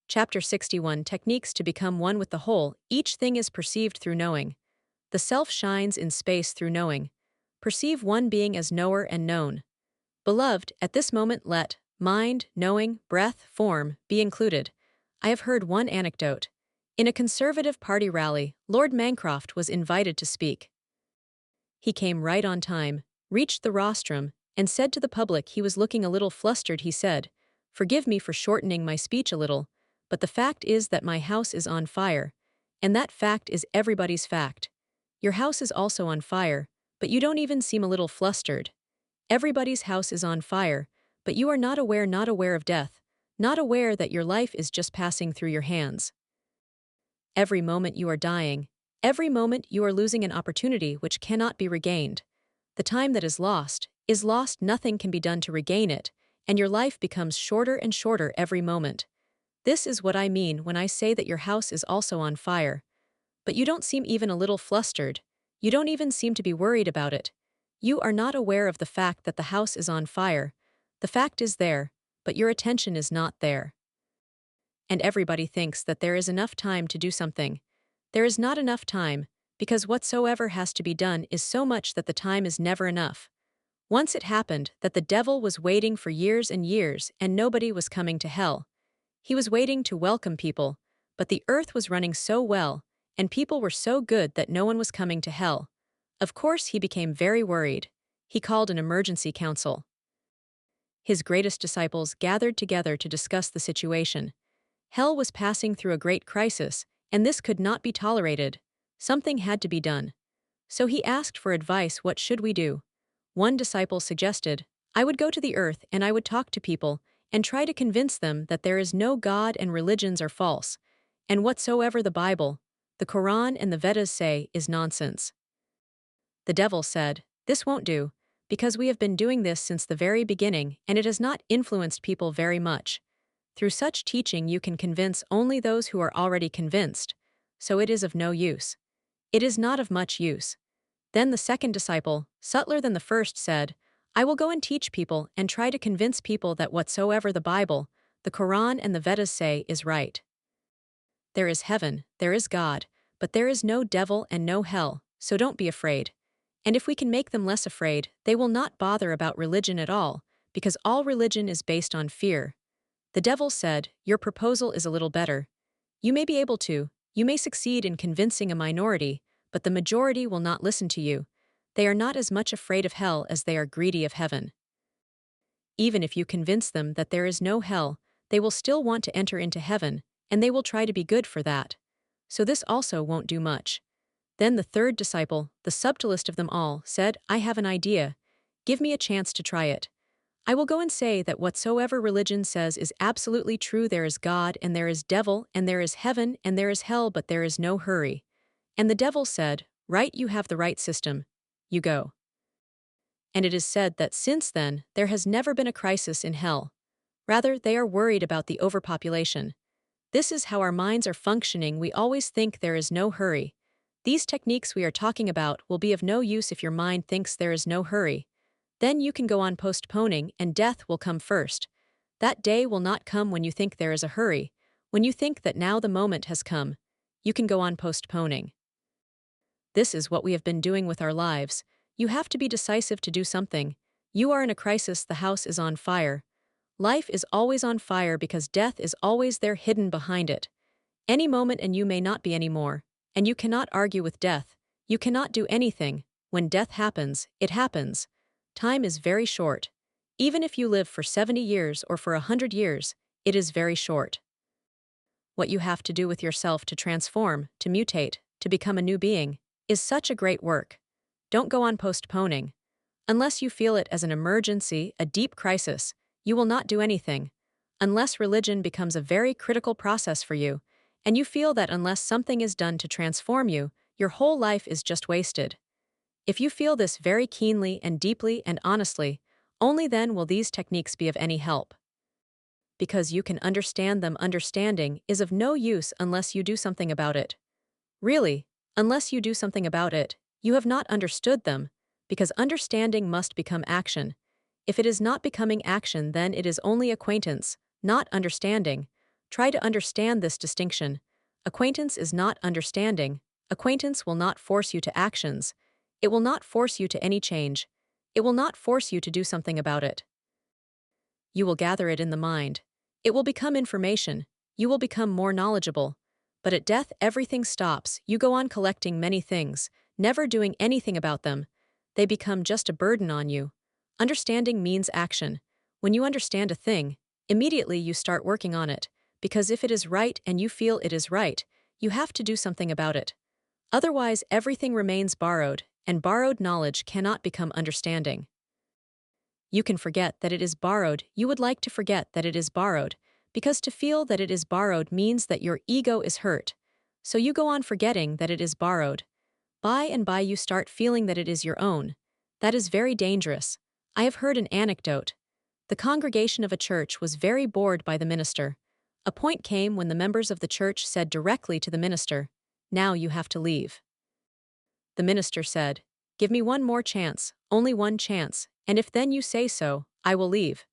Chapter 61 Techniques to Become One with the Whole. Each thing is perceived through knowing. The self shines in space through knowing. Perceive one being as knower and known. Beloved, at this moment let mind, knowing, breath, form be included. I have heard one anecdote. In a Conservative Party rally, Lord Mancroft was invited to speak. He came right on time, reached the rostrum, and said to the public he was looking a little flustered. He said, "Forgive me for shortening my speech a little, but the fact is that my house is on fire, and that fact is everybody's fact. Your house is also on fire, but you don't even seem a little flustered. Everybody's house is on fire, but you are not aware of death, not aware that your life is just passing through your hands. Every moment you are dying, every moment you are losing an opportunity which cannot be regained. The time that is lost, nothing can be done to regain it, and your life becomes shorter and shorter every moment. This is what I mean when I say that your house is also on fire. But you don't seem even a little flustered. You don't even seem to be worried about it. You are not aware of the fact that the house is on fire. The fact is there, but your attention is not there. And everybody thinks that there is enough time to do something. There is not enough time, because whatsoever has to be done is so much that the time is never enough. Once it happened that the devil was waiting for years and years and nobody was coming to hell. He was waiting to welcome people, but the earth was running so well, and people were so good that no one was coming to hell. Of course he became very worried. He called an emergency council. His greatest disciples gathered together to discuss the situation. Hell was passing through a great crisis, and this could not be tolerated. Something had to be done. So he asked for advice. What should we do? One disciple suggested, I would go to the earth and I would talk to people and try to convince them that there is no God and religions are false, and whatsoever the Bible, the Quran and the Vedas say is nonsense. The devil said, this won't do, because we have been doing this since the very beginning and it has not influenced people very much. Through such teaching you can convince only those who are already convinced, so it is of no use. It is not of much use. Then the second disciple, subtler than the first, said, I will go and teach people and try to convince people that whatsoever the Bible, the Quran and the Vedas say is right. There is heaven, there is God, but there is no devil and no hell, so don't be afraid. And if we can make them less afraid, they will not bother about religion at all, because all religion is based on fear. The devil said, your proposal is a little better. You may be able to, you may succeed in convincing a minority, but the majority will not listen to you. They are not as much afraid of hell as they are greedy of heaven. Even if you convince them that there is no hell, they will still want to enter into heaven, and they will try to be good for that. So this also won't do much. Then the third disciple, the subtlest of them all, said, I have an idea. Give me a chance to try it. I will go and say that whatsoever religion says is absolutely true. There is God, and there is devil, and there is heaven, and there is hell, but there is no hurry. And the devil said, right, you have the right system. You go. And it is said that since then, there has never been a crisis in hell. Rather, they are worried about the overpopulation. This is how our minds are functioning. We always think there is no hurry. These techniques we are talking about will be of no use if your mind thinks there is no hurry. Then you can go on postponing, and death will come first. That day will not come when you think there is a hurry. When you think that now the moment has come, you can go on postponing. This is what we have been doing with our lives. You have to be decisive to do something. You are in a crisis. The house is on fire. Life is always on fire because death is always there hidden behind it. Any moment and you may not be anymore. And you cannot argue with death. You cannot do anything. When death happens, it happens. Time is very short. Even if you live for 70 years or for 100 years, it is very short. What you have to do with yourself to transform, to mutate, to become a new being, is such a great work. Don't go on postponing. Unless you feel it as an emergency, a deep crisis, you will not do anything. Unless religion becomes a very critical process for you, and you feel that unless something is done to transform you, your whole life is just wasted. If you feel this very keenly and deeply and honestly, only then will these techniques be of any help. Because you can understand them, understanding is of no use unless you do something about it. Really, unless you do something about it, you have not understood them, because understanding must become action. If it is not becoming action, then it is only acquaintance, not understanding. Try to understand this distinction. Acquaintance is not understanding. Acquaintance will not force you to actions. It will not force you to any change. It will not force you to do something about it. You will gather it in the mind. It will become information. You will become more knowledgeable. But at death, everything stops. You go on collecting many things, never doing anything about them. They become just a burden on you. Understanding means action. When you understand a thing, immediately you start working on it, because if it is right and you feel it is right, you have to do something about it. Otherwise, everything remains borrowed, and borrowed knowledge cannot become understanding. You can forget that it is borrowed. You would like to forget that it is borrowed, because to feel that it is borrowed means that your ego is hurt. So you go on forgetting that it is borrowed. By and by you start feeling that it is your own. That is very dangerous. I have heard an anecdote. The congregation of a church was very bored by the minister. A point came when the members of the church said directly to the minister, "Now you have to leave." The minister said, "Give me one more chance, only one chance, and if then you say so, I will leave."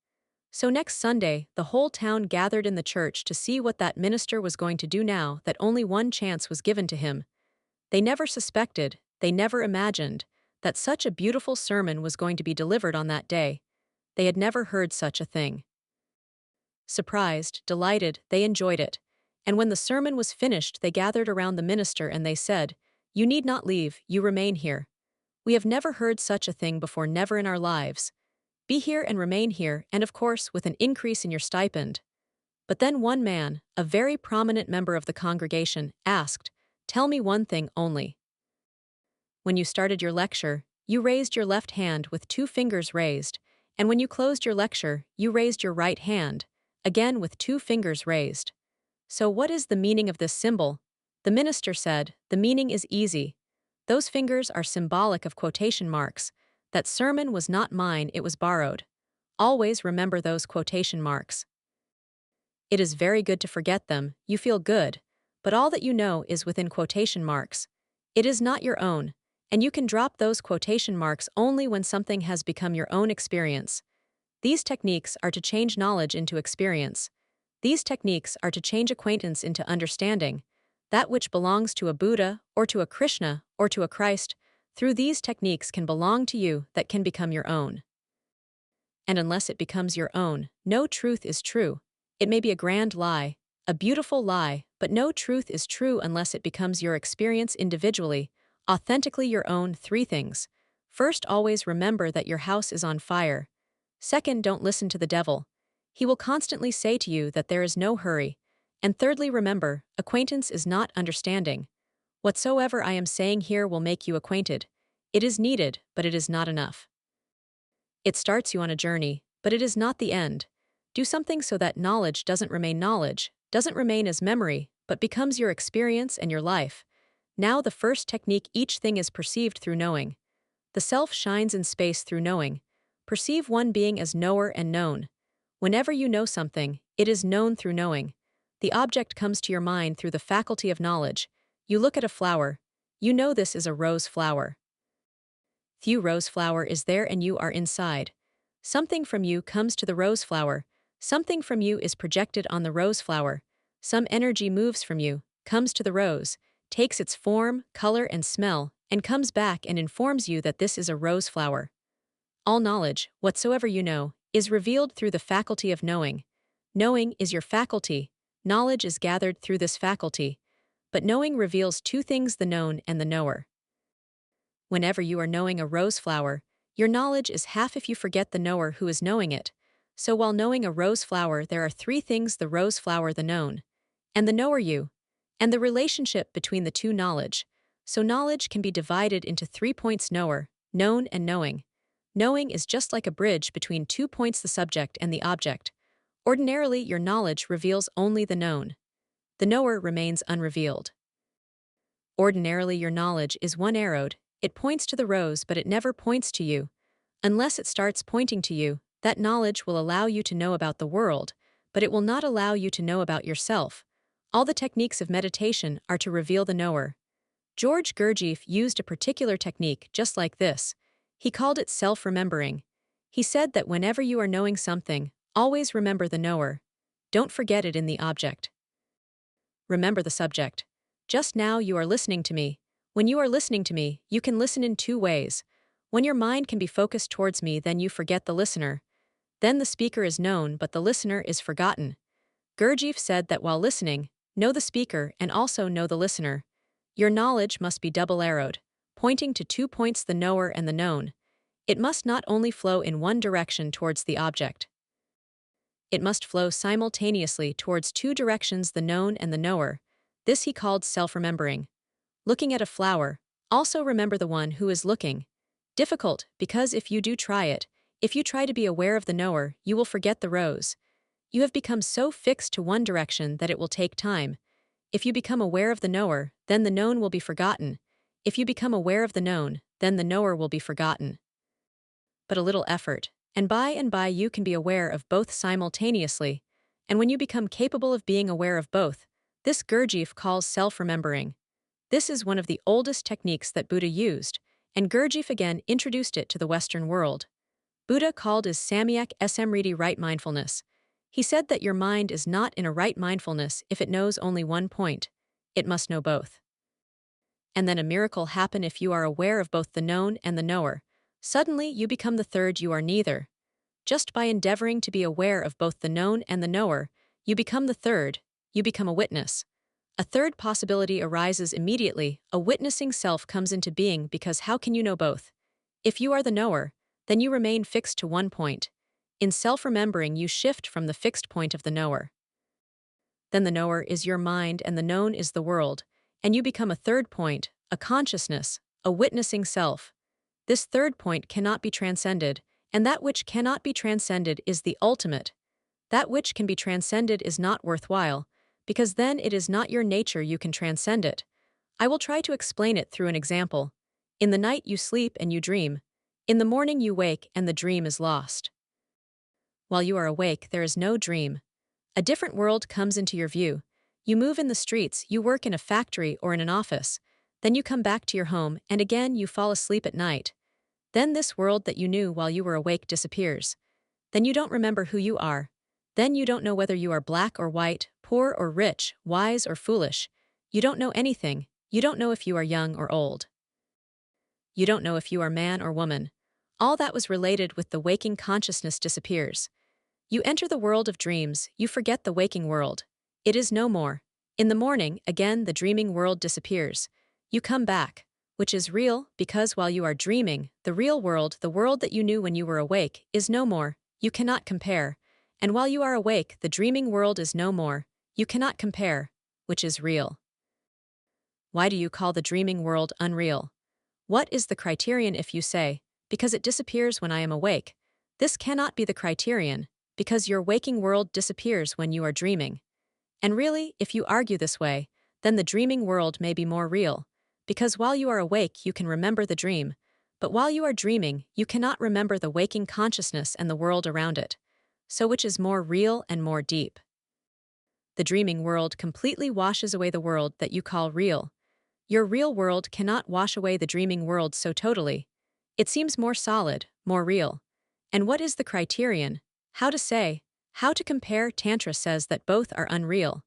So next Sunday, the whole town gathered in the church to see what that minister was going to do now that only one chance was given to him. They never suspected, they never imagined, that such a beautiful sermon was going to be delivered on that day. They had never heard such a thing. Surprised, delighted, they enjoyed it. And when the sermon was finished, they gathered around the minister and they said, "You need not leave, you remain here. We have never heard such a thing before, never in our lives. Be here and remain here, and of course with an increase in your stipend." But then one man, a very prominent member of the congregation, asked, "Tell me one thing only. When you started your lecture, you raised your left hand with 2 fingers raised, and when you closed your lecture, you raised your right hand, again with 2 fingers raised. So what is the meaning of this symbol?" The minister said, "The meaning is easy. Those fingers are symbolic of quotation marks. That sermon was not mine, it was borrowed. Always remember those quotation marks. It is very good to forget them, you feel good, but all that you know is within quotation marks. It is not your own, and you can drop those quotation marks only when something has become your own experience. These techniques are to change knowledge into experience. These techniques are to change acquaintance into understanding. That which belongs to a Buddha, or to a Krishna, or to a Christ, through these techniques can belong to you, that can become your own. And unless it becomes your own, no truth is true. It may be a grand lie, a beautiful lie, but no truth is true unless it becomes your experience individually, authentically your own. 3 things. First, always remember that your house is on fire. Second, don't listen to the devil. He will constantly say to you that there is no hurry. And thirdly, remember, acquaintance is not understanding. Whatsoever I am saying here will make you acquainted. It is needed, but it is not enough. It starts you on a journey, but it is not the end. Do something so that knowledge doesn't remain as memory, but becomes your experience and your life. Now the first technique, each thing is perceived through knowing. The self shines in space through knowing. Perceive one being as knower and known. Whenever you know something, it is known through knowing. The object comes to your mind through the faculty of knowledge. You look at a flower. You know this is a rose flower. Few rose flower is there and you are inside. Something from you comes to the rose flower. Something from you is projected on the rose flower. Some energy moves from you, comes to the rose, takes its form, color, and smell, and comes back and informs you that this is a rose flower. All knowledge, whatsoever you know, is revealed through the faculty of knowing. Knowing is your faculty. Knowledge is gathered through this faculty. But knowing reveals 2 things, the known and the knower. Whenever you are knowing a rose flower, your knowledge is half if you forget the knower who is knowing it. So while knowing a rose flower, there are 3 things: the rose flower, the known, and the knower, you, and the relationship between the 2, knowledge. So knowledge can be divided into 3 points: knower, known, and knowing. Knowing is just like a bridge between 2 points, the subject and the object. Ordinarily, your knowledge reveals only the known. The knower remains unrevealed. Ordinarily, your knowledge is one arrowed. It points to the rose, but it never points to you. Unless it starts pointing to you, that knowledge will allow you to know about the world, but it will not allow you to know about yourself. All the techniques of meditation are to reveal the knower. George Gurdjieff used a particular technique just like this. He called it self-remembering. He said that whenever you are knowing something, always remember the knower. Don't forget it in the object. Remember the subject. Just now you are listening to me. When you are listening to me, you can listen in two ways. When your mind can be focused towards me, then you forget the listener. Then the speaker is known, but the listener is forgotten. Gurdjieff said that while listening, know the speaker and also know the listener. Your knowledge must be double-arrowed, pointing to 2 points, the knower and the known. It must not only flow in one direction towards the object. It must flow simultaneously towards 2 directions, the known and the knower. This he called self-remembering. Looking at a flower, also remember the one who is looking. Difficult, because if you do try it, if you try to be aware of the knower, you will forget the rose. You have become so fixed to one direction that it will take time. If you become aware of the knower, then the known will be forgotten. If you become aware of the known, then the knower will be forgotten. But a little effort, and by you can be aware of both simultaneously. And when you become capable of being aware of both, this Gurdjieff calls self-remembering. This is one of the oldest techniques that Buddha used, and Gurdjieff again introduced it to the Western world. Buddha called is samyak smriti, right mindfulness. He said that your mind is not in a right mindfulness if it knows only one point. It must know both. And then a miracle happen if you are aware of both the known and the knower. Suddenly you become the third, you are neither. Just by endeavoring to be aware of both the known and the knower, you become the third, you become a witness. A third possibility arises immediately, a witnessing self comes into being, because how can you know both? If you are the knower, then you remain fixed to one point. In self-remembering, you shift from the fixed point of the knower. Then the knower is your mind and the known is the world, and you become a third point, a consciousness, a witnessing self. This third point cannot be transcended, and that which cannot be transcended is the ultimate. That which can be transcended is not worthwhile, because then it is not your nature, you can transcend it. I will try to explain it through an example. In the night you sleep and you dream. In the morning you wake and the dream is lost. While you are awake, there is no dream. A different world comes into your view. You move in the streets, you work in a factory or in an office. Then you come back to your home, and again you fall asleep at night. Then this world that you knew while you were awake disappears. Then you don't remember who you are. Then you don't know whether you are black or white, poor or rich, wise or foolish. You don't know anything. You don't know if you are young or old. You don't know if you are man or woman. All that was related with the waking consciousness disappears. You enter the world of dreams, you forget the waking world. It is no more. In the morning, again the dreaming world disappears. You come back, which is real, because while you are dreaming, the real world, the world that you knew when you were awake, is no more. You cannot compare. And while you are awake, the dreaming world is no more. You cannot compare, which is real. Why do you call the dreaming world unreal? What is the criterion if you say, because it disappears when I am awake? This cannot be the criterion, because your waking world disappears when you are dreaming. And really, if you argue this way, then the dreaming world may be more real, because while you are awake you can remember the dream, but while you are dreaming you cannot remember the waking consciousness and the world around it. So which is more real and more deep? The dreaming world completely washes away the world that you call real. Your real world cannot wash away the dreaming world so totally. It seems more solid, more real. And what is the criterion? How to say? How to compare? Tantra says that both are unreal.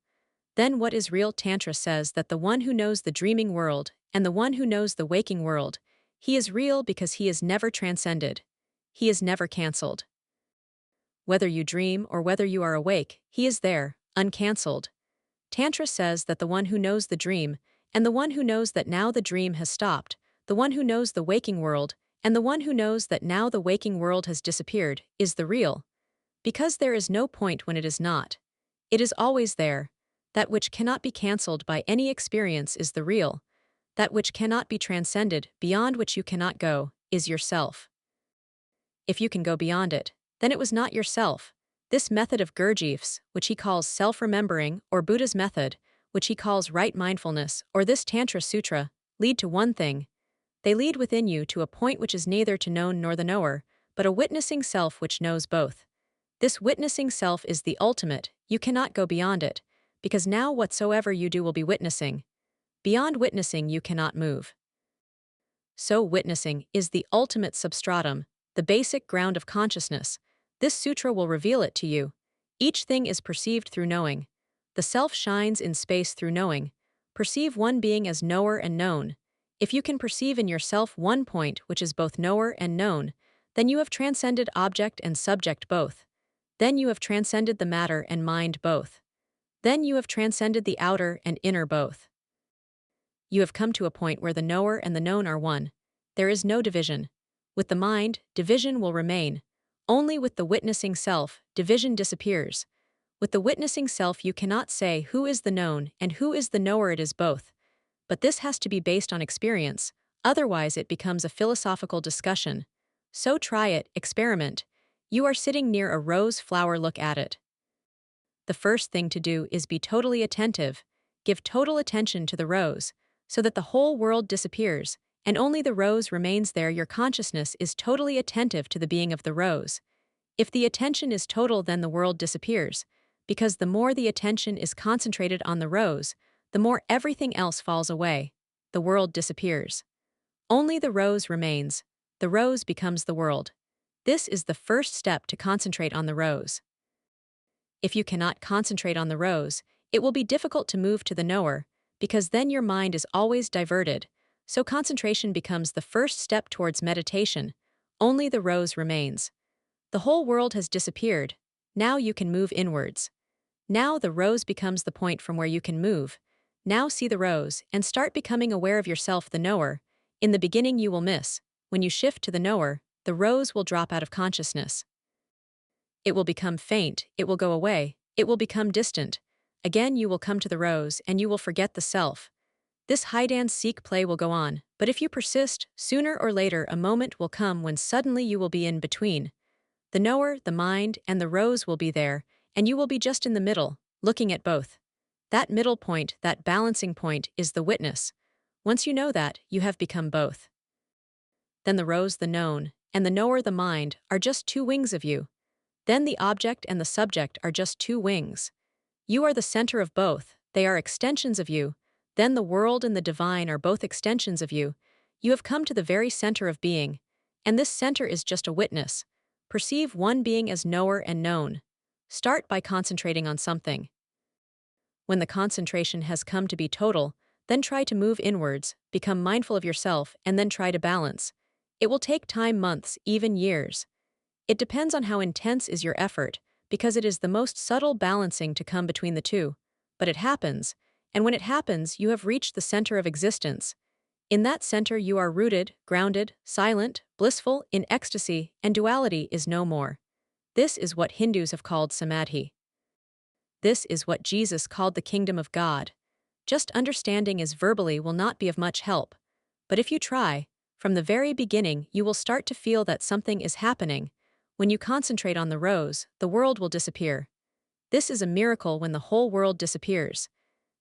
Then what is real? Tantra says that the one who knows the dreaming world and the one who knows the waking world, he is real because he is never transcended. He is never cancelled. Whether you dream or whether you are awake, he is there, uncancelled. Tantra says that the one who knows the dream, and the one who knows that now the dream has stopped, the one who knows the waking world, and the one who knows that now the waking world has disappeared, is the real. Because there is no point when it is not. It is always there. That which cannot be cancelled by any experience is the real. That which cannot be transcended, beyond which you cannot go, is yourself. If you can go beyond it, then it was not yourself. This method of Gurdjieff's, which he calls self-remembering, or Buddha's method, which he calls right mindfulness, or this Tantra Sutra, lead to one thing. They lead within you to a point which is neither to known nor the knower, but a witnessing self which knows both. This witnessing self is the ultimate, you cannot go beyond it, because now whatsoever you do will be witnessing. Beyond witnessing you cannot move. So witnessing is the ultimate substratum, the basic ground of consciousness. This sutra will reveal it to you. Each thing is perceived through knowing. The self shines in space through knowing. Perceive one being as knower and known. If you can perceive in yourself one point which is both knower and known, then you have transcended object and subject both. Then you have transcended the matter and mind both. Then you have transcended the outer and inner both. You have come to a point where the knower and the known are one. There is no division. With the mind, division will remain. Only with the witnessing self, division disappears. With the witnessing self you cannot say who is the known and who is the knower, it is both. But this has to be based on experience, otherwise it becomes a philosophical discussion. So try it, experiment. You are sitting near a rose flower, look at it. The first thing to do is be totally attentive. Give total attention to the rose, so that the whole world disappears, and only the rose remains there. Your consciousness is totally attentive to the being of the rose. If the attention is total, then the world disappears, because the more the attention is concentrated on the rose, the more everything else falls away. The world disappears. Only the rose remains. The rose becomes the world. This is the first step to concentrate on the rose. If you cannot concentrate on the rose, it will be difficult to move to the knower, because then your mind is always diverted, so concentration becomes the first step towards meditation. Only the rose remains. The whole world has disappeared. Now you can move inwards. Now the rose becomes the point from where you can move. Now see the rose and start becoming aware of yourself, the knower. In the beginning you will miss. When you shift to the knower, the rose will drop out of consciousness. It will become faint, it will go away, it will become distant. Again you will come to the rose and you will forget the self. This hide-and-seek play will go on, but if you persist, sooner or later a moment will come when suddenly you will be in between. The knower, the mind, and the rose will be there, and you will be just in the middle, looking at both. That middle point, that balancing point, is the witness. Once you know that, you have become both. Then the rose, the known, and the knower, the mind, are just two wings of you. Then the object and the subject are just two wings. You are the center of both, they are extensions of you. Then the world and the divine are both extensions of you. You have come to the very center of being, and this center is just a witness. Perceive one being as knower and known. Start by concentrating on something. When the concentration has come to be total, then try to move inwards, become mindful of yourself, and then try to balance. It will take time, months, even years. It depends on how intense is your effort, because it is the most subtle balancing to come between the two. But it happens, and when it happens, you have reached the center of existence. In that center you are rooted, grounded, silent, blissful, in ecstasy, and duality is no more. This is what Hindus have called samadhi. This is what Jesus called the kingdom of God. Just understanding is verbally will not be of much help. But if you try, from the very beginning you will start to feel that something is happening. When you concentrate on the rose, the world will disappear. This is a miracle when the whole world disappears.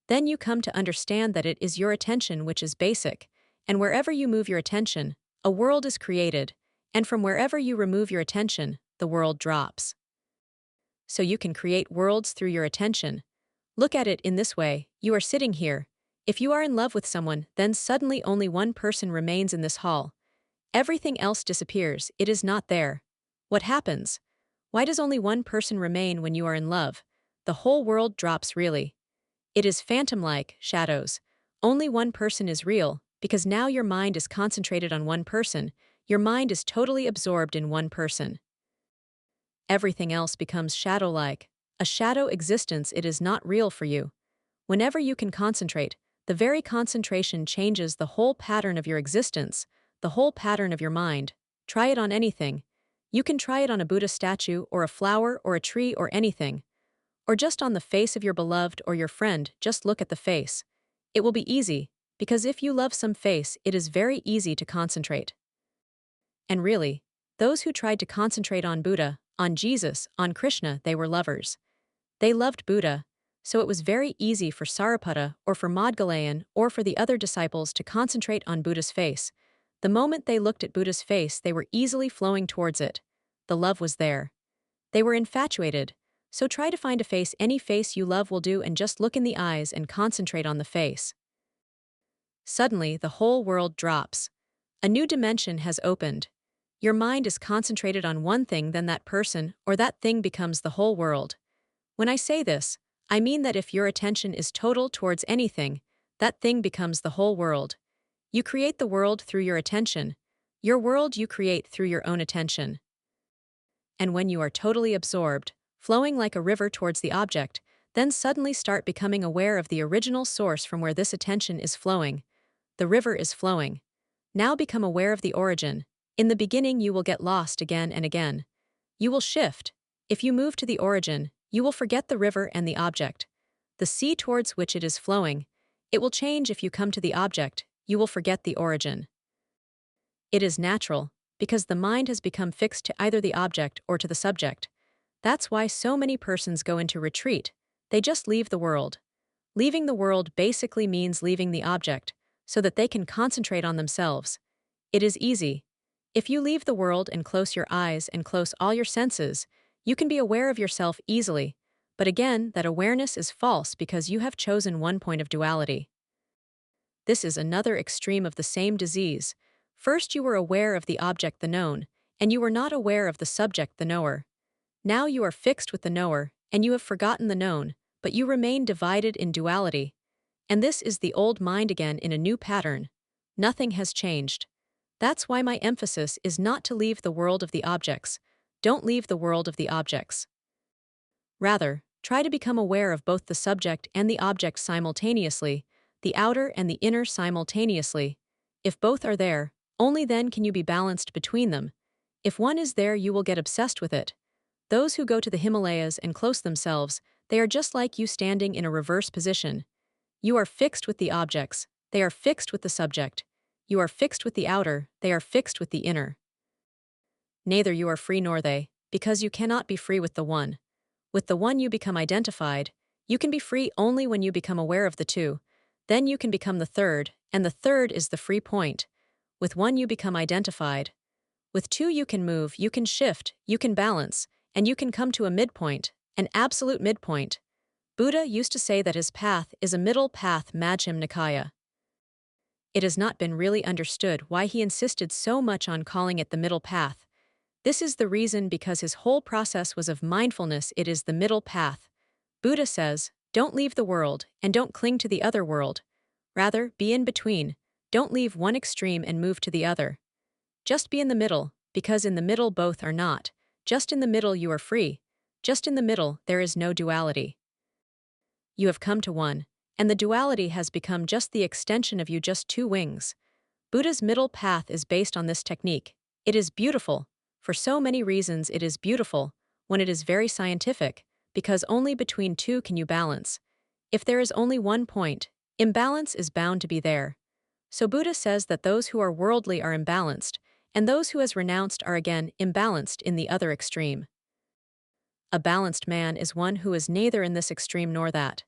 Then you come to understand that it is your attention which is basic, and wherever you move your attention, a world is created, and from wherever you remove your attention, the world drops. So you can create worlds through your attention. Look at it in this way, you are sitting here. If you are in love with someone, then suddenly only one person remains in this hall. Everything else disappears, it is not there. What happens? Why does only one person remain when you are in love? The whole world drops really. It is phantom-like, shadows. Only one person is real, because now your mind is concentrated on one person. Your mind is totally absorbed in one person. Everything else becomes shadow-like. A shadow existence, it is not real for you. Whenever you can concentrate, the very concentration changes the whole pattern of your existence, the whole pattern of your mind. Try it on anything. You can try it on a Buddha statue or a flower or a tree or anything. Or just on the face of your beloved or your friend, just look at the face. It will be easy, because if you love some face, it is very easy to concentrate. And really, those who tried to concentrate on Buddha, on Jesus, on Krishna, they were lovers. They loved Buddha, so it was very easy for Sariputta or for Maudgalayan or for the other disciples to concentrate on Buddha's face. The moment they looked at Buddha's face, they were easily flowing towards it. The love was there. They were infatuated, so try to find a face, any face you love will do, and just look in the eyes and concentrate on the face. Suddenly, the whole world drops. A new dimension has opened. Your mind is concentrated on one thing, then that person or that thing becomes the whole world. When I say this, I mean that if your attention is total towards anything, that thing becomes the whole world. You create the world through your attention. Your world you create through your own attention. And when you are totally absorbed, flowing like a river towards the object, then suddenly start becoming aware of the original source from where this attention is flowing. The river is flowing. Now become aware of the origin. In the beginning you will get lost again and again. You will shift. If you move to the origin, you will forget the river and the object. The sea towards which it is flowing. It will change if you come to the object, you will forget the origin. It is natural, because the mind has become fixed to either the object or to the subject. That's why so many persons go into retreat. They just leave the world. Leaving the world basically means leaving the object, so that they can concentrate on themselves. It is easy. If you leave the world and close your eyes and close all your senses, you can be aware of yourself easily. But again, that awareness is false because you have chosen one point of duality. This is another extreme of the same disease. First you were aware of the object, the known, and you were not aware of the subject, the knower. Now you are fixed with the knower, and you have forgotten the known, but you remain divided in duality. And this is the old mind again in a new pattern. Nothing has changed. That's why my emphasis is not to leave the world of the objects. Don't leave the world of the objects. Rather, try to become aware of both the subject and the object simultaneously, the outer and the inner simultaneously. If both are there, only then can you be balanced between them. If one is there, you will get obsessed with it. Those who go to the Himalayas and close themselves, they are just like you standing in a reverse position. You are fixed with the objects, they are fixed with the subject. You are fixed with the outer, they are fixed with the inner. Neither you are free nor they, because you cannot be free with the one. With the one you become identified. You can be free only when you become aware of the two. Then you can become the third, and the third is the free point. With one you become identified. With two you can move, you can shift, you can balance, and you can come to a midpoint, an absolute midpoint. Buddha used to say that his path is a middle path, Majjhima Nikaya. It has not been really understood why he insisted so much on calling it the middle path. This is the reason because his whole process was of mindfulness. It is the middle path. Buddha says, don't leave the world and don't cling to the other world. Rather, be in between. Don't leave one extreme and move to the other. Just be in the middle, because in the middle both are not. Just in the middle you are free. Just in the middle there is no duality. You have come to one, and the duality has become just the extension of you, just two wings. Buddha's middle path is based on this technique. It is beautiful. For so many reasons it is beautiful, when it is very scientific, because only between two can you balance. If there is only one point, imbalance is bound to be there. So Buddha says that those who are worldly are imbalanced, and those who has renounced are again imbalanced in the other extreme. A balanced man is one who is neither in this extreme nor that.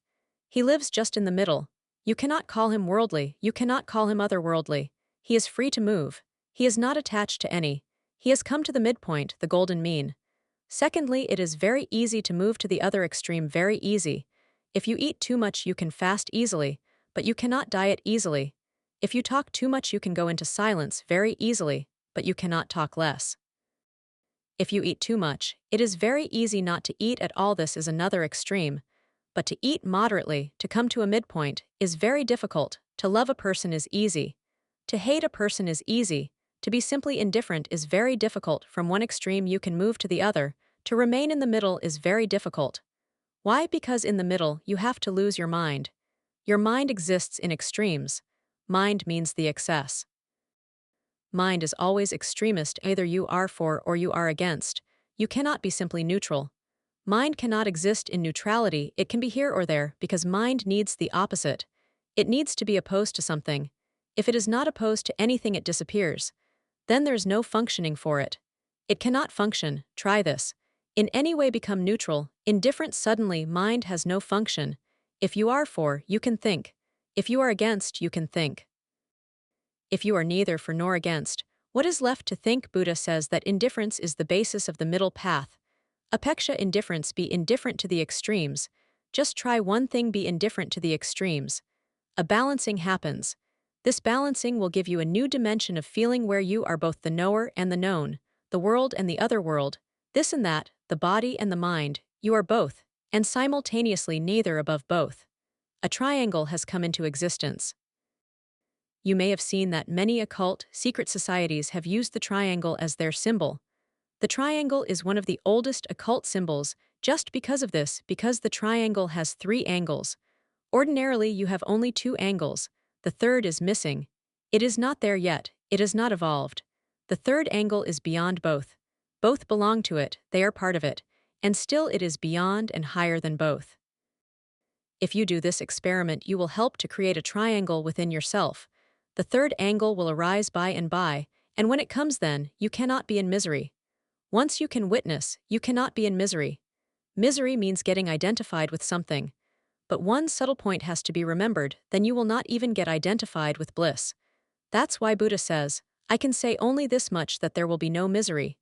He lives just in the middle. You cannot call him worldly, you cannot call him otherworldly. He is free to move. He is not attached to any. He has come to the midpoint, the golden mean. Secondly, it is very easy to move to the other extreme, very easy. If you eat too much you can fast easily, but you cannot diet easily. If you talk too much you can go into silence very easily, but you cannot talk less. If you eat too much, it is very easy not to eat at all. This is another extreme. But to eat moderately, to come to a midpoint, is very difficult. To love a person is easy. To hate a person is easy. To be simply indifferent is very difficult. From one extreme you can move to the other. To remain in the middle is very difficult. Why? Because in the middle you have to lose your mind. Your mind exists in extremes. Mind means the excess. Mind is always extremist, either you are for or you are against. You cannot be simply neutral. Mind cannot exist in neutrality, it can be here or there, because mind needs the opposite. It needs to be opposed to something. If it is not opposed to anything, it disappears. Then there's no functioning for it. It cannot function, try this. In any way become neutral, indifferent, suddenly mind has no function. If you are for, you can think. If you are against, you can think. If you are neither for nor against, what is left to think? Buddha says that indifference is the basis of the middle path. Apeksha, indifference, be indifferent to the extremes. Just try one thing, be indifferent to the extremes. A balancing happens. This balancing will give you a new dimension of feeling where you are both the knower and the known, the world and the other world, this and that, the body and the mind, you are both, and simultaneously neither above both. A triangle has come into existence. You may have seen that many occult, secret societies have used the triangle as their symbol. The triangle is one of the oldest occult symbols just because of this, because the triangle has 3 angles. Ordinarily, you have only 2 angles. The third is missing. It is not there yet, it has not evolved. The third angle is beyond both. Both belong to it, they are part of it, and still it is beyond and higher than both. If you do this experiment, you will help to create a triangle within yourself. The third angle will arise by, and when it comes then, you cannot be in misery. Once you can witness, you cannot be in misery. Misery means getting identified with something. But one subtle point has to be remembered, then you will not even get identified with bliss. That's why Buddha says, I can say only this much, that there will be no misery.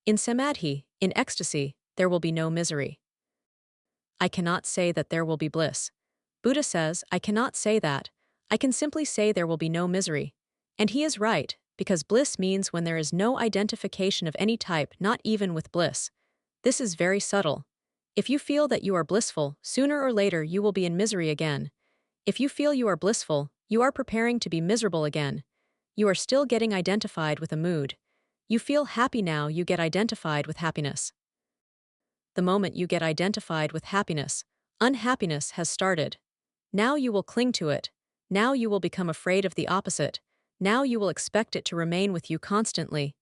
In samadhi, in ecstasy, there will be no misery. I cannot say that there will be bliss. Buddha says, I cannot say that. I can simply say there will be no misery. And he is right, because bliss means when there is no identification of any type, not even with bliss. This is very subtle. If you feel that you are blissful, sooner or later you will be in misery again. If you feel you are blissful, you are preparing to be miserable again. You are still getting identified with a mood. You feel happy now, you get identified with happiness. The moment you get identified with happiness, unhappiness has started. Now you will cling to it. Now you will become afraid of the opposite. Now you will expect it to remain with you constantly.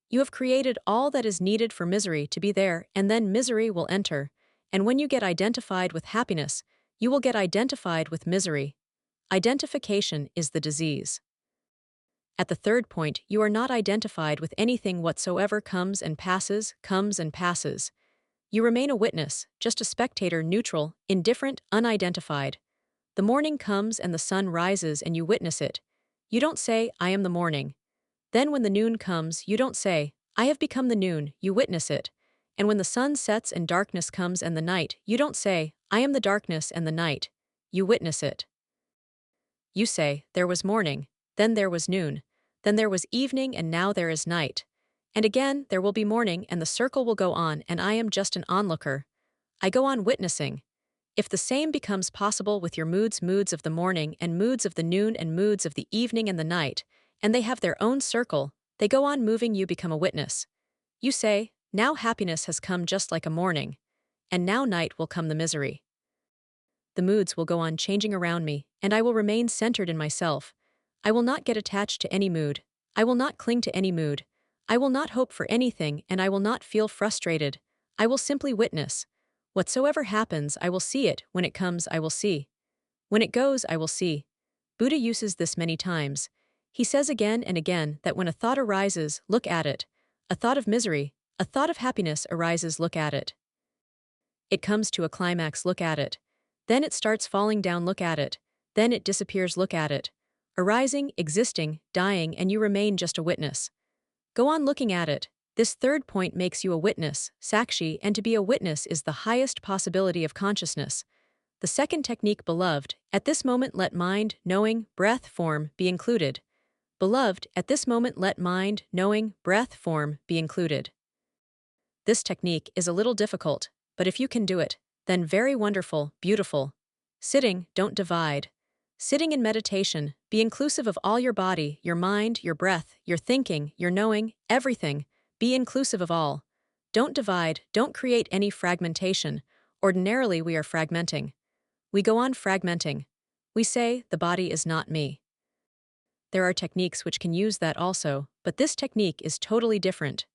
You have created all that is needed for misery to be there, and then misery will enter. And when you get identified with happiness, you will get identified with misery. Identification is the disease. At the third point, you are not identified with anything whatsoever, comes and passes, comes and passes. You remain a witness, just a spectator, neutral, indifferent, unidentified. The morning comes and the sun rises and you witness it. You don't say, I am the morning. Then when the noon comes, you don't say, I have become the noon, you witness it. And when the sun sets and darkness comes and the night, you don't say, I am the darkness and the night. You witness it. You say, there was morning, then there was noon, then there was evening, and now there is night. And again there will be morning, and the circle will go on, and I am just an onlooker. I go on witnessing. If the same becomes possible with your moods of the morning and moods of the noon and moods of the evening and the night, and they have their own circle, they go on moving, you become a witness. You say, now happiness has come just like a morning, and now night will come the misery. The moods will go on changing around me, and I will remain centered in myself. I will not get attached to any mood. I will not cling to any mood. I will not hope for anything, and I will not feel frustrated. I will simply witness. Whatsoever happens, I will see it. When it comes, I will see. When it goes, I will see. Buddha uses this many times. He says again and again that when a thought arises, look at it. A thought of misery, a thought of happiness arises, look at it. It comes to a climax, look at it. Then it starts falling down, look at it. Then it disappears, look at it. Arising, existing, dying, and you remain just a witness. Go on looking at it. This third point makes you a witness, sakshi, and to be a witness is the highest possibility of consciousness. The second technique, beloved, at this moment let mind, knowing, breath, form be included. Beloved, at this moment let mind, knowing, breath, form be included. This technique is a little difficult, but if you can do it, then very wonderful, beautiful. Sitting, don't divide. Sitting in meditation, be inclusive of all your body, your mind, your breath, your thinking, your knowing, everything. Be inclusive of all. Don't divide, don't create any fragmentation. Ordinarily we are fragmenting. We go on fragmenting. We say, the body is not me. There are techniques which can use that also, but this technique is totally different.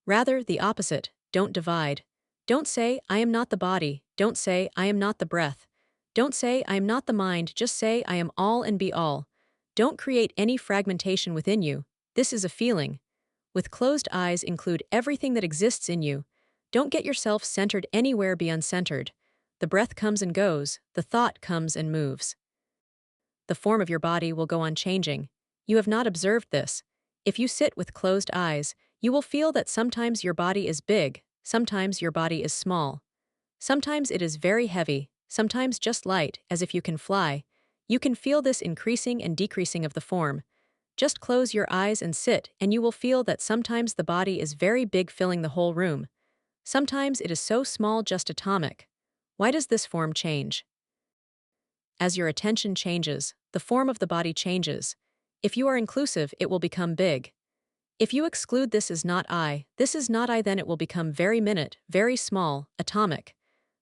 Rather, the opposite, don't divide. Don't say, I am not the body. Don't say, I am not the breath. Don't say, I am not the mind, just say, I am all and be all. Don't create any fragmentation within you. This is a feeling. With closed eyes, include everything that exists in you. Don't get yourself centered anywhere, be uncentered. The breath comes and goes, the thought comes and moves. The form of your body will go on changing. You have not observed this. If you sit with closed eyes, you will feel that sometimes your body is big, sometimes your body is small. Sometimes it is very heavy, sometimes just light, as if you can fly. You can feel this increasing and decreasing of the form. Just close your eyes and sit, and you will feel that sometimes the body is very big, filling the whole room. Sometimes it is so small, just atomic. Why does this form change? As your attention changes, the form of the body changes. If you are inclusive, it will become big. If you exclude this is not I, then it will become very minute, very small, atomic.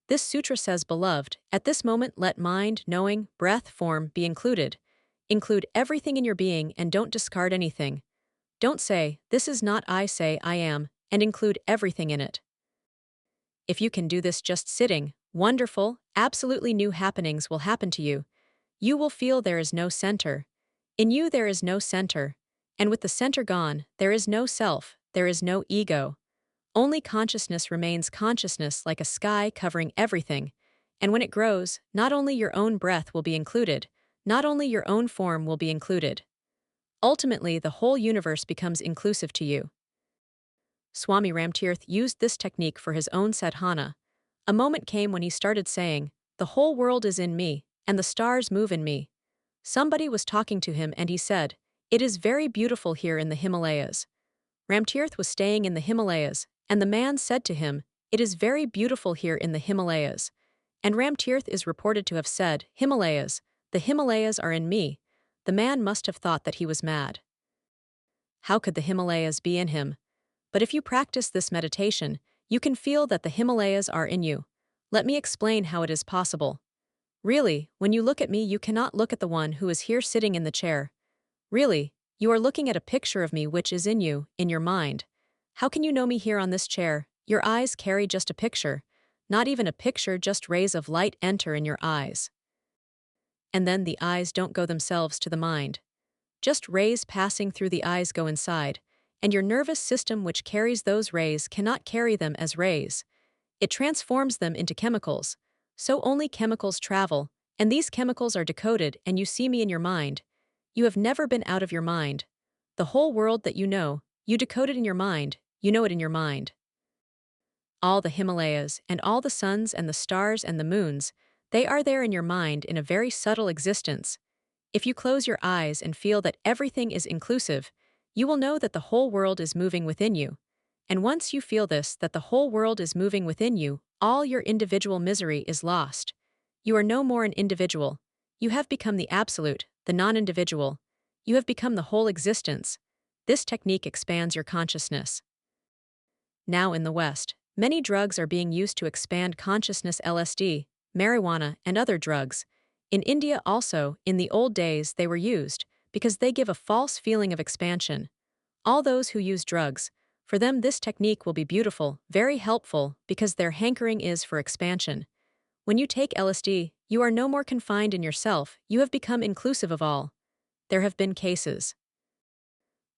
This sutra says, beloved, at this moment let mind, knowing, breath, form be included. Include everything in your being and don't discard anything. Don't say, this is not I, say I am, and include everything in it. If you can do this just sitting, wonderful, absolutely new happenings will happen to you. You will feel there is no center. In you there is no center. And with the center gone, there is no self, there is no ego. Only consciousness remains consciousness like a sky covering everything. And when it grows, not only your own breath will be included, not only your own form will be included. Ultimately, the whole universe becomes inclusive to you. Swami Ramtirth used this technique for his own sadhana. A moment came when he started saying, the whole world is in me, and the stars move in me. Somebody was talking to him and he said, it is very beautiful here in the Himalayas. Ramtirth was staying in the Himalayas, and the man said to him, it is very beautiful here in the Himalayas. And Ramtirth is reported to have said, Himalayas, the Himalayas are in me. The man must have thought that he was mad. How could the Himalayas be in him? But if you practice this meditation, you can feel that the Himalayas are in you. Let me explain how it is possible. Really, when you look at me, you cannot look at the one who is here sitting in the chair. Really, you are looking at a picture of me which is in you, in your mind. How can you know me here on this chair? Your eyes carry just a picture. Not even a picture, just rays of light enter in your eyes. And then the eyes don't go themselves to the mind. Just rays passing through the eyes go inside, and your nervous system which carries those rays cannot carry them as rays. It transforms them into chemicals. So only chemicals travel, and these chemicals are decoded and you see me in your mind. You have never been out of your mind. The whole world that you know, you decode it in your mind, you know it in your mind. All the Himalayas and all the suns and the stars and the moons, they are there in your mind in a very subtle existence. If you close your eyes and feel that everything is inclusive, you will know that the whole world is moving within you. And once you feel this, that the whole world is moving within you, all your individual misery is lost. You are no more an individual. You have become the absolute, the non-individual. You have become the whole existence. This technique expands your consciousness. Now in the West, many drugs are being used to expand consciousness: LSD, marijuana, and other drugs. In India also, in the old days they were used, because they give a false feeling of expansion. All those who use drugs, for them this technique will be beautiful, very helpful, because their hankering is for expansion. When you take LSD, you are no more confined in yourself, you have become inclusive of all. There have been cases.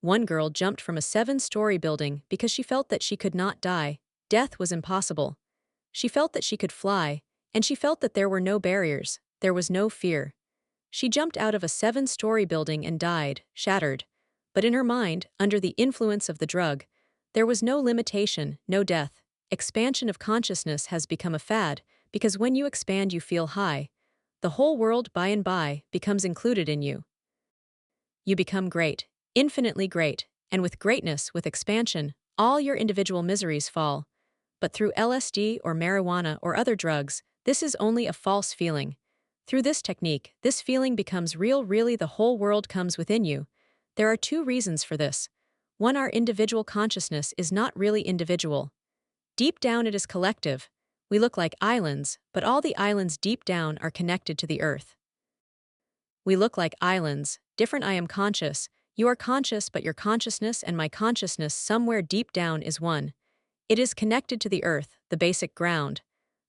One girl jumped from a 7-story building because she felt that she could not die. Death was impossible. She felt that she could fly, and she felt that there were no barriers, there was no fear. She jumped out of a 7-story building and died, shattered. But in her mind, under the influence of the drug, there was no limitation, no death. Expansion of consciousness has become a fad, because when you expand you feel high. The whole world by and by becomes included in you. You become great, infinitely great, and with greatness, with expansion, all your individual miseries fall. But through LSD or marijuana or other drugs, this is only a false feeling. Through this technique, this feeling becomes real. Really, the whole world comes within you. There are 2 reasons for this. One, our individual consciousness is not really individual. Deep down it is collective. We look like islands, but all the islands deep down are connected to the earth. We look like islands, different. I am conscious, you are conscious, but your consciousness and my consciousness somewhere deep down is one. It is connected to the earth, the basic ground.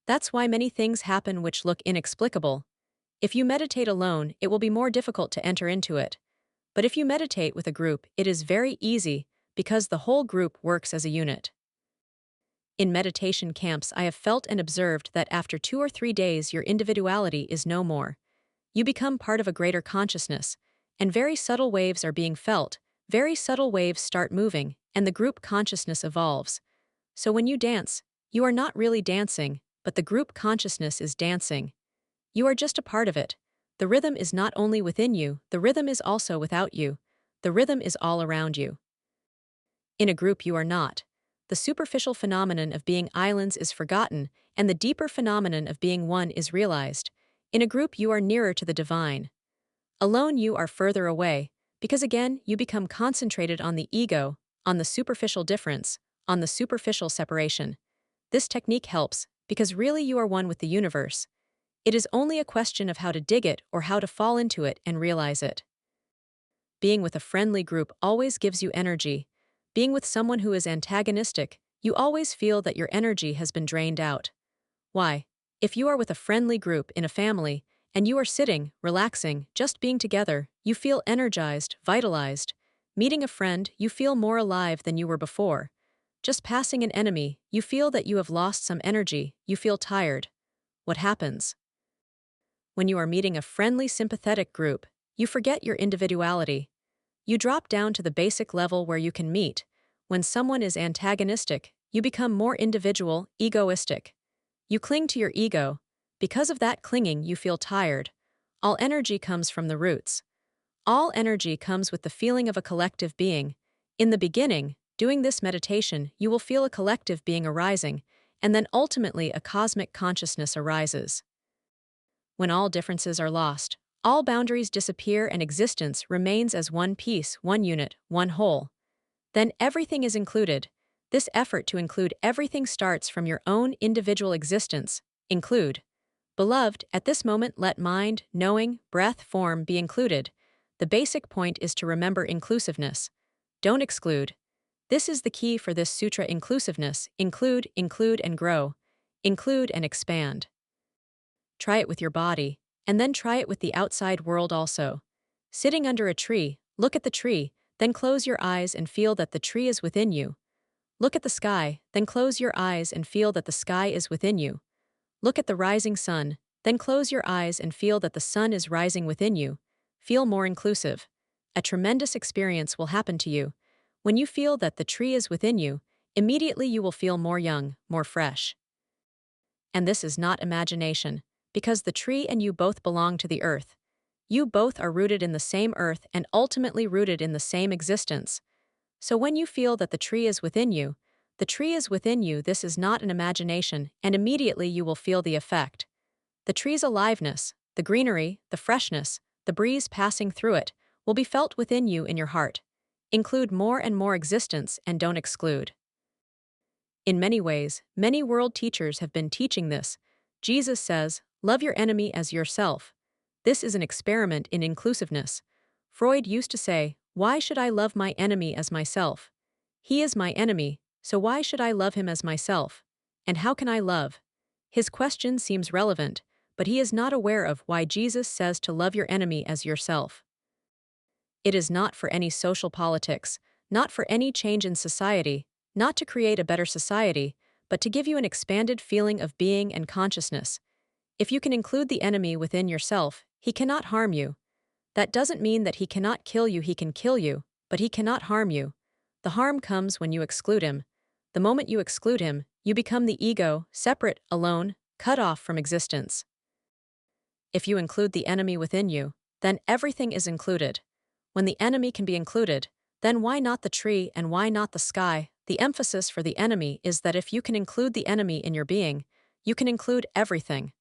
That's why many things happen which look inexplicable. If you meditate alone, it will be more difficult to enter into it. But if you meditate with a group, it is very easy, because the whole group works as a unit. In meditation camps, I have felt and observed that after 2 or 3 days your individuality is no more. You become part of a greater consciousness, and very subtle waves are being felt, very subtle waves start moving, and the group consciousness evolves. So when you dance, you are not really dancing, but the group consciousness is dancing. You are just a part of it. The rhythm is not only within you, the rhythm is also without you. The rhythm is all around you. In a group you are not. the superficial phenomenon of being islands is forgotten, and the deeper phenomenon of being one is realized. In a group, you are nearer to the divine. Alone, you are further away, because again, you become concentrated on the ego, on the superficial difference, on the superficial separation. This technique helps, because really you are one with the universe. It is only a question of how to dig it or how to fall into it and realize it. Being with a friendly group always gives you energy. Being with someone who is antagonistic, you always feel that your energy has been drained out. Why? If you are with a friendly group in a family, and you are sitting, relaxing, just being together, you feel energized, vitalized. Meeting a friend, you feel more alive than you were before. Just passing an enemy, you feel that you have lost some energy, you feel tired. What happens? When you are meeting a friendly, sympathetic group, you forget your individuality. You drop down to the basic level where you can meet. When someone is antagonistic, you become more individual, egoistic. You cling to your ego. Because of that clinging, you feel tired. All energy comes from the roots. All energy comes with the feeling of a collective being. In the beginning, doing this meditation, you will feel a collective being arising, and then ultimately a cosmic consciousness arises. When all differences are lost, all boundaries disappear and existence remains as one piece, one unit, one whole. Then everything is included. This effort to include everything starts from your own individual existence. Include. Beloved, at this moment let mind, knowing, breath, form be included. The basic point is to remember inclusiveness. Don't exclude. This is the key for this sutra: inclusiveness. Include, include and grow. Include and expand. Try it with your body, and then try it with the outside world also. Sitting under a tree, look at the tree, then close your eyes and feel that the tree is within you. Look at the sky, then close your eyes and feel that the sky is within you. Look at the rising sun, then close your eyes and feel that the sun is rising within you. Feel more inclusive. A tremendous experience will happen to you. When you feel that the tree is within you, immediately you will feel more young, more fresh. And this is not imagination, because the tree and you both belong to the earth. You both are rooted in the same earth and ultimately rooted in the same existence. So when you feel that the tree is within you, the tree is within you, this is not an imagination, and immediately you will feel the effect. The tree's aliveness, the greenery, the freshness, the breeze passing through it, will be felt within you in your heart. Include more and more existence and don't exclude. In many ways, many world teachers have been teaching this. Jesus says, love your enemy as yourself. This is an experiment in inclusiveness. Freud used to say, why should I love my enemy as myself? He is my enemy, so why should I love him as myself? And how can I love? His question seems relevant, but he is not aware of why Jesus says to love your enemy as yourself. It is not for any social politics, not for any change in society, not to create a better society, but to give you an expanded feeling of being and consciousness. If you can include the enemy within yourself, he cannot harm you. That doesn't mean that he cannot kill you, he can kill you, but he cannot harm you. The harm comes when you exclude him. The moment you exclude him, you become the ego, separate, alone, cut off from existence. If you include the enemy within you, then everything is included. When the enemy can be included, then why not the tree and why not the sky? The emphasis for the enemy is that if you can include the enemy in your being, you can include everything.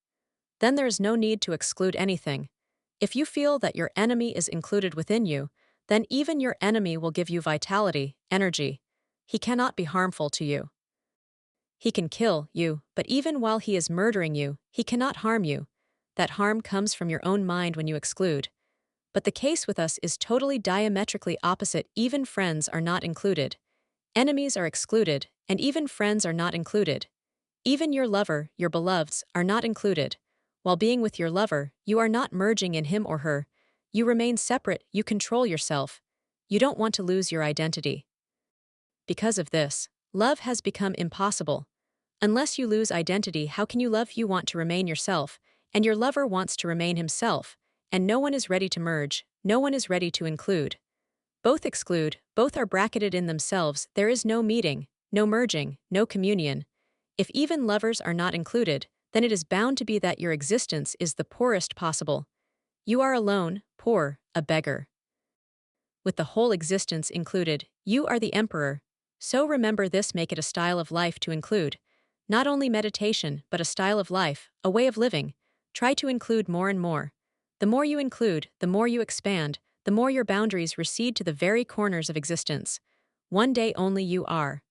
Then there is no need to exclude anything. If you feel that your enemy is included within you, then even your enemy will give you vitality, energy. He cannot be harmful to you. He can kill you, but even while he is murdering you, he cannot harm you. That harm comes from your own mind when you exclude. But the case with us is totally diametrically opposite. Even friends are not included. Enemies are excluded, and even friends are not included. Even your lover, your beloveds, are not included. While being with your lover, you are not merging in him or her. You remain separate, you control yourself. You don't want to lose your identity. Because of this, love has become impossible. Unless you lose identity, how can you love? You want to remain yourself, and your lover wants to remain himself, and no one is ready to merge, no one is ready to include. Both exclude, both are bracketed in themselves, there is no meeting, no merging, no communion. If even lovers are not included, then it is bound to be that your existence is the poorest possible. You are alone, poor, a beggar. With the whole existence included, you are the emperor. So remember this, make it a style of life to include. Not only meditation, but a style of life, a way of living. Try to include more and more. The more you include, the more you expand, the more your boundaries recede to the very corners of existence. One day only you are.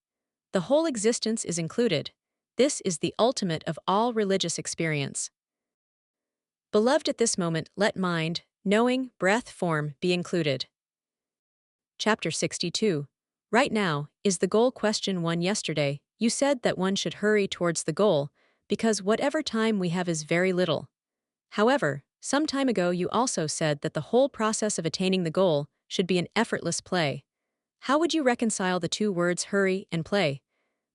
The whole existence is included. This is the ultimate of all religious experience. Beloved, at this moment, let mind, knowing, breath, form be included. Chapter 62. Right now, is the goal? Question 1. Yesterday, you said that one should hurry towards the goal, because whatever time we have is very little. However, some time ago you also said that the whole process of attaining the goal should be an effortless play. How would you reconcile the two words hurry and play?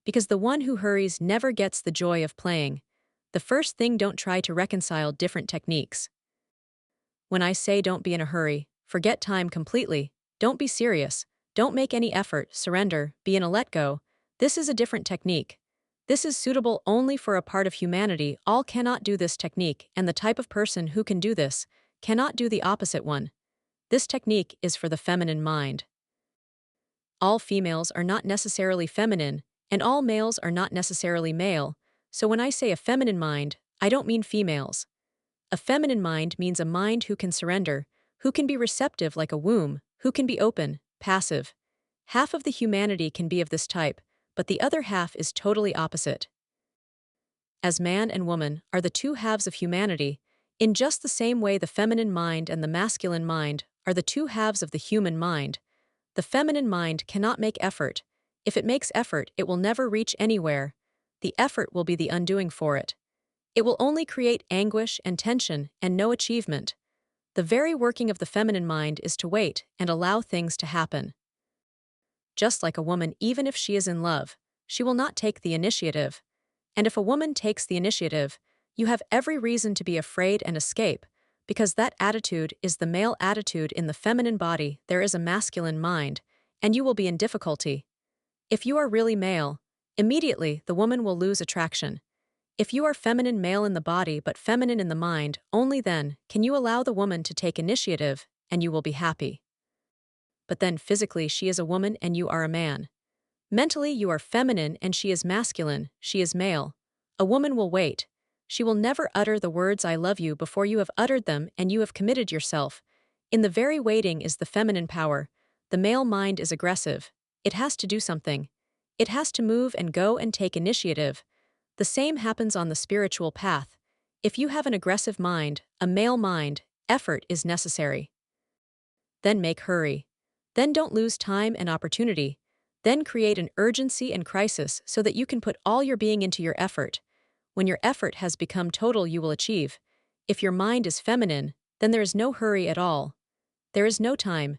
Because the one who hurries never gets the joy of playing. The first thing, don't try to reconcile different techniques. When I say don't be in a hurry, forget time completely, don't be serious, don't make any effort, surrender, be in a let go, this is a different technique. This is suitable only for a part of humanity. All cannot do this technique, and the type of person who can do this cannot do the opposite one. This technique is for the feminine mind. All females are not necessarily feminine, and all males are not necessarily male, so when I say a feminine mind, I don't mean females. A feminine mind means a mind who can surrender, who can be receptive like a womb, who can be open, passive. Half of the humanity can be of this type, but the other half is totally opposite. As man and woman are the two halves of humanity, in just the same way the feminine mind and the masculine mind are the two halves of the human mind. The feminine mind cannot make effort. If it makes effort, it will never reach anywhere. The effort will be the undoing for it. It will only create anguish and tension and no achievement. The very working of the feminine mind is to wait and allow things to happen. Just like a woman, even if she is in love, she will not take the initiative. And if a woman takes the initiative, you have every reason to be afraid and escape, because that attitude is the male attitude. In the feminine body, there is a masculine mind, and you will be in difficulty. If you are really male, immediately the woman will lose attraction. If you are feminine male in the body but feminine in the mind, only then can you allow the woman to take initiative, and you will be happy. But then physically she is a woman and you are a man. Mentally you are feminine and she is masculine, she is male. A woman will wait. She will never utter the words I love you before you have uttered them and you have committed yourself. In the very waiting is the feminine power. The male mind is aggressive. It has to do something. It has to move and go and take initiative. The same happens on the spiritual path. If you have an aggressive mind, a male mind, effort is necessary. Then make hurry. Then don't lose time and opportunity. Then create an urgency and crisis so that you can put all your being into your effort. When your effort has become total, you will achieve. If your mind is feminine, then there is no hurry at all. There is no time.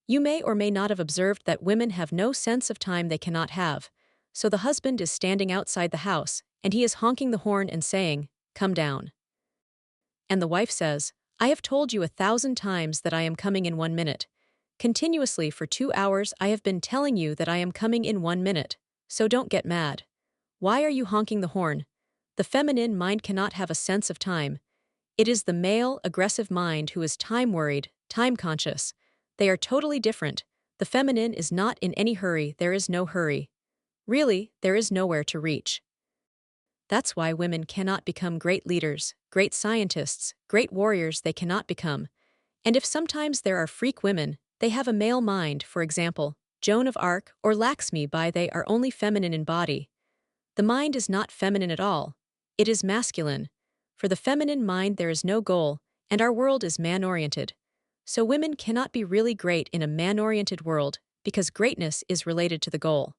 You may or may not have observed that women have no sense of time. They cannot have. So the husband is standing outside the house, and he is honking the horn and saying, "Come down." And the wife says, "I have told you 1,000 times that I am coming in 1 minute. Continuously for 2 hours I have been telling you that I am coming in 1 minute, so don't get mad. Why are you honking the horn?" The feminine mind cannot have a sense of time. It is the male, aggressive mind who is time-worried, time-conscious. They are totally different. The feminine is not in any hurry. There is no hurry. Really, there is nowhere to reach. That's why women cannot become great leaders, great scientists, great warriors. They cannot become. And if sometimes there are freak women, they have a male mind, for example, Joan of Arc or Laxmi Bai, they are only feminine in body. The mind is not feminine at all. It is masculine. For the feminine mind there is no goal, and our world is man-oriented. So women cannot be really great in a man-oriented world, because greatness is related to the goal.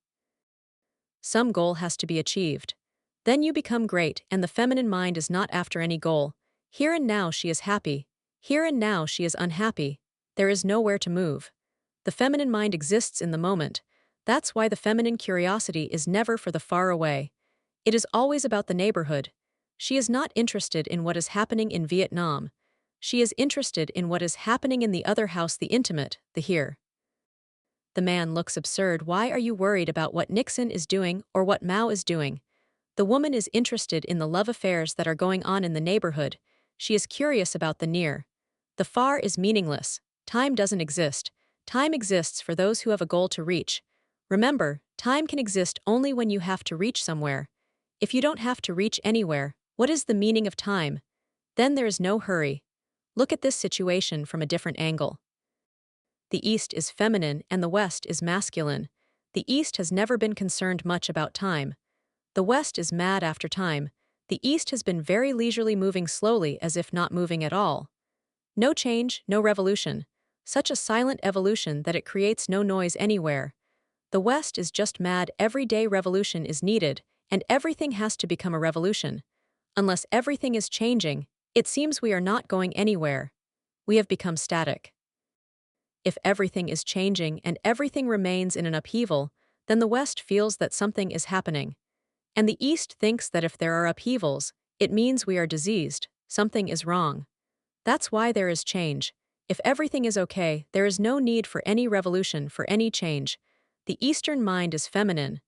Some goal has to be achieved. Then you become great, and the feminine mind is not after any goal. Here and now she is happy. Here and now she is unhappy. There is nowhere to move. The feminine mind exists in the moment. That's why the feminine curiosity is never for the far away. It is always about the neighborhood. She is not interested in what is happening in Vietnam. She is interested in what is happening in the other house, the intimate, the here. The man looks absurd. Why are you worried about what Nixon is doing or what Mao is doing? The woman is interested in the love affairs that are going on in the neighborhood. She is curious about the near. The far is meaningless. Time doesn't exist. Time exists for those who have a goal to reach. Remember, time can exist only when you have to reach somewhere. If you don't have to reach anywhere, what is the meaning of time? Then there is no hurry. Look at this situation from a different angle. The East is feminine and the West is masculine. The East has never been concerned much about time. The West is mad after time. The East has been very leisurely moving slowly as if not moving at all. No change, no revolution. Such a silent evolution that it creates no noise anywhere. The West is just mad. Every day revolution is needed, and everything has to become a revolution. Unless everything is changing, it seems we are not going anywhere. We have become static. If everything is changing and everything remains in an upheaval, then the West feels that something is happening. And the East thinks that if there are upheavals, it means we are diseased, something is wrong. That's why there is change. If everything is okay, there is no need for any revolution, for any change. The Eastern mind is feminine.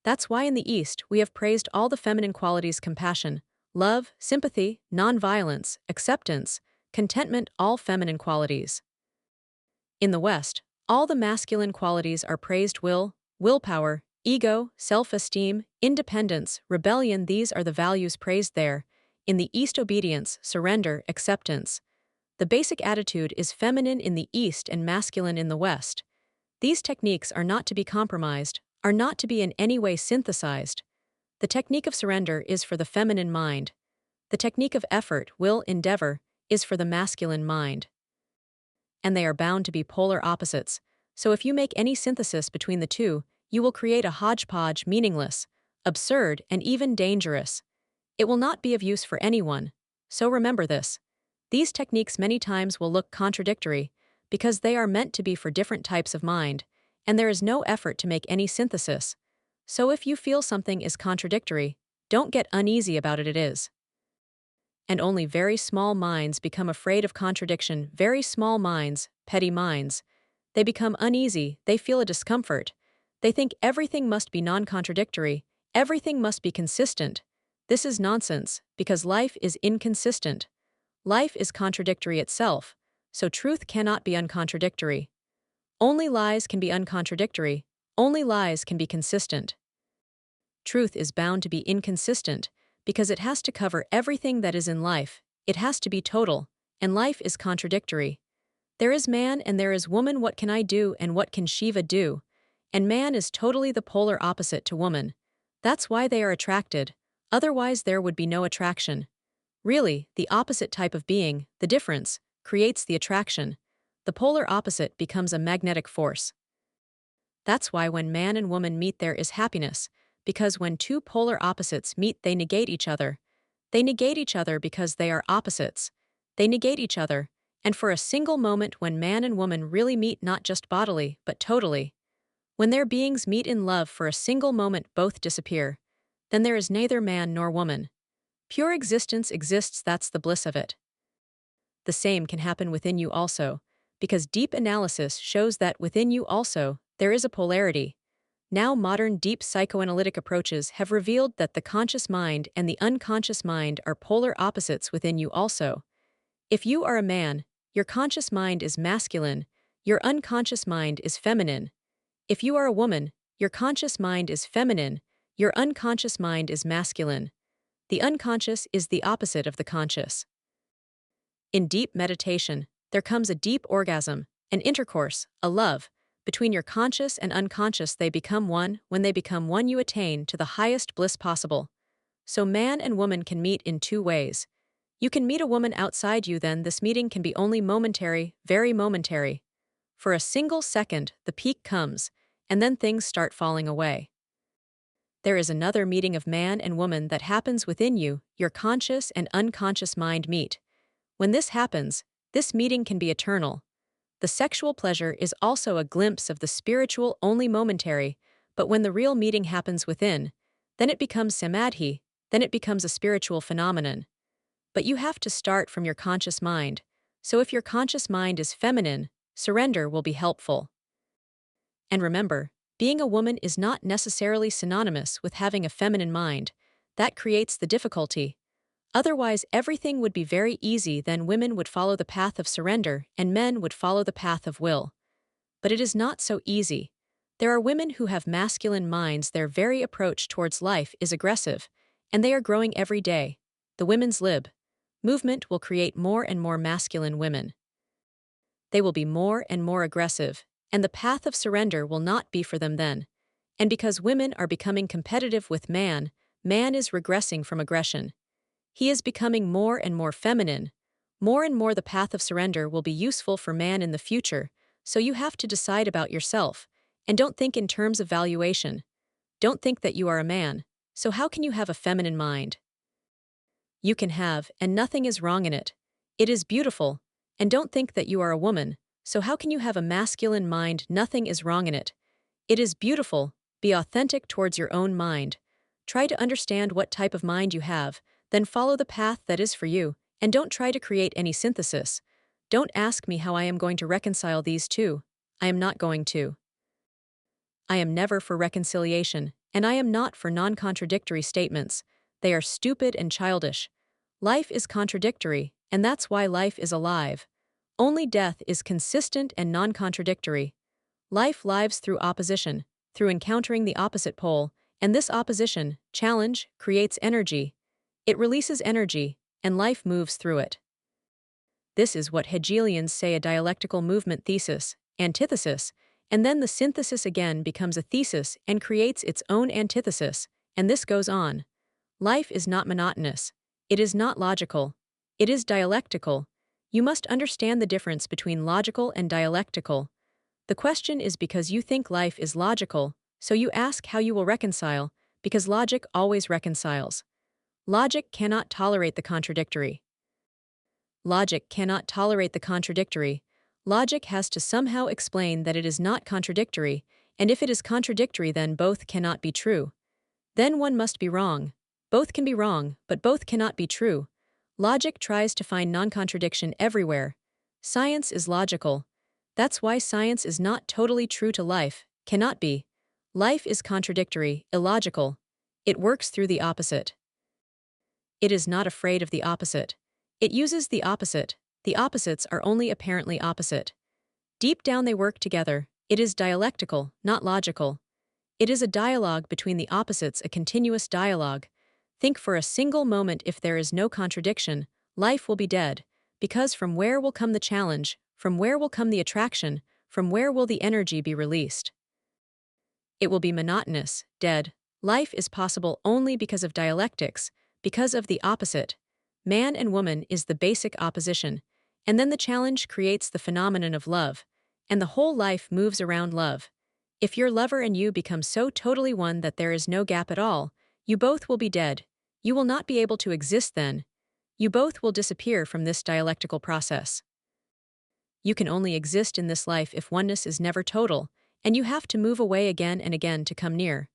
That's why in the East we have praised all the feminine qualities: compassion, love, sympathy, nonviolence, acceptance, contentment, all feminine qualities. In the West, all the masculine qualities are praised: will, willpower, ego, self-esteem, independence, rebellion. These are the values praised there. In the East, obedience, surrender, acceptance. The basic attitude is feminine in the East and masculine in the West. These techniques are not to be compromised, are not to be in any way synthesized. The technique of surrender is for the feminine mind. The technique of effort, will, endeavor, is for the masculine mind. And they are bound to be polar opposites, so if you make any synthesis between the two, you will create a hodgepodge, meaningless, absurd, and even dangerous. It will not be of use for anyone, so remember this. These techniques many times will look contradictory, because they are meant to be for different types of mind, and there is no effort to make any synthesis. So if you feel something is contradictory, don't get uneasy about it, it is. And only very small minds become afraid of contradiction. Very small minds, petty minds. They become uneasy, they feel a discomfort. They think everything must be non-contradictory, everything must be consistent. This is nonsense, because life is inconsistent. Life is contradictory itself, so truth cannot be uncontradictory. Only lies can be uncontradictory, only lies can be consistent. Truth is bound to be inconsistent, because it has to cover everything that is in life, it has to be total, and life is contradictory. There is man and there is woman. What can I do and what can Shiva do? And man is totally the polar opposite to woman. That's why they are attracted, otherwise there would be no attraction. Really, the opposite type of being, the difference, creates the attraction. The polar opposite becomes a magnetic force. That's why when man and woman meet there is happiness, because when two polar opposites meet they negate each other. They negate each other because they are opposites. They negate each other, and for a single moment when man and woman really meet, not just bodily, but totally. When their beings meet in love, for a single moment both disappear. Then there is neither man nor woman. Pure existence exists, that's the bliss of it. The same can happen within you also, because deep analysis shows that within you also, there is a polarity. Now modern deep psychoanalytic approaches have revealed that the conscious mind and the unconscious mind are polar opposites within you also. If you are a man, your conscious mind is masculine, your unconscious mind is feminine. If you are a woman, your conscious mind is feminine, your unconscious mind is masculine. The unconscious is the opposite of the conscious. In deep meditation, there comes a deep orgasm, an intercourse, a love. Between your conscious and unconscious they become one. When they become one you attain to the highest bliss possible. So man and woman can meet in two ways. You can meet a woman outside you, then this meeting can be only momentary, very momentary. For a single second, the peak comes, and then things start falling away. There is another meeting of man and woman that happens within you, your conscious and unconscious mind meet. When this happens, this meeting can be eternal. The sexual pleasure is also a glimpse of the spiritual, only momentary, but when the real meeting happens within, then it becomes samadhi, then it becomes a spiritual phenomenon. But you have to start from your conscious mind, so if your conscious mind is feminine, surrender will be helpful. And remember, being a woman is not necessarily synonymous with having a feminine mind. That creates the difficulty. Otherwise, everything would be very easy, then women would follow the path of surrender and men would follow the path of will. But it is not so easy. There are women who have masculine minds, their very approach towards life is aggressive, and they are growing every day. The women's lib movement will create more and more masculine women. They will be more and more aggressive, and the path of surrender will not be for them then. And because women are becoming competitive with man, man is regressing from aggression. He is becoming more and more feminine. More and more the path of surrender will be useful for man in the future, so you have to decide about yourself, and don't think in terms of valuation. Don't think that you are a man, so how can you have a feminine mind? You can have, and nothing is wrong in it. It is beautiful, and don't think that you are a woman, so how can you have a masculine mind? Nothing is wrong in it. It is beautiful, be authentic towards your own mind. Try to understand what type of mind you have, then follow the path that is for you, and don't try to create any synthesis. Don't ask me how I am going to reconcile these two. I am not going to. I am never for reconciliation, and I am not for non-contradictory statements. They are stupid and childish. Life is contradictory, and that's why life is alive. Only death is consistent and non-contradictory. Life lives through opposition, through encountering the opposite pole, and this opposition, challenge, creates energy. It releases energy, and life moves through it. This is what Hegelians say: a dialectical movement, thesis, antithesis, and then the synthesis again becomes a thesis and creates its own antithesis, and this goes on. Life is not monotonous. It is not logical. It is dialectical. You must understand the difference between logical and dialectical. The question is because you think life is logical, so you ask how you will reconcile, because logic always reconciles. Logic cannot tolerate the contradictory. Logic cannot tolerate the contradictory. Logic has to somehow explain that it is not contradictory, and if it is contradictory, then both cannot be true. Then one must be wrong. Both can be wrong, but both cannot be true. Logic tries to find non-contradiction everywhere. Science is logical. That's why science is not totally true to life, cannot be. Life is contradictory, illogical. It works through the opposite. It is not afraid of the opposite. It uses the opposite. The opposites are only apparently opposite. Deep down they work together. It is dialectical, not logical. It is a dialogue between the opposites, a continuous dialogue. Think for a single moment, if there is no contradiction, life will be dead, because from where will come the challenge, from where will come the attraction, from where will the energy be released? It will be monotonous, dead. Life is possible only because of dialectics, because of the opposite. Man and woman is the basic opposition, and then the challenge creates the phenomenon of love, and the whole life moves around love. If your lover and you become so totally one that there is no gap at all, you both will be dead. You will not be able to exist then. You both will disappear from this dialectical process. You can only exist in this life if oneness is never total, and you have to move away again and again to come near.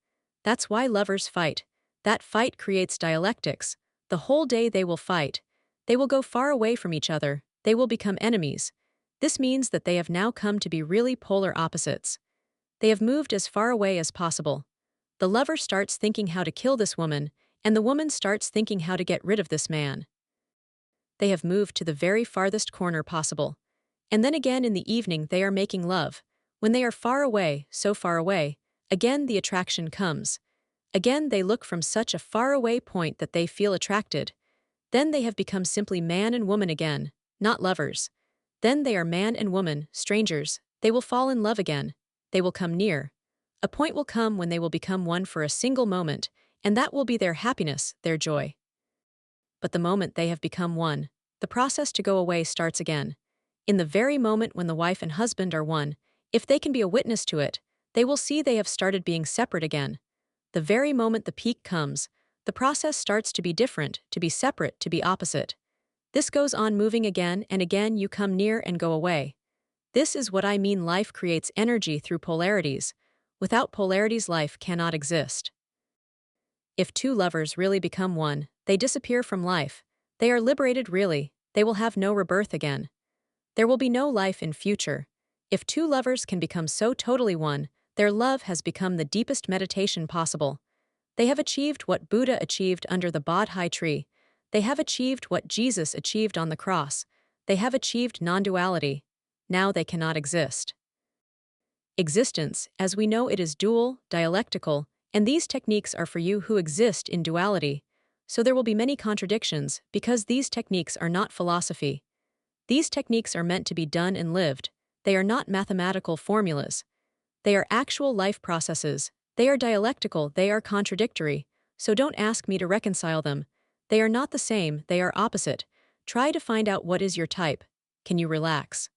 That's why lovers fight. That fight creates dialectics. The whole day they will fight. They will go far away from each other. They will become enemies. This means that they have now come to be really polar opposites. They have moved as far away as possible. The lover starts thinking how to kill this woman, and the woman starts thinking how to get rid of this man. They have moved to the very farthest corner possible. And then again in the evening they are making love. When they are far away, so far away, again the attraction comes. Again they look from such a far away point that they feel attracted. Then they have become simply man and woman again, not lovers. Then they are man and woman, strangers. They will fall in love again. They will come near. A point will come when they will become one for a single moment, and that will be their happiness, their joy. But the moment they have become one, the process to go away starts again. In the very moment when the wife and husband are one, if they can be a witness to it, they will see they have started being separate again. The very moment the peak comes, the process starts to be different, to be separate, to be opposite. This goes on moving again and again. You come near and go away. This is what I mean. Life creates energy through polarities. Without polarities, life cannot exist. If two lovers really become one, they disappear from life. They are liberated really. They will have no rebirth again. There will be no life in future. If two lovers can become so totally one, their love has become the deepest meditation possible. They have achieved what Buddha achieved under the Bodhi tree. They have achieved what Jesus achieved on the cross. They have achieved non-duality. Now they cannot exist. Existence, as we know it, is dual, dialectical, and these techniques are for you who exist in duality. So there will be many contradictions because these techniques are not philosophy. These techniques are meant to be done and lived. They are not mathematical formulas. They are actual life processes. They are dialectical, they are contradictory. So don't ask me to reconcile them. They are not the same, they are opposite. Try to find out what is your type. Can you relax?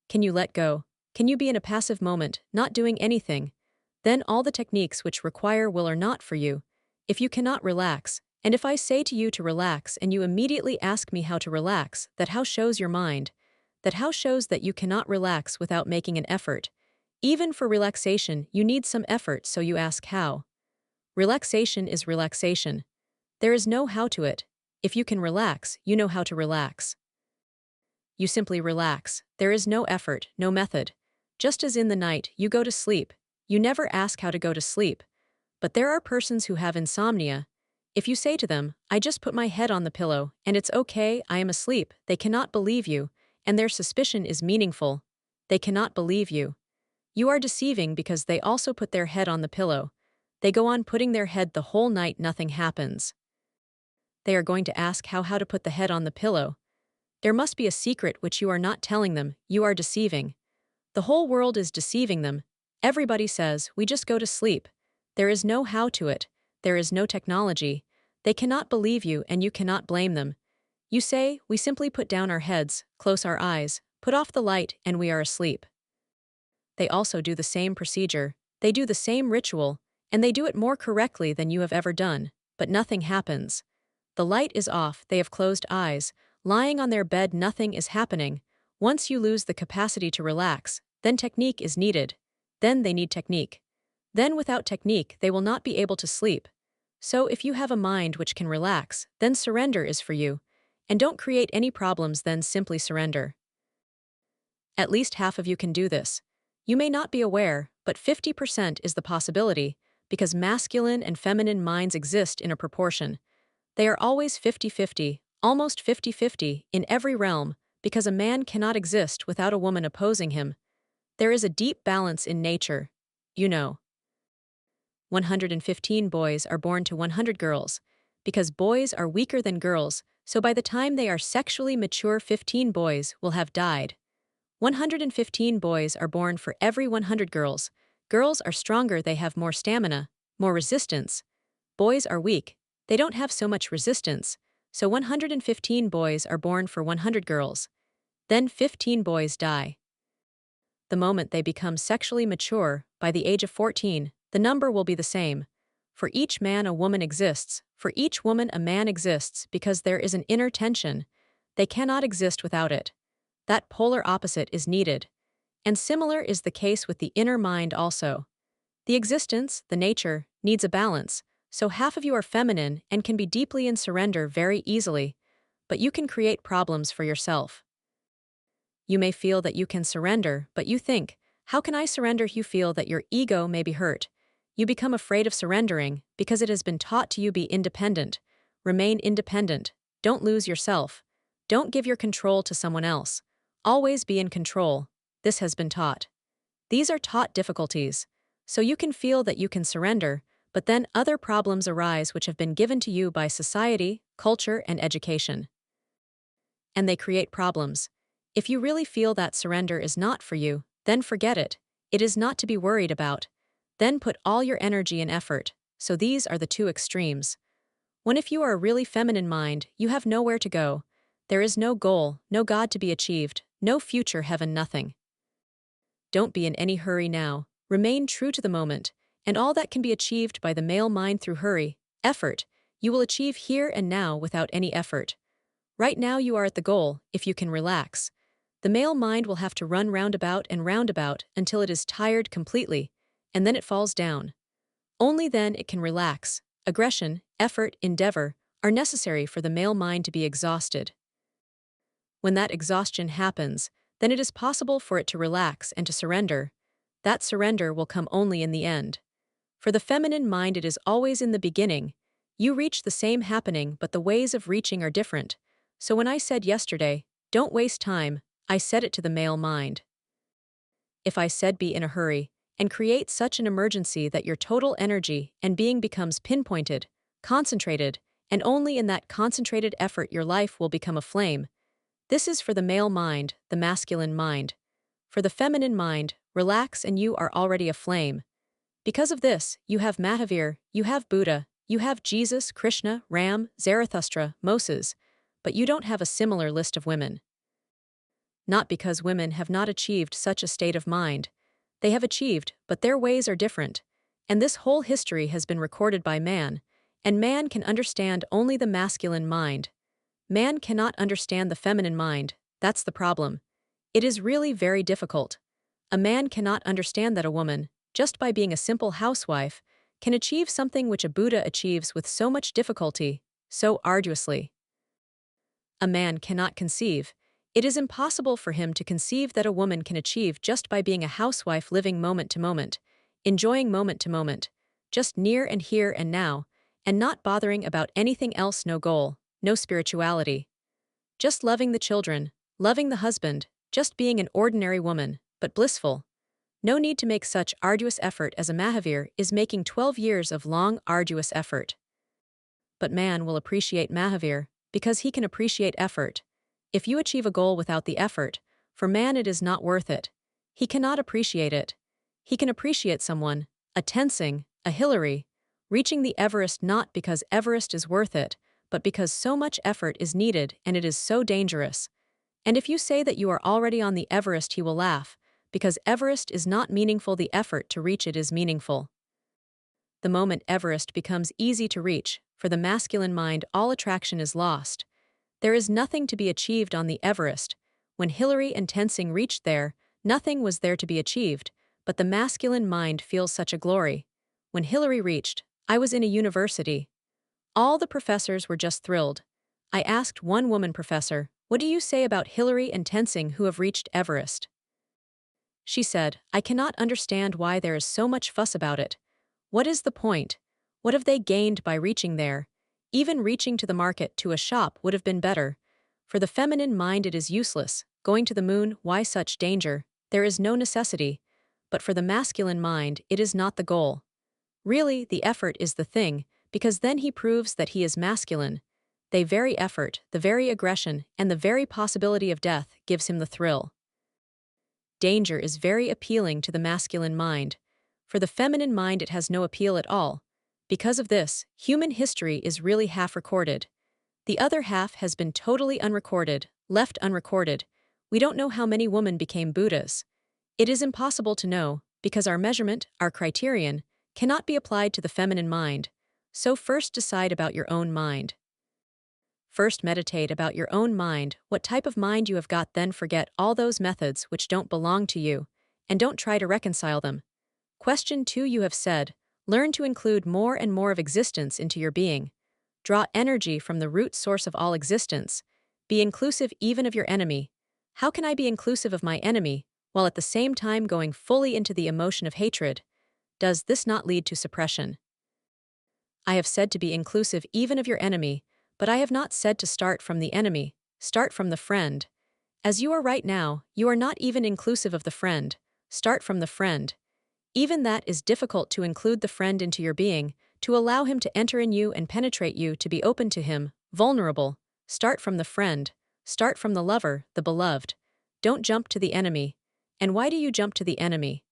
Can you let go? Can you be in a passive moment, not doing anything? Then all the techniques which require will are not for you. If you cannot relax, and if I say to you to relax and you immediately ask me how to relax, that how shows your mind, that how shows that you cannot relax without making an effort. Even for relaxation, you need some effort, so you ask how. Relaxation is relaxation. There is no how to it. If you can relax, you know how to relax. You simply relax. There is no effort, no method. Just as in the night, you go to sleep. You never ask how to go to sleep. But there are persons who have insomnia. If you say to them, I just put my head on the pillow, and it's okay, I am asleep, they cannot believe you, and their suspicion is meaningful. They cannot believe you. You are deceiving because they also put their head on the pillow. They go on putting their head the whole night, nothing happens. They are going to ask how to put the head on the pillow. There must be a secret which you are not telling them, you are deceiving. The whole world is deceiving them. Everybody says, we just go to sleep. There is no how to it. There is no technology. They cannot believe you and you cannot blame them. You say, we simply put down our heads, close our eyes, put off the light, and we are asleep. They also do the same procedure. They do the same ritual, and they do it more correctly than you have ever done, but nothing happens. The light is off, they have closed eyes, lying on their bed, nothing is happening. Once you lose the capacity to relax, then technique is needed. Then they need technique. Then without technique, they will not be able to sleep. So if you have a mind which can relax, then surrender is for you. And don't create any problems, then simply surrender. At least half of you can do this. You may not be aware, but 50% is the possibility, because masculine and feminine minds exist in a proportion. They are always 50-50, almost 50-50, in every realm, because a man cannot exist without a woman opposing him. There is a deep balance in nature. You know. 115 boys are born to 100 girls. Because boys are weaker than girls, so by the time they are sexually mature, 15 boys will have died. 115 boys are born for every 100 girls. Girls are stronger, they have more stamina, more resistance. Boys are weak, they don't have so much resistance, so 115 boys are born for 100 girls. Then 15 boys die. The moment they become sexually mature, by the age of 14, the number will be the same. For each man a woman exists, for each woman a man exists, because there is an inner tension. They cannot exist without it. That polar opposite is needed. And similar is the case with the inner mind also. The existence, the nature, needs a balance, so half of you are feminine and can be deeply in surrender very easily, but you can create problems for yourself. You may feel that you can surrender, but you think, how can I surrender? You feel that your ego may be hurt. You become afraid of surrendering because it has been taught to you be independent. Remain independent. Don't lose yourself. Don't give your control to someone else. Always be in control. This has been taught. These are taught difficulties. So you can feel that you can surrender, but then other problems arise which have been given to you by society, culture, and education. And they create problems. If you really feel that surrender is not for you, then forget it. It is not to be worried about. Then put all your energy and effort. So these are the two extremes. When if you are a really feminine mind, you have nowhere to go. There is no goal, no God to be achieved, no future heaven, nothing. Don't be in any hurry now. Remain true to the moment, and all that can be achieved by the male mind through hurry, effort, you will achieve here and now without any effort. Right now you are at the goal, if you can relax. The male mind will have to run roundabout and roundabout until it is tired completely, and then it falls down. Only then it can relax. Aggression, effort, endeavor are necessary for the male mind to be exhausted. When that exhaustion happens, then it is possible for it to relax and to surrender. That surrender will come only in the end. For the feminine mind it is always in the beginning. You reach the same happening, but the ways of reaching are different. So when I said yesterday, don't waste time, I said it to the male mind. if I said be in a hurry, and create such an emergency that your total energy and being becomes pinpointed, concentrated, and only in that concentrated effort your life will become a flame. This is for the male mind, the masculine mind. For the feminine mind, relax and you are already aflame. Because of this, you have Mahavir, you have Buddha, you have Jesus, Krishna, Ram, Zarathustra, Moses, but you don't have a similar list of women. Not because women have not achieved such a state of mind. They have achieved, but their ways are different. And this whole history has been recorded by man, and man can understand only the masculine mind. Man cannot understand the feminine mind, that's the problem. It is really very difficult. A man cannot understand that a woman, just by being a simple housewife, can achieve something which a Buddha achieves with so much difficulty, so arduously. A man cannot conceive. It is impossible for him to conceive that a woman can achieve just by being a housewife living moment to moment, enjoying moment to moment, just near and here and now, and not bothering about anything else, no goal, no spirituality. Just loving the children, loving the husband, just being an ordinary woman, but blissful. No need to make such arduous effort as a Mahavir is making 12 years of long, arduous effort. But man will appreciate Mahavir, because he can appreciate effort. If you achieve a goal without the effort, for man it is not worth it. He cannot appreciate it. He can appreciate someone, a Tenzing, a Hillary, reaching the Everest not because Everest is worth it, but because so much effort is needed and it is so dangerous. And if you say that you are already on the Everest, he will laugh, because Everest is not meaningful, the effort to reach it is meaningful. The moment Everest becomes easy to reach, for the masculine mind all attraction is lost. There is nothing to be achieved on the Everest. When Hillary and Tenzing reached there, nothing was there to be achieved, but the masculine mind feels such a glory. When Hillary reached, I was in a university. All the professors were just thrilled. I asked one woman professor, "What do you say about Hillary and Tenzing who have reached Everest?" She said, "I cannot understand why there is so much fuss about it. What is the point? What have they gained by reaching there? Even reaching to the market, to a shop, would have been better. For the feminine mind it is useless. Going to the moon, why such danger? There is no necessity. But for the masculine mind, it is not the goal. Really, the effort is the thing, because then he proves that he is masculine. The very effort, the very aggression, and the very possibility of death gives him the thrill. Danger is very appealing to the masculine mind. For the feminine mind it has no appeal at all. Because of this, human history is really half recorded. The other half has been totally unrecorded, left unrecorded. We don't know how many women became Buddhas. It is impossible to know, because our measurement, our criterion, cannot be applied to the feminine mind. So first decide about your own mind. First meditate about your own mind, what type of mind you have got, then forget all those methods which don't belong to you, and don't try to reconcile them. Question 2, you have said, learn to include more and more of existence into your being. Draw energy from the root source of all existence. Be inclusive even of your enemy. How can I be inclusive of my enemy, while at the same time going fully into the emotion of hatred? Does this not lead to suppression? I have said to be inclusive even of your enemy, but I have not said to start from the enemy, start from the friend. As you are right now, you are not even inclusive of the friend. Start from the friend. Even that is difficult, to include the friend into your being, to allow him to enter in you and penetrate you, to be open to him, vulnerable. Start from the friend. Start from the lover, the beloved. Don't jump to the enemy. And why do you jump to the enemy?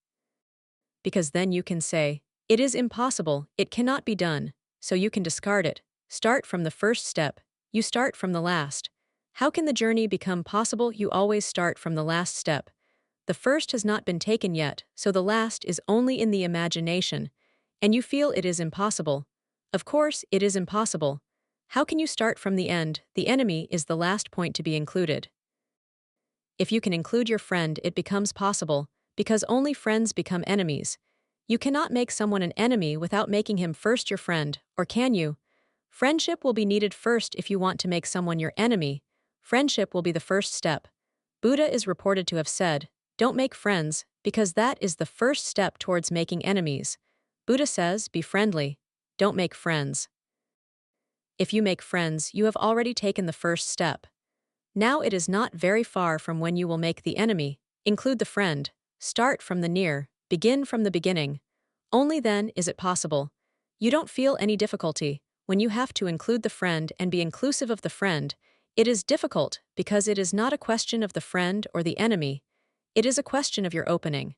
Because then you can say, it is impossible, it cannot be done, so you can discard it. Start from the first step. You start from the last. How can the journey become possible? You always start from the last step. The first has not been taken yet, so the last is only in the imagination, and you feel it is impossible. Of course, it is impossible. How can you start from the end? The enemy is the last point to be included. If you can include your friend, it becomes possible, because only friends become enemies. You cannot make someone an enemy without making him first your friend, or can you? Friendship will be needed first if you want to make someone your enemy. Friendship will be the first step. Buddha is reported to have said, don't make friends, because that is the first step towards making enemies. Buddha says, be friendly. Don't make friends. If you make friends, you have already taken the first step. Now it is not very far from when you will make the enemy. Include the friend. Start from the near, begin from the beginning. Only then is it possible. You don't feel any difficulty when you have to include the friend and be inclusive of the friend. It is difficult because it is not a question of the friend or the enemy. It is a question of your opening.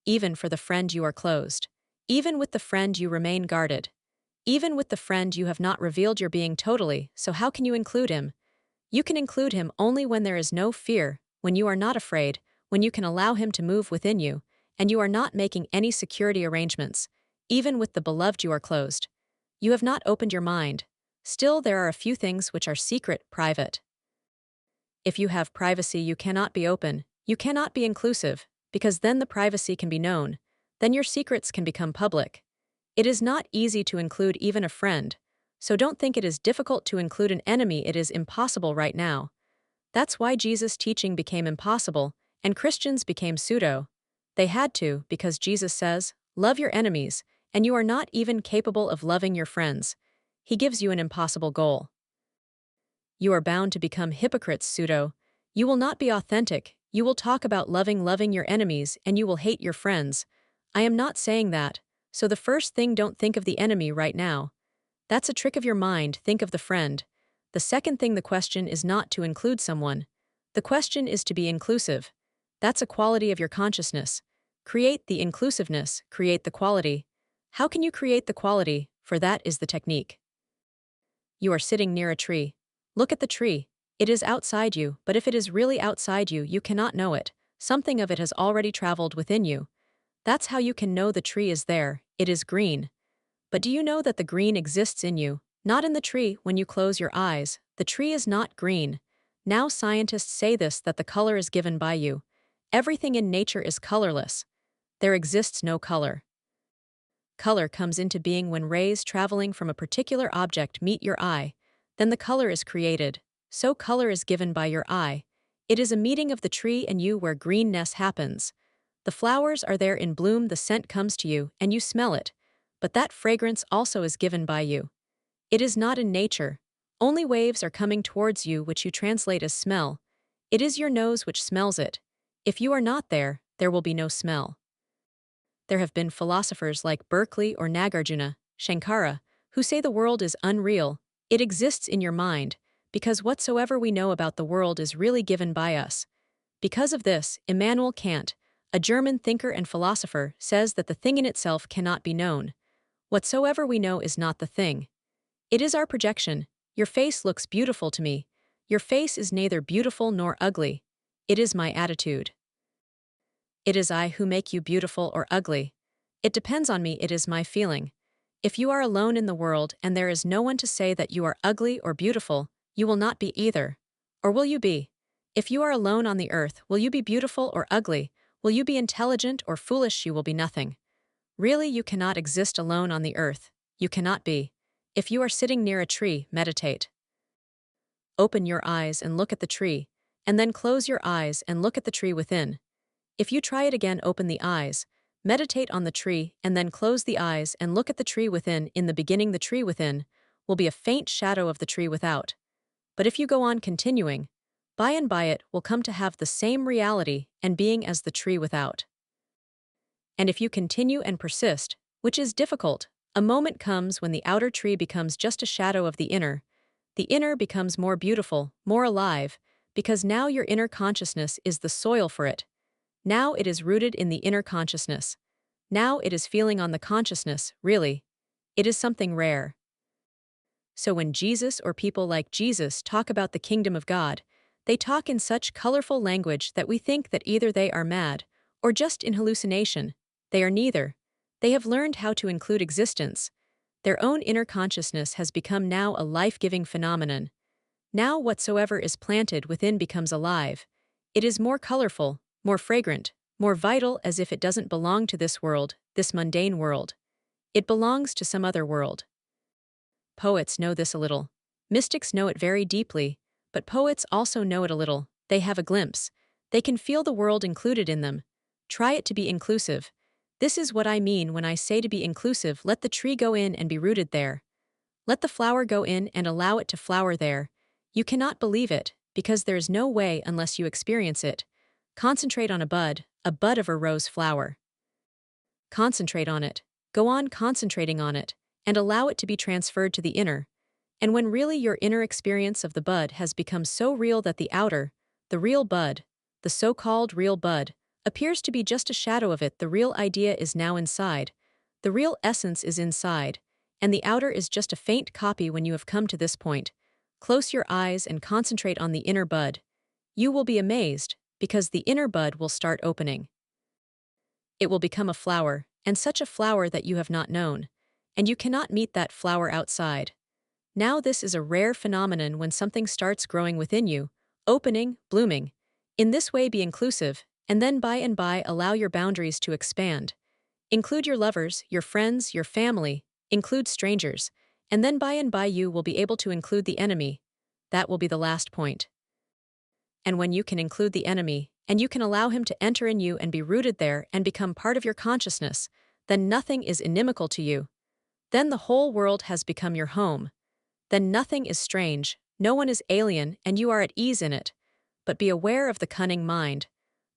Even for the friend you are closed. Even with the friend you remain guarded. Even with the friend you have not revealed your being totally, so how can you include him? You can include him only when there is no fear, when you are not afraid, when you can allow him to move within you, and you are not making any security arrangements. Even with the beloved you are closed. You have not opened your mind. Still, there are a few things which are secret, private. If you have privacy, you cannot be open, you cannot be inclusive, because then the privacy can be known, then your secrets can become public. It is not easy to include even a friend, so don't think it is difficult to include an enemy. It is impossible right now. That's why Jesus' teaching became impossible, and Christians became pseudo. They had to, because Jesus says, love your enemies, and you are not even capable of loving your friends. He gives you an impossible goal. You are bound to become hypocrites, pseudo. You will not be authentic. You will talk about loving your enemies, and you will hate your friends. I am not saying that, so the first thing, don't think of the enemy right now. That's a trick of your mind, think of the friend. The second thing, the question is not to include someone. The question is to be inclusive. That's a quality of your consciousness. Create the inclusiveness, create the quality. How can you create the quality? For that is the technique. You are sitting near a tree. Look at the tree. It is outside you, but if it is really outside you, you cannot know it. Something of it has already traveled within you. That's how you can know the tree is there. It is green. But do you know that the green exists in you, not in the tree? When you close your eyes, the tree is not green. Now scientists say this, that the color is given by you. Everything in nature is colorless. There exists no color. Color comes into being when rays traveling from a particular object meet your eye. Then the color is created. So color is given by your eye. It is a meeting of the tree and you where greenness happens. The flowers are there in bloom, the scent comes to you, and you smell it. But that fragrance also is given by you. It is not in nature. Only waves are coming towards you, which you translate as smell. It is your nose which smells it. If you are not there, there will be no smell. There have been philosophers like Berkeley or Nagarjuna, Shankara, who say the world is unreal. It exists in your mind, because whatsoever we know about the world is really given by us. Because of this, Immanuel Kant, a German thinker and philosopher, says that the thing in itself cannot be known. Whatsoever we know is not the thing. It is our projection. Your face looks beautiful to me. Your face is neither beautiful nor ugly. It is my attitude. It is I who make you beautiful or ugly. It depends on me, it is my feeling. If you are alone in the world and there is no one to say that you are ugly or beautiful, you will not be either. Or will you be? If you are alone on the earth, will you be beautiful or ugly? Will you be intelligent or foolish? You will be nothing. Really, you cannot exist alone on the earth. You cannot be. If you are sitting near a tree, meditate. Open your eyes and look at the tree, and then close your eyes and look at the tree within. If you try it again, open the eyes, meditate on the tree, and then close the eyes and look at the tree within. In the beginning, the tree within will be a faint shadow of the tree without. But if you go on continuing, by and by it will come to have the same reality and being as the tree without. And if you continue and persist, which is difficult, a moment comes when the outer tree becomes just a shadow of the inner. The inner becomes more beautiful, more alive, because now your inner consciousness is the soil for it. Now it is rooted in the inner consciousness. Now it is feeling on the consciousness, really. It is something rare. So when Jesus or people like Jesus talk about the kingdom of God, they talk in such colorful language that we think that either they are mad or just in hallucination. They are neither. They have learned how to include existence. Their own inner consciousness has become now a life-giving phenomenon. Now whatsoever is planted within becomes alive. It is more colorful, more fragrant, more vital, as if it doesn't belong to this world, this mundane world. It belongs to some other world. Poets know this a little. Mystics know it very deeply, but poets also know it a little. They have a glimpse. They can feel the world included in them. Try it to be inclusive. This is what I mean when I say to be inclusive. Let the tree go in and be rooted there. Let the flower go in and allow it to flower there. You cannot believe it, because there is no way unless you experience it. Concentrate on a bud, a bud of a rose flower. Concentrate on it. Go on concentrating on it, and allow it to be transferred to the inner. And when really your inner experience of the bud has become so real that the outer, the real bud, the so-called real bud, appears to be just a shadow of it, the real idea is now inside. The real essence is inside, and the outer is just a faint copy. When you have come to this point, close your eyes and concentrate on the inner bud. You will be amazed, because the inner bud will start opening. It will become a flower, and such a flower that you have not known, and you cannot meet that flower outside. Now this is a rare phenomenon when something starts growing within you, opening, blooming. In this way be inclusive, and then by and by allow your boundaries to expand. Include your lovers, your friends, your family, include strangers, and then by and by you will be able to include the enemy. That will be the last point. And when you can include the enemy, and you can allow him to enter in you and be rooted there and become part of your consciousness, then nothing is inimical to you. Then the whole world has become your home. Then nothing is strange, no one is alien, and you are at ease in it. But be aware of the cunning mind.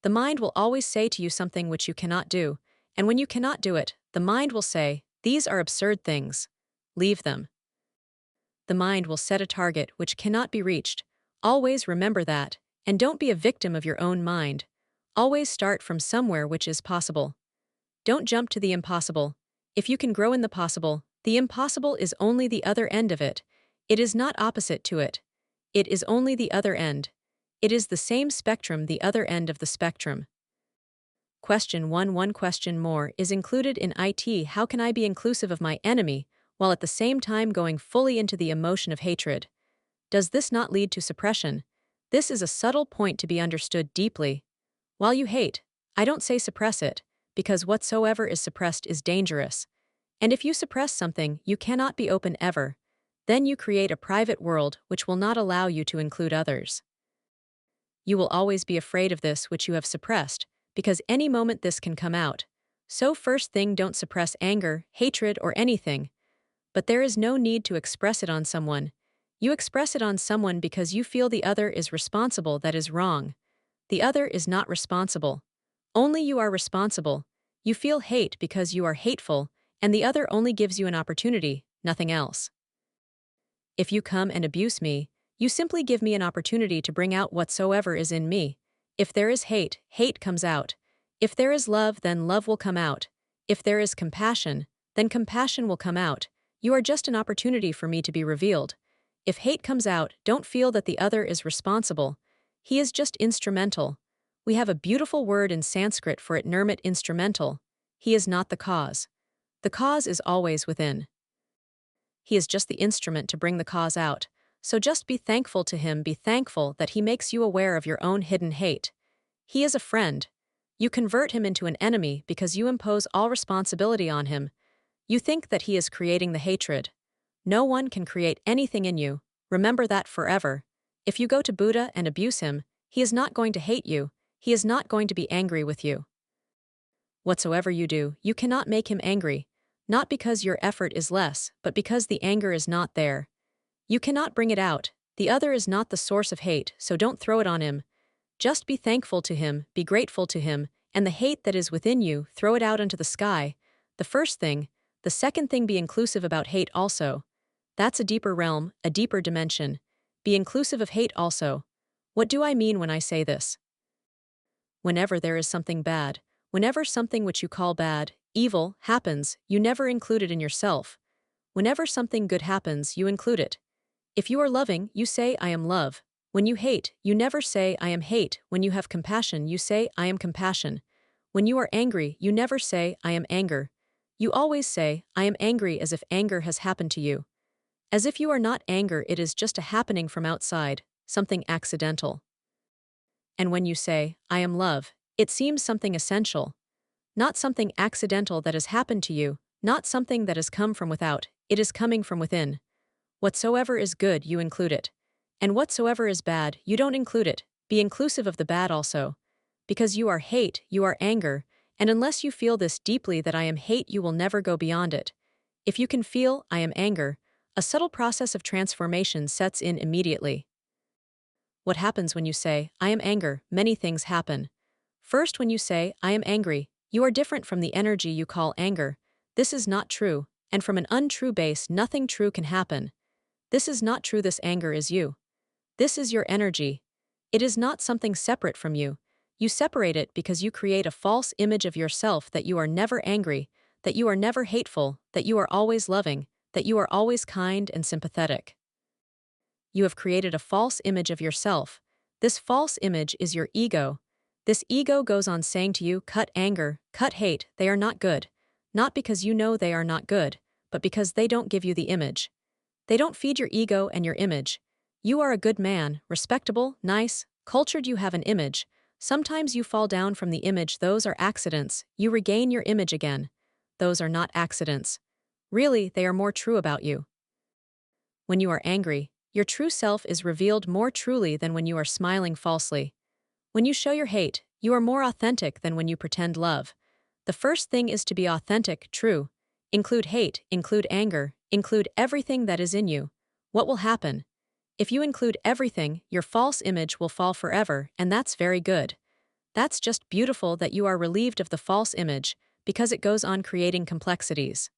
The mind will always say to you something which you cannot do, and when you cannot do it, the mind will say, "These are absurd things. Leave them." The mind will set a target which cannot be reached. Always remember that, and don't be a victim of your own mind. Always start from somewhere which is possible. Don't jump to the impossible. If you can grow in the impossible is only the other end of it. It is not opposite to it. It is only the other end. It is the same spectrum, the other end of the spectrum. Question 1. One question more is included in it. How can I be inclusive of my enemy, while at the same time going fully into the emotion of hatred? Does this not lead to suppression? This is a subtle point to be understood deeply. While you hate, I don't say suppress it, because whatsoever is suppressed is dangerous. And if you suppress something, you cannot be open ever. Then you create a private world which will not allow you to include others. You will always be afraid of this which you have suppressed, because any moment this can come out. So first thing, don't suppress anger, hatred, or anything. But there is no need to express it on someone. You express it on someone because you feel the other is responsible. That is wrong. The other is not responsible. Only you are responsible. You feel hate because you are hateful, and the other only gives you an opportunity, nothing else. If you come and abuse me, you simply give me an opportunity to bring out whatsoever is in me. If there is hate, hate comes out. If there is love, then love will come out. If there is compassion, then compassion will come out. You are just an opportunity for me to be revealed. If hate comes out, don't feel that the other is responsible. He is just instrumental. We have a beautiful word in Sanskrit for it, nirmit, instrumental. He is not the cause. The cause is always within. He is just the instrument to bring the cause out. So just be thankful to him, be thankful that he makes you aware of your own hidden hate. He is a friend. You convert him into an enemy because you impose all responsibility on him. You think that he is creating the hatred. No one can create anything in you. Remember that forever. If you go to Buddha and abuse him, he is not going to hate you. He is not going to be angry with you. Whatsoever you do, you cannot make him angry. Not because your effort is less, but because the anger is not there. You cannot bring it out. The other is not the source of hate, so don't throw it on him. Just be thankful to him, be grateful to him, and the hate that is within you, throw it out into the sky. The first thing. The second thing, be inclusive about hate also. That's a deeper realm, a deeper dimension. Be inclusive of hate also. What do I mean when I say this? Whenever there is something bad, whenever something which you call bad, evil, happens, you never include it in yourself. Whenever something good happens, you include it. If you are loving, you say, I am love. When you hate, you never say, I am hate. When you have compassion, you say, I am compassion. When you are angry, you never say, I am anger. You always say, I am angry, as if anger has happened to you. As if you are not anger, it is just a happening from outside, something accidental. And when you say, I am love, it seems something essential. Not something accidental that has happened to you, not something that has come from without, it is coming from within. Whatsoever is good, you include it. And whatsoever is bad, you don't include it. Be inclusive of the bad also. Because you are hate, you are anger, and unless you feel this deeply that I am hate, you will never go beyond it. If you can feel, I am anger, a subtle process of transformation sets in immediately. What happens when you say, I am anger? Many things happen. First, when you say, I am angry, you are different from the energy you call anger. This is not true, and from an untrue base, nothing true can happen. This is not true, this anger is you. This is your energy. It is not something separate from you. You separate it because you create a false image of yourself that you are never angry, that you are never hateful, that you are always loving, that you are always kind and sympathetic. You have created a false image of yourself. This false image is your ego. This ego goes on saying to you, cut anger, cut hate, they are not good. Not because you know they are not good, but because they don't give you the image. They don't feed your ego and your image. You are a good man, respectable, nice, cultured, you have an image. Sometimes you fall down from the image, those are accidents, you regain your image again. Those are not accidents. Really, they are more true about you. When you are angry, your true self is revealed more truly than when you are smiling falsely. When you show your hate, you are more authentic than when you pretend love. The first thing is to be authentic, true. Include hate, include anger, include everything that is in you. What will happen? If you include everything, your false image will fall forever, and that's very good. That's just beautiful that you are relieved of the false image, because it goes on creating complexities.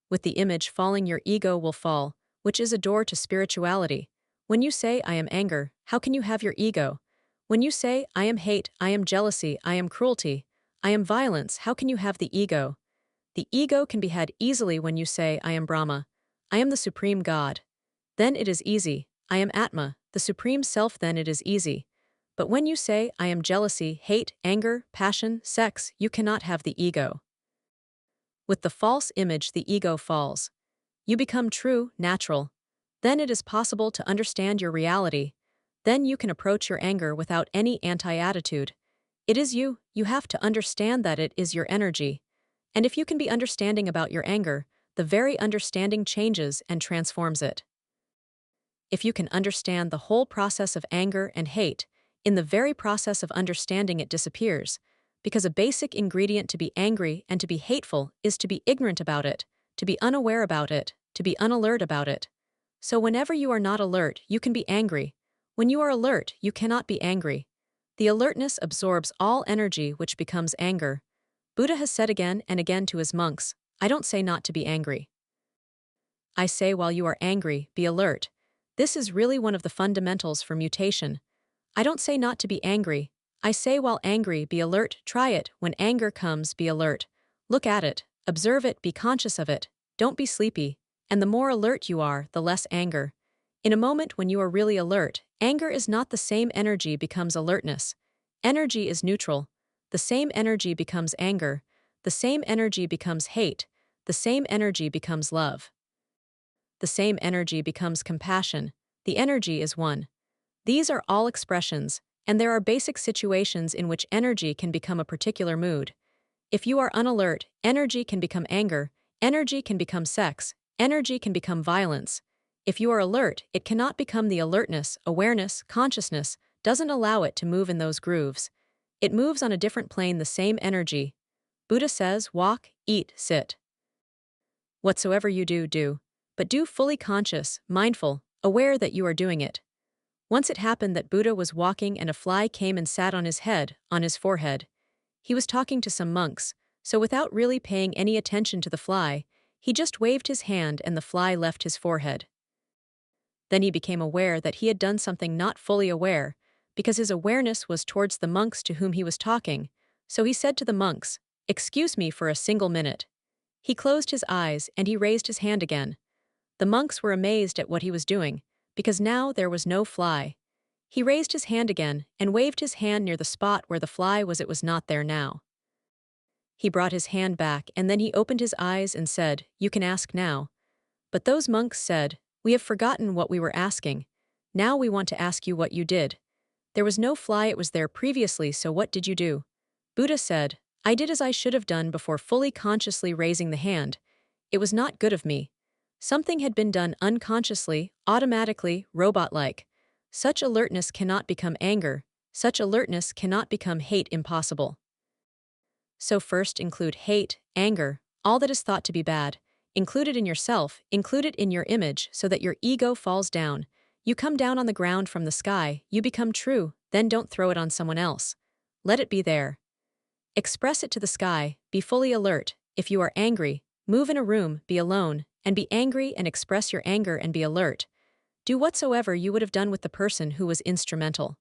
With the image falling, your ego will fall, which is a door to spirituality. When you say, I am anger, how can you have your ego? When you say, I am hate, I am jealousy, I am cruelty, I am violence, how can you have the ego? The ego can be had easily when you say, I am Brahma, I am the Supreme God. Then it is easy, I am Atma, the Supreme Self, then it is easy. But when you say, I am jealousy, hate, anger, passion, sex, you cannot have the ego. With the false image, the ego falls. You become true, natural. Then it is possible to understand your reality. Then you can approach your anger without any anti-attitude. It is you, you have to understand that it is your energy. And if you can be understanding about your anger, the very understanding changes and transforms it. If you can understand the whole process of anger and hate, in the very process of understanding it disappears, because a basic ingredient to be angry and to be hateful is to be ignorant about it, to be unaware about it, to be unalert about it. So whenever you are not alert, you can be angry. When you are alert, you cannot be angry. The alertness absorbs all energy, which becomes anger. Buddha has said again and again to his monks, I don't say not to be angry. I say while you are angry, be alert. This is really one of the fundamentals for mutation. I don't say not to be angry. I say while angry, be alert, try it. When anger comes, be alert. Look at it, observe it, be conscious of it. Don't be sleepy. And the more alert you are, the less anger. In a moment when you are really alert, anger is not the same energy becomes alertness. Energy is neutral. The same energy becomes anger. The same energy becomes hate. The same energy becomes love. The same energy becomes compassion. The energy is one. These are all expressions, and there are basic situations in which energy can become a particular mood. If you are unalert, energy can become anger, energy can become sex, energy can become violence. If you are alert, it cannot become the alertness, awareness, consciousness, doesn't allow it to move in those grooves. It moves on a different plane, the same energy. Buddha says, walk, eat, sit. Whatsoever you do, do. But do fully conscious, mindful, aware that you are doing it. Once it happened that Buddha was walking and a fly came and sat on his head, on his forehead. He was talking to some monks, so without really paying any attention to the fly, he just waved his hand and the fly left his forehead. Then he became aware that he had done something not fully aware, because his awareness was towards the monks to whom he was talking, so he said to the monks, "Excuse me for a single minute." He closed his eyes and he raised his hand again. The monks were amazed at what he was doing, because now there was no fly. He raised his hand again and waved his hand near the spot where the fly was. It was not there now. He brought his hand back and then he opened his eyes and said, "You can ask now." But those monks said, "We have forgotten what we were asking. Now we want to ask you what you did. There was no fly, it was there previously, so what did you do?" Buddha said, "I did as I should have done before fully consciously raising the hand. It was not good of me. Something had been done unconsciously, automatically, robot-like. Such alertness cannot become anger. Such alertness cannot become hate, impossible. So first include hate, anger, all that is thought to be bad. Include it in yourself, include it in your image so that your ego falls down. You come down on the ground from the sky, you become true, then don't throw it on someone else. let it be there. Express it to the sky, be fully alert. If you are angry, move in a room, be alone, and be angry and express your anger and be alert. Do whatsoever you would have done with the person who was instrumental.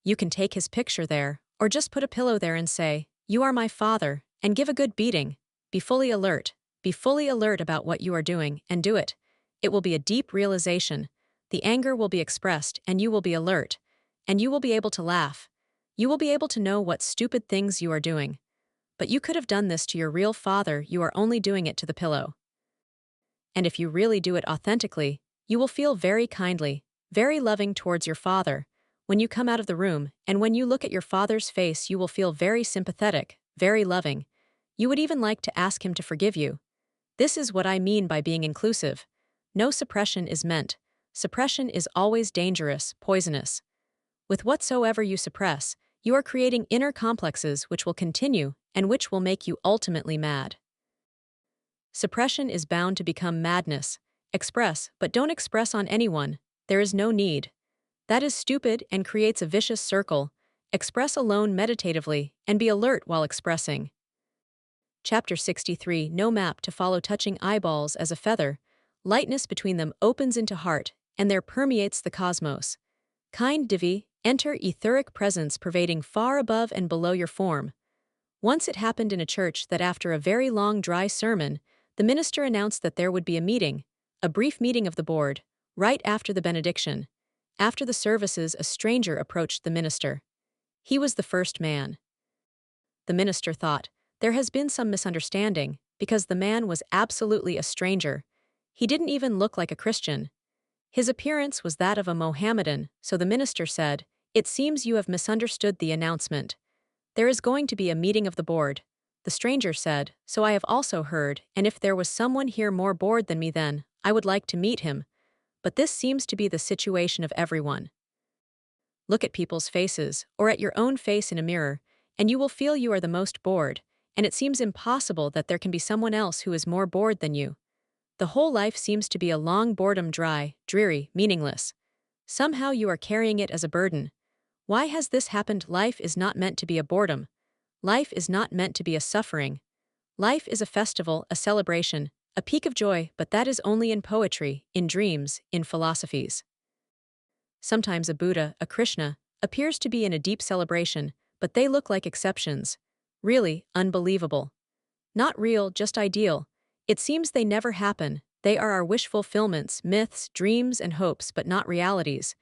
You can take his picture there, or just put a pillow there and say, "You are my father," and give a good beating. Be fully alert. Be fully alert about what you are doing, and do it. It will be a deep realization. The anger will be expressed, and you will be alert. And you will be able to laugh. You will be able to know what stupid things you are doing. But you could have done this to your real father, you are only doing it to the pillow. And if you really do it authentically, you will feel very kindly, very loving towards your father. When you come out of the room, and when you look at your father's face, you will feel very sympathetic, very loving. You would even like to ask him to forgive you. This is what I mean by being inclusive. No suppression is meant. Suppression is always dangerous, poisonous. With whatsoever you suppress, you are creating inner complexes which will continue and which will make you ultimately mad. Suppression is bound to become madness. Express, but don't express on anyone. There is no need. That is stupid and creates a vicious circle. Express alone meditatively and be alert while expressing. Chapter 63. No map to follow. Touching eyeballs as a feather. Lightness between them opens into heart, and there permeates the cosmos. Kind Divi, enter etheric presence pervading far above and below your form. Once it happened in a church that after a very long dry sermon, the minister announced that there would be a brief meeting of the board, right after the benediction. After the services, a stranger approached the minister. He was the first man. The minister thought, there has been some misunderstanding, because the man was absolutely a stranger. He didn't even look like a Christian. His appearance was that of a Mohammedan, so the minister said, "It seems you have misunderstood the announcement. There is going to be a meeting of the board." The stranger said, "So I have also heard, and if there was someone here more bored than me then, I would like to meet him. But this seems to be the situation of everyone. Look at people's faces, or at your own face in a mirror, and you will feel you are the most bored, and it seems impossible that there can be someone else who is more bored than you. The whole life seems to be a long boredom, dry, dreary, meaningless. Somehow you are carrying it as a burden. Why has this happened? Life is not meant to be a boredom. Life is not meant to be a suffering. Life is a festival, a celebration, a peak of joy, but that is only in poetry, in dreams, in philosophies. Sometimes a Buddha, a Krishna, appears to be in a deep celebration, but they look like exceptions. Really, unbelievable. Not real, just ideal. It seems they never happen. They are our wish fulfillments, myths, dreams, and hopes, but not realities.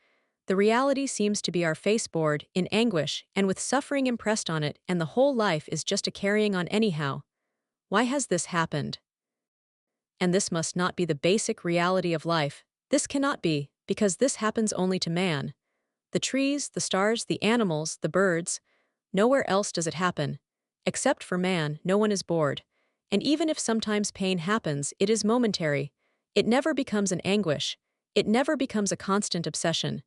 The reality seems to be our face bored, in anguish, and with suffering impressed on it, and the whole life is just a carrying on anyhow. Why has this happened? And this must not be the basic reality of life. This cannot be, because this happens only to man. The trees, the stars, the animals, the birds, nowhere else does it happen. Except for man, no one is bored. And even if sometimes pain happens, it is momentary. It never becomes an anguish. It never becomes a constant obsession.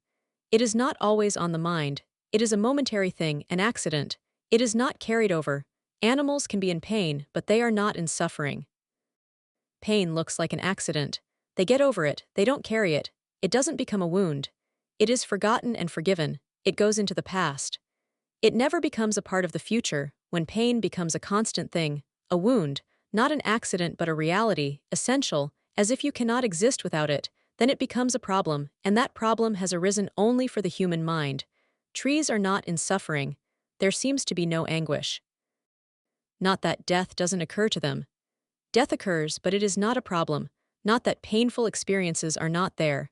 It is not always on the mind. It is a momentary thing, an accident. It is not carried over. Animals can be in pain, but they are not in suffering. Pain looks like an accident. They get over it, they don't carry it. It doesn't become a wound. It is forgotten and forgiven. It goes into the past. It never becomes a part of the future, when pain becomes a constant thing, a wound, not an accident but a reality, essential, as if you cannot exist without it, then it becomes a problem, and that problem has arisen only for the human mind. Trees are not in suffering. There seems to be no anguish. Not that death doesn't occur to them. Death occurs, but it is not a problem. Not that painful experiences are not there.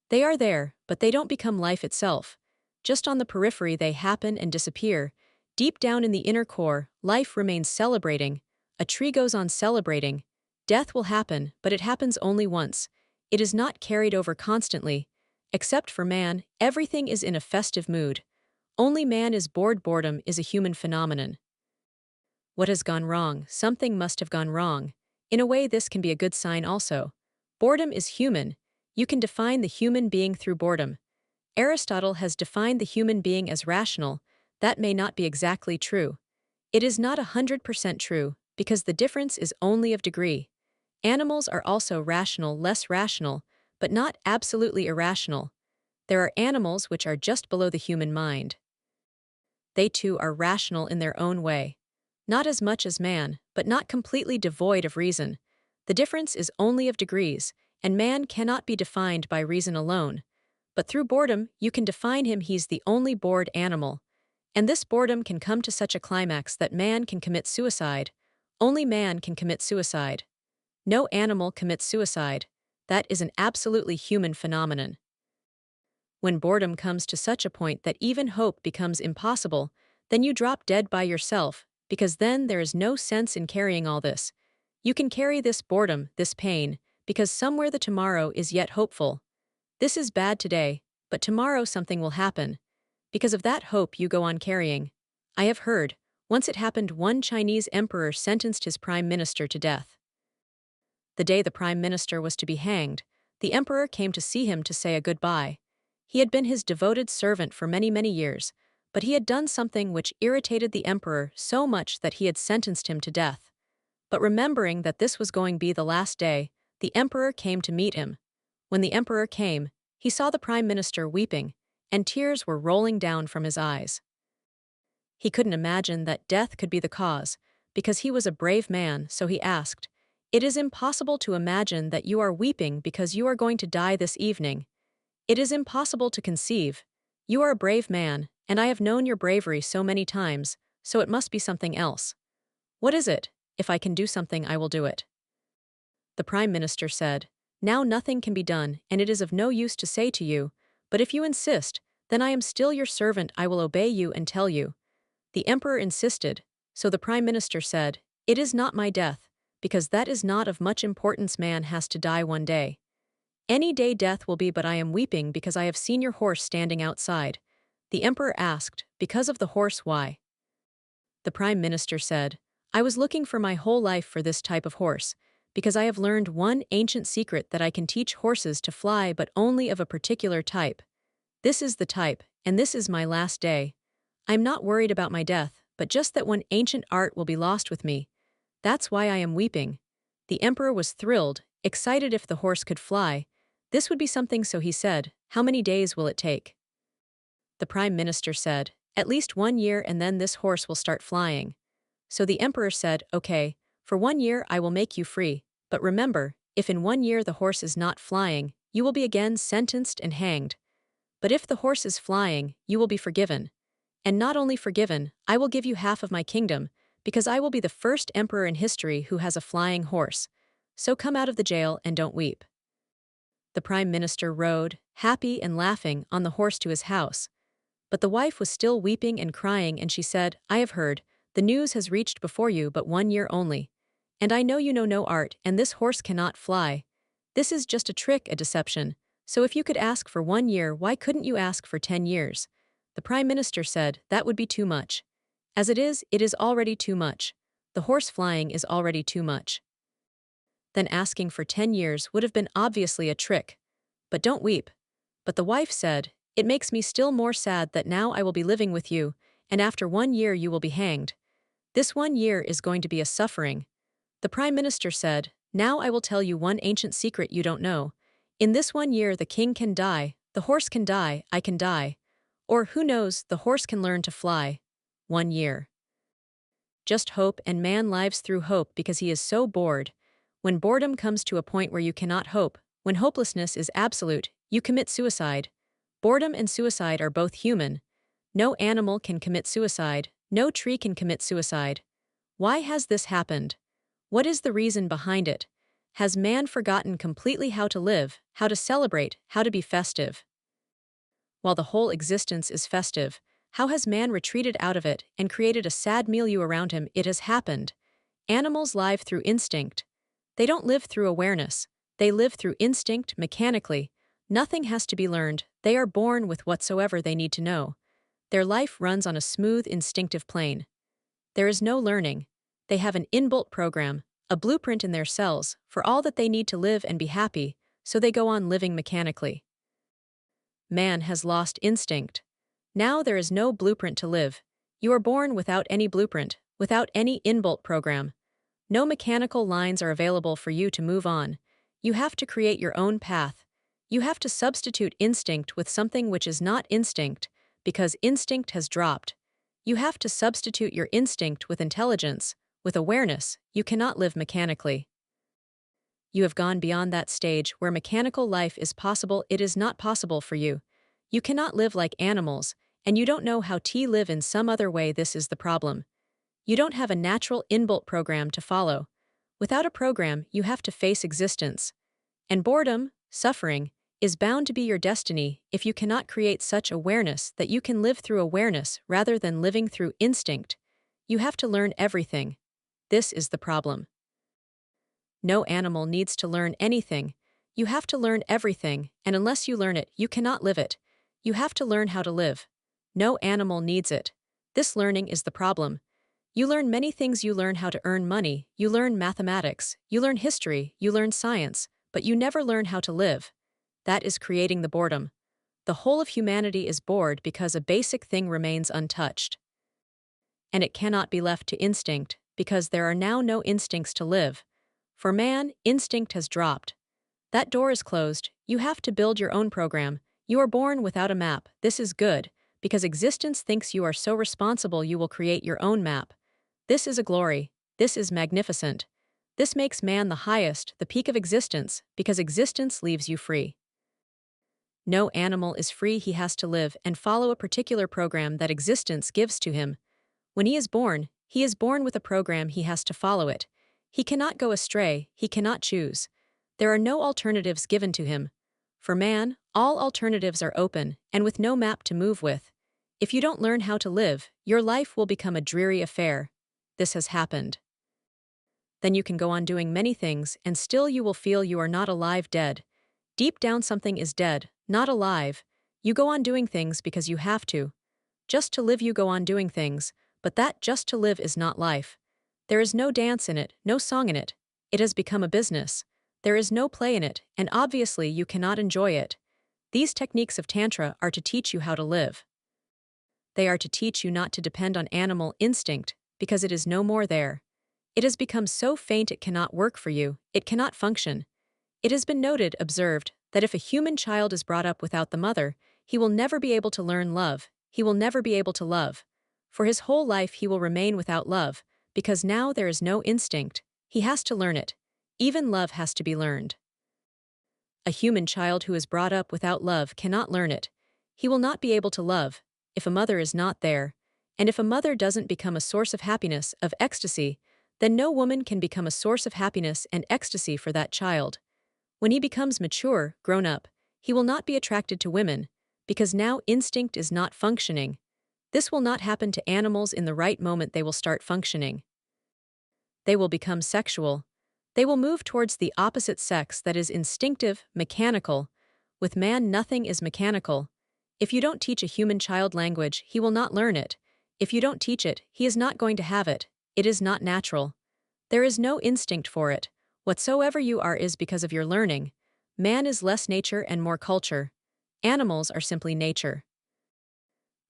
They are there, but they don't become life itself. Just on the periphery they happen and disappear. Deep down in the inner core, life remains celebrating. A tree goes on celebrating. Death will happen, but it happens only once. It is not carried over constantly. Except for man, everything is in a festive mood. Only man is bored. Boredom is a human phenomenon. What has gone wrong? Something must have gone wrong. In a way, this can be a good sign also. Boredom is human. You can define the human being through boredom. Aristotle has defined the human being as rational. That may not be exactly true. It is not 100% true, because the difference is only of degree. Animals are also rational, less rational, but not absolutely irrational. There are animals which are just below the human mind. They too are rational in their own way. Not as much as man, but not completely devoid of reason. The difference is only of degrees, and man cannot be defined by reason alone. But through boredom, you can define him. He's the only bored animal. And this boredom can come to such a climax that man can commit suicide. Only man can commit suicide. No animal commits suicide. That is an absolutely human phenomenon. When boredom comes to such a point that even hope becomes impossible, then you drop dead by yourself, because then there is no sense in carrying all this. You can carry this boredom, this pain, because somewhere the tomorrow is yet hopeful. This is bad today, but tomorrow something will happen. Because of that hope you go on carrying. I have heard, once it happened, one Chinese emperor sentenced his prime minister to death. The day the prime minister was to be hanged, the emperor came to see him to say a goodbye. He had been his devoted servant for many, many years, but he had done something which irritated the emperor so much that he had sentenced him to death. But remembering that this was going to be the last day, the emperor came to meet him. When the emperor came, he saw the prime minister weeping, and tears were rolling down from his eyes. He couldn't imagine that death could be the cause, because he was a brave man, so he asked, "It is impossible to imagine that you are weeping because you are going to die this evening. It is impossible to conceive. You are a brave man, and I have known your bravery so many times, so it must be something else. What is it? If I can do something, I will do it." The prime minister said, "Now nothing can be done, and it is of no use to say to you, but if you insist, then I am still your servant. I will obey you and tell you." The emperor insisted, so the prime minister said, "It is not my death, because that is not of much importance. Man has to die one day. Any day death will be, but I am weeping because I have seen your horse standing outside." The emperor asked, "Because of the horse, why?" The prime minister said, "I was looking for my whole life for this type of horse, because I have learned one ancient secret that I can teach horses to fly, but only of a particular type. This is the type, and this is my last day. I'm not worried about my death, but just that one ancient art will be lost with me. That's why I am weeping." The emperor was thrilled, excited. If the horse could fly, this would be something, so he said, "How many days will it take?" The prime minister said, "At least 1 year, and then this horse will start flying." So the emperor said, "Okay, for 1 year I will make you free, but remember, if in 1 year the horse is not flying, you will be again sentenced and hanged. But if the horse is flying, you will be forgiven. And not only forgiven, I will give you half of my kingdom, because I will be the first emperor in history who has a flying horse. So come out of the jail and don't weep." The prime minister rode, happy and laughing, on the horse to his house. But the wife was still weeping and crying, and she said, "I have heard, the news has reached before you but 1 year only. And I know you know no art, and this horse cannot fly. This is just a trick, a deception. So if you could ask for 1 year, why couldn't you ask for 10 years? The prime minister said, "That would be too much. As it is already too much. The horse flying is already too much. Then asking for 10 years would have been obviously a trick. But don't weep." But the wife said, "It makes me still more sad that now I will be living with you, and after 1 year you will be hanged. This 1 year is going to be a suffering." The prime minister said, "Now I will tell you one ancient secret you don't know. In this 1 year the king can die, the horse can die, I can die. Or who knows, the horse can learn to fly. 1 year. Just hope, and man lives through hope because he is so bored. When boredom comes to a point where you cannot hope, when hopelessness is absolute, you commit suicide. Boredom and suicide are both human. No animal can commit suicide, no tree can commit suicide. Why has this happened? What is the reason behind it? Has man forgotten completely how to live, how to celebrate, how to be festive? While the whole existence is festive, how has man retreated out of it and created a sad milieu around him? It has happened. Animals live through instinct. They don't live through awareness. They live through instinct, mechanically. Nothing has to be learned. They are born with whatsoever they need to know. Their life runs on a smooth, instinctive plane. There is no learning. They have an inbuilt program, a blueprint in their cells, for all that they need to live and be happy, so they go on living mechanically. Man has lost instinct. Now there is no blueprint to live. You are born without any blueprint, without any inbuilt program. No mechanical lines are available for you to move on. You have to create your own path. You have to substitute instinct with something which is not instinct, because instinct has dropped. You have to substitute your instinct with intelligence, with awareness. You cannot live mechanically. You have gone beyond that stage where mechanical life is possible. It is not possible for you. You cannot live like animals, and you don't know how to live in some other way. This is the problem. You don't have a natural inbuilt program to follow. Without a program, you have to face existence. And boredom, suffering, is bound to be your destiny if you cannot create such awareness that you can live through awareness rather than living through instinct. You have to learn everything. This is the problem. No animal needs to learn anything. You have to learn everything, and unless you learn it, you cannot live it. You have to learn how to live. No animal needs it. This learning is the problem. You learn many things. You learn how to earn money, you learn mathematics, you learn history, you learn science, but you never learn how to live. That is creating the boredom. The whole of humanity is bored because a basic thing remains untouched. And it cannot be left to instinct, because there are now no instincts to live. For man, instinct has dropped. That door is closed. You have to build your own program. You are born without a map. This is good, because existence thinks you are so responsible you will create your own map. This is a glory. This is magnificent. This makes man the highest, the peak of existence, because existence leaves you free. No animal is free. He has to live and follow a particular program that existence gives to him. When he is born with a program. He has to follow it. He cannot go astray, he cannot choose. There are no alternatives given to him. For man, all alternatives are open, and with no map to move with. If you don't learn how to live, your life will become a dreary affair. This has happened. Then you can go on doing many things, and still you will feel you are not alive, dead. Deep down something is dead, not alive. You go on doing things because you have to. Just to live you go on doing things, but that just to live is not life. There is no dance in it, no song in it. It has become a business. There is no play in it, and obviously you cannot enjoy it. These techniques of Tantra are to teach you how to live. They are to teach you not to depend on animal instinct, because it is no more there. It has become so faint it cannot work for you, it cannot function. It has been observed, that if a human child is brought up without the mother, he will never be able to learn love, he will never be able to love. For his whole life he will remain without love, because now there is no instinct, he has to learn it. Even love has to be learned. A human child who is brought up without love cannot learn it. He will not be able to love, if a mother is not there. And if a mother doesn't become a source of happiness, of ecstasy, then no woman can become a source of happiness and ecstasy for that child. When he becomes mature, grown up, he will not be attracted to women, because now instinct is not functioning. This will not happen to animals in the right moment. They will start functioning. They will become sexual. They will move towards the opposite sex that is instinctive, mechanical. With man nothing is mechanical. If you don't teach a human child language, he will not learn it. If you don't teach it, he is not going to have it. It is not natural. There is no instinct for it. Whatsoever you are is because of your learning. Man is less nature and more culture. Animals are simply nature.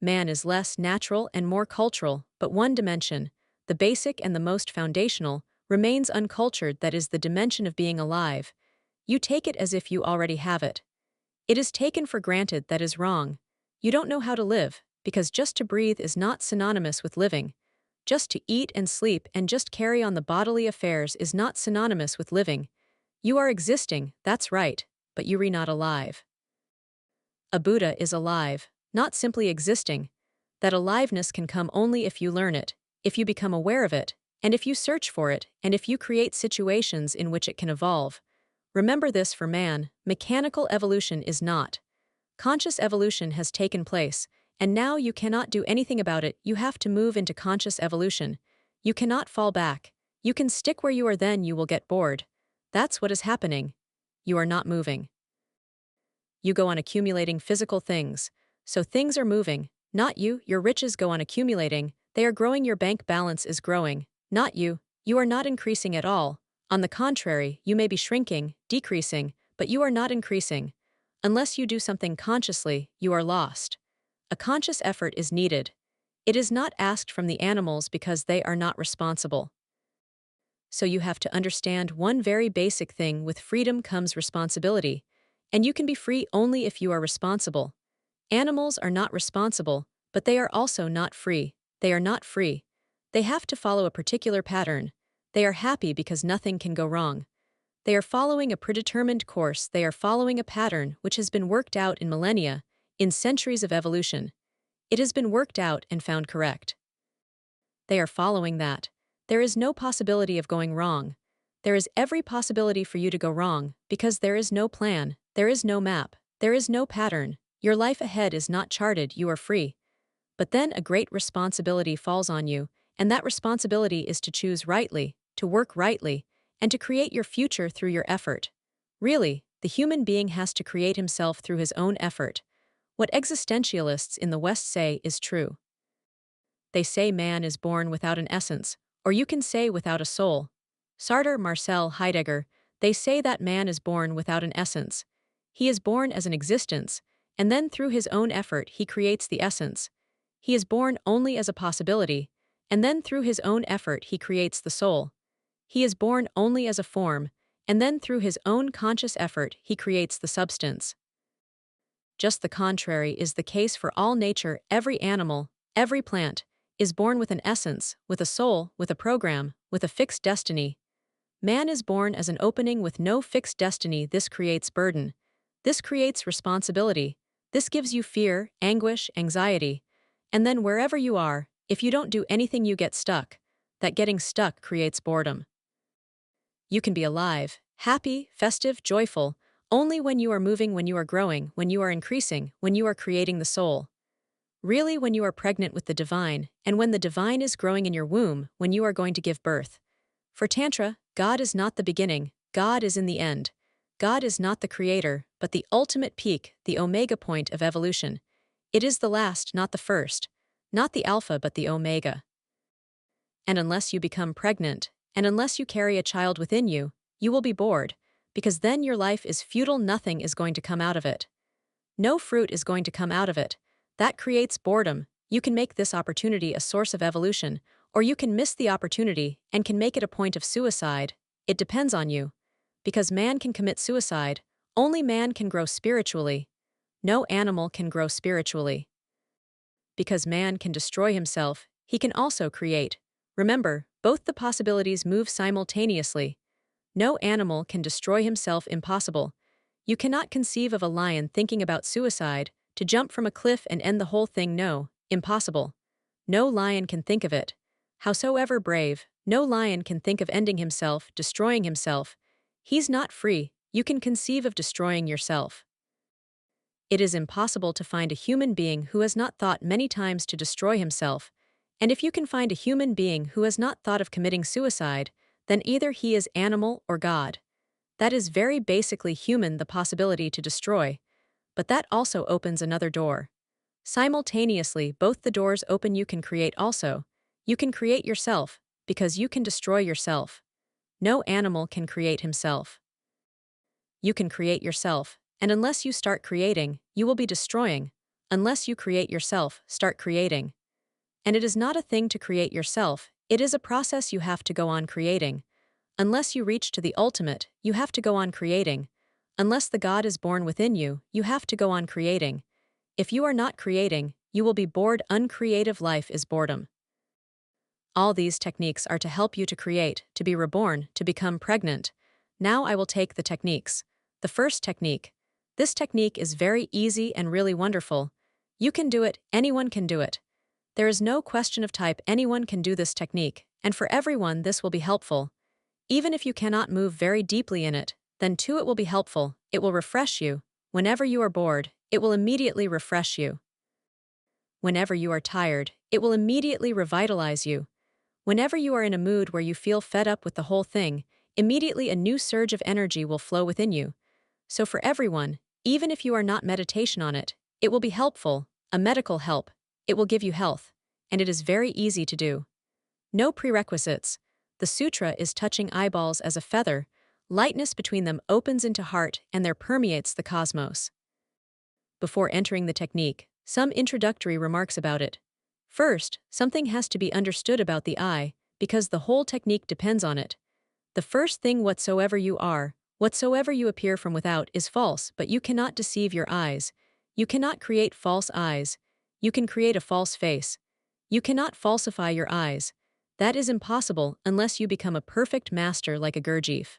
Man is less natural and more cultural, but one dimension, the basic and the most foundational, remains uncultured. That is the dimension of being alive. You take it as if you already have it. It is taken for granted. That is wrong. You don't know how to live, because just to breathe is not synonymous with living. Just to eat and sleep and just carry on the bodily affairs is not synonymous with living. You are existing, that's right, but you are not alive. A Buddha is alive, not simply existing. That aliveness can come only if you learn it, if you become aware of it, and if you search for it, and if you create situations in which it can evolve. Remember this: for man, mechanical evolution is not. Conscious evolution has taken place, and now you cannot do anything about it. You have to move into conscious evolution. You cannot fall back. You can stick where you are, then you will get bored. That's what is happening. You are not moving. You go on accumulating physical things. So things are moving, not you. Your riches go on accumulating. They are growing. Your bank balance is growing, not you. You are not increasing at all. On the contrary, you may be shrinking, decreasing, but you are not increasing. Unless you do something consciously, you are lost. A conscious effort is needed. It is not asked from the animals because they are not responsible. So you have to understand one very basic thing: with freedom comes responsibility. And you can be free only if you are responsible. Animals are not responsible, but they are also not free. They are not free. They have to follow a particular pattern. They are happy because nothing can go wrong. They are following a predetermined course. They are following a pattern which has been worked out in millennia, in centuries of evolution. It has been worked out and found correct. They are following that. There is no possibility of going wrong. There is every possibility for you to go wrong, because there is no plan, there is no map, there is no pattern. Your life ahead is not charted, you are free. But then a great responsibility falls on you, and that responsibility is to choose rightly, to work rightly, and to create your future through your effort. Really, the human being has to create himself through his own effort. What existentialists in the West say is true. They say man is born without an essence, or you can say without a soul. Sartre, Marcel, Heidegger, they say that man is born without an essence. He is born as an existence, and then through his own effort he creates the essence. He is born only as a possibility, and then through his own effort he creates the soul. He is born only as a form, and then through his own conscious effort he creates the substance. Just the contrary is the case for all nature. Every animal, every plant, is born with an essence, with a soul, with a program, with a fixed destiny. Man is born as an opening with no fixed destiny. This creates burden. This creates responsibility. This gives you fear, anguish, anxiety. And then wherever you are, if you don't do anything you get stuck. That getting stuck creates boredom. You can be alive, happy, festive, joyful, only when you are moving, when you are growing, when you are increasing, when you are creating the soul. Really when you are pregnant with the divine, and when the divine is growing in your womb, when you are going to give birth. For Tantra, God is not the beginning, God is in the end. God is not the creator, but the ultimate peak, the omega point of evolution. It is the last, not the first. Not the alpha, but the omega. And unless you become pregnant, and unless you carry a child within you, you will be bored, because then your life is futile. Nothing is going to come out of it. No fruit is going to come out of it. That creates boredom. You can make this opportunity a source of evolution, or you can miss the opportunity and can make it a point of suicide. It depends on you. Because man can commit suicide, only man can grow spiritually. No animal can grow spiritually. Because man can destroy himself, he can also create. Remember, both the possibilities move simultaneously. No animal can destroy himself. Impossible. You cannot conceive of a lion thinking about suicide, to jump from a cliff and end the whole thing. No, impossible. No lion can think of it. Howsoever brave, no lion can think of ending himself, destroying himself. He's not free. You can conceive of destroying yourself. It is impossible to find a human being who has not thought many times to destroy himself, and if you can find a human being who has not thought of committing suicide, then either he is animal or God. That is very basically human, the possibility to destroy. But that also opens another door. Simultaneously, both the doors open. You can create also. You can create yourself, because you can destroy yourself. No animal can create himself. You can create yourself, and unless you start creating, you will be destroying. Unless you create yourself, start creating. And it is not a thing to create yourself, it is a process you have to go on creating. Unless you reach to the ultimate, you have to go on creating. Unless the God is born within you, you have to go on creating. If you are not creating, you will be bored. Uncreative life is boredom. All these techniques are to help you to create, to be reborn, to become pregnant. Now I will take the techniques. The first technique. This technique is very easy and really wonderful. You can do it, anyone can do it. There is no question of type, anyone can do this technique, and for everyone this will be helpful. Even if you cannot move very deeply in it, then too it will be helpful, it will refresh you. Whenever you are bored, it will immediately refresh you. Whenever you are tired, it will immediately revitalize you. Whenever you are in a mood where you feel fed up with the whole thing, immediately a new surge of energy will flow within you. So for everyone, even if you are not meditation on it, it will be helpful, a medical help. It will give you health, and it is very easy to do. No prerequisites. The sutra is touching eyeballs as a feather, lightness between them opens into heart and there permeates the cosmos. Before entering the technique, some introductory remarks about it. First, something has to be understood about the eye, because the whole technique depends on it. The first thing, whatsoever you are, whatsoever you appear from without is false, but you cannot deceive your eyes. You cannot create false eyes. You can create a false face. You cannot falsify your eyes. That is impossible unless you become a perfect master like a Gurdjieff.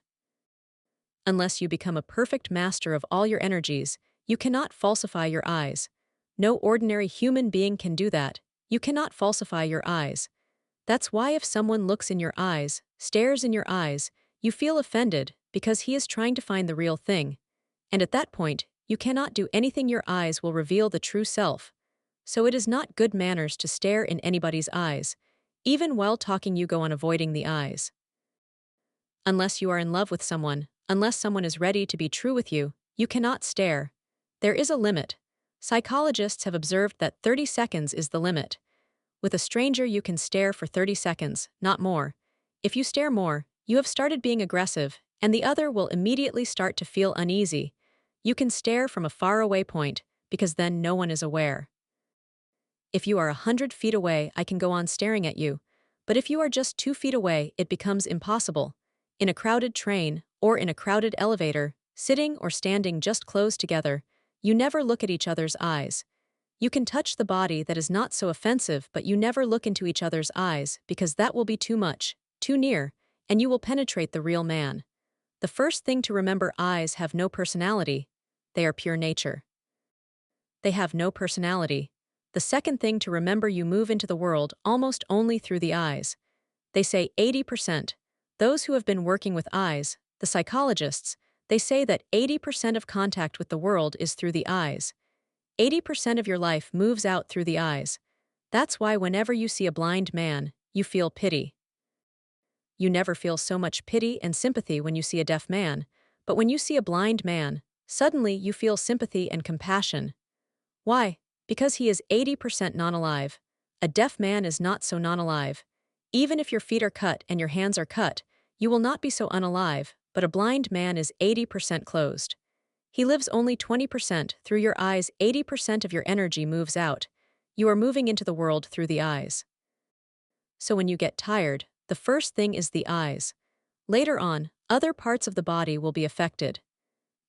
Unless you become a perfect master of all your energies, you cannot falsify your eyes. No ordinary human being can do that. You cannot falsify your eyes. That's why if someone looks in your eyes, stares in your eyes, you feel offended because he is trying to find the real thing. And at that point, you cannot do anything. Your eyes will reveal the true self. So it is not good manners to stare in anybody's eyes. Even while talking, you go on avoiding the eyes. Unless you are in love with someone, unless someone is ready to be true with you, you cannot stare. There is a limit. Psychologists have observed that 30 seconds is the limit. With a stranger, you can stare for 30 seconds, not more. If you stare more, you have started being aggressive, and the other will immediately start to feel uneasy. You can stare from a faraway point, because then no one is aware. If you are 100 feet away, I can go on staring at you. But if you are just 2 feet away, it becomes impossible. In a crowded train, or in a crowded elevator, sitting or standing just close together, you never look at each other's eyes. You can touch the body that is not so offensive, but you never look into each other's eyes because that will be too much, too near, and you will penetrate the real man. The first thing to remember: eyes have no personality. They are pure nature. They have no personality. The second thing to remember: you move into the world almost only through the eyes. They say 80%. Those who have been working with eyes, the psychologists, they say that 80% of contact with the world is through the eyes. 80% of your life moves out through the eyes. That's why whenever you see a blind man, you feel pity. You never feel so much pity and sympathy when you see a deaf man, but when you see a blind man, suddenly you feel sympathy and compassion. Why? Because he is 80% non-alive. A deaf man is not so non-alive. Even if your feet are cut and your hands are cut, you will not be so unalive, but a blind man is 80% closed. He lives only 20% through your eyes. 80% of your energy moves out. You are moving into the world through the eyes. So when you get tired, the first thing is the eyes. Later on, other parts of the body will be affected.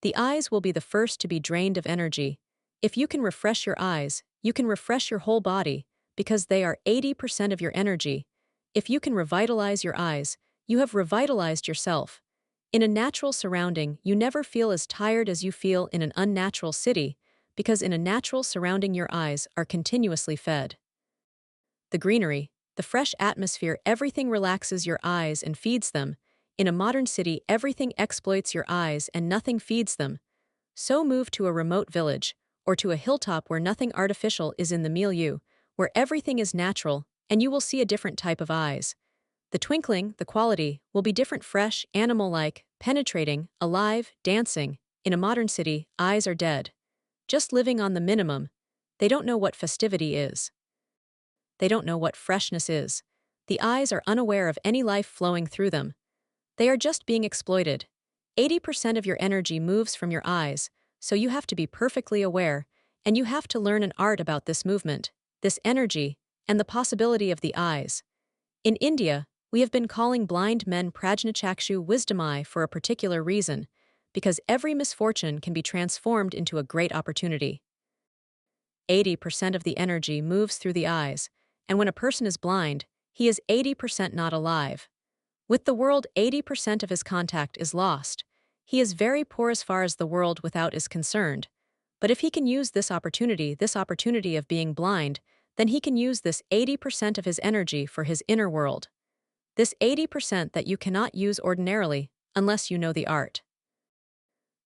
The eyes will be the first to be drained of energy. If you can refresh your eyes, you can refresh your whole body, because they are 80% of your energy. If you can revitalize your eyes, you have revitalized yourself. In a natural surrounding, you never feel as tired as you feel in an unnatural city, because in a natural surrounding your eyes are continuously fed. The greenery, the fresh atmosphere, everything relaxes your eyes and feeds them. In a modern city, everything exploits your eyes and nothing feeds them. So move to a remote village, or to a hilltop where nothing artificial is in the milieu, where everything is natural, and you will see a different type of eyes. The twinkling, the quality, will be different: fresh, animal-like, penetrating, alive, dancing. In a modern city, eyes are dead. Just living on the minimum. They don't know what festivity is. They don't know what freshness is. The eyes are unaware of any life flowing through them. They are just being exploited. 80% of your energy moves from your eyes, so you have to be perfectly aware, and you have to learn an art about this movement, this energy, and the possibility of the eyes. In India, we have been calling blind men prajnachakshu wisdom eye for a particular reason, because every misfortune can be transformed into a great opportunity. 80% of the energy moves through the eyes, and when a person is blind, he is 80% not alive. With the world, 80% of his contact is lost. He is very poor as far as the world without is concerned. But if he can use this opportunity of being blind, then he can use this 80% of his energy for his inner world. This 80% that you cannot use ordinarily, unless you know the art.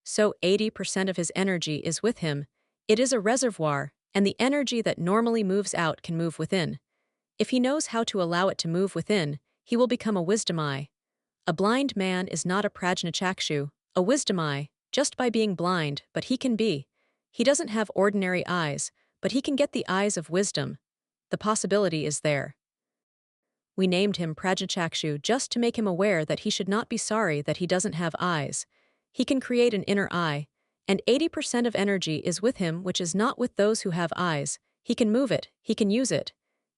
So 80% of his energy is with him. It is a reservoir, and the energy that normally moves out can move within. If he knows how to allow it to move within, he will become a wisdom eye. A blind man is not a prajnachakshu, a wisdom eye, just by being blind, but he can be. He doesn't have ordinary eyes, but he can get the eyes of wisdom. The possibility is there. We named him Prajnachakshu just to make him aware that he should not be sorry that he doesn't have eyes. He can create an inner eye, and 80% of energy is with him, which is not with those who have eyes. He can move it, he can use it.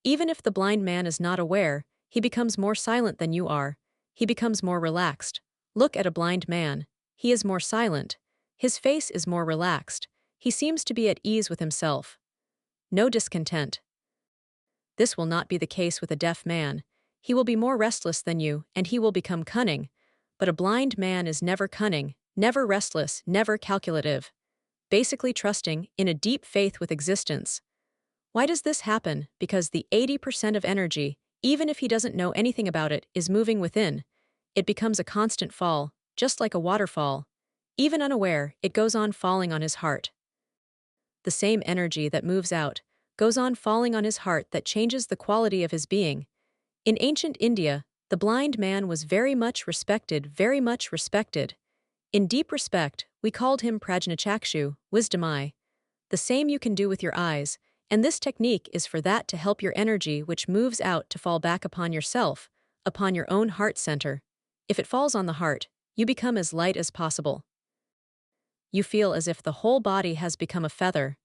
Even if the blind man is not aware, he becomes more silent than you are. He becomes more relaxed. Look at a blind man. He is more silent. His face is more relaxed. He seems to be at ease with himself. No discontent. This will not be the case with a deaf man. He will be more restless than you, and he will become cunning. But a blind man is never cunning, never restless, never calculative. Basically trusting in a deep faith with existence. Why does this happen? Because the 80% of energy, even if he doesn't know anything about it, is moving within. It becomes a constant fall, just like a waterfall. Even unaware, it goes on falling on his heart. The same energy that moves out goes on falling on his heart that changes the quality of his being. In ancient India, the blind man was very much respected, very much respected. In deep respect, we called him prajnachakshu, wisdom eye. The same you can do with your eyes, and this technique is for that to help your energy which moves out to fall back upon yourself, upon your own heart center. If it falls on the heart, you become as light as possible. You feel as if the whole body has become a feather,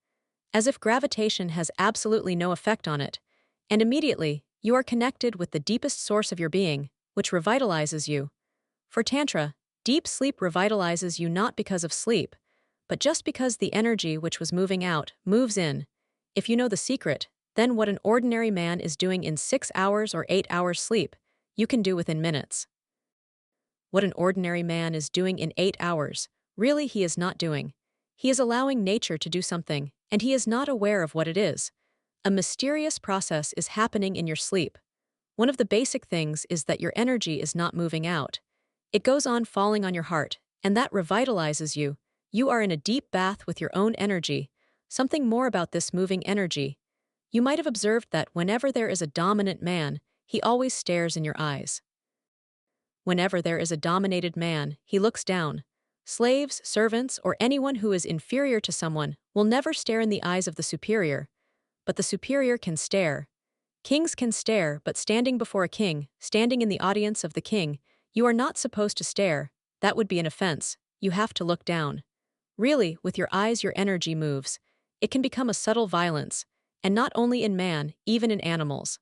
as if gravitation has absolutely no effect on it, and immediately, you are connected with the deepest source of your being, which revitalizes you. For Tantra, deep sleep revitalizes you not because of sleep, but just because the energy which was moving out moves in. If you know the secret, then what an ordinary man is doing in 6 hours or 8 hours sleep, you can do within minutes. What an ordinary man is doing in 8 hours, really he is not doing. He is allowing nature to do something, and he is not aware of what it is. A mysterious process is happening in your sleep. One of the basic things is that your energy is not moving out. It goes on falling on your heart, and that revitalizes you. You are in a deep bath with your own energy. Something more about this moving energy. You might have observed that whenever there is a dominant man, he always stares in your eyes. Whenever there is a dominated man, he looks down. Slaves, servants, or anyone who is inferior to someone will never stare in the eyes of the superior. But the superior can stare. Kings can stare, but standing before a king, standing in the audience of the king, you are not supposed to stare. That would be an offense. You have to look down. Really, with your eyes your energy moves. It can become a subtle violence, and not only in man, even in animals.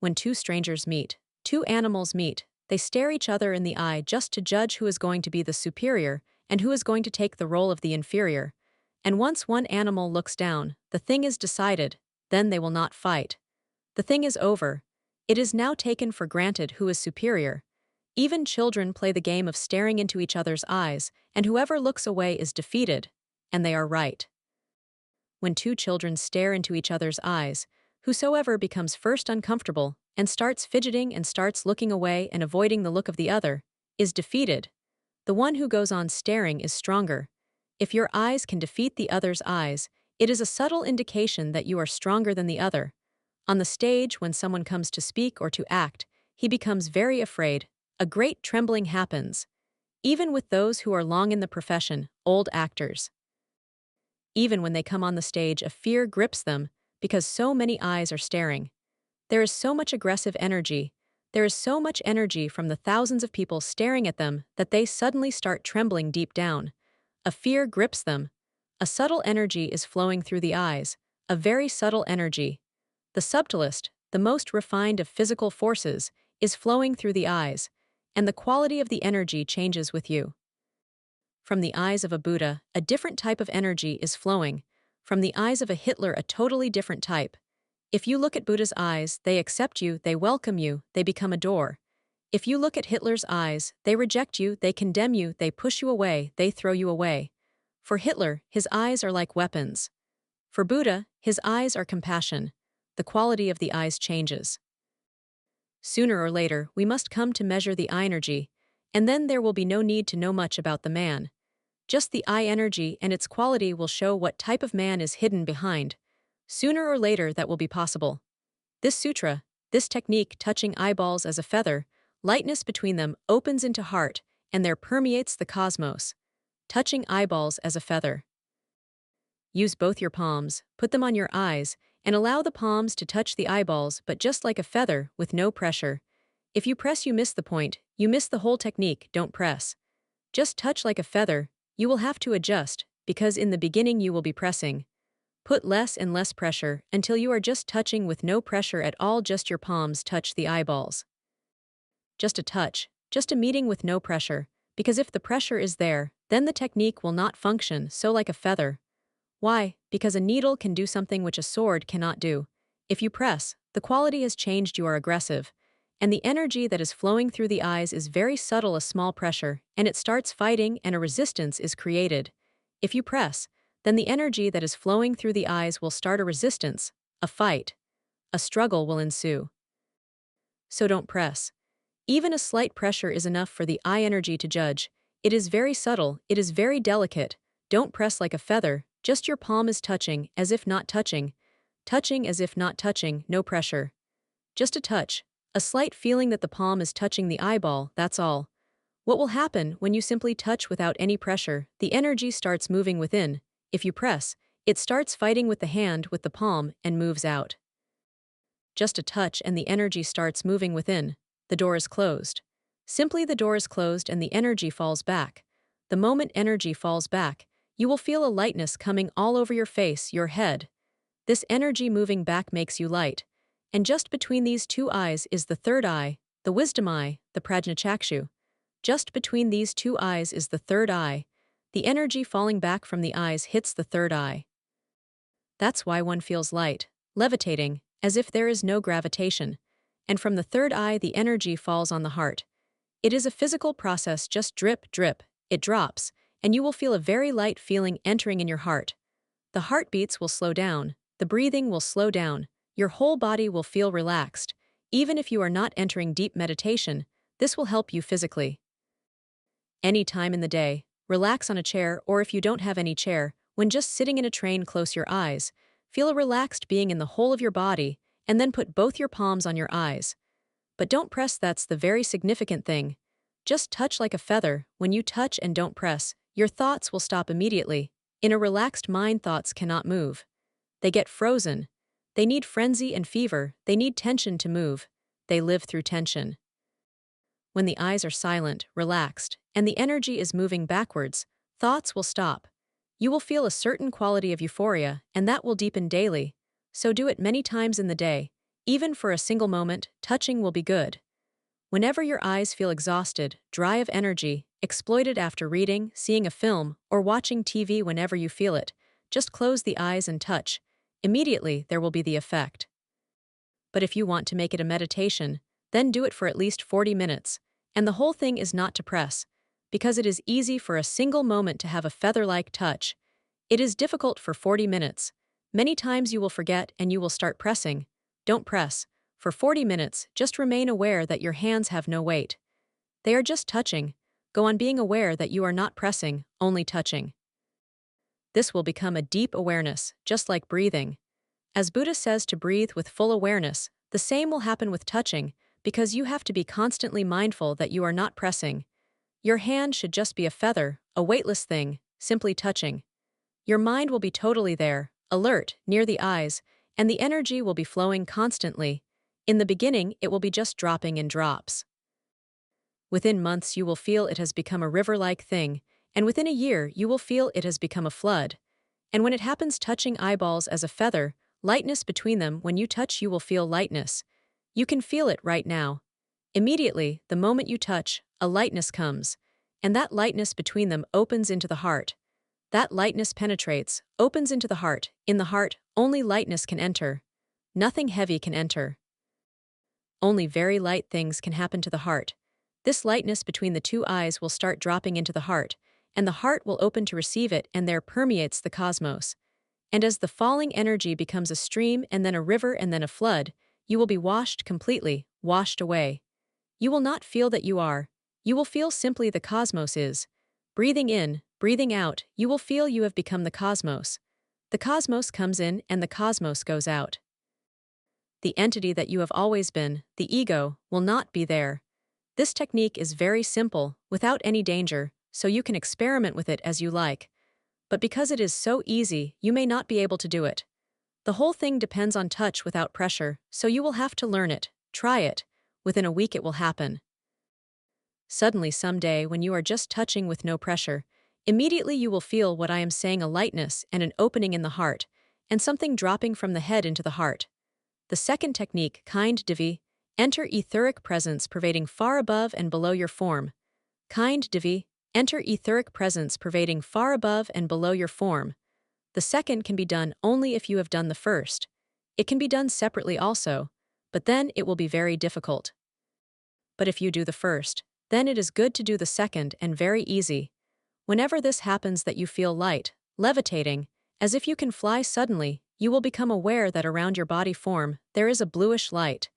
When two strangers meet, two animals meet, they stare each other in the eye just to judge who is going to be the superior and who is going to take the role of the inferior. And once one animal looks down, the thing is decided, then they will not fight. The thing is over. It is now taken for granted who is superior. Even children play the game of staring into each other's eyes, and whoever looks away is defeated, and they are right. When two children stare into each other's eyes, whosoever becomes first uncomfortable and starts fidgeting and starts looking away and avoiding the look of the other, is defeated. The one who goes on staring is stronger. If your eyes can defeat the other's eyes, it is a subtle indication that you are stronger than the other. On the stage, when someone comes to speak or to act, he becomes very afraid. A great trembling happens. Even with those who are long in the profession, old actors. Even when they come on the stage, a fear grips them because so many eyes are staring. There is so much aggressive energy. There is so much energy from the thousands of people staring at them that they suddenly start trembling deep down. A fear grips them. A subtle energy is flowing through the eyes, a very subtle energy. The subtlest, the most refined of physical forces, is flowing through the eyes, and the quality of the energy changes with you. From the eyes of a Buddha, a different type of energy is flowing. From the eyes of a Hitler, a totally different type. If you look at Buddha's eyes, they accept you, they welcome you, they become a door. If you look at Hitler's eyes, they reject you, they condemn you, they push you away, they throw you away. For Hitler, his eyes are like weapons. For Buddha, his eyes are compassion. The quality of the eyes changes. Sooner or later, we must come to measure the eye energy, and then there will be no need to know much about the man. Just the eye energy and its quality will show what type of man is hidden behind. Sooner or later that will be possible. This sutra, this technique touching eyeballs as a feather, lightness between them opens into heart, and there permeates the cosmos. Touching eyeballs as a feather. Use both your palms, put them on your eyes, and allow the palms to touch the eyeballs, but just like a feather, with no pressure. If you press, you miss the point, you miss the whole technique. Don't press. Just touch like a feather. You will have to adjust, because in the beginning you will be pressing. Put less and less pressure until you are just touching with no pressure at all, just your palms touch the eyeballs. Just a touch, just a meeting with no pressure, because if the pressure is there, then the technique will not function, so like a feather. Why? Because a needle can do something which a sword cannot do. If you press, the quality has changed, you are aggressive. And the energy that is flowing through the eyes is very subtle, a small pressure, and it starts fighting and a resistance is created. If you press, then the energy that is flowing through the eyes will start a resistance, a fight. A struggle will ensue. So don't press. Even a slight pressure is enough for the eye energy to judge. It is very subtle, it is very delicate. Don't press like a feather, just your palm is touching, as if not touching. Touching as if not touching, no pressure. Just a touch, a slight feeling that the palm is touching the eyeball, that's all. What will happen when you simply touch without any pressure? The energy starts moving within. If you press, it starts fighting with the hand, with the palm, and moves out. Just a touch and the energy starts moving within. The door is closed. Simply the door is closed and the energy falls back. The moment energy falls back, you will feel a lightness coming all over your face, your head. This energy moving back makes you light. And just between these two eyes is the third eye, the wisdom eye, the prajnachakshu. Just between these two eyes is the third eye. The energy falling back from the eyes hits the third eye. That's why one feels light, levitating, as if there is no gravitation. And from the third eye the energy falls on the heart. It is a physical process, just drip, drip, it drops, and you will feel a very light feeling entering in your heart. The heartbeats will slow down, the breathing will slow down, your whole body will feel relaxed. Even if you are not entering deep meditation, this will help you physically. Any time in the day, relax on a chair, or if you don't have any chair, when just sitting in a train, close your eyes, feel a relaxed being in the whole of your body, and then put both your palms on your eyes. But don't press, that's the very significant thing. Just touch like a feather. When you touch and don't press, your thoughts will stop immediately. In a relaxed mind, thoughts cannot move. They get frozen. They need frenzy and fever, they need tension to move. They live through tension. When the eyes are silent, relaxed, and the energy is moving backwards, thoughts will stop. You will feel a certain quality of euphoria, and that will deepen daily. So do it many times in the day. Even for a single moment, touching will be good. Whenever your eyes feel exhausted, dry of energy, exploited after reading, seeing a film, or watching TV, whenever you feel it, just close the eyes and touch. Immediately there will be the effect. But if you want to make it a meditation, then do it for at least 40 minutes. And the whole thing is not to press, because it is easy for a single moment to have a feather-like touch. It is difficult for 40 minutes. Many times you will forget and you will start pressing. Don't press. For 40 minutes, just remain aware that your hands have no weight. They are just touching. Go on being aware that you are not pressing, only touching. This will become a deep awareness, just like breathing. As Buddha says to breathe with full awareness, the same will happen with touching, because you have to be constantly mindful that you are not pressing. Your hand should just be a feather, a weightless thing, simply touching. Your mind will be totally there, alert, near the eyes, and the energy will be flowing constantly. In the beginning, it will be just dropping in drops. Within months, you will feel it has become a river-like thing, and within a year, you will feel it has become a flood. And when it happens, touching eyeballs as a feather, lightness between them, when you touch, you will feel lightness. You can feel it right now. Immediately, the moment you touch, a lightness comes, and that lightness between them opens into the heart. That lightness penetrates, opens into the heart. In the heart, only lightness can enter. Nothing heavy can enter. Only very light things can happen to the heart. This lightness between the two eyes will start dropping into the heart, and the heart will open to receive it, and there permeates the cosmos. And as the falling energy becomes a stream and then a river and then a flood, you will be washed completely, washed away. You will not feel that you are. You will feel simply the cosmos is. Breathing in, breathing out, you will feel you have become the cosmos. The cosmos comes in and the cosmos goes out. The entity that you have always been, the ego, will not be there. This technique is very simple, without any danger, so you can experiment with it as you like. But because it is so easy, you may not be able to do it. The whole thing depends on touch without pressure, so you will have to learn it, try it. Within a week it will happen. Suddenly someday when you are just touching with no pressure, immediately you will feel what I am saying, a lightness and an opening in the heart, and something dropping from the head into the heart. The second technique, kind divi, enter etheric presence pervading far above and below your form. Kind divi, enter etheric presence pervading far above and below your form. The second can be done only if you have done the first. It can be done separately also, but then it will be very difficult. But if you do the first, then it is good to do the second and very easy. Whenever this happens that you feel light, levitating, as if you can fly suddenly, you will become aware that around your body form there is a bluish light,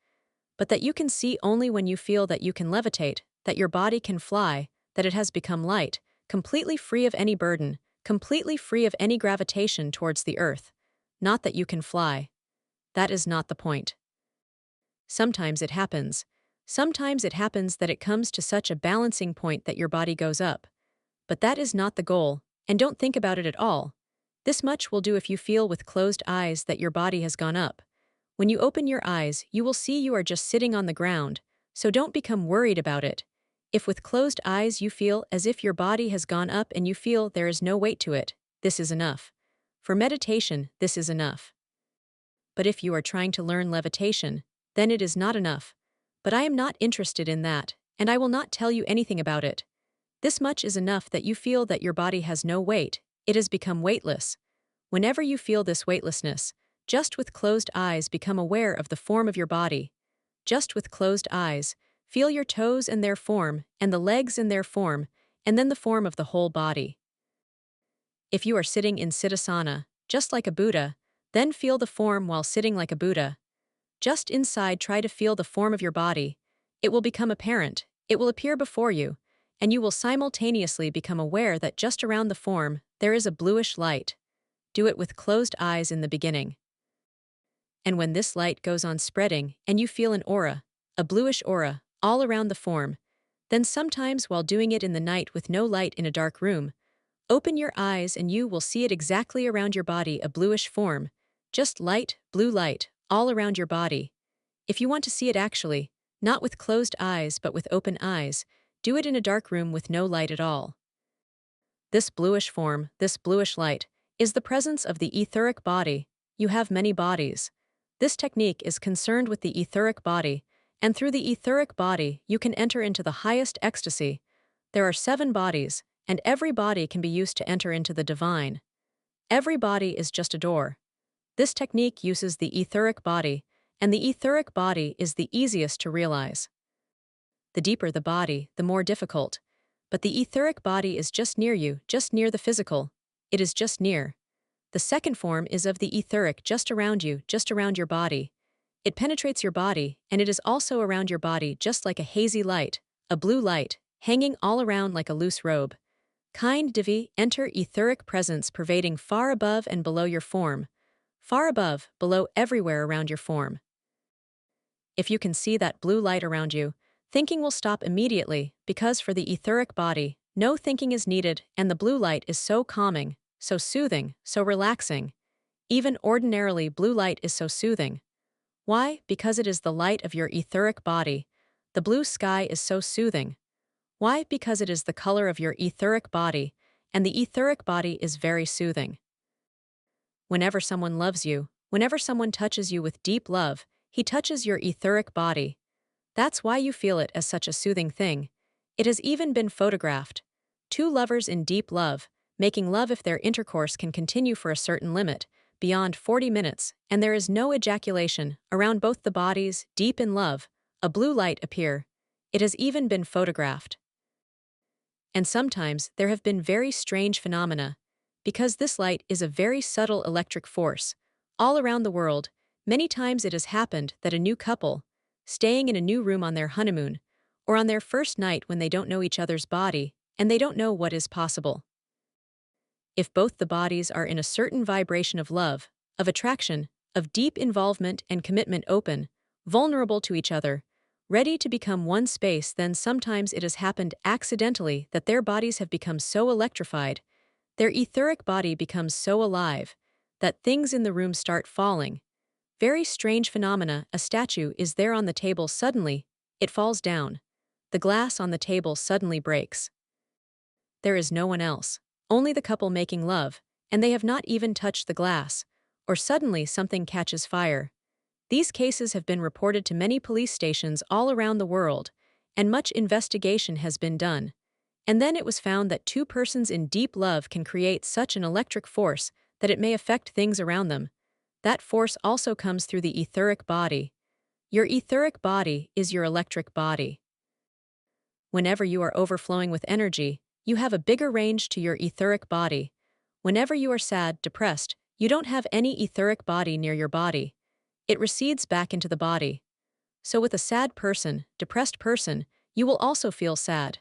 but that you can see only when you feel that you can levitate, that your body can fly, that it has become light, completely free of any burden, completely free of any gravitation towards the earth. Not that you can fly. That is not the point. Sometimes it happens. Sometimes it happens that it comes to such a balancing point that your body goes up. But that is not the goal, and don't think about it at all. This much will do if you feel with closed eyes that your body has gone up. When you open your eyes, you will see you are just sitting on the ground, so don't become worried about it. If with closed eyes you feel as if your body has gone up and you feel there is no weight to it, this is enough. For meditation, this is enough. But if you are trying to learn levitation, then it is not enough. But I am not interested in that, and I will not tell you anything about it. This much is enough that you feel that your body has no weight, it has become weightless. Whenever you feel this weightlessness, just with closed eyes become aware of the form of your body. Just with closed eyes, feel your toes and their form, and the legs and their form, and then the form of the whole body. If you are sitting in Siddhasana, just like a Buddha, then feel the form while sitting like a Buddha. Just inside try to feel the form of your body. It will become apparent, it will appear before you, and you will simultaneously become aware that just around the form there is a bluish light. Do it with closed eyes in the beginning. And when this light goes on spreading and you feel an aura, a bluish aura, all around the form, then sometimes while doing it in the night with no light in a dark room, open your eyes and you will see it exactly around your body, a bluish form, just light, blue light, all around your body. If you want to see it actually, not with closed eyes but with open eyes, do it in a dark room with no light at all. This bluish form, this bluish light, is the presence of the etheric body. You have many bodies. This technique is concerned with the etheric body, and through the etheric body you can enter into the highest ecstasy. There are 7 bodies, and every body can be used to enter into the divine. Every body is just a door. This technique uses the etheric body, and the etheric body is the easiest to realize. The deeper the body, the more difficult. But the etheric body is just near you, just near the physical. It is just near. The second form is of the etheric, just around you, just around your body. It penetrates your body, and it is also around your body just like a hazy light, a blue light, hanging all around like a loose robe. Kind Divi, enter etheric presence pervading far above and below your form. Far above, below, everywhere around your form. If you can see that blue light around you, thinking will stop immediately because for the etheric body, no thinking is needed and the blue light is so calming, so soothing, so relaxing. Even ordinarily blue light is so soothing. Why? Because it is the light of your etheric body. The blue sky is so soothing. Why? Because it is the color of your etheric body, and the etheric body is very soothing. Whenever someone loves you, whenever someone touches you with deep love, he touches your etheric body. That's why you feel it as such a soothing thing. It has even been photographed. 2 lovers in deep love, making love if their intercourse can continue for a certain limit, beyond 40 minutes, and there is no ejaculation, around both the bodies, deep in love, a blue light appear. It has even been photographed. And sometimes there have been very strange phenomena, because this light is a very subtle electric force. All around the world, many times it has happened that a new couple, staying in a new room on their honeymoon, or on their first night when they don't know each other's body, and they don't know what is possible. If both the bodies are in a certain vibration of love, of attraction, of deep involvement and commitment, open, vulnerable to each other, ready to become one space, then sometimes it has happened accidentally that their bodies have become so electrified, their etheric body becomes so alive, that things in the room start falling. Very strange phenomena. A statue is there on the table, suddenly, it falls down. The glass on the table suddenly breaks. There is no one else, only the couple making love, and they have not even touched the glass, or suddenly something catches fire. These cases have been reported to many police stations all around the world, and much investigation has been done. And then it was found that 2 persons in deep love can create such an electric force that it may affect things around them. That force also comes through the etheric body. Your etheric body is your electric body. Whenever you are overflowing with energy, you have a bigger range to your etheric body. Whenever you are sad, depressed, you don't have any etheric body near your body. It recedes back into the body. So with a sad person, depressed person, you will also feel sad.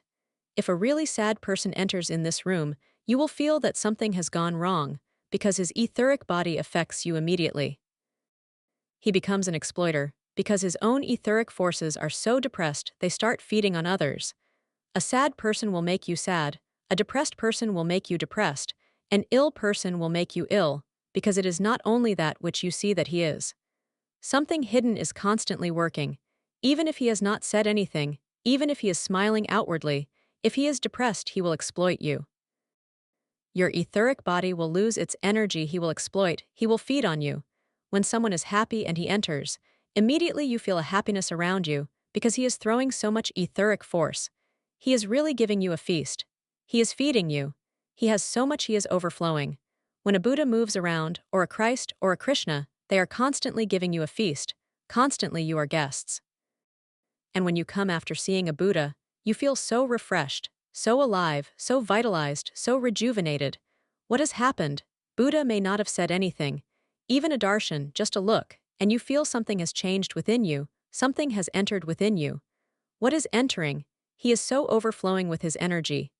If a really sad person enters in this room, you will feel that something has gone wrong, because his etheric body affects you immediately. He becomes an exploiter, because his own etheric forces are so depressed they start feeding on others. A sad person will make you sad, a depressed person will make you depressed, an ill person will make you ill, because it is not only that which you see that he is. Something hidden is constantly working. Even if he has not said anything, even if he is smiling outwardly, if he is depressed, he will exploit you. Your etheric body will lose its energy, he will exploit, he will feed on you. When someone is happy and he enters, immediately you feel a happiness around you, because he is throwing so much etheric force. He is really giving you a feast. He is feeding you. He has so much, he is overflowing. When a Buddha moves around, or a Christ, or a Krishna, they are constantly giving you a feast. Constantly you are guests. And when you come after seeing a Buddha, you feel so refreshed, so alive, so vitalized, so rejuvenated. What has happened? Buddha may not have said anything. Even a darshan, just a look, and you feel something has changed within you, something has entered within you. What is entering? He is so overflowing with his energy.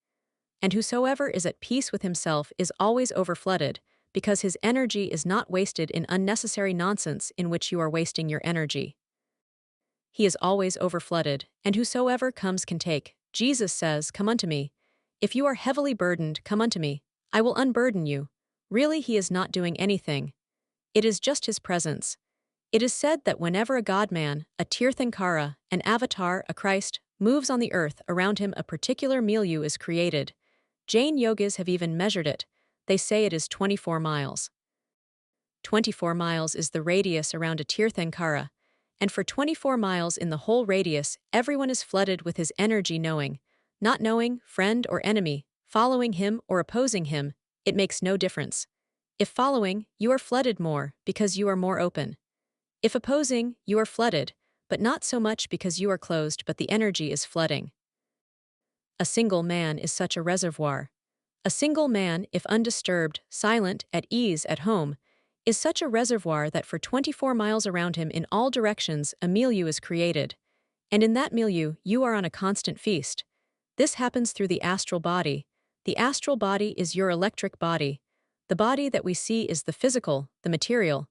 And whosoever is at peace with himself is always overflooded, because his energy is not wasted in unnecessary nonsense in which you are wasting your energy. He is always overflooded, and whosoever comes can take. Jesus says, "Come unto me. If you are heavily burdened, come unto me. I will unburden you." Really, he is not doing anything. It is just his presence. It is said that whenever a God-man, a Tirthankara, an avatar, a Christ, moves on the earth, around him a particular milieu is created. Jain yogis have even measured it. They say it is 24 miles. 24 miles is the radius around a Tirthankara, and for 24 miles in the whole radius, everyone is flooded with his energy, knowing, not knowing, friend or enemy, following him or opposing him, it makes no difference. If following, you are flooded more, because you are more open. If opposing, you are flooded, but not so much because you are closed, but the energy is flooding. A single man is such a reservoir. A single man, if undisturbed, silent, at ease, at home, is such a reservoir that for 24 miles around him in all directions a milieu is created. And in that milieu you are on a constant feast. This happens through the astral body. The astral body is your electric body. The body that we see is the physical, the material.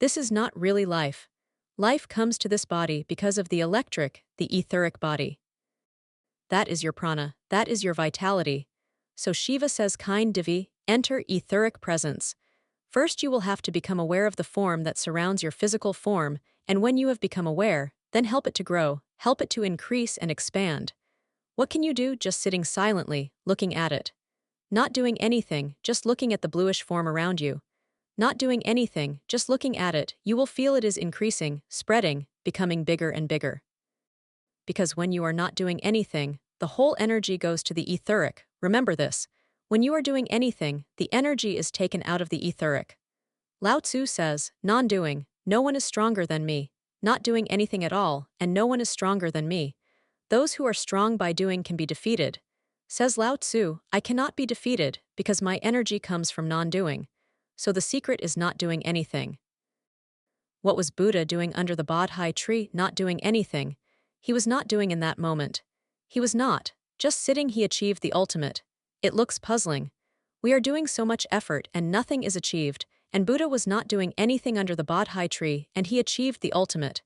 This is not really life. Life comes to this body because of the electric, the etheric body. That is your prana, that is your vitality. So Shiva says, kind Divi, enter etheric presence. First you will have to become aware of the form that surrounds your physical form, and when you have become aware, then help it to grow, help it to increase and expand. What can you do? Just sitting silently, looking at it. Not doing anything, just looking at the bluish form around you. Not doing anything, just looking at it, you will feel it is increasing, spreading, becoming bigger and bigger. Because when you are not doing anything, the whole energy goes to the etheric. Remember this. When you are doing anything, the energy is taken out of the etheric. Lao Tzu says, non-doing, no one is stronger than me. Not doing anything at all, and no one is stronger than me. Those who are strong by doing can be defeated. Says Lao Tzu, I cannot be defeated, because my energy comes from non-doing. So the secret is not doing anything. What was Buddha doing under the Bodhi tree? Not doing anything. He was not doing in that moment. He was not. Just sitting, he achieved the ultimate. It looks puzzling. We are doing so much effort and nothing is achieved, and Buddha was not doing anything under the Bodhi tree and he achieved the ultimate.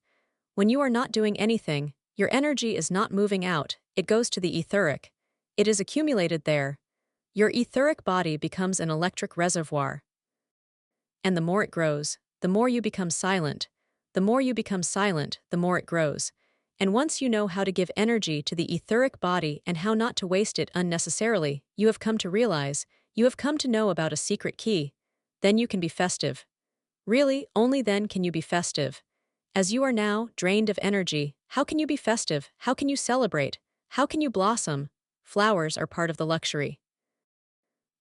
When you are not doing anything, your energy is not moving out, it goes to the etheric. It is accumulated there. Your etheric body becomes an electric reservoir. And the more it grows, the more you become silent. The more you become silent, the more it grows. And once you know how to give energy to the etheric body and how not to waste it unnecessarily, you have come to realize, you have come to know about a secret key. Then you can be festive. Really, only then can you be festive. As you are now, drained of energy, how can you be festive? How can you celebrate? How can you blossom? Flowers are part of the luxury.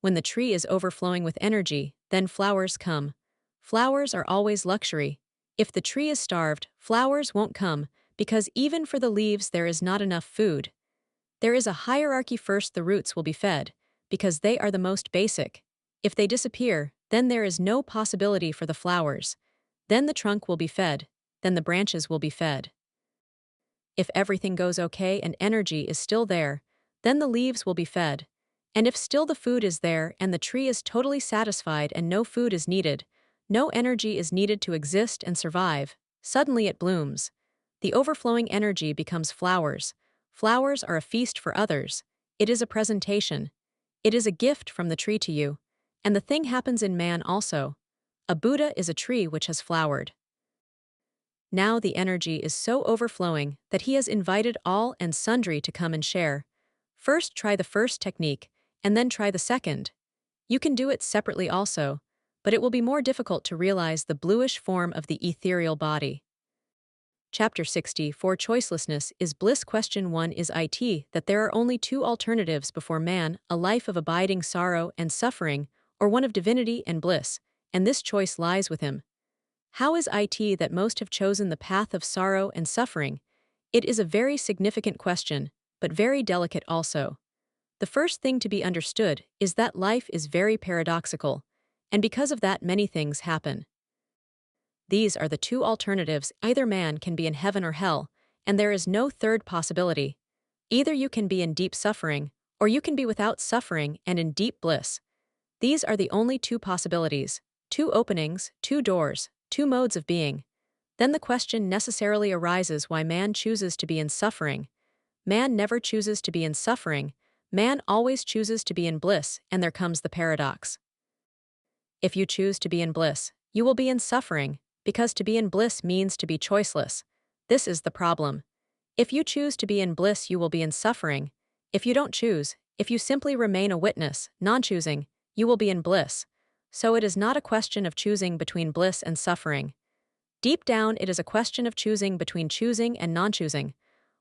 When the tree is overflowing with energy, then flowers come. Flowers are always luxury. If the tree is starved, flowers won't come, because even for the leaves there is not enough food. There is a hierarchy. First, the roots will be fed, because they are the most basic. If they disappear, then there is no possibility for the flowers. Then the trunk will be fed, then the branches will be fed. If everything goes okay and energy is still there, then the leaves will be fed. And if still the food is there and the tree is totally satisfied and no food is needed, no energy is needed to exist and survive, suddenly it blooms. The overflowing energy becomes flowers. Flowers are a feast for others. It is a presentation. It is a gift from the tree to you. And the thing happens in man also. A Buddha is a tree which has flowered. Now the energy is so overflowing that he has invited all and sundry to come and share. First try the first technique, and then try the second. You can do it separately also, but it will be more difficult to realize the bluish form of the ethereal body. Chapter 60 For Choicelessness is Bliss. Question 1 is it that there are only two alternatives before man, a life of abiding sorrow and suffering, or one of divinity and bliss, and this choice lies with him. How is it that most have chosen the path of sorrow and suffering? It is a very significant question, but very delicate also. The first thing to be understood is that life is very paradoxical, and because of that many things happen. These are the two alternatives. Either man can be in heaven or hell, and there is no third possibility. Either you can be in deep suffering, or you can be without suffering and in deep bliss. These are the only two possibilities, two openings, two doors, two modes of being. Then the question necessarily arises why man chooses to be in suffering. Man never chooses to be in suffering, man always chooses to be in bliss, and there comes the paradox. If you choose to be in bliss, you will be in suffering, because to be in bliss means to be choiceless. This is the problem. If you choose to be in bliss, you will be in suffering. If you don't choose, if you simply remain a witness, non-choosing, you will be in bliss. So it is not a question of choosing between bliss and suffering. Deep down, it is a question of choosing between choosing and non-choosing.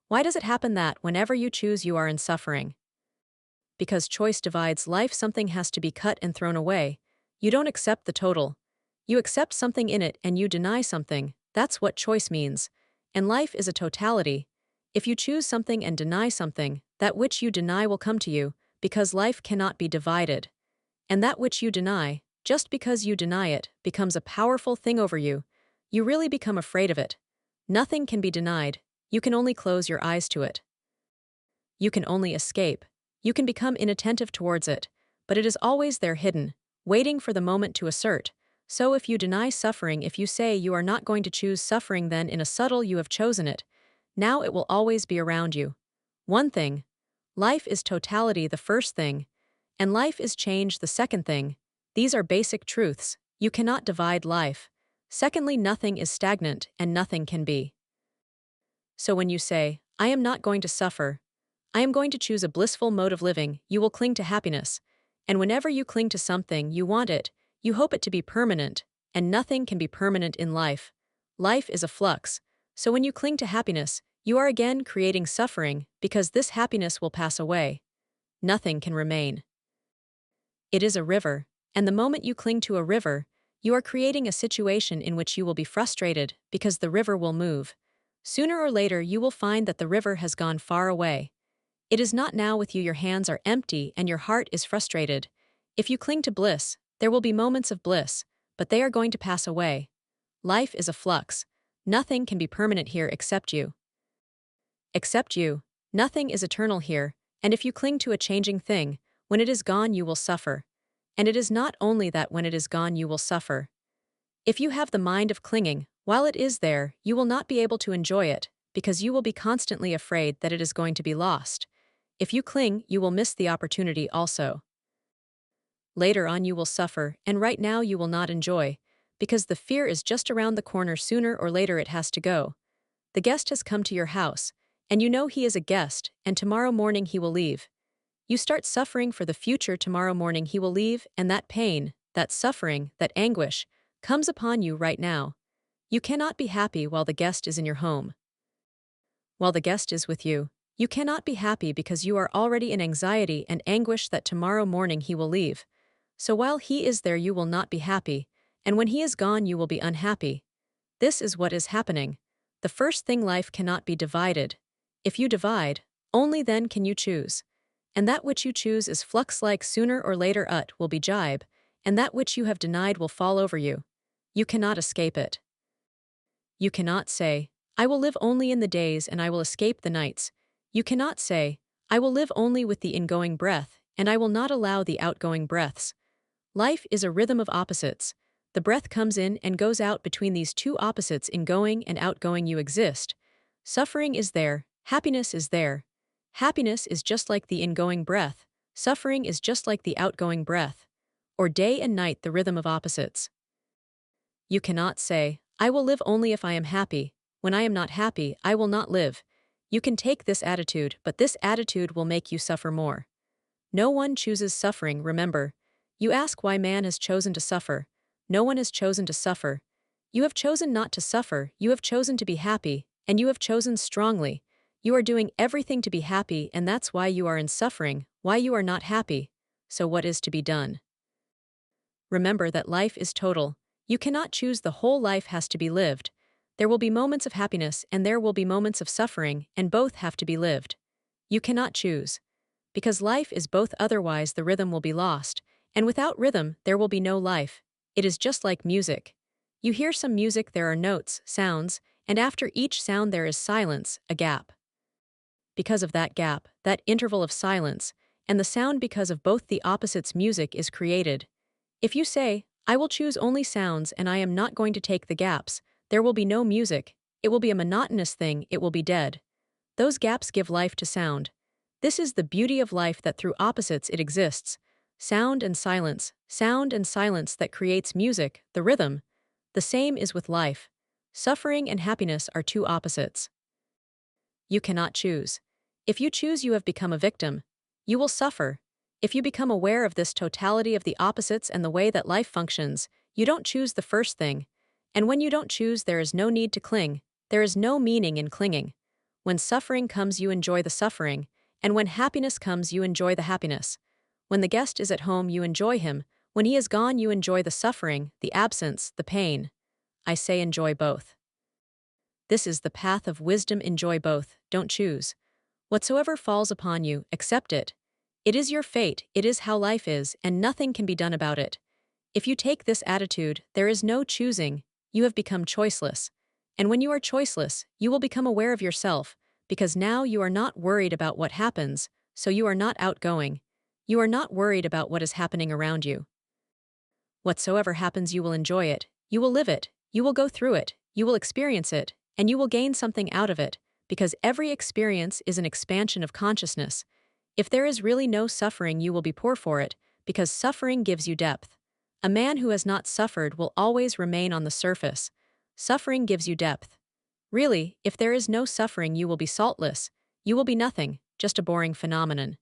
Why does it happen that whenever you choose, you are in suffering? Because choice divides life. Something has to be cut and thrown away. You don't accept the total. You accept something in it and you deny something. That's what choice means. And life is a totality. If you choose something and deny something, that which you deny will come to you, because life cannot be divided. And that which you deny, just because you deny it, becomes a powerful thing over you. You really become afraid of it. Nothing can be denied. You can only close your eyes to it. You can only escape. You can become inattentive towards it, but it is always there hidden, waiting for the moment to assert. So if you deny suffering, if you say you are not going to choose suffering, then in a subtle you have chosen it. Now it will always be around you. One thing. Life is totality, the first thing. And life is change, the second thing. These are basic truths. You cannot divide life. Secondly, nothing is stagnant and nothing can be. So when you say, I am not going to suffer, I am going to choose a blissful mode of living, you will cling to happiness. And whenever you cling to something, you want it, you hope it to be permanent, and nothing can be permanent in life. Life is a flux. So when you cling to happiness, you are again creating suffering, because this happiness will pass away. Nothing can remain. It is a river, and the moment you cling to a river, you are creating a situation in which you will be frustrated, because the river will move. Sooner or later you will find that the river has gone far away. It is not now with you. Your hands are empty and your heart is frustrated. If you cling to bliss, there will be moments of bliss, but they are going to pass away. Life is a flux. Nothing can be permanent here except you. Except you. Nothing is eternal here, and if you cling to a changing thing, when it is gone you will suffer. And it is not only that when it is gone you will suffer. If you have the mind of clinging, while it is there, you will not be able to enjoy it, because you will be constantly afraid that it is going to be lost. If you cling, you will miss the opportunity also. Later on you will suffer, and right now you will not enjoy, because the fear is just around the corner. Sooner or later it has to go. The guest has come to your house, and you know he is a guest, and tomorrow morning he will leave. You start suffering for the future. Tomorrow morning he will leave, and that pain, that suffering, that anguish, comes upon you right now. You cannot be happy while the guest is in your home. While the guest is with you, you cannot be happy because you are already in anxiety and anguish that tomorrow morning he will leave. So while he is there you will not be happy, And when he is gone, you will be unhappy. This is what is happening. The first thing, life cannot be divided. If you divide, only then can you choose. And that which you choose is flux, like sooner or later will be jibe, and that which you have denied will fall over you. You cannot escape it. You cannot say, I will live only in the days and I will escape the nights. You cannot say, I will live only with the ingoing breath, and I will not allow the outgoing breaths. Life is a rhythm of opposites. The breath comes in and goes out. Between these two opposites, ingoing and outgoing, you exist. Suffering is there, happiness is there. Happiness is just like the ingoing breath, suffering is just like the outgoing breath. Or day and night, the rhythm of opposites. You cannot say, I will live only if I am happy. When I am not happy, I will not live. You can take this attitude, but this attitude will make you suffer more. No one chooses suffering, remember. You ask why man has chosen to suffer. No one has chosen to suffer. You have chosen not to suffer, you have chosen to be happy, and you have chosen strongly. You are doing everything to be happy, and that's why you are in suffering, why you are not happy. So what is to be done? Remember that life is total. You cannot choose, the whole life has to be lived. There will be moments of happiness and there will be moments of suffering, and both have to be lived. You cannot choose. Because life is both, otherwise the rhythm will be lost, and without rhythm there will be no life. It is just like music. You hear some music, there are notes, sounds, and after each sound there is silence, a gap. Because of that gap, that interval of silence, and the sound, because of both the opposites, music is created. If you say, I will choose only sounds and I am not going to take the gaps, there will be no music, it will be a monotonous thing, it will be dead. Those gaps give life to sound. This is the beauty of life, that through opposites it exists. Sound and silence that creates music, the rhythm. The same is with life. Suffering and happiness are two opposites. You cannot choose. If you choose, you have become a victim. You will suffer. If you become aware of this totality of the opposites and the way that life functions, you don't choose the first thing. And when you don't choose, there is no need to cling. There is no meaning in clinging. When suffering comes, you enjoy the suffering, and when happiness comes, you enjoy the happiness. When the guest is at home, you enjoy him. When he is gone, you enjoy the suffering, the absence, the pain. I say enjoy both. This is the path of wisdom. Enjoy both, don't choose. Whatsoever falls upon you, accept it. It is your fate, it is how life is, and nothing can be done about it. If you take this attitude, there is no choosing, you have become choiceless. And when you are choiceless, you will become aware of yourself, because now you are not worried about what happens, so you are not outgoing. You are not worried about what is happening around you. Whatsoever happens, you will enjoy it, you will live it, you will go through it, you will experience it, and you will gain something out of it, because every experience is an expansion of consciousness. If there is really no suffering, you will be poor for it, because suffering gives you depth. A man who has not suffered will always remain on the surface. Suffering gives you depth. Really, if there is no suffering, you will be saltless. You will be nothing, just a boring phenomenon.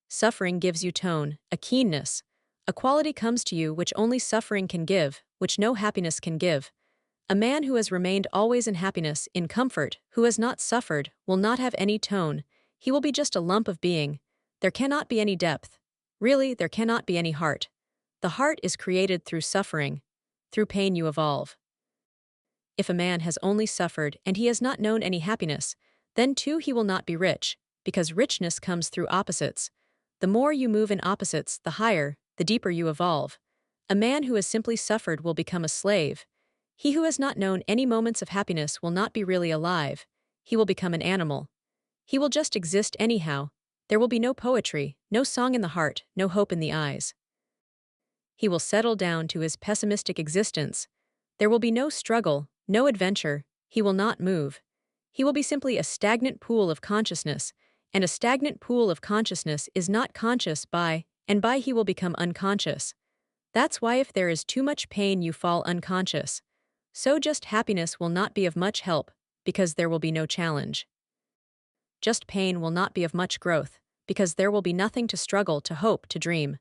Suffering gives you tone, a keenness. A quality comes to you which only suffering can give, which no happiness can give. A man who has remained always in happiness, in comfort, who has not suffered, will not have any tone. He will be just a lump of being. There cannot be any depth. Really, there cannot be any heart. The heart is created through suffering. Through pain you evolve. If a man has only suffered and he has not known any happiness, then too he will not be rich, because richness comes through opposites. The more you move in opposites, the higher, the deeper you evolve. A man who has simply suffered will become a slave. He who has not known any moments of happiness will not be really alive. He will become an animal. He will just exist anyhow. There will be no poetry, no song in the heart, no hope in the eyes. He will settle down to his pessimistic existence. There will be no struggle, no adventure. He will not move. He will be simply a stagnant pool of consciousness, and a stagnant pool of consciousness is not conscious. By and by he will become unconscious. That's why if there is too much pain, you fall unconscious. So just happiness will not be of much help, because there will be no challenge. Just pain will not be of much growth, because there will be nothing to struggle, to hope, to dream.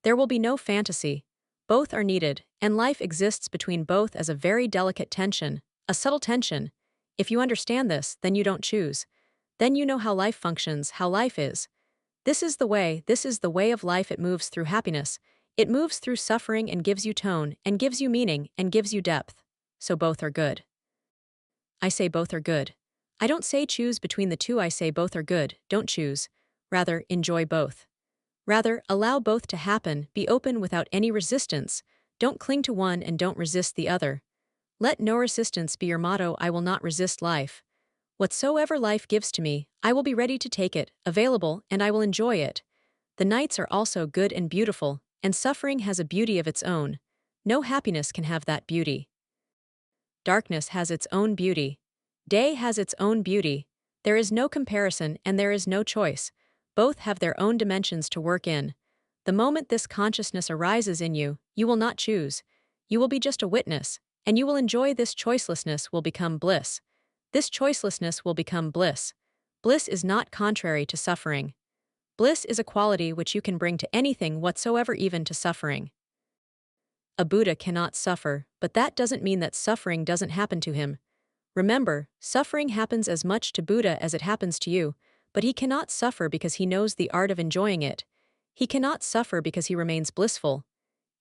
There will be no fantasy. Both are needed, and life exists between both as a very delicate tension, a subtle tension. If you understand this, then you don't choose. Then you know how life functions, how life is. This is the way of life. It moves through happiness. It moves through suffering and gives you tone, and gives you meaning, and gives you depth. So both are good. I say both are good. I don't say choose between the two, I say both are good, don't choose. Rather, enjoy both. Rather, allow both to happen, be open without any resistance, don't cling to one and don't resist the other. Let no resistance be your motto, I will not resist life. Whatsoever life gives to me, I will be ready to take it, available, and I will enjoy it. The nights are also good and beautiful, and suffering has a beauty of its own. No happiness can have that beauty. Darkness has its own beauty. Day has its own beauty. There is no comparison and there is no choice. Both have their own dimensions to work in. The moment this consciousness arises in you, you will not choose. You will be just a witness, and you will enjoy this choicelessness will become bliss. This choicelessness will become bliss. Bliss is not contrary to suffering. Bliss is a quality which you can bring to anything whatsoever, even to suffering. A Buddha cannot suffer, but that doesn't mean that suffering doesn't happen to him. Remember, suffering happens as much to Buddha as it happens to you, but he cannot suffer because he knows the art of enjoying it. He cannot suffer because he remains blissful.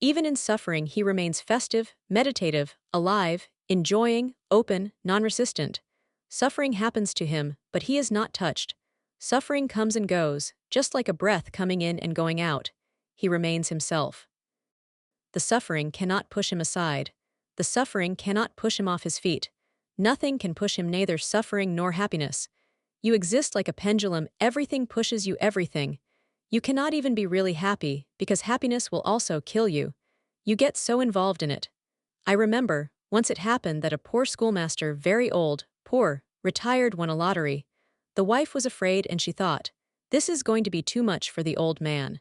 Even in suffering, he remains festive, meditative, alive, enjoying, open, non-resistant. Suffering happens to him, but he is not touched. Suffering comes and goes, just like a breath coming in and going out. He remains himself. The suffering cannot push him aside. The suffering cannot push him off his feet. Nothing can push him, neither suffering nor happiness. You exist like a pendulum, everything pushes you, everything. You cannot even be really happy, because happiness will also kill you. You get so involved in it. I remember, once it happened that a poor schoolmaster, very old, poor, retired, won a lottery. The wife was afraid and she thought, this is going to be too much for the old man.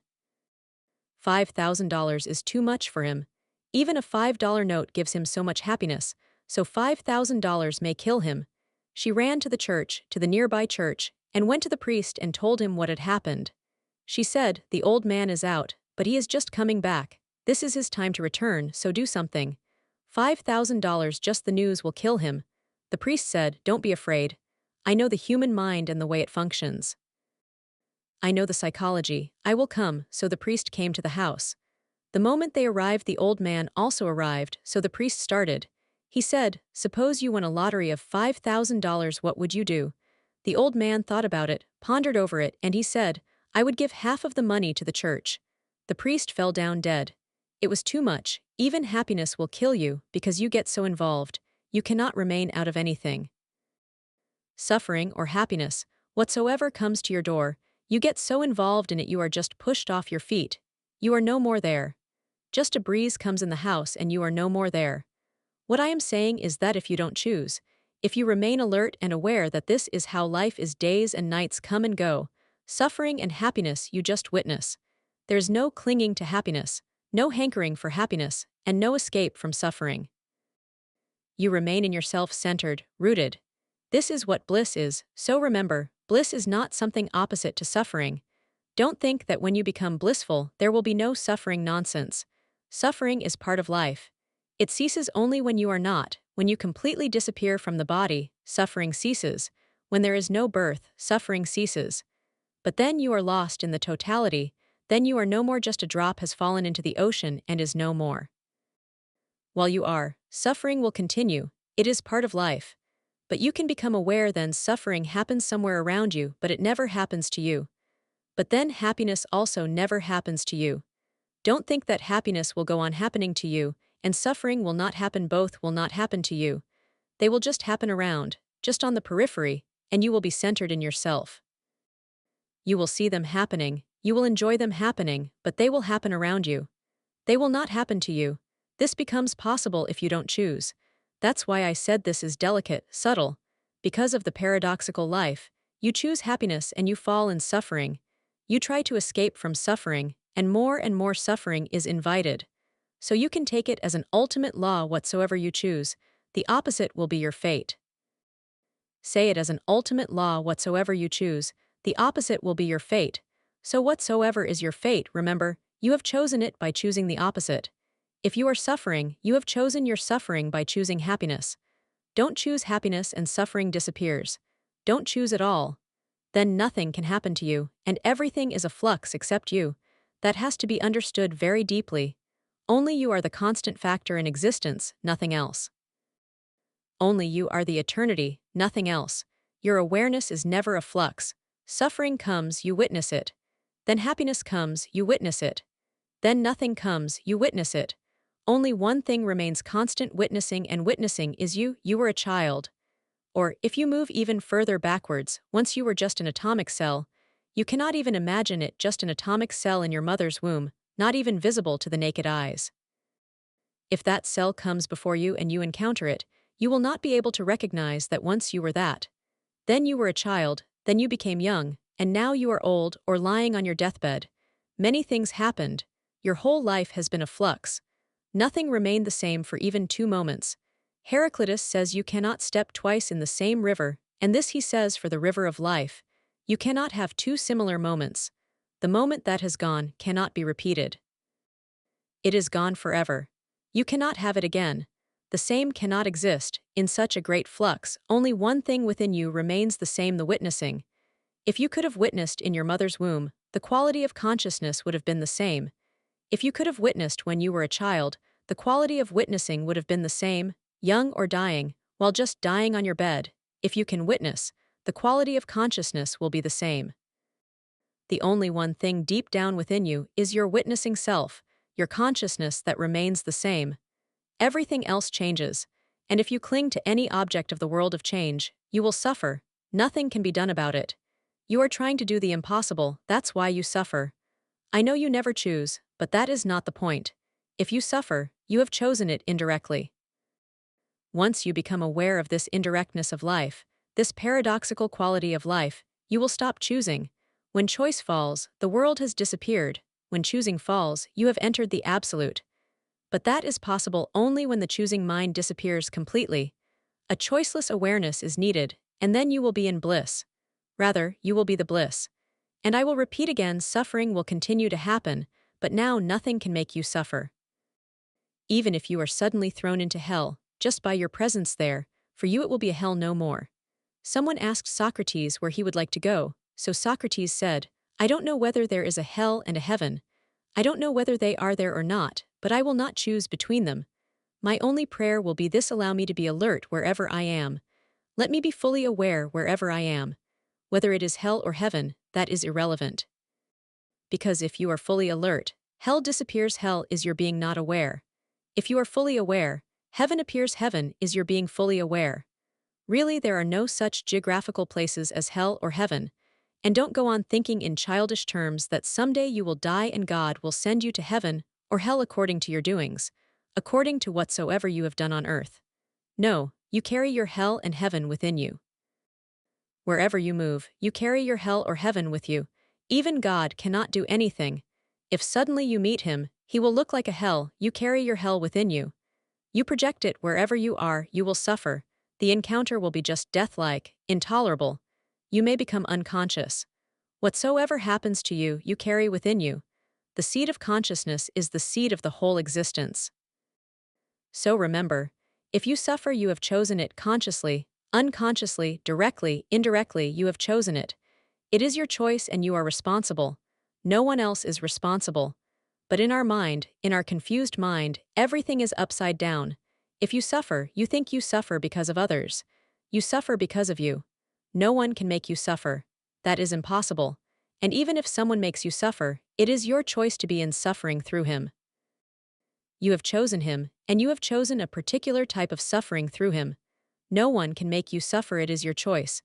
$5,000 is too much for him. Even a $5 note gives him so much happiness, so $5,000 may kill him. She ran to the church, to the nearby church, and went to the priest and told him what had happened. She said, the old man is out, but he is just coming back. This is his time to return, so do something. $5,000, just the news will kill him. The priest said, don't be afraid. I know the human mind and the way it functions. I know the psychology. I will come, so the priest came to the house. The moment they arrived, the old man also arrived, so the priest started. He said, suppose you won a lottery of $5,000, what would you do? The old man thought about it, pondered over it, and he said, I would give half of the money to the church. The priest fell down dead. It was too much. Even happiness will kill you, because you get so involved. You cannot remain out of anything. Suffering or happiness, whatsoever comes to your door, you get so involved in it you are just pushed off your feet. You are no more there. Just a breeze comes in the house and you are no more there. What I am saying is that if you don't choose, if you remain alert and aware that this is how life is, days and nights come and go, suffering and happiness you just witness. There's no clinging to happiness, no hankering for happiness, and no escape from suffering. You remain in yourself, centered, rooted. This is what bliss is, so remember, bliss is not something opposite to suffering. Don't think that when you become blissful, there will be no suffering, nonsense. Suffering is part of life. It ceases only when you are not. When you completely disappear from the body, suffering ceases. When there is no birth, suffering ceases. But then you are lost in the totality, then you are no more, just a drop has fallen into the ocean and is no more. While you are, suffering will continue, it is part of life. But you can become aware then suffering happens somewhere around you, but it never happens to you. But then happiness also never happens to you. Don't think that happiness will go on happening to you, and suffering will not happen, both will not happen to you. They will just happen around, just on the periphery, and you will be centered in yourself. You will see them happening, you will enjoy them happening, but they will happen around you. They will not happen to you. This becomes possible if you don't choose. That's why I said this is delicate, subtle. Because of the paradoxical life, you choose happiness and you fall in suffering. You try to escape from suffering, and more suffering is invited. So you can take it as an ultimate law, whatsoever you choose, the opposite will be your fate. Say it as an ultimate law, whatsoever you choose, the opposite will be your fate. So whatsoever is your fate, remember, you have chosen it by choosing the opposite. If you are suffering, you have chosen your suffering by choosing happiness. Don't choose happiness and suffering disappears. Don't choose at all. Then nothing can happen to you, and everything is a flux except you. that has to be understood very deeply. Only you are the constant factor in existence, nothing else. Only you are the eternity, nothing else. Your awareness is never a flux. Suffering comes, you witness it. Then happiness comes, you witness it. Then nothing comes, you witness it. Only one thing remains constant, witnessing, and witnessing is you. You were a child. Or, if you move even further backwards, once you were just an atomic cell. You cannot even imagine it, just an atomic cell in your mother's womb, not even visible to the naked eyes. If that cell comes before you and you encounter it, you will not be able to recognize that once you were that. Then you were a child, then you became young, and now you are old or lying on your deathbed. Many things happened. Your whole life has been a flux. Nothing remained the same for even 2 moments. Heraclitus says you cannot step twice in the same river, and this he says for the river of life. You cannot have 2 similar moments. The moment that has gone cannot be repeated. It is gone forever. You cannot have it again. The same cannot exist. In such a great flux, only one thing within you remains the same, the witnessing. If you could have witnessed in your mother's womb, the quality of consciousness would have been the same. If you could have witnessed when you were a child, the quality of witnessing would have been the same, young or dying, while just dying on your bed. If you can witness, the quality of consciousness will be the same. The only one thing deep down within you is your witnessing self, your consciousness that remains the same. Everything else changes, and if you cling to any object of the world of change, you will suffer. Nothing can be done about it. You are trying to do the impossible, that's why you suffer. I know you never choose, but that is not the point. If you suffer, you have chosen it indirectly. Once you become aware of this indirectness of life, this paradoxical quality of life, you will stop choosing. When choice falls, the world has disappeared. When choosing falls, you have entered the absolute. But that is possible only when the choosing mind disappears completely. A choiceless awareness is needed, and then you will be in bliss. Rather, you will be the bliss. And I will repeat again, suffering will continue to happen, but now nothing can make you suffer. Even if you are suddenly thrown into hell, just by your presence there, for you it will be a hell no more. Someone asked Socrates where he would like to go, so Socrates said, I don't know whether there is a hell and a heaven. I don't know whether they are there or not, but I will not choose between them. My only prayer will be this: allow me to be alert wherever I am. Let me be fully aware wherever I am. Whether it is hell or heaven, that is irrelevant. Because if you are fully alert, hell disappears. Hell is your being not aware. If you are fully aware, heaven appears. Heaven is your being fully aware. Really, there are no such geographical places as hell or heaven. And don't go on thinking in childish terms that someday you will die and God will send you to heaven or hell according to your doings, according to whatsoever you have done on earth. No, you carry your hell and heaven within you. Wherever you move, you carry your hell or heaven with you. Even God cannot do anything. If suddenly you meet him, he will look like a hell. You carry your hell within you. You project it wherever you are, you will suffer. The encounter will be just death-like, intolerable. You may become unconscious. Whatsoever happens to you, you carry within you. The seed of consciousness is the seed of the whole existence. So remember, if you suffer, you have chosen it consciously, unconsciously, directly, indirectly, you have chosen it. It is your choice and you are responsible. No one else is responsible. But in our mind, in our confused mind, everything is upside down. If you suffer, you think you suffer because of others. You suffer because of you. No one can make you suffer. That is impossible. And even if someone makes you suffer, it is your choice to be in suffering through him. You have chosen him, and you have chosen a particular type of suffering through him. No one can make you suffer, it is your choice.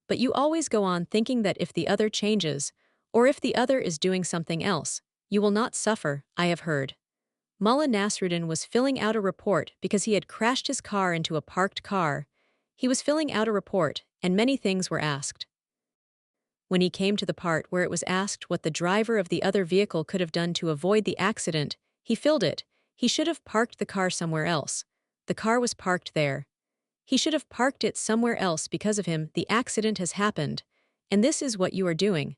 But you always go on thinking that if the other changes, or if the other is doing something else, you will not suffer. I have heard. Mullah Nasruddin was filling out a report because he had crashed his car into a parked car. He was filling out a report, and many things were asked. When he came to the part where it was asked what the driver of the other vehicle could have done to avoid the accident, he filled it. He should have parked the car somewhere else. The car was parked there. He should have parked it somewhere else. Because of him, the accident has happened. And this is what you are doing.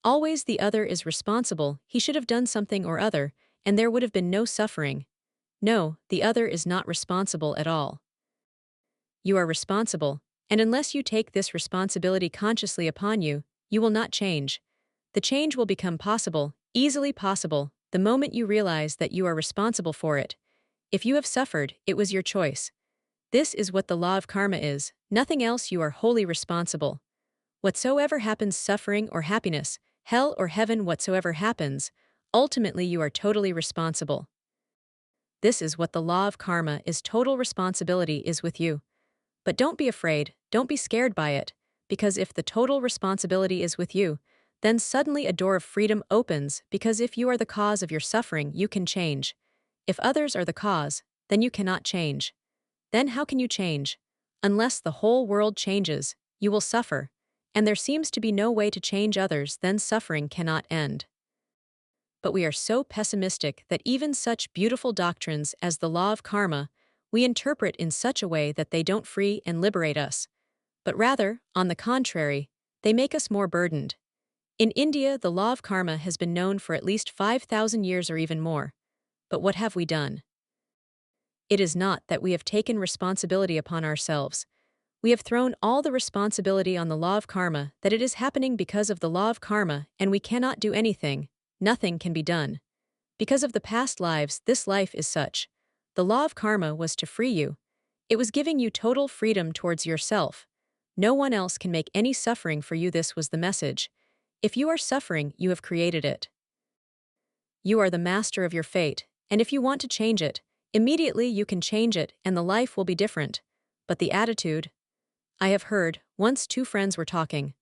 Always the other is responsible. He should have done something or other, and there would have been no suffering. No, the other is not responsible at all. You are responsible, and unless you take this responsibility consciously upon you, you will not change. The change will become possible, Easily possible, the moment you realize that you are responsible for it. If you have suffered, it was your choice. This is what the law of karma is, nothing else. You are wholly responsible. Whatsoever happens, suffering or happiness, hell or heaven, whatsoever happens, ultimately you are totally responsible. This is what the law of karma is, total responsibility is with you. But don't be afraid, don't be scared by it, because if the total responsibility is with you, then suddenly a door of freedom opens, because if you are the cause of your suffering, you can change. If others are the cause, then you cannot change. Then how can you change? Unless the whole world changes, you will suffer, and there seems to be no way to change others, then suffering cannot end. But we are so pessimistic that even such beautiful doctrines as the law of karma, we interpret in such a way that they don't free and liberate us, but rather, on the contrary, they make us more burdened. In India, the law of karma has been known for at least 5,000 years or even more. But what have we done? It is not that we have taken responsibility upon ourselves. We have thrown all the responsibility on the law of karma, that it is happening because of the law of karma, and we cannot do anything, nothing can be done. Because of the past lives, this life is such. The law of karma was to free you. It was giving you total freedom towards yourself. No one else can make any suffering for you. This was the message. If you are suffering, you have created it. You are the master of your fate, and if you want to change it, immediately you can change it and the life will be different. But the attitude. I have heard, once two friends were talking.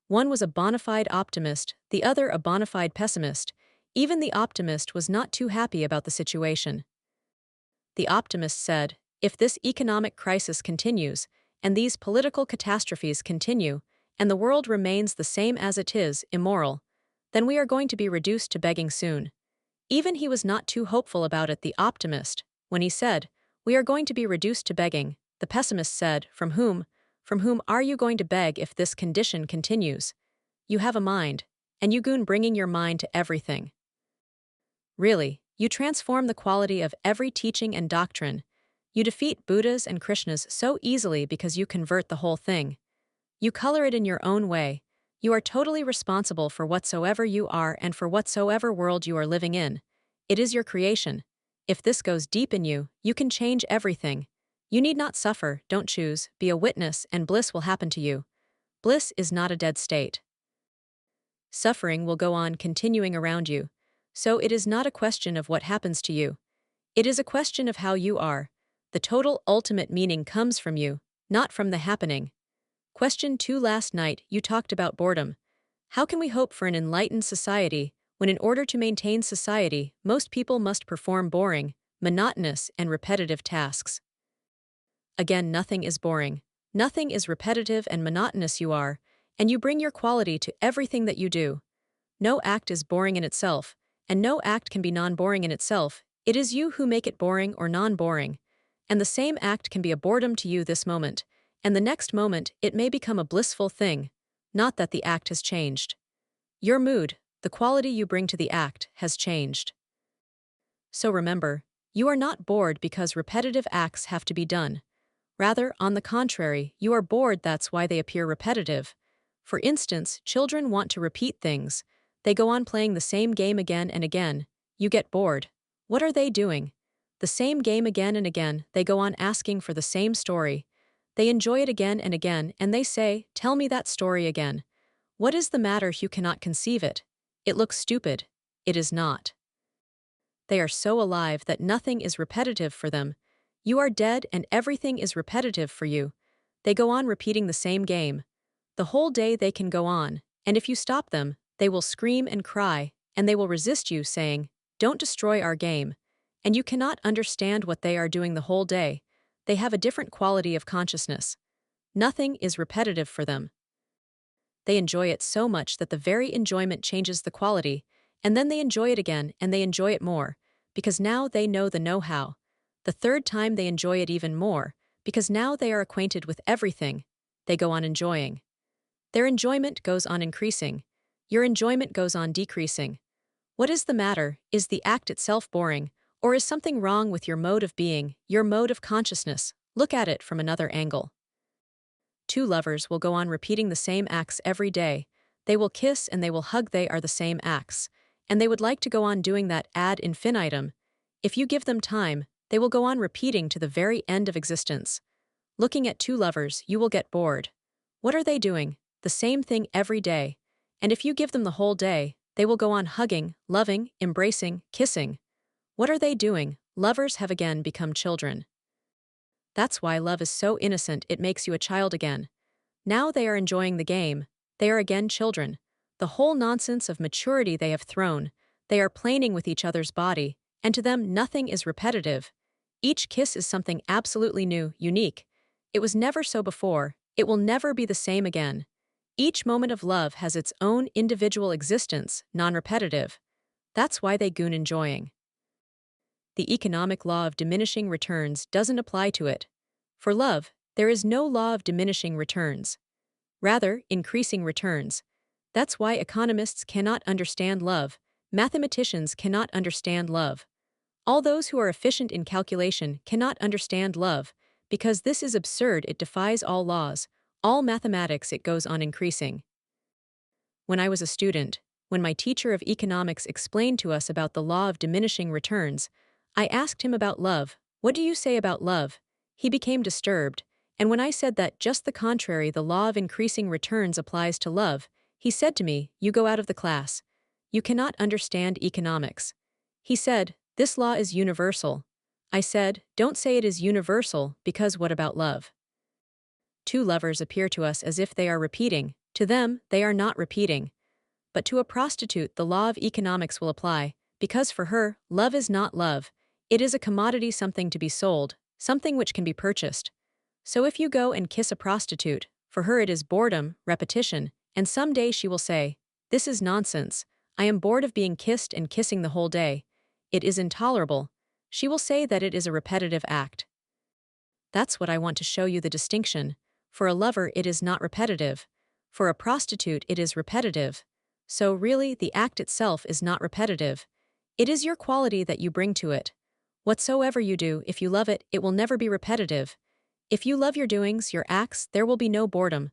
One was a bona fide optimist, the other a bona fide pessimist. Even the optimist was not too happy about the situation. The optimist said, if this economic crisis continues, and these political catastrophes continue, and the world remains the same as it is, immoral, then we are going to be reduced to begging soon. Even he was not too hopeful about it, the optimist, when he said, we are going to be reduced to begging. The pessimist said, from whom are you going to beg if this condition continues? You have a mind, and you goon bringing your mind to everything. Really, you transform the quality of every teaching and doctrine. You defeat Buddhas and Krishnas so easily because you convert the whole thing. You color it in your own way. You are totally responsible for whatsoever you are and for whatsoever world you are living in. It is your creation. If this goes deep in you, you can change everything. You need not suffer, don't choose, be a witness, and bliss will happen to you. Bliss is not a dead state. Suffering will go on continuing around you. So it is not a question of what happens to you. It is a question of how you are. The total ultimate meaning comes from you, not from the happening. Question 2. Last night, you talked about boredom. How can we hope for an enlightened society when in order to maintain society, most people must perform boring, monotonous, and repetitive tasks? Again, nothing is boring. Nothing is repetitive and monotonous. You are, and you bring your quality to everything that you do. No act is boring in itself, and no act can be non-boring in itself. It is you who make it boring or non-boring. And the same act can be a boredom to you this moment, and the next moment it may become a blissful thing, not that the act has changed. Your mood, the quality you bring to the act, has changed. So remember, you are not bored because repetitive acts have to be done. Rather, on the contrary, you are bored, that's why they appear repetitive. For instance, children want to repeat things. They go on playing the same game again and again. You get bored. What are they doing? The same game again and again. They go on asking for the same story. They enjoy it again and again, and they say, tell me that story again. What is the matter? You cannot conceive it. It looks stupid. It is not. They are so alive that nothing is repetitive for them. You are dead and everything is repetitive for you. They go on repeating the same game. The whole day they can go on, and if you stop them, they will scream and cry, and they will resist you, saying, don't destroy our game. And you cannot understand what they are doing the whole day. They have a different quality of consciousness. Nothing is repetitive for them. They enjoy it so much that the very enjoyment changes the quality, and then they enjoy it again and they enjoy it more, because now they know the know-how. The third time they enjoy it even more, because now they are acquainted with everything. They go on enjoying. Their enjoyment goes on increasing. Your enjoyment goes on decreasing. What is the matter? Is the act itself boring? Or is something wrong with your mode of being, your mode of consciousness? Look at it from another angle. Two lovers will go on repeating the same acts every day. They will kiss and they will hug. They are the same acts. and they would like to go on doing that ad infinitum. If you give them time, they will go on repeating to the very end of existence. Looking at two lovers, you will get bored. What are they doing? The same thing every day. And if you give them the whole day, they will go on hugging, loving, embracing, kissing. What are they doing? Lovers have again become children. That's why love is so innocent, it makes you a child again. Now they are enjoying the game. They are again children. The whole nonsense of maturity they have thrown. They are playing with each other's body, and to them nothing is repetitive. Each kiss is something absolutely new, unique. It was never so before. It will never be the same again. Each moment of love has its own individual existence, non-repetitive. That's why they goon enjoying. The economic law of diminishing returns doesn't apply to it. For love, there is no law of diminishing returns. Rather, increasing returns. That's why economists cannot understand love, mathematicians cannot understand love. All those who are efficient in calculation cannot understand love, because this is absurd, it defies all laws, all mathematics, it goes on increasing. When I was a student, when my teacher of economics explained to us about the law of diminishing returns, I asked him about love. What do you say about love? He became disturbed, and when I said that just the contrary, the law of increasing returns applies to love, he said to me, "You go out of the class. You cannot understand economics." He said, "This law is universal." I said, "Don't say it is universal, because what about love?" Two lovers appear to us as if they are repeating. To them, they are not repeating. But to a prostitute, the law of economics will apply, because for her, love is not love. It is a commodity, something to be sold, something which can be purchased. So if you go and kiss a prostitute, for her it is boredom, repetition, and someday she will say, "This is nonsense. I am bored of being kissed and kissing the whole day. It is intolerable." She will say that it is a repetitive act. That's what I want to show you, the distinction. For a lover it is not repetitive. For a prostitute it is repetitive. So really, the act itself is not repetitive. It is your quality that you bring to it. Whatsoever you do, if you love it, it will never be repetitive. If you love your doings, your acts, there will be no boredom.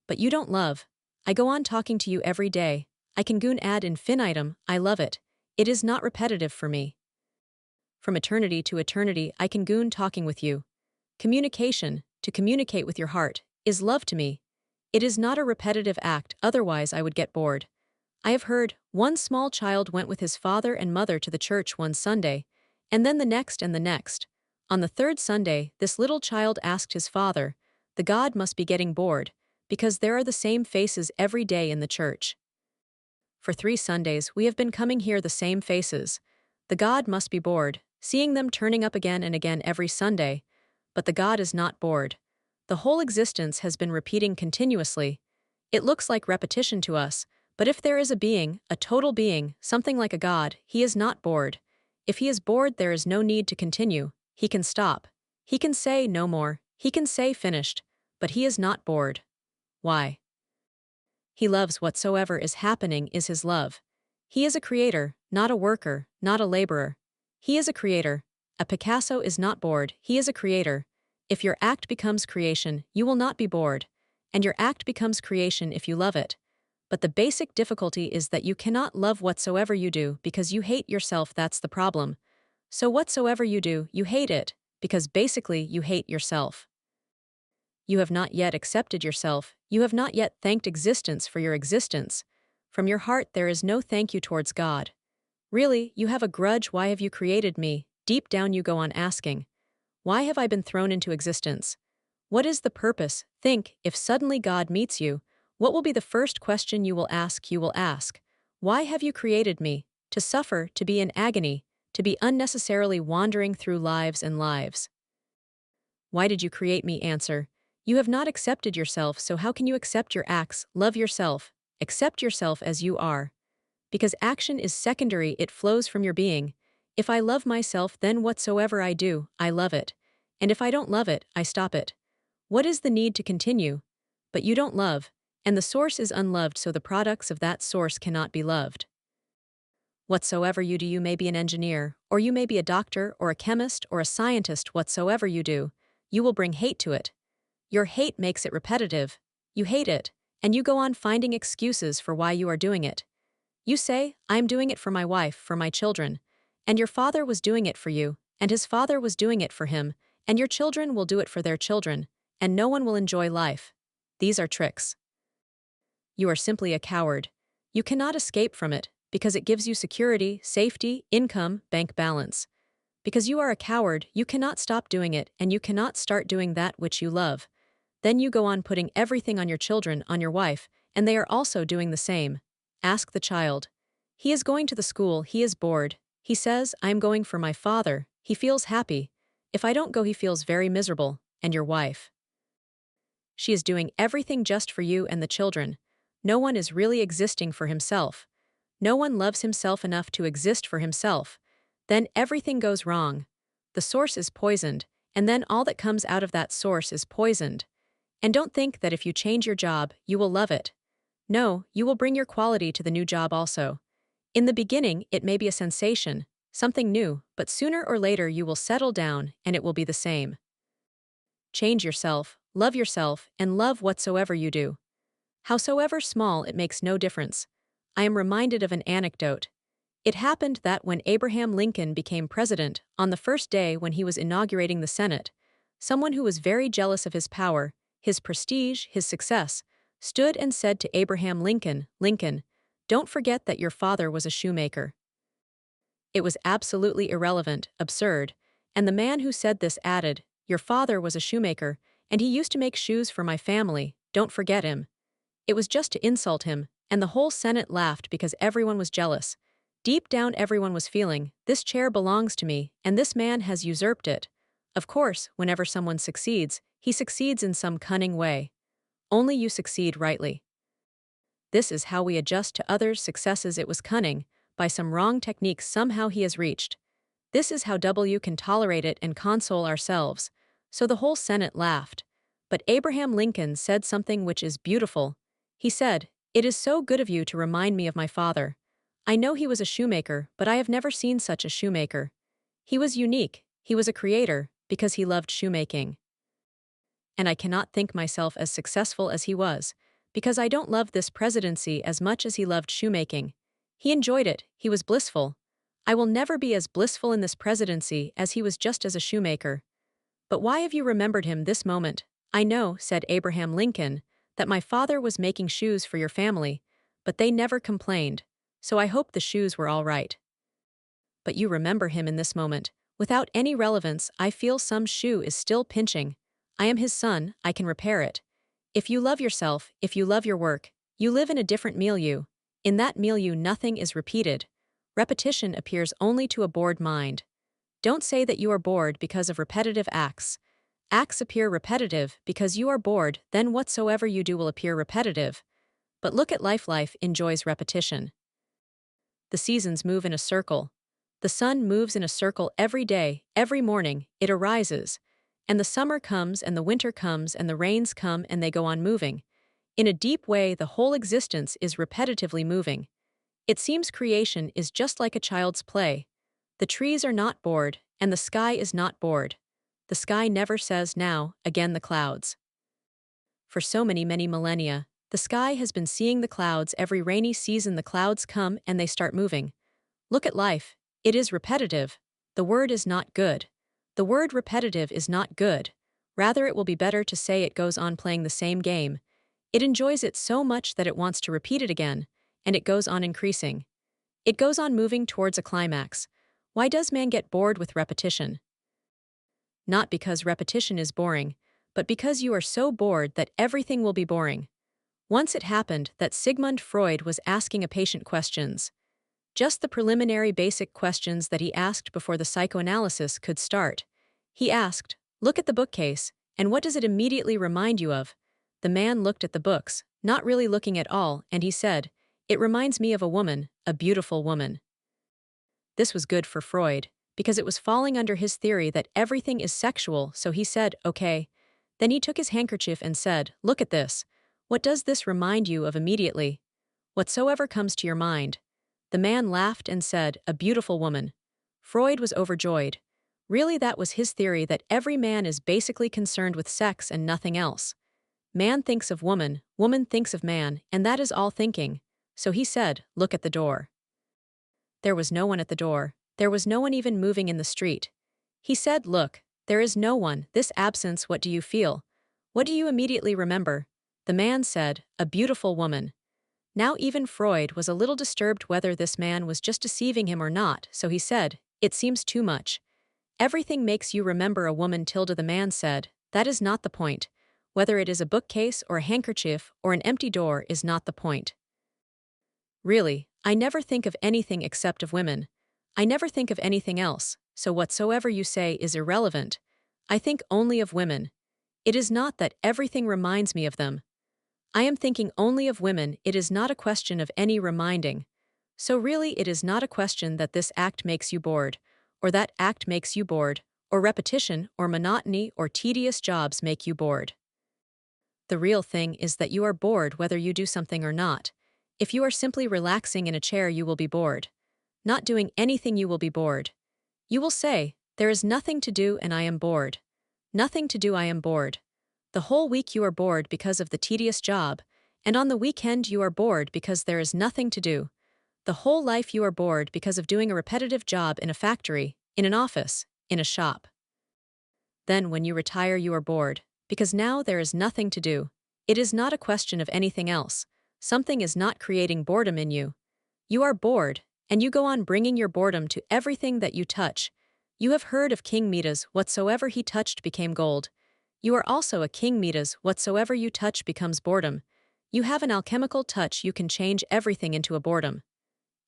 But you don't love. I go on talking to you every day. I can goon ad infinitum, I love it. It is not repetitive for me. From eternity to eternity, I can goon talking with you. Communication, to communicate with your heart, is love to me. It is not a repetitive act, otherwise I would get bored. I have heard, one small child went with his father and mother to the church one Sunday, and then the next and the next. On the third Sunday, this little child asked his father, "The God must be getting bored, because there are the same faces every day in the church. For 3 Sundays we have been coming here, the same faces. The God must be bored, seeing them turning up again and again every Sunday. But the God is not bored. The whole existence has been repeating continuously. It looks like repetition to us, but if there is a being, a total being, something like a God, he is not bored. If he is bored, there is no need to continue. He can stop. He can say no more. He can say finished. But he is not bored. Why? He loves whatsoever is happening is his love. He is a creator, not a worker, not a laborer. He is a creator. A Picasso is not bored, he is a creator. If your act becomes creation, you will not be bored. And your act becomes creation if you love it. But the basic difficulty is that you cannot love whatsoever you do because you hate yourself, that's the problem. So whatsoever you do, you hate it, because basically you hate yourself. You have not yet accepted yourself, you have not yet thanked existence for your existence. From your heart there is no thank you towards God. Really, you have a grudge. Why have you created me? Deep down you go on asking, why have I been thrown into existence? What is the purpose? Think, if suddenly God meets you, what will be the first question you will ask? You will ask, why have you created me? To suffer, to be in agony, to be unnecessarily wandering through lives and lives. Why did you create me? Answer, you have not accepted yourself, so how can you accept your acts? Love yourself. Accept yourself as you are. Because action is secondary, it flows from your being. If I love myself, then whatsoever I do, I love it. And if I don't love it, I stop it. What is the need to continue? But you don't love, and the source is unloved, so the products of that source cannot be loved. Whatsoever you do, you may be an engineer, or you may be a doctor, or a chemist, or a scientist. Whatsoever you do, you will bring hate to it. Your hate makes it repetitive. You hate it, and you go on finding excuses for why you are doing it. You say, I am doing it for my wife, for my children. And your father was doing it for you, and his father was doing it for him, and your children will do it for their children, and no one will enjoy life. These are tricks. You are simply a coward. You cannot escape from it, because it gives you security, safety, income, bank balance. Because you are a coward, you cannot stop doing it, and you cannot start doing that which you love. Then you go on putting everything on your children, on your wife, and they are also doing the same. Ask the child. He is going to the school, he is bored. He says, I am going for my father. He feels happy. If I don't go, he feels very miserable. And your wife? She is doing everything just for you and the children. No one is really existing for himself. No one loves himself enough to exist for himself. Then everything goes wrong. The source is poisoned, and then all that comes out of that source is poisoned. And don't think that if you change your job, you will love it. No, you will bring your quality to the new job also. In the beginning, it may be a sensation, something new, but sooner or later you will settle down and it will be the same. Change yourself, and love whatsoever you do. Howsoever small, it makes no difference. I am reminded of an anecdote. It happened that when Abraham Lincoln became president, on the first day when he was inaugurating the Senate, someone who was very jealous of his power, his prestige, his success, stood and said to Abraham Lincoln, Lincoln, don't forget that your father was a shoemaker. It was absolutely irrelevant, absurd, and the man who said this added, your father was a shoemaker, and he used to make shoes for my family, don't forget him. It was just to insult him, and the whole Senate laughed because everyone was jealous. Deep down everyone was feeling, this chair belongs to me, and this man has usurped it. Of course, whenever someone succeeds, he succeeds in some cunning way. Only you succeed rightly. This is how we adjust to others' successes. It was cunning, by some wrong techniques somehow he has reached. This is how W can tolerate it and console ourselves. So the whole Senate laughed. But Abraham Lincoln said something which is beautiful. He said, it is so good of you to remind me of my father. I know he was a shoemaker, but I have never seen such a shoemaker. He was unique, he was a creator, because he loved shoemaking. And I cannot think myself as successful as he was, because I don't love this presidency as much as he loved shoemaking. He enjoyed it, he was blissful. I will never be as blissful in this presidency as he was just as a shoemaker. But why have you remembered him this moment? I know, said Abraham Lincoln, that my father was making shoes for your family, but they never complained, so I hope the shoes were all right. But you remember him in this moment. Without any relevance, I feel some shoe is still pinching. I am his son, I can repair it. If you love yourself, if you love your work, you live in a different milieu. In that milieu nothing is repeated. Repetition appears only to a bored mind. Don't say that you are bored because of repetitive acts. Acts appear repetitive because you are bored, then whatsoever you do will appear repetitive. But look at life. Life enjoys repetition. The seasons move in a circle. The sun moves in a circle every day, every morning, it arises. And the summer comes and the winter comes and the rains come and they go on moving. In a deep way, the whole existence is repetitively moving. It seems creation is just like a child's play. The trees are not bored, and the sky is not bored. The sky never says now, again the clouds. For so many millennia, the sky has been seeing the clouds. Every rainy season the clouds come and they start moving. Look at life. It is repetitive. The word is not good. The word repetitive is not good. Rather, it will be better to say it goes on playing the same game. It enjoys it so much that it wants to repeat it again, and it goes on increasing. It goes on moving towards a climax. Why does man get bored with repetition? Not because repetition is boring, but because you are so bored that everything will be boring. Once it happened that Sigmund Freud was asking a patient questions. Just the preliminary basic questions that he asked before the psychoanalysis could start. He asked, look at the bookcase, and what does it immediately remind you of? The man looked at the books, not really looking at all, and he said, it reminds me of a woman, a beautiful woman. This was good for Freud, because it was falling under his theory that everything is sexual, so he said, okay. Then he took his handkerchief and said, look at this. What does this remind you of immediately? Whatsoever comes to your mind. The man laughed and said, a beautiful woman. Freud was overjoyed. Really, that was his theory, that every man is basically concerned with sex and nothing else. Man thinks of woman, woman thinks of man, and that is all thinking. so he said, "Look at the door." There was no one at the door. There was no one even moving in the street. He said, "Look, there is no one. This absence, what do you feel? What do you immediately remember?" The man said, "A beautiful woman." Now even Freud was a little disturbed whether this man was just deceiving him or not, so he said, "It seems too much. Everything makes you remember a woman." The man said, "That is not the point. Whether it is a bookcase or a handkerchief or an empty door is not the point. Really, I never think of anything except of women. I never think of anything else, so whatsoever you say is irrelevant. I think only of women. It is not that everything reminds me of them. I am thinking only of women. It is not a question of any reminding. So really it is not a question that this act makes you bored, or that act makes you bored, or repetition, or monotony, or tedious jobs make you bored. The real thing is that you are bored whether you do something or not. If you are simply relaxing in a chair, you will be bored. Not doing anything, you will be bored. You will say, "There is nothing to do and I am bored. Nothing to do, I am bored." The whole week you are bored because of the tedious job, and on the weekend you are bored because there is nothing to do. The whole life you are bored because of doing a repetitive job in a factory, in an office, in a shop. Then when you retire you are bored, because now there is nothing to do. It is not a question of anything else. Something is not creating boredom in you. You are bored, and you go on bringing your boredom to everything that you touch. You have heard of King Midas, whatsoever he touched became gold. You are also a King Midas, whatsoever you touch becomes boredom. You have an alchemical touch, you can change everything into a boredom.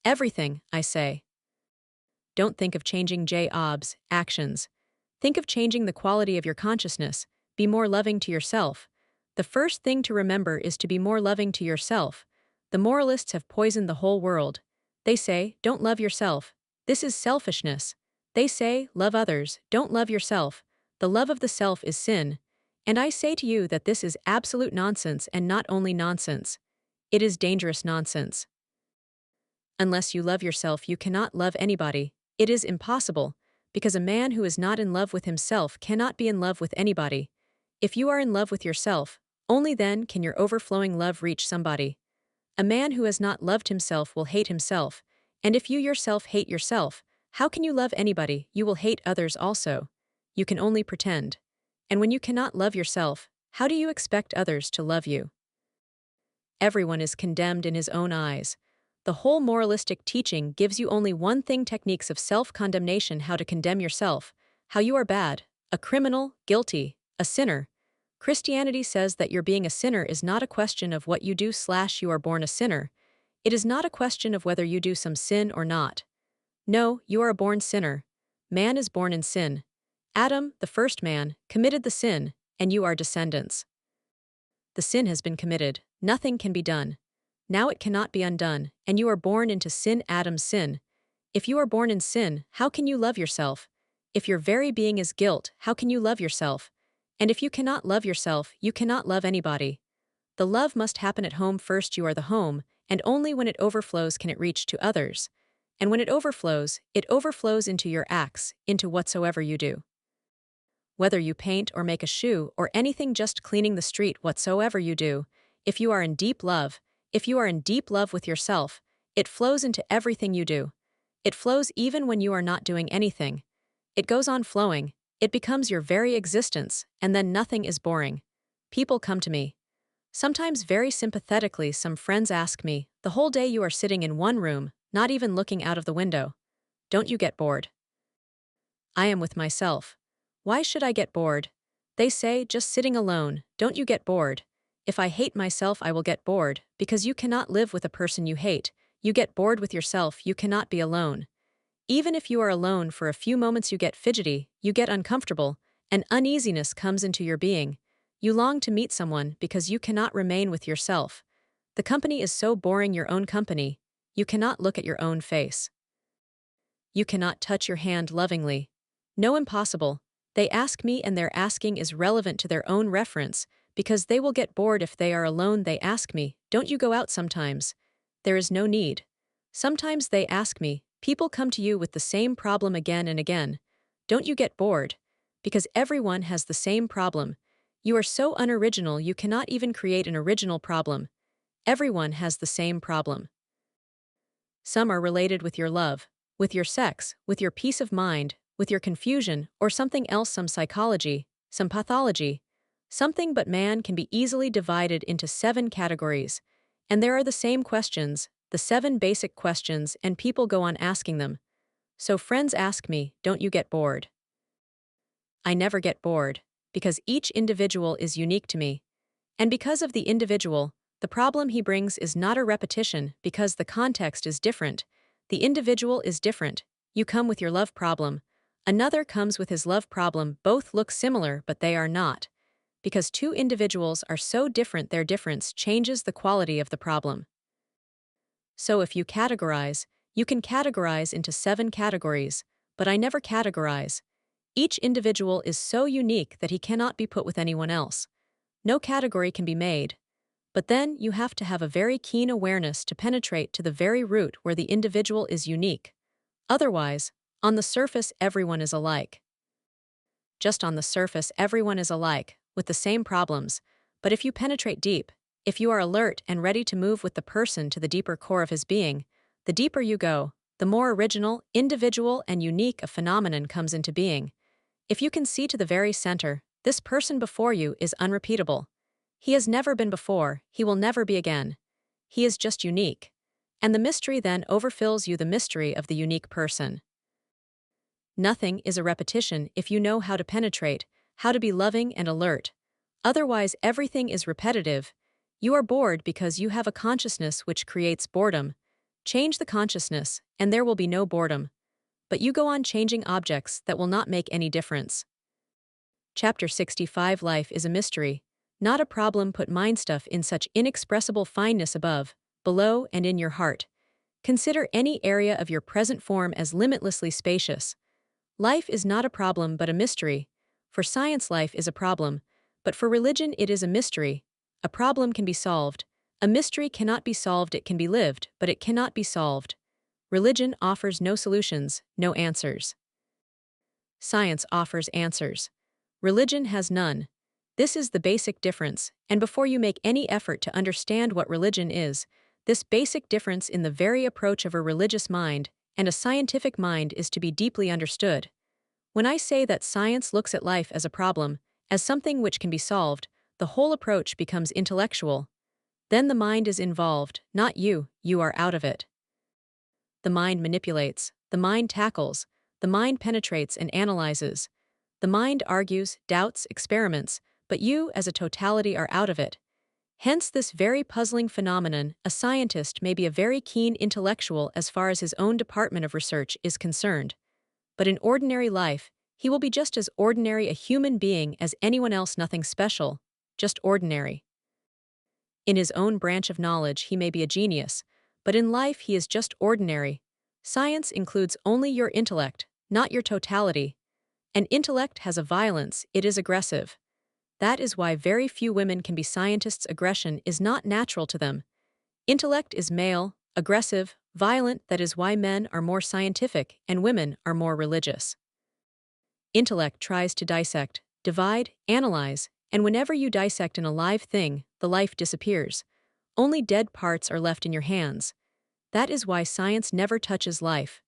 Everything, I say. Don't think of changing jobs, actions. Think of changing the quality of your consciousness. Be more loving to yourself. The first thing to remember is to be more loving to yourself. The moralists have poisoned the whole world. They say, "Don't love yourself. This is selfishness." They say, "Love others, don't love yourself. The love of the self is sin." And I say to you that this is absolute nonsense, and not only nonsense. It is dangerous nonsense. Unless you love yourself, you cannot love anybody. It is impossible, because a man who is not in love with himself cannot be in love with anybody. If you are in love with yourself, only then can your overflowing love reach somebody. A man who has not loved himself will hate himself, and if you yourself hate yourself, how can you love anybody? You will hate others also. You can only pretend. And when you cannot love yourself, how do you expect others to love you? Everyone is condemned in his own eyes. The whole moralistic teaching gives you only one thing: techniques of self-condemnation, how to condemn yourself, how you are bad, a criminal, guilty, a sinner. Christianity says that your being a sinner is not a question of what you do / you are born a sinner. It is not a question of whether you do some sin or not. No, you are a born sinner. Man is born in sin. Adam, the first man, committed the sin, and you are descendants. The sin has been committed, nothing can be done. Now it cannot be undone, and you are born into sin, Adam's sin. If you are born in sin, how can you love yourself? If your very being is guilt, how can you love yourself? And if you cannot love yourself, you cannot love anybody. The love must happen at home first. You are the home, and only when it overflows can it reach to others. And when it overflows into your acts, into whatsoever you do. Whether you paint or make a shoe or anything, just cleaning the street, whatsoever you do, if you are in deep love with yourself, it flows into everything you do. It flows even when you are not doing anything. It goes on flowing, it becomes your very existence, and then nothing is boring. People come to me. Sometimes very sympathetically, some friends ask me, "The whole day you are sitting in one room, not even looking out of the window. Don't you get bored?" I am with myself. Why should I get bored? They say, "Just sitting alone, don't you get bored?" If I hate myself, I will get bored, because you cannot live with a person you hate. You get bored with yourself, you cannot be alone. Even if you are alone for a few moments, you get fidgety, you get uncomfortable, and uneasiness comes into your being. You long to meet someone because you cannot remain with yourself. The company is so boring, your own company. You cannot look at your own face. You cannot touch your hand lovingly. No, impossible. They ask me, and their asking is relevant to their own reference, because they will get bored if they are alone. They ask me, "Don't you go out sometimes?" There is no need. Sometimes they ask me, people come to you with the same problem again and again. Don't you get bored? Because everyone has the same problem. You are so unoriginal you cannot even create an original problem. Everyone has the same problem. Some are related with your love, with your sex, with your peace of mind, with your confusion, or something else, some psychology, some pathology. Something but man can be easily divided into 7 categories. And there are the same questions, the 7 basic questions, and people go on asking them. So friends ask me, don't you get bored? I never get bored, because each individual is unique to me. And because of the individual, the problem he brings is not a repetition because the context is different. The individual is different. You come with your love problem. Another comes with his love problem. Both look similar, but they are not. Because 2 individuals are so different, their difference changes the quality of the problem. So if you can categorize into 7 categories, but I never categorize. Each individual is so unique that he cannot be put with anyone else. No category can be made. But then you have to have a very keen awareness to penetrate to the very root where the individual is unique. Otherwise, on the surface everyone is alike. Just on the surface everyone is alike, with the same problems, but if you penetrate deep, if you are alert and ready to move with the person to the deeper core of his being, the deeper you go, the more original, individual, and unique a phenomenon comes into being. If you can see to the very center, this person before you is unrepeatable. He has never been before, he will never be again. He is just unique. And the mystery then overfills you, the mystery of the unique person. Nothing is a repetition if you know how to penetrate, how to be loving and alert. Otherwise, everything is repetitive. You are bored because you have a consciousness which creates boredom. Change the consciousness, and there will be no boredom. But you go on changing objects that will not make any difference. Chapter 65. Life is a mystery, not a problem. Put mind stuff in such inexpressible fineness above, below, and in your heart. Consider any area of your present form as limitlessly spacious. Life is not a problem but a mystery. For science, life is a problem, but for religion, it is a mystery. A problem can be solved. A mystery cannot be solved. It can be lived, but it cannot be solved. Religion offers no solutions, no answers. Science offers answers. Religion has none. This is the basic difference, and before you make any effort to understand what religion is, this basic difference in the very approach of a religious mind and a scientific mind is to be deeply understood. When I say that science looks at life as a problem, as something which can be solved, the whole approach becomes intellectual. Then the mind is involved, not you, you are out of it. The mind manipulates, the mind tackles, the mind penetrates and analyzes. The mind argues, doubts, experiments, but you, as a totality, are out of it. Hence this very puzzling phenomenon. A scientist may be a very keen intellectual as far as his own department of research is concerned. But in ordinary life, he will be just as ordinary a human being as anyone else, nothing special, just ordinary. In his own branch of knowledge he may be a genius, but in life he is just ordinary. Science includes only your intellect, not your totality. And intellect has a violence, it is aggressive. That is why very few women can be scientists. Aggression is not natural to them. Intellect is male, aggressive, violent. That is why men are more scientific and women are more religious. Intellect tries to dissect, divide, analyze, and whenever you dissect an alive thing, the life disappears. Only dead parts are left in your hands. That is why science never touches life.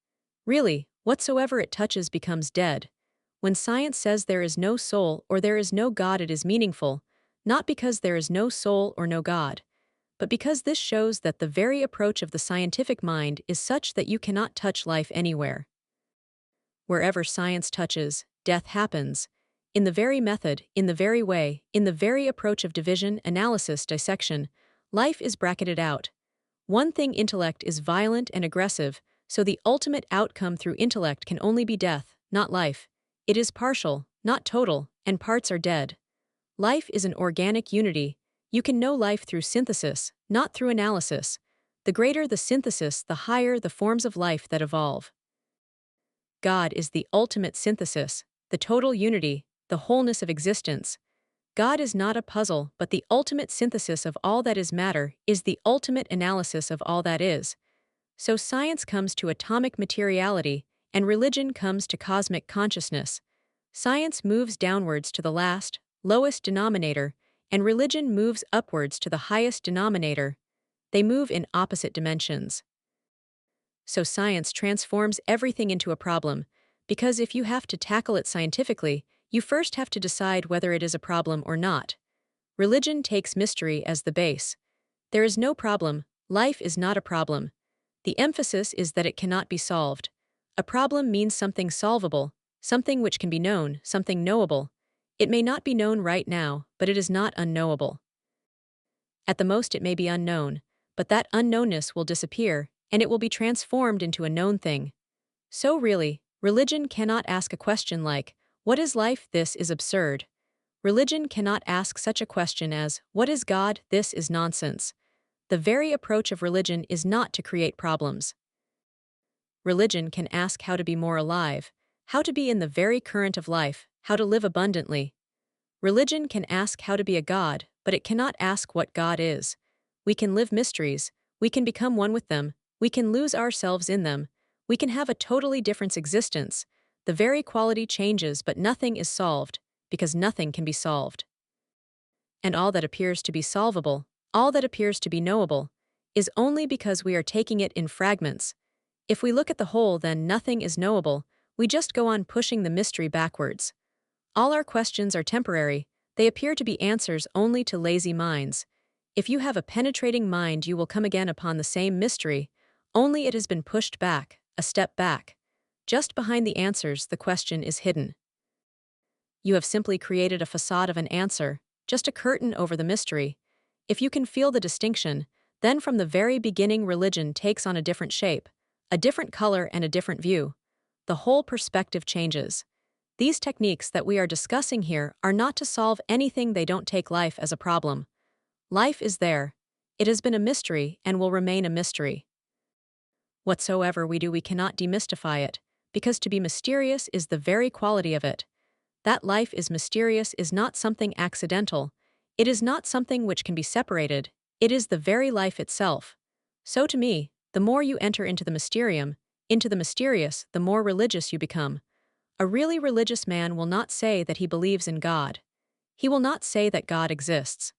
Really, whatsoever it touches becomes dead. When science says there is no soul or there is no God, it is meaningful, not because there is no soul or no God, but because this shows that the very approach of the scientific mind is such that you cannot touch life anywhere. Wherever science touches, death happens. In the very method, in the very way, in the very approach of division, analysis, dissection, life is bracketed out. One thing, intellect is violent and aggressive, so the ultimate outcome through intellect can only be death, not life. It is partial, not total, and parts are dead. Life is an organic unity. You can know life through synthesis, not through analysis. The greater the synthesis, the higher the forms of life that evolve. God is the ultimate synthesis, the total unity, the wholeness of existence. God is not a puzzle, but the ultimate synthesis of all that is matter, is the ultimate analysis of all that is. So science comes to atomic materiality, and religion comes to cosmic consciousness. Science moves downwards to the last, lowest denominator, and religion moves upwards to the highest denominator. They move in opposite dimensions. So science transforms everything into a problem, because if you have to tackle it scientifically, you first have to decide whether it is a problem or not. Religion takes mystery as the base. There is no problem, life is not a problem. The emphasis is that it cannot be solved. A problem means something solvable, something which can be known, something knowable. It may not be known right now, but it is not unknowable. At the most it may be unknown, but that unknownness will disappear, and it will be transformed into a known thing. So really, religion cannot ask a question like, "What is life?" This is absurd. Religion cannot ask such a question as, "What is God?" This is nonsense. The very approach of religion is not to create problems. Religion can ask how to be more alive, how to be in the very current of life, how to live abundantly. Religion can ask how to be a god, but it cannot ask what God is. We can live mysteries, we can become one with them, we can lose ourselves in them, we can have a totally different existence. The very quality changes, but nothing is solved, because nothing can be solved. And all that appears to be solvable, all that appears to be knowable, is only because we are taking it in fragments. If we look at the whole, then nothing is knowable, we just go on pushing the mystery backwards. All our questions are temporary, they appear to be answers only to lazy minds. If you have a penetrating mind, you will come again upon the same mystery, only it has been pushed back, a step back. Just behind the answers, the question is hidden. You have simply created a facade of an answer, just a curtain over the mystery. If you can feel the distinction, then from the very beginning religion takes on a different shape, a different color and a different view. The whole perspective changes. These techniques that we are discussing here are not to solve anything, they don't take life as a problem. Life is there. It has been a mystery and will remain a mystery. Whatsoever we do, we cannot demystify it, because to be mysterious is the very quality of it. That life is mysterious is not something accidental. It is not something which can be separated. It is the very life itself. So to me, the more you enter into the mysterium, into the mysterious, the more religious you become. A really religious man will not say that he believes in God. He will not say that God exists.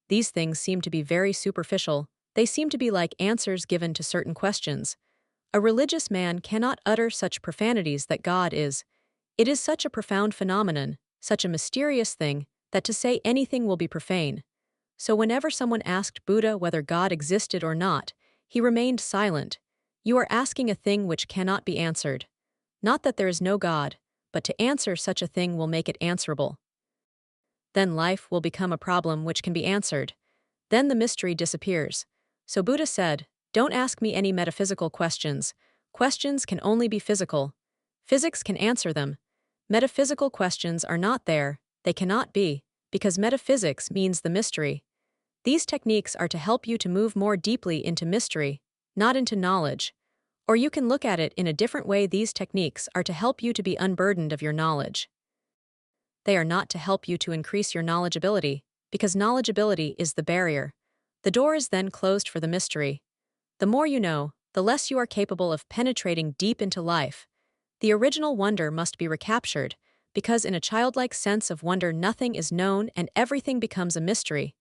These things seem to be very superficial. They seem to be like answers given to certain questions. A religious man cannot utter such profanities that God is. It is such a profound phenomenon, such a mysterious thing, that to say anything will be profane. So whenever someone asked Buddha whether God existed or not, he remained silent. You are asking a thing which cannot be answered. Not that there is no God, but to answer such a thing will make it answerable. Then life will become a problem which can be answered. Then the mystery disappears. So Buddha said, "Don't ask me any metaphysical questions. Questions can only be physical. Physics can answer them. Metaphysical questions are not there, they cannot be, because metaphysics means the mystery." These techniques are to help you to move more deeply into mystery, not into knowledge. Or you can look at it in a different way. These techniques are to help you to be unburdened of your knowledge. They are not to help you to increase your knowledgeability, because knowledgeability is the barrier. The door is then closed for the mystery. The more you know, the less you are capable of penetrating deep into life. The original wonder must be recaptured, because in a childlike sense of wonder nothing is known and everything becomes a mystery.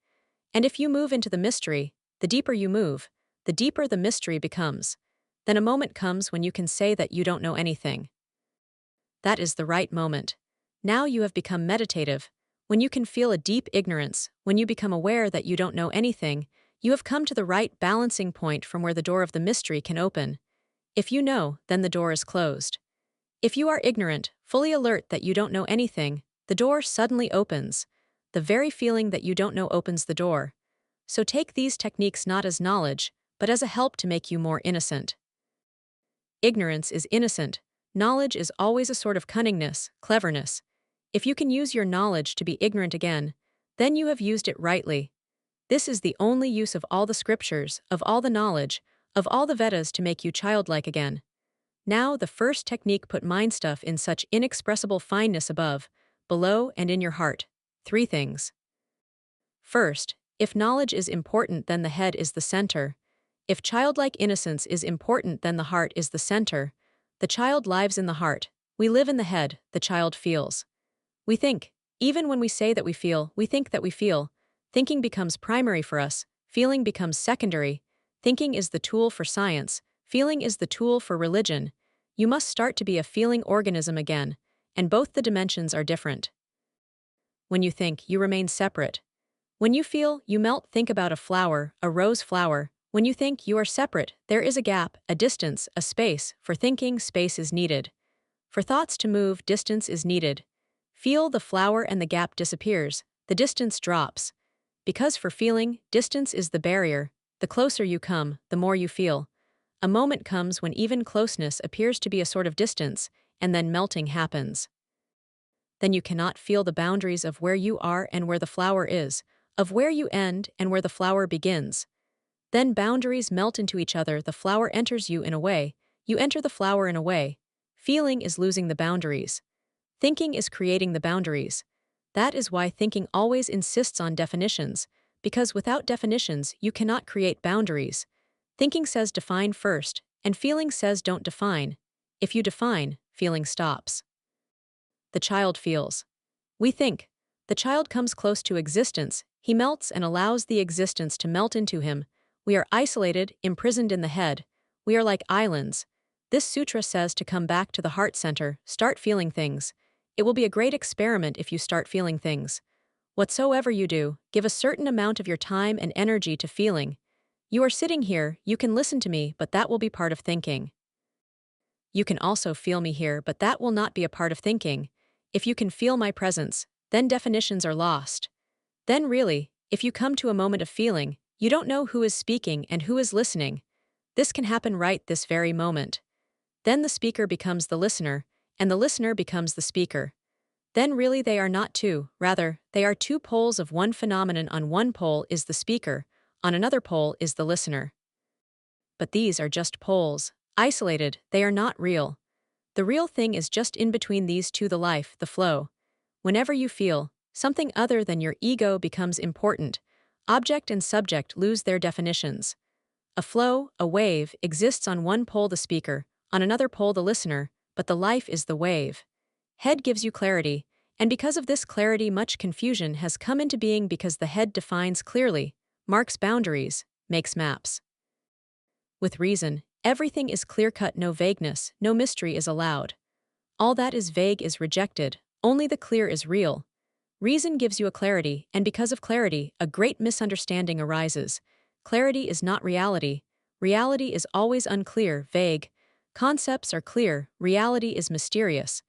And if you move into the mystery, the deeper you move, the deeper the mystery becomes. Then a moment comes when you can say that you don't know anything. That is the right moment. Now you have become meditative. When you can feel a deep ignorance, when you become aware that you don't know anything, you have come to the right balancing point from where the door of the mystery can open. If you know, then the door is closed. If you are ignorant, fully alert that you don't know anything, the door suddenly opens. The very feeling that you don't know opens the door. So take these techniques not as knowledge, but as a help to make you more innocent. Ignorance is innocent. Knowledge is always a sort of cunningness, cleverness. If you can use your knowledge to be ignorant again, then you have used it rightly. This is the only use of all the scriptures, of all the knowledge, of all the Vedas to make you childlike again. Now the first technique put mind stuff in such inexpressible fineness above, below, and in your heart. 3 things. First, if knowledge is important, then the head is the center. If childlike innocence is important, then the heart is the center. The child lives in the heart. We live in the head, the child feels. We think. Even when we say that we feel, we think that we feel. Thinking becomes primary for us, feeling becomes secondary. Thinking is the tool for science, Feeling is the tool for religion. You must start to be a feeling organism again, and both the dimensions are different. When you think, you remain separate. When you feel, you melt. Think about a flower, a rose flower. When you think, you are separate. There is a gap, a distance, a space. For thinking, space is needed. For thoughts to move, distance is needed. Feel the flower and the gap disappears. The distance drops. Because for feeling, distance is the barrier. The closer you come, the more you feel. A moment comes when even closeness appears to be a sort of distance, and then melting happens. Then you cannot feel the boundaries of where you are and where the flower is, of where you end and where the flower begins. Then boundaries melt into each other. The flower enters you in a way, you enter the flower in a way. Feeling is losing the boundaries. Thinking is creating the boundaries. That is why thinking always insists on definitions, because without definitions, you cannot create boundaries. Thinking says define first, and feeling says don't define. If you define, feeling stops. The child feels. We think. The child comes close to existence, he melts and allows the existence to melt into him. We are isolated, imprisoned in the head. We are like islands. This sutra says to come back to the heart center, start feeling things. It will be a great experiment if you start feeling things. Whatsoever you do, give a certain amount of your time and energy to feeling. You are sitting here, you can listen to me, but that will be part of thinking. You can also feel me here, but that will not be a part of thinking. If you can feel my presence, then definitions are lost. Then really, if you come to a moment of feeling, you don't know who is speaking and who is listening. This can happen right this very moment. Then the speaker becomes the listener, and the listener becomes the speaker. Then really they are not two, rather, they are two poles of one phenomenon. On one pole is the speaker, on another pole is the listener. But these are just poles. Isolated, they are not real. The real thing is just in between these two, the life, the flow. Whenever you feel, something other than your ego becomes important. Object and subject lose their definitions. A flow, a wave, exists on one pole the speaker, on another pole the listener, but the life is the wave. Head gives you clarity, and because of this clarity much confusion has come into being because the head defines clearly, marks boundaries, makes maps. With reason, everything is clear-cut, no vagueness, no mystery is allowed. All that is vague is rejected, only the clear is real. Reason gives you a clarity, and because of clarity, a great misunderstanding arises. Clarity is not reality. Reality is always unclear, vague. Concepts are clear, reality is mysterious.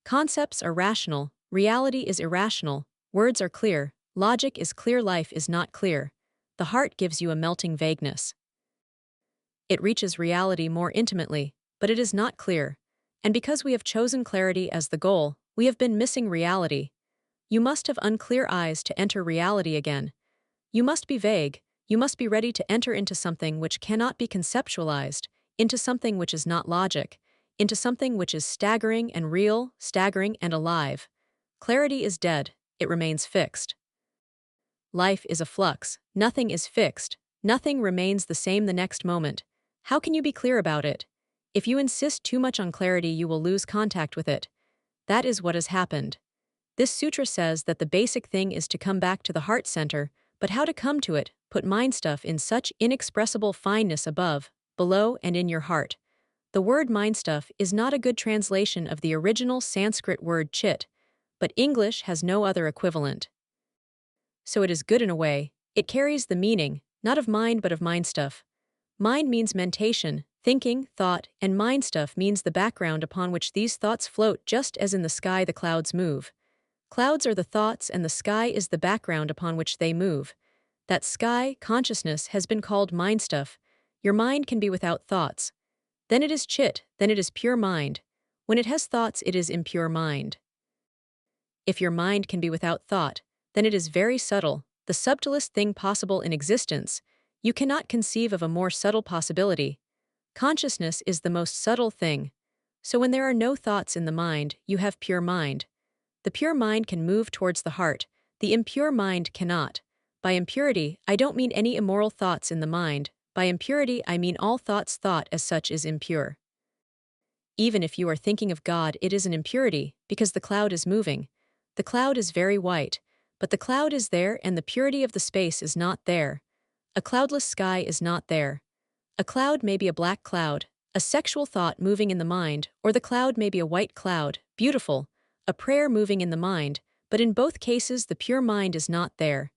Concepts are rational, reality is irrational. Words are clear, logic is clear, life is not clear. The heart gives you a melting vagueness. It reaches reality more intimately, but it is not clear. And because we have chosen clarity as the goal, we have been missing reality. You must have unclear eyes to enter reality again. You must be vague, you must be ready to enter into something which cannot be conceptualized, into something which is not logic, into something which is staggering and real, staggering and alive. Clarity is dead, it remains fixed. Life is a flux, nothing is fixed, nothing remains the same the next moment. How can you be clear about it? If you insist too much on clarity, you will lose contact with it. That is what has happened. This sutra says that the basic thing is to come back to the heart center, but how to come to it, put mind stuff in such inexpressible fineness above, below, and in your heart. The word mind stuff is not a good translation of the original Sanskrit word chit, but English has no other equivalent. So it is good in a way, it carries the meaning, not of mind but of mind stuff. Mind means mentation, thinking, thought, and mind stuff means the background upon which these thoughts float, just as in the sky the clouds move. Clouds are the thoughts and the sky is the background upon which they move. That sky, consciousness, has been called mind stuff. Your mind can be without thoughts. Then it is chit, then it is pure mind. When it has thoughts, it is impure mind. If your mind can be without thought, then it is very subtle, the subtlest thing possible in existence. You cannot conceive of a more subtle possibility. Consciousness is the most subtle thing. So when there are no thoughts in the mind, you have pure mind. The pure mind can move towards the heart, the impure mind cannot. By impurity, I don't mean any immoral thoughts in the mind. By impurity, I mean all thoughts. Thought as such is impure. Even if you are thinking of God, it is an impurity, because the cloud is moving. The cloud is very white, but the cloud is there and the purity of the space is not there. A cloudless sky is not there. A cloud may be a black cloud, a sexual thought moving in the mind, or the cloud may be a white cloud, beautiful, a prayer moving in the mind, but in both cases the pure mind is not there.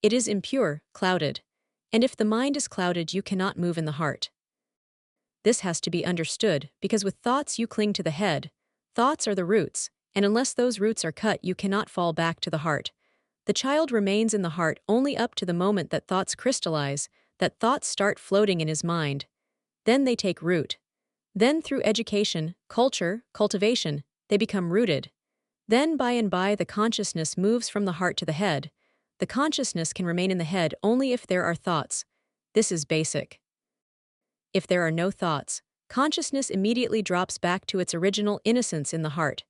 It is impure, clouded. And if the mind is clouded, you cannot move in the heart. This has to be understood, because with thoughts you cling to the head. Thoughts are the roots, and unless those roots are cut, you cannot fall back to the heart. The child remains in the heart only up to the moment that thoughts crystallize, that thoughts start floating in his mind. Then they take root. Then through education, culture, cultivation, they become rooted. Then by and by the consciousness moves from the heart to the head. The consciousness can remain in the head only if there are thoughts. This is basic. If there are no thoughts, consciousness immediately drops back to its original innocence in the heart.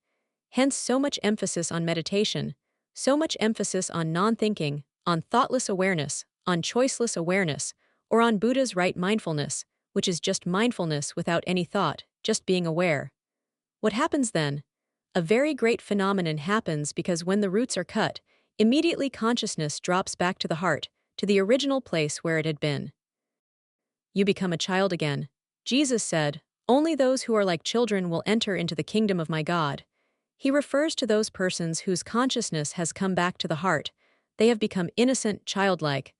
Hence so much emphasis on meditation, so much emphasis on non-thinking, on thoughtless awareness, on choiceless awareness, or on Buddha's right mindfulness, which is just mindfulness without any thought, just being aware. What happens then? A very great phenomenon happens because when the roots are cut, immediately consciousness drops back to the heart, to the original place where it had been. You become a child again. Jesus said, "Only those who are like children will enter into the kingdom of my God." He refers to those persons whose consciousness has come back to the heart. They have become innocent, childlike.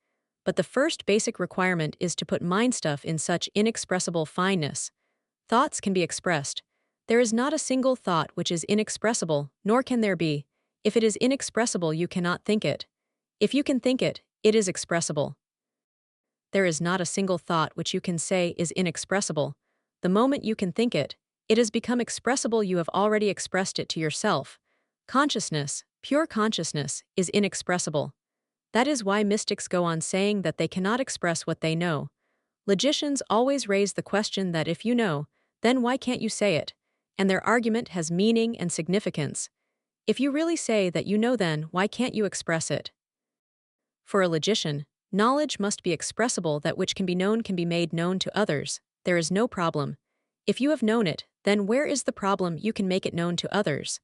But the first basic requirement is to put mind stuff in such inexpressible fineness. Thoughts can be expressed. There is not a single thought which is inexpressible, nor can there be. If it is inexpressible, you cannot think it. If you can think it, it is expressible. There is not a single thought which you can say is inexpressible. The moment you can think it, it has become expressible. You have already expressed it to yourself. Consciousness, pure consciousness, is inexpressible. That is why mystics go on saying that they cannot express what they know. Logicians always raise the question that if you know, then why can't you say it? And their argument has meaning and significance. If you really say that you know, then why can't you express it? For a logician, knowledge must be expressible. That which can be known can be made known to others. There is no problem. If you have known it, then where is the problem? You can make it known to others.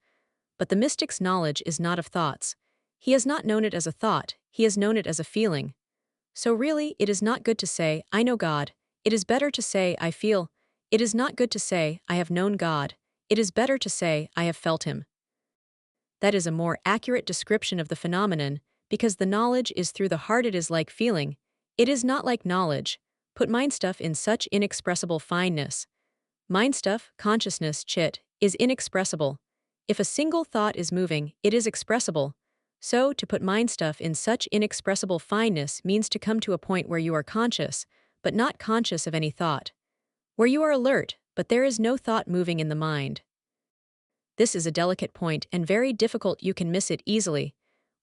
But the mystic's knowledge is not of thoughts. He has not known it as a thought, he has known it as a feeling. So really, it is not good to say, I know God. It is better to say, I feel. It is not good to say, I have known God. It is better to say, I have felt him. That is a more accurate description of the phenomenon, because the knowledge is through the heart. It is like feeling. It is not like knowledge. Put mind stuff in such inexpressible fineness. Mind stuff, consciousness, chit, is inexpressible. If a single thought is moving, it is expressible. So, to put mind stuff in such inexpressible fineness means to come to a point where you are conscious, but not conscious of any thought. Where you are alert, but there is no thought moving in the mind. This is a delicate point and very difficult. You can miss it easily.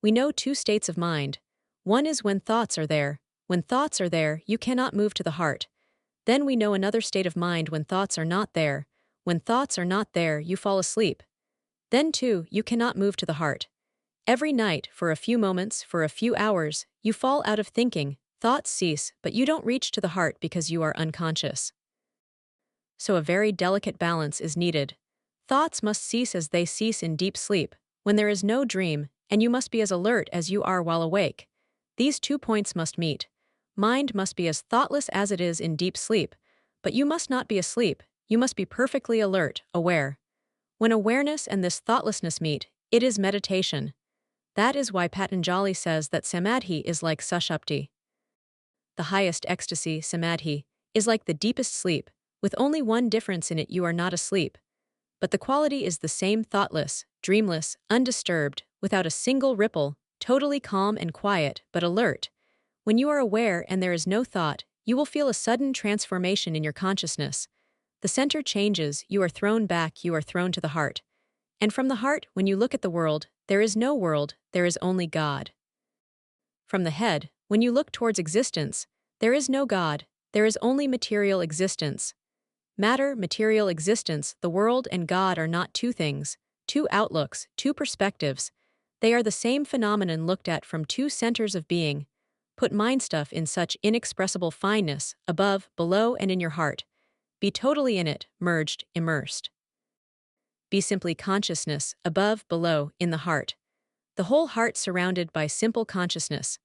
We know two states of mind. One is when thoughts are there. When thoughts are there, you cannot move to the heart. Then we know another state of mind when thoughts are not there. When thoughts are not there, you fall asleep. Then too, you cannot move to the heart. Every night, for a few moments, for a few hours, you fall out of thinking, thoughts cease, but you don't reach to the heart because you are unconscious. So a very delicate balance is needed. Thoughts must cease as they cease in deep sleep, when there is no dream, and you must be as alert as you are while awake. These 2 points must meet. Mind must be as thoughtless as it is in deep sleep, but you must not be asleep, you must be perfectly alert, aware. When awareness and this thoughtlessness meet, it is meditation. That is why Patanjali says that samadhi is like sushupti. The highest ecstasy, samadhi, is like the deepest sleep, with only one difference in it: you are not asleep. But the quality is the same: thoughtless, dreamless, undisturbed, without a single ripple, totally calm and quiet, but alert. When you are aware and there is no thought, you will feel a sudden transformation in your consciousness. The center changes, you are thrown back, you are thrown to the heart. And from the heart, when you look at the world, there is no world, there is only God. From the head, when you look towards existence, there is no God, there is only material existence. Matter, material existence, the world and God are not two things, two outlooks, two perspectives. They are the same phenomenon looked at from two centers of being. Put mind stuff in such inexpressible fineness, above, below, and in your heart. Be totally in it, merged, immersed. Be simply consciousness, above, below, in the heart. The whole heart surrounded by simple consciousness.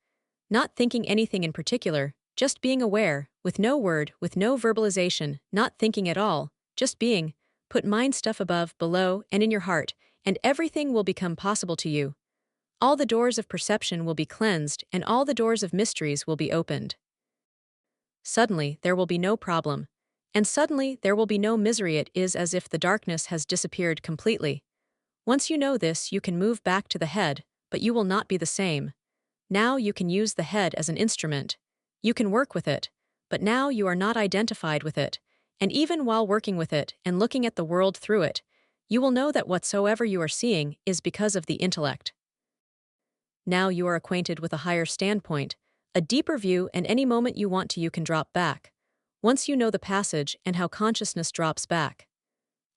Not thinking anything in particular, just being aware, with no word, with no verbalization, not thinking at all, just being. Put mind stuff above, below, and in your heart, and everything will become possible to you. All the doors of perception will be cleansed, and all the doors of mysteries will be opened. Suddenly, there will be no problem. And suddenly, there will be no misery. It is as if the darkness has disappeared completely. Once you know this, you can move back to the head, but you will not be the same. Now you can use the head as an instrument. You can work with it, but now you are not identified with it. And even while working with it and looking at the world through it, you will know that whatsoever you are seeing is because of the intellect. Now you are acquainted with a higher standpoint, a deeper view, and any moment you want to, you can drop back. Once you know the passage and how consciousness drops back.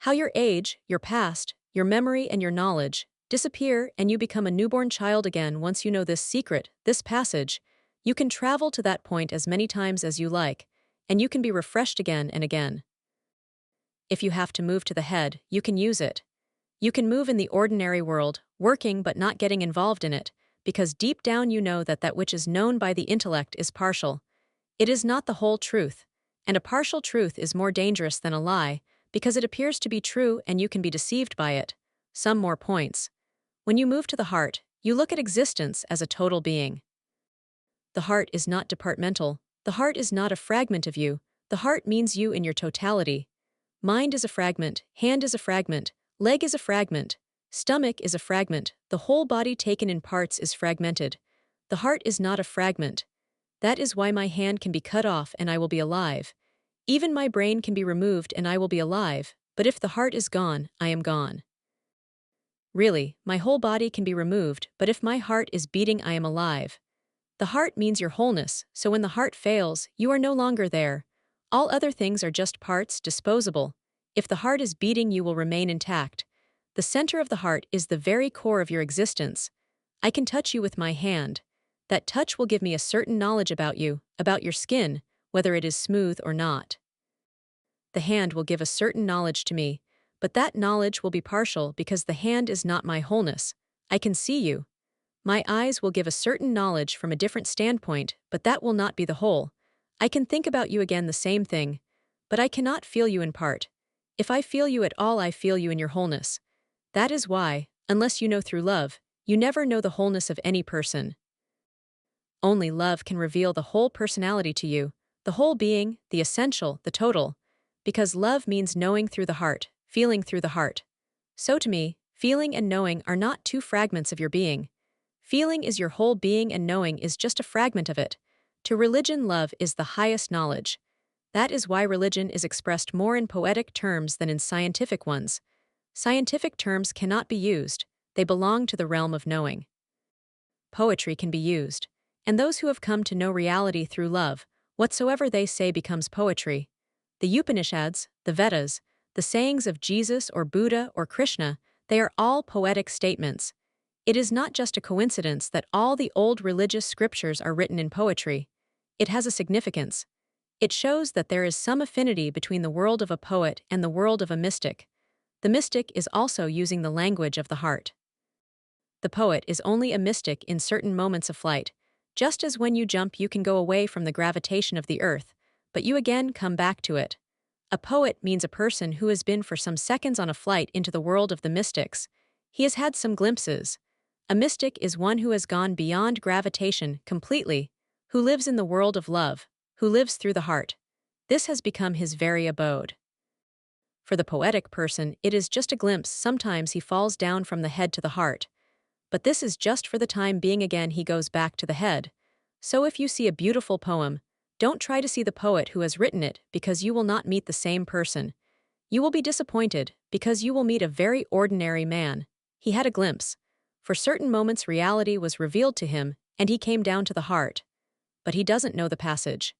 How your age, your past, your memory, and your knowledge disappear, and you become a newborn child again. Once you know this secret, this passage, you can travel to that point as many times as you like, and you can be refreshed again and again. If you have to move to the head, you can use it. You can move in the ordinary world, working but not getting involved in it, because deep down you know that that which is known by the intellect is partial. It is not the whole truth, and a partial truth is more dangerous than a lie, because it appears to be true and you can be deceived by it. Some more points. When you move to the heart, you look at existence as a total being. The heart is not departmental. The heart is not a fragment of you. The heart means you in your totality. Mind is a fragment, hand is a fragment, leg is a fragment, stomach is a fragment, the whole body taken in parts is fragmented. The heart is not a fragment. That is why my hand can be cut off and I will be alive. Even my brain can be removed and I will be alive, but if the heart is gone, I am gone. Really, my whole body can be removed, but if my heart is beating, I am alive. The heart means your wholeness, so when the heart fails, you are no longer there. All other things are just parts, disposable. If the heart is beating, you will remain intact. The center of the heart is the very core of your existence. I can touch you with my hand. That touch will give me a certain knowledge about you, about your skin, whether it is smooth or not. The hand will give a certain knowledge to me, but that knowledge will be partial because the hand is not my wholeness. I can see you. My eyes will give a certain knowledge from a different standpoint, but that will not be the whole. I can think about you again, the same thing, but I cannot feel you in part. If I feel you at all, I feel you in your wholeness. That is why, unless you know through love, you never know the wholeness of any person. Only love can reveal the whole personality to you, the whole being, the essential, the total. Because love means knowing through the heart, feeling through the heart. So to me, feeling and knowing are not two fragments of your being. Feeling is your whole being and knowing is just a fragment of it. To religion, love is the highest knowledge. That is why religion is expressed more in poetic terms than in scientific ones. Scientific terms cannot be used, they belong to the realm of knowing. Poetry can be used, and those who have come to know reality through love, whatsoever they say becomes poetry. The Upanishads, the Vedas, the sayings of Jesus or Buddha or Krishna, they are all poetic statements. It is not just a coincidence that all the old religious scriptures are written in poetry. It has a significance. It shows that there is some affinity between the world of a poet and the world of a mystic. The mystic is also using the language of the heart. The poet is only a mystic in certain moments of flight. Just as when you jump, you can go away from the gravitation of the earth, but you again come back to it. A poet means a person who has been for some seconds on a flight into the world of the mystics. He has had some glimpses. A mystic is one who has gone beyond gravitation completely, who lives in the world of love, who lives through the heart. This has become his very abode. For the poetic person, it is just a glimpse. Sometimes he falls down from the head to the heart. But this is just for the time being. Again, he goes back to the head. So if you see a beautiful poem, don't try to see the poet who has written it, because you will not meet the same person. You will be disappointed because you will meet a very ordinary man. He had a glimpse. For certain moments reality was revealed to him, and he came down to the heart. But he doesn't know the passage.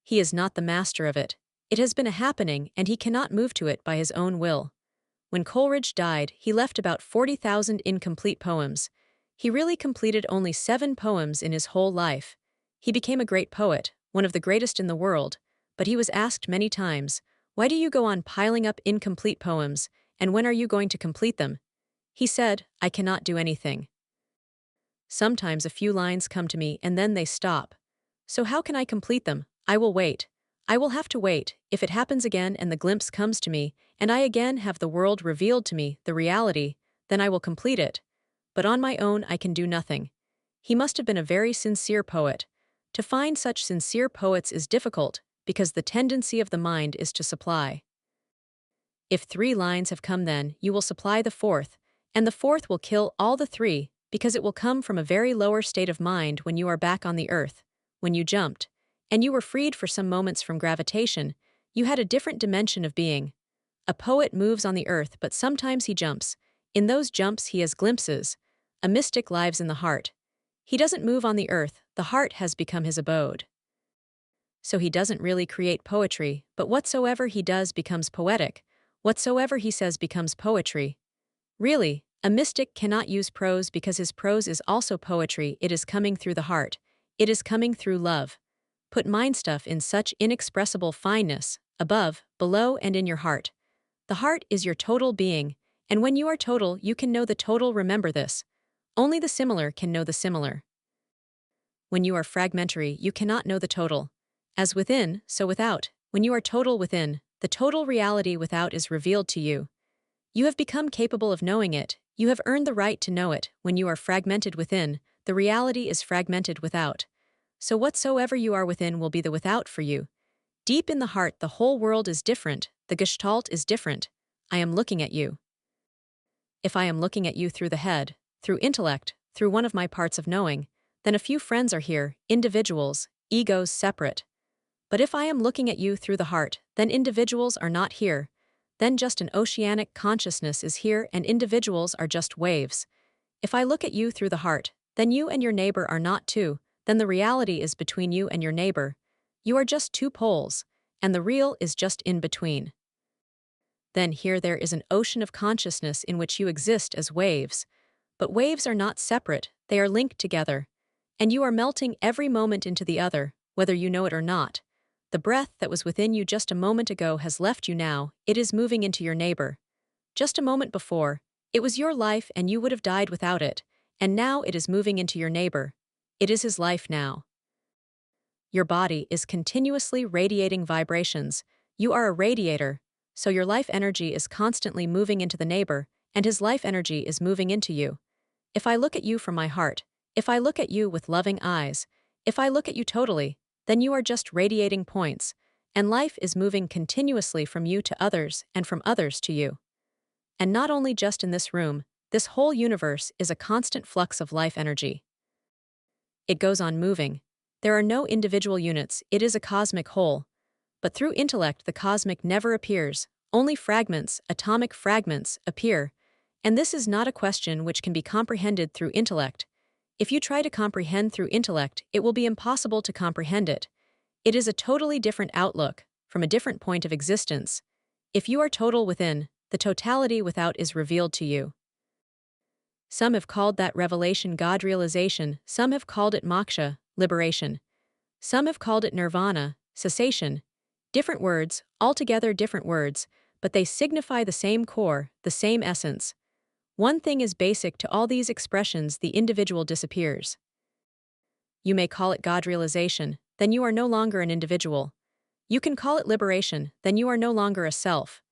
He is not the master of it. It has been a happening, and he cannot move to it by his own will. When Coleridge died, he left about 40,000 incomplete poems. He really completed only 7 poems in his whole life. He became a great poet, one of the greatest in the world, but he was asked many times, "Why do you go on piling up incomplete poems, and when are you going to complete them?" He said, "I cannot do anything. Sometimes a few lines come to me and then they stop. So how can I complete them? I will wait. I will have to wait. If it happens again and the glimpse comes to me, and I again have the world revealed to me, the reality, then I will complete it. But on my own I can do nothing. He must have been a very sincere poet. To find such sincere poets is difficult, because the tendency of the mind is to supply. If 3 lines have come, then you will supply the 4th, and the 4th will kill all the 3, because it will come from a very lower state of mind when you are back on the earth, when you jumped, and you were freed for some moments from gravitation. You had a different dimension of being. A poet moves on the earth, but sometimes he jumps. In those jumps he has glimpses. A mystic lives in the heart. He doesn't move on the earth, the heart has become his abode. So he doesn't really create poetry, but whatsoever he does becomes poetic. Whatsoever he says becomes poetry. Really, a mystic cannot use prose because his prose is also poetry. It is coming through the heart. It is coming through love. Put mind stuff in such inexpressible fineness, above, below, and in your heart. The heart is your total being, and when you are total, you can know the total. Remember this. Only the similar can know the similar. When you are fragmentary, you cannot know the total. As within, so without. When you are total within, the total reality without is revealed to you. You have become capable of knowing it. You have earned the right to know it. When you are fragmented within, the reality is fragmented without. So whatsoever you are within will be the without for you. Deep in the heart, the whole world is different. The gestalt is different. I am looking at you. If I am looking at you through the head, through intellect, through one of my parts of knowing, then a few friends are here, individuals, egos separate. But if I am looking at you through the heart, then individuals are not here. Then just an oceanic consciousness is here and individuals are just waves. If I look at you through the heart, then you and your neighbor are not two, then the reality is between you and your neighbor. You are just 2 poles, and the real is just in between. Then here there is an ocean of consciousness in which you exist as waves. But waves are not separate, they are linked together. And you are melting every moment into the other, whether you know it or not. The breath that was within you just a moment ago has left you now, it is moving into your neighbor. Just a moment before, it was your life and you would have died without it, and now it is moving into your neighbor. It is his life now. Your body is continuously radiating vibrations. You are a radiator, so your life energy is constantly moving into the neighbor, and his life energy is moving into you. If I look at you from my heart, if I look at you with loving eyes, if I look at you totally, then you are just radiating points, and life is moving continuously from you to others and from others to you. And not only just in this room, this whole universe is a constant flux of life energy. It goes on moving. There are no individual units, it is a cosmic whole. But through intellect the cosmic never appears, only fragments, atomic fragments, appear. And this is not a question which can be comprehended through intellect. If you try to comprehend through intellect, it will be impossible to comprehend it. It is a totally different outlook, from a different point of existence. If you are total within, the totality without is revealed to you. Some have called that revelation God realization, some have called it moksha, liberation. Some have called it nirvana, cessation. Different words, altogether different words, but they signify the same core, the same essence. One thing is basic to all these expressions: the individual disappears. You may call it God realization, then you are no longer an individual. You can call it liberation, then you are no longer a self.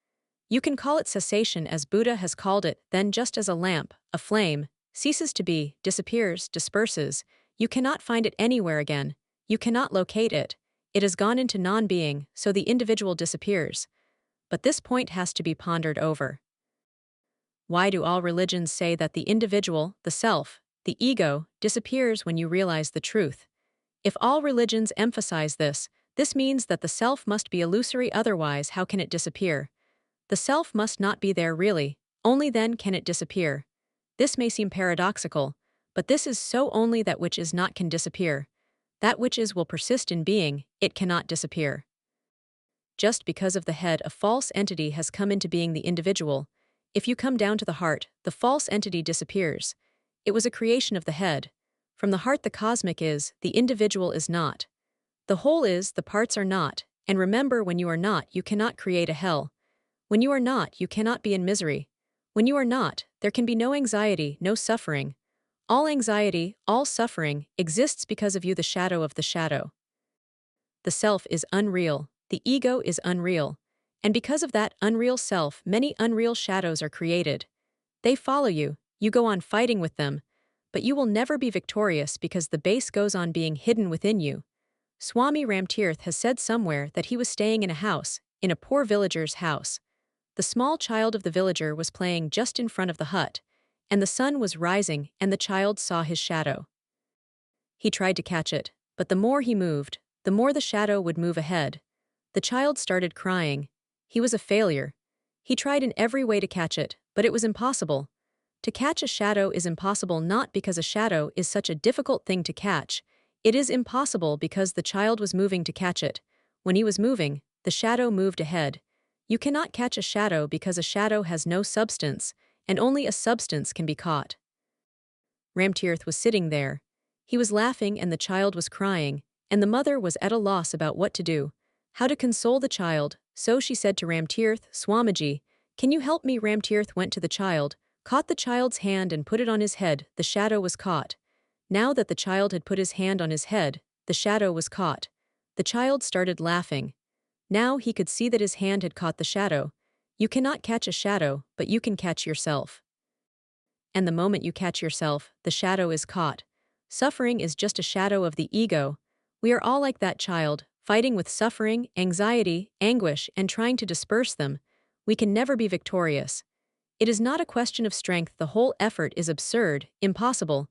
You can call it cessation as Buddha has called it, then just as a lamp, a flame, ceases to be, disappears, disperses, you cannot find it anywhere again. You cannot locate it. It has gone into non-being, so the individual disappears. But this point has to be pondered over. Why do all religions say that the individual, the self, the ego, disappears when you realize the truth? If all religions emphasize this, this means that the self must be illusory, otherwise how can it disappear? The self must not be there really, only then can it disappear. This may seem paradoxical, but this is so: only that which is not can disappear. That which is will persist in being, it cannot disappear. Just because of the head a false entity has come into being, the individual. If you come down to the heart, the false entity disappears. It was a creation of the head. From the heart the cosmic is, the individual is not. The whole is, the parts are not, and remember, when you are not, you cannot create a hell. When you are not, you cannot be in misery. When you are not, there can be no anxiety, no suffering. All anxiety, all suffering, exists because of you, the shadow of the shadow. The self is unreal, the ego is unreal. And because of that unreal self, many unreal shadows are created. They follow you, you go on fighting with them, but you will never be victorious because the base goes on being hidden within you. Swami Ramtirth has said somewhere that he was staying in a house, in a poor villager's house. The small child of the villager was playing just in front of the hut, and the sun was rising and the child saw his shadow. He tried to catch it, but the more he moved, the more the shadow would move ahead. The child started crying. He was a failure. He tried in every way to catch it, but it was impossible. To catch a shadow is impossible not because a shadow is such a difficult thing to catch. It is impossible because the child was moving to catch it. When he was moving, the shadow moved ahead. You cannot catch a shadow because a shadow has no substance, and only a substance can be caught. Ramtirth was sitting there. He was laughing and the child was crying, and the mother was at a loss about what to do, how to console the child, so she said to Ramtirth, "Swamiji, can you help me?" Ramtirth went to the child, caught the child's hand and put it on his head. The shadow was caught. Now that the child had put his hand on his head, the shadow was caught. The child started laughing. Now he could see that his hand had caught the shadow. You cannot catch a shadow, but you can catch yourself. And the moment you catch yourself, the shadow is caught. Suffering is just a shadow of the ego. We are all like that child, fighting with suffering, anxiety, anguish, and trying to disperse them. We can never be victorious. It is not a question of strength. The whole effort is absurd, impossible.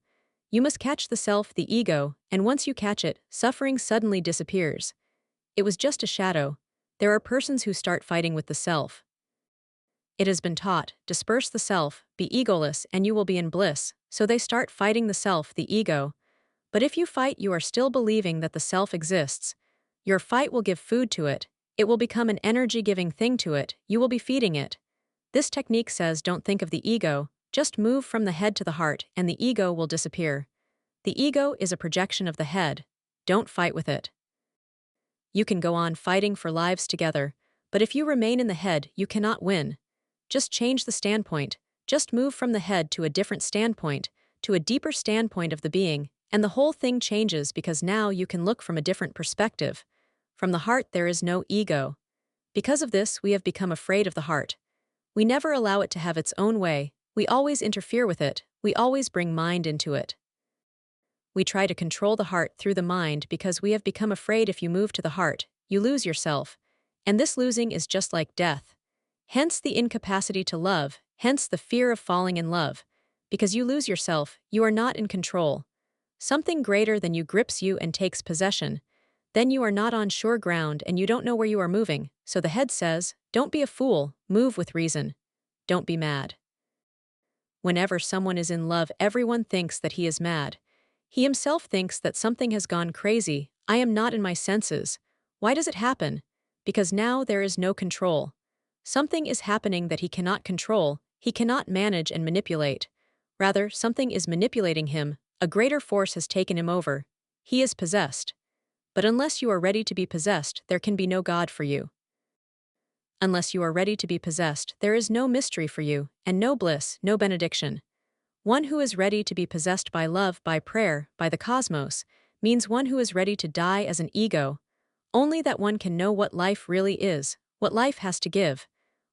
You must catch the self, the ego, and once you catch it, suffering suddenly disappears. It was just a shadow. There are persons who start fighting with the self. It has been taught, disperse the self, be egoless, and you will be in bliss, so they start fighting the self, the ego. But if you fight, you are still believing that the self exists. Your fight will give food to it. It will become an energy-giving thing to it. You will be feeding it. This technique says don't think of the ego, just move from the head to the heart, and the ego will disappear. The ego is a projection of the head. Don't fight with it. You can go on fighting for lives together, but if you remain in the head, you cannot win. Just change the standpoint. Just move from the head to a different standpoint, to a deeper standpoint of the being, and the whole thing changes because now you can look from a different perspective. From the heart there is no ego. Because of this, we have become afraid of the heart. We never allow it to have its own way. We always interfere with it. We always bring mind into it. We try to control the heart through the mind because we have become afraid if you move to the heart, you lose yourself. And this losing is just like death. Hence the incapacity to love, hence the fear of falling in love. Because you lose yourself, you are not in control. Something greater than you grips you and takes possession. Then you are not on sure ground and you don't know where you are moving, so the head says, don't be a fool, move with reason. Don't be mad. Whenever someone is in love, everyone thinks that he is mad. He himself thinks that something has gone crazy. I am not in my senses. Why does it happen? Because now there is no control. Something is happening that he cannot control, he cannot manage and manipulate. Rather, something is manipulating him, a greater force has taken him over. He is possessed. But unless you are ready to be possessed, there can be no God for you. Unless you are ready to be possessed, there is no mystery for you, and no bliss, no benediction. One who is ready to be possessed by love, by prayer, by the cosmos, means one who is ready to die as an ego. Only that one can know what life really is, what life has to give.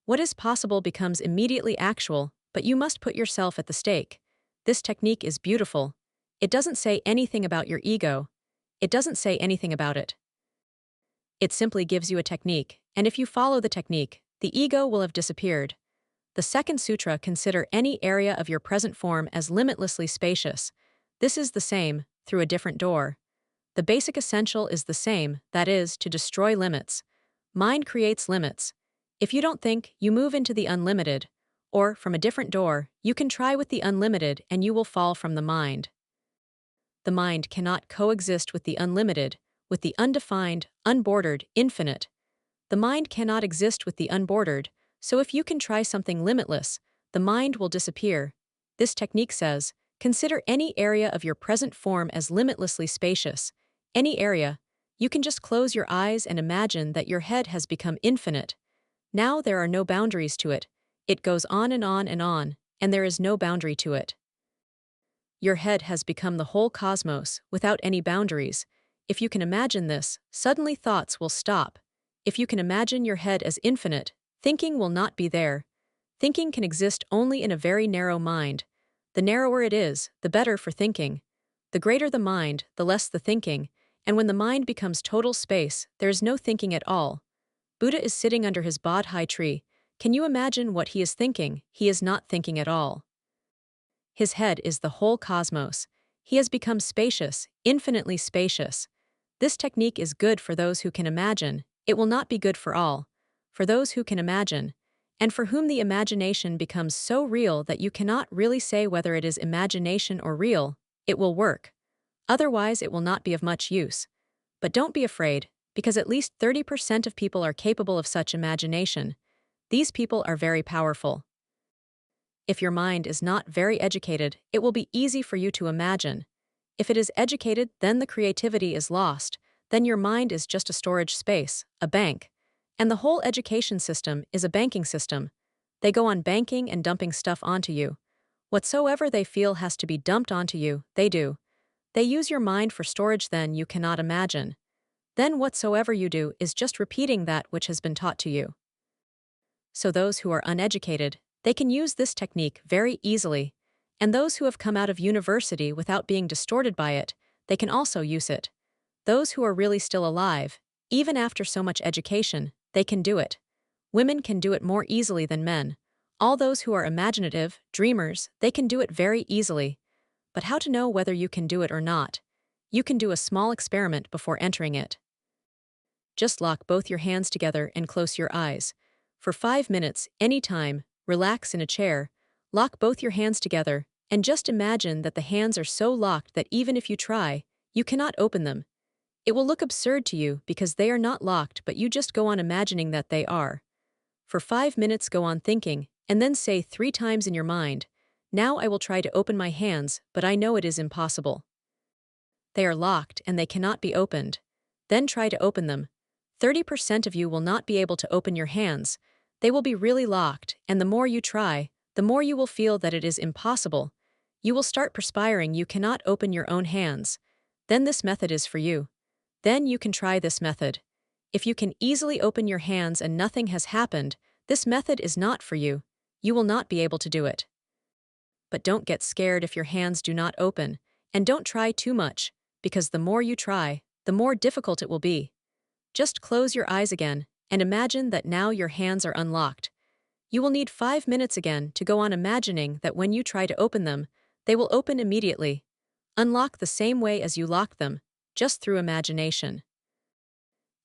What is possible becomes immediately actual, but you must put yourself at the stake. This technique is beautiful. It doesn't say anything about your ego. It doesn't say anything about it. It simply gives you a technique, and if you follow the technique, the ego will have disappeared. The second sutra, consider any area of your present form as limitlessly spacious. This is the same, through a different door. The basic essential is the same, that is, to destroy limits. Mind creates limits. If you don't think, you move into the unlimited, or, from a different door, you can try with the unlimited and you will fall from the mind. The mind cannot coexist with the unlimited, with the undefined, unbordered, infinite. The mind cannot exist with the unbordered, so if you can try something limitless, the mind will disappear. This technique says, consider any area of your present form as limitlessly spacious. Any area. You can just close your eyes and imagine that your head has become infinite. Now there are no boundaries to it. It goes on and on and on, and there is no boundary to it. Your head has become the whole cosmos, without any boundaries. If you can imagine this, suddenly thoughts will stop. If you can imagine your head as infinite, thinking will not be there. Thinking can exist only in a very narrow mind. The narrower it is, the better for thinking. The greater the mind, the less the thinking, and when the mind becomes total space, there is no thinking at all. Buddha is sitting under his Bodhi tree. Can you imagine what he is thinking? He is not thinking at all. His head is the whole cosmos. He has become spacious, infinitely spacious. This technique is good for those who can imagine. It will not be good for all. For those who can imagine, and for whom the imagination becomes so real that you cannot really say whether it is imagination or real, it will work. Otherwise, it will not be of much use. But don't be afraid, because at least 30% of people are capable of such imagination. These people are very powerful. If your mind is not very educated, it will be easy for you to imagine. If it is educated, then the creativity is lost, then your mind is just a storage space, a bank. And the whole education system is a banking system. They go on banking and dumping stuff onto you. Whatsoever they feel has to be dumped onto you, they do. They use your mind for storage, then you cannot imagine. Then whatsoever you do is just repeating that which has been taught to you. So those who are uneducated, they can use this technique very easily. And those who have come out of university without being distorted by it, they can also use it. Those who are really still alive, even after so much education, they can do it. Women can do it more easily than men. All those who are imaginative, dreamers, they can do it very easily. But how to know whether you can do it or not? You can do a small experiment before entering it. Just lock both your hands together and close your eyes. For 5 minutes, anytime, relax in a chair, lock both your hands together, and just imagine that the hands are so locked that even if you try, you cannot open them. It will look absurd to you because they are not locked, but you just go on imagining that they are. For 5 minutes go on thinking, and then say 3 times in your mind, "Now I will try to open my hands, but I know it is impossible. They are locked and they cannot be opened." Then try to open them. 30% of you will not be able to open your hands. They will be really locked, and the more you try, the more you will feel that it is impossible. You will start perspiring, you cannot open your own hands. Then this method is for you. Then you can try this method. If you can easily open your hands and nothing has happened, this method is not for you. You will not be able to do it. But don't get scared if your hands do not open, and don't try too much, because the more you try, the more difficult it will be. Just close your eyes again, and imagine that now your hands are unlocked. You will need 5 minutes again to go on imagining that when you try to open them, they will open immediately. Unlock the same way as you locked them, just through imagination.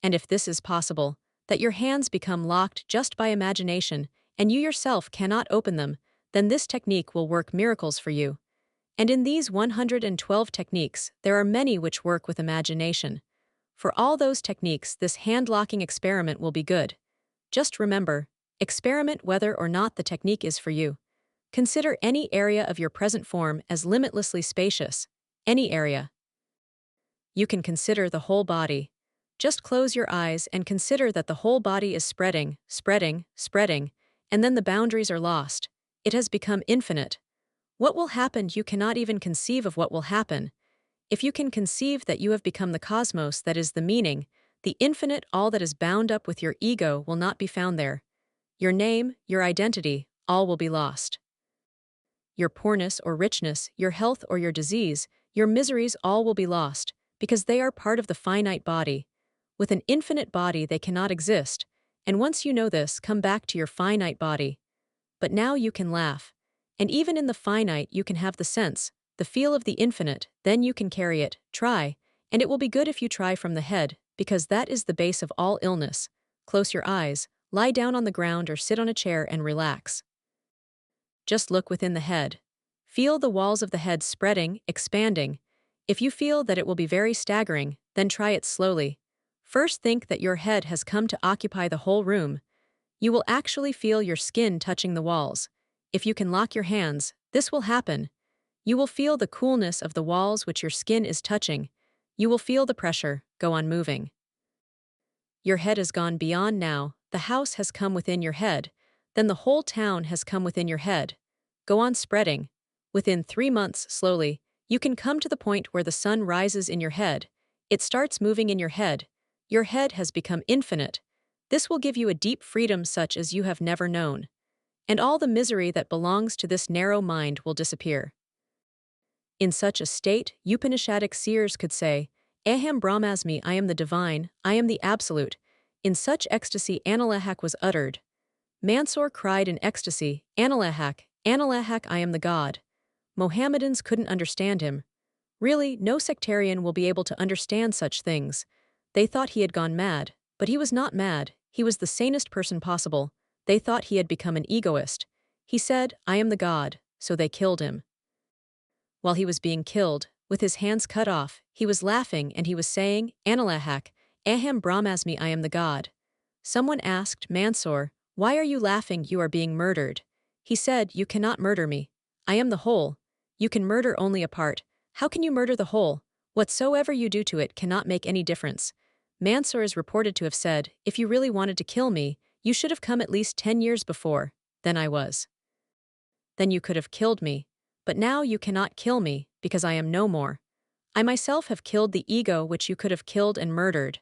And if this is possible, that your hands become locked just by imagination, and you yourself cannot open them, then this technique will work miracles for you. And in these 112 techniques, there are many which work with imagination. For all those techniques, this hand-locking experiment will be good. Just remember, experiment whether or not the technique is for you. Consider any area of your present form as limitlessly spacious. Any area. You can consider the whole body. Just close your eyes and consider that the whole body is spreading, spreading, spreading, and then the boundaries are lost. It has become infinite. What will happen? You cannot even conceive of what will happen. If you can conceive that you have become the cosmos, that is the meaning, the infinite, all that is bound up with your ego will not be found there. Your name, your identity, all will be lost. Your poorness or richness, your health or your disease, your miseries, all will be lost, because they are part of the finite body. With an infinite body they cannot exist, and once you know this, come back to your finite body. But now you can laugh. And even in the finite you can have the sense, the feel of the infinite, then you can carry it, try, and it will be good if you try from the head, because that is the base of all illness. Close your eyes, lie down on the ground or sit on a chair and relax. Just look within the head. Feel the walls of the head spreading, expanding. If you feel that it will be very staggering, then try it slowly. First think that your head has come to occupy the whole room. You will actually feel your skin touching the walls. If you can lock your hands, this will happen. You will feel the coolness of the walls which your skin is touching. You will feel the pressure, go on moving. Your head has gone beyond now, the house has come within your head, then the whole town has come within your head. Go on spreading. Within 3 months, slowly, you can come to the point where the sun rises in your head. It starts moving in your head. Your head has become infinite. This will give you a deep freedom such as you have never known. And all the misery that belongs to this narrow mind will disappear. In such a state, Upanishadic seers could say, Aham Brahmasmi, I am the divine, I am the absolute. In such ecstasy Analahak was uttered. Mansoor cried in ecstasy, Analahak, Analahak, I am the God. Mohammedans couldn't understand him. Really, no sectarian will be able to understand such things. They thought he had gone mad, but he was not mad, he was the sanest person possible. They thought he had become an egoist. He said, I am the God, so they killed him. While he was being killed, with his hands cut off, he was laughing and he was saying, Analahak, Aham Brahmasmi, I am the God. Someone asked Mansoor, why are you laughing, you are being murdered? He said, you cannot murder me. I am the whole. You can murder only a part. How can you murder the whole? Whatsoever you do to it cannot make any difference. Mansoor is reported to have said, if you really wanted to kill me, you should have come at least 10 years before. Then I was. Then you could have killed me. But now you cannot kill me, because I am no more. I myself have killed the ego which you could have killed and murdered.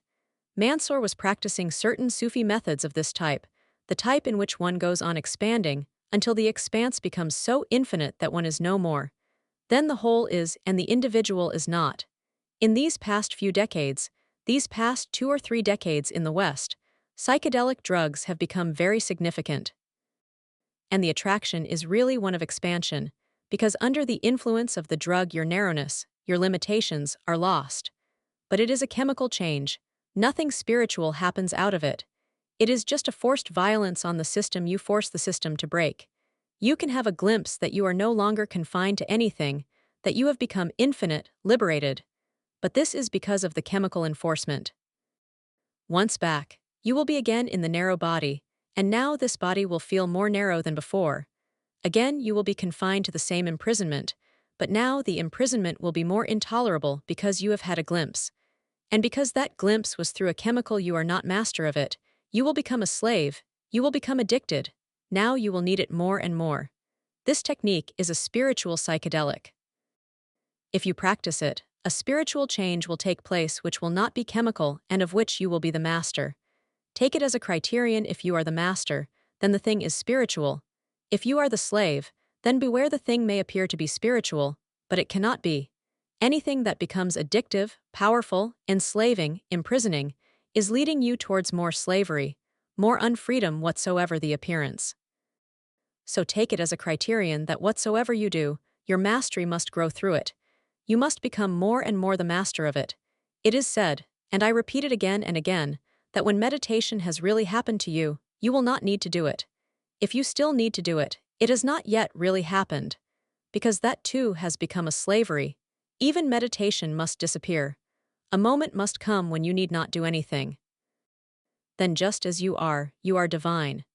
Mansoor was practicing certain Sufi methods of this type, the type in which one goes on expanding, until the expanse becomes so infinite that one is no more. Then the whole is and the individual is not. In these past few decades, these past 2 or 3 decades in the West, psychedelic drugs have become very significant. And the attraction is really one of expansion, because under the influence of the drug your narrowness, your limitations, are lost. But it is a chemical change. Nothing spiritual happens out of it. It is just a forced violence on the system you force the system to break. You can have a glimpse that you are no longer confined to anything, that you have become infinite, liberated. But this is because of the chemical enforcement. Once back, you will be again in the narrow body, and now this body will feel more narrow than before. Again you will be confined to the same imprisonment, but now the imprisonment will be more intolerable because you have had a glimpse. And because that glimpse was through a chemical you are not master of it, you will become a slave, you will become addicted. Now you will need it more and more. This technique is a spiritual psychedelic. If you practice it, a spiritual change will take place which will not be chemical and of which you will be the master. Take it as a criterion: if you are the master, then the thing is spiritual. If you are the slave, then beware, the thing may appear to be spiritual, but it cannot be. Anything that becomes addictive, powerful, enslaving, imprisoning, is leading you towards more slavery, more unfreedom, whatsoever the appearance. So take it as a criterion that whatsoever you do, your mastery must grow through it. You must become more and more the master of it. It is said, and I repeat it again and again, that when meditation has really happened to you, you will not need to do it. If you still need to do it, it has not yet really happened. Because that too has become a slavery. Even meditation must disappear. A moment must come when you need not do anything. Then just as you are divine.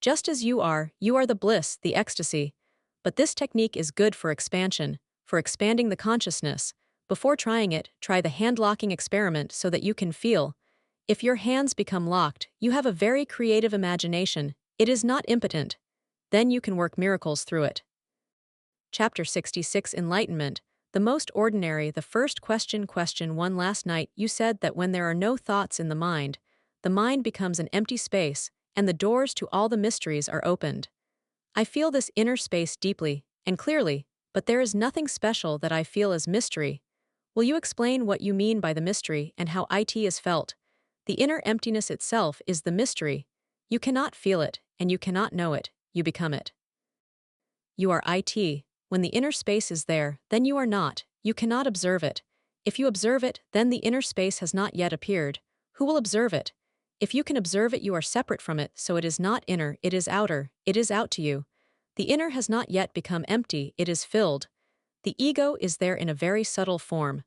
Just as you are the bliss, the ecstasy. But this technique is good for expansion, for expanding the consciousness. Before trying it, try the hand-locking experiment so that you can feel. If your hands become locked, you have a very creative imagination. It is not impotent. Then you can work miracles through it. Chapter 66, Enlightenment. The most ordinary. The first question. Question 1. Last night you said that when there are no thoughts in the mind becomes an empty space, and the doors to all the mysteries are opened. I feel this inner space deeply and clearly, but there is nothing special that I feel as mystery. Will you explain what you mean by the mystery and how it is felt? The inner emptiness itself is the mystery. You cannot feel it, and you cannot know it, you become it. You are it. When the inner space is there, then you are not, you cannot observe it. If you observe it, then the inner space has not yet appeared. Who will observe it? If you can observe it, you are separate from it, so it is not inner, it is outer, it is out to you. The inner has not yet become empty, it is filled. The ego is there in a very subtle form.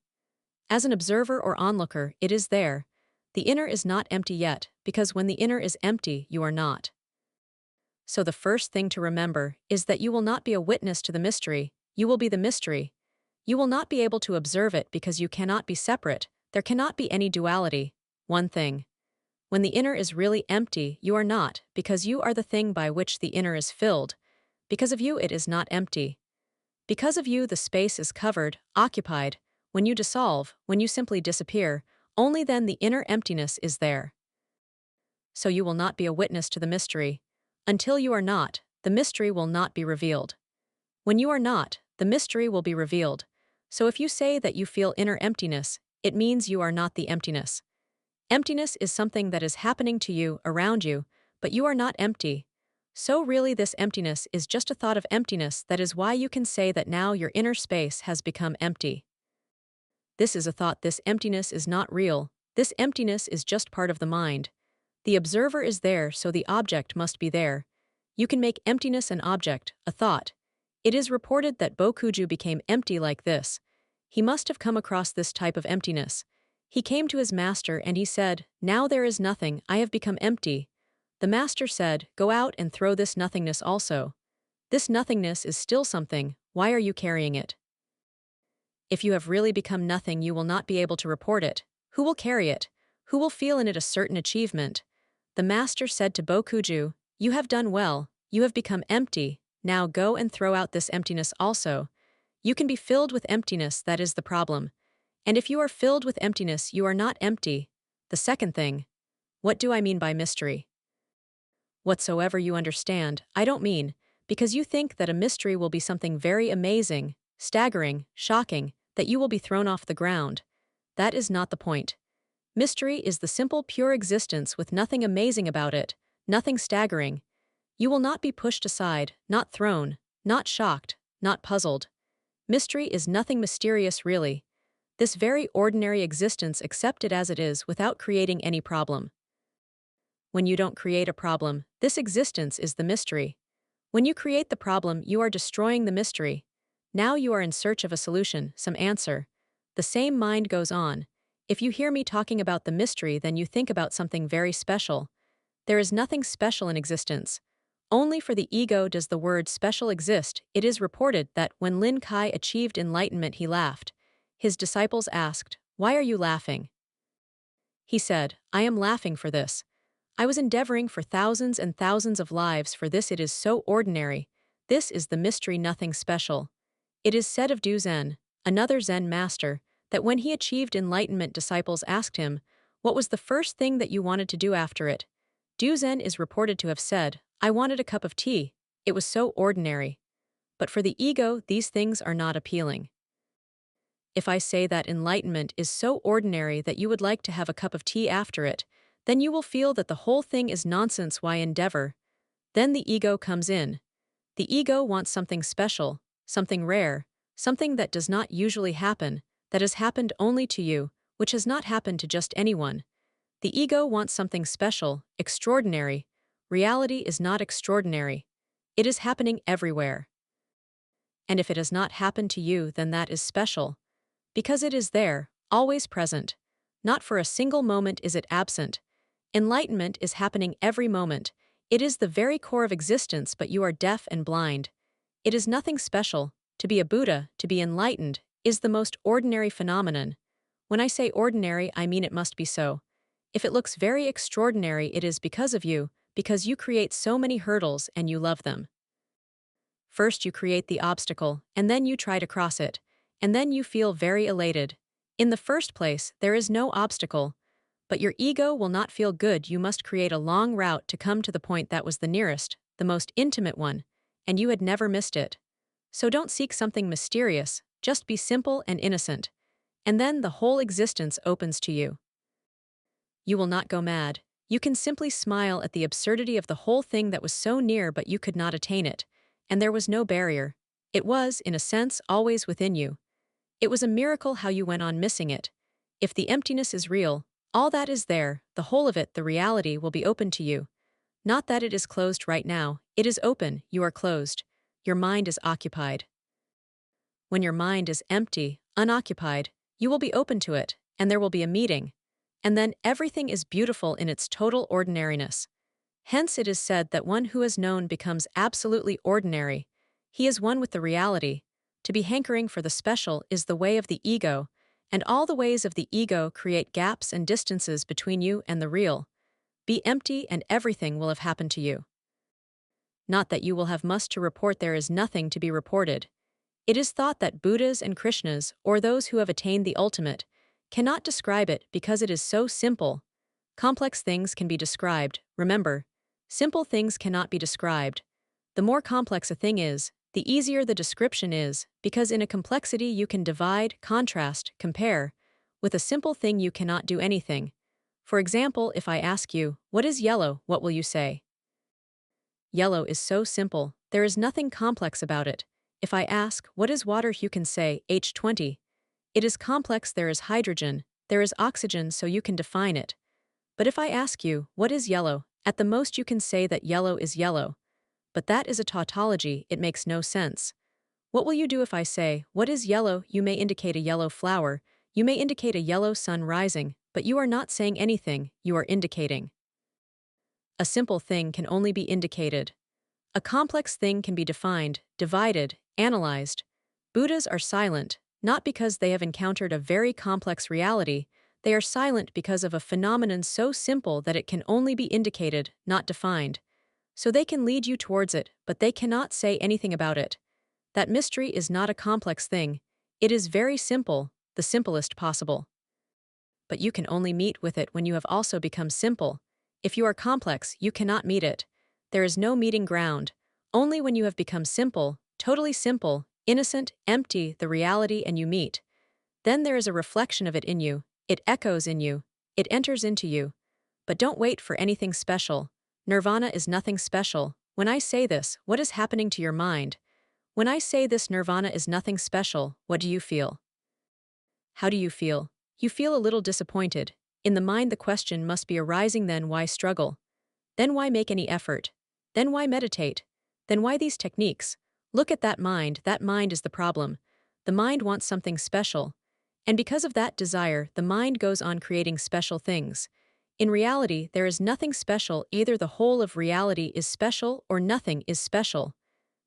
As an observer or onlooker, it is there. The inner is not empty yet, because when the inner is empty, you are not. So the first thing to remember is that you will not be a witness to the mystery, you will be the mystery. You will not be able to observe it because you cannot be separate, there cannot be any duality, one thing. When the inner is really empty, you are not, because you are the thing by which the inner is filled. Because of you it is not empty. Because of you the space is covered, occupied. when you dissolve, when you simply disappear, only then the inner emptiness is there. So you will not be a witness to the mystery. Until you are not, the mystery will not be revealed. When you are not, the mystery will be revealed. So if you say that you feel inner emptiness, it means you are not the emptiness. Emptiness is something that is happening to you, around you, but you are not empty. So really this emptiness is just a thought of emptiness. That is why you can say that now your inner space has become empty. This is a thought. This emptiness is not real. This emptiness is just part of the mind. The observer is there, so the object must be there. You can make emptiness an object, a thought. It is reported that Bokuju became empty like this. He must have come across this type of emptiness. He came to his master and he said, "Now there is nothing, I have become empty." The master said, "Go out and throw this nothingness also. This nothingness is still something, why are you carrying it? If you have really become nothing, you will not be able to report it. Who will carry it? Who will feel in it a certain achievement?" The master said to Bokuju, "You have done well, you have become empty, now go and throw out this emptiness also." You can be filled with emptiness, that is the problem. And if you are filled with emptiness, you are not empty. The second thing. What do I mean by mystery? Whatsoever you understand, I don't mean, because you think that a mystery will be something very amazing, staggering, shocking, that you will be thrown off the ground. That is not the point. Mystery is the simple, pure existence with nothing amazing about it, nothing staggering. You will not be pushed aside, not thrown, not shocked, not puzzled. Mystery is nothing mysterious really. This very ordinary existence, accept it as it is without creating any problem. When you don't create a problem, this existence is the mystery. When you create the problem, you are destroying the mystery. Now you are in search of a solution, some answer. The same mind goes on. If you hear me talking about the mystery, then you think about something very special. There is nothing special in existence. Only for the ego does the word special exist. It is reported that when Lin Kai achieved enlightenment, he laughed. His disciples asked, "Why are you laughing?" He said, "I am laughing for this. I was endeavoring for thousands and thousands of lives for this. It is so ordinary. This is the mystery, nothing special." It is said of Du Zen, another Zen master, that when he achieved enlightenment, disciples asked him, "What was the first thing that you wanted to do after it?" Du Zen is reported to have said, "I wanted a cup of tea. It was so ordinary." But for the ego, these things are not appealing. If I say that enlightenment is so ordinary that you would like to have a cup of tea after it, then you will feel that the whole thing is nonsense. Why endeavor? Then the ego comes in. The ego wants something special, something rare, something that does not usually happen, that has happened only to you, which has not happened to just anyone. The ego wants something special, extraordinary. Reality is not extraordinary. It is happening everywhere. And if it has not happened to you, then that is special. Because it is there, always present. Not for a single moment is it absent. Enlightenment is happening every moment. It is the very core of existence, but you are deaf and blind. It is nothing special. To be a Buddha, to be enlightened, is the most ordinary phenomenon. When I say ordinary, I mean it must be so. If it looks very extraordinary, it is because of you, because you create so many hurdles and you love them. First you create the obstacle, and then you try to cross it, and then you feel very elated. In the first place, there is no obstacle. But your ego will not feel good. You must create a long route to come to the point that was the nearest, the most intimate one, and you had never missed it. So don't seek something mysterious, just be simple and innocent. And then the whole existence opens to you. You will not go mad. You can simply smile at the absurdity of the whole thing that was so near but you could not attain it. And there was no barrier. It was, in a sense, always within you. It was a miracle how you went on missing it. If the emptiness is real, all that is there, the whole of it, the reality will be open to you. Not that it is closed right now, it is open, you are closed. Your mind is occupied. When your mind is empty, unoccupied, you will be open to it, and there will be a meeting. And then everything is beautiful in its total ordinariness. Hence it is said that one who has known becomes absolutely ordinary. He is one with the reality. To be hankering for the special is the way of the ego, and all the ways of the ego create gaps and distances between you and the real. Be empty and everything will have happened to you. Not that you will have must to report, there is nothing to be reported. It is thought that Buddhas and Krishnas, or those who have attained the ultimate, cannot describe it because it is so simple. Complex things can be described, remember. Simple things cannot be described. The more complex a thing is, the easier the description is, because in a complexity you can divide, contrast, compare. With a simple thing you cannot do anything. For example, if I ask you, what is yellow, what will you say? Yellow is so simple, there is nothing complex about it. If I ask, what is water, you can say, H20. It is complex, there is hydrogen, there is oxygen, so you can define it. But if I ask you, what is yellow, at the most you can say that yellow is yellow. But that is a tautology, it makes no sense. What will you do if I say, what is yellow? You may indicate a yellow flower, you may indicate a yellow sun rising, but you are not saying anything, you are indicating. A simple thing can only be indicated. A complex thing can be defined, divided, analyzed. Buddhas are silent, not because they have encountered a very complex reality, they are silent because of a phenomenon so simple that it can only be indicated, not defined. So they can lead you towards it, but they cannot say anything about it. That mystery is not a complex thing. It is very simple, the simplest possible. But you can only meet with it when you have also become simple. If you are complex, you cannot meet it. There is no meeting ground. Only when you have become simple, totally simple, innocent, empty, the reality, and you meet. Then there is a reflection of it in you, it echoes in you, it enters into you. But don't wait for anything special. Nirvana is nothing special. When I say this, what is happening to your mind? When I say this nirvana is nothing special, what do you feel? How do you feel? You feel a little disappointed. In the mind the question must be arising, then why struggle? Then why make any effort? Then why meditate? Then why these techniques? Look at that mind is the problem. The mind wants something special. And because of that desire, the mind goes on creating special things. In reality, there is nothing special, either the whole of reality is special or nothing is special.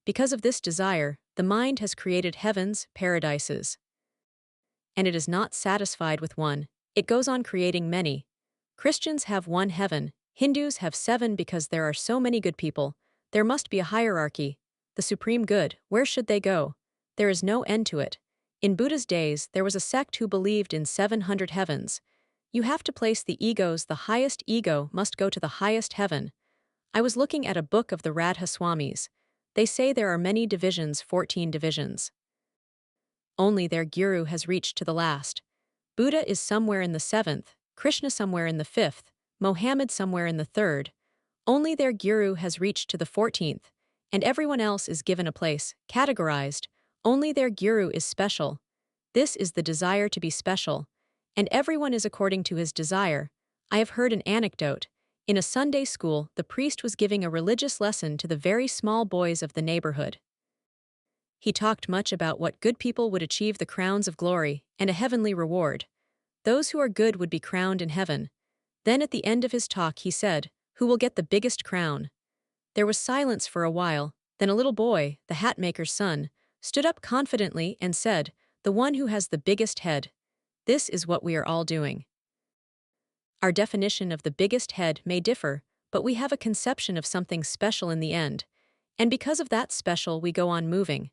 Because of this desire, the mind has created heavens, paradises. And it is not satisfied with one, it goes on creating many. Christians have one heaven, Hindus have 7 because there are so many good people. There must be a hierarchy. The supreme good, where should they go? There is no end to it. In Buddha's days, there was a sect who believed in 700 heavens. You have to place the egos, the highest ego must go to the highest heaven. I was looking at a book of the Radha Swamis. They say there are many divisions, 14 divisions. Only their guru has reached to the last. Buddha is somewhere in the 7th, Krishna somewhere in the 5th, Mohammed somewhere in the 3rd. Only their guru has reached to the 14th, and everyone else is given a place, categorized. Only their guru is special. This is the desire to be special. And everyone is according to his desire. I have heard an anecdote. In a Sunday school, the priest was giving a religious lesson to the very small boys of the neighborhood. He talked much about what good people would achieve the crowns of glory and a heavenly reward. Those who are good would be crowned in heaven. Then at the end of his talk he said, "Who will get the biggest crown?" There was silence for a while, then a little boy, the hat maker's son, stood up confidently and said, "The one who has the biggest head." This is what we are all doing. Our definition of the biggest head may differ, but we have a conception of something special in the end. And because of that special we go on moving.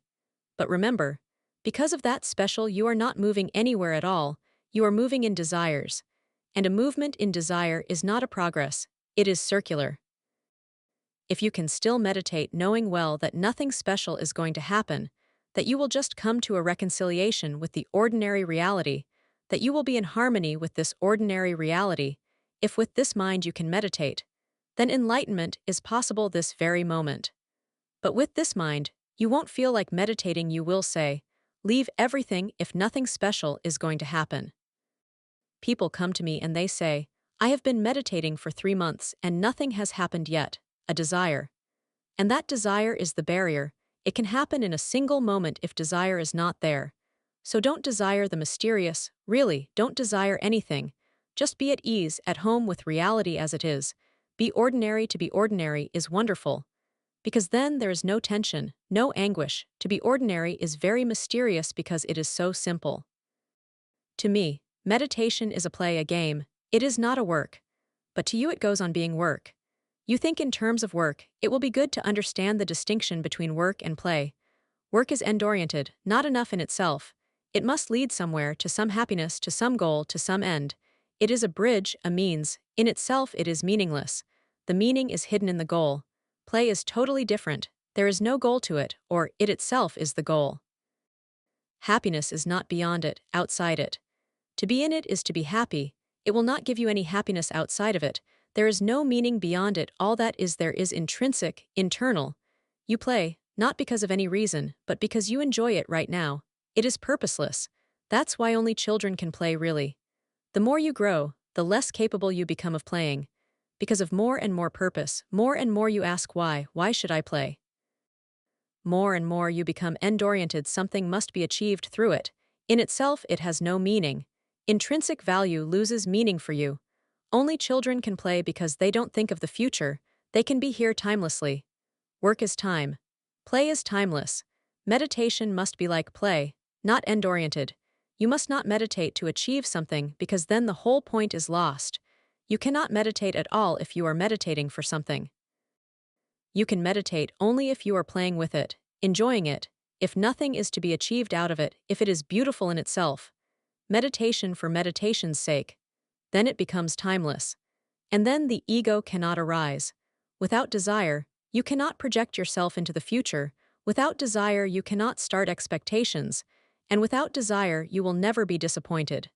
But remember, because of that special you are not moving anywhere at all, you are moving in desires. And a movement in desire is not a progress, it is circular. If you can still meditate knowing well that nothing special is going to happen, that you will just come to a reconciliation with the ordinary reality, that you will be in harmony with this ordinary reality, if with this mind you can meditate, then enlightenment is possible this very moment. But with this mind, you won't feel like meditating, you will say, leave everything if nothing special is going to happen. People come to me and they say, I have been meditating for 3 months and nothing has happened yet, a desire. And that desire is the barrier, it can happen in a single moment if desire is not there. So don't desire the mysterious, really, don't desire anything. Just be at ease, at home with reality as it is. Be ordinary. To be ordinary is wonderful. Because then there is no tension, no anguish. To be ordinary is very mysterious because it is so simple. To me, meditation is a play, a game. It is not a work. But to you it goes on being work. You think in terms of work, it will be good to understand the distinction between work and play. Work is end-oriented, not enough in itself. It must lead somewhere, to some happiness, to some goal, to some end. It is a bridge, a means. In itself it is meaningless. The meaning is hidden in the goal. Play is totally different. There is no goal to it, or it itself is the goal. Happiness is not beyond it, outside it. To be in it is to be happy. It will not give you any happiness outside of it. There is no meaning beyond it. All that is there is intrinsic, internal. You play, not because of any reason, but because you enjoy it right now. It is purposeless. That's why only children can play, really. The more you grow, the less capable you become of playing. Because of more and more purpose, more and more you ask why should I play? More and more you become end-oriented. Something must be achieved through it. In itself it has no meaning. Intrinsic value loses meaning for you. Only children can play because they don't think of the future. They can be here timelessly. Work is time. Play is timeless. Meditation must be like play, not end-oriented. You must not meditate to achieve something because then the whole point is lost. You cannot meditate at all if you are meditating for something. You can meditate only if you are playing with it, enjoying it, if nothing is to be achieved out of it, if it is beautiful in itself. Meditation for meditation's sake. Then it becomes timeless. And then the ego cannot arise. Without desire, you cannot project yourself into the future. Without desire, you cannot start expectations. And without desire, you will never be disappointed.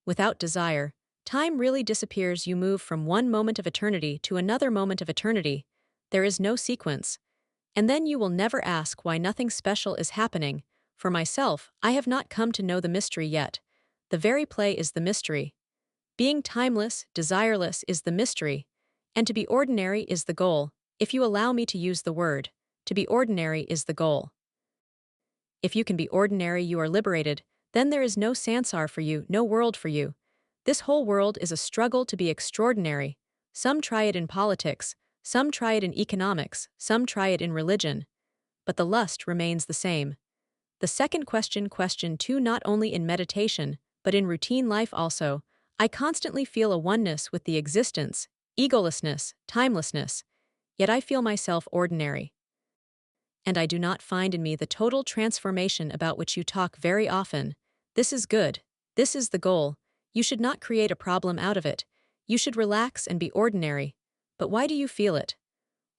Without desire, time really disappears. You move from one moment of eternity to another moment of eternity. There is no sequence. And then you will never ask why nothing special is happening. For myself, I have not come to know the mystery yet. The very play is the mystery. Being timeless, desireless is the mystery. And to be ordinary is the goal, if you allow me to use the word. To be ordinary is the goal. If you can be ordinary, you are liberated. Then there is no sansar for you, no world for you. This whole world is a struggle to be extraordinary. Some try it in politics, some try it in economics, some try it in religion. But the lust remains the same. The second question 2, not only in meditation, but in routine life also, I constantly feel a oneness with the existence, egolessness, timelessness. Yet I feel myself ordinary. And I do not find in me the total transformation about which you talk very often. This is good. This is the goal. You should not create a problem out of it. You should relax and be ordinary. But why do you feel it?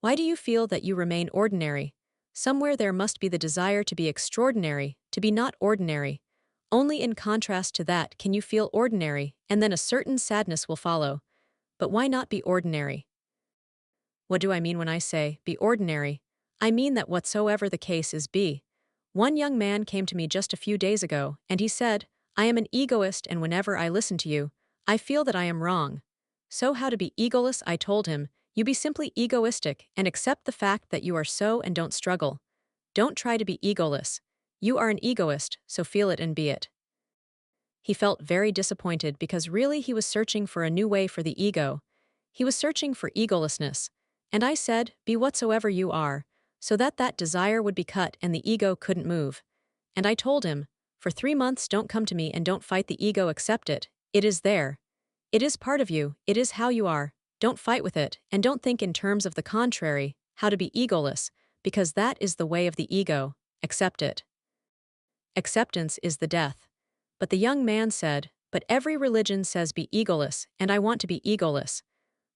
Why do you feel that you remain ordinary? Somewhere there must be the desire to be extraordinary, to be not ordinary. Only in contrast to that can you feel ordinary, and then a certain sadness will follow. But why not be ordinary? What do I mean when I say, be ordinary? I mean that whatsoever the case is be. One young man came to me just a few days ago, and he said, I am an egoist, and whenever I listen to you, I feel that I am wrong. So how to be egoless? I told him, you be simply egoistic and accept the fact that you are so and don't struggle. Don't try to be egoless. You are an egoist, so feel it and be it. He felt very disappointed because really he was searching for a new way for the ego. He was searching for egolessness. And I said, be whatsoever you are, so that that desire would be cut and the ego couldn't move. And I told him, for 3 months don't come to me and don't fight the ego, accept it. It is there. It is part of you, it is how you are. Don't fight with it, and don't think in terms of the contrary, how to be egoless, because that is the way of the ego. Accept it. Acceptance is the death. But the young man said, but every religion says be egoless, and I want to be egoless.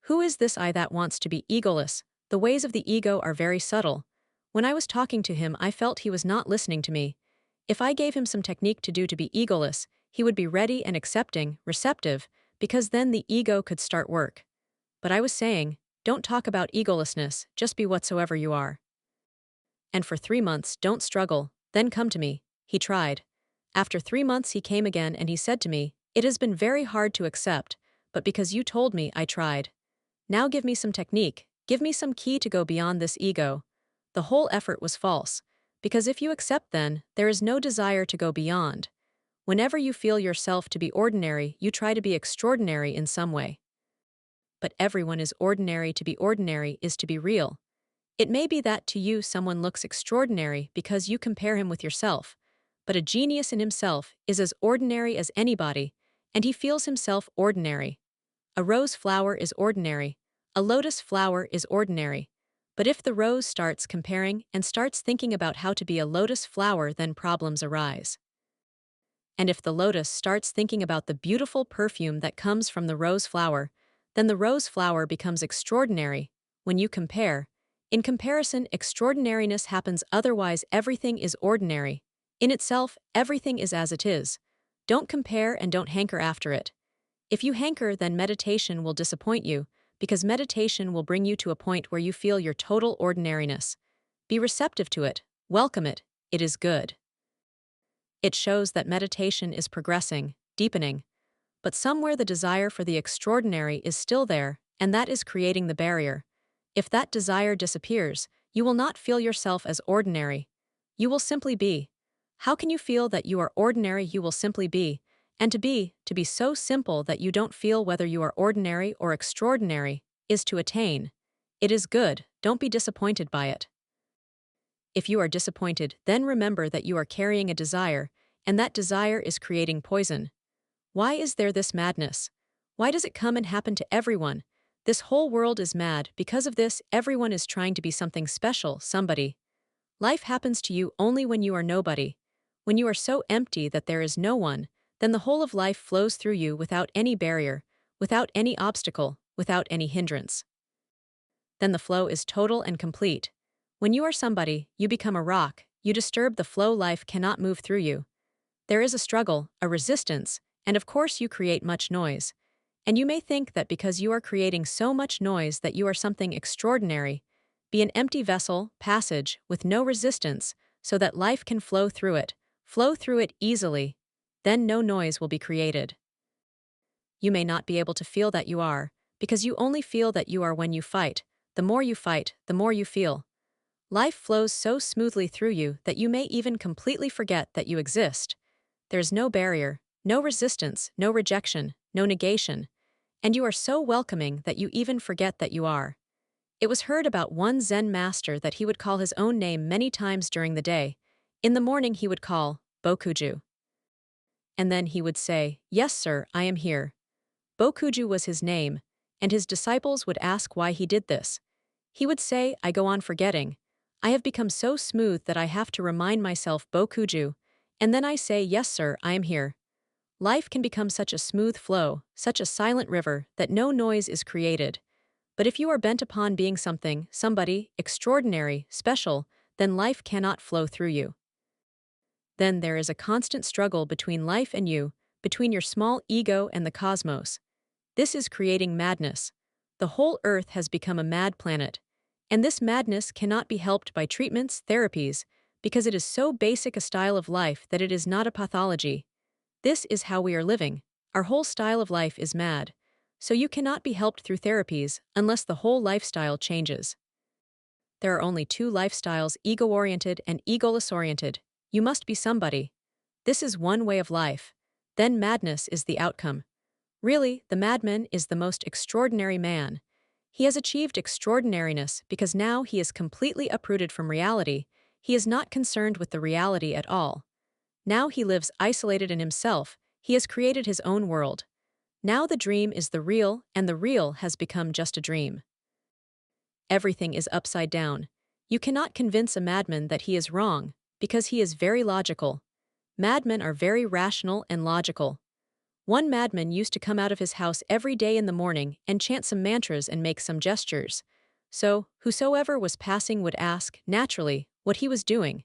Who is this I that wants to be egoless? The ways of the ego are very subtle. When I was talking to him, I felt he was not listening to me. If I gave him some technique to do to be egoless, he would be ready and accepting, receptive, because then the ego could start work. But I was saying, don't talk about egolessness, just be whatsoever you are. And for 3 months, don't struggle, then come to me. He tried. After 3 months he came again and he said to me, it has been very hard to accept, but because you told me, I tried. Now give me some technique, give me some key to go beyond this ego. The whole effort was false, because if you accept then, there is no desire to go beyond. Whenever you feel yourself to be ordinary, you try to be extraordinary in some way. But everyone is ordinary. To be ordinary is to be real. It may be that to you someone looks extraordinary because you compare him with yourself, but a genius in himself is as ordinary as anybody, and he feels himself ordinary. A rose flower is ordinary. A lotus flower is ordinary. But if the rose starts comparing and starts thinking about how to be a lotus flower, then problems arise. And if the lotus starts thinking about the beautiful perfume that comes from the rose flower, then the rose flower becomes extraordinary. When you compare, in comparison, extraordinariness happens, otherwise, everything is ordinary. In itself, everything is as it is. Don't compare and don't hanker after it. If you hanker, then meditation will disappoint you, because meditation will bring you to a point where you feel your total ordinariness. Be receptive to it, welcome it, it is good. It shows that meditation is progressing, deepening. But somewhere the desire for the extraordinary is still there, and that is creating the barrier. If that desire disappears, you will not feel yourself as ordinary. You will simply be. How can you feel that you are ordinary? You will simply be. And to be so simple that you don't feel whether you are ordinary or extraordinary, is to attain. It is good, don't be disappointed by it. If you are disappointed, then remember that you are carrying a desire, and that desire is creating poison. Why is there this madness? Why does it come and happen to everyone? This whole world is mad. Because of this, everyone is trying to be something special, somebody. Life happens to you only when you are nobody. When you are so empty that there is no one, then the whole of life flows through you without any barrier, without any obstacle, without any hindrance. Then the flow is total and complete. When you are somebody, you become a rock, you disturb the flow, life cannot move through you. There is a struggle, a resistance, and of course you create much noise. And you may think that because you are creating so much noise that you are something extraordinary. Be an empty vessel, passage, with no resistance, so that life can flow through it easily. Then no noise will be created. You may not be able to feel that you are, because you only feel that you are when you fight. The more you fight, the more you feel. Life flows so smoothly through you that you may even completely forget that you exist. There's no barrier, no resistance, no rejection, no negation, and you are so welcoming that you even forget that you are. It was heard about one Zen master that he would call his own name many times during the day. In the morning he would call, Bokuju. And then he would say, "Yes, sir, I am here." Bokuju was his name, and his disciples would ask why he did this. He would say, "I go on forgetting. I have become so smooth that I have to remind myself Bokuju, and then I say, 'Yes, sir, I am here.'" Life can become such a smooth flow, such a silent river, that no noise is created. But if you are bent upon being something, somebody, extraordinary, special, then life cannot flow through you. Then there is a constant struggle between life and you, between your small ego and the cosmos. This is creating madness. The whole earth has become a mad planet. And this madness cannot be helped by treatments, therapies, because it is so basic a style of life that it is not a pathology. This is how we are living. Our whole style of life is mad. So you cannot be helped through therapies unless the whole lifestyle changes. There are only two lifestyles, ego-oriented and egoless-oriented. You must be somebody. This is one way of life. Then madness is the outcome. Really, the madman is the most extraordinary man. He has achieved extraordinariness because now he is completely uprooted from reality. He is not concerned with the reality at all. Now he lives isolated in himself. He has created his own world. Now the dream is the real, and the real has become just a dream. Everything is upside down. You cannot convince a madman that he is wrong, because he is very logical. Madmen are very rational and logical. One madman used to come out of his house every day in the morning and chant some mantras and make some gestures. So, whosoever was passing would ask, naturally, what he was doing.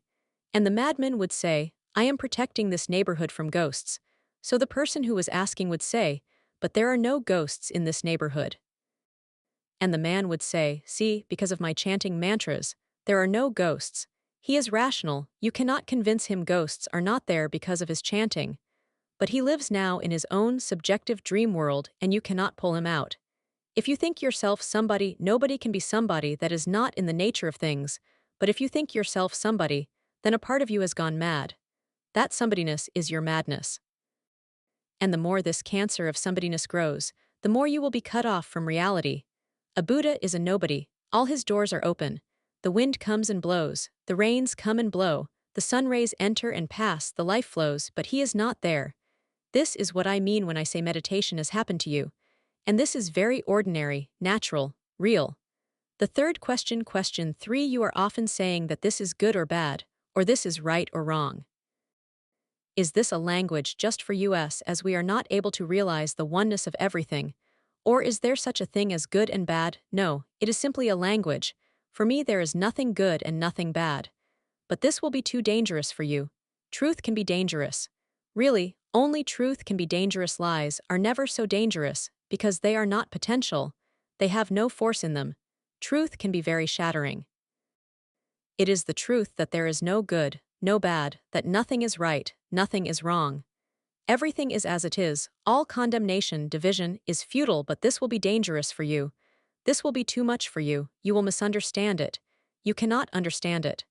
And the madman would say, "I am protecting this neighborhood from ghosts." So the person who was asking would say, "But there are no ghosts in this neighborhood." And the man would say, "See, because of my chanting mantras, there are no ghosts." He is rational, you cannot convince him ghosts are not there because of his chanting. But he lives now in his own subjective dream world and you cannot pull him out. If you think yourself somebody, nobody can be somebody. That is not in the nature of things. But if you think yourself somebody, then a part of you has gone mad. That somebodyness is your madness. And the more this cancer of somebodyness grows, the more you will be cut off from reality. A Buddha is a nobody. All his doors are open. The wind comes and blows, the rains come and blow, the sun rays enter and pass, the life flows, but he is not there. This is what I mean when I say meditation has happened to you. And this is very ordinary, natural, real. The third question, question 3, you are often saying that this is good or bad, or this is right or wrong. Is this a language just for us as we are not able to realize the oneness of everything? Or is there such a thing as good and bad? No, it is simply a language. For me, there is nothing good and nothing bad. But this will be too dangerous for you. Truth can be dangerous. Really, only truth can be dangerous. Lies are never so dangerous because they are not potential. They have no force in them. Truth can be very shattering. It is the truth that there is no good, no bad, that nothing is right, nothing is wrong. Everything is as it is, all condemnation, division, is futile, but this will be dangerous for you. This will be too much for you, you will misunderstand it. You cannot understand it.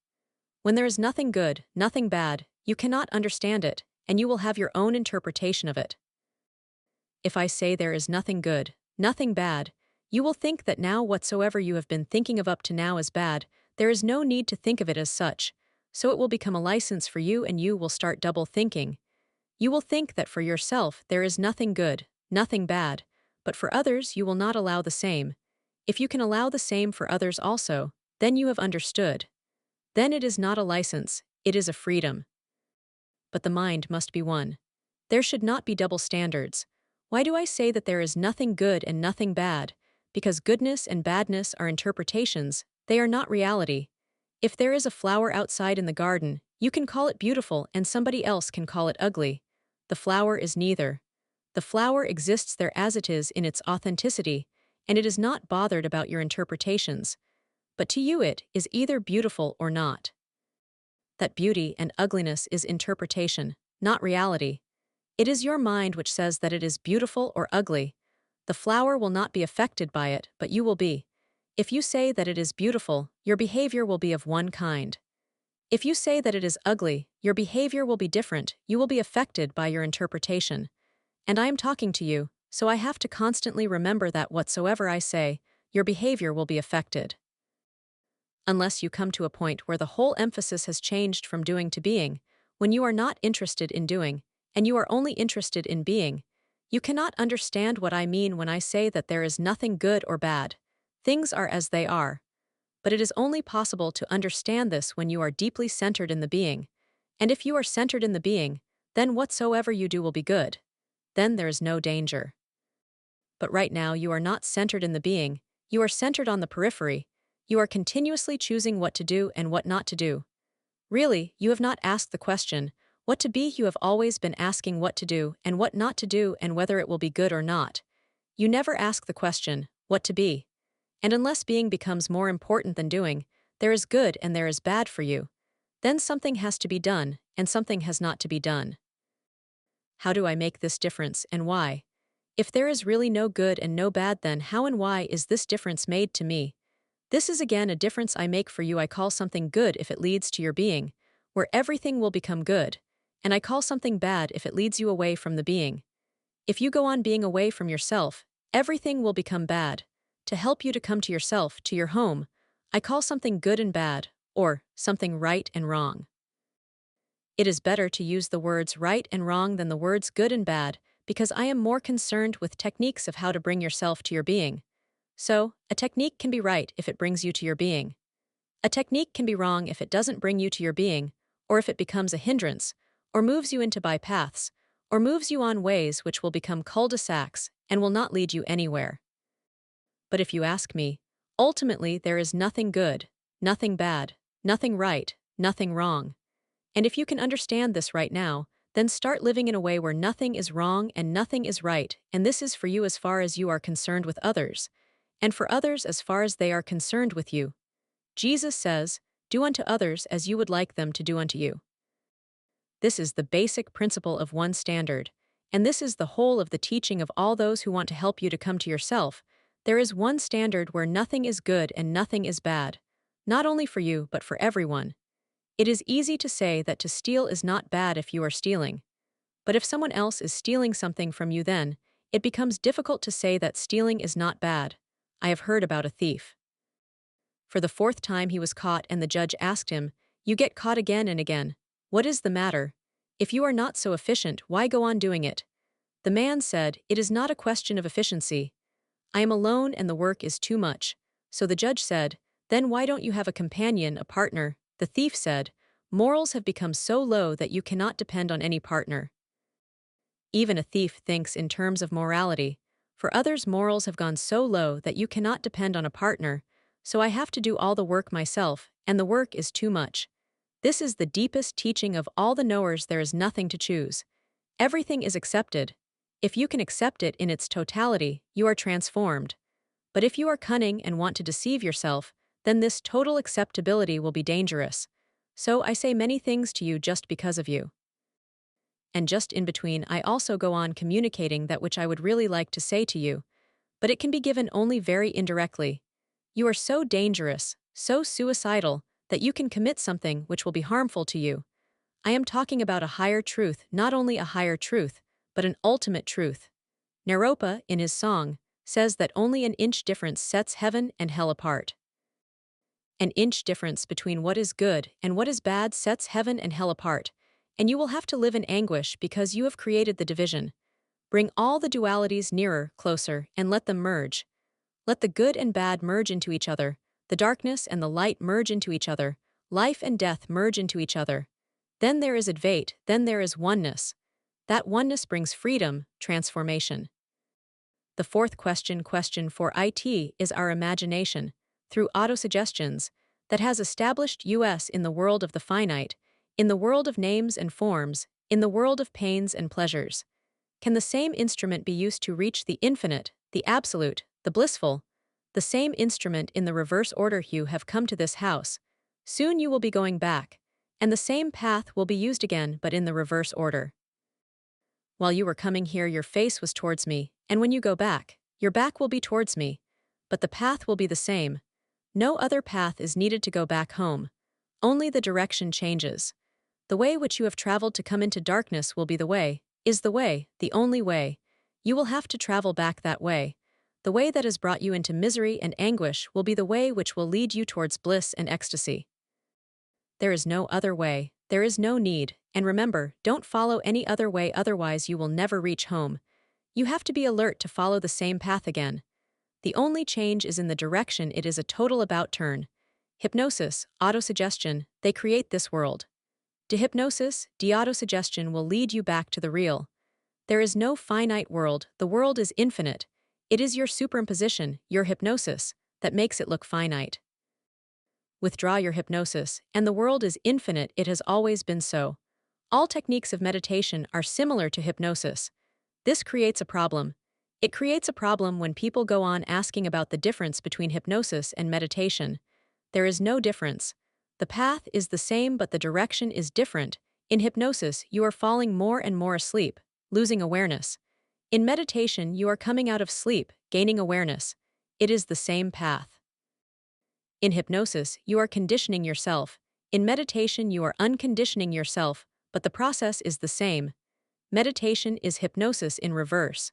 When there is nothing good, nothing bad, you cannot understand it, and you will have your own interpretation of it. If I say there is nothing good, nothing bad, you will think that now whatsoever you have been thinking of up to now is bad. There is no need to think of it as such, so it will become a license for you and you will start double thinking. You will think that for yourself there is nothing good, nothing bad, but for others you will not allow the same. If you can allow the same for others also, then you have understood. Then it is not a license, it is a freedom. But the mind must be one. There should not be double standards. Why do I say that there is nothing good and nothing bad? Because goodness and badness are interpretations, they are not reality. If there is a flower outside in the garden, you can call it beautiful and somebody else can call it ugly. The flower is neither. The flower exists there as it is in its authenticity, and it is not bothered about your interpretations. But to you it is either beautiful or not. That beauty and ugliness is interpretation, not reality. It is your mind which says that it is beautiful or ugly. The flower will not be affected by it, but you will be. If you say that it is beautiful, your behavior will be of one kind. If you say that it is ugly, your behavior will be different, you will be affected by your interpretation. And I am talking to you, so I have to constantly remember that whatsoever I say, your behavior will be affected. Unless you come to a point where the whole emphasis has changed from doing to being, when you are not interested in doing, and you are only interested in being, you cannot understand what I mean when I say that there is nothing good or bad. Things are as they are. But it is only possible to understand this when you are deeply centered in the being. And if you are centered in the being, then whatsoever you do will be good. Then there is no danger. But right now you are not centered in the being, you are centered on the periphery. You are continuously choosing what to do and what not to do. Really, you have not asked the question, what to be. You have always been asking what to do and what not to do and whether it will be good or not. You never ask the question, what to be. And unless being becomes more important than doing, there is good and there is bad for you. Then something has to be done, and something has not to be done. How do I make this difference and why? If there is really no good and no bad, then how and why is this difference made to me? This is again a difference I make for you. I call something good if it leads to your being, where everything will become good, and I call something bad if it leads you away from the being. If you go on being away from yourself, everything will become bad. To help you to come to yourself, to your home, I call something good and bad, or something right and wrong. It is better to use the words right and wrong than the words good and bad, because I am more concerned with techniques of how to bring yourself to your being. So, a technique can be right if it brings you to your being. A technique can be wrong if it doesn't bring you to your being, or if it becomes a hindrance, or moves you into bypaths, or moves you on ways which will become cul-de-sacs and will not lead you anywhere. But if you ask me, ultimately there is nothing good, nothing bad, nothing right, nothing wrong. And if you can understand this right now, then start living in a way where nothing is wrong and nothing is right, and this is for you as far as you are concerned with others, and for others as far as they are concerned with you. Jesus says, "Do unto others as you would like them to do unto you." This is the basic principle of one standard, and this is the whole of the teaching of all those who want to help you to come to yourself. There is one standard where nothing is good and nothing is bad, not only for you but for everyone. It is easy to say that to steal is not bad if you are stealing. But if someone else is stealing something from you, then it becomes difficult to say that stealing is not bad. I have heard about a thief. For the 4th time he was caught and the judge asked him, "You get caught again and again. What is the matter? If you are not so efficient, why go on doing it?" The man said, "It is not a question of efficiency. I am alone and the work is too much, So the judge said, "Then why don't you have a companion, a partner?" The thief said, "Morals have become so low that you cannot depend on any partner." Even a thief thinks in terms of morality. For others, morals have gone so low that you cannot depend on a partner, so I have to do all the work myself, and the work is too much. This is the deepest teaching of all the knowers. There is nothing to choose. Everything is accepted. If you can accept it in its totality, you are transformed. But if you are cunning and want to deceive yourself, then this total acceptability will be dangerous. So I say many things to you just because of you. And just in between, I also go on communicating that which I would really like to say to you, but it can be given only very indirectly. You are so dangerous, so suicidal, that you can commit something which will be harmful to you. I am talking about a higher truth, not only a higher truth, but an ultimate truth. Naropa, in his song, says that only an inch difference sets heaven and hell apart. An inch difference between what is good and what is bad sets heaven and hell apart, and you will have to live in anguish because you have created the division. Bring all the dualities nearer, closer, and let them merge. Let the good and bad merge into each other, the darkness and the light merge into each other, life and death merge into each other. Then there is Advait, then there is oneness. That oneness brings freedom, transformation. The fourth question for IT is our imagination, through autosuggestions, that has established us in the world of the finite, in the world of names and forms, in the world of pains and pleasures. Can the same instrument be used to reach the infinite, the absolute, the blissful? The same instrument in the reverse order. You have come to this house. Soon you will be going back, and the same path will be used again but in the reverse order. While you were coming here, your face was towards me, and when you go back, your back will be towards me. But the path will be the same. No other path is needed to go back home. Only the direction changes. The way which you have traveled to come into darkness will be the way, is the way, the only way. You will have to travel back that way. The way that has brought you into misery and anguish will be the way which will lead you towards bliss and ecstasy. There is no other way, there is no need, and remember, don't follow any other way, otherwise you will never reach home. You have to be alert to follow the same path again. The only change is in the direction. It is a total about turn. Hypnosis, autosuggestion, they create this world. Dehypnosis, de-autosuggestion will lead you back to the real. There is no finite world, the world is infinite. It is your superimposition, your hypnosis, that makes it look finite. Withdraw your hypnosis, and the world is infinite. It has always been so. All techniques of meditation are similar to hypnosis. This creates a problem. It creates a problem when people go on asking about the difference between hypnosis and meditation. There is no difference. The path is the same but the direction is different. In hypnosis, you are falling more and more asleep, losing awareness. In meditation, you are coming out of sleep, gaining awareness. It is the same path. In hypnosis, you are conditioning yourself. In meditation, you are unconditioning yourself, but the process is the same. Meditation is hypnosis in reverse.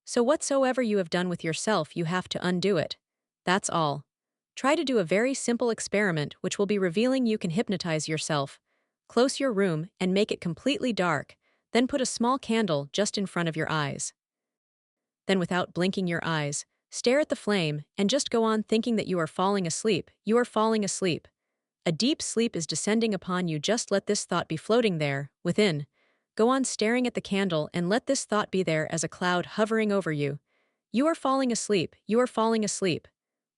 So whatsoever you have done with yourself, you have to undo it. That's all. Try to do a very simple experiment which will be revealing. You can hypnotize yourself. Close your room and make it completely dark, then put a small candle just in front of your eyes. Then without blinking your eyes, stare at the flame and just go on thinking that you are falling asleep. You are falling asleep. A deep sleep is descending upon you. Just let this thought be floating there, within. Go on staring at the candle and let this thought be there as a cloud hovering over you. You are falling asleep. You are falling asleep.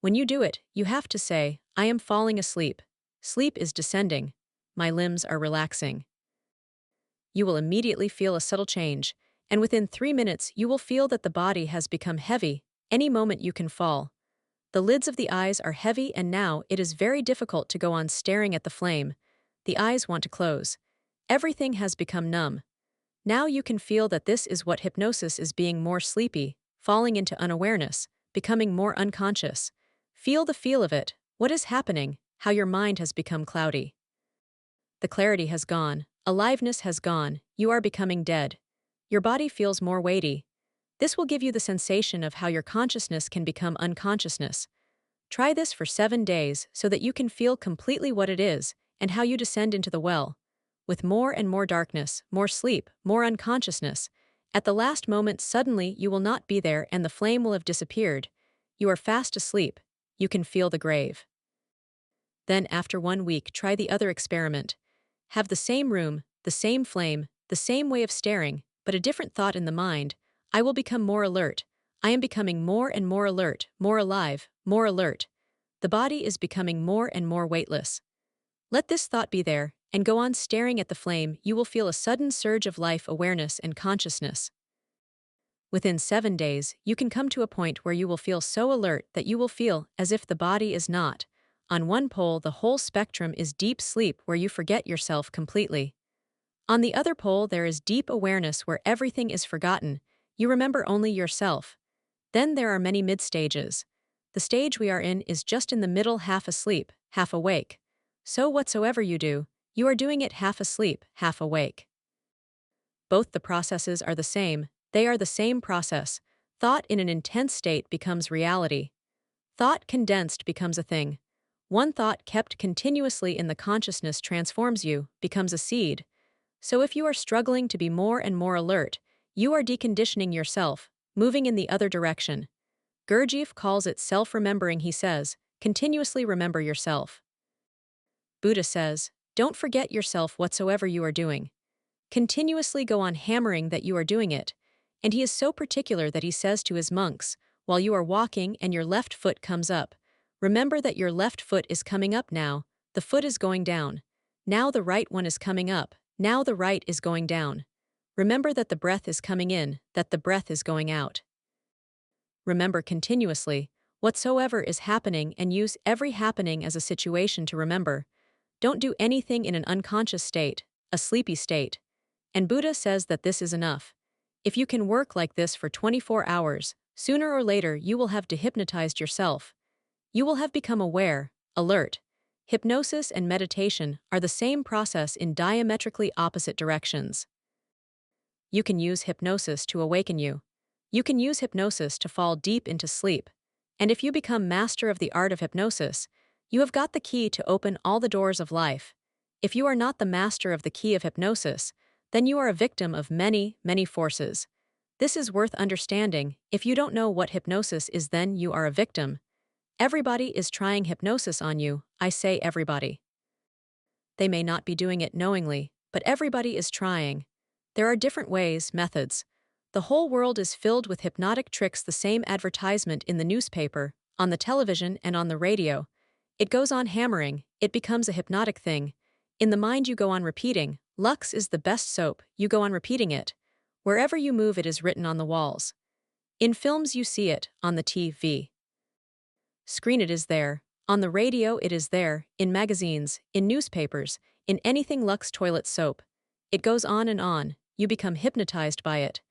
When you do it, you have to say, I am falling asleep. Sleep is descending. My limbs are relaxing. You will immediately feel a subtle change, and within 3 minutes you will feel that the body has become heavy. Any moment you can fall. The lids of the eyes are heavy, and now it is very difficult to go on staring at the flame. The eyes want to close. Everything has become numb. Now you can feel that this is what hypnosis is, being more sleepy, falling into unawareness, becoming more unconscious. Feel the feel of it, what is happening, how your mind has become cloudy. The clarity has gone, aliveness has gone, you are becoming dead. Your body feels more weighty. This will give you the sensation of how your consciousness can become unconsciousness. Try this for 7 days so that you can feel completely what it is and how you descend into the well. With more and more darkness, more sleep, more unconsciousness. At the last moment, suddenly you will not be there and the flame will have disappeared. You are fast asleep. you can feel the grave. Then after 1 week, try the other experiment. Have the same room, the same flame, the same way of staring, but a different thought in the mind. I will become more alert. I am becoming more and more alert, more alive, more alert. The body is becoming more and more weightless. Let this thought be there, and go on staring at the flame. You will feel a sudden surge of life awareness and consciousness. Within 7 days, you can come to a point where you will feel so alert that you will feel as if the body is not. On one pole, the whole spectrum is deep sleep where you forget yourself completely. On the other pole, there is deep awareness where everything is forgotten. You remember only yourself. Then there are many mid-stages. The stage we are in is just in the middle, half asleep, half awake. So whatsoever you do, you are doing it half asleep, half awake. Both the processes are the same. They are the same process. Thought in an intense state becomes reality. Thought condensed becomes a thing. One thought kept continuously in the consciousness transforms you, becomes a seed. So if you are struggling to be more and more alert, you are deconditioning yourself, moving in the other direction. Gurdjieff calls it self-remembering. He says, continuously remember yourself. Buddha says, don't forget yourself whatsoever you are doing. Continuously go on hammering that you are doing it. And he is so particular that he says to his monks, while you are walking and your left foot comes up, remember that your left foot is coming up now, the foot is going down. Now the right one is coming up, now the right is going down. Remember that the breath is coming in, that the breath is going out. Remember continuously, whatsoever is happening, and use every happening as a situation to remember. Don't do anything in an unconscious state, a sleepy state. And Buddha says that this is enough. If you can work like this for 24 hours, sooner or later you will have dehypnotized yourself. You will have become aware, alert. Hypnosis and meditation are the same process in diametrically opposite directions. You can use hypnosis to awaken you. You can use hypnosis to fall deep into sleep. And if you become master of the art of hypnosis, you have got the key to open all the doors of life. If you are not the master of the key of hypnosis, then you are a victim of many, many forces. This is worth understanding. If you don't know what hypnosis is, then you are a victim. Everybody is trying hypnosis on you. I say everybody. They may not be doing it knowingly, but everybody is trying. There are different ways, methods. The whole world is filled with hypnotic tricks, the same advertisement in the newspaper, on the television, and on the radio. It goes on hammering, it becomes a hypnotic thing. In the mind you go on repeating, Lux is the best soap, you go on repeating it. Wherever you move it is written on the walls. In films you see it, on the TV screen it is there, on the radio it is there, in magazines, in newspapers, in anything Lux toilet soap. It goes on and on, you become hypnotized by it.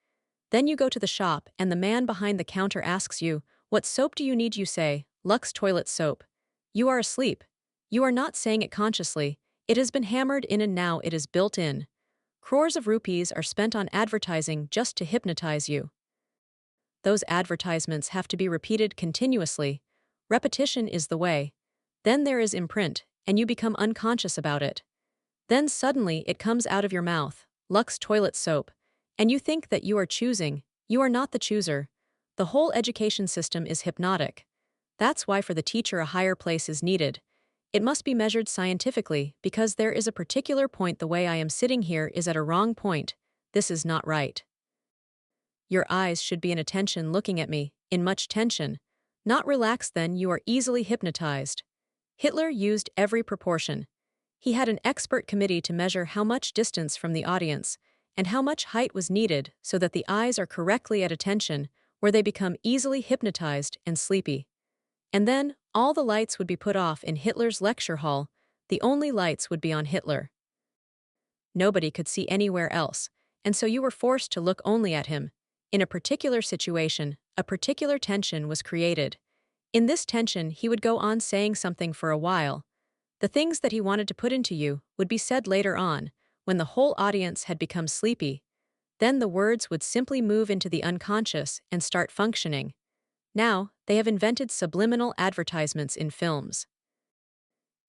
Then you go to the shop and the man behind the counter asks you, what soap do you need? You say, Lux toilet soap. You are asleep. You are not saying it consciously. It has been hammered in and now it is built in. Crores of rupees are spent on advertising just to hypnotize you. Those advertisements have to be repeated continuously. Repetition is the way. Then there is imprint, and you become unconscious about it. Then suddenly it comes out of your mouth, Lux toilet soap, and you think that you are choosing. You are not the chooser. The whole education system is hypnotic. That's why for the teacher a higher place is needed. It must be measured scientifically, because there is a particular point. The way I am sitting here is at a wrong point. This is not right. Your eyes should be in attention looking at me, in much tension. Not relaxed, then you are easily hypnotized. Hitler used every proportion. He had an expert committee to measure how much distance from the audience and how much height was needed so that the eyes are correctly at attention, where they become easily hypnotized and sleepy. And then, all the lights would be put off in Hitler's lecture hall. The only lights would be on Hitler. Nobody could see anywhere else, and so you were forced to look only at him. In a particular situation, a particular tension was created. In this tension, he would go on saying something for a while. The things that he wanted to put into you would be said later on, when the whole audience had become sleepy. Then the words would simply move into the unconscious and start functioning. Now, they have invented subliminal advertisements in films.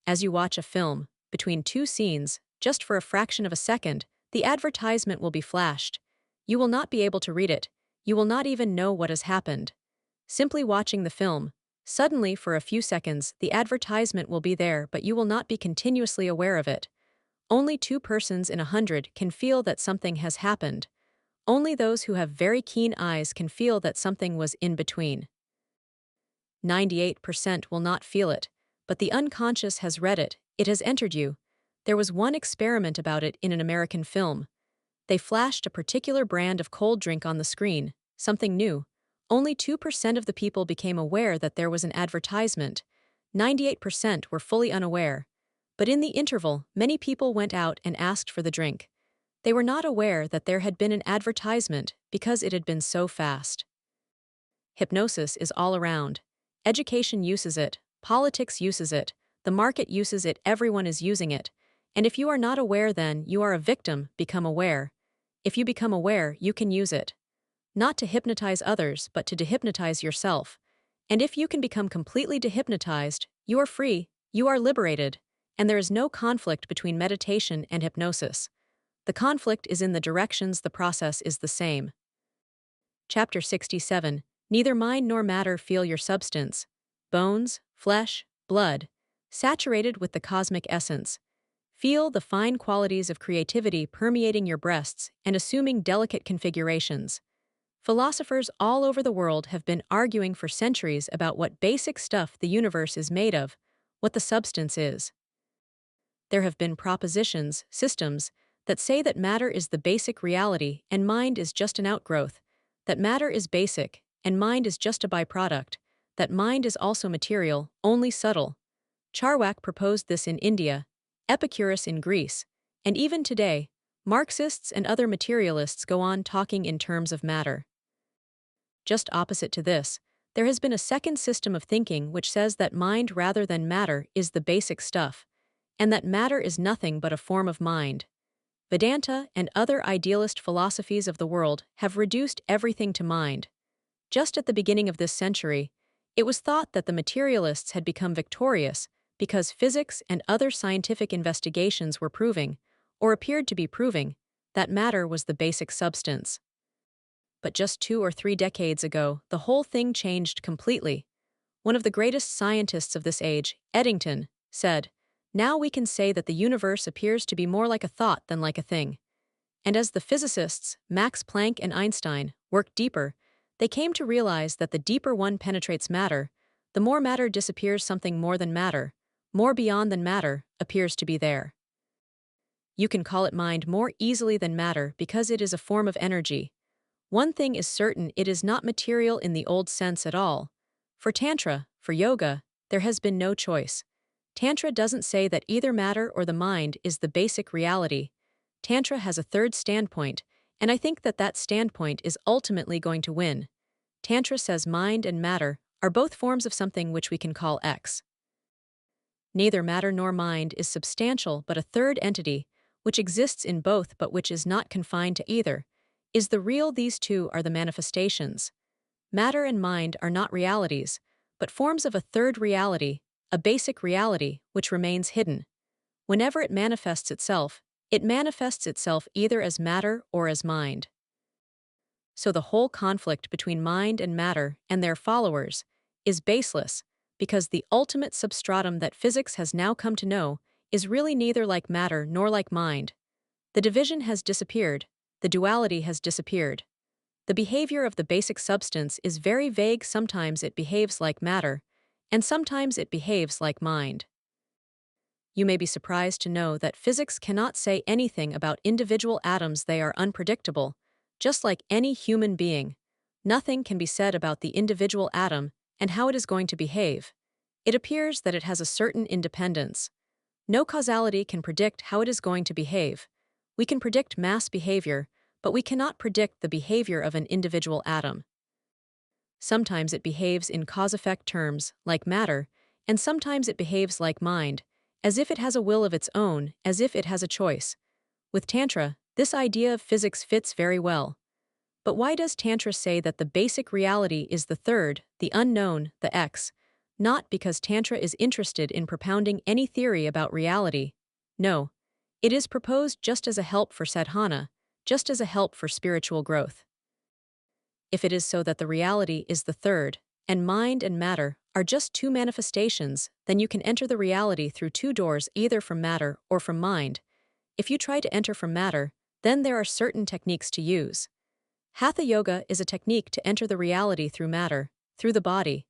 As you watch a film, between two scenes, just for a fraction of a second, the advertisement will be flashed. You will not be able to read it. You will not even know what has happened. Simply watching the film, Suddenly, for a few seconds, the advertisement will be there, but you will not be continuously aware of it. Only 2 persons in 100 can feel that something has happened. Only those who have very keen eyes can feel that something was in between. 98% will not feel it, but the unconscious has read it, it has entered you. There was one experiment about it in an American film. They flashed a particular brand of cold drink on the screen, something new. Only 2% of the people became aware that there was an advertisement. 98% were fully unaware. But in the interval, many people went out and asked for the drink. They were not aware that there had been an advertisement because it had been so fast. Hypnosis is all around. Education uses it, politics uses it, the market uses it, everyone is using it. And if you are not aware, then you are a victim. Become aware. If you become aware, you can use it. Not to hypnotize others, but to dehypnotize yourself. And if you can become completely dehypnotized, you are free, you are liberated. And there is no conflict between meditation and hypnosis. The conflict is in the directions, the process is the same. Chapter 67. Neither mind nor matter feel your substance. Bones, flesh, blood, saturated with the cosmic essence. Feel the fine qualities of creativity permeating your breasts and assuming delicate configurations. Philosophers all over the world have been arguing for centuries about what basic stuff the universe is made of, what the substance is. There have been propositions, systems, that say that matter is the basic reality and mind is just an outgrowth, that matter is basic and mind is just a byproduct, that mind is also material, only subtle. Charwak proposed this in India, Epicurus in Greece, and even today, Marxists and other materialists go on talking in terms of matter. Just opposite to this, there has been a second system of thinking which says that mind rather than matter is the basic stuff, and that matter is nothing but a form of mind. Vedanta and other idealist philosophies of the world have reduced everything to mind. Just at the beginning of this century, it was thought that the materialists had become victorious because physics and other scientific investigations were proving, or appeared to be proving, that matter was the basic substance. But just 2 or 3 decades ago, the whole thing changed completely. One of the greatest scientists of this age, Eddington, said, "Now we can say that the universe appears to be more like a thought than like a thing." And as the physicists, Max Planck and Einstein, worked deeper, they came to realize that the deeper one penetrates matter, the more matter disappears, something more than matter, more beyond than matter, appears to be there. You can call it mind more easily than matter because it is a form of energy. One thing is certain, it is not material in the old sense at all. For Tantra, for yoga, there has been no choice. Tantra doesn't say that either matter or the mind is the basic reality. Tantra has a third standpoint, and I think that that standpoint is ultimately going to win. Tantra says mind and matter are both forms of something which we can call X. Neither matter nor mind is substantial, but a third entity, which exists in both but which is not confined to either, is the real. These two are the manifestations. Matter and mind are not realities, but forms of a third reality, a basic reality, which remains hidden. Whenever it manifests itself either as matter or as mind. So the whole conflict between mind and matter and their followers is baseless, because the ultimate substratum that physics has now come to know is really neither like matter nor like mind. The division has disappeared, the duality has disappeared. The behavior of the basic substance is very vague. Sometimes it behaves like matter, and sometimes it behaves like mind. You may be surprised to know that physics cannot say anything about individual atoms. They are unpredictable, just like any human being. Nothing can be said about the individual atom and how it is going to behave. It appears that it has a certain independence. No causality can predict how it is going to behave. We can predict mass behavior, but we cannot predict the behavior of an individual atom. Sometimes it behaves in cause-effect terms, like matter, and sometimes it behaves like mind, as if it has a will of its own, as if it has a choice. With Tantra, this idea of physics fits very well. But why does Tantra say that the basic reality is the third, the unknown, the X? Not because Tantra is interested in propounding any theory about reality. No. It is proposed just as a help for sadhana, just as a help for spiritual growth. If it is so that the reality is the third, and mind and matter are just two manifestations, then you can enter the reality through two doors, either from matter or from mind. If you try to enter from matter, then there are certain techniques to use. Hatha yoga is a technique to enter the reality through matter, through the body.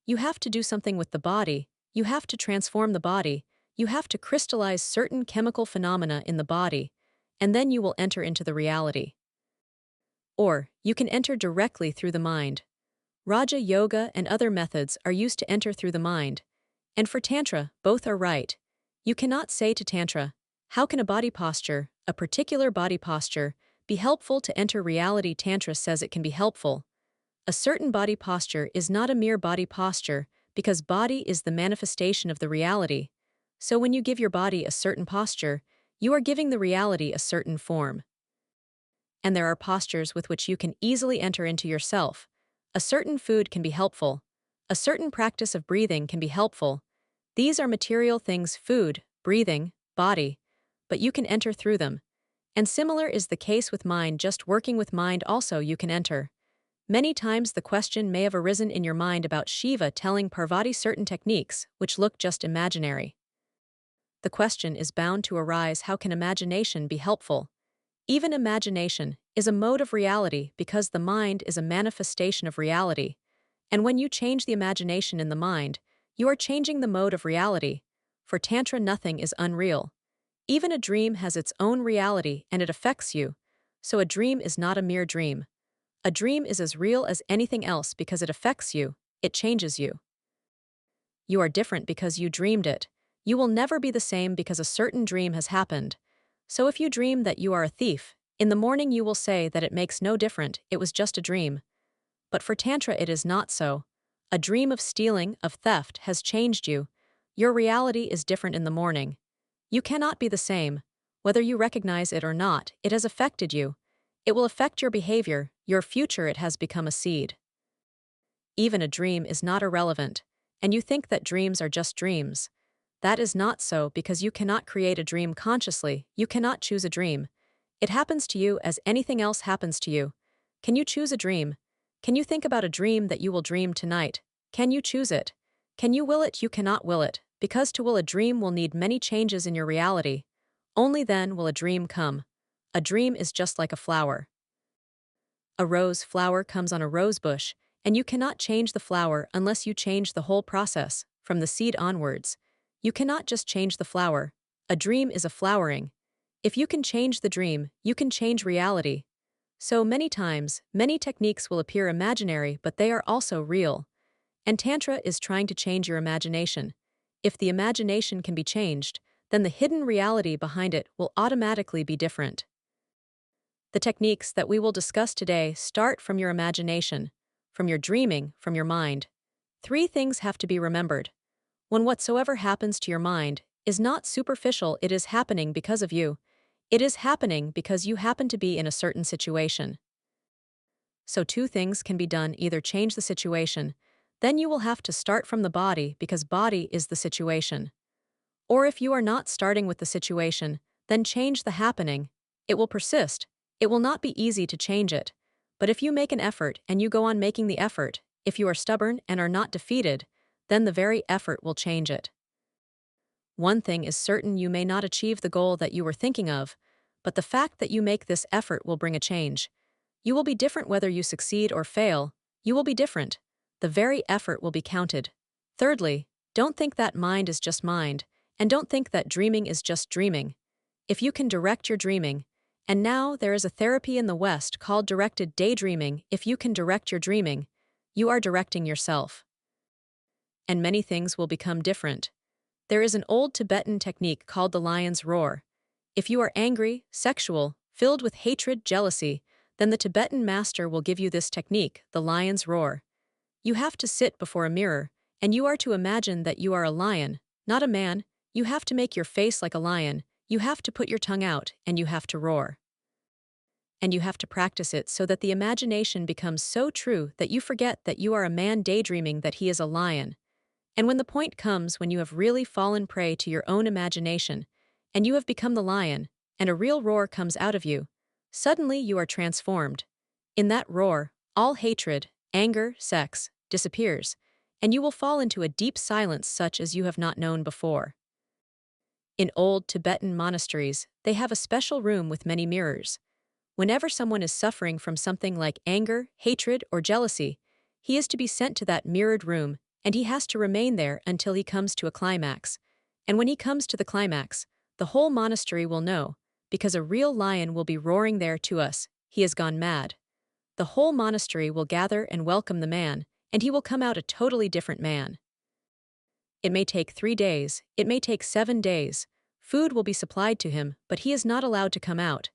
You have to do something with the body, you have to transform the body, you have to crystallize certain chemical phenomena in the body, and then you will enter into the reality. Or, you can enter directly through the mind. Raja yoga and other methods are used to enter through the mind. And for Tantra, both are right. You cannot say to Tantra, how can a body posture, a particular body posture, be helpful to enter reality? Tantra says it can be helpful. A certain body posture is not a mere body posture, because body is the manifestation of the reality. So when you give your body a certain posture, you are giving the reality a certain form. And there are postures with which you can easily enter into yourself. A certain food can be helpful. A certain practice of breathing can be helpful. These are material things: food, breathing, body. But you can enter through them. And similar is the case with mind. Just working with mind also you can enter. Many times the question may have arisen in your mind about Shiva telling Parvati certain techniques, which look just imaginary. The question is bound to arise: how can imagination be helpful? Even imagination is a mode of reality, because the mind is a manifestation of reality. And when you change the imagination in the mind, you are changing the mode of reality. For Tantra, nothing is unreal. Even a dream has its own reality and it affects you. So a dream is not a mere dream. A dream is as real as anything else because it affects you, it changes you. You are different because you dreamed it. You will never be the same because a certain dream has happened. So if you dream that you are a thief, in the morning you will say that it makes no difference, it was just a dream. But for Tantra it is not so. A dream of stealing, of theft, has changed you. Your reality is different in the morning. You cannot be the same. Whether you recognize it or not, it has affected you. It will affect your behavior, your future. It has become a seed. Even a dream is not irrelevant, and you think that dreams are just dreams. That is not so, because you cannot create a dream consciously. You cannot choose a dream. It happens to you as anything else happens to you. Can you choose a dream? Can you think about a dream that you will dream tonight? Can you choose it? Can you will it? You cannot will it, because to will a dream will need many changes in your reality. Only then will a dream come. A dream is just like a flower. A rose flower comes on a rose bush, and you cannot change the flower unless you change the whole process, from the seed onwards. You cannot just change the flower. A dream is a flowering. If you can change the dream, you can change reality. So many times, many techniques will appear imaginary, but they are also real. And Tantra is trying to change your imagination. If the imagination can be changed, then the hidden reality behind it will automatically be different. The techniques that we will discuss today start from your imagination, from your dreaming, from your mind. 3 things have to be remembered. When whatsoever happens to your mind is not superficial, it is happening because of you. It is happening because you happen to be in a certain situation. So 2 things can be done: either change the situation, then you will have to start from the body because body is the situation. Or if you are not starting with the situation, then change the happening. It will persist. It will not be easy to change it. But if you make an effort and you go on making the effort, if you are stubborn and are not defeated, then the very effort will change it. One thing is certain: you may not achieve the goal that you were thinking of, but the fact that you make this effort will bring a change. You will be different whether you succeed or fail. You will be different. The very effort will be counted. Thirdly, don't think that mind is just mind, and don't think that dreaming is just dreaming. If you can direct your dreaming, and now there is a therapy in the West called directed daydreaming, if you can direct your dreaming, you are directing yourself. And many things will become different. There is an old Tibetan technique called the lion's roar. If you are angry, sexual, filled with hatred, jealousy, then the Tibetan master will give you this technique, the lion's roar. You have to sit before a mirror, and you are to imagine that you are a lion, not a man. You have to make your face like a lion, you have to put your tongue out, and you have to roar. And you have to practice it so that the imagination becomes so true that you forget that you are a man daydreaming that he is a lion. And when the point comes when you have really fallen prey to your own imagination, and you have become the lion, and a real roar comes out of you, suddenly you are transformed. In that roar, all hatred, anger, sex, disappears. and you will fall into a deep silence such as you have not known before. In old Tibetan monasteries, they have a special room with many mirrors. Whenever someone is suffering from something like anger, hatred, or jealousy, he is to be sent to that mirrored room, and he has to remain there until he comes to a climax. And when he comes to the climax, the whole monastery will know, because a real lion will be roaring there to us, he has gone mad. The whole monastery will gather and welcome the man, and he will come out a totally different man. It may take 3 days, it may take 7 days. Food will be supplied to him, but he is not allowed to come out.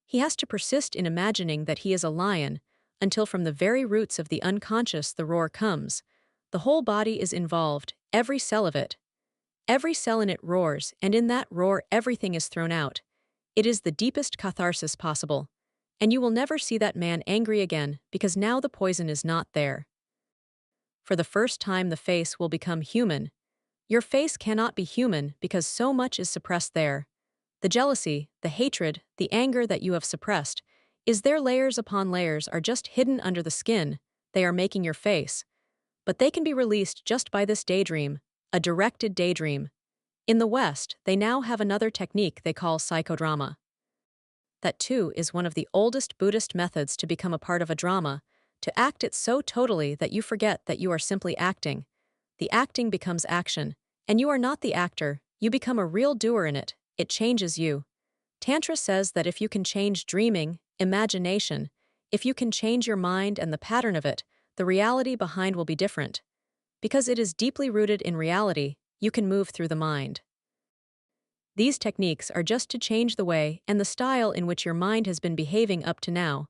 He has to persist in imagining that he is a lion, until from the very roots of the unconscious the roar comes. The whole body is involved, every cell of it. Every cell in it roars, and in that roar everything is thrown out. It is the deepest catharsis possible. And you will never see that man angry again, because now the poison is not there. For the first time the face will become human. Your face cannot be human because so much is suppressed there. The jealousy, the hatred, the anger that you have suppressed, is there layers upon layers are just hidden under the skin, they are making your face. But they can be released just by this daydream, a directed daydream. In the West, they now have another technique they call psychodrama. That too is one of the oldest Buddhist methods to become a part of a drama, to act it so totally that you forget that you are simply acting. The acting becomes action, and you are not the actor, you become a real doer in it, it changes you. Tantra says that if you can change dreaming, imagination, if you can change your mind and the pattern of it, the reality behind will be different. Because it is deeply rooted in reality, you can move through the mind. These techniques are just to change the way and the style in which your mind has been behaving up to now.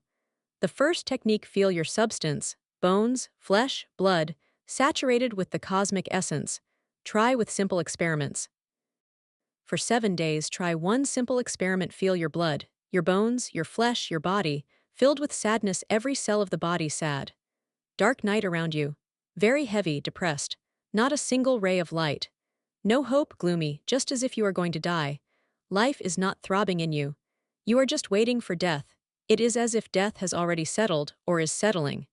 The first technique: feel your substance, bones, flesh, blood, saturated with the cosmic essence. Try with simple experiments. For 7 days, try one simple experiment: feel your blood, your bones, your flesh, your body, filled with sadness, every cell of the body sad. Dark night around you. Very heavy, depressed. Not a single ray of light. No hope, gloomy, just as if you are going to die. Life is not throbbing in you. You are just waiting for death. It is as if death has already settled or is settling.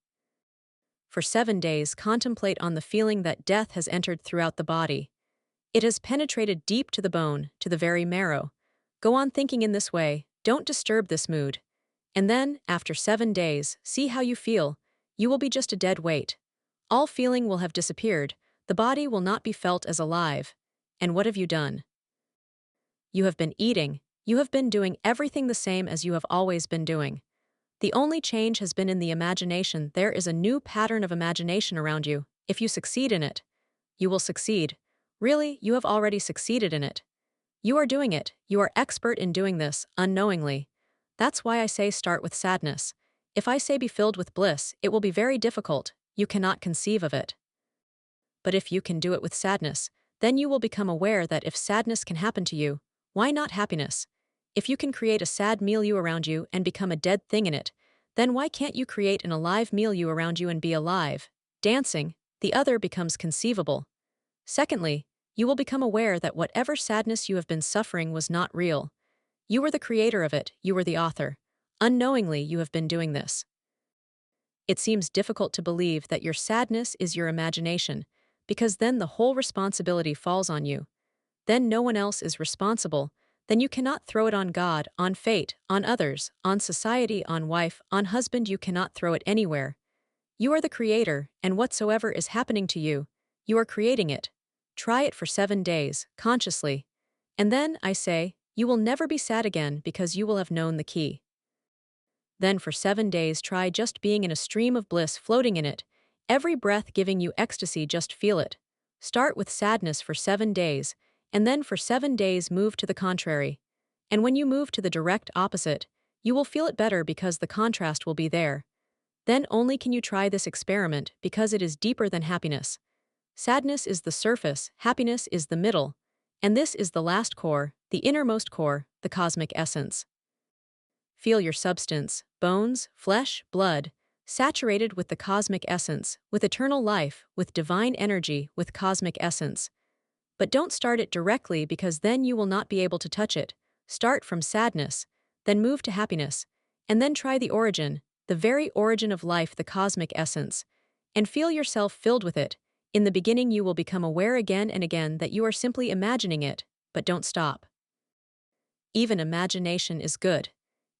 For 7 days, contemplate on the feeling that death has entered throughout the body. It has penetrated deep to the bone, to the very marrow. Go on thinking in this way, don't disturb this mood. And then, after 7 days, see how you feel. You will be just a dead weight. All feeling will have disappeared, the body will not be felt as alive. And what have you done? You have been eating, you have been doing everything the same as you have always been doing. The only change has been in the imagination. There is a new pattern of imagination around you. If you succeed in it, you will succeed. Really, you have already succeeded in it. You are doing it, you are expert in doing this, unknowingly. That's why I say start with sadness. If I say be filled with bliss, it will be very difficult, you cannot conceive of it. But if you can do it with sadness, then you will become aware that if sadness can happen to you, why not happiness? If you can create a sad milieu around you and become a dead thing in it, then why can't you create an alive milieu around you and be alive, dancing? The other becomes conceivable. Secondly, you will become aware that whatever sadness you have been suffering was not real. You were the creator of it, you were the author. Unknowingly, you have been doing this. It seems difficult to believe that your sadness is your imagination, because then the whole responsibility falls on you. Then no one else is responsible. Then you cannot throw it on God, on fate, on others, on society, on wife, on husband. You cannot throw it anywhere. You are the creator, and whatsoever is happening to you, you are creating it. Try it for 7 days, consciously. And then, I say, you will never be sad again because you will have known the key. Then for 7 days try just being in a stream of bliss, floating in it, every breath giving you ecstasy. Just feel it. Start with sadness for 7 days, and then for 7 days move to the contrary. And when you move to the direct opposite, you will feel it better because the contrast will be there. Then only can you try this experiment because it is deeper than happiness. Sadness is the surface, happiness is the middle, and this is the last core, the innermost core, the cosmic essence. Feel your substance, bones, flesh, blood, saturated with the cosmic essence, with eternal life, with divine energy, with cosmic essence. But don't start it directly because then you will not be able to touch it. Start from sadness, then move to happiness, and then try the origin, the very origin of life, the cosmic essence, and feel yourself filled with it. In the beginning, you will become aware again and again that you are simply imagining it, but don't stop. Even imagination is good.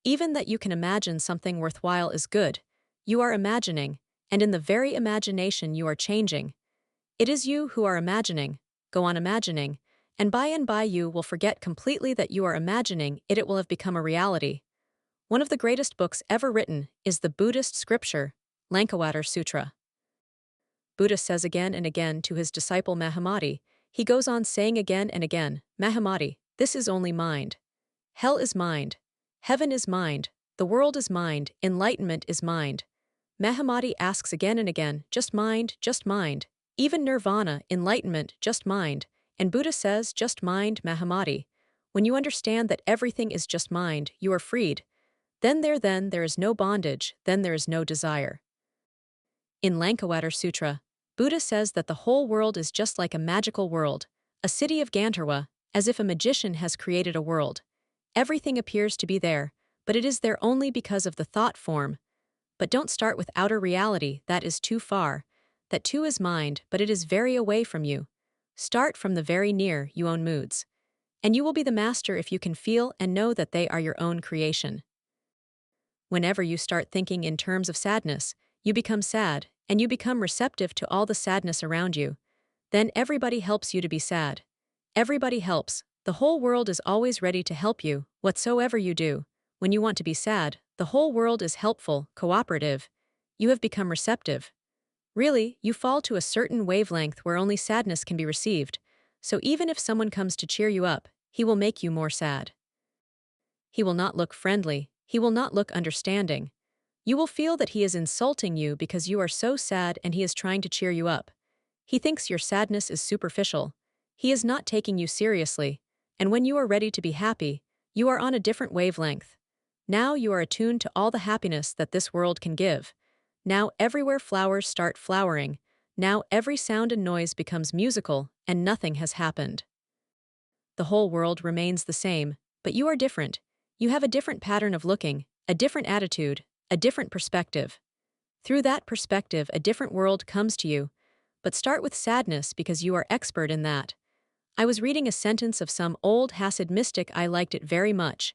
Even that you can imagine something worthwhile is good. You are imagining, and in the very imagination you are changing. It is you who are imagining. Go on imagining, and by you will forget completely that you are imagining it will have become a reality. One of the greatest books ever written is the Buddhist scripture, Lankawater Sutra. Buddha says again and again to his disciple Mahamati, he goes on saying again and again, Mahamati, this is only mind. Hell is mind. Heaven is mind. The world is mind. Enlightenment is mind. Mahamati asks again and again, just mind, just mind. Even nirvana, enlightenment, just mind. And Buddha says, just mind, Mahamati. When you understand that everything is just mind, you are freed. Then there is no bondage, then there is no desire. In Lankawater Sutra, Buddha says that the whole world is just like a magical world, a city of Gandharva, as if a magician has created a world. Everything appears to be there, but it is there only because of the thought form. But don't start with outer reality, that is too far. That too is mind, but it is very away from you. Start from the very near you own moods. And you will be the master if you can feel and know that they are your own creation. Whenever you start thinking in terms of sadness, you become sad, and you become receptive to all the sadness around you. Then everybody helps you to be sad. Everybody helps. The whole world is always ready to help you, whatsoever you do. When you want to be sad, the whole world is helpful, cooperative. You have become receptive. Really, you fall to a certain wavelength where only sadness can be received. So even if someone comes to cheer you up, he will make you more sad. He will not look friendly. He will not look understanding. You will feel that he is insulting you because you are so sad and he is trying to cheer you up. He thinks your sadness is superficial. He is not taking you seriously. And when you are ready to be happy, you are on a different wavelength. Now you are attuned to all the happiness that this world can give. Now everywhere flowers start flowering. Now every sound and noise becomes musical, and nothing has happened. The whole world remains the same, but you are different. You have a different pattern of looking, a different attitude, a different perspective. Through that perspective, a different world comes to you. But start with sadness because you are expert in that. I was reading a sentence of some old Hasid mystic. I liked it very much.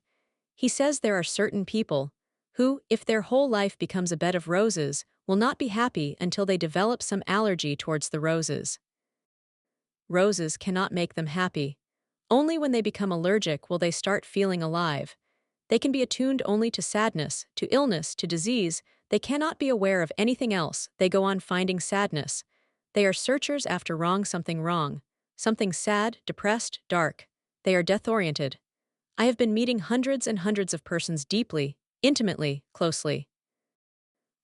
He says there are certain people who, if their whole life becomes a bed of roses, will not be happy until they develop some allergy towards the roses. Roses cannot make them happy. Only when they become allergic will they start feeling alive. They can be attuned only to sadness, to illness, to disease. They cannot be aware of anything else. They go on finding sadness. They are searchers after something wrong. Something sad, depressed, dark. They are death-oriented. I have been meeting hundreds and hundreds of persons deeply, intimately, closely.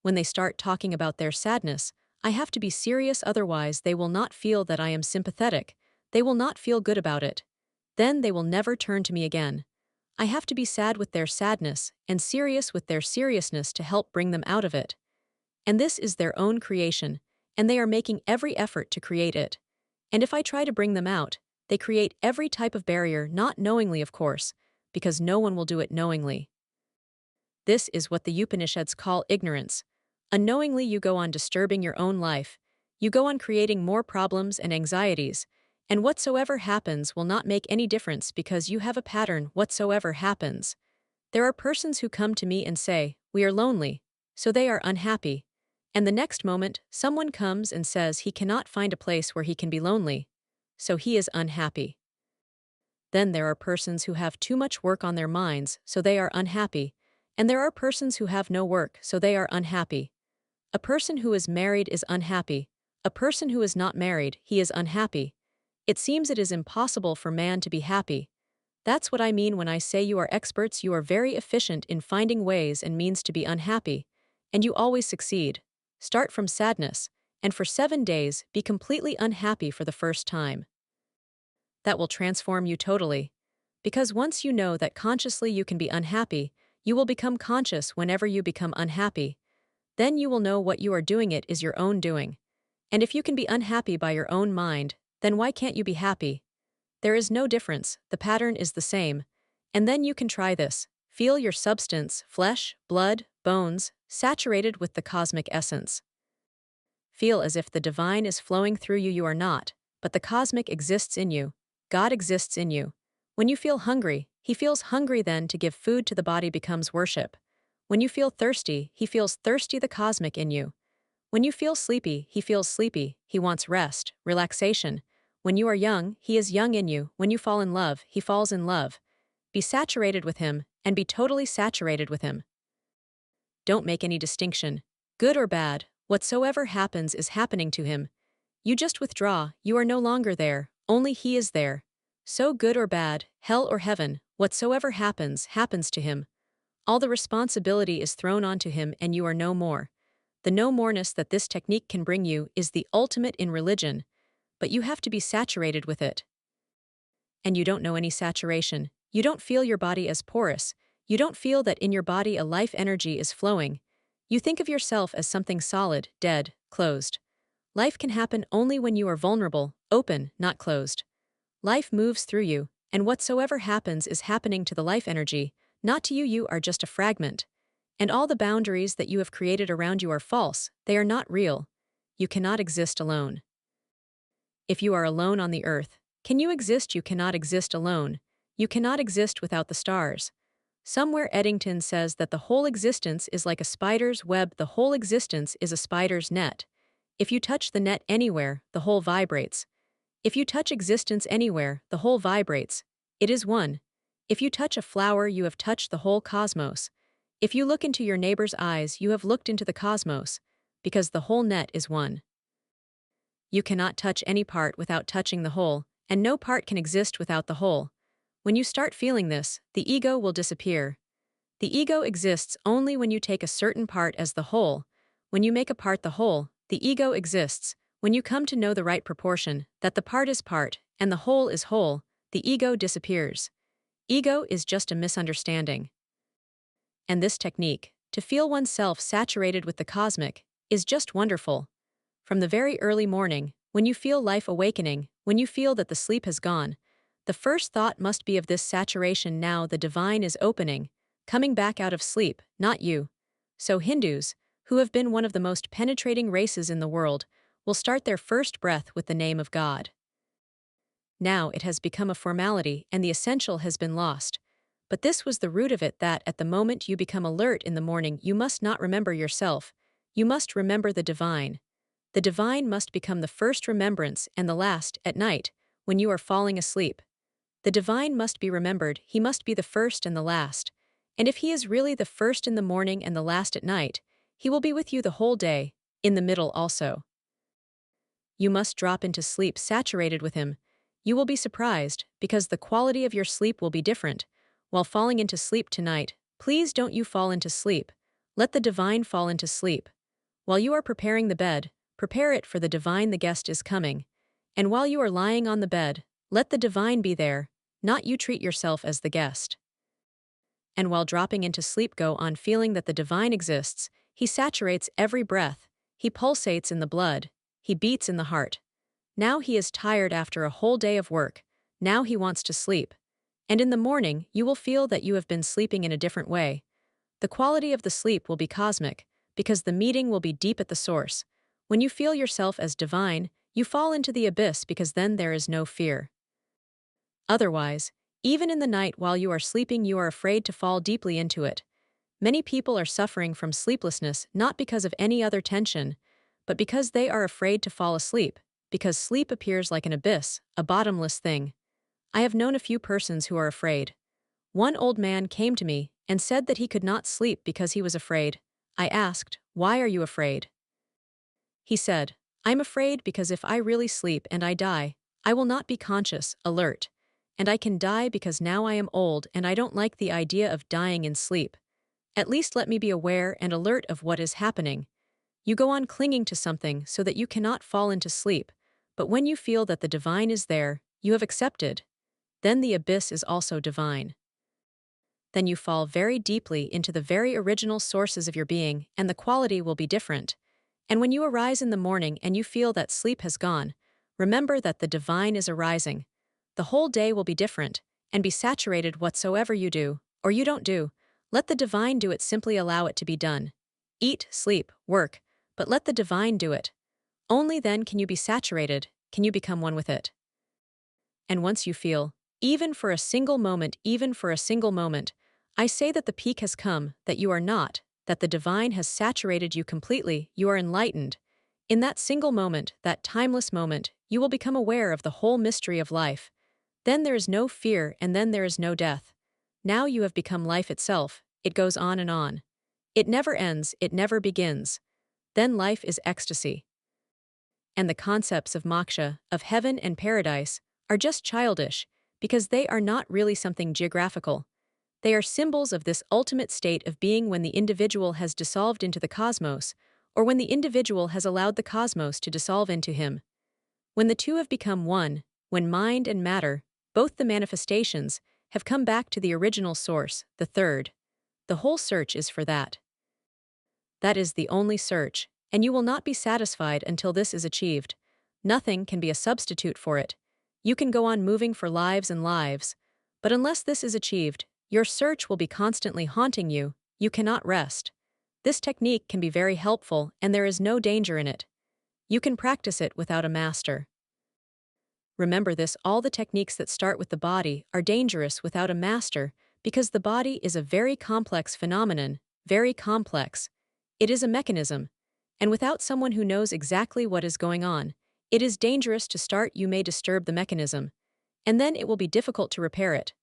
When they start talking about their sadness, I have to be serious, otherwise they will not feel that I am sympathetic. They will not feel good about it. Then they will never turn to me again. I have to be sad with their sadness and serious with their seriousness to help bring them out of it. And this is their own creation, and they are making every effort to create it. And if I try to bring them out, they create every type of barrier, not knowingly of course, because no one will do it knowingly. This is what the Upanishads call ignorance. Unknowingly you go on disturbing your own life. You go on creating more problems and anxieties. And whatsoever happens will not make any difference because you have a pattern whatsoever happens. There are persons who come to me and say, we are lonely, so they are unhappy. And the next moment, someone comes and says he cannot find a place where he can be lonely, so he is unhappy. Then there are persons who have too much work on their minds, so they are unhappy. And there are persons who have no work, so they are unhappy. A person who is married is unhappy. A person who is not married, he is unhappy. It seems it is impossible for man to be happy. That's what I mean when I say you are experts. You are very efficient in finding ways and means to be unhappy. And you always succeed. Start from sadness, and for 7 days, be completely unhappy for the first time. That will transform you totally. Because once you know that consciously you can be unhappy, you will become conscious whenever you become unhappy. Then you will know what you are doing it is your own doing. And if you can be unhappy by your own mind, then why can't you be happy? There is no difference, the pattern is the same. And then you can try this. Feel your substance, flesh, blood, bones, saturated with the cosmic essence. Feel as if the divine is flowing through you. You are not, but the cosmic exists in you. God exists in you. When you feel hungry, he feels hungry. Then to give food to the body becomes worship. When you feel thirsty, he feels thirsty. The cosmic in you. When you feel sleepy, he feels sleepy. He wants rest, relaxation. When you are young, he is young in you. When you fall in love, he falls in love. Be saturated with him, and be totally saturated with him. Don't make any distinction, good or bad. Whatsoever happens is happening to him. You just withdraw. You are no longer there, only he is there. So good or bad, hell or heaven, whatsoever happens, happens to him. All the responsibility is thrown onto him, and you are no more. The no moreness that this technique can bring you is the ultimate in religion, but you have to be saturated with it. And you don't know any saturation. You don't feel your body as porous. You don't feel that in your body a life energy is flowing. You think of yourself as something solid, dead, closed. Life can happen only when you are vulnerable, open, not closed. Life moves through you, and whatsoever happens is happening to the life energy, not to you. You are just a fragment. And all the boundaries that you have created around you are false. They are not real. You cannot exist alone. If you are alone on the earth, can you exist? You cannot exist alone. You cannot exist without the stars. Somewhere Eddington says that the whole existence is like a spider's web. The whole existence is a spider's net. If you touch the net anywhere, the whole vibrates. If you touch existence anywhere, the whole vibrates. It is one. If you touch a flower, you have touched the whole cosmos. If you look into your neighbor's eyes, you have looked into the cosmos, because the whole net is one. You cannot touch any part without touching the whole, and no part can exist without the whole. When you start feeling this, the ego will disappear. The ego exists only when you take a certain part as the whole. When you make a part the whole, the ego exists. When you come to know the right proportion, that the part is part, and the whole is whole, the ego disappears. Ego is just a misunderstanding. And this technique, to feel oneself saturated with the cosmic, is just wonderful. From the very early morning, when you feel life awakening, when you feel that the sleep has gone, the first thought must be of this saturation. Now the divine is opening, coming back out of sleep, not you. So Hindus, who have been one of the most penetrating races in the world, will start their first breath with the name of God. Now it has become a formality and the essential has been lost. But this was the root of it, that at the moment you become alert in the morning, you must not remember yourself. You must remember the divine. The divine must become the first remembrance and the last at night, when you are falling asleep. The divine must be remembered. He must be the first and the last. And if he is really the first in the morning and the last at night, he will be with you the whole day, in the middle also. You must drop into sleep saturated with him. You will be surprised, because the quality of your sleep will be different. While falling into sleep tonight, please don't you fall into sleep. Let the divine fall into sleep. While you are preparing the bed, prepare it for the divine. The guest is coming. And while you are lying on the bed, let the divine be there, not you treat yourself as the guest. And while dropping into sleep, go on feeling that the divine exists. He saturates every breath. He pulsates in the blood. He beats in the heart. Now he is tired after a whole day of work. Now he wants to sleep. And in the morning, you will feel that you have been sleeping in a different way. The quality of the sleep will be cosmic, because the meeting will be deep at the source. When you feel yourself as divine, you fall into the abyss, because then there is no fear. Otherwise, even in the night while you are sleeping, you are afraid to fall deeply into it. Many people are suffering from sleeplessness not because of any other tension, but because they are afraid to fall asleep, because sleep appears like an abyss, a bottomless thing. I have known a few persons who are afraid. One old man came to me and said that he could not sleep because he was afraid. I asked, "Why are you afraid?" He said, "I'm afraid because if I really sleep and I die, I will not be conscious, alert. And I can die because now I am old and I don't like the idea of dying in sleep. At least let me be aware and alert of what is happening." You go on clinging to something so that you cannot fall into sleep, but when you feel that the divine is there, you have accepted. Then the abyss is also divine. Then you fall very deeply into the very original sources of your being, and the quality will be different. And when you arise in the morning and you feel that sleep has gone, remember that the divine is arising. The whole day will be different, and be saturated whatsoever you do, or you don't do. Let the divine do it, simply allow it to be done. Eat, sleep, work, but let the divine do it. Only then can you be saturated, can you become one with it. And once you feel, even for a single moment, I say that the peak has come, that you are not, that the divine has saturated you completely, you are enlightened. In that single moment, that timeless moment, you will become aware of the whole mystery of life. Then there is no fear, and then there is no death. Now you have become life itself, it goes on and on. It never ends, it never begins. Then life is ecstasy. And the concepts of moksha, of heaven and paradise, are just childish, because they are not really something geographical. They are symbols of this ultimate state of being when the individual has dissolved into the cosmos, or when the individual has allowed the cosmos to dissolve into him. When the two have become one, when mind and matter, both the manifestations, have come back to the original source, the third. The whole search is for that. That is the only search, and you will not be satisfied until this is achieved. Nothing can be a substitute for it. You can go on moving for lives and lives, but unless this is achieved, your search will be constantly haunting you, you cannot rest. This technique can be very helpful and there is no danger in it. You can practice it without a master. Remember this, all the techniques that start with the body are dangerous without a master because the body is a very complex phenomenon, very complex. It is a mechanism, and without someone who knows exactly what is going on, it is dangerous to start. You may disturb the mechanism, and then it will be difficult to repair it.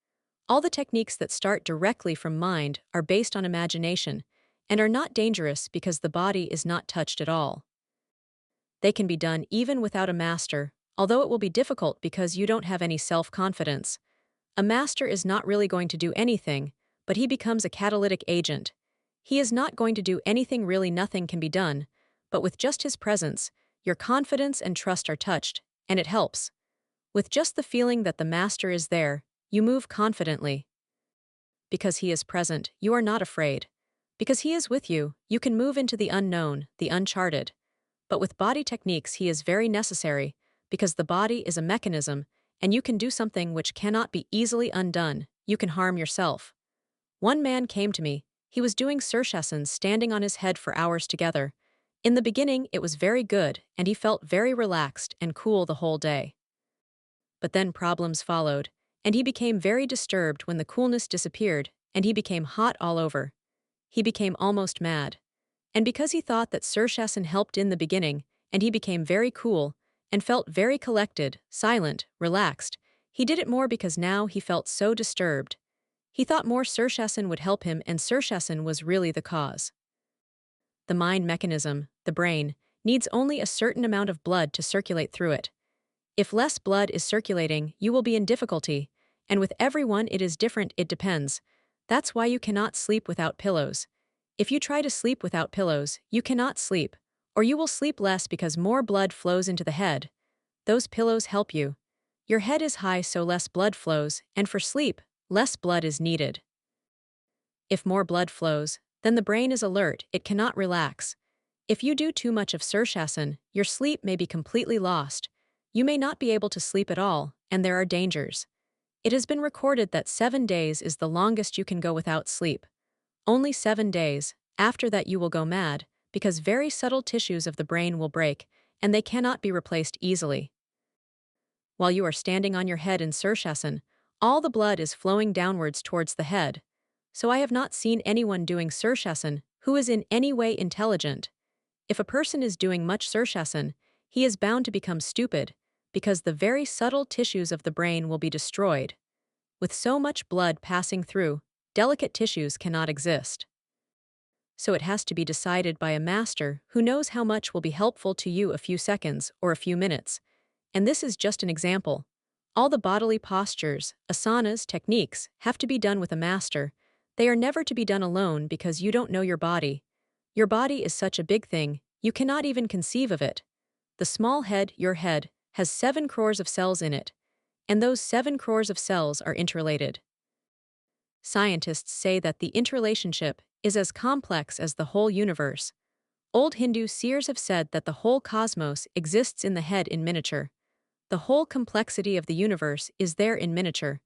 All the techniques that start directly from mind are based on imagination and are not dangerous because the body is not touched at all. They can be done even without a master, although it will be difficult because you don't have any self-confidence. A master is not really going to do anything, but he becomes a catalytic agent. He is not going to do anything, really nothing can be done, but with just his presence, your confidence and trust are touched, and it helps. With just the feeling that the master is there, you move confidently. Because he is present, you are not afraid. Because he is with you, you can move into the unknown, the uncharted. But with body techniques he is very necessary, because the body is a mechanism, and you can do something which cannot be easily undone, you can harm yourself. One man came to me, he was doing Sirshasanas standing on his head for hours together. In the beginning it was very good, and he felt very relaxed and cool the whole day. But then problems followed, and he became very disturbed when the coolness disappeared, and he became hot all over. He became almost mad. And because he thought that Sirshasan helped in the beginning, and he became very cool, and felt very collected, silent, relaxed, he did it more because now he felt so disturbed. He thought more Sirshasan would help him, and Sirshasan was really the cause. The mind mechanism, the brain, needs only a certain amount of blood to circulate through it. If less blood is circulating, you will be in difficulty, and with everyone it is different, it depends. That's why you cannot sleep without pillows. If you try to sleep without pillows, you cannot sleep, or you will sleep less because more blood flows into the head. Those pillows help you. Your head is high so less blood flows, and for sleep, less blood is needed. If more blood flows, then the brain is alert, it cannot relax. If you do too much of Sirshasan, your sleep may be completely lost. You may not be able to sleep at all, and there are dangers. It has been recorded that 7 days is the longest you can go without sleep. Only 7 days, after that you will go mad, because very subtle tissues of the brain will break, and they cannot be replaced easily. While you are standing on your head in Sirshasan, all the blood is flowing downwards towards the head. So I have not seen anyone doing Sirshasan who is in any way intelligent. If a person is doing much Sirshasan, he is bound to become stupid, because the very subtle tissues of the brain will be destroyed. With so much blood passing through, delicate tissues cannot exist. So it has to be decided by a master who knows how much will be helpful to you, a few seconds or a few minutes. And this is just an example. All the bodily postures, asanas, techniques, have to be done with a master. They are never to be done alone because you don't know your body. Your body is such a big thing, you cannot even conceive of it. The small head, your head, has 7 crores of cells in it, and those 7 crores of cells are interrelated. Scientists say that the interrelationship is as complex as the whole universe. Old Hindu seers have said that the whole cosmos exists in the head in miniature. The whole complexity of the universe is there in miniature.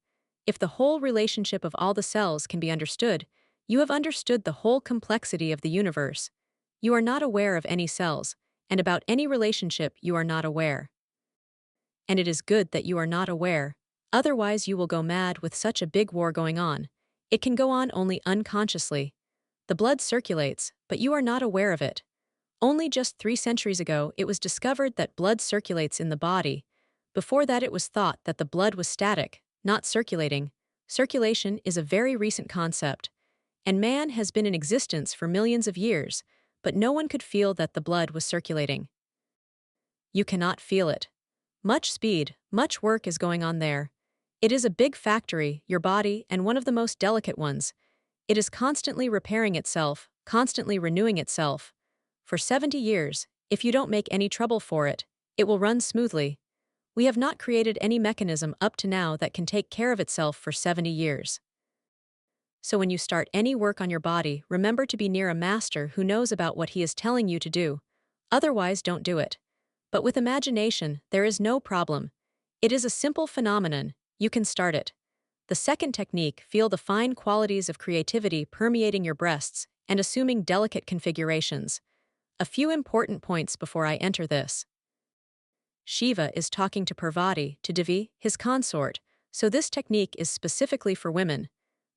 If the whole relationship of all the cells can be understood, you have understood the whole complexity of the universe. You are not aware of any cells, and about any relationship you are not aware. And it is good that you are not aware, otherwise you will go mad with such a big war going on. It can go on only unconsciously. The blood circulates, but you are not aware of it. Only just 3 centuries ago it was discovered that blood circulates in the body. Before that it was thought that the blood was static, not circulating. Circulation is a very recent concept, and man has been in existence for millions of years, but no one could feel that the blood was circulating. You cannot feel it. Much speed, much work is going on there. It is a big factory, your body, and one of the most delicate ones. It is constantly repairing itself, constantly renewing itself. For 70 years, if you don't make any trouble for it, it will run smoothly. We have not created any mechanism up to now that can take care of itself for 70 years. So when you start any work on your body, remember to be near a master who knows about what he is telling you to do. Otherwise, don't do it. But with imagination, there is no problem. It is a simple phenomenon. You can start it. The second technique, feel the fine qualities of creativity permeating your breasts and assuming delicate configurations. A few important points before I enter this. Shiva is talking to Parvati, to Devi, his consort, so this technique is specifically for women.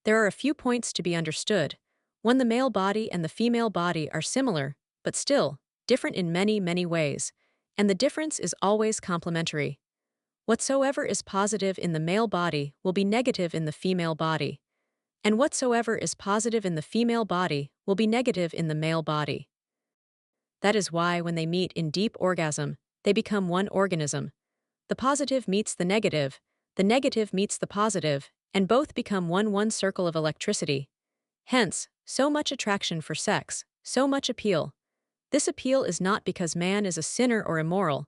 There are a few points to be understood. One, the male body and the female body are similar, but still, different in many, many ways. And the difference is always complementary. Whatsoever is positive in the male body will be negative in the female body. And whatsoever is positive in the female body will be negative in the male body. That is why when they meet in deep orgasm, they become one organism. The positive meets the negative meets the positive, and both become one circle of electricity. Hence, so much attraction for sex, so much appeal. This appeal is not because man is a sinner or immoral.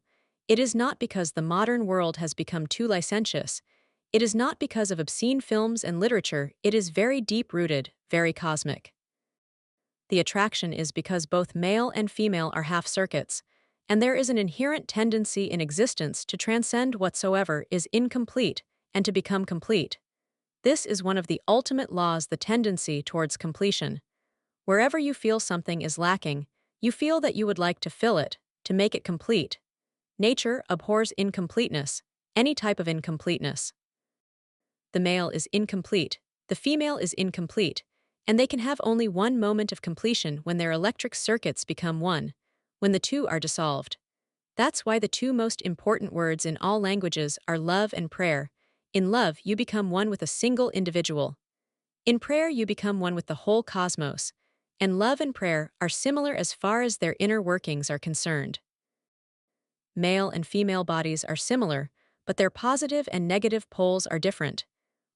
It is not because the modern world has become too licentious. It is not because of obscene films and literature. It is very deep-rooted, very cosmic. The attraction is because both male and female are half circuits, and there is an inherent tendency in existence to transcend whatsoever is incomplete and to become complete. This is one of the ultimate laws, the tendency towards completion. Wherever you feel something is lacking, you feel that you would like to fill it, to make it complete. Nature abhors incompleteness, any type of incompleteness. The male is incomplete, the female is incomplete, and they can have only one moment of completion when their electric circuits become one, when the two are dissolved. That's why the two most important words in all languages are love and prayer. In love, you become one with a single individual. In prayer, you become one with the whole cosmos. And love and prayer are similar as far as their inner workings are concerned. Male and female bodies are similar, but their positive and negative poles are different.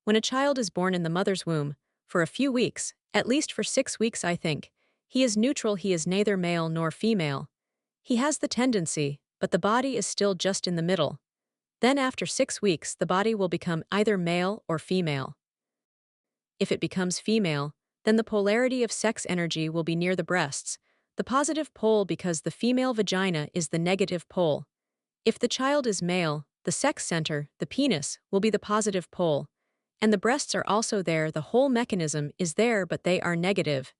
When a child is born in the mother's womb, for a few weeks, at least for 6 weeks I think, he is neutral, he is neither male nor female. He has the tendency, but the body is still just in the middle. Then after 6 weeks the body will become either male or female. If it becomes female, then the polarity of sex energy will be near the breasts, the positive pole, because the female vagina is the negative pole. If the child is male, the sex center, the penis, will be the positive pole. And the breasts are also there, the whole mechanism is there, but they are negative.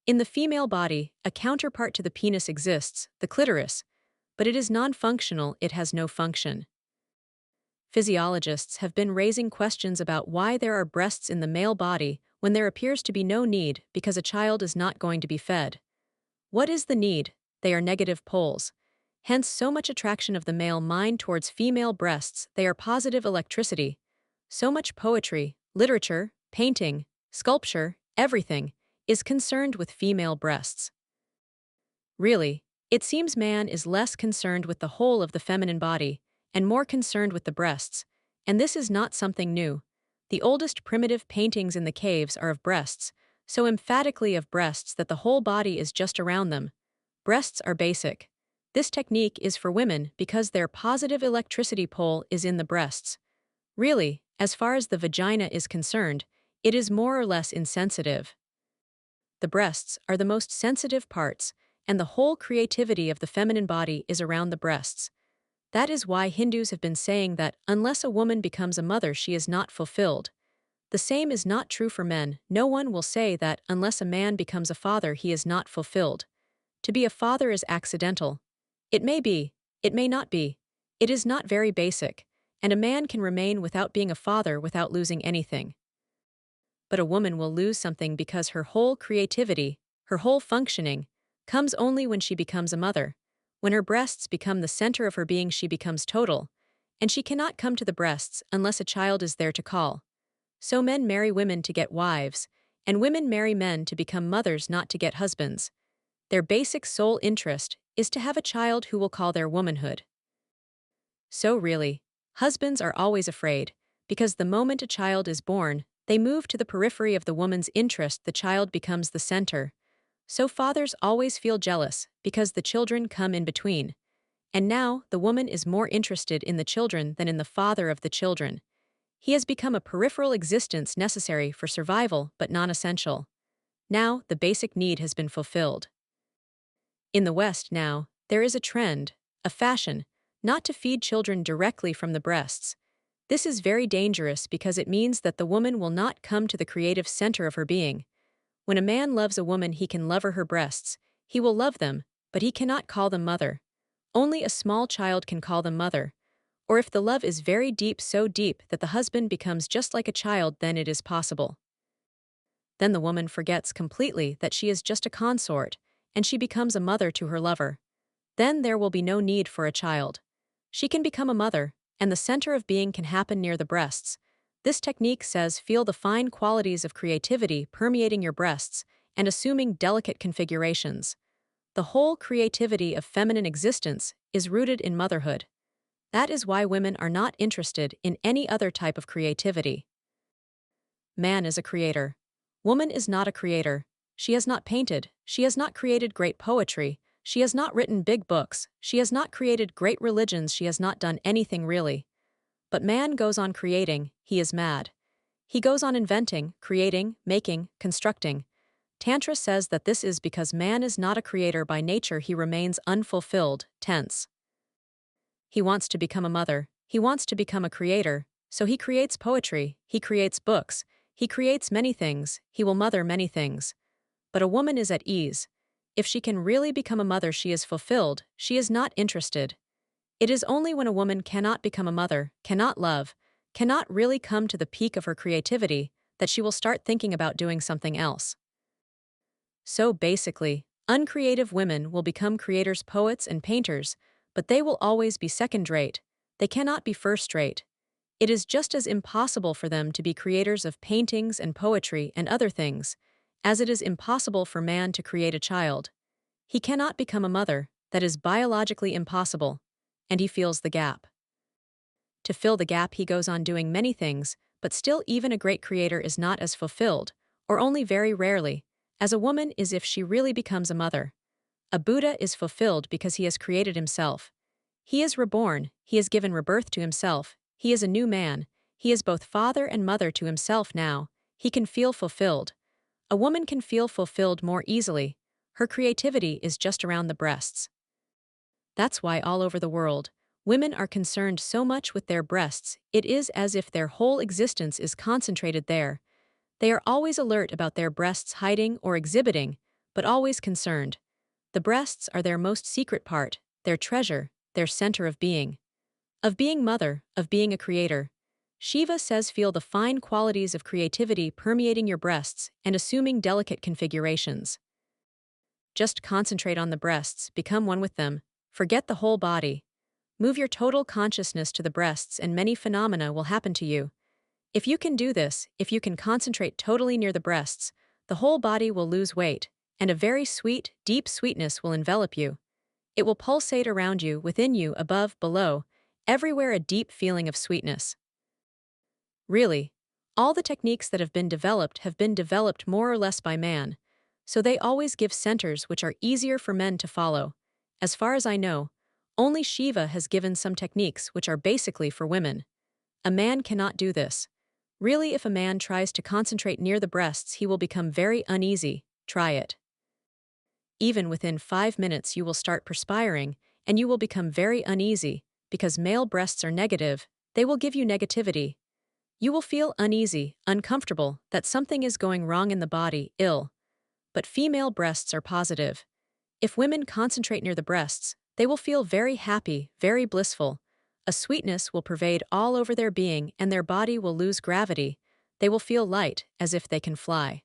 In the female body, a counterpart to the penis exists, the clitoris, but it is non-functional, it has no function. Physiologists have been raising questions about why there are breasts in the male body when there appears to be no need, because a child is not going to be fed. What is the need? They are negative poles. Hence so much attraction of the male mind towards female breasts, they are positive electricity. So much poetry, literature, painting, sculpture, everything, is concerned with female breasts. Really, it seems man is less concerned with the whole of the feminine body, and more concerned with the breasts, and this is not something new. The oldest primitive paintings in the caves are of breasts, so emphatically of breasts that the whole body is just around them. Breasts are basic. This technique is for women because their positive electricity pole is in the breasts. Really, as far as the vagina is concerned, it is more or less insensitive. The breasts are the most sensitive parts, and the whole creativity of the feminine body is around the breasts. That is why Hindus have been saying that unless a woman becomes a mother, she is not fulfilled. The same is not true for men. No one will say that unless a man becomes a father, he is not fulfilled. To be a father is accidental. It may be, it may not be. It is not very basic, and a man can remain without being a father without losing anything. But a woman will lose something because her whole creativity, her whole functioning, comes only when she becomes a mother. When her breasts become the center of her being, she becomes total, and she cannot come to the breasts unless a child is there to call. So men marry women to get wives, and women marry men to become mothers, not to get husbands. Their basic sole interest is to have a child who will call their womanhood. So really, husbands are always afraid, because the moment a child is born, they move to the periphery of the woman's interest, the child becomes the center. So fathers always feel jealous, because the children come in between. And now, the woman is more interested in the children than in the father of the children. He has become a peripheral existence necessary for survival but non-essential. Now, the basic need has been fulfilled. In the West now, there is a trend, a fashion, not to feed children directly from the breasts. This is very dangerous because it means that the woman will not come to the creative center of her being. When a man loves a woman, he can love her breasts. He will love them, but he cannot call them mother. Only a small child can call them mother. Or if the love is very deep, so deep that the husband becomes just like a child, then it is possible. Then the woman forgets completely that she is just a consort, and she becomes a mother to her lover. Then there will be no need for a child. She can become a mother, and the center of being can happen near the breasts. This technique says feel the fine qualities of creativity permeating your breasts and assuming delicate configurations. The whole creativity of feminine existence is rooted in motherhood. That is why women are not interested in any other type of creativity. Man is a creator. Woman is not a creator. She has not painted, she has not created great poetry, she has not written big books, she has not created great religions, she has not done anything really. But man goes on creating, he is mad. He goes on inventing, creating, making, constructing. Tantra says that this is because man is not a creator by nature, he remains unfulfilled, tense. He wants to become a mother, he wants to become a creator, so he creates poetry, he creates books, he creates many things, he will mother many things. But a woman is at ease. If she can really become a mother, she is fulfilled, she is not interested. It is only when a woman cannot become a mother, cannot love, cannot really come to the peak of her creativity, that she will start thinking about doing something else. So basically, uncreative women will become creators, poets, and painters, but they will always be second-rate. They cannot be first-rate. It is just as impossible for them to be creators of paintings and poetry and other things, as it is impossible for man to create a child. He cannot become a mother, that is biologically impossible, and he feels the gap. To fill the gap, he goes on doing many things, but still even a great creator is not as fulfilled, or only very rarely, as a woman is if she really becomes a mother. A Buddha is fulfilled because he has created himself. He is reborn, he has given rebirth to himself, he is a new man, he is both father and mother to himself now, he can feel fulfilled. A woman can feel fulfilled more easily. Her creativity is just around the breasts. That's why all over the world, women are concerned so much with their breasts, it is as if their whole existence is concentrated there. They are always alert about their breasts hiding or exhibiting, but always concerned. The breasts are their most secret part, their treasure, their center of being. Of being mother, of being a creator. Shiva says feel the fine qualities of creativity permeating your breasts and assuming delicate configurations. Just concentrate on the breasts, become one with them, forget the whole body. Move your total consciousness to the breasts and many phenomena will happen to you. If you can do this, if you can concentrate totally near the breasts, the whole body will lose weight, and a very sweet, deep sweetness will envelop you. It will pulsate around you, within you, above, below, everywhere a deep feeling of sweetness. Really, all the techniques that have been developed more or less by man, so they always give centers which are easier for men to follow. As far as I know, only Shiva has given some techniques which are basically for women. A man cannot do this. Really, if a man tries to concentrate near the breasts, he will become very uneasy. Try it. Even within 5 minutes you will start perspiring, and you will become very uneasy, because male breasts are negative, they will give you negativity. You will feel uneasy, uncomfortable, that something is going wrong in the body, ill. But female breasts are positive. If women concentrate near the breasts, They will feel very happy, very blissful. A sweetness will pervade all over their being and their body will lose gravity. They will feel light, as if they can fly.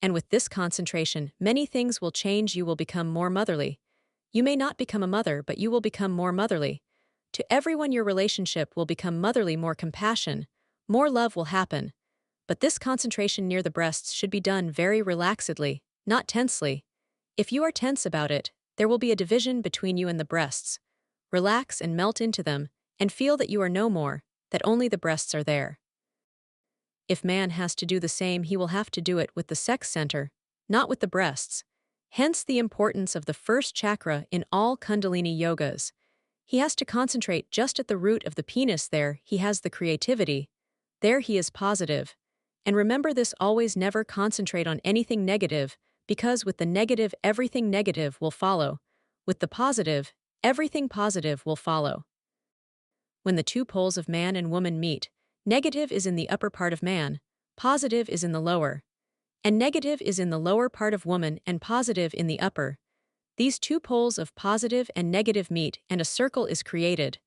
And with this concentration, many things will change. You will become more motherly. You may not become a mother, but you will become more motherly. To everyone, your relationship will become motherly, more compassion, more love will happen. But this concentration near the breasts should be done very relaxedly, not tensely. If you are tense about it, there will be a division between you and the breasts. Relax and melt into them, and feel that you are no more, that only the breasts are there. If man has to do the same, he will have to do it with the sex center, not with the breasts. Hence the importance of the first chakra in all Kundalini yogas. He has to concentrate just at the root of the penis. There he has the creativity. There he is positive. And remember this always: never concentrate on anything negative, because with the negative everything negative will follow. With the positive, everything positive will follow. When the two poles of man and woman meet, negative is in the upper part of man, positive is in the lower. And negative is in the lower part of woman and positive in the upper. These two poles of positive and negative meet and a circle is created.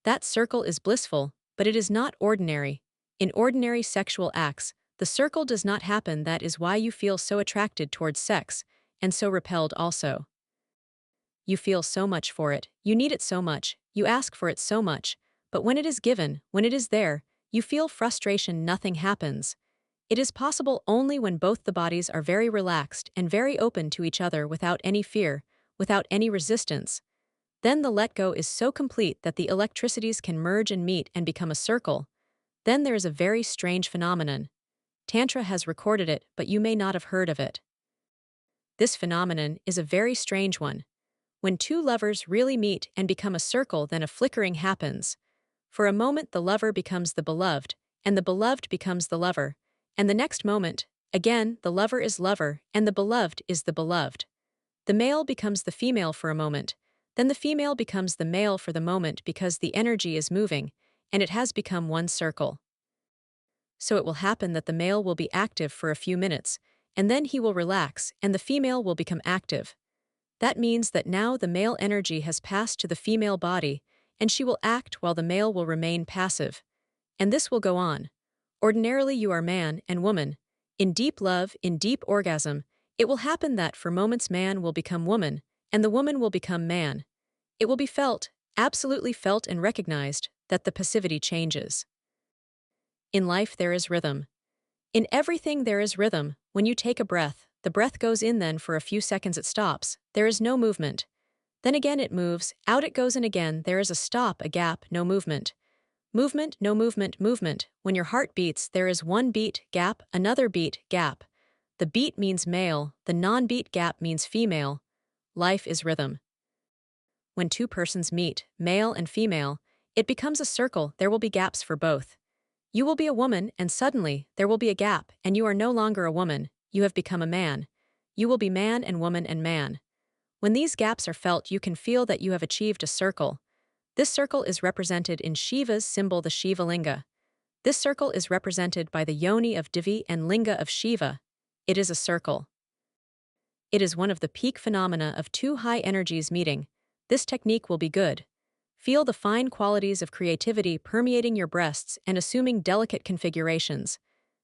That circle is blissful, but it is not ordinary. In ordinary sexual acts, the circle does not happen. That is why you feel so attracted towards sex, and so repelled also. You feel so much for it, you need it so much, you ask for it so much, but when it is given, when it is there, you feel frustration, nothing happens. It is possible only when both the bodies are very relaxed and very open to each other without any fear, without any resistance. Then the let go is so complete that the electricities can merge and meet and become a circle. Then there is a very strange phenomenon. Tantra has recorded it, but you may not have heard of it. This phenomenon is a very strange one. When two lovers really meet and become a circle, then a flickering happens. For a moment the lover becomes the beloved, and the beloved becomes the lover, and the next moment, again, the lover is lover, and the beloved is the beloved. The male becomes the female for a moment, then the female becomes the male for the moment, because the energy is moving, and it has become one circle. So it will happen that the male will be active for a few minutes, and then he will relax, and the female will become active. That means that now the male energy has passed to the female body, and she will act while the male will remain passive. And this will go on. Ordinarily you are man and woman. In deep love, in deep orgasm, it will happen that for moments man will become woman, and the woman will become man. It will be felt, absolutely felt and recognized, that the passivity changes. In life there is rhythm. In everything there is rhythm. When you take a breath, the breath goes in, then for a few seconds it stops. There is no movement. Then again it moves, out it goes, and again there is a stop, a gap, no movement. Movement, no movement, movement. When your heart beats, there is one beat, gap, another beat, gap. The beat means male, the non-beat gap means female. Life is rhythm. When two persons meet, male and female, it becomes a circle. There will be gaps for both. You will be a woman, and suddenly there will be a gap, and you are no longer a woman, you have become a man. You will be man and woman and man. When these gaps are felt, you can feel that you have achieved a circle. This circle is represented in Shiva's symbol, the Shiva Linga. This circle is represented by the yoni of Devi and linga of Shiva. It is a circle. It is one of the peak phenomena of two high energies meeting. This technique will be good. Feel the fine qualities of creativity permeating your breasts and assuming delicate configurations.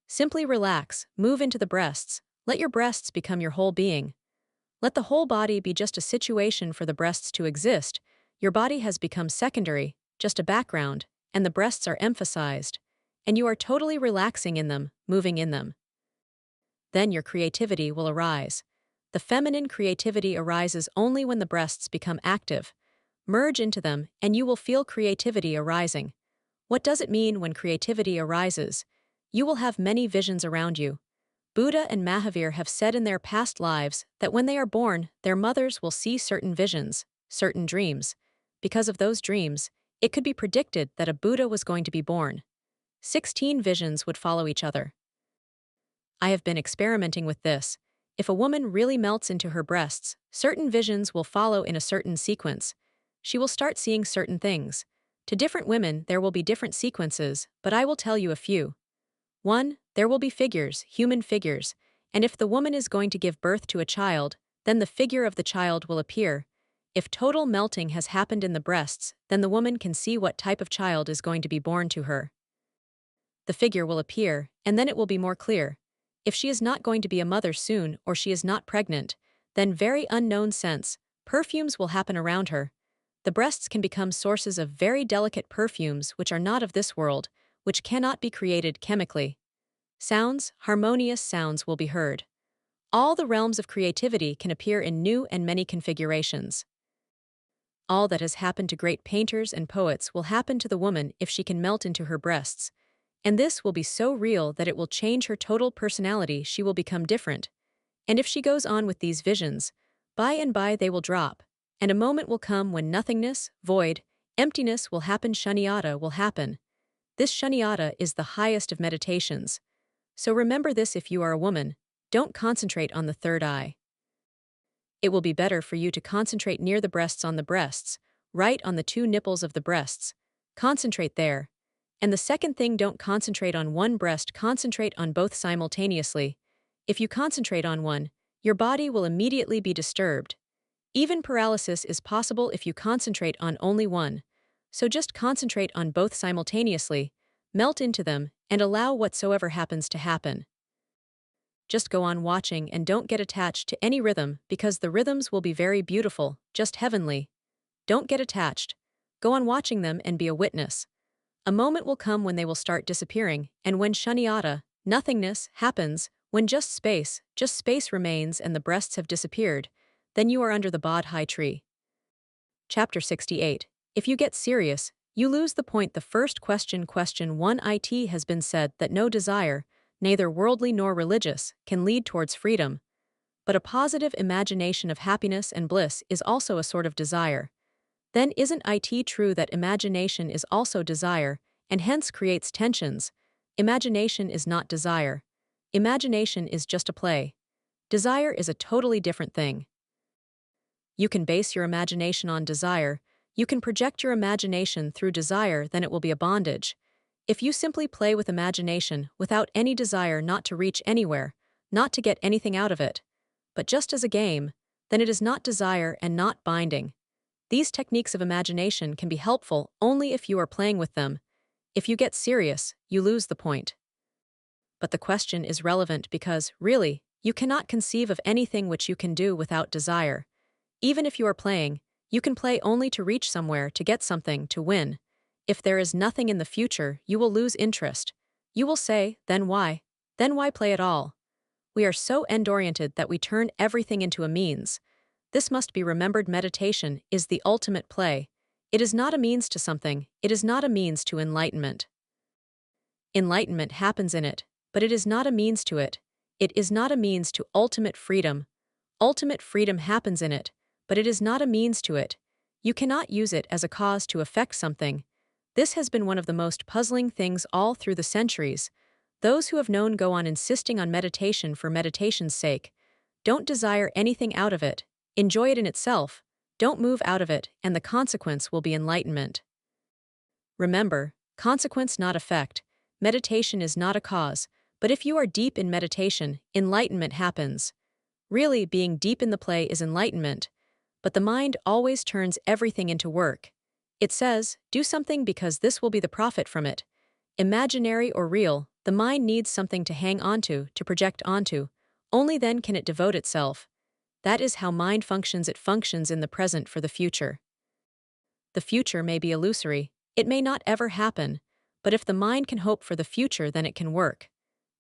Simply relax, move into the breasts, let your breasts become your whole being. Let the whole body be just a situation for the breasts to exist. Your body has become secondary, just a background, and the breasts are emphasized. And you are totally relaxing in them, moving in them. Then your creativity will arise. The feminine creativity arises only when the breasts become active. Merge into them, and you will feel creativity arising. What does it mean when creativity arises? You will have many visions around you. Buddha and Mahavir have said in their past lives that when they are born, their mothers will see certain visions, certain dreams. Because of those dreams, it could be predicted that a Buddha was going to be born. 16 visions would follow each other. I have been experimenting with this. If a woman really melts into her breasts, certain visions will follow in a certain sequence. She will start seeing certain things. To different women, there will be different sequences, but I will tell you a few. 1. There will be figures, human figures, and if the woman is going to give birth to a child, then the figure of the child will appear. If total melting has happened in the breasts, then the woman can see what type of child is going to be born to her. The figure will appear, and then it will be more clear. If she is not going to be a mother soon or she is not pregnant, then very unknown scents, perfumes will happen around her. The breasts can become sources of very delicate perfumes which are not of this world, which cannot be created chemically. Sounds, harmonious sounds will be heard. All the realms of creativity can appear in new and many configurations. All that has happened to great painters and poets will happen to the woman if she can melt into her breasts. And this will be so real that it will change her total personality. She will become different. And if she goes on with these visions, by and by they will drop, and a moment will come when nothingness, void, emptiness will happen. Shunyata will happen. This shunyata is the highest of meditations. So remember this: if you are a woman, don't concentrate on the third eye. It will be better for you to concentrate near the breasts, on the breasts, right on the two nipples of the breasts. Concentrate there. And the second thing, don't concentrate on one breast, concentrate on both simultaneously. If you concentrate on one, your body will immediately be disturbed. Even paralysis is possible if you concentrate on only one. So just concentrate on both simultaneously, melt into them, and allow whatsoever happens to happen. Just go on watching and don't get attached to any rhythm, because the rhythms will be very beautiful, just heavenly. Don't get attached. Go on watching them and be a witness. A moment will come when they will start disappearing, and when shunyata, nothingness, happens, when just space remains and the breasts have disappeared, then you are under the Bodhi tree. Chapter 68. If you get serious, you lose the point. The first question 1. It has been said that no desire, neither worldly nor religious, can lead towards freedom. But a positive imagination of happiness and bliss is also a sort of desire. Then isn't it true that imagination is also desire, and hence creates tensions? Imagination is not desire. Imagination is just a play. Desire is a totally different thing. You can base your imagination on desire, you can project your imagination through desire, then it will be a bondage. If you simply play with imagination without any desire, not to reach anywhere, not to get anything out of it, but just as a game, then it is not desire and not binding. These techniques of imagination can be helpful only if you are playing with them. If you get serious, you lose the point. But the question is relevant because, really, you cannot conceive of anything which you can do without desire. Even if you are playing, you can play only to reach somewhere, to get something, to win. If there is nothing in the future, you will lose interest. You will say, then why? Then why play at all? We are so end-oriented that we turn everything into a means. This must be remembered. Meditation is the ultimate play. It is not a means to something, it is not a means to enlightenment. Enlightenment happens in it, but it is not a means to it. It is not a means to ultimate freedom. Ultimate freedom happens in it, but it is not a means to it. You cannot use it as a cause to affect something. This has been one of the most puzzling things all through the centuries. Those who have known go on insisting on meditation for meditation's sake. Don't desire anything out of it. Enjoy it in itself. Don't move out of it, and the consequence will be enlightenment. Remember, consequence not effect. Meditation is not a cause, but if you are deep in meditation, enlightenment happens. Really, being deep in the play is enlightenment, but the mind always turns everything into work. It says, do something because this will be the profit from it. Imaginary or real, the mind needs something to hang onto, to project onto. Only then can it devote itself. That is how mind functions. It functions in the present for the future. The future may be illusory, it may not ever happen, but if the mind can hope for the future, then it can work.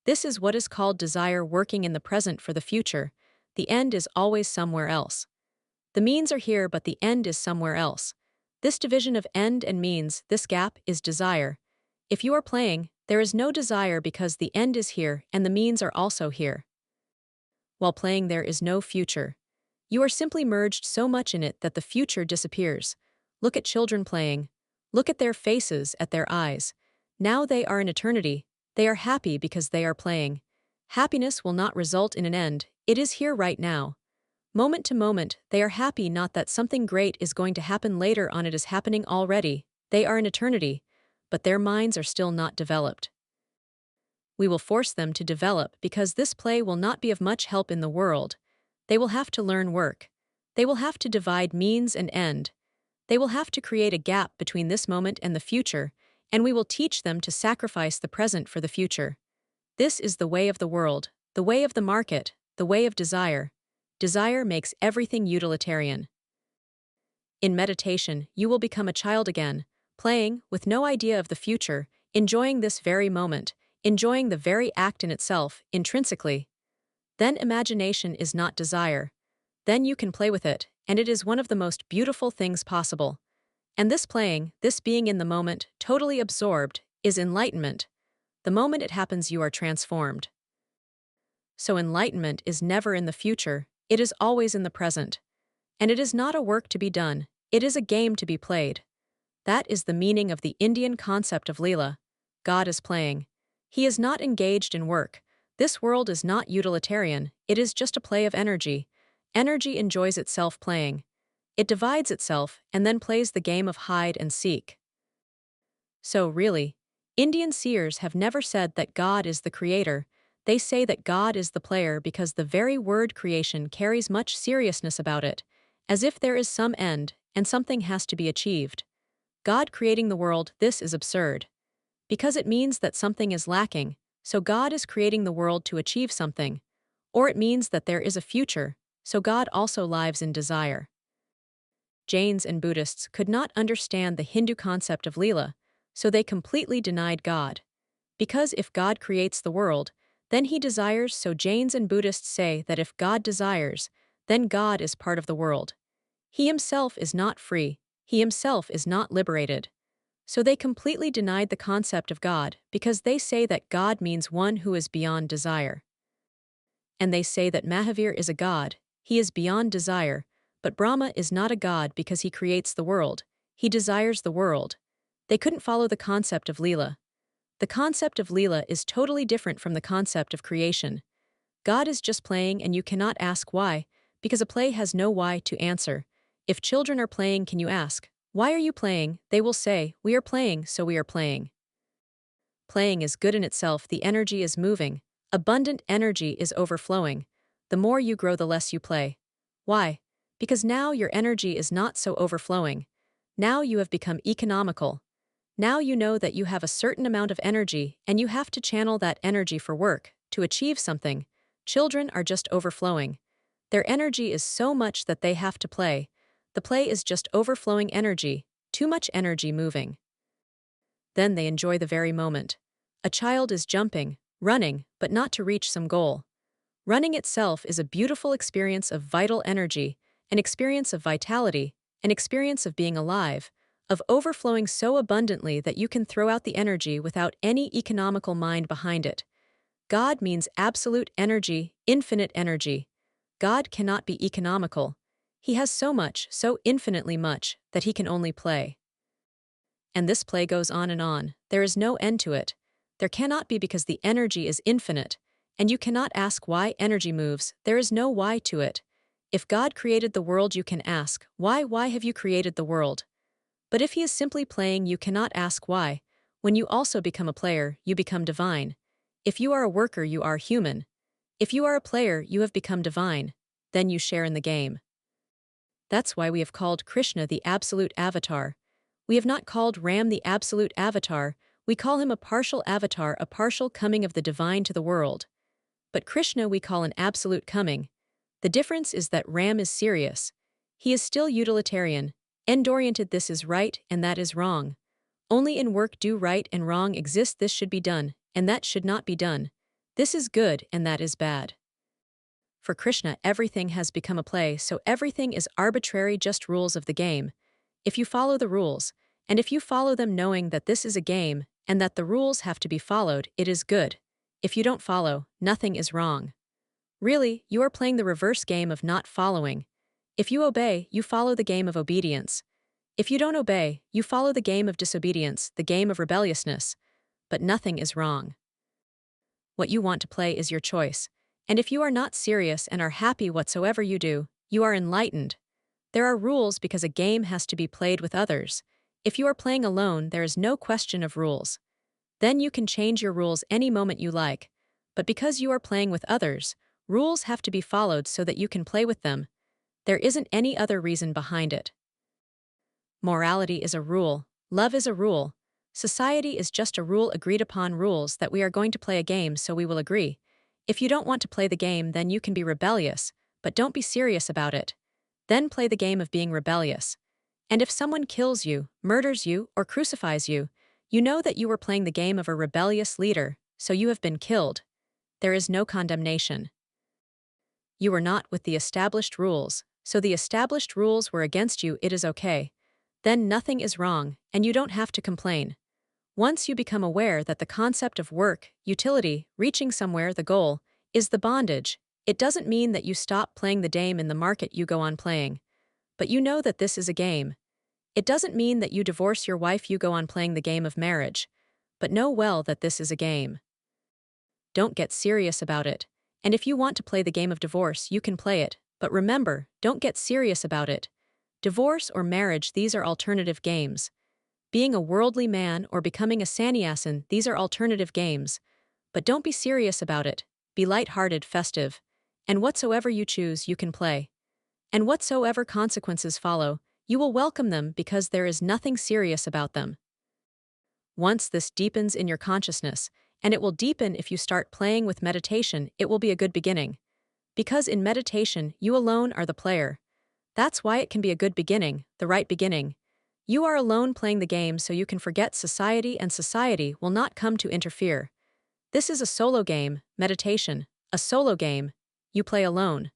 This is what is called desire, working in the present for the future. The end is always somewhere else. The means are here, but the end is somewhere else. This division of end and means, this gap, is desire. If you are playing, there is no desire because the end is here and the means are also here. While playing, there is no future. You are simply merged so much in it that the future disappears. Look at children playing. Look at their faces, at their eyes. Now they are in eternity. They are happy because they are playing. Happiness will not result in an end. It is here right now. Moment to moment, they are happy, not that something great is going to happen later on. It is happening already. They are in eternity, but their minds are still not developed. We will force them to develop because this play will not be of much help in the world. They will have to learn work. They will have to divide means and end. They will have to create a gap between this moment and the future, and we will teach them to sacrifice the present for the future. This is the way of the world, the way of the market, the way of desire. Desire makes everything utilitarian. In meditation, you will become a child again, playing, with no idea of the future, enjoying this very moment, enjoying the very act in itself, intrinsically. Then imagination is not desire. Then you can play with it, and it is one of the most beautiful things possible. And this playing, this being in the moment, totally absorbed, is enlightenment. The moment it happens, you are transformed. So enlightenment is never in the future, it is always in the present. And it is not a work to be done, it is a game to be played. That is the meaning of the Indian concept of Leela. God is playing. He is not engaged in work. This world is not utilitarian, it is just a play of energy. Energy enjoys itself playing. It divides itself and then plays the game of hide and seek. So really, Indian seers have never said that God is the creator. They say that God is the player because the very word creation carries much seriousness about it, as if there is some end and something has to be achieved. God creating the world, this is absurd. Because it means that something is lacking, so God is creating the world to achieve something. Or it means that there is a future, so God also lives in desire. Jains and Buddhists could not understand the Hindu concept of Leela, so they completely denied God. Because if God creates the world, then he desires, so Jains and Buddhists say that if God desires, then God is part of the world. He himself is not free, he himself is not liberated. So they completely denied the concept of God because they say that God means one who is beyond desire. And they say that Mahavir is a god, he is beyond desire, but Brahma is not a god because he creates the world, he desires the world. They couldn't follow the concept of Leela. The concept of Leela is totally different from the concept of creation. God is just playing and you cannot ask why, because a play has no why to answer. If children are playing, can you ask, "Why are you playing?" They will say, "We are playing, so we are playing." Playing is good in itself, the energy is moving, abundant energy is overflowing. The more you grow, the less you play. Why? Because now your energy is not so overflowing. Now you have become economical. Now you know that you have a certain amount of energy and you have to channel that energy for work, to achieve something. Children are just overflowing. Their energy is so much that they have to play. The play is just overflowing energy, too much energy moving. Then they enjoy the very moment. A child is jumping, running, but not to reach some goal. Running itself is a beautiful experience of vital energy, an experience of vitality, an experience of being alive, of overflowing so abundantly that you can throw out the energy without any economical mind behind it. God means absolute energy, infinite energy. God cannot be economical. He has so much, so infinitely much, that he can only play. And this play goes on and on. There is no end to it. There cannot be because the energy is infinite, and you cannot ask why energy moves. There is no why to it. If God created the world, you can ask, why have you created the world? But if he is simply playing, you cannot ask why. When you also become a player, you become divine. If you are a worker, you are human. If you are a player, you have become divine. Then you share in the game. That's why we have called Krishna the absolute avatar. We have not called Ram the absolute avatar, we call him a partial avatar, a partial coming of the divine to the world. But Krishna we call an absolute coming. The difference is that Ram is serious. He is still utilitarian, end-oriented. This is right and that is wrong. Only in work do right and wrong exist. This should be done, and that should not be done. This is good and that is bad. For Krishna, everything has become a play, so everything is arbitrary, just rules of the game. If you follow the rules, and if you follow them knowing that this is a game, and that the rules have to be followed, it is good. If you don't follow, nothing is wrong. Really, you are playing the reverse game of not following. If you obey, you follow the game of obedience. If you don't obey, you follow the game of disobedience, the game of rebelliousness. But nothing is wrong. What you want to play is your choice. And if you are not serious and are happy whatsoever you do, you are enlightened. There are rules because a game has to be played with others. If you are playing alone, there is no question of rules. Then you can change your rules any moment you like. But because you are playing with others, rules have to be followed so that you can play with them. There isn't any other reason behind it. Morality is a rule. Love is a rule. Society is just a rule agreed upon rules that we are going to play a game, so we will agree. If you don't want to play the game, then you can be rebellious, but don't be serious about it. Then play the game of being rebellious. And if someone kills you, murders you, or crucifies you, you know that you were playing the game of a rebellious leader, so you have been killed. There is no condemnation. You were not with the established rules, so the established rules were against you. It is okay. Then nothing is wrong, and you don't have to complain. Once you become aware that the concept of work, utility, reaching somewhere, the goal, is the bondage, it doesn't mean that you stop playing the game in the market you go on playing. But you know that this is a game. It doesn't mean that you divorce your wife, you go on playing the game of marriage. But know well that this is a game. Don't get serious about it. And if you want to play the game of divorce, you can play it. But remember, don't get serious about it. Divorce or marriage, these are alternative games. Being a worldly man or becoming a sannyasin, these are alternative games. But don't be serious about it. Be light-hearted, festive. And whatsoever you choose, you can play. And whatsoever consequences follow, you will welcome them because there is nothing serious about them. Once this deepens in your consciousness, and it will deepen if you start playing with meditation, it will be a good beginning. Because in meditation, you alone are the player. That's why it can be a good beginning, the right beginning. You are alone playing the game, so you can forget society, and society will not come to interfere. This is a solo game, meditation, a solo game. You play alone.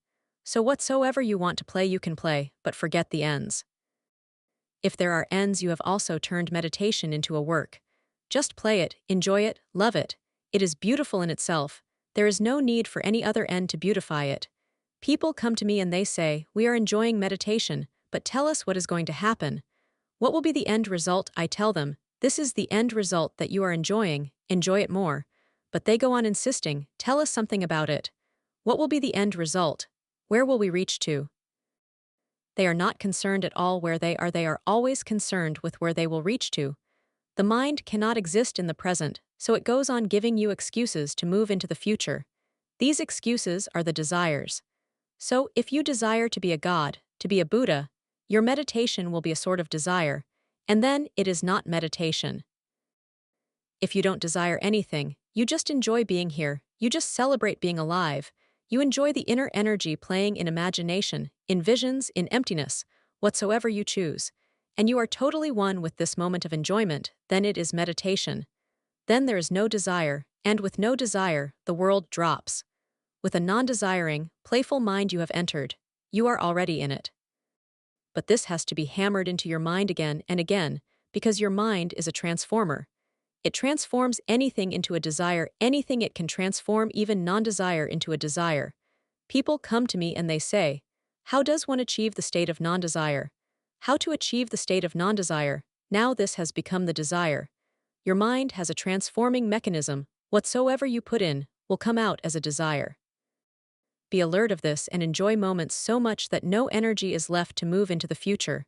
So whatsoever you want to play, you can play, but forget the ends. If there are ends, you have also turned meditation into a work. Just play it, enjoy it, love it. It is beautiful in itself. There is no need for any other end to beautify it. People come to me and they say, "We are enjoying meditation, but tell us what is going to happen. What will be the end result?" I tell them, "This is the end result that you are enjoying, enjoy it more." But they go on insisting, "Tell us something about it. What will be the end result? Where will we reach to?" They are not concerned at all where they are always concerned with where they will reach to. The mind cannot exist in the present, so it goes on giving you excuses to move into the future. These excuses are the desires. So, if you desire to be a god, to be a Buddha, your meditation will be a sort of desire, and then it is not meditation. If you don't desire anything, you just enjoy being here, you just celebrate being alive, you enjoy the inner energy playing in imagination, in visions, in emptiness, whatsoever you choose, and you are totally one with this moment of enjoyment, then it is meditation. Then there is no desire, and with no desire, the world drops. With a non-desiring, playful mind you have entered, you are already in it. But this has to be hammered into your mind again and again, because your mind is a transformer. It transforms anything into a desire, anything it can transform, even non-desire, into a desire. People come to me and they say, "How does one achieve the state of non-desire? How to achieve the state of non-desire?" Now this has become the desire. Your mind has a transforming mechanism. Whatsoever you put in will come out as a desire. Be alert of this and enjoy moments so much that no energy is left to move into the future.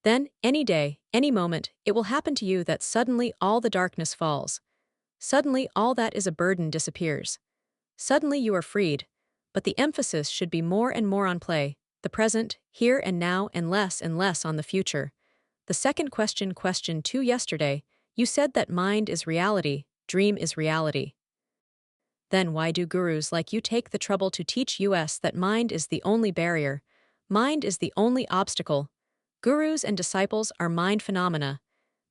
Then, any day, any moment, it will happen to you that suddenly all the darkness falls. Suddenly all that is a burden disappears. Suddenly you are freed. But the emphasis should be more and more on play, the present, here and now, and less on the future. The second question 2 yesterday, you said that mind is reality, dream is reality. Then why do gurus like you take the trouble to teach us that mind is the only barrier, mind is the only obstacle? Gurus and disciples are mind phenomena.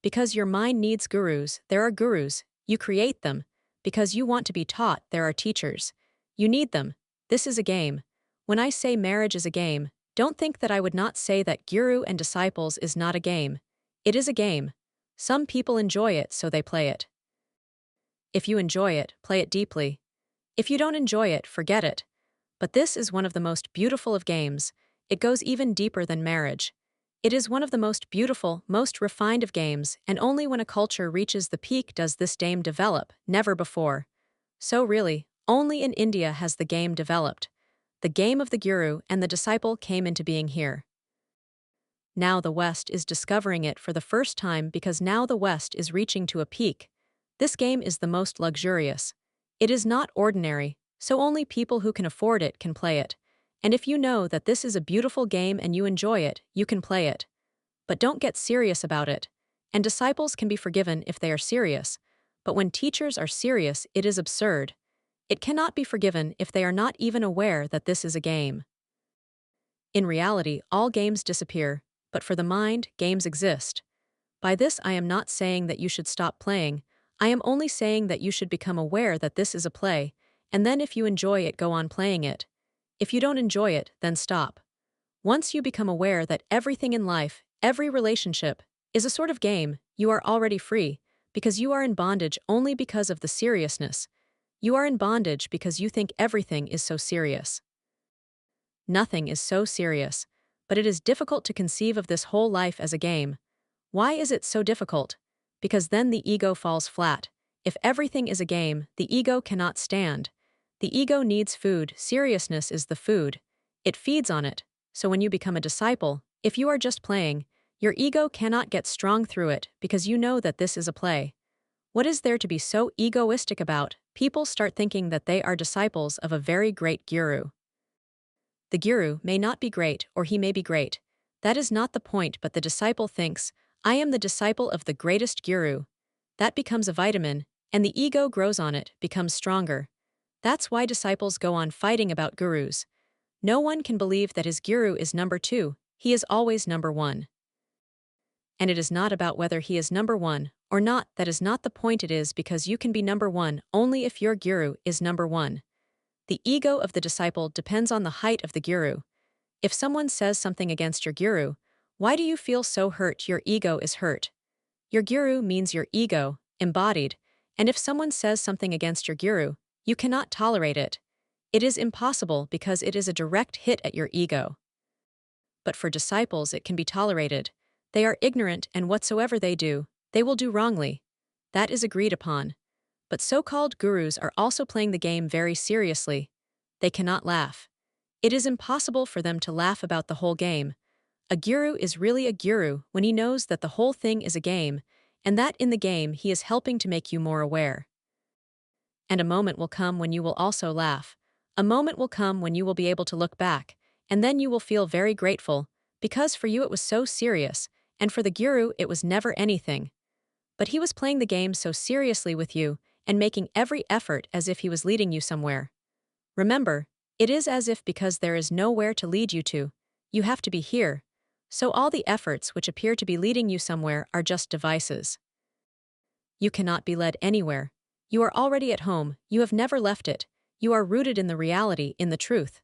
Because your mind needs gurus, there are gurus, you create them. Because you want to be taught, there are teachers. You need them. This is a game. When I say marriage is a game, don't think that I would not say that guru and disciples is not a game. It is a game. Some people enjoy it, so they play it. If you enjoy it, play it deeply. If you don't enjoy it, forget it. But this is one of the most beautiful of games. It goes even deeper than marriage. It is one of the most beautiful, most refined of games, and only when a culture reaches the peak does this game develop, never before. So really, only in India has the game developed. The game of the guru and the disciple came into being here. Now the West is discovering it for the first time because now the West is reaching to a peak. This game is the most luxurious. It is not ordinary, so only people who can afford it can play it. And if you know that this is a beautiful game and you enjoy it, you can play it. But don't get serious about it. And disciples can be forgiven if they are serious. But when teachers are serious, it is absurd. It cannot be forgiven if they are not even aware that this is a game. In reality, all games disappear, but for the mind, games exist. By this, I am not saying that you should stop playing. I am only saying that you should become aware that this is a play, and then if you enjoy it, go on playing it. If you don't enjoy it, then stop. Once you become aware that everything in life, every relationship, is a sort of game, you are already free, because you are in bondage only because of the seriousness. You are in bondage because you think everything is so serious. Nothing is so serious, but it is difficult to conceive of this whole life as a game. Why is it so difficult? Because then the ego falls flat. If everything is a game, the ego cannot stand. The ego needs food, seriousness is the food. It feeds on it. So when you become a disciple, if you are just playing, your ego cannot get strong through it because you know that this is a play. What is there to be so egoistic about? People start thinking that they are disciples of a very great guru. The guru may not be great or he may be great. That is not the point, but the disciple thinks, I am the disciple of the greatest guru. That becomes a vitamin, and the ego grows on it, becomes stronger. That's why disciples go on fighting about gurus. No one can believe that his guru is number 2, he is always number 1. And it is not about whether he is number 1 or not, that is not the point, it is because you can be number 1 only if your guru is number 1. The ego of the disciple depends on the height of the guru. If someone says something against your guru, why do you feel so hurt? Your ego is hurt. Your guru means your ego, embodied, and if someone says something against your guru, you cannot tolerate it. It is impossible because it is a direct hit at your ego. But for disciples it can be tolerated. They are ignorant and whatsoever they do, they will do wrongly. That is agreed upon. But so-called gurus are also playing the game very seriously. They cannot laugh. It is impossible for them to laugh about the whole game. A guru is really a guru when he knows that the whole thing is a game, and that in the game he is helping to make you more aware. And a moment will come when you will also laugh. A moment will come when you will be able to look back, and then you will feel very grateful, because for you it was so serious, and for the guru it was never anything. But he was playing the game so seriously with you, and making every effort as if he was leading you somewhere. Remember, it is as if because there is nowhere to lead you to, you have to be here. So all the efforts which appear to be leading you somewhere are just devices. You cannot be led anywhere. You are already at home, you have never left it, you are rooted in the reality, in the truth.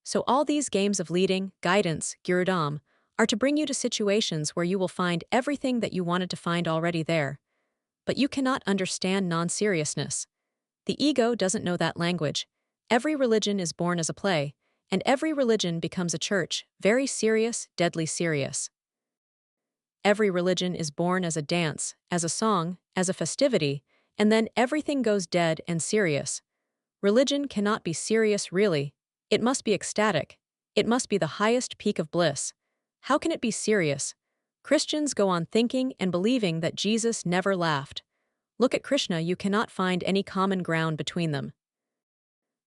So all these games of leading, guidance, gurudom, are to bring you to situations where you will find everything that you wanted to find already there. But you cannot understand non-seriousness. The ego doesn't know that language. Every religion is born as a play, and every religion becomes a church, very serious, deadly serious. Every religion is born as a dance, as a song, as a festivity, and then everything goes dead and serious. Religion cannot be serious really. It must be ecstatic. It must be the highest peak of bliss. How can it be serious? Christians go on thinking and believing that Jesus never laughed. Look at Krishna, you cannot find any common ground between them.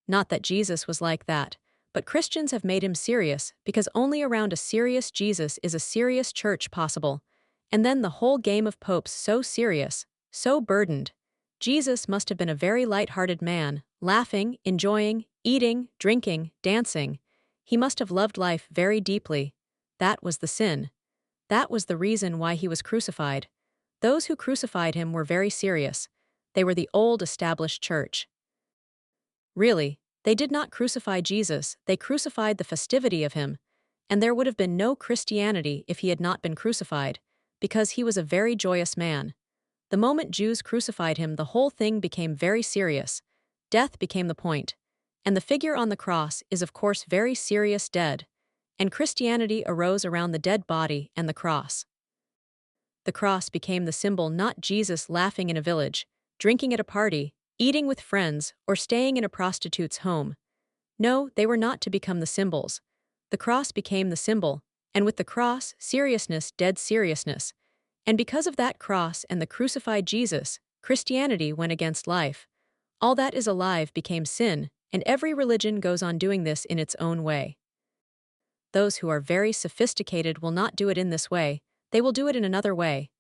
Not that Jesus was like that, but Christians have made him serious because only around a serious Jesus is a serious church possible. And then the whole game of popes so serious, so burdened. Jesus must have been a very light-hearted man, laughing, enjoying, eating, drinking, dancing. He must have loved life very deeply. That was the sin. That was the reason why he was crucified. Those who crucified him were very serious. They were the old established church. Really, they did not crucify Jesus, they crucified the festivity of him. And there would have been no Christianity if he had not been crucified, because he was a very joyous man. The moment Jews crucified him, the whole thing became very serious. Death became the point. And the figure on the cross is of course very serious, dead. And Christianity arose around the dead body and the cross. The cross became the symbol, not Jesus laughing in a village, drinking at a party, eating with friends, or staying in a prostitute's home. No, they were not to become the symbols. The cross became the symbol, and with the cross, seriousness, dead seriousness. And because of that cross and the crucified Jesus, Christianity went against life. All that is alive became sin, and every religion goes on doing this in its own way. Those who are very sophisticated will not do it in this way, they will do it in another way.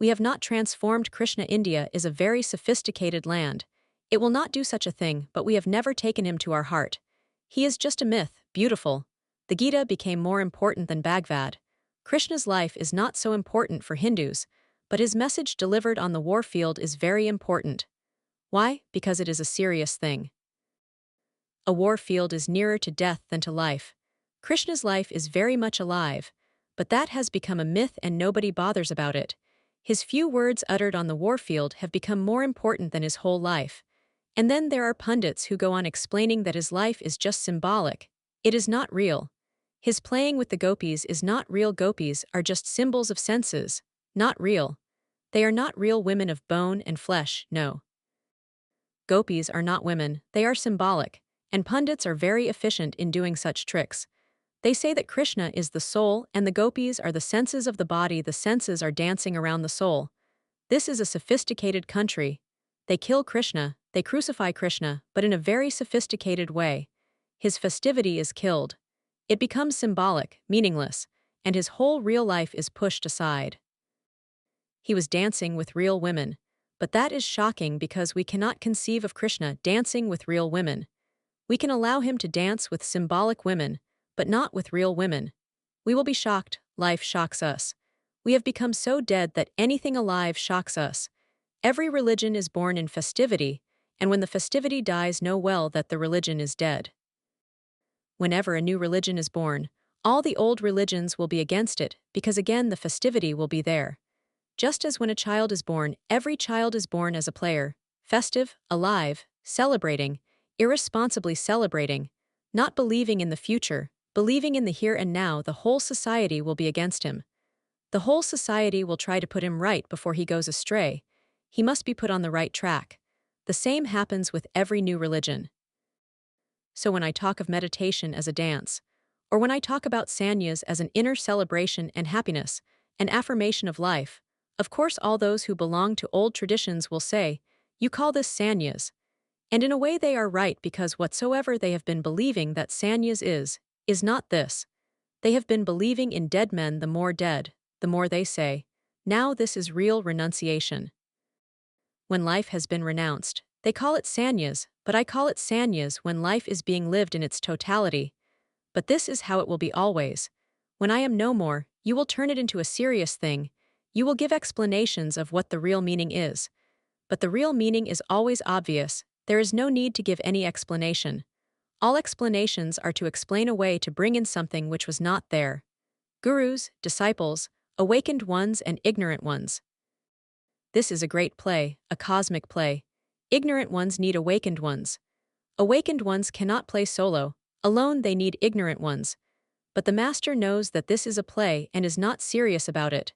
We have not transformed Krishna. India is a very sophisticated land. It will not do such a thing, but we have never taken him to our heart. He is just a myth, beautiful. The Gita became more important than Bhagavad. Krishna's life is not so important for Hindus, but his message delivered on the war field is very important. Why? Because it is a serious thing. A war field is nearer to death than to life. Krishna's life is very much alive, but that has become a myth and nobody bothers about it. His few words uttered on the war field have become more important than his whole life. And then there are pundits who go on explaining that his life is just symbolic. It is not real. His playing with the gopis is not real. Gopis are just symbols of senses, not real. They are not real women of bone and flesh, no. Gopis are not women, they are symbolic, and pundits are very efficient in doing such tricks. They say that Krishna is the soul and the gopis are the senses of the body. The senses are dancing around the soul. This is a sophisticated country. They kill Krishna, they crucify Krishna, but in a very sophisticated way. His festivity is killed. It becomes symbolic, meaningless, and his whole real life is pushed aside. He was dancing with real women, but that is shocking because we cannot conceive of Krishna dancing with real women. We can allow him to dance with symbolic women, but not with real women. We will be shocked, life shocks us. We have become so dead that anything alive shocks us. Every religion is born in festivity, and when the festivity dies, know well that the religion is dead. Whenever a new religion is born, all the old religions will be against it, because again the festivity will be there. Just as when a child is born, every child is born as a player, festive, alive, celebrating, irresponsibly celebrating, not believing in the future, believing in the here and now. The whole society will be against him. The whole society will try to put him right before he goes astray. He must be put on the right track. The same happens with every new religion. So when I talk of meditation as a dance, or when I talk about sannyas as an inner celebration and happiness, an affirmation of life, of course all those who belong to old traditions will say, "You call this sannyas." And in a way they are right, because whatsoever they have been believing that sannyas is not this. They have been believing in dead men. The more dead, the more they say, now this is real renunciation. When life has been renounced, they call it sannyas, but I call it sannyas when life is being lived in its totality. But this is how it will be always. When I am no more, you will turn it into a serious thing. You will give explanations of what the real meaning is. But the real meaning is always obvious. There is no need to give any explanation. All explanations are to explain away, to bring in something which was not there. Gurus, disciples, awakened ones and ignorant ones. This is a great play, a cosmic play. Ignorant ones need awakened ones. Awakened ones cannot play solo. Alone they need ignorant ones. But the master knows that this is a play and is not serious about it.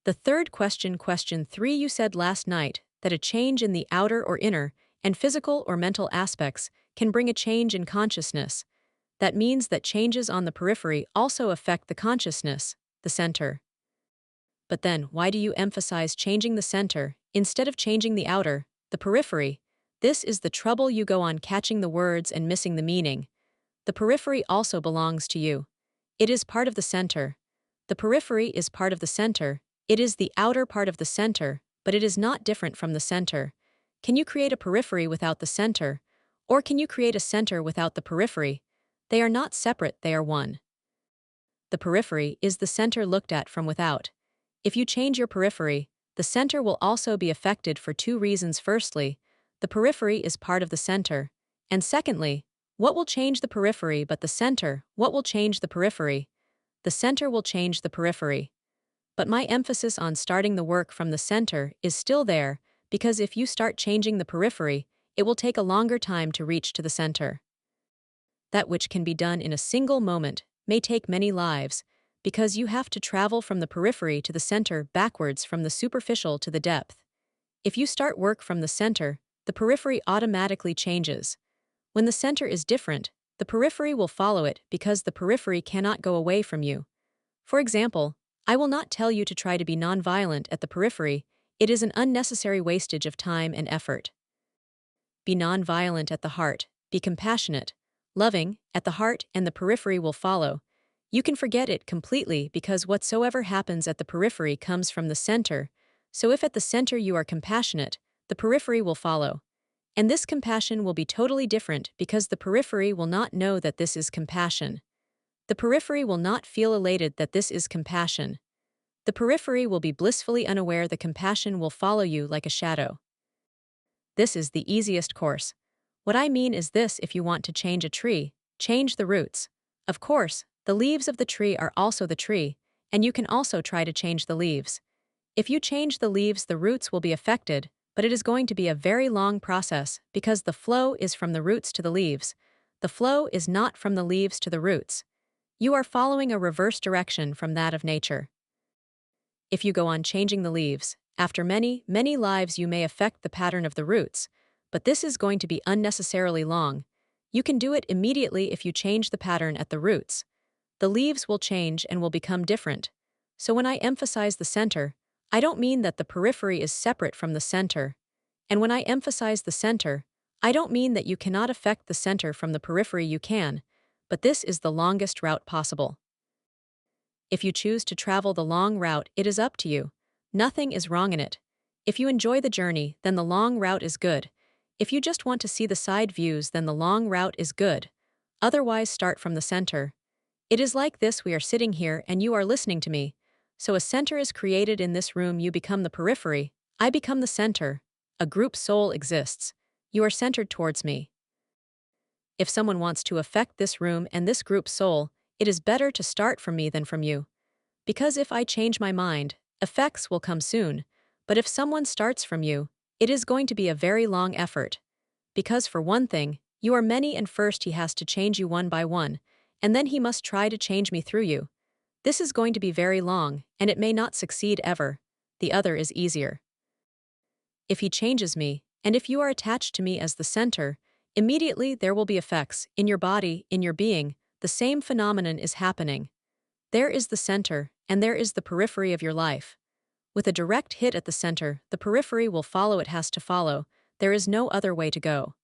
The third question, question 3, you said last night that a change in the outer or inner and physical or mental aspects can bring a change in consciousness. That means that changes on the periphery also affect the consciousness, the center. But then, why do you emphasize changing the center instead of changing the outer, the periphery? This is the trouble. You go on catching the words and missing the meaning. The periphery also belongs to you. It is part of the center. The periphery is part of the center. It is the outer part of the center, but it is not different from the center. Can you create a periphery without the center? Or can you create a center without the periphery? They are not separate, they are one. The periphery is the center looked at from without. If you change your periphery, the center will also be affected for two reasons. Firstly, the periphery is part of the center. And secondly, what will change the periphery but the center? What will change the periphery? The center will change the periphery. But my emphasis on starting the work from the center is still there, because if you start changing the periphery, it will take a longer time to reach to the center. That which can be done in a single moment may take many lives, because you have to travel from the periphery to the center backwards, from the superficial to the depth. If you start work from the center, the periphery automatically changes. When the center is different, the periphery will follow it, because the periphery cannot go away from you. For example, I will not tell you to try to be non-violent at the periphery. It is an unnecessary wastage of time and effort. Be non-violent at the heart, be compassionate, loving, at the heart, and the periphery will follow. You can forget it completely because whatsoever happens at the periphery comes from the center. So if at the center you are compassionate, the periphery will follow. And this compassion will be totally different because the periphery will not know that this is compassion. The periphery will not feel elated that this is compassion. The periphery will be blissfully unaware the compassion will follow you like a shadow. This is the easiest course. What I mean is this: if you want to change a tree, change the roots. Of course, the leaves of the tree are also the tree, and you can also try to change the leaves. If you change the leaves, the roots will be affected, but it is going to be a very long process because the flow is from the roots to the leaves. The flow is not from the leaves to the roots. You are following a reverse direction from that of nature. If you go on changing the leaves, after many, many lives you may affect the pattern of the roots, but this is going to be unnecessarily long. You can do it immediately if you change the pattern at the roots. The leaves will change and will become different. So when I emphasize the center, I don't mean that the periphery is separate from the center. And when I emphasize the center, I don't mean that you cannot affect the center from the periphery. You can, but this is the longest route possible. If you choose to travel the long route, it is up to you. Nothing is wrong in it. If you enjoy the journey, then the long route is good. If you just want to see the side views, then the long route is good. Otherwise, start from the center. It is like this: we are sitting here and you are listening to me. So a center is created in this room. You become the periphery. I become the center. A group soul exists. You are centered towards me. If someone wants to affect this room and this group soul, it is better to start from me than from you. Because if I change my mind, effects will come soon. But if someone starts from you, it is going to be a very long effort. Because for one thing, you are many and first he has to change you one by one, and then he must try to change me through you. This is going to be very long, and it may not succeed ever. The other is easier. If he changes me, and if you are attached to me as the center, immediately there will be effects in your body, in your being. The same phenomenon is happening. There is the center, and there is the periphery of your life. With a direct hit at the center, the periphery will follow. It has to follow. There is no other way to go.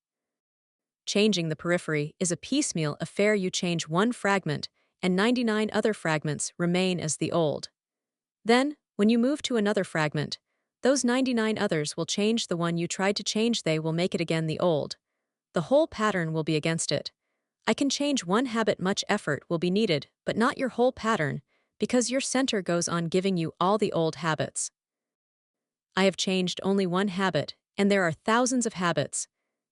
Changing the periphery is a piecemeal affair. You change one fragment, and 99 other fragments remain as the old. Then, when you move to another fragment, those 99 others will change the one you tried to change. They will make it again the old. The whole pattern will be against it. I can change one habit. Much effort will be needed, but not your whole pattern, because your center goes on giving you all the old habits. I have changed only one habit, and there are thousands of habits.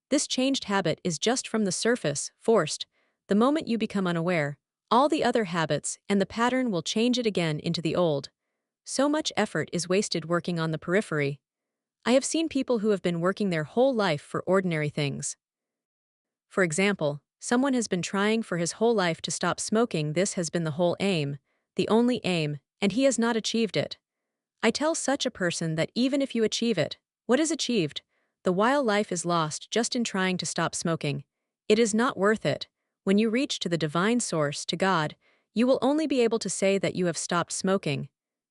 This changed habit is just from the surface, forced. The moment you become unaware, all the other habits and the pattern will change it again into the old. So much effort is wasted working on the periphery. I have seen people who have been working their whole life for ordinary things. For example, someone has been trying for his whole life to stop smoking. This has been the whole aim, the only aim, and he has not achieved it. I tell such a person that even if you achieve it, what is achieved? The while life is lost just in trying to stop smoking. It is not worth it. When you reach to the divine source, to God, you will only be able to say that you have stopped smoking.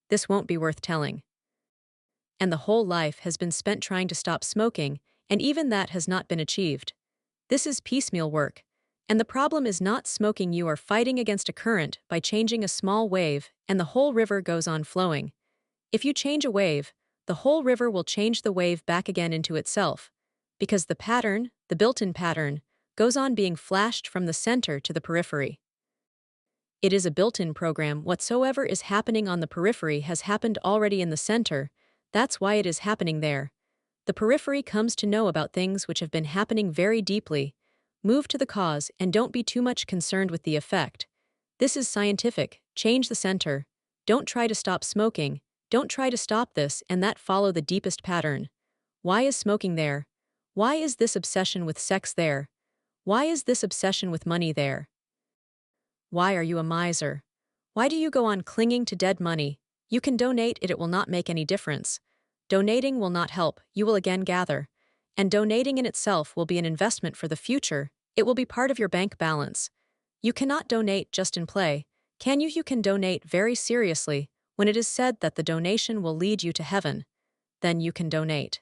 This won't be worth telling. And the whole life has been spent trying to stop smoking, and even that has not been achieved. This is piecemeal work. And the problem is not smoking. You are fighting against a current by changing a small wave, and the whole river goes on flowing. If you change a wave, the whole river will change the wave back again into itself, because the pattern, the built-in pattern, goes on being flashed from the center to the periphery. It is a built-in program. Whatsoever is happening on the periphery has happened already in the center. That's why it is happening there. The periphery comes to know about things which have been happening very deeply. Move to the cause and don't be too much concerned with the effect. This is scientific. Change the center. Don't try to stop smoking. Don't try to stop this and that. Follow the deepest pattern. Why is smoking there? Why is this obsession with sex there? Why is this obsession with money there? Why are you a miser? Why do you go on clinging to dead money? You can donate it. It will not make any difference. Donating will not help. You will again gather. And donating in itself will be an investment for the future. It will be part of your bank balance. You cannot donate just in play, can you? You can donate very seriously when it is said that the donation will lead you to heaven. Then you can donate.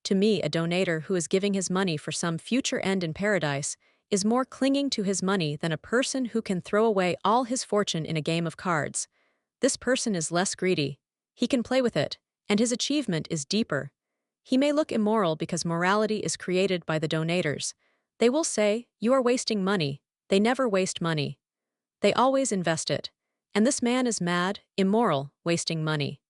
To me, a donator who is giving his money for some future end in paradise is more clinging to his money than a person who can throw away all his fortune in a game of cards. This person is less greedy. He can play with it, and his achievement is deeper. He may look immoral because morality is created by the donators. They will say, "You are wasting money." They never waste money. They always invest it. And this man is mad, immoral, wasting money.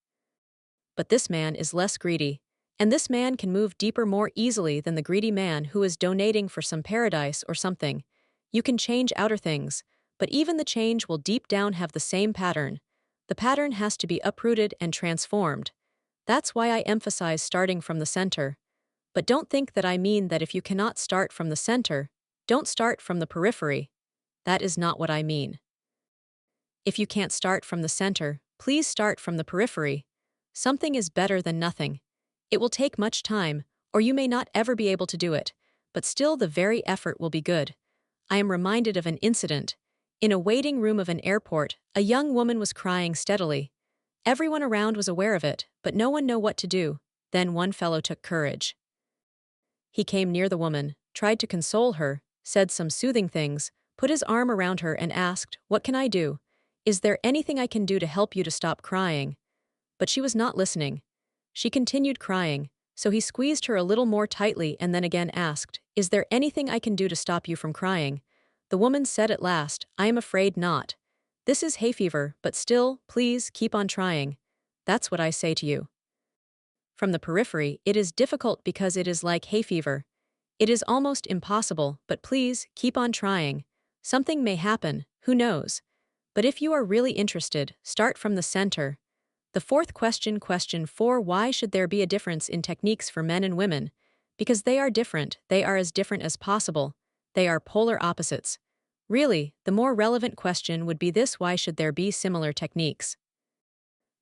But this man is less greedy. And this man can move deeper more easily than the greedy man who is donating for some paradise or something. You can change outer things, but even the change will deep down have the same pattern. The pattern has to be uprooted and transformed. That's why I emphasize starting from the center. But don't think that I mean that if you cannot start from the center, don't start from the periphery. That is not what I mean. If you can't start from the center, please start from the periphery. Something is better than nothing. It will take much time, or you may not ever be able to do it, but still the very effort will be good. I am reminded of an incident. In a waiting room of an airport, a young woman was crying steadily. Everyone around was aware of it, but no one knew what to do. Then one fellow took courage. He came near the woman, tried to console her, said some soothing things, put his arm around her and asked, "What can I do? Is there anything I can do to help you to stop crying?" But she was not listening. She continued crying, so he squeezed her a little more tightly and then again asked, "Is there anything I can do to stop you from crying?" The woman said at last, "I am afraid not. This is hay fever, but still, please, keep on trying." That's what I say to you. From the periphery, it is difficult because it is like hay fever. It is almost impossible, but please, keep on trying. Something may happen, who knows? But if you are really interested, start from the center. The fourth question, question 4, why should there be a difference in techniques for men and women? Because they are different, they are as different as possible. They are polar opposites. Really, the more relevant question would be this: why should there be similar techniques?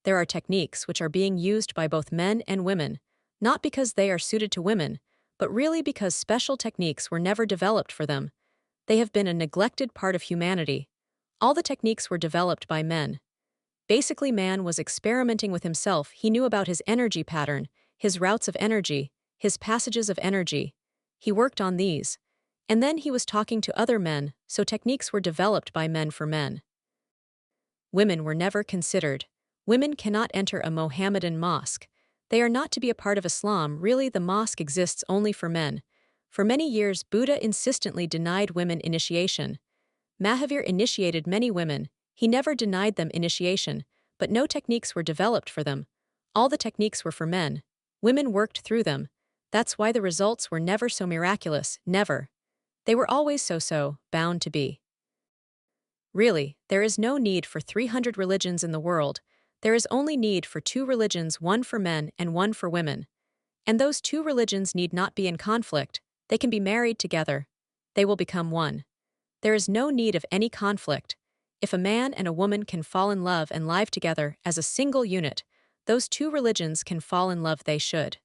There are techniques which are being used by both men and women, not because they are suited to women, but really because special techniques were never developed for them. They have been a neglected part of humanity. All the techniques were developed by men. Basically, man was experimenting with himself. He knew about his energy pattern, his routes of energy, his passages of energy. He worked on these. And then he was talking to other men, so techniques were developed by men for men. Women were never considered. Women cannot enter a Mohammedan mosque. They are not to be a part of Islam. Really, the mosque exists only for men. For many years, Buddha insistently denied women initiation. Mahavir initiated many women. He never denied them initiation, but no techniques were developed for them. All the techniques were for men. Women worked through them. That's why the results were never so miraculous, never. They were always so, bound to be. Really, there is no need for 300 religions in the world. There is only need for 2 religions, one for men and one for women. And those 2 religions need not be in conflict. They can be married together. They will become one. There is no need of any conflict. If a man and a woman can fall in love and live together as a single unit, those 2 religions can fall in love. They should.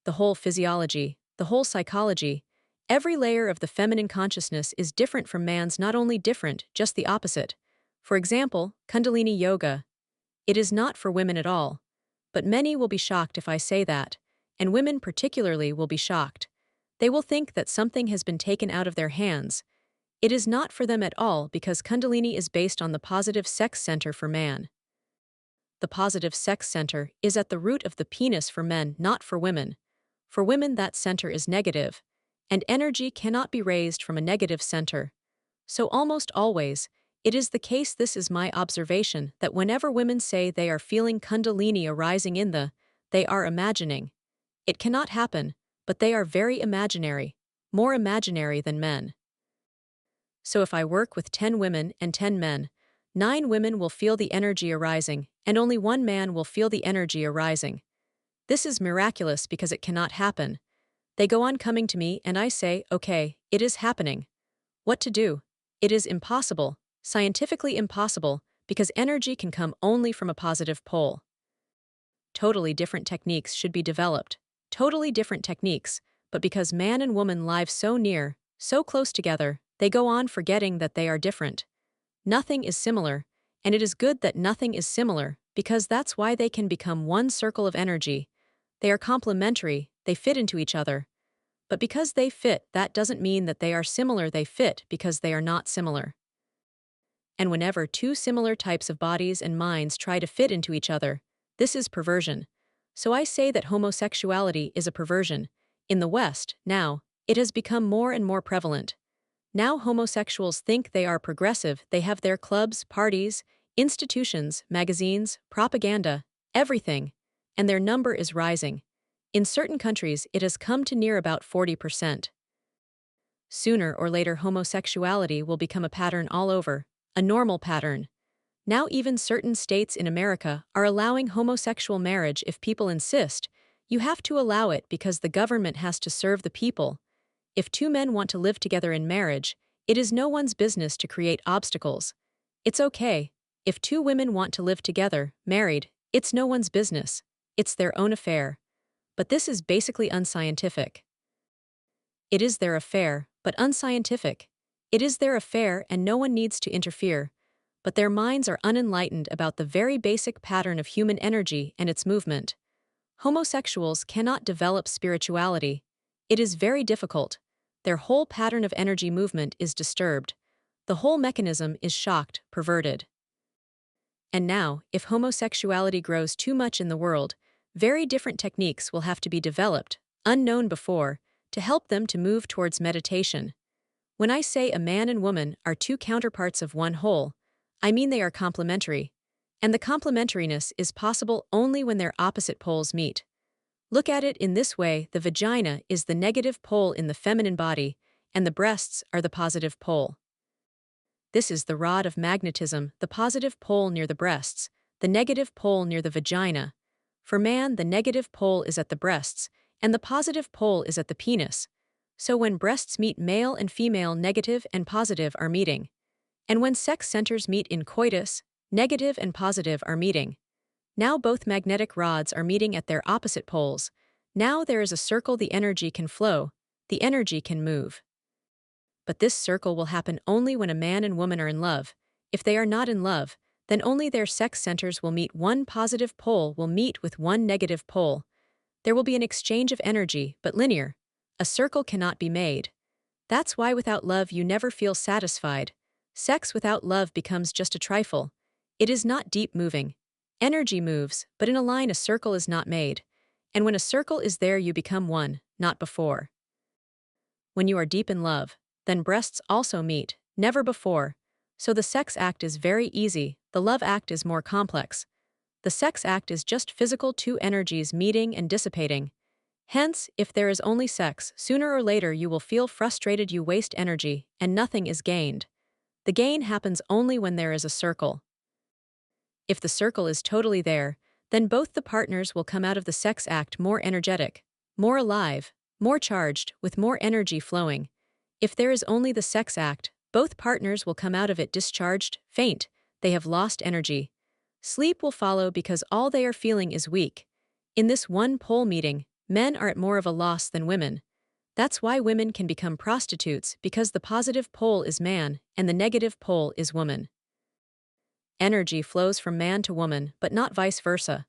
The whole physiology, the whole psychology, every layer of the feminine consciousness is different from man's, not only different, just the opposite. For example, Kundalini Yoga. It is not for women at all. But many will be shocked if I say that, and women particularly will be shocked. They will think that something has been taken out of their hands. It is not for them at all because Kundalini is based on the positive sex center for man. The positive sex center is at the root of the penis for men, not for women. For women, that center is negative, and energy cannot be raised from a negative center. So almost always, it is the case, this is my observation, that whenever women say they are feeling Kundalini arising in they are imagining. It cannot happen, but they are very imaginary, more imaginary than men. So if I work with 10 women and 10 men, 9 women will feel the energy arising, and only 1 man will feel the energy arising. This is miraculous because it cannot happen. They go on coming to me and I say, okay, it is happening. What to do? It is impossible, scientifically impossible, because energy can come only from a positive pole. Totally different techniques should be developed. Totally different techniques, but because man and woman live so near, so close together, they go on forgetting that they are different. Nothing is similar, and it is good that nothing is similar, because that's why they can become one circle of energy. They are complementary, they fit into each other. But because they fit, that doesn't mean that they are similar, they fit because they are not similar. And whenever two similar types of bodies and minds try to fit into each other, this is perversion. So I say that homosexuality is a perversion. In the West, now, it has become more and more prevalent. Now homosexuals think they are progressive, they have their clubs, parties, institutions, magazines, propaganda, everything, and their number is rising. In certain countries, it has come to near about 40%. Sooner or later, homosexuality will become a pattern all over, a normal pattern. Now even certain states in America are allowing homosexual marriage if people insist. You have to allow it because the government has to serve the people. If two men want to live together in marriage, it is no one's business to create obstacles. It's okay. If two women want to live together, married, it's no one's business. It's their own affair. But this is basically unscientific. It is their affair, but unscientific. It is their affair and no one needs to interfere. But their minds are unenlightened about the very basic pattern of human energy and its movement. Homosexuals cannot develop spirituality. It is very difficult. Their whole pattern of energy movement is disturbed. The whole mechanism is shocked, perverted. And now, if homosexuality grows too much in the world, very different techniques will have to be developed, unknown before, to help them to move towards meditation. When I say a man and woman are two counterparts of one whole, I mean they are complementary. And the complementariness is possible only when their opposite poles meet. Look at it in this way: the vagina is the negative pole in the feminine body, and the breasts are the positive pole. This is the rod of magnetism, the positive pole near the breasts, the negative pole near the vagina. For man, the negative pole is at the breasts, and the positive pole is at the penis. So when breasts meet, male and female, negative and positive are meeting. And when sex centers meet in coitus, negative and positive are meeting. Now both magnetic rods are meeting at their opposite poles. Now there is a circle, the energy can flow, the energy can move. But this circle will happen only when a man and woman are in love. If they are not in love, then only their sex centers will meet. One positive pole will meet with one negative pole. There will be an exchange of energy, but linear. A circle cannot be made. That's why without love you never feel satisfied. Sex without love becomes just a trifle. It is not deep moving. Energy moves, but in a line a circle is not made. And when a circle is there you become one, not before. When you are deep in love, then breasts also meet, never before. So the sex act is very easy, the love act is more complex. The sex act is just physical, two energies meeting and dissipating. Hence, if there is only sex, sooner or later you will feel frustrated, you waste energy, and nothing is gained. The gain happens only when there is a circle. If the circle is totally there, then both the partners will come out of the sex act more energetic, more alive, more charged, with more energy flowing. If there is only the sex act, both partners will come out of it discharged, faint, they have lost energy. Sleep will follow because all they are feeling is weak. In this one pole meeting, men are at more of a loss than women. That's why women can become prostitutes, because the positive pole is man and the negative pole is woman. Energy flows from man to woman, but not vice versa.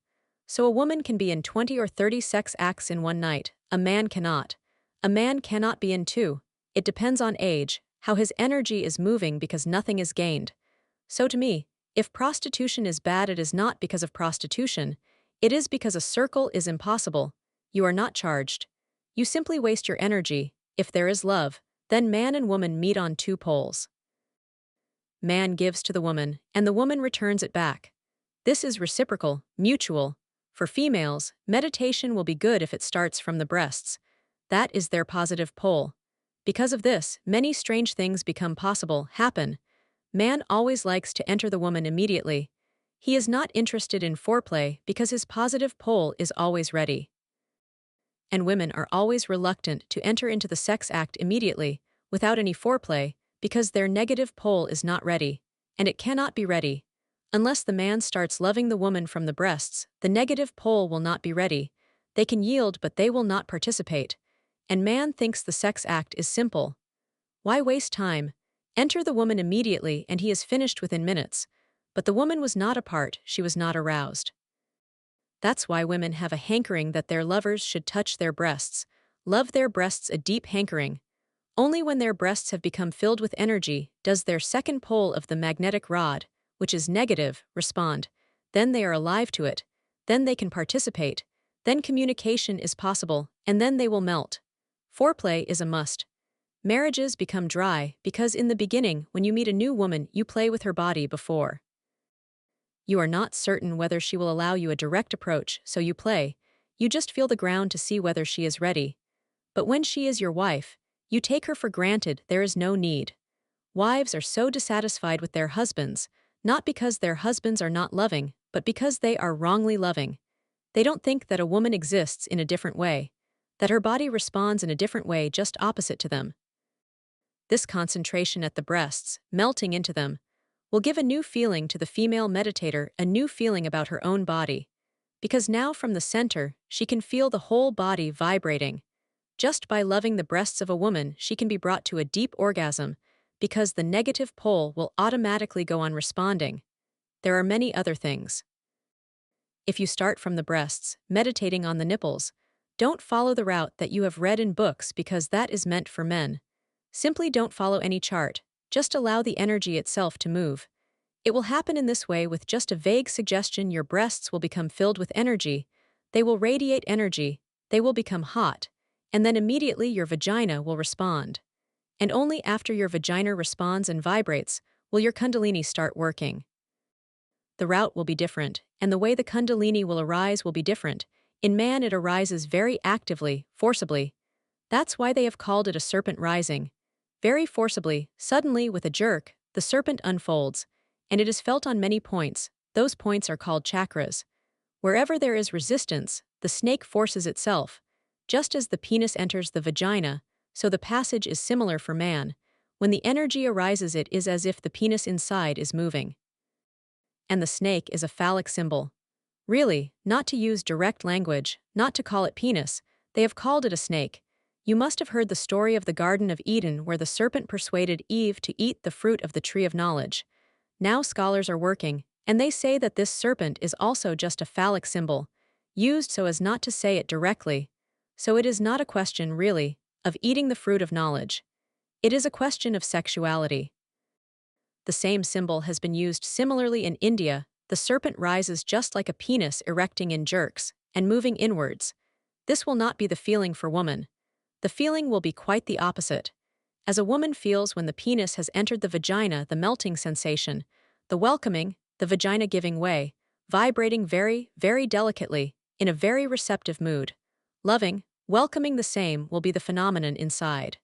So a woman can be in 20 or 30 sex acts in one night, a man cannot. A man cannot be in two. It depends on age, how his energy is moving, because nothing is gained. So to me, if prostitution is bad, it is not because of prostitution, it is because a circle is impossible. You are not charged. You simply waste your energy. If there is love, then man and woman meet on two poles. Man gives to the woman, and the woman returns it back. This is reciprocal, mutual. For females, meditation will be good if it starts from the breasts. That is their positive pole. Because of this, many strange things become possible, happen. Man always likes to enter the woman immediately. He is not interested in foreplay because his positive pole is always ready. And women are always reluctant to enter into the sex act immediately, without any foreplay, because their negative pole is not ready, and it cannot be ready. Unless the man starts loving the woman from the breasts, the negative pole will not be ready. They can yield, but they will not participate. And man thinks the sex act is simple. Why waste time? Enter the woman immediately and he is finished within minutes. But the woman was not apart, she was not aroused. That's why women have a hankering that their lovers should touch their breasts. love their breasts a deep hankering. Only when their breasts have become filled with energy does their second pole of the magnetic rod, which is negative, respond. Then they are alive to it. Then they can participate. Then communication is possible, and then they will melt. Foreplay is a must. Marriages become dry because in the beginning, when you meet a new woman, you play with her body before. You are not certain whether she will allow you a direct approach, so you play. You just feel the ground to see whether she is ready. But when she is your wife, you take her for granted. There is no need. Wives are so dissatisfied with their husbands, not because their husbands are not loving, but because they are wrongly loving. They don't think that a woman exists in a different way, that her body responds in a different way just opposite to them. This concentration at the breasts, melting into them, will give a new feeling to the female meditator, a new feeling about her own body. Because now from the center, she can feel the whole body vibrating. Just by loving the breasts of a woman, she can be brought to a deep orgasm, because the negative pole will automatically go on responding. There are many other things. If you start from the breasts, meditating on the nipples, don't follow the route that you have read in books because that is meant for men. Simply don't follow any chart, just allow the energy itself to move. It will happen in this way with just a vague suggestion. Your breasts will become filled with energy, they will radiate energy, they will become hot, and then immediately your vagina will respond. And only after your vagina responds and vibrates will your kundalini start working. The route will be different, and the way the kundalini will arise will be different. In man it arises very actively, forcibly. That's why they have called it a serpent rising. Very forcibly, suddenly, with a jerk, the serpent unfolds, and it is felt on many points. Those points are called chakras. Wherever there is resistance, the snake forces itself. Just as the penis enters the vagina, so the passage is similar for man. When the energy arises, it is as if the penis inside is moving. And the snake is a phallic symbol. Really, not to use direct language, not to call it penis, they have called it a snake. You must have heard the story of the Garden of Eden where the serpent persuaded Eve to eat the fruit of the tree of knowledge. Now scholars are working, and they say that this serpent is also just a phallic symbol, used so as not to say it directly. So it is not a question, really, of eating the fruit of knowledge. It is a question of sexuality. The same symbol has been used similarly in India. The serpent rises just like a penis erecting in jerks and moving inwards. This will not be the feeling for woman. The feeling will be quite the opposite. As a woman feels when the penis has entered the vagina, the melting sensation, the welcoming, the vagina giving way, vibrating very, very delicately, in a very receptive mood. Loving, welcoming the same will be the phenomenon inside.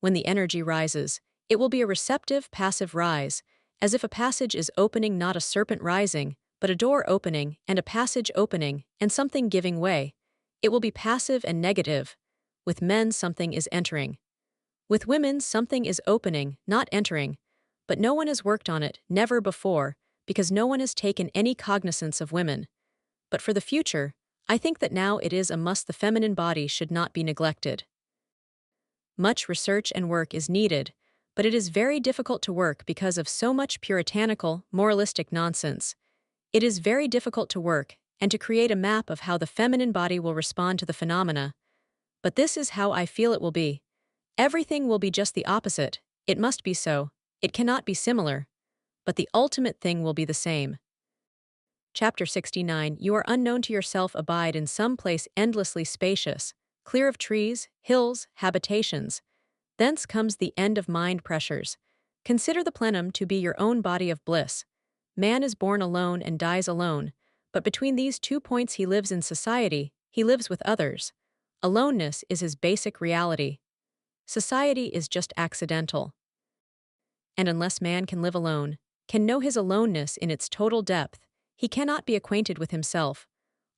When the energy rises, it will be a receptive, passive rise, as if a passage is opening, not a serpent rising, but a door opening and a passage opening and something giving way. It will be passive and negative. With men, something is entering. With women, something is opening, not entering. But no one has worked on it, never before, because no one has taken any cognizance of women. But for the future, I think that now it is a must. The feminine body should not be neglected. Much research and work is needed, but it is very difficult to work because of so much puritanical, moralistic nonsense. It is very difficult to work and to create a map of how the feminine body will respond to the phenomena. But this is how I feel it will be. Everything will be just the opposite. It must be so. It cannot be similar. But the ultimate thing will be the same. Chapter 69. You are unknown to yourself. Abide in some place endlessly spacious, clear of trees, hills, habitations. Thence comes the end of mind pressures. Consider the plenum to be your own body of bliss. Man is born alone and dies alone, but between these 2 points he lives in society, he lives with others. Aloneness is his basic reality. Society is just accidental. And unless man can live alone, can know his aloneness in its total depth, he cannot be acquainted with himself.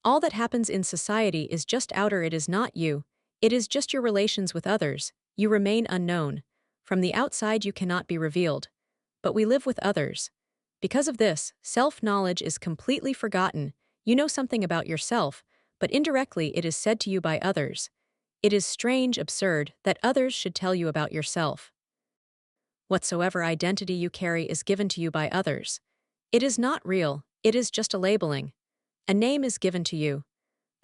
All that happens in society is just outer. It is not you. It is just your relations with others. You remain unknown. From the outside you cannot be revealed. But we live with others. Because of this, self-knowledge is completely forgotten. You know something about yourself, but indirectly it is said to you by others. It is strange, absurd, that others should tell you about yourself. Whatsoever identity you carry is given to you by others. It is not real, it is just a labeling. A name is given to you.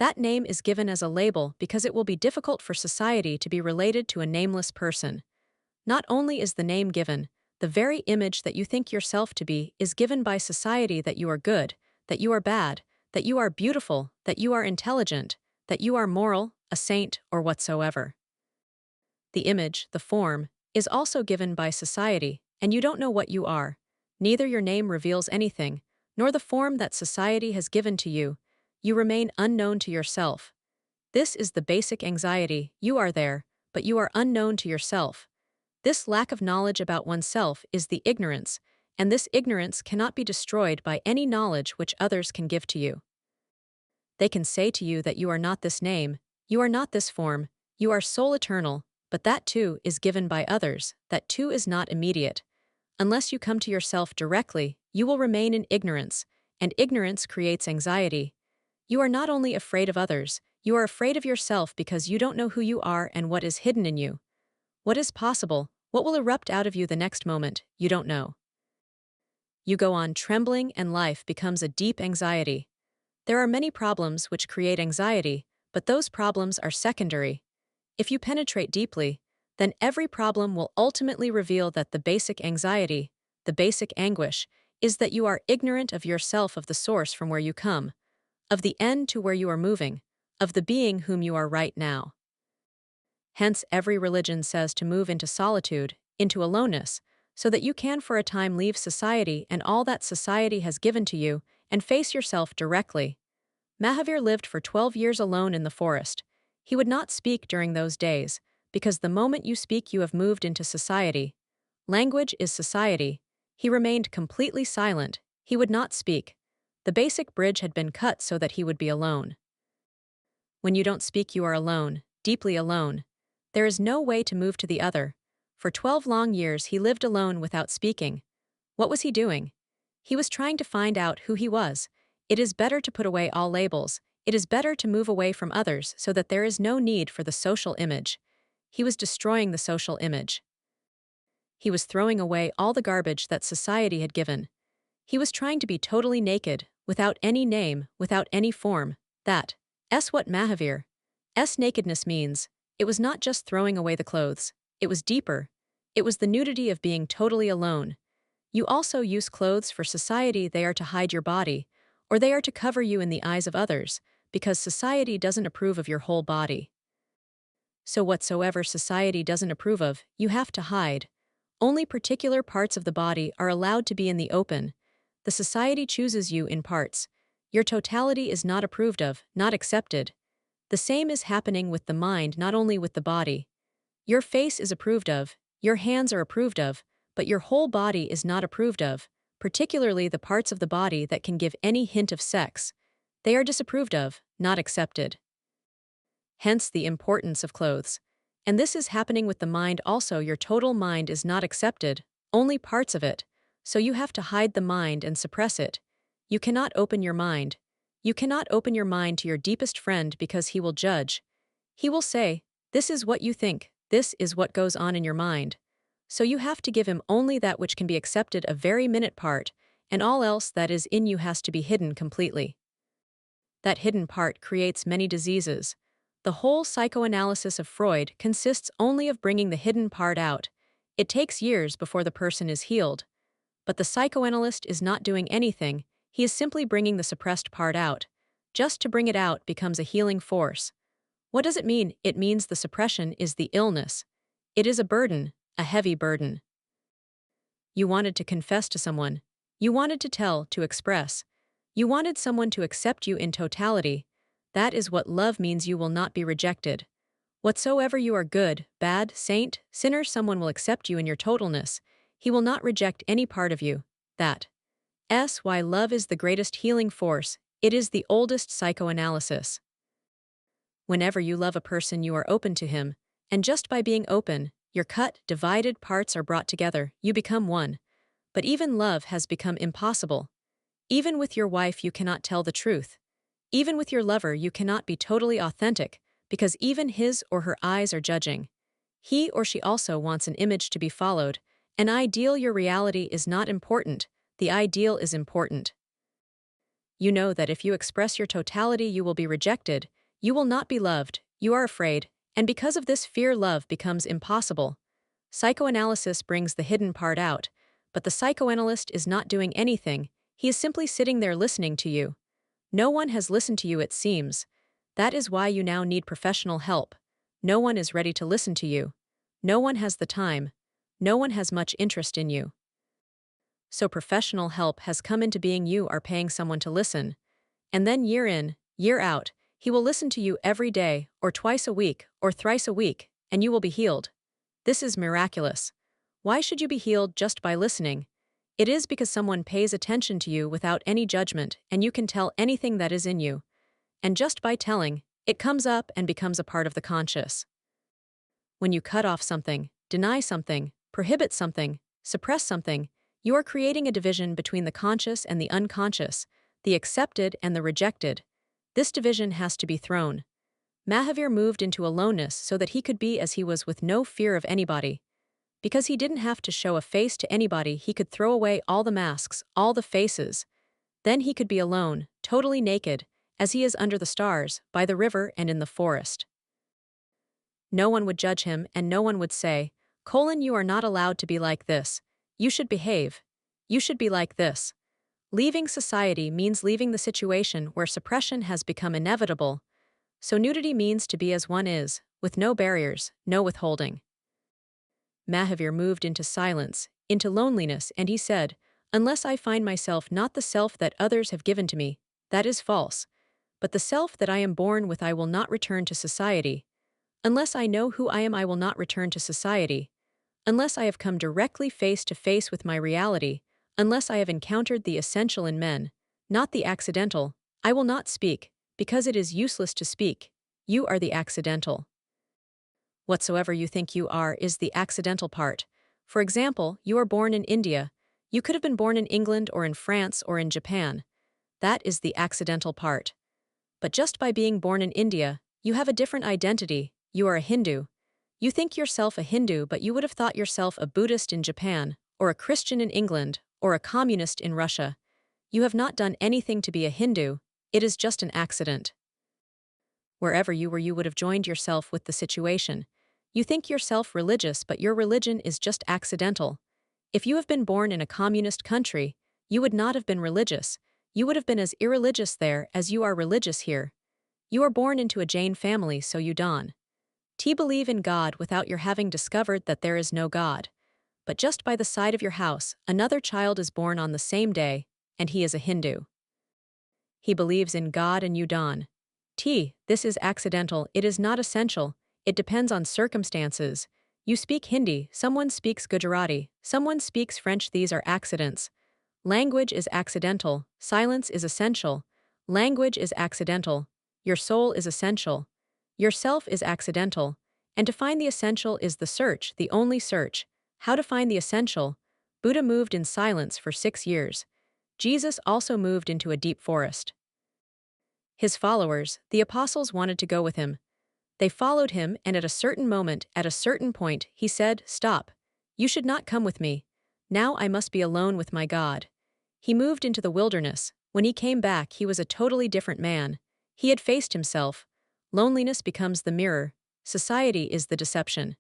That name is given as a label because it will be difficult for society to be related to a nameless person. Not only is the name given, the very image that you think yourself to be is given by society that you are good, that you are bad, that you are beautiful, that you are intelligent, that you are moral, a saint, or whatsoever. The image, the form, is also given by society, and you don't know what you are. Neither your name reveals anything, nor the form that society has given to you. You remain unknown to yourself. This is the basic anxiety. You are there, but you are unknown to yourself. This lack of knowledge about oneself is the ignorance, and this ignorance cannot be destroyed by any knowledge which others can give to you. They can say to you that you are not this name, you are not this form, you are soul eternal, but that too is given by others, that too is not immediate. Unless you come to yourself directly, you will remain in ignorance, and ignorance creates anxiety. You are not only afraid of others, you are afraid of yourself because you don't know who you are and what is hidden in you. What is possible, what will erupt out of you the next moment, you don't know. You go on trembling and life becomes a deep anxiety. There are many problems which create anxiety, but those problems are secondary. If you penetrate deeply, then every problem will ultimately reveal that the basic anxiety, the basic anguish, is that you are ignorant of yourself, of the source from where you come, of the end to where you are moving, of the being whom you are right now. Hence, every religion says to move into solitude, into aloneness, so that you can for a time leave society and all that society has given to you and face yourself directly. Mahavir lived for 12 years alone in the forest. He would not speak during those days, because the moment you speak you have moved into society. Language is society. He remained completely silent. He would not speak. The basic bridge had been cut so that he would be alone. When you don't speak you are alone, deeply alone. There is no way to move to the other. For 12 long years he lived alone without speaking. What was he doing? He was trying to find out who he was. It is better to put away all labels. It is better to move away from others so that there is no need for the social image. He was destroying the social image. He was throwing away all the garbage that society had given. He was trying to be totally naked, without any name, without any form. That's what Mahavir. Nakedness means. It was not just throwing away the clothes. It was deeper. It was the nudity of being totally alone. You also use clothes for society. They are to hide your body, or they are to cover you in the eyes of others, because society doesn't approve of your whole body. So whatsoever society doesn't approve of, you have to hide. Only particular parts of the body are allowed to be in the open. The society chooses you in parts. Your totality is not approved of, not accepted. The same is happening with the mind, not only with the body. Your face is approved of, your hands are approved of, but your whole body is not approved of, particularly the parts of the body that can give any hint of sex. They are disapproved of, not accepted. Hence the importance of clothes. And this is happening with the mind also. Your total mind is not accepted, only parts of it, so you have to hide the mind and suppress it. You cannot open your mind. You cannot open your mind to your deepest friend because he will judge. He will say, "This is what you think, this is what goes on in your mind." So you have to give him only that which can be accepted, a very minute part, and all else that is in you has to be hidden completely. That hidden part creates many diseases. The whole psychoanalysis of Freud consists only of bringing the hidden part out. It takes years before the person is healed. But the psychoanalyst is not doing anything, he is simply bringing the suppressed part out. Just to bring it out becomes a healing force. What does it mean? It means the suppression is the illness. It is a burden, a heavy burden. You wanted to confess to someone. You wanted to tell, to express. You wanted someone to accept you in totality. That is what love means. You will not be rejected. Whatsoever you are, good, bad, saint, sinner, someone will accept you in your totalness. He will not reject any part of you. That's why love is the greatest healing force. It is the oldest psychoanalysis. Whenever you love a person, you are open to him, and just by being open, your cut, divided parts are brought together, you become one. But even love has become impossible. Even with your wife you cannot tell the truth. Even with your lover you cannot be totally authentic, because even his or her eyes are judging. He or she also wants an image to be followed. An ideal. Your reality is not important, the ideal is important. You know that if you express your totality, you will be rejected, you will not be loved, you are afraid, and because of this fear, love becomes impossible. Psychoanalysis brings the hidden part out, but the psychoanalyst is not doing anything, he is simply sitting there listening to you. No one has listened to you, it seems. That is why you now need professional help. No one is ready to listen to you. No one has the time. No one has much interest in you. So professional help has come into being. You are paying someone to listen. And then year in, year out, he will listen to you every day, or twice a week, or thrice a week, and you will be healed. This is miraculous. Why should you be healed just by listening? It is because someone pays attention to you without any judgment, and you can tell anything that is in you. And just by telling, it comes up and becomes a part of the conscious. When you cut off something, deny something, prohibit something, suppress something, you are creating a division between the conscious and the unconscious, the accepted and the rejected. This division has to be thrown. Mahavir moved into aloneness so that he could be as he was with no fear of anybody. Because he didn't have to show a face to anybody, he could throw away all the masks, all the faces. Then he could be alone, totally naked, as he is under the stars, by the river and in the forest. No one would judge him, and no one would say, you are not allowed to be like this. You should behave. You should be like this. Leaving society means leaving the situation where suppression has become inevitable. So nudity means to be as one is, with no barriers, no withholding. Mahavir moved into silence, into loneliness, and he said, unless I find myself not the self that others have given to me, that is false. But the self that I am born with, I will not return to society. Unless I know who I am, I will not return to society. Unless I have come directly face to face with my reality, unless I have encountered the essential in men, not the accidental, I will not speak, because it is useless to speak. You are the accidental. Whatsoever you think you are is the accidental part. For example, you are born in India. You could have been born in England or in France or in Japan. That is the accidental part. But just by being born in India, you have a different identity. You are a Hindu. You think yourself a Hindu, but you would have thought yourself a Buddhist in Japan, or a Christian in England, or a communist in Russia. You have not done anything to be a Hindu, it is just an accident. Wherever you were, you would have joined yourself with the situation. You think yourself religious, but your religion is just accidental. If you have been born in a communist country, you would not have been religious. You would have been as irreligious there as you are religious here. You are born into a Jain family, so you don't believe in God without your having discovered that there is no God. But just by the side of your house, another child is born on the same day, and he is a Hindu. He believes in God and you don't. This is accidental, it is not essential, it depends on circumstances. You speak Hindi, someone speaks Gujarati, someone speaks French, these are accidents. Language is accidental, silence is essential. Language is accidental, your soul is essential. Yourself is accidental, and to find the essential is the search, the only search. How to find the essential? Buddha moved in silence for 6 years. Jesus also moved into a deep forest. His followers, the apostles, wanted to go with him. They followed him, and at a certain moment, at a certain point, he said, "Stop. You should not come with me. Now I must be alone with my God." He moved into the wilderness. When he came back, he was a totally different man. He had faced himself. Loneliness becomes the mirror. Society is the deception.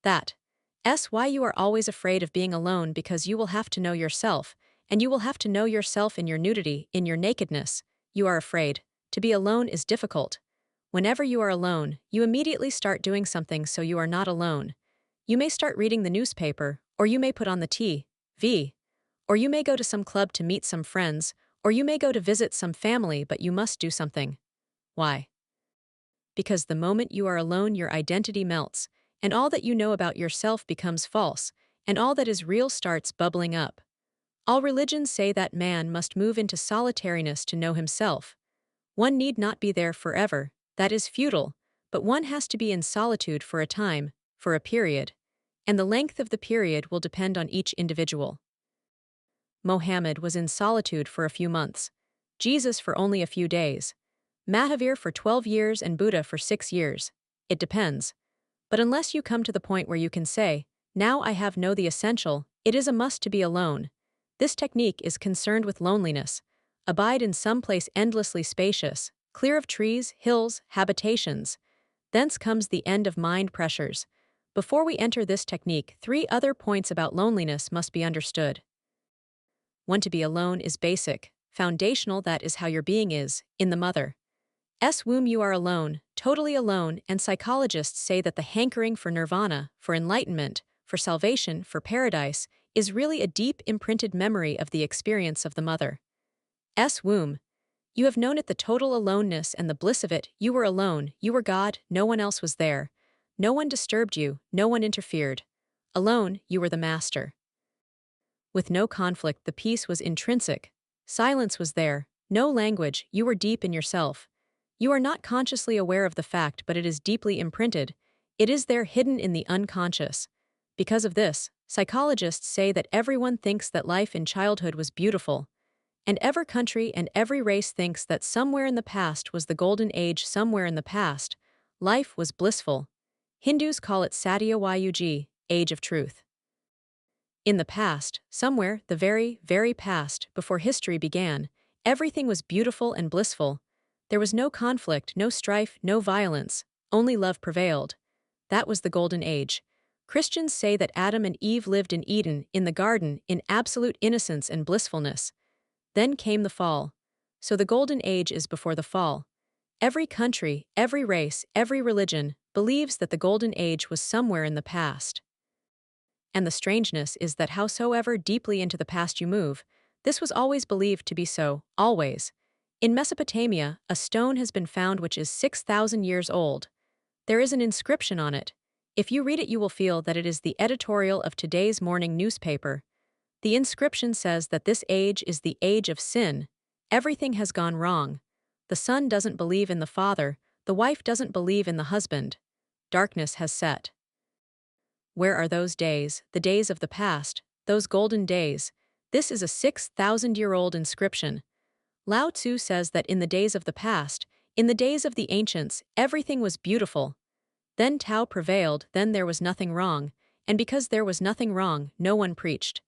That's why you are always afraid of being alone, because you will have to know yourself, and you will have to know yourself in your nudity, in your nakedness. You are afraid. To be alone is difficult. Whenever you are alone, you immediately start doing something so you are not alone. You may start reading the newspaper, or you may put on the TV, or you may go to some club to meet some friends, or you may go to visit some family, but you must do something. Why? Because the moment you are alone, your identity melts, and all that you know about yourself becomes false, and all that is real starts bubbling up. All religions say that man must move into solitariness to know himself. One need not be there forever, that is futile, but one has to be in solitude for a time, for a period, and the length of the period will depend on each individual. Mohammed was in solitude for a few months, Jesus for only a few days, Mahavir for 12 years and Buddha for 6 years. It depends. But unless you come to the point where you can say, "Now I have know the essential," it is a must to be alone. This technique is concerned with loneliness. Abide in some place endlessly spacious, clear of trees, hills, habitations. Thence comes the end of mind pressures. Before we enter this technique, 3 other points about loneliness must be understood. 1. To be alone is basic, foundational, that is how your being is, in the mother's womb you are alone, totally alone, and psychologists say that the hankering for nirvana, for enlightenment, for salvation, for paradise, is really a deep imprinted memory of the experience of the mother's womb. You have known it, the total aloneness and the bliss of it. You were alone, you were God, no one else was there. No one disturbed you, no one interfered. Alone, you were the master. With no conflict, the peace was intrinsic. Silence was there, no language, you were deep in yourself. You are not consciously aware of the fact, but it is deeply imprinted. It is there, hidden in the unconscious. Because of this, psychologists say that everyone thinks that life in childhood was beautiful. And every country and every race thinks that somewhere in the past was the golden age, somewhere in the past, life was blissful. Hindus call it Satya Yug, age of truth. In the past, somewhere, the very, very past, before history began, everything was beautiful and blissful. There was no conflict, no strife, no violence, only love prevailed. That was the golden age. Christians say that Adam and Eve lived in Eden, in the garden, in absolute innocence and blissfulness. Then came the fall. So the golden age is before the fall. Every country, every race, every religion believes that the golden age was somewhere in the past. And the strangeness is that howsoever deeply into the past you move, this was always believed to be so, always. In Mesopotamia, a stone has been found which is 6,000 years old. There is an inscription on it. If you read it, you will feel that it is the editorial of today's morning newspaper. The inscription says that this age is the age of sin. Everything has gone wrong. The son doesn't believe in the father, the wife doesn't believe in the husband. Darkness has set. Where are those days, the days of the past, those golden days? This is a 6,000-year-old inscription. Lao Tzu says that in the days of the past, in the days of the ancients, everything was beautiful. Then Tao prevailed, then there was nothing wrong, and because there was nothing wrong, no one preached.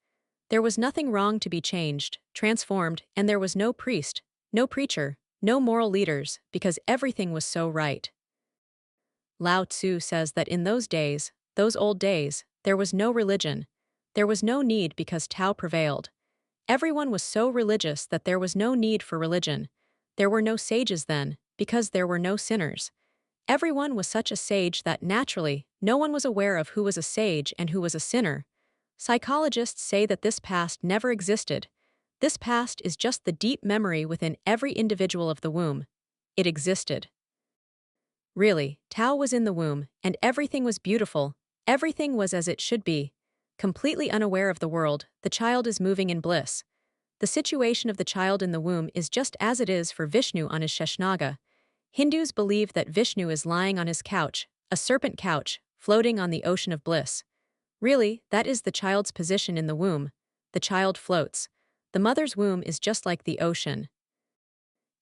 There was nothing wrong to be changed, transformed, and there was no priest, no preacher, no moral leaders, because everything was so right. Lao Tzu says that in those days, those old days, there was no religion. There was no need because Tao prevailed. Everyone was so religious that there was no need for religion. There were no sages then, because there were no sinners. Everyone was such a sage that naturally, no one was aware of who was a sage and who was a sinner. Psychologists say that this past never existed. This past is just the deep memory within every individual of the womb. It existed. Really, Tao was in the womb, and everything was beautiful. Everything was as it should be. Completely unaware of the world, the child is moving in bliss. The situation of the child in the womb is just as it is for Vishnu on his Sheshnaga. Hindus believe that Vishnu is lying on his couch, a serpent couch, floating on the ocean of bliss. Really, that is the child's position in the womb. The child floats. The mother's womb is just like the ocean.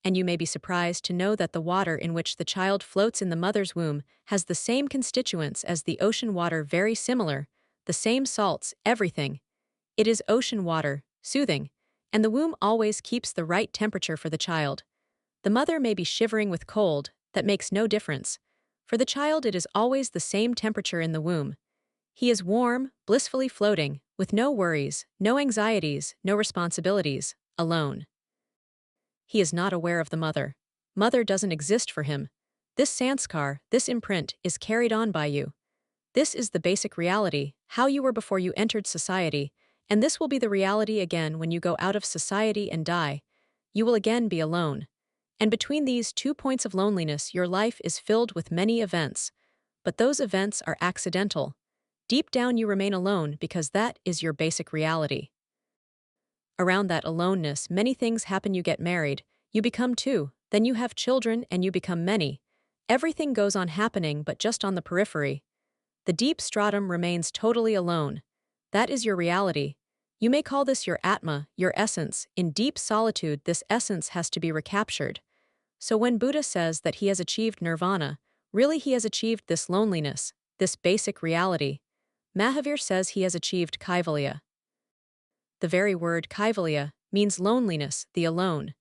And you may be surprised to know that the water in which the child floats in the mother's womb has the same constituents as the ocean water, very similar, the same salts, everything. It is ocean water, soothing, and the womb always keeps the right temperature for the child. The mother may be shivering with cold, that makes no difference. For the child it is always the same temperature in the womb. He is warm, blissfully floating, with no worries, no anxieties, no responsibilities, alone. He is not aware of the mother. Mother doesn't exist for him. This sanskar, this imprint, is carried on by you. This is the basic reality, how you were before you entered society, and this will be the reality again when you go out of society and die. You will again be alone. And between these 2 points of loneliness, your life is filled with many events. But those events are accidental. Deep down you remain alone because that is your basic reality. Around that aloneness, many things happen. You get married, you become 2, then you have children and you become many. Everything goes on happening but just on the periphery. The deep stratum remains totally alone. That is your reality. You may call this your Atma, your essence. In deep solitude, this essence has to be recaptured. So when Buddha says that he has achieved nirvana, really he has achieved this loneliness, this basic reality. Mahavir says he has achieved kaivalya. The very word kaivalya means loneliness, the alone.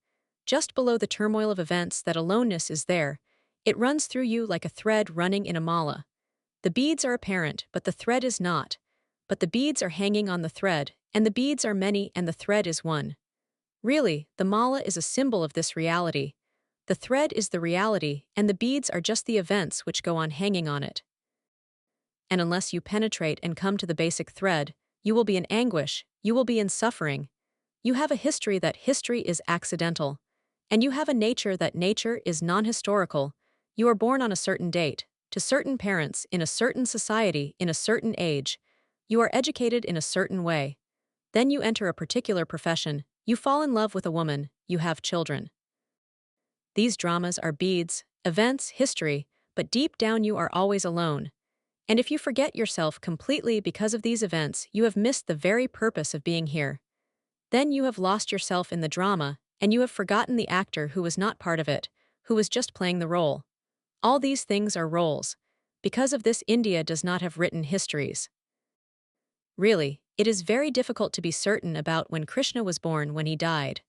Just below the turmoil of events, that aloneness is there. It runs through you like a thread running in a mala. The beads are apparent, but the thread is not. But the beads are hanging on the thread, and the beads are many and the thread is one. Really, the mala is a symbol of this reality. The thread is the reality, and the beads are just the events which go on hanging on it. And unless you penetrate and come to the basic thread, you will be in anguish, you will be in suffering. You have a history that history is accidental. And you have a nature that nature is non-historical. You are born on a certain date, to certain parents, in a certain society, in a certain age. You are educated in a certain way. Then you enter a particular profession, you fall in love with a woman, you have children. These dramas are beads, events, history, but deep down you are always alone. And if you forget yourself completely because of these events, you have missed the very purpose of being here. Then you have lost yourself in the drama, and you have forgotten the actor who was not part of it, who was just playing the role. All these things are roles. Because of this, India does not have written histories. Really, it is very difficult to be certain about when Krishna was born, when he died.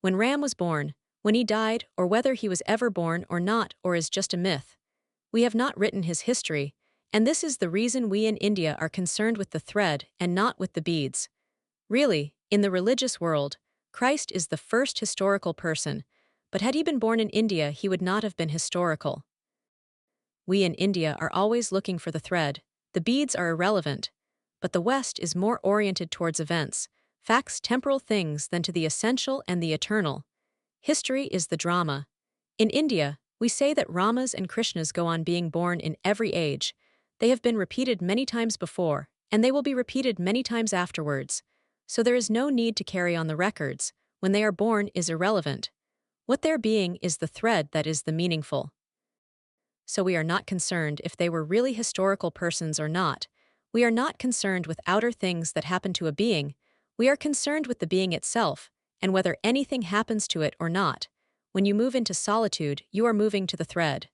When Ram was born, when he died, or whether he was ever born or not, or is just a myth. We have not written his history, and this is the reason we in India are concerned with the thread and not with the beads. Really, in the religious world, Christ is the first historical person, but had he been born in India, he would not have been historical. We in India are always looking for the thread, the beads are irrelevant, but the West is more oriented towards events, facts, temporal things than to the essential and the eternal. History is the drama. In India, we say that Ramas and Krishnas go on being born in every age. They have been repeated many times before, and they will be repeated many times afterwards. So there is no need to carry on the records. When they are born is irrelevant. What their being is the thread that is the meaningful. So we are not concerned if they were really historical persons or not. We are not concerned with outer things that happen to a being. We are concerned with the being itself, and whether anything happens to it or not. When you move into solitude, you are moving to the thread.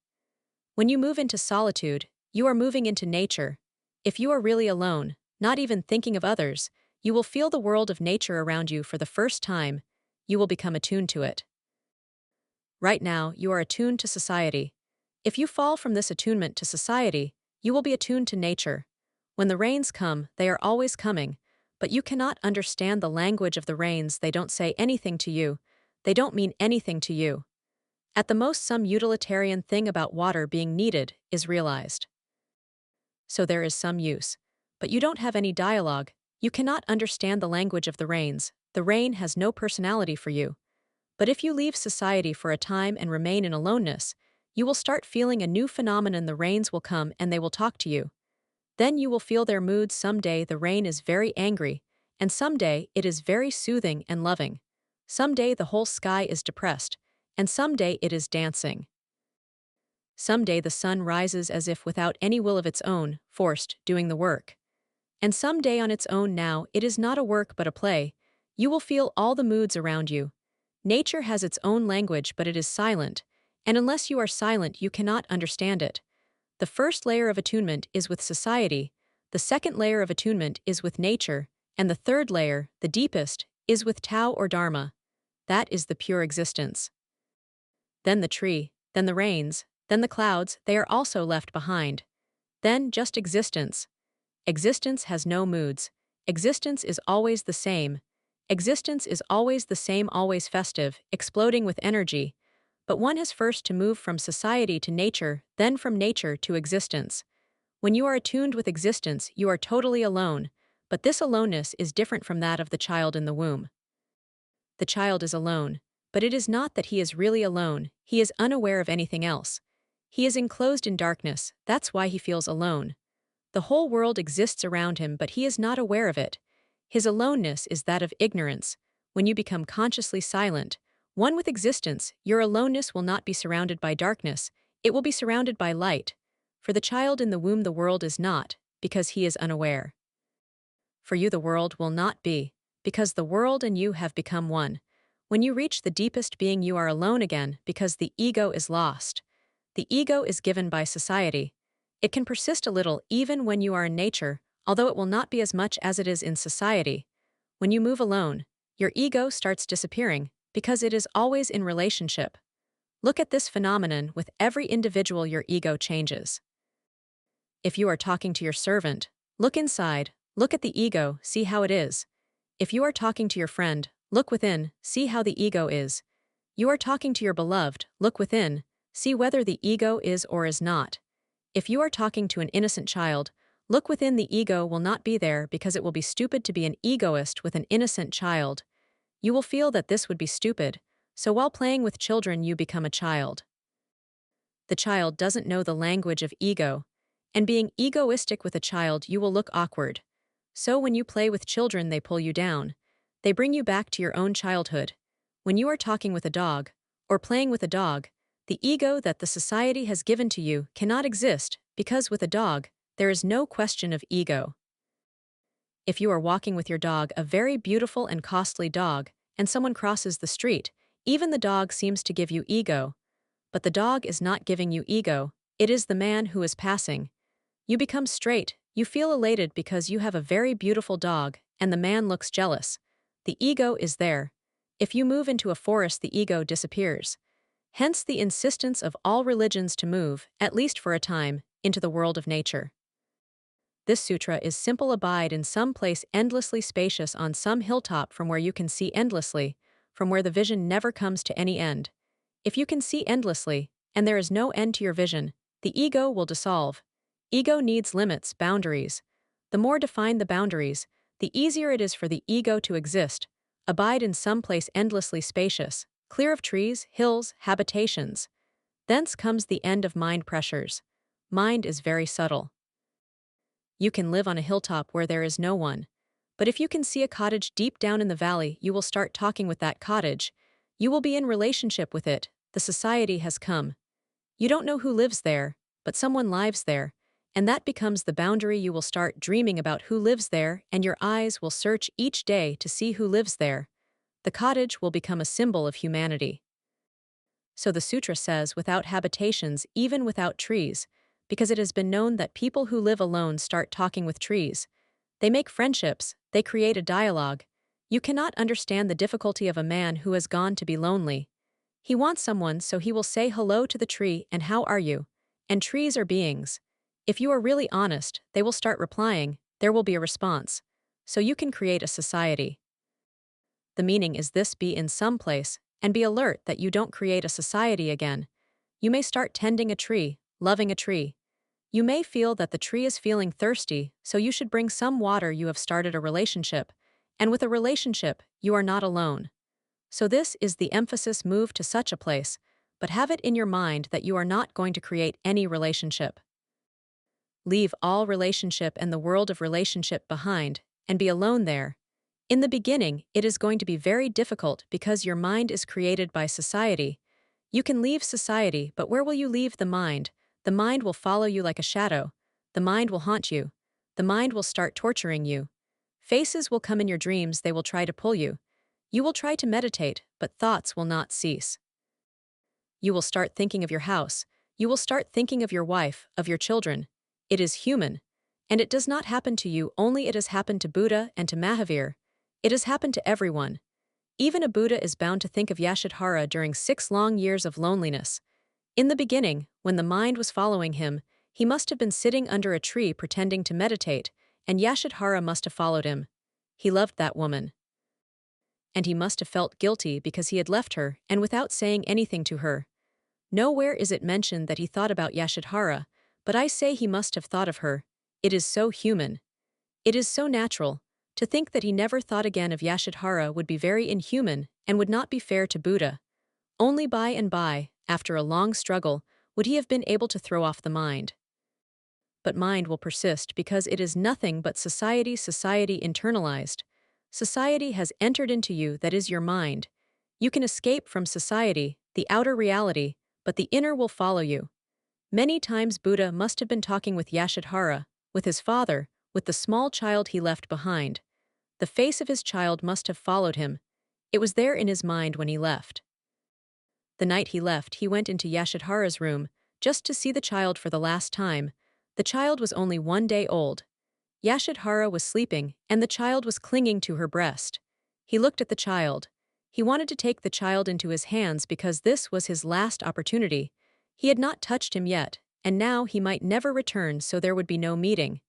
When you move into solitude, you are moving into nature. If you are really alone, not even thinking of others, you will feel the world of nature around you for the first time. You will become attuned to it. Right now, you are attuned to society. If you fall from this attunement to society, you will be attuned to nature. When the rains come, they are always coming, but you cannot understand the language of the rains. They don't say anything to you. They don't mean anything to you. At the most, some utilitarian thing about water being needed is realized. So there is some use. But you don't have any dialogue. You cannot understand the language of the rains. The rain has no personality for you. But if you leave society for a time and remain in aloneness, you will start feeling a new phenomenon. The rains will come and they will talk to you. Then you will feel their moods. Someday the rain is very angry, and someday it is very soothing and loving. Someday the whole sky is depressed, and someday it is dancing. Someday the sun rises as if without any will of its own, forced, doing the work. And someday on its own. Now it is not a work but a play. You will feel all the moods around you. Nature has its own language, but it is silent, and unless you are silent you cannot understand it. The first layer of attunement is with society, the second layer of attunement is with nature, and the third layer, the deepest, is with Tao or Dharma. That is the pure existence. Then the tree, then the rains, then the clouds, they are also left behind. Then just existence. Existence has no moods. Existence is always the same. Existence is always the same, always festive, exploding with energy. But one has first to move from society to nature, then from nature to existence. When you are attuned with existence, you are totally alone, but this aloneness is different from that of the child in the womb. The child is alone, but it is not that he is really alone. He is unaware of anything else. He is enclosed in darkness, that's why he feels alone. The whole world exists around him, but he is not aware of it. His aloneness is that of ignorance. When you become consciously silent, one with existence, your aloneness will not be surrounded by darkness, it will be surrounded by light. For the child in the womb the world is not, because he is unaware. For you the world will not be, because the world and you have become one. When you reach the deepest being you are alone again, because the ego is lost. The ego is given by society. It can persist a little even when you are in nature, although it will not be as much as it is in society. When you move alone, your ego starts disappearing, because it is always in relationship. Look at this phenomenon with every individual your ego changes. If you are talking to your servant, look inside, look at the ego, see how it is. If you are talking to your friend, look within, see how the ego is. You are talking to your beloved, look within, see whether the ego is or is not. If you are talking to an innocent child, look within, the ego will not be there because it will be stupid to be an egoist with an innocent child. You will feel that this would be stupid, so while playing with children you become a child. The child doesn't know the language of ego, and being egoistic with a child you will look awkward. So when you play with children they pull you down. They bring you back to your own childhood. When you are talking with a dog, or playing with a dog, the ego that the society has given to you cannot exist, because with a dog, there is no question of ego. If you are walking with your dog, a very beautiful and costly dog, and someone crosses the street, even the dog seems to give you ego. But the dog is not giving you ego, it is the man who is passing. You become straight, you feel elated because you have a very beautiful dog, and the man looks jealous. The ego is there. If you move into a forest, the ego disappears. Hence the insistence of all religions to move, at least for a time, into the world of nature. This sutra is simple: abide in some place endlessly spacious on some hilltop from where you can see endlessly, from where the vision never comes to any end. If you can see endlessly, and there is no end to your vision, the ego will dissolve. Ego needs limits, boundaries. The more defined the boundaries, the easier it is for the ego to exist. Abide in some place endlessly spacious, clear of trees, hills, habitations. Thence comes the end of mind pressures. Mind is very subtle. You can live on a hilltop where there is no one. But if you can see a cottage deep down in the valley, you will start talking with that cottage. You will be in relationship with it. The society has come. You don't know who lives there, but someone lives there, and that becomes the boundary. You will start dreaming about who lives there, and your eyes will search each day to see who lives there. The cottage will become a symbol of humanity. So the sutra says without habitations, even without trees, because it has been known that people who live alone start talking with trees. They make friendships, they create a dialogue. You cannot understand the difficulty of a man who has gone to be lonely. He wants someone, so he will say hello to the tree and how are you? And trees are beings. If you are really honest, they will start replying, there will be a response. So you can create a society. The meaning is this: be in some place, and be alert that you don't create a society again. You may start tending a tree, loving a tree. You may feel that the tree is feeling thirsty, so you should bring some water. You have started a relationship, and with a relationship, you are not alone. So this is the emphasis: move to such a place, but have it in your mind that you are not going to create any relationship. Leave all relationship and the world of relationship behind, and be alone there. In the beginning, it is going to be very difficult because your mind is created by society. You can leave society, but where will you leave the mind? The mind will follow you like a shadow. The mind will haunt you. The mind will start torturing you. Faces will come in your dreams, they will try to pull you. You will try to meditate, but thoughts will not cease. You will start thinking of your house. You will start thinking of your wife, of your children. It is human. And it does not happen to you only, it has happened to Buddha and to Mahavir. It has happened to everyone. Even a Buddha is bound to think of Yashadhara during 6 long years of loneliness. In the beginning, when the mind was following him, he must have been sitting under a tree pretending to meditate, and Yashadhara must have followed him. He loved that woman. And he must have felt guilty because he had left her, and without saying anything to her. Nowhere is it mentioned that he thought about Yashadhara, but I say he must have thought of her. It is so human. It is so natural. To think that he never thought again of Yashadhara would be very inhuman and would not be fair to Buddha. Only by and by, after a long struggle, would he have been able to throw off the mind. But mind will persist because it is nothing but society internalized. Society has entered into you, that is your mind. You can escape from society, the outer reality, but the inner will follow you. Many times Buddha must have been talking with Yashadhara, with his father, with the small child he left behind. The face of his child must have followed him. It was there in his mind when he left. The night he left, he went into Yashadhara's room, just to see the child for the last time. The child was only 1 day old. Yashadhara was sleeping, and the child was clinging to her breast. He looked at the child. He wanted to take the child into his hands because this was his last opportunity. He had not touched him yet, and now he might never return, so there would be no meeting.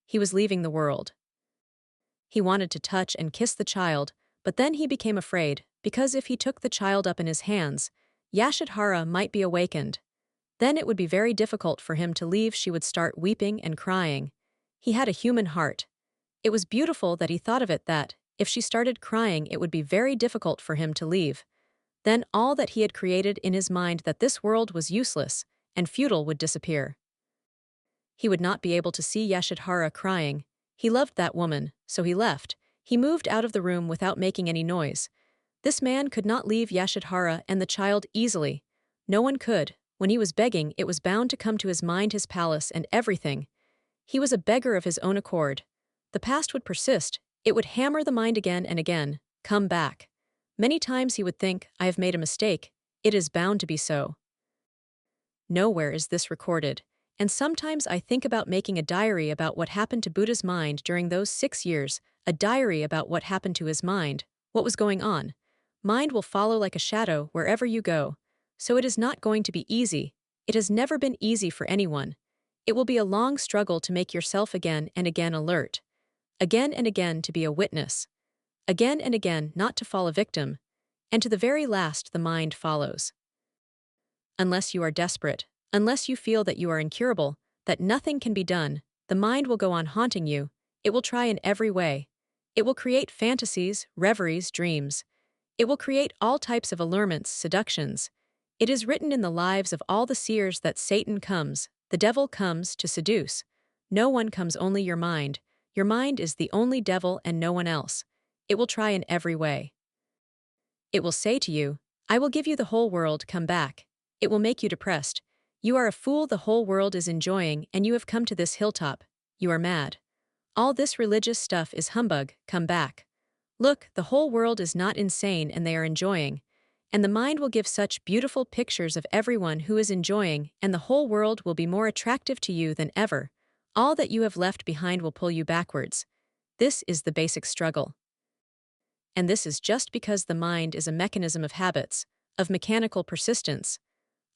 He was leaving the world. He wanted to touch and kiss the child, but then he became afraid, because if he took the child up in his hands, Yashadhara might be awakened. Then it would be very difficult for him to leave. She would start weeping and crying. He had a human heart. It was beautiful that he thought of it, that, if she started crying, it would be very difficult for him to leave. Then all that he had created in his mind, that this world was useless and futile, would disappear. He would not be able to see Yashadhara crying. He loved that woman, so he left. He moved out of the room without making any noise. This man could not leave Yashadhara and the child easily. No one could. When he was begging, it was bound to come to his mind his palace and everything. He was a beggar of his own accord. The past would persist. It would hammer the mind again and again. Come back. Many times he would think, I have made a mistake. It is bound to be so. Nowhere is this recorded. And sometimes I think about making a diary about what happened to Buddha's mind during those 6 years, a diary about what happened to his mind, what was going on. Mind will follow like a shadow wherever you go. So it is not going to be easy. It has never been easy for anyone. It will be a long struggle to make yourself again and again alert. Again and again to be a witness. Again and again not to fall a victim. And to the very last the mind follows. Unless you are desperate, unless you feel that you are incurable, that nothing can be done, the mind will go on haunting you. It will try in every way. It will create fantasies, reveries, dreams. It will create all types of allurements, seductions. It is written in the lives of all the seers that Satan comes, the devil comes to seduce. No one comes, only your mind. Your mind is the only devil and no one else. It will try in every way. It will say to you, I will give you the whole world, come back. It will make you depressed. You are a fool, the whole world is enjoying, and you have come to this hilltop. You are mad. All this religious stuff is humbug, come back. Look, the whole world is not insane and they are enjoying. And the mind will give such beautiful pictures of everyone who is enjoying, and the whole world will be more attractive to you than ever. All that you have left behind will pull you backwards. This is the basic struggle. And this is just because the mind is a mechanism of habits, of mechanical persistence.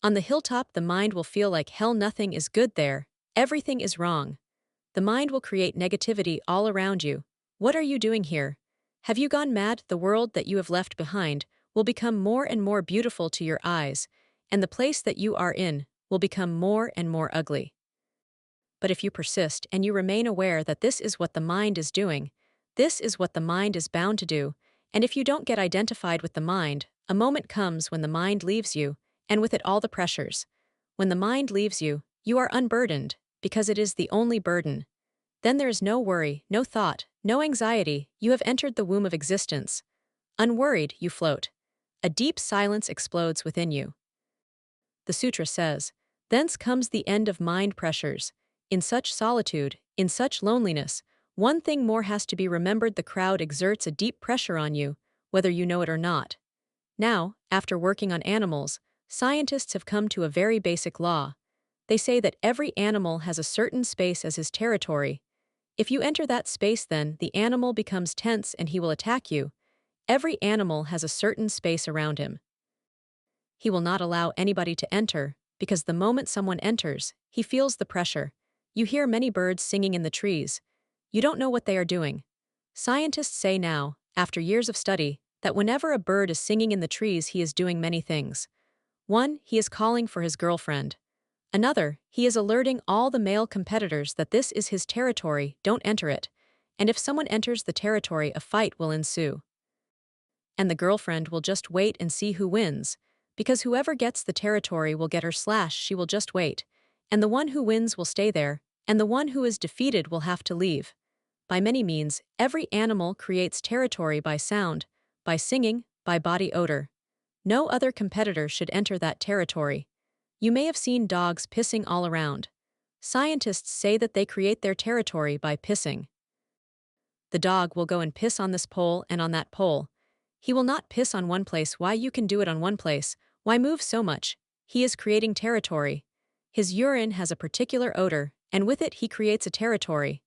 On the hilltop, the mind will feel like hell, nothing is good there, everything is wrong. The mind will create negativity all around you. What are you doing here? Have you gone mad? The world that you have left behind will become more and more beautiful to your eyes, and the place that you are in will become more and more ugly. But if you persist and you remain aware that this is what the mind is doing, this is what the mind is bound to do, and if you don't get identified with the mind, a moment comes when the mind leaves you, and with it all the pressures. When the mind leaves you, you are unburdened, because it is the only burden. Then there is no worry, no thought, no anxiety. You have entered the womb of existence. Unworried, you float. A deep silence explodes within you. The sutra says, thence comes the end of mind pressures. In such solitude, in such loneliness, one thing more has to be remembered: the crowd exerts a deep pressure on you, whether you know it or not. Now, after working on animals, scientists have come to a very basic law. They say that every animal has a certain space as his territory. If you enter that space, then the animal becomes tense and he will attack you. Every animal has a certain space around him. He will not allow anybody to enter, because the moment someone enters, he feels the pressure. You hear many birds singing in the trees. You don't know what they are doing. Scientists say now, after years of study, that whenever a bird is singing in the trees, he is doing many things. One, he is calling for his girlfriend. Another, he is alerting all the male competitors that this is his territory, don't enter it. And if someone enters the territory, a fight will ensue. And the girlfriend will just wait and see who wins, because whoever gets the territory will get her / she will just wait. And the one who wins will stay there, and the one who is defeated will have to leave. By many means, every animal creates territory by sound, by singing, by body odor. No other competitor should enter that territory. You may have seen dogs pissing all around. Scientists say that they create their territory by pissing. The dog will go and piss on this pole and on that pole. He will not piss on one place. Why? You can do it on one place. Why move so much? He is creating territory. His urine has a particular odor, and with it he creates a territory.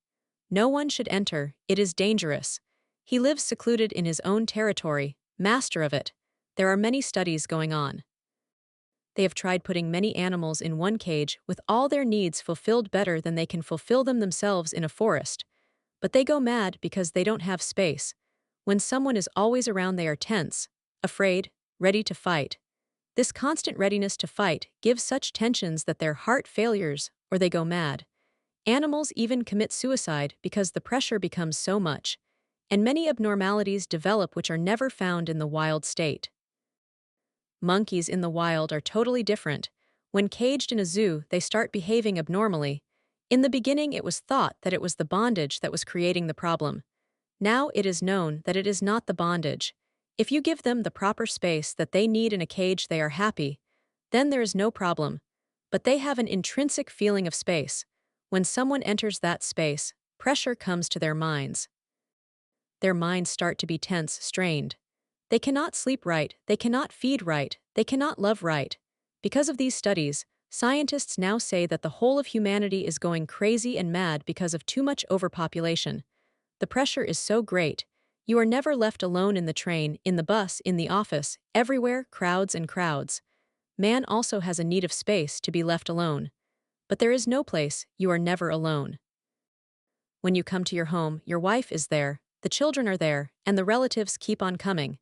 No one should enter, it is dangerous. He lives secluded in his own territory. master of it. There are many studies going on. They have tried putting many animals in one cage with all their needs fulfilled better than they can fulfill them themselves in a forest. But they go mad because they don't have space. When someone is always around, they are tense, afraid, ready to fight. This constant readiness to fight gives such tensions that their heart failures or they go mad. Animals even commit suicide because the pressure becomes so much, and many abnormalities develop which are never found in the wild state. Monkeys in the wild are totally different. When caged in a zoo, they start behaving abnormally. In the beginning, it was thought that it was the bondage that was creating the problem. Now it is known that it is not the bondage. If you give them the proper space that they need in a cage, they are happy. Then there is no problem. But they have an intrinsic feeling of space. When someone enters that space, pressure comes to their minds. Their minds start to be tense, strained. They cannot sleep right, they cannot feed right, they cannot love right. Because of these studies, scientists now say that the whole of humanity is going crazy and mad because of too much overpopulation. The pressure is so great. You are never left alone in the train, in the bus, in the office, everywhere, crowds and crowds. Man also has a need of space to be left alone. But there is no place, you are never alone. When you come to your home, your wife is there, the children are there, and the relatives keep on coming.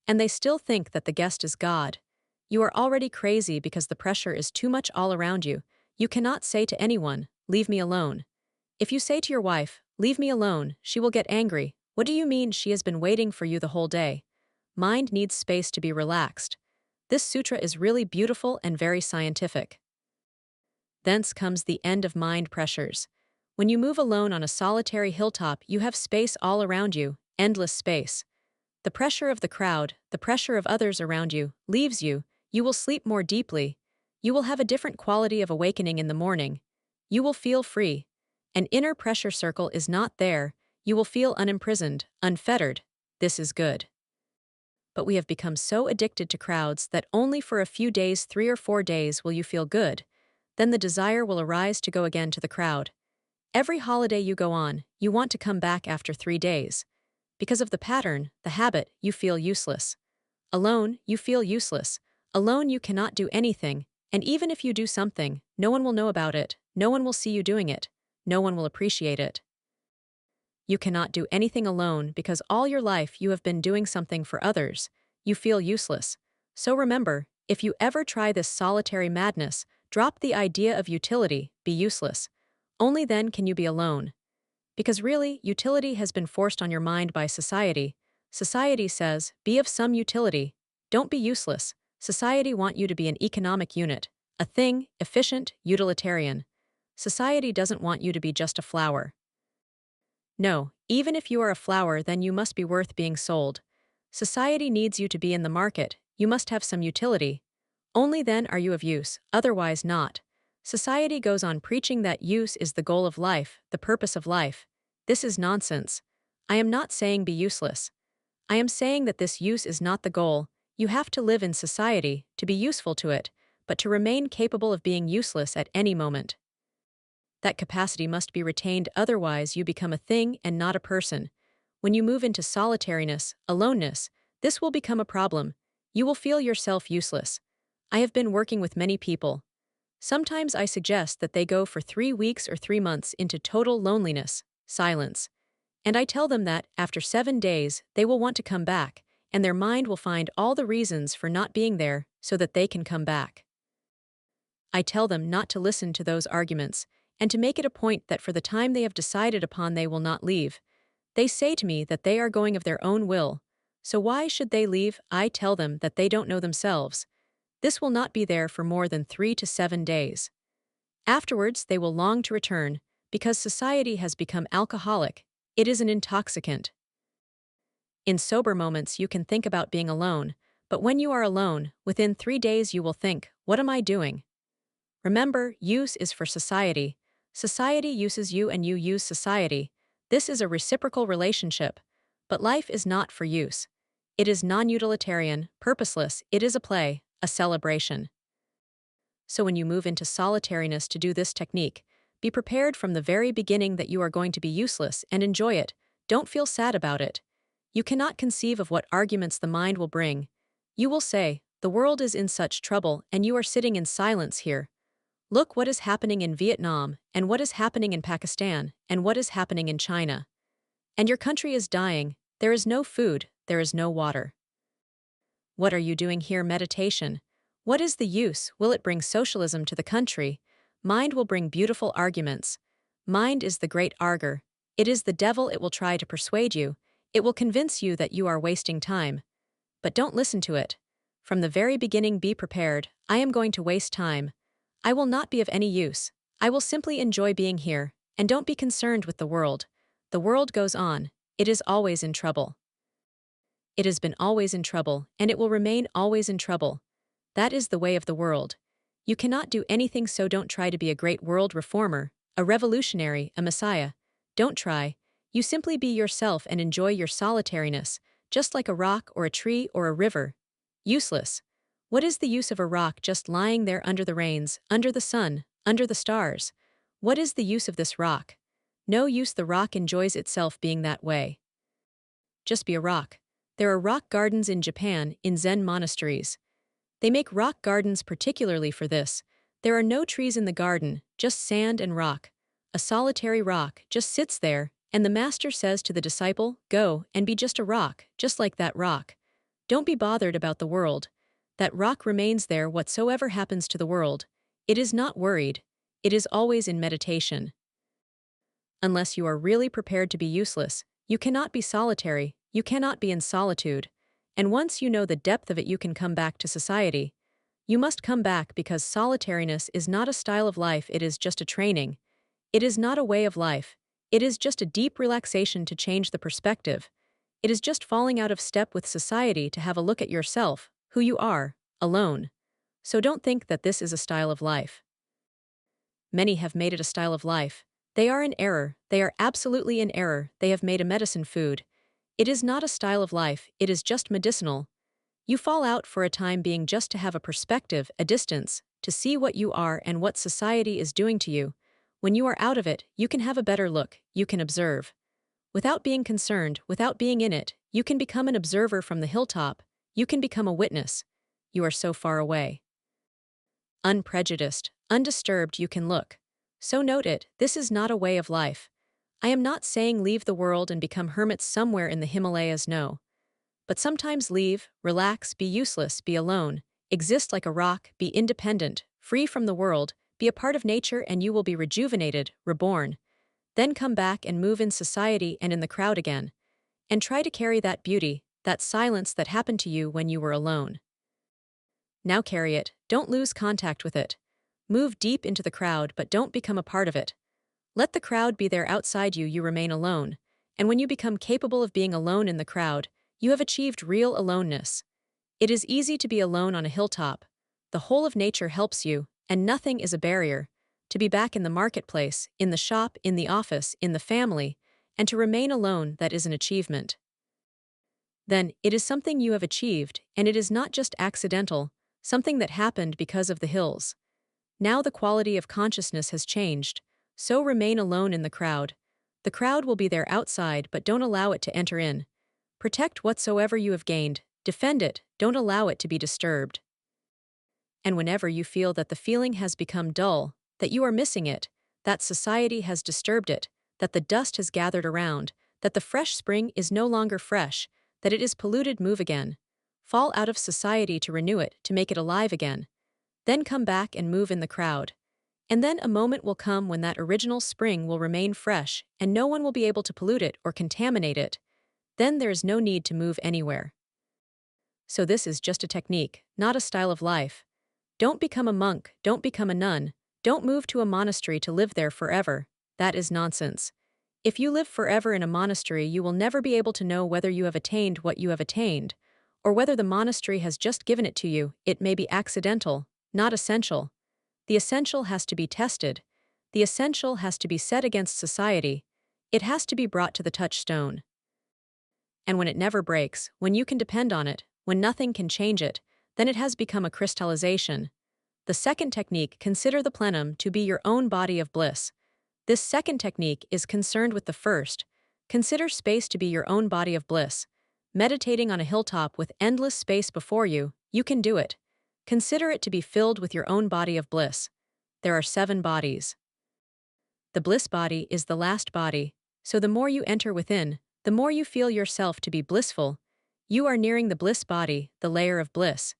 And they still think that the guest is God. You are already crazy because the pressure is too much all around you. You cannot say to anyone, "Leave me alone." If you say to your wife, "Leave me alone," she will get angry. What do you mean? She has been waiting for you the whole day. Mind needs space to be relaxed. This sutra is really beautiful and very scientific. Thence comes the end of mind pressures. When you move alone on a solitary hilltop, you have space all around you, endless space. The pressure of the crowd, the pressure of others around you, leaves you. You will sleep more deeply. You will have a different quality of awakening in the morning. You will feel free. An inner pressure circle is not there. You will feel unimprisoned, unfettered. This is good. But we have become so addicted to crowds that only for a few days, 3 or 4 days, will you feel good. Then the desire will arise to go again to the crowd. Every holiday you go on, you want to come back after 3 days. Because of the pattern, the habit, you feel useless. Alone, you feel useless. Alone, you cannot do anything, and even if you do something, no one will know about it, no one will see you doing it, no one will appreciate it. You cannot do anything alone because all your life you have been doing something for others. You feel useless. So remember, if you ever try this solitary madness, drop the idea of utility, be useless. Only then can you be alone. Because really, utility has been forced on your mind by society. Society says, be of some utility. Don't be useless. Society want you to be an economic unit, a thing, efficient, utilitarian. Society doesn't want you to be just a flower. No, even if you are a flower, then you must be worth being sold. Society needs you to be in the market, you must have some utility. Only then are you of use, otherwise not. Society goes on preaching that use is the goal of life, the purpose of life. This is nonsense. I am not saying be useless. I am saying that this use is not the goal. You have to live in society, to be useful to it, but to remain capable of being useless at any moment. That capacity must be retained, otherwise you become a thing and not a person. When you move into solitariness, aloneness, this will become a problem. You will feel yourself useless. I have been working with many people. Sometimes I suggest that they go for 3 weeks or 3 months into total loneliness, silence. And I tell them that, after 7 days, they will want to come back, and their mind will find all the reasons for not being there so that they can come back. I tell them not to listen to those arguments, and to make it a point that for the time they have decided upon they will not leave. They say to me that they are going of their own will. So why should they leave? I tell them that they don't know themselves. This will not be there for more than 3 to 7 days. Afterwards, they will long to return, because society has become alcoholic. It is an intoxicant. In sober moments, you can think about being alone, but when you are alone, within 3 days you will think, what am I doing? Remember, use is for society. Society uses you and you use society. This is a reciprocal relationship. But life is not for use. It is non-utilitarian, purposeless, it is a play, a celebration. So when you move into solitariness to do this technique, be prepared from the very beginning that you are going to be useless and enjoy it. Don't feel sad about it. You cannot conceive of what arguments the mind will bring. You will say, "The world is in such trouble, and you are sitting in silence here. Look what is happening in Vietnam, and what is happening in Pakistan, and what is happening in China. And your country is dying, there is no food, there is no water. What are you doing here? Meditation. What is the use? Will it bring socialism to the country? Mind will bring beautiful arguments. Mind is the great arguer. It is the devil. It will try to persuade you. It will convince you that you are wasting time. But don't listen to it. From the very beginning, be prepared. I am going to waste time. I will not be of any use. I will simply enjoy being here, and don't be concerned with the world. The world goes on. It is always in trouble. It has been always in trouble, and it will remain always in trouble. That is the way of the world. You cannot do anything, so don't try to be a great world reformer, a revolutionary, a messiah. Don't try. You simply be yourself and enjoy your solitariness, just like a rock or a tree or a river. Useless. What is the use of a rock just lying there under the rains, under the sun, under the stars? What is the use of this rock? No use. The rock enjoys itself being that way. Just be a rock. There are rock gardens in Japan, in Zen monasteries. They make rock gardens particularly for this. There are no trees in the garden, just sand and rock. A solitary rock just sits there, and the master says to the disciple, "Go and be just a rock, just like that rock. Don't be bothered about the world. That rock remains there whatsoever happens to the world. It is not worried. It is always in meditation." Unless you are really prepared to be useless, you cannot be solitary, you cannot be in solitude. And once you know the depth of it, you can come back to society. You must come back because solitariness is not a style of life, it is just a training. It is not a way of life. It is just a deep relaxation to change the perspective. It is just falling out of step with society to have a look at yourself, who you are, alone. So don't think that this is a style of life. Many have made it a style of life. They are in error, they are absolutely in error, they have made a medicine food. It is not a style of life, it is just medicinal. You fall out for a time being just to have a perspective, a distance, to see what you are and what society is doing to you. When you are out of it, you can have a better look, you can observe. Without being concerned, without being in it, you can become an observer from the hilltop, you can become a witness. You are so far away. Unprejudiced, undisturbed, you can look. So note it, this is not a way of life. I am not saying leave the world and become hermits somewhere in the Himalayas, no. But sometimes leave, relax, be useless, be alone, exist like a rock, be independent, free from the world, be a part of nature, and you will be rejuvenated, reborn. Then come back and move in society and in the crowd again. And try to carry that beauty, that silence that happened to you when you were alone. Now carry it, don't lose contact with it. Move deep into the crowd, but don't become a part of it. Let the crowd be there outside you, you remain alone. And when you become capable of being alone in the crowd, you have achieved real aloneness. It is easy to be alone on a hilltop. The whole of nature helps you, and nothing is a barrier. To be back in the marketplace, in the shop, in the office, in the family, and to remain alone, that is an achievement. Then, it is something you have achieved, and it is not just accidental, something that happened because of the hills. Now the quality of consciousness has changed, so remain alone in the crowd. The crowd will be there outside, but don't allow it to enter in. Protect whatsoever you have gained, defend it, don't allow it to be disturbed. And whenever you feel that the feeling has become dull, that you are missing it, that society has disturbed it, that the dust has gathered around, that the fresh spring is no longer fresh, that it is polluted, move again. Fall out of society to renew it, to make it alive again. Then come back and move in the crowd. And then a moment will come when that original spring will remain fresh, and no one will be able to pollute it or contaminate it. Then there is no need to move anywhere. So this is just a technique, not a style of life. Don't become a monk, don't become a nun, don't move to a monastery to live there forever. That is nonsense. If you live forever in a monastery, you will never be able to know whether you have attained what you have attained, or whether the monastery has just given it to you. It may be accidental, not essential. The essential has to be tested. The essential has to be set against society. It has to be brought to the touchstone. And when it never breaks, when you can depend on it, when nothing can change it, then it has become a crystallization. The second technique, consider the plenum to be your own body of bliss. This second technique is concerned with the first. Consider space to be your own body of bliss. meditating on a hilltop with endless space before you, you can do it. Consider it to be filled with your own body of bliss. There are 7 bodies. The bliss body is the last body, so the more you enter within, the more you feel yourself to be blissful. You are nearing the bliss body, the layer of bliss.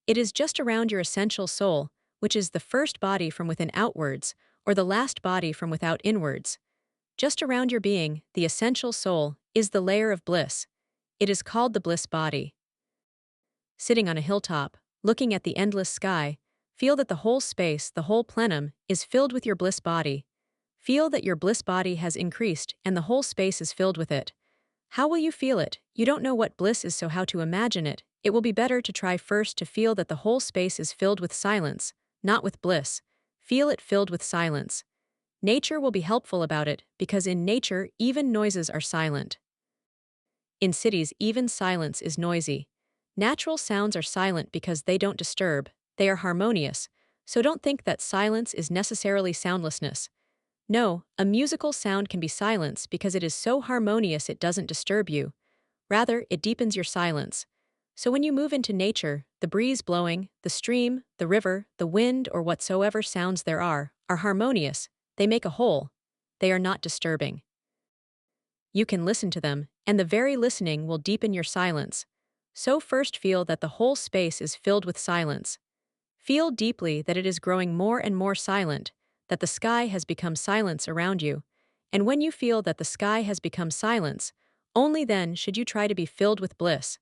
It is just around your essential soul, which is the first body from within outwards, or the last body from without inwards. Just around your being, the essential soul, is the layer of bliss. It is called the bliss body. Sitting on a hilltop, looking at the endless sky, feel that the whole space, the whole plenum, is filled with your bliss body. Feel that your bliss body has increased and the whole space is filled with it. How will you feel it? You don't know what bliss is, so how to imagine it? It will be better to try first to feel that the whole space is filled with silence, not with bliss. Feel it filled with silence. Nature will be helpful about it, because in nature, even noises are silent. In cities, even silence is noisy. Natural sounds are silent because they don't disturb, they are harmonious, so don't think that silence is necessarily soundlessness. No, a musical sound can be silence because it is so harmonious it doesn't disturb you. Rather, it deepens your silence. So when you move into nature, the breeze blowing, the stream, the river, the wind, or whatsoever sounds there are harmonious, they make a whole. They are not disturbing. You can listen to them, and the very listening will deepen your silence. So first feel that the whole space is filled with silence. Feel deeply that it is growing more and more silent, that the sky has become silence around you, and when you feel that the sky has become silence, only then should you try to be filled with bliss.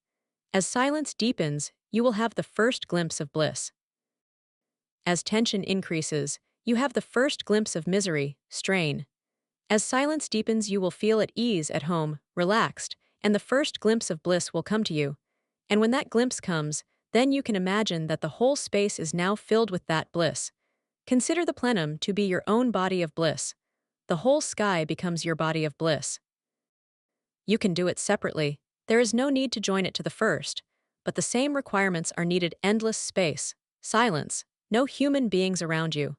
As silence deepens, you will have the first glimpse of bliss. As tension increases, you have the first glimpse of misery, strain. As silence deepens, you will feel at ease, at home, relaxed, and the first glimpse of bliss will come to you. And when that glimpse comes, then you can imagine that the whole space is now filled with that bliss. Consider the plenum to be your own body of bliss. The whole sky becomes your body of bliss. You can do it separately. There is no need to join it to the first, but the same requirements are needed: endless space, silence, no human beings around you.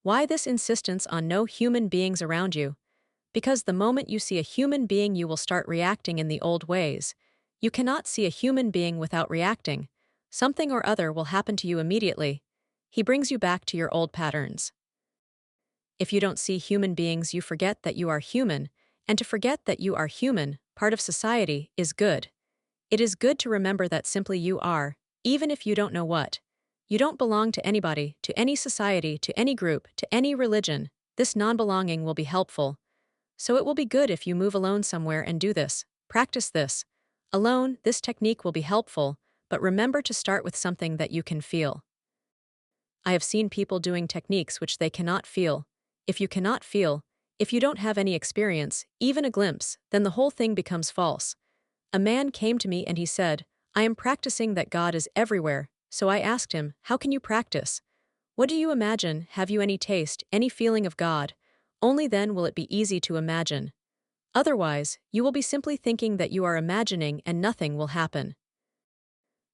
Why this insistence on no human beings around you? Because the moment you see a human being, you will start reacting in the old ways. You cannot see a human being without reacting. Something or other will happen to you immediately. He brings you back to your old patterns. If you don't see human beings, you forget that you are human, and to forget that you are human, part of society, is good. It is good to remember that simply you are, even if you don't know what. You don't belong to anybody, to any society, to any group, to any religion. This non-belonging will be helpful. So it will be good if you move alone somewhere and do this. Practice this. Alone, this technique will be helpful, but remember to start with something that you can feel. I have seen people doing techniques which they cannot feel. If you cannot feel, if you don't have any experience, even a glimpse, then the whole thing becomes false. A man came to me and he said, "I am practicing that God is everywhere." So I asked him, "How can you practice? What do you imagine? Have you any taste, any feeling of God? Only then will it be easy to imagine. Otherwise, you will be simply thinking that you are imagining and nothing will happen."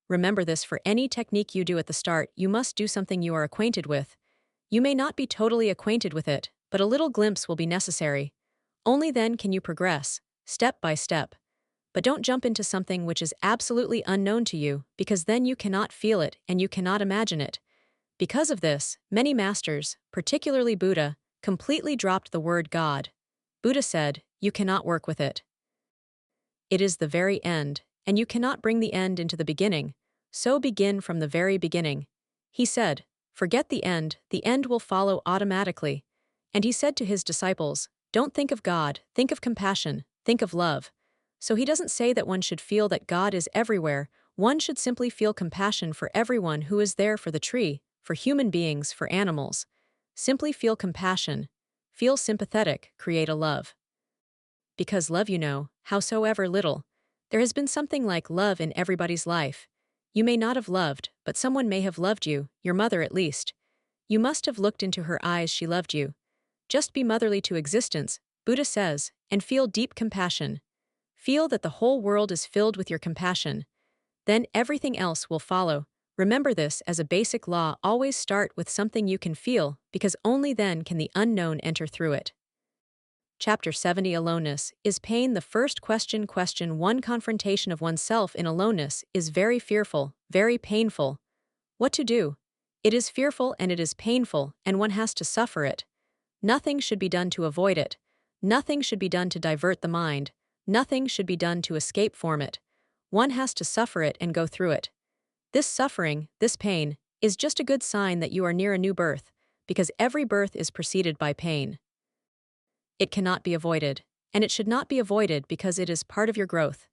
Remember this: for any technique you do at the start, you must do something you are acquainted with. You may not be totally acquainted with it, but a little glimpse will be necessary. Only then can you progress, step by step. But don't jump into something which is absolutely unknown to you, because then you cannot feel it and you cannot imagine it. Because of this, many masters, particularly Buddha, completely dropped the word God. Buddha said, "You cannot work with it. It is the very end, and you cannot bring the end into the beginning. So begin from the very beginning." He said, "Forget the end will follow automatically." And he said to his disciples, "Don't think of God, think of compassion, think of love." So he doesn't say that one should feel that God is everywhere. One should simply feel compassion for everyone who is there, for the tree, for human beings, for animals. Simply feel compassion. Feel sympathetic, create a love. Because love, howsoever little, there has been something like love in everybody's life. You may not have loved, but someone may have loved you, your mother at least. You must have looked into her eyes, she loved you. Just be motherly to existence, Buddha says, and feel deep compassion. Feel that the whole world is filled with your compassion. Then everything else will follow. Remember this as a basic law: always start with something you can feel, because only then can the unknown enter through it. Chapter 70 Aloneness. Is pain the first question? Question 1 Confrontation of oneself in aloneness is very fearful, very painful. What to do? It is fearful and it is painful, and one has to suffer it. Nothing should be done to avoid it. Nothing should be done to divert the mind. Nothing should be done to escape from it. One has to suffer it and go through it. This suffering, this pain, is just a good sign that you are near a new birth, because every birth is preceded by pain. It cannot be avoided, and it should not be avoided because it is part of your growth.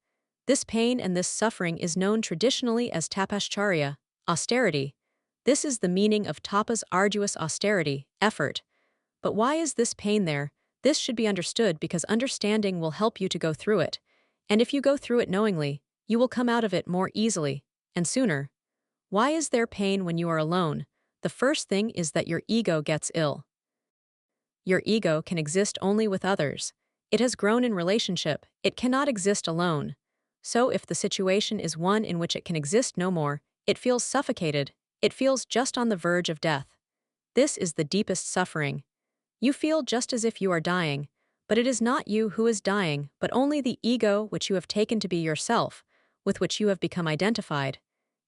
This pain and this suffering is known traditionally as tapascharya, austerity. This is the meaning of tapa's arduous austerity, effort. But why is this pain there? This should be understood because understanding will help you to go through it. And if you go through it knowingly, you will come out of it more easily, and sooner. Why is there pain when you are alone? The first thing is that your ego gets ill. Your ego can exist only with others. It has grown in relationship, it cannot exist alone. So if the situation is one in which it can exist no more, it feels suffocated, it feels just on the verge of death. This is the deepest suffering. You feel just as if you are dying, but it is not you who is dying, but only the ego which you have taken to be yourself, with which you have become identified.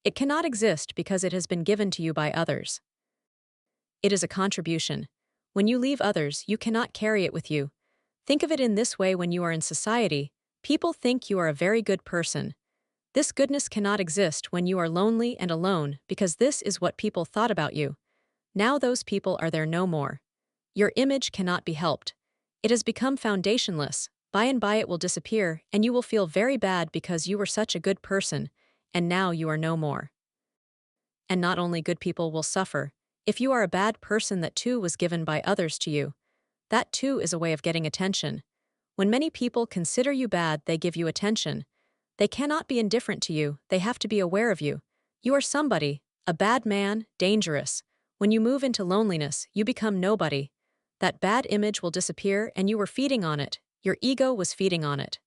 It cannot exist because it has been given to you by others. It is a contribution. When you leave others, you cannot carry it with you. Think of it in this way: when you are in society, people think you are a very good person. This goodness cannot exist when you are lonely and alone because this is what people thought about you. Now those people are there no more. Your image cannot be helped. It has become foundationless. By and by it will disappear, and you will feel very bad because you were such a good person, and now you are no more. And not only good people will suffer. If you are a bad person, that too was given by others to you. That too is a way of getting attention. When many people consider you bad, they give you attention. They cannot be indifferent to you, they have to be aware of you. You are somebody, a bad man, dangerous. When you move into loneliness, you become nobody. That bad image will disappear and you were feeding on it, your ego was feeding on it.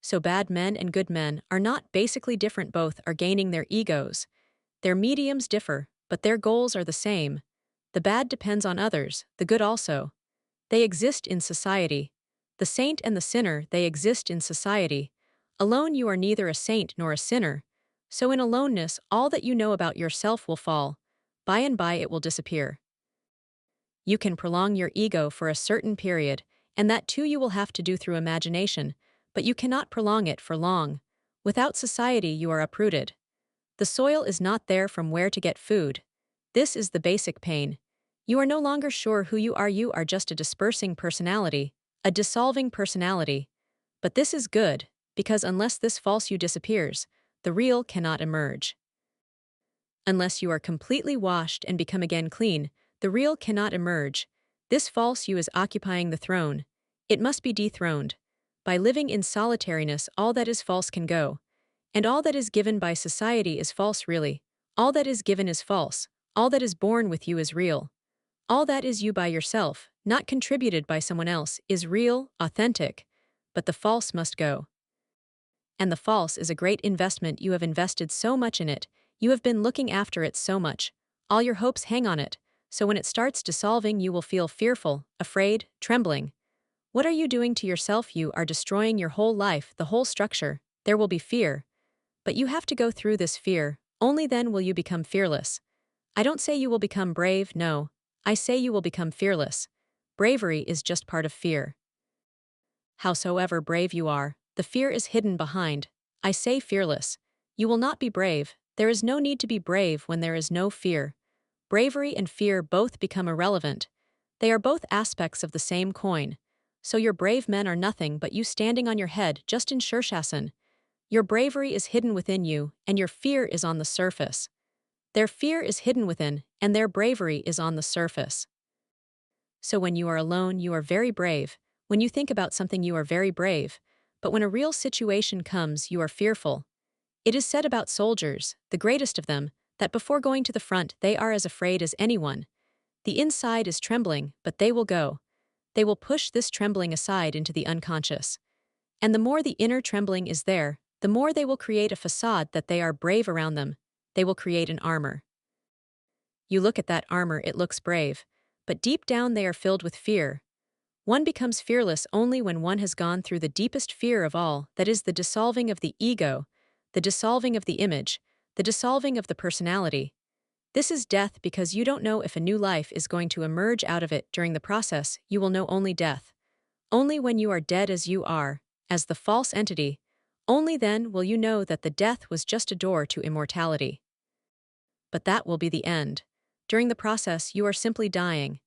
So bad men and good men are not basically different, both are gaining their egos. Their mediums differ, but their goals are the same. The bad depends on others, the good also. They exist in society. The saint and the sinner, they exist in society. Alone you are neither a saint nor a sinner. So in aloneness, all that you know about yourself will fall. By and by it will disappear. You can prolong your ego for a certain period, and that too you will have to do through imagination, but you cannot prolong it for long. Without society you are uprooted. The soil is not there from where to get food. This is the basic pain. You are no longer sure who you are just a dispersing personality, a dissolving personality. But this is good, because unless this false you disappears, the real cannot emerge. Unless you are completely washed and become again clean, the real cannot emerge. This false you is occupying the throne. It must be dethroned. By living in solitariness, all that is false can go. And all that is given by society is false really. All that is given is false. All that is born with you is real. All that is you by yourself, not contributed by someone else, is real, authentic. But the false must go. And the false is a great investment. You have invested so much in it. You have been looking after it so much. All your hopes hang on it. So when it starts dissolving, you will feel fearful, afraid, trembling. What are you doing to yourself? You are destroying your whole life, the whole structure. There will be fear. But you have to go through this fear. Only then will you become fearless. I don't say you will become brave, no. I say you will become fearless. Bravery is just part of fear. Howsoever brave you are, the fear is hidden behind. I say fearless. You will not be brave. There is no need to be brave when there is no fear. Bravery and fear both become irrelevant. They are both aspects of the same coin. So your brave men are nothing but you standing on your head just in Shirshasana. Your bravery is hidden within you, and your fear is on the surface. Their fear is hidden within, and their bravery is on the surface. So when you are alone, you are very brave. When you think about something, you are very brave. But when a real situation comes, you are fearful. It is said about soldiers, the greatest of them, that before going to the front, they are as afraid as anyone. The inside is trembling, but they will go. They will push this trembling aside into the unconscious. And the more the inner trembling is there, the more they will create a facade that they are brave around them. They will create an armor. You look at that armor, it looks brave, but deep down they are filled with fear. One becomes fearless only when one has gone through the deepest fear of all, that is, the dissolving of the ego, the dissolving of the image, the dissolving of the personality. This is death because you don't know if a new life is going to emerge out of it. During the process, you will know only death. Only when you are dead as you are, as the false entity, only then will you know that the death was just a door to immortality. But that will be the end. During the process, you are simply dying.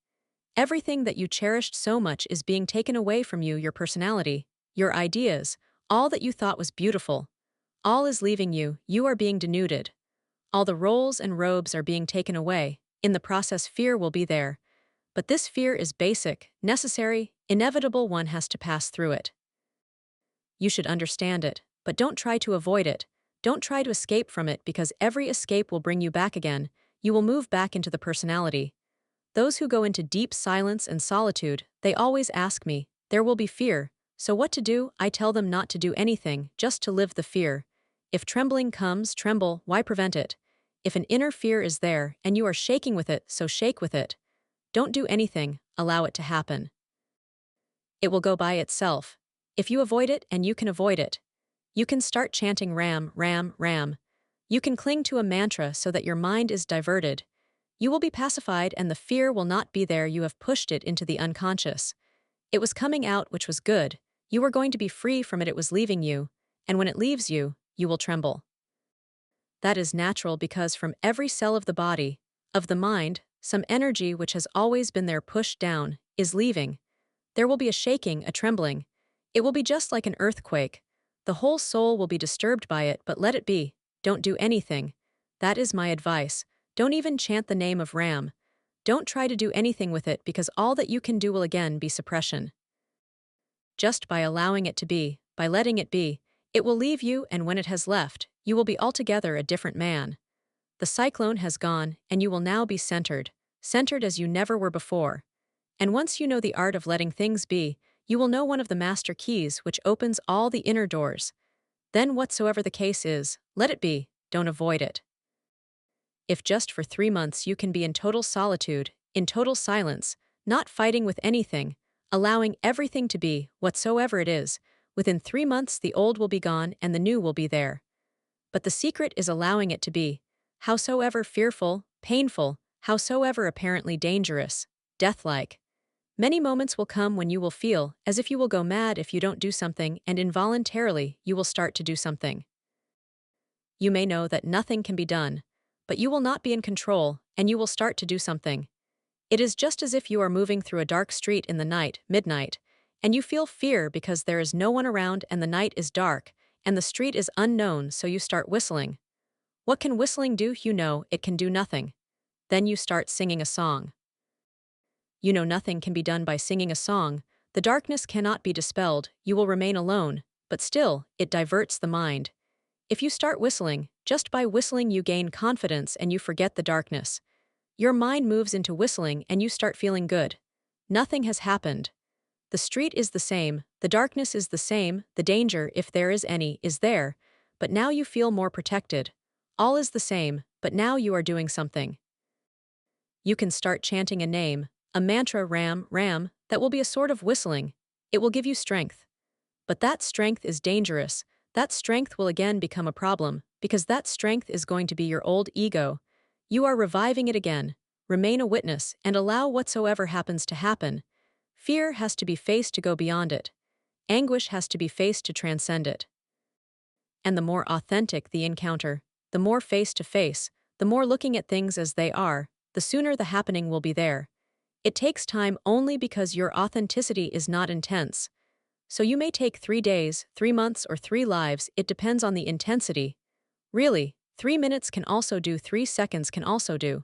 Everything that you cherished so much is being taken away from you, your personality, your ideas, all that you thought was beautiful. All is leaving you, you are being denuded. All the roles and robes are being taken away. In the process, fear will be there. But this fear is basic, necessary, inevitable. One has to pass through it. You should understand it, but don't try to avoid it. Don't try to escape from it because every escape will bring you back again. You will move back into the personality. Those who go into deep silence and solitude, they always ask me, there will be fear. So what to do? I tell them not to do anything, just to live the fear. If trembling comes, tremble, why prevent it? If an inner fear is there, and you are shaking with it, so shake with it. Don't do anything, allow it to happen. It will go by itself. If you avoid it, and you can avoid it. You can start chanting Ram, Ram, Ram. You can cling to a mantra so that your mind is diverted. You will be pacified and the fear will not be there. You have pushed it into the unconscious. It was coming out, which was good. You were going to be free from it. It was leaving you. And when it leaves you, you will tremble. That is natural because from every cell of the body, of the mind, some energy which has always been there pushed down, is leaving. There will be a shaking, a trembling. It will be just like an earthquake. The whole soul will be disturbed by it, but let it be. Don't do anything. That is my advice. Don't even chant the name of Ram. Don't try to do anything with it because all that you can do will again be suppression. Just by allowing it to be, by letting it be, it will leave you, and when it has left, you will be altogether a different man. The cyclone has gone, and you will now be centered as you never were before. And once you know the art of letting things be, you will know one of the master keys which opens all the inner doors. Then whatsoever the case is, let it be, don't avoid it. If just for 3 months you can be in total solitude, in total silence, not fighting with anything, allowing everything to be, whatsoever it is, within 3 months the old will be gone and the new will be there. But the secret is allowing it to be, howsoever fearful, painful, howsoever apparently dangerous, death-like. Many moments will come when you will feel as if you will go mad if you don't do something, and involuntarily you will start to do something. You may know that nothing can be done, but you will not be in control, and you will start to do something. It is just as if you are moving through a dark street in the night, midnight, and you feel fear because there is no one around and the night is dark, and the street is unknown, so you start whistling. What can whistling do? You know it can do nothing. Then you start singing a song. You know nothing can be done by singing a song. The darkness cannot be dispelled, you will remain alone, but still, it diverts the mind. If you start whistling, just by whistling you gain confidence and you forget the darkness. Your mind moves into whistling and you start feeling good. Nothing has happened. The street is the same, the darkness is the same, the danger, if there is any, is there, but now you feel more protected. All is the same, but now you are doing something. You can start chanting a name, a mantra Ram, Ram, that will be a sort of whistling. It will give you strength. But that strength is dangerous. That strength will again become a problem, because that strength is going to be your old ego. You are reviving it again. Remain a witness and allow whatsoever happens to happen. Fear has to be faced to go beyond it. Anguish has to be faced to transcend it. And the more authentic the encounter, the more face-to-face, the more looking at things as they are, the sooner the happening will be there. It takes time only because your authenticity is not intense. So you may take 3 days, 3 months, or 3 lives, it depends on the intensity. Really, 3 minutes can also do, 3 seconds can also do.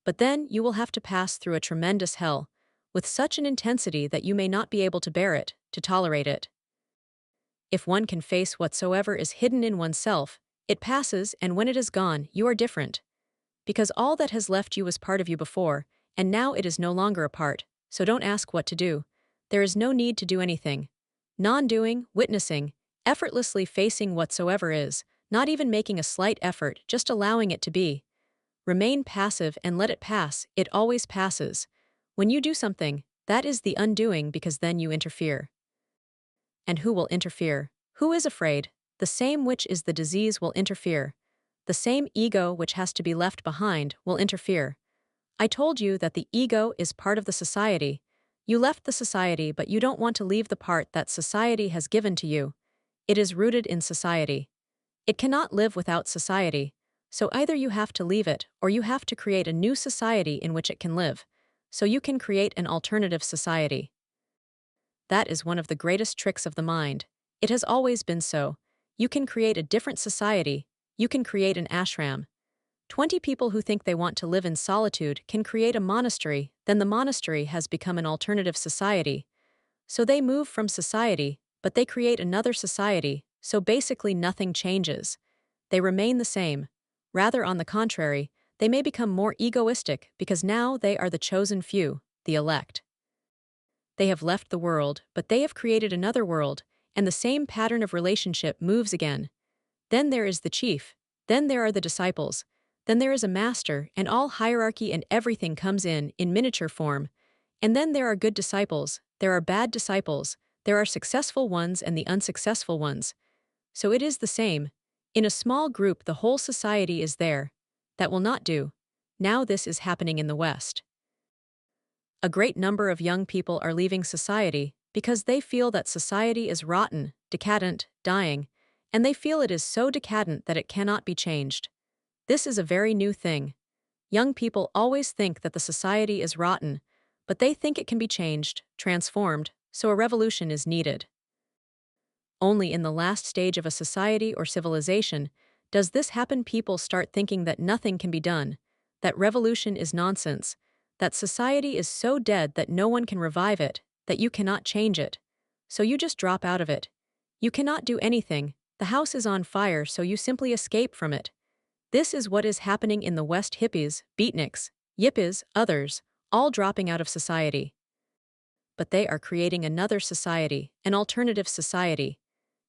But then you will have to pass through a tremendous hell, with such an intensity that you may not be able to bear it, to tolerate it. If one can face whatsoever is hidden in oneself, it passes, and when it is gone, you are different. Because all that has left you was part of you before, and now it is no longer a part, so don't ask what to do. There is no need to do anything. Non-doing, witnessing, effortlessly facing whatsoever is, not even making a slight effort, just allowing it to be. Remain passive and let it pass, it always passes. When you do something, That is the undoing because then you interfere. And who will interfere? Who is afraid? The same which is the disease will interfere. The same ego which has to be left behind will interfere. I told you that the ego is part of the society. You left the society, but you don't want to leave the part that society has given to you. It is rooted in society. It cannot live without society. So either you have to leave it, or you have to create a new society in which it can live. So you can create an alternative society. That is one of the greatest tricks of the mind. It has always been so. You can create a different society. You can create an ashram. 20 people who think they want to live in solitude can create a monastery, then the monastery has become an alternative society. So they move from society, but they create another society, so basically nothing changes. They remain the same. Rather, on the contrary, they may become more egoistic because now they are the chosen few, the elect. They have left the world, but they have created another world, and the same pattern of relationship moves again. Then there is the chief, then there are the disciples, then there is a master, and all hierarchy and everything comes in miniature form. And then there are good disciples, there are bad disciples, there are successful ones and the unsuccessful ones. So it is the same. In a small group, the whole society is there. That will not do. Now this is happening in the West. A great number of young people are leaving society because they feel that society is rotten, decadent, dying, and they feel it is so decadent that it cannot be changed. This is a very new thing. Young people always think that the society is rotten, but they think it can be changed, transformed, so a revolution is needed. Only in the last stage of a society or civilization does this happen. People start thinking that nothing can be done, that revolution is nonsense, that society is so dead that no one can revive it, that you cannot change it. So you just drop out of it. You cannot do anything, the house is on fire, so you simply escape from it. This is what is happening in the West. Hippies, beatniks, yippies, others, all dropping out of society. But they are creating another society, an alternative society.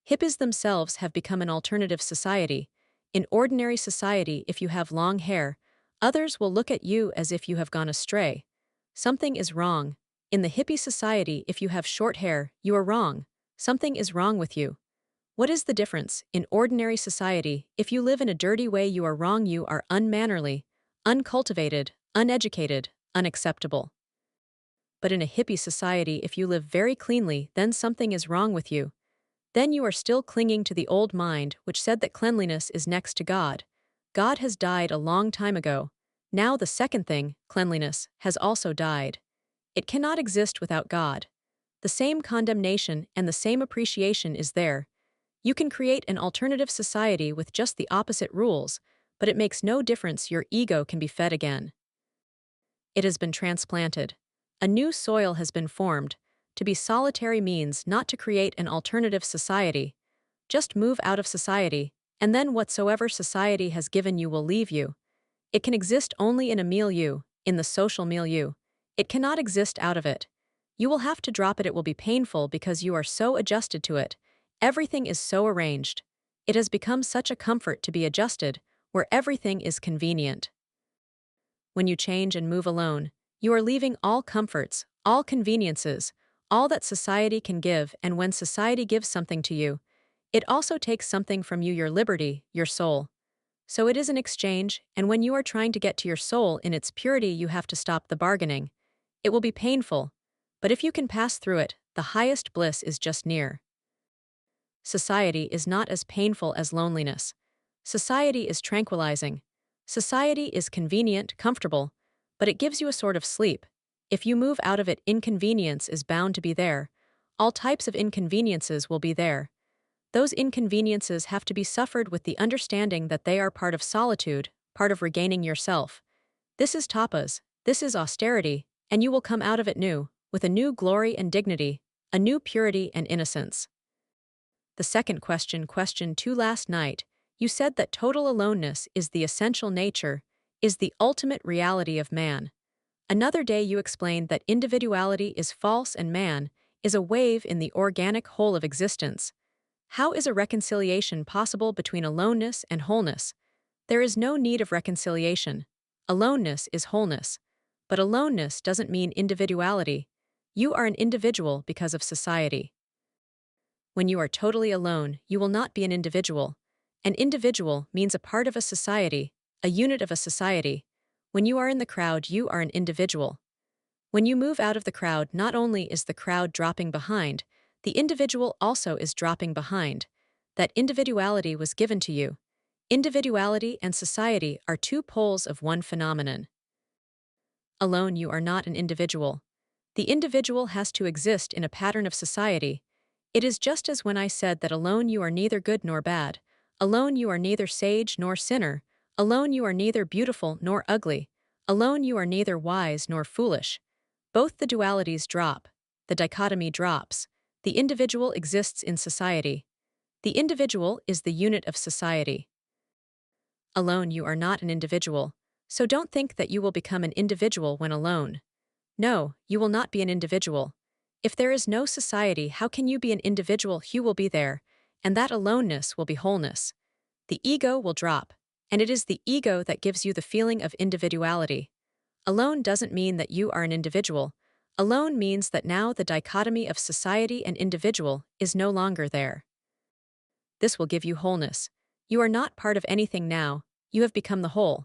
Hippies themselves have become an alternative society. In ordinary society, if you have long hair, others will look at you as if you have gone astray. Something is wrong. In the hippie society, if you have short hair, you are wrong. Something is wrong with you. What is the difference? In ordinary society, if you live in a dirty way, you are wrong, you are unmannerly, uncultivated, uneducated, unacceptable. But in a hippie society, if you live very cleanly, then something is wrong with you. Then you are still clinging to the old mind, which said that cleanliness is next to God. God has died a long time ago. Now the second thing, cleanliness, has also died. It cannot exist without God. The same condemnation and the same appreciation is there. You can create an alternative society with just the opposite rules, but it makes no difference. Your ego can be fed again. It has been transplanted. A new soil has been formed. To be solitary means not to create an alternative society. Just move out of society, and then whatsoever society has given you will leave you. It can exist only in a milieu, in the social milieu. It cannot exist out of it. You will have to drop it. It will be painful because you are so adjusted to it. Everything is so arranged. It has become such a comfort to be adjusted, where everything is convenient. When you change and move alone, you are leaving all comforts, all conveniences, all that society can give, and when society gives something to you, it also takes something from you, your liberty, your soul. So it is an exchange, and when you are trying to get to your soul in its purity, you have to stop the bargaining. It will be painful, but if you can pass through it, the highest bliss is just near. Society is not as painful as loneliness. Society is tranquilizing. Society is convenient, comfortable, but it gives you a sort of sleep. If you move out of it, inconvenience is bound to be there. All types of inconveniences will be there. Those inconveniences have to be suffered with the understanding that they are part of solitude, part of regaining yourself. This is tapas, this is austerity, and you will come out of it new, with a new glory and dignity, a new purity and innocence. The second question, question 2. Last night, you said that total aloneness is the essential nature, is the ultimate reality of man. Another day you explained that individuality is false and man is a wave in the organic whole of existence. How is a reconciliation possible between aloneness and wholeness? There is no need of reconciliation. Aloneness is wholeness. But aloneness doesn't mean individuality. You are an individual because of society. When you are totally alone, you will not be an individual. An individual means a part of a society, a unit of a society. When you are in the crowd, you are an individual. When you move out of the crowd, not only is the crowd dropping behind, the individual also is dropping behind. That individuality was given to you. Individuality and society are two poles of one phenomenon. Alone, you are not an individual. The individual has to exist in a pattern of society. It is just as when I said that alone you are neither good nor bad, alone you are neither sage nor sinner, alone you are neither beautiful nor ugly, alone you are neither wise nor foolish. Both the dualities drop, the dichotomy drops. The individual exists in society. The individual is the unit of society. Alone you are not an individual, so don't think that you will become an individual when alone. No, you will not be an individual. If there is no society, how can you be an individual? You will be there, and that aloneness will be wholeness. The ego will drop, and it is the ego that gives you the feeling of individuality. Alone doesn't mean that you are an individual. Alone means that now the dichotomy of society and individual is no longer there. This will give you wholeness. You are not part of anything now, you have become the whole.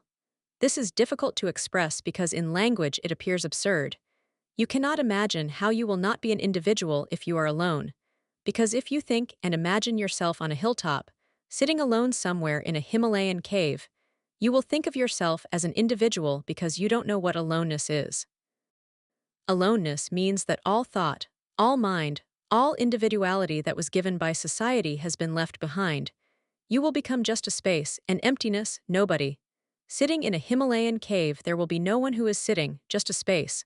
This is difficult to express because in language it appears absurd. You cannot imagine how you will not be an individual if you are alone. Because if you think and imagine yourself on a hilltop, sitting alone somewhere in a Himalayan cave, you will think of yourself as an individual because you don't know what aloneness is. Aloneness means that all thought, all mind, all individuality that was given by society has been left behind. You will become just a space, an emptiness, nobody. Sitting in a Himalayan cave, there will be no one who is sitting, just a space.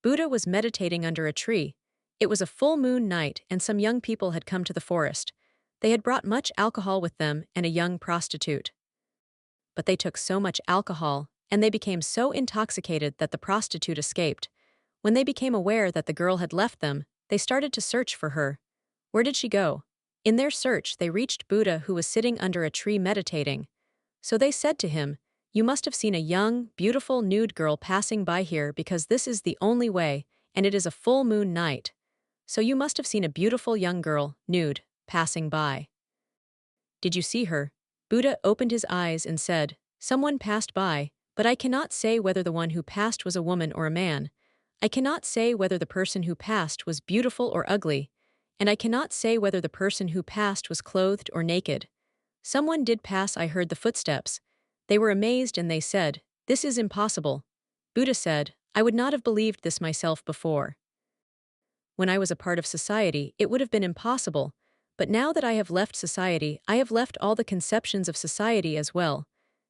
Buddha was meditating under a tree. It was a full moon night, and some young people had come to the forest. They had brought much alcohol with them and a young prostitute. But they took so much alcohol, and they became so intoxicated that the prostitute escaped. When they became aware that the girl had left them, they started to search for her. Where did she go? In their search, they reached Buddha, who was sitting under a tree meditating. So they said to him, "You must have seen a young, beautiful, nude girl passing by here because this is the only way, and it is a full moon night. So you must have seen a beautiful young girl, nude, passing by. Did you see her?" Buddha opened his eyes and said, "Someone passed by, but I cannot say whether the one who passed was a woman or a man. I cannot say whether the person who passed was beautiful or ugly, and I cannot say whether the person who passed was clothed or naked. Someone did pass, I heard the footsteps. They were amazed and they said, 'This is impossible.' Buddha said, 'I would not have believed this myself before. When I was a part of society, it would have been impossible, but now that I have left society, I have left all the conceptions of society as well.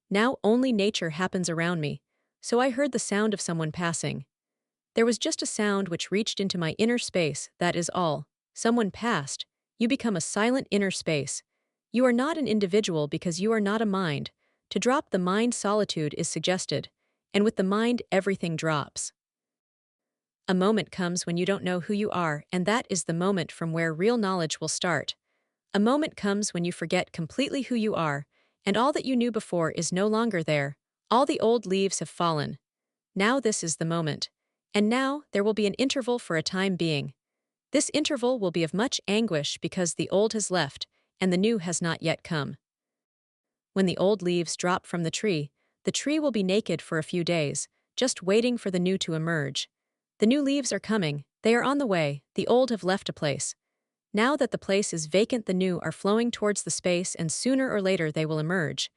Now only nature happens around me. So I heard the sound of someone passing. There was just a sound which reached into my inner space, that is all. Someone passed. You become a silent inner space. You are not an individual because you are not a mind. To drop the mind, solitude is suggested, and with the mind everything drops. A moment comes when you don't know who you are, and that is the moment from where real knowledge will start. A moment comes when you forget completely who you are, and all that you knew before is no longer there. All the old leaves have fallen. Now this is the moment. And now there will be an interval for a time being. This interval will be of much anguish because the old has left, and the new has not yet come. When the old leaves drop from the tree will be naked for a few days, just waiting for the new to emerge. The new leaves are coming, they are on the way, the old have left a place. Now that the place is vacant, the new are flowing towards the space, and sooner or later they will emerge.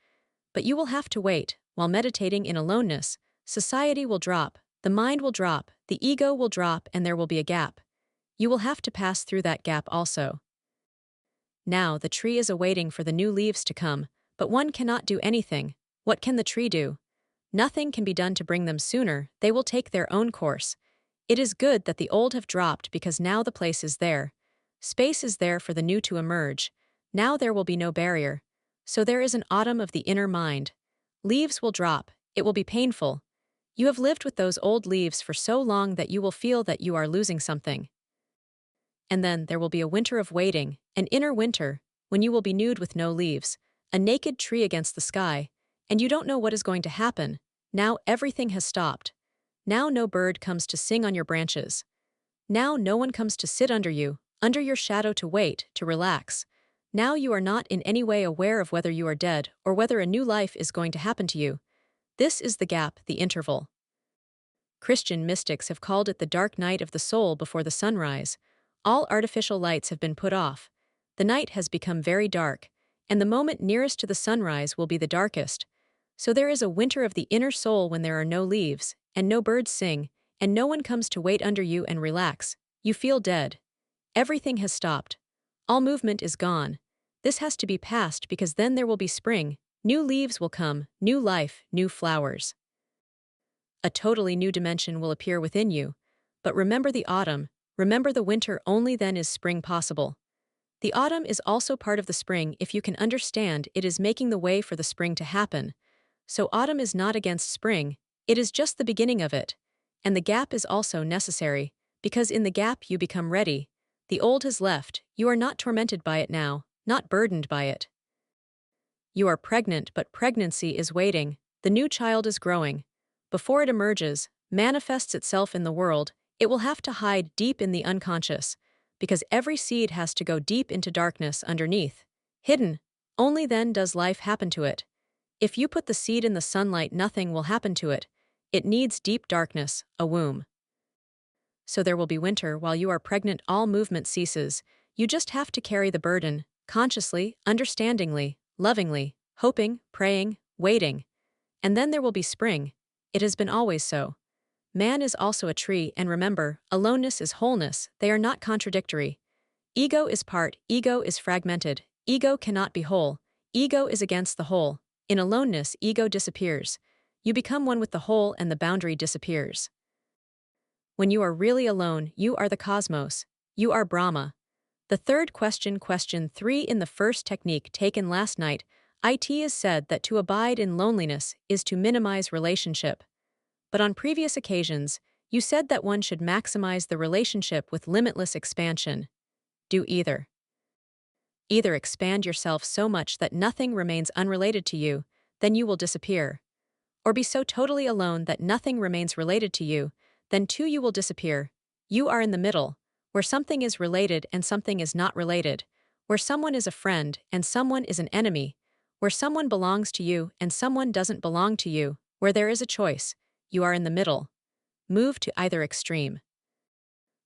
But you will have to wait. While meditating in aloneness, society will drop, the mind will drop, the ego will drop, and there will be a gap. You will have to pass through that gap also. Now the tree is awaiting for the new leaves to come, but one cannot do anything. What can the tree do? Nothing can be done to bring them sooner, they will take their own course. It is good that the old have dropped because now the place is there. Space is there for the new to emerge. Now there will be no barrier. So there is an autumn of the inner mind. Leaves will drop, it will be painful. You have lived with those old leaves for so long that you will feel that you are losing something. And then there will be a winter of waiting, an inner winter, when you will be nude with no leaves, a naked tree against the sky, and you don't know what is going to happen. Now everything has stopped. Now no bird comes to sing on your branches. Now no one comes to sit under your shadow to wait, to relax. Now you are not in any way aware of whether you are dead or whether a new life is going to happen to you. This is the gap, the interval. Christian mystics have called it the dark night of the soul before the sunrise. All artificial lights have been put off. The night has become very dark, and the moment nearest to the sunrise will be the darkest. So there is a winter of the inner soul when there are no leaves, and no birds sing, and no one comes to wait under you and relax. You feel dead. Everything has stopped. All movement is gone. This has to be past because then there will be spring, new leaves will come, new life, new flowers. A totally new dimension will appear within you. But remember the autumn, remember the winter, only then is spring possible. The autumn is also part of the spring if you can understand it is making the way for the spring to happen. So autumn is not against spring, it is just the beginning of it. And the gap is also necessary, because in the gap you become ready. The old has left, you are not tormented by it now, not burdened by it. You are pregnant, but pregnancy is waiting, the new child is growing. Before it emerges, manifests itself in the world, it will have to hide deep in the unconscious, because every seed has to go deep into darkness underneath. Hidden, only then does life happen to it. If you put the seed in the sunlight, nothing will happen to it. It needs deep darkness, a womb. So there will be winter while you are pregnant, all movement ceases. You just have to carry the burden, consciously, understandingly, lovingly, hoping, praying, waiting. And then there will be spring. It has been always so. Man is also a tree, and remember, aloneness is wholeness, they are not contradictory. Ego is part, ego is fragmented, ego cannot be whole, ego is against the whole. In aloneness, ego disappears. You become one with the whole and the boundary disappears. When you are really alone, you are the cosmos. You are Brahma. The third question 3 in the first technique taken last night, it is said that to abide in loneliness is to minimize relationship. But on previous occasions, you said that one should maximize the relationship with limitless expansion. Do either. Either expand yourself so much that nothing remains unrelated to you, then you will disappear. Or be so totally alone that nothing remains related to you, then too you will disappear. You are in the middle, where something is related and something is not related, where someone is a friend and someone is an enemy, where someone belongs to you and someone doesn't belong to you, where there is a choice. You are in the middle. Move to either extreme.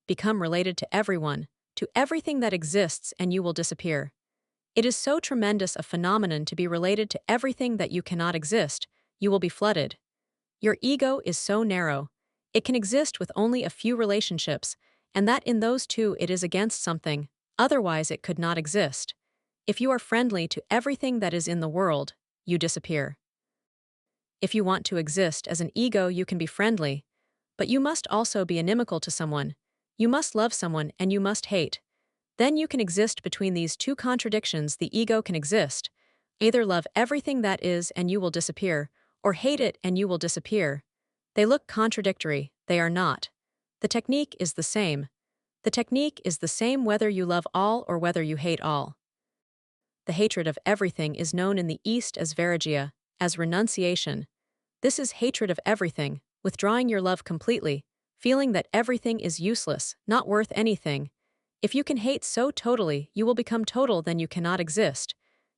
Become related to everyone, to everything that exists, and you will disappear. It is so tremendous a phenomenon to be related to everything that you cannot exist, you will be flooded. Your ego is so narrow. It can exist with only a few relationships, and that in those two it is against something, otherwise it could not exist. If you are friendly to everything that is in the world, you disappear. If you want to exist as an ego, you can be friendly, but you must also be inimical to someone. You must love someone and you must hate. Then you can exist between these two contradictions. The ego can exist. Either love everything that is and you will disappear, or hate it and you will disappear. They look contradictory, they are not. The technique is the same. The technique is the same whether you love all or whether you hate all. The hatred of everything is known in the East as vairagya, as renunciation. This is hatred of everything, withdrawing your love completely, feeling that everything is useless, not worth anything. If you can hate so totally, you will become total, then you cannot exist.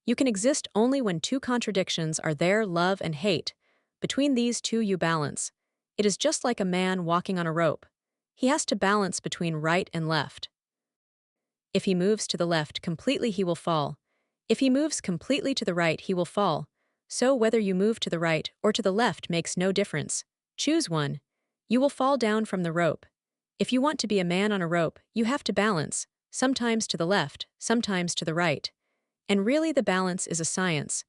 You can exist only when two contradictions are there, love and hate. Between these two you balance. It is just like a man walking on a rope. He has to balance between right and left. If he moves to the left completely, he will fall. If he moves completely to the right, he will fall. So whether you move to the right or to the left makes no difference. Choose one. You will fall down from the rope. If you want to be a man on a rope, you have to balance, sometimes to the left, sometimes to the right. And really the balance is a science.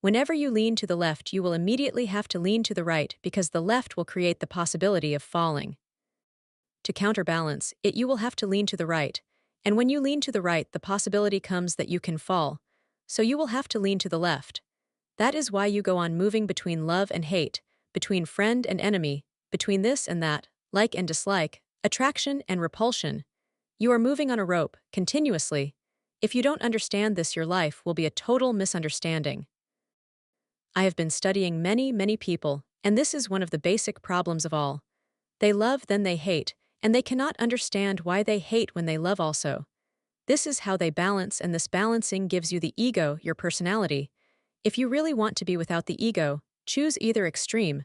Whenever you lean to the left, you will immediately have to lean to the right because the left will create the possibility of falling. To counterbalance it, you will have to lean to the right. And when you lean to the right, the possibility comes that you can fall. So you will have to lean to the left. That is why you go on moving between love and hate, between friend and enemy, between this and that, like and dislike, attraction and repulsion. You are moving on a rope, continuously. If you don't understand this, your life will be a total misunderstanding. I have been studying many people, and this is one of the basic problems of all. They love, then they hate, and they cannot understand why they hate when they love also. This is how they balance, and this balancing gives you the ego, your personality. If you really want to be without the ego, choose either extreme.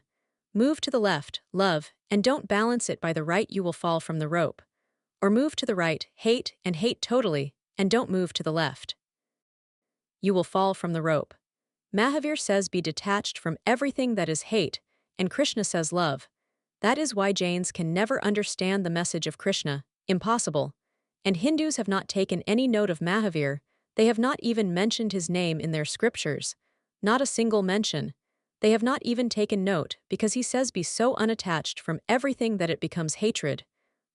Move to the left, love, and don't balance it by the right, you will fall from the rope. Or move to the right, hate and hate totally, and don't move to the left. You will fall from the rope. Mahavir says be detached from everything that is hate, and Krishna says love. That is why Jains can never understand the message of Krishna, impossible. And Hindus have not taken any note of Mahavir, they have not even mentioned his name in their scriptures. Not a single mention. They have not even taken note because he says be so unattached from everything that it becomes hatred.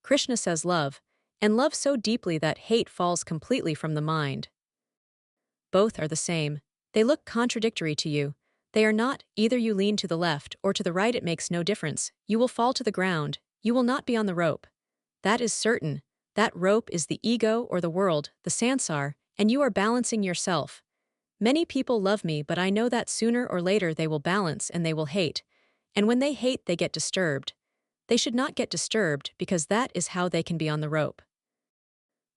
Krishna says love, and love so deeply that hate falls completely from the mind. Both are the same. They look contradictory to you. They are not, either you lean to the left or to the right, it makes no difference. You will fall to the ground, you will not be on the rope. That is certain. That rope is the ego or the world, the sansar, and you are balancing yourself. Many people love me, but I know that sooner or later they will balance and they will hate. And when they hate, they get disturbed. They should not get disturbed because that is how they can be on the rope.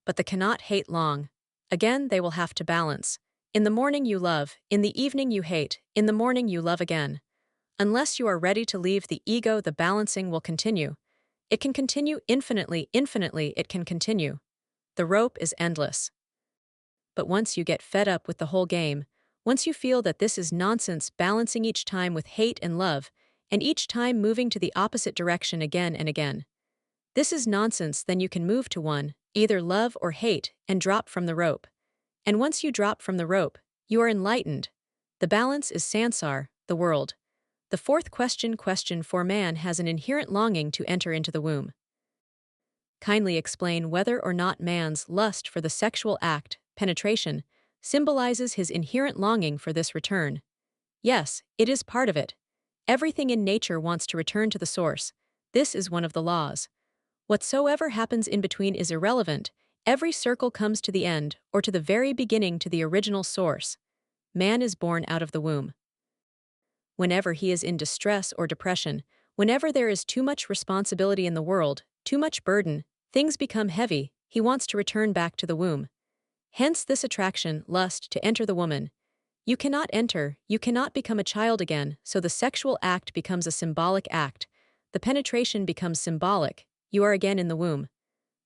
But they cannot hate long. Again, they will have to balance. In the morning you love, in the evening you hate, in the morning you love again. Unless you are ready to leave the ego, the balancing will continue. It can continue infinitely, it can continue. The rope is endless. But once you get fed up with the whole game, once you feel that this is nonsense, balancing each time with hate and love, and each time moving to the opposite direction again and again. This is nonsense, then you can move to one, either love or hate, and drop from the rope. And once you drop from the rope, you are enlightened. The balance is sansar, the world. The fourth question for man has an inherent longing to enter into the womb. Kindly explain whether or not man's lust for the sexual act, penetration, symbolizes his inherent longing for this return. Yes, it is part of it. Everything in nature wants to return to the source. This is one of the laws. Whatsoever happens in between is irrelevant. Every circle comes to the end, or to the very beginning, to the original source. Man is born out of the womb. Whenever he is in distress or depression, whenever there is too much responsibility in the world, too much burden, things become heavy, he wants to return back to the womb. Hence this attraction, lust, to enter the woman. You cannot enter, you cannot become a child again, so the sexual act becomes a symbolic act. The penetration becomes symbolic, you are again in the womb.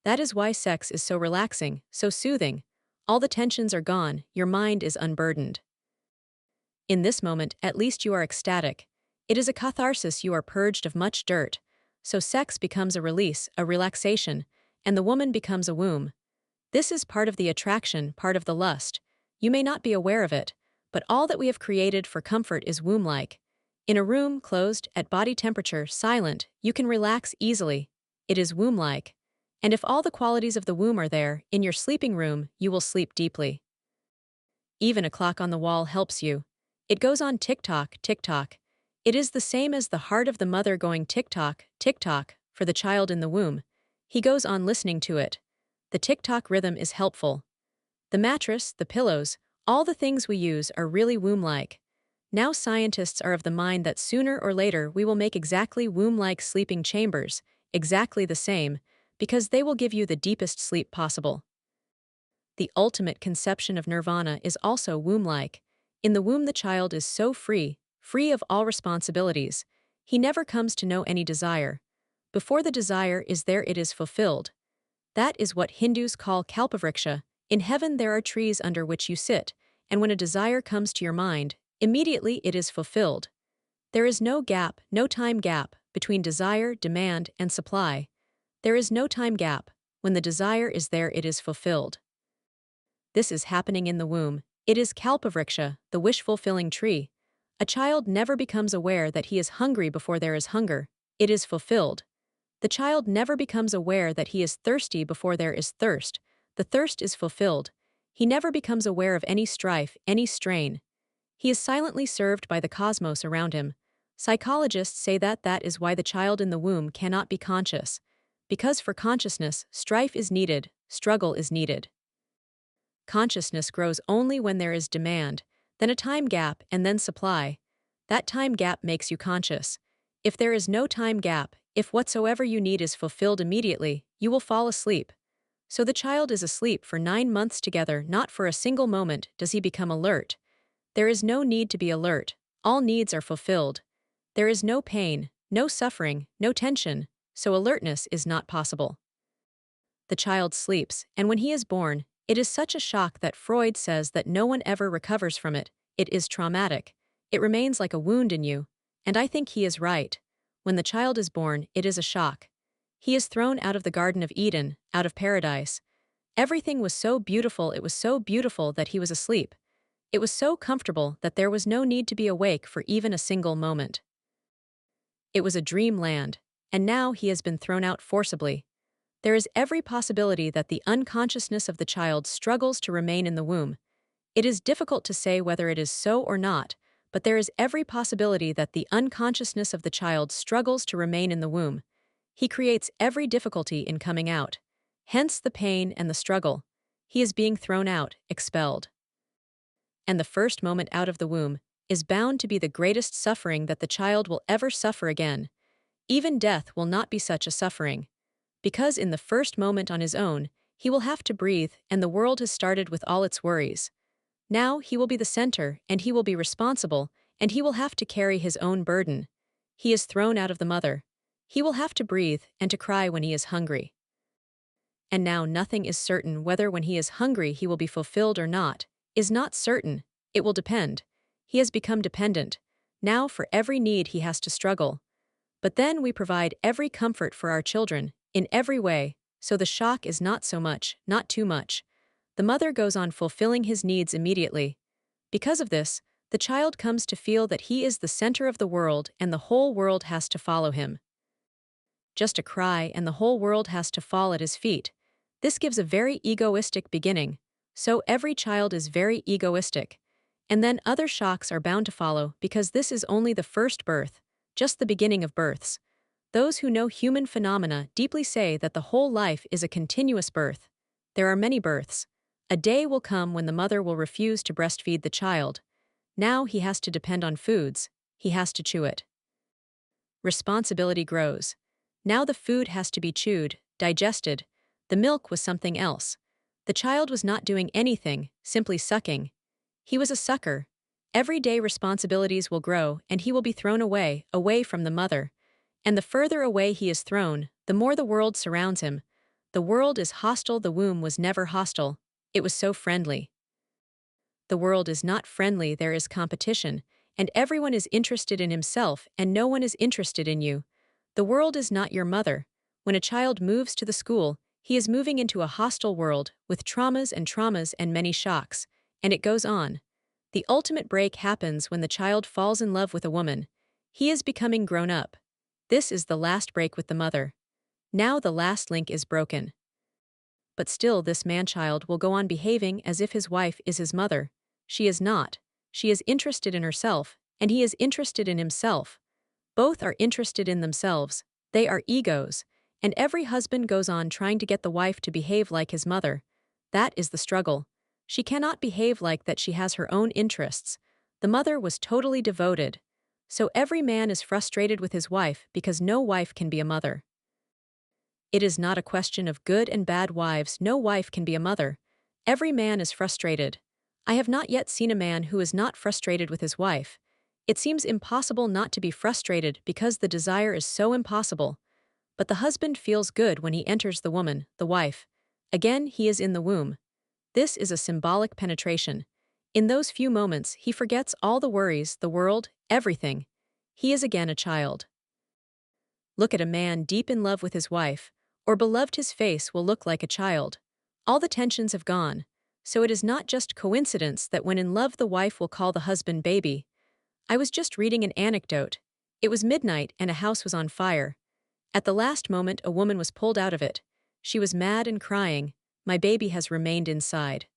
That is why sex is so relaxing, so soothing. All the tensions are gone, your mind is unburdened. In this moment, at least you are ecstatic. It is a catharsis, you are purged of much dirt. So sex becomes a release, a relaxation, and the woman becomes a womb. This is part of the attraction, part of the lust. You may not be aware of it, but all that we have created for comfort is womb-like. In a room, closed, at body temperature, silent, you can relax easily. It is womb-like. And if all the qualities of the womb are there, in your sleeping room, you will sleep deeply. Even a clock on the wall helps you. It goes on tick-tock, tick-tock. It is the same as the heart of the mother going tick-tock, tick-tock, for the child in the womb. He goes on listening to it. The tick-tock rhythm is helpful. The mattress, the pillows, all the things we use are really womb-like. Now scientists are of the mind that sooner or later we will make exactly womb-like sleeping chambers, exactly the same, because they will give you the deepest sleep possible. The ultimate conception of nirvana is also womb-like. In the womb the child is so free, free of all responsibilities. He never comes to know any desire. Before the desire is there, it is fulfilled. That is what Hindus call kalpavriksha. In heaven there are trees under which you sit, and when a desire comes to your mind, immediately it is fulfilled. There is no gap, no time gap, between desire, demand, and supply. There is no time gap. When the desire is there, it is fulfilled. This is happening in the womb. It is kalpavriksha, the wish-fulfilling tree. A child never becomes aware that he is hungry before there is hunger. It is fulfilled. The child never becomes aware that he is thirsty before there is thirst. The thirst is fulfilled. He never becomes aware of any strife, any strain. He is silently served by the cosmos around him. Psychologists say that is why the child in the womb cannot be conscious. Because for consciousness, strife is needed, struggle is needed. Consciousness grows only when there is demand, then a time gap, and then supply. That time gap makes you conscious. If there is no time gap, if whatsoever you need is fulfilled immediately, you will fall asleep. So the child is asleep for 9 months together, not for a single moment does he become alert. There is no need to be alert, all needs are fulfilled. There is no pain, no suffering, no tension, so alertness is not possible. The child sleeps, and when he is born, it is such a shock that Freud says that no one ever recovers from it. It is traumatic. It remains like a wound in you, and I think he is right. When the child is born, it is a shock. He is thrown out of the Garden of Eden, out of paradise. Everything was so beautiful, it was so beautiful that he was asleep. It was so comfortable that there was no need to be awake for even a single moment. It was a dream land, and now he has been thrown out forcibly. There is every possibility that the unconsciousness of the child struggles to remain in the womb. It is difficult to say whether it is so or not, but there is every possibility that the unconsciousness of the child struggles to remain in the womb. He creates every difficulty in coming out. Hence the pain and the struggle. He is being thrown out, expelled. And the first moment out of the womb is bound to be the greatest suffering that the child will ever suffer again. Even death will not be such a suffering. Because in the first moment on his own, he will have to breathe, and the world has started with all its worries. Now he will be the center, and he will be responsible, and he will have to carry his own burden. He is thrown out of the mother. He will have to breathe and to cry when he is hungry. And now nothing is certain whether when he is hungry he will be fulfilled or not, is not certain, it will depend. He has become dependent. Now for every need he has to struggle. But then we provide every comfort for our children, in every way, so the shock is not so much, not too much. The mother goes on fulfilling his needs immediately. Because of this, the child comes to feel that he is the center of the world and the whole world has to follow him. Just a cry and the whole world has to fall at his feet. This gives a very egoistic beginning. So every child is very egoistic. And then other shocks are bound to follow because this is only the first birth, just the beginning of births. Those who know human phenomena deeply say that the whole life is a continuous birth. There are many births. A day will come when the mother will refuse to breastfeed the child. Now he has to depend on foods. He has to chew it. Responsibility grows. Now the food has to be chewed, digested. The milk was something else. The child was not doing anything, simply sucking. He was a sucker. Everyday responsibilities will grow and he will be thrown away, away from the mother. And the further away he is thrown, the more the world surrounds him. The world is hostile, the womb was never hostile. It was so friendly. The world is not friendly, there is competition, and everyone is interested in himself and no one is interested in you. The world is not your mother. When a child moves to the school, he is moving into a hostile world with traumas and many shocks, and it goes on. The ultimate break happens when the child falls in love with a woman. He is becoming grown up. This is the last break with the mother. Now the last link is broken. But still this man-child will go on behaving as if his wife is his mother. She is not. She is interested in herself, and he is interested in himself. Both are interested in themselves. They are egos. And every husband goes on trying to get the wife to behave like his mother. That is the struggle. She cannot behave like that, she has her own interests. The mother was totally devoted. So every man is frustrated with his wife because no wife can be a mother. It is not a question of good and bad wives, no wife can be a mother. Every man is frustrated. I have not yet seen a man who is not frustrated with his wife. It seems impossible not to be frustrated because the desire is so impossible. But the husband feels good when he enters the woman, the wife. Again, he is in the womb. This is a symbolic penetration. In those few moments, he forgets all the worries, the world, everything. He is again a child. Look at a man deep in love with his wife, or beloved, his face will look like a child. All the tensions have gone. So it is not just coincidence that when in love the wife will call the husband baby. I was just reading an anecdote. It was midnight and a house was on fire. At the last moment a woman was pulled out of it. She was mad and crying, "My baby has remained inside."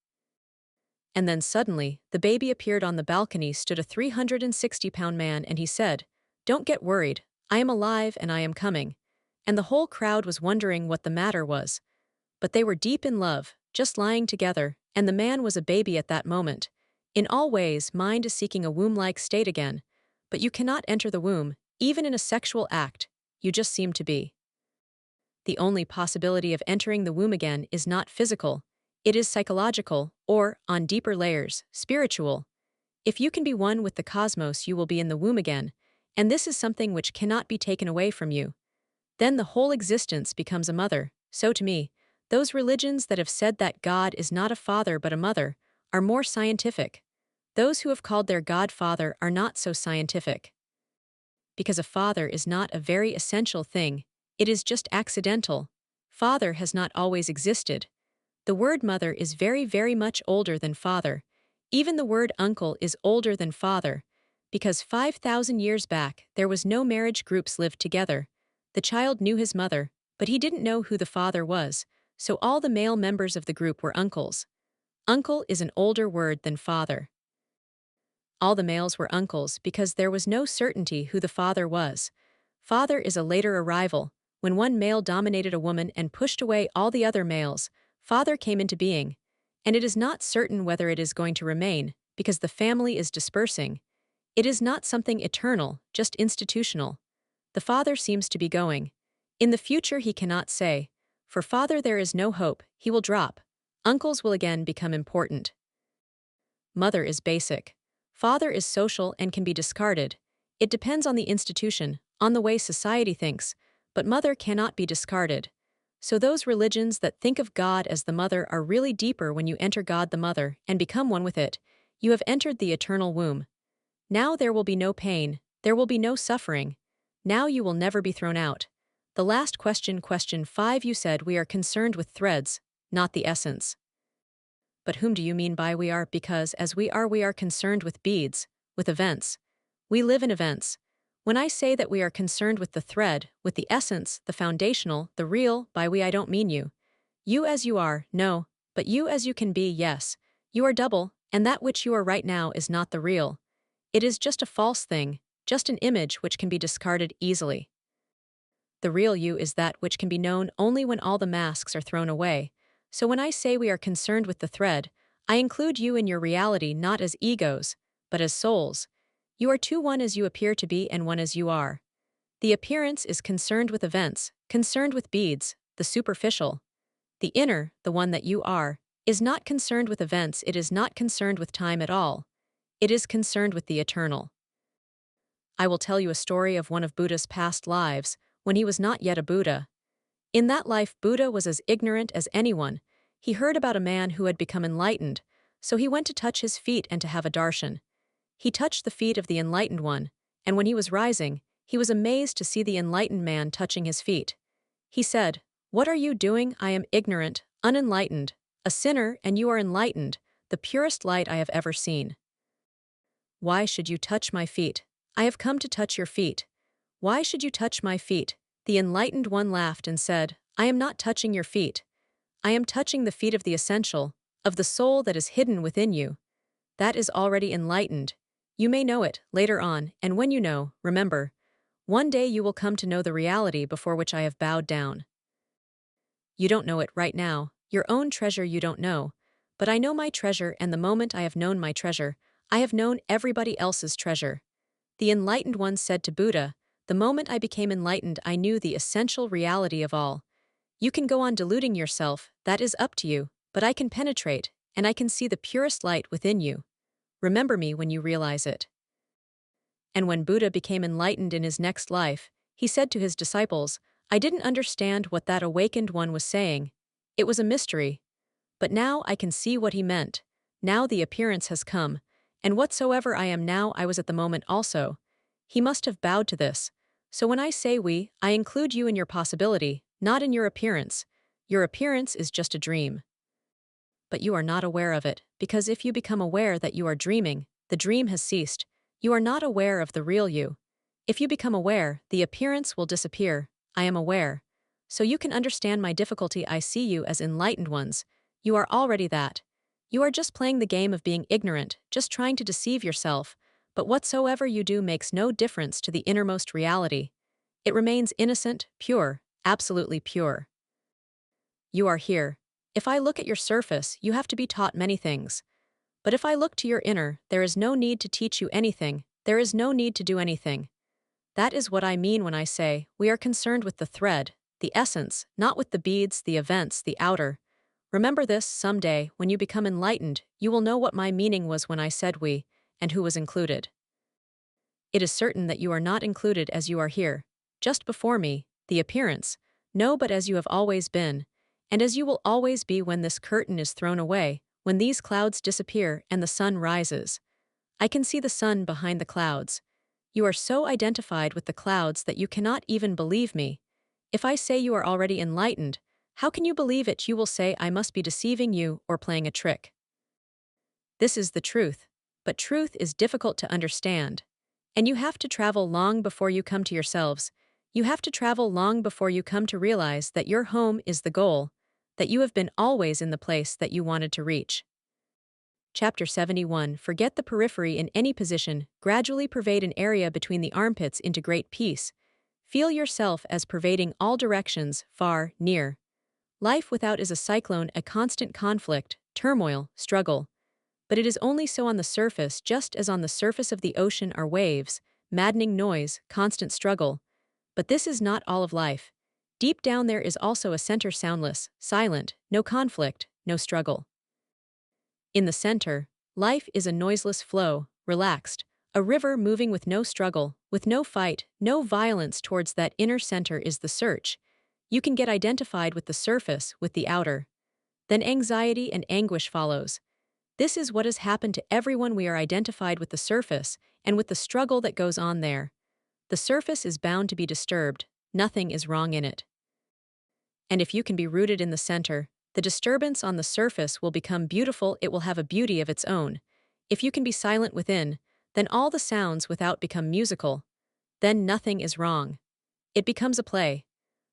And then suddenly, the baby appeared on the balcony, stood a 360-pound man, and he said, "Don't get worried, I am alive and I am coming." And the whole crowd was wondering what the matter was. But they were deep in love, just lying together, and the man was a baby at that moment. In all ways, mind is seeking a womb-like state again. But you cannot enter the womb, even in a sexual act, you just seem to be. The only possibility of entering the womb again is not physical, it is psychological, or, on deeper layers, spiritual. If you can be one with the cosmos, you will be in the womb again, and this is something which cannot be taken away from you. Then the whole existence becomes a mother. So to me, those religions that have said that God is not a father but a mother are more scientific. Those who have called their God Father are not so scientific. Because a father is not a very essential thing, it is just accidental. Father has not always existed. The word mother is very, very much older than father. Even the word uncle is older than father, because 5,000 years back there was no marriage groups lived together. The child knew his mother, but he didn't know who the father was, so all the male members of the group were uncles. Uncle is an older word than father. All the males were uncles because there was no certainty who the father was. Father is a later arrival. When one male dominated a woman and pushed away all the other males, father came into being. And it is not certain whether it is going to remain, because the family is dispersing. It is not something eternal, just institutional. The father seems to be going. In the future he cannot say. For father there is no hope, he will drop. Uncles will again become important. Mother is basic. Father is social and can be discarded. It depends on the institution, on the way society thinks, but mother cannot be discarded. So those religions that think of God as the mother are really deeper. When you enter God the mother and become one with it, you have entered the eternal womb. Now there will be no pain, there will be no suffering. Now you will never be thrown out. The last question, question 5, you said we are concerned with threads, not the essence. But whom do you mean by we are? Because as we are concerned with beads, with events. We live in events. When I say that we are concerned with the thread, with the essence, the foundational, the real, by we I don't mean you. You as you are, no, but you as you can be, yes. You are double, and that which you are right now is not the real. It is just a false thing, just an image which can be discarded easily. The real you is that which can be known only when all the masks are thrown away. So when I say we are concerned with the thread, I include you in your reality not as egos, but as souls. You are two, one as you appear to be and one as you are. The appearance is concerned with events, concerned with beads, the superficial. The inner, the one that you are, is not concerned with events, it is not concerned with time at all. It is concerned with the eternal. I will tell you a story of one of Buddha's past lives, when he was not yet a Buddha. In that life, Buddha was as ignorant as anyone. He heard about a man who had become enlightened, so he went to touch his feet and to have a darshan. He touched the feet of the enlightened one, and when he was rising, he was amazed to see the enlightened man touching his feet. He said, "What are you doing? I am ignorant, unenlightened, a sinner, and you are enlightened, the purest light I have ever seen. Why should you touch my feet? I have come to touch your feet. Why should you touch my feet?" The enlightened one laughed and said, "I am not touching your feet. I am touching the feet of the essential, of the soul that is hidden within you. That is already enlightened. You may know it later on, and when you know, remember, one day you will come to know the reality before which I have bowed down. You don't know it right now, your own treasure you don't know, but I know my treasure, and the moment I have known my treasure, I have known everybody else's treasure." The enlightened one said to Buddha, "The moment I became enlightened, I knew the essential reality of all. You can go on deluding yourself, that is up to you, but I can penetrate, and I can see the purest light within you. Remember me when you realize it." And when Buddha became enlightened in his next life, he said to his disciples, "I didn't understand what that awakened one was saying. It was a mystery. But now I can see what he meant. Now the appearance has come, and whatsoever I am now I was at the moment also. He must have bowed to this. So when I say we, I include you in your possibility, not in your appearance. Your appearance is just a dream. But you are not aware of it, because if you become aware that you are dreaming, the dream has ceased. You are not aware of the real you. If you become aware, the appearance will disappear. I am aware. So you can understand my difficulty. I see you as enlightened ones. You are already that. You are just playing the game of being ignorant, just trying to deceive yourself, but whatsoever you do makes no difference to the innermost reality. It remains innocent, pure, absolutely pure. You are here. If I look at your surface, you have to be taught many things. But if I look to your inner, there is no need to teach you anything, there is no need to do anything. That is what I mean when I say we are concerned with the thread, the essence, not with the beads, the events, the outer. Remember this someday when you become enlightened, you will know what my meaning was when I said we, and who was included. It is certain that you are not included as you are here, just before me, the appearance, no, but as you have always been, and as you will always be when this curtain is thrown away, when these clouds disappear and the sun rises. I can see the sun behind the clouds. You are so identified with the clouds that you cannot even believe me. If I say you are already enlightened, how can you believe it? You will say I must be deceiving you or playing a trick. This is the truth, but truth is difficult to understand. And you have to travel long before you come to yourselves. You have to travel long before you come to realize that your home is the goal, that you have been always in the place that you wanted to reach. Chapter 71. Forget the periphery in any position, gradually pervade an area between the armpits into great peace. Feel yourself as pervading all directions, far, near. Life without is a cyclone, a constant conflict, turmoil, struggle. But it is only so on the surface, just as on the surface of the ocean are waves, maddening noise, constant struggle. But this is not all of life. Deep down there is also a center, soundless, silent, no conflict, no struggle. In the center, life is a noiseless flow, relaxed, a river moving with no struggle, with no fight, no violence. Towards that inner center is the search. You can get identified with the surface, with the outer. Then anxiety and anguish follows. This is what has happened to everyone. We are identified with the surface and with the struggle that goes on there. The surface is bound to be disturbed, nothing is wrong in it. And if you can be rooted in the center, the disturbance on the surface will become beautiful, it will have a beauty of its own. If you can be silent within, then all the sounds without become musical. Then nothing is wrong. It becomes a play.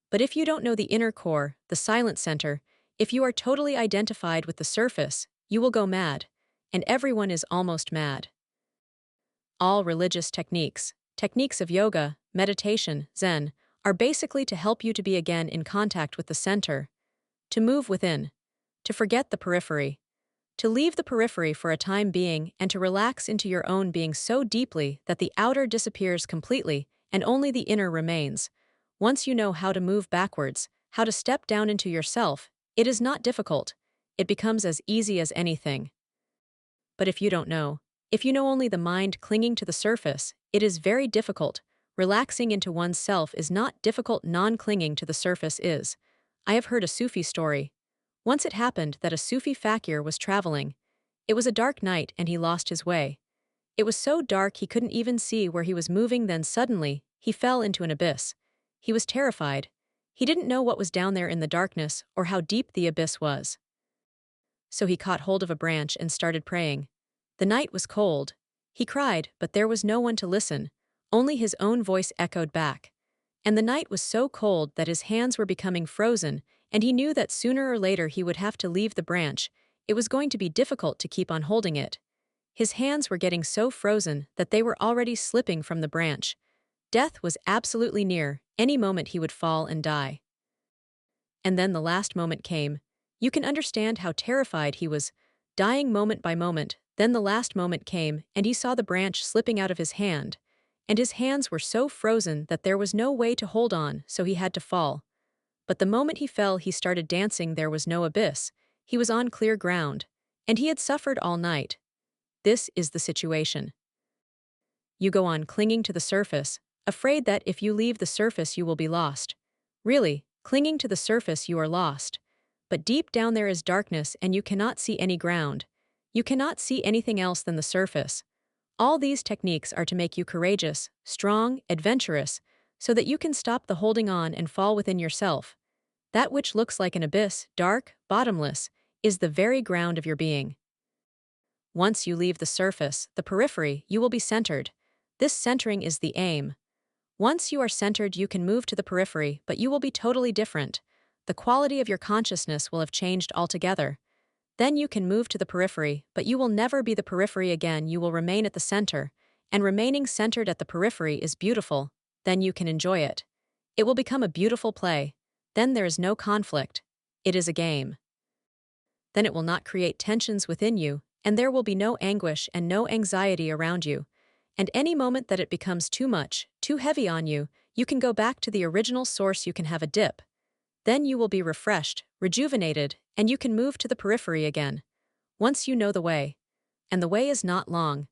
But if you don't know the inner core, the silent center, if you are totally identified with the surface, you will go mad. And everyone is almost mad. All religious techniques, techniques of yoga, meditation, Zen, are basically to help you to be again in contact with the center, to move within, to forget the periphery, to leave the periphery for a time being and to relax into your own being so deeply that the outer disappears completely and only the inner remains. Once you know how to move backwards, how to step down into yourself, it is not difficult. It becomes as easy as anything. But if you don't know, if you know only the mind clinging to the surface, it is very difficult. Relaxing into one's self is not difficult, non-clinging to the surface is. I have heard a Sufi story. Once it happened that a Sufi fakir was traveling. It was a dark night and he lost his way. It was so dark he couldn't even see where he was moving. Then suddenly, he fell into an abyss. He was terrified. He didn't know what was down there in the darkness or how deep the abyss was. So he caught hold of a branch and started praying. The night was cold. He cried, but there was no one to listen. Only his own voice echoed back. And the night was so cold that his hands were becoming frozen, and he knew that sooner or later he would have to leave the branch. It was going to be difficult to keep on holding it. His hands were getting so frozen that they were already slipping from the branch. Death was absolutely near. Any moment he would fall and die. And then the last moment came. You can understand how terrified he was, dying moment by moment. Then the last moment came, and he saw the branch slipping out of his hand. And his hands were so frozen that there was no way to hold on, so he had to fall. But the moment he fell, he started dancing. There was no abyss. He was on clear ground. And he had suffered all night. This is the situation. You go on clinging to the surface, afraid that if you leave the surface you will be lost. Really, clinging to the surface you are lost. But deep down there is darkness and you cannot see any ground. You cannot see anything else than the surface. All these techniques are to make you courageous, strong, adventurous, so that you can stop the holding on and fall within yourself. That which looks like an abyss, dark, bottomless, is the very ground of your being. Once you leave the surface, the periphery, you will be centered. This centering is the aim. Once you are centered, you can move to the periphery, but you will be totally different. The quality of your consciousness will have changed altogether. Then you can move to the periphery, but you will never be the periphery again. You will remain at the center, and remaining centered at the periphery is beautiful. Then you can enjoy it. It will become a beautiful play. Then there is no conflict. It is a game. Then it will not create tensions within you, and there will be no anguish and no anxiety around you. And any moment that it becomes too much, too heavy on you, you can go back to the original source. You can have a dip. Then you will be refreshed, rejuvenated, and you can move to the periphery again. Once you know the way. And the way is not long.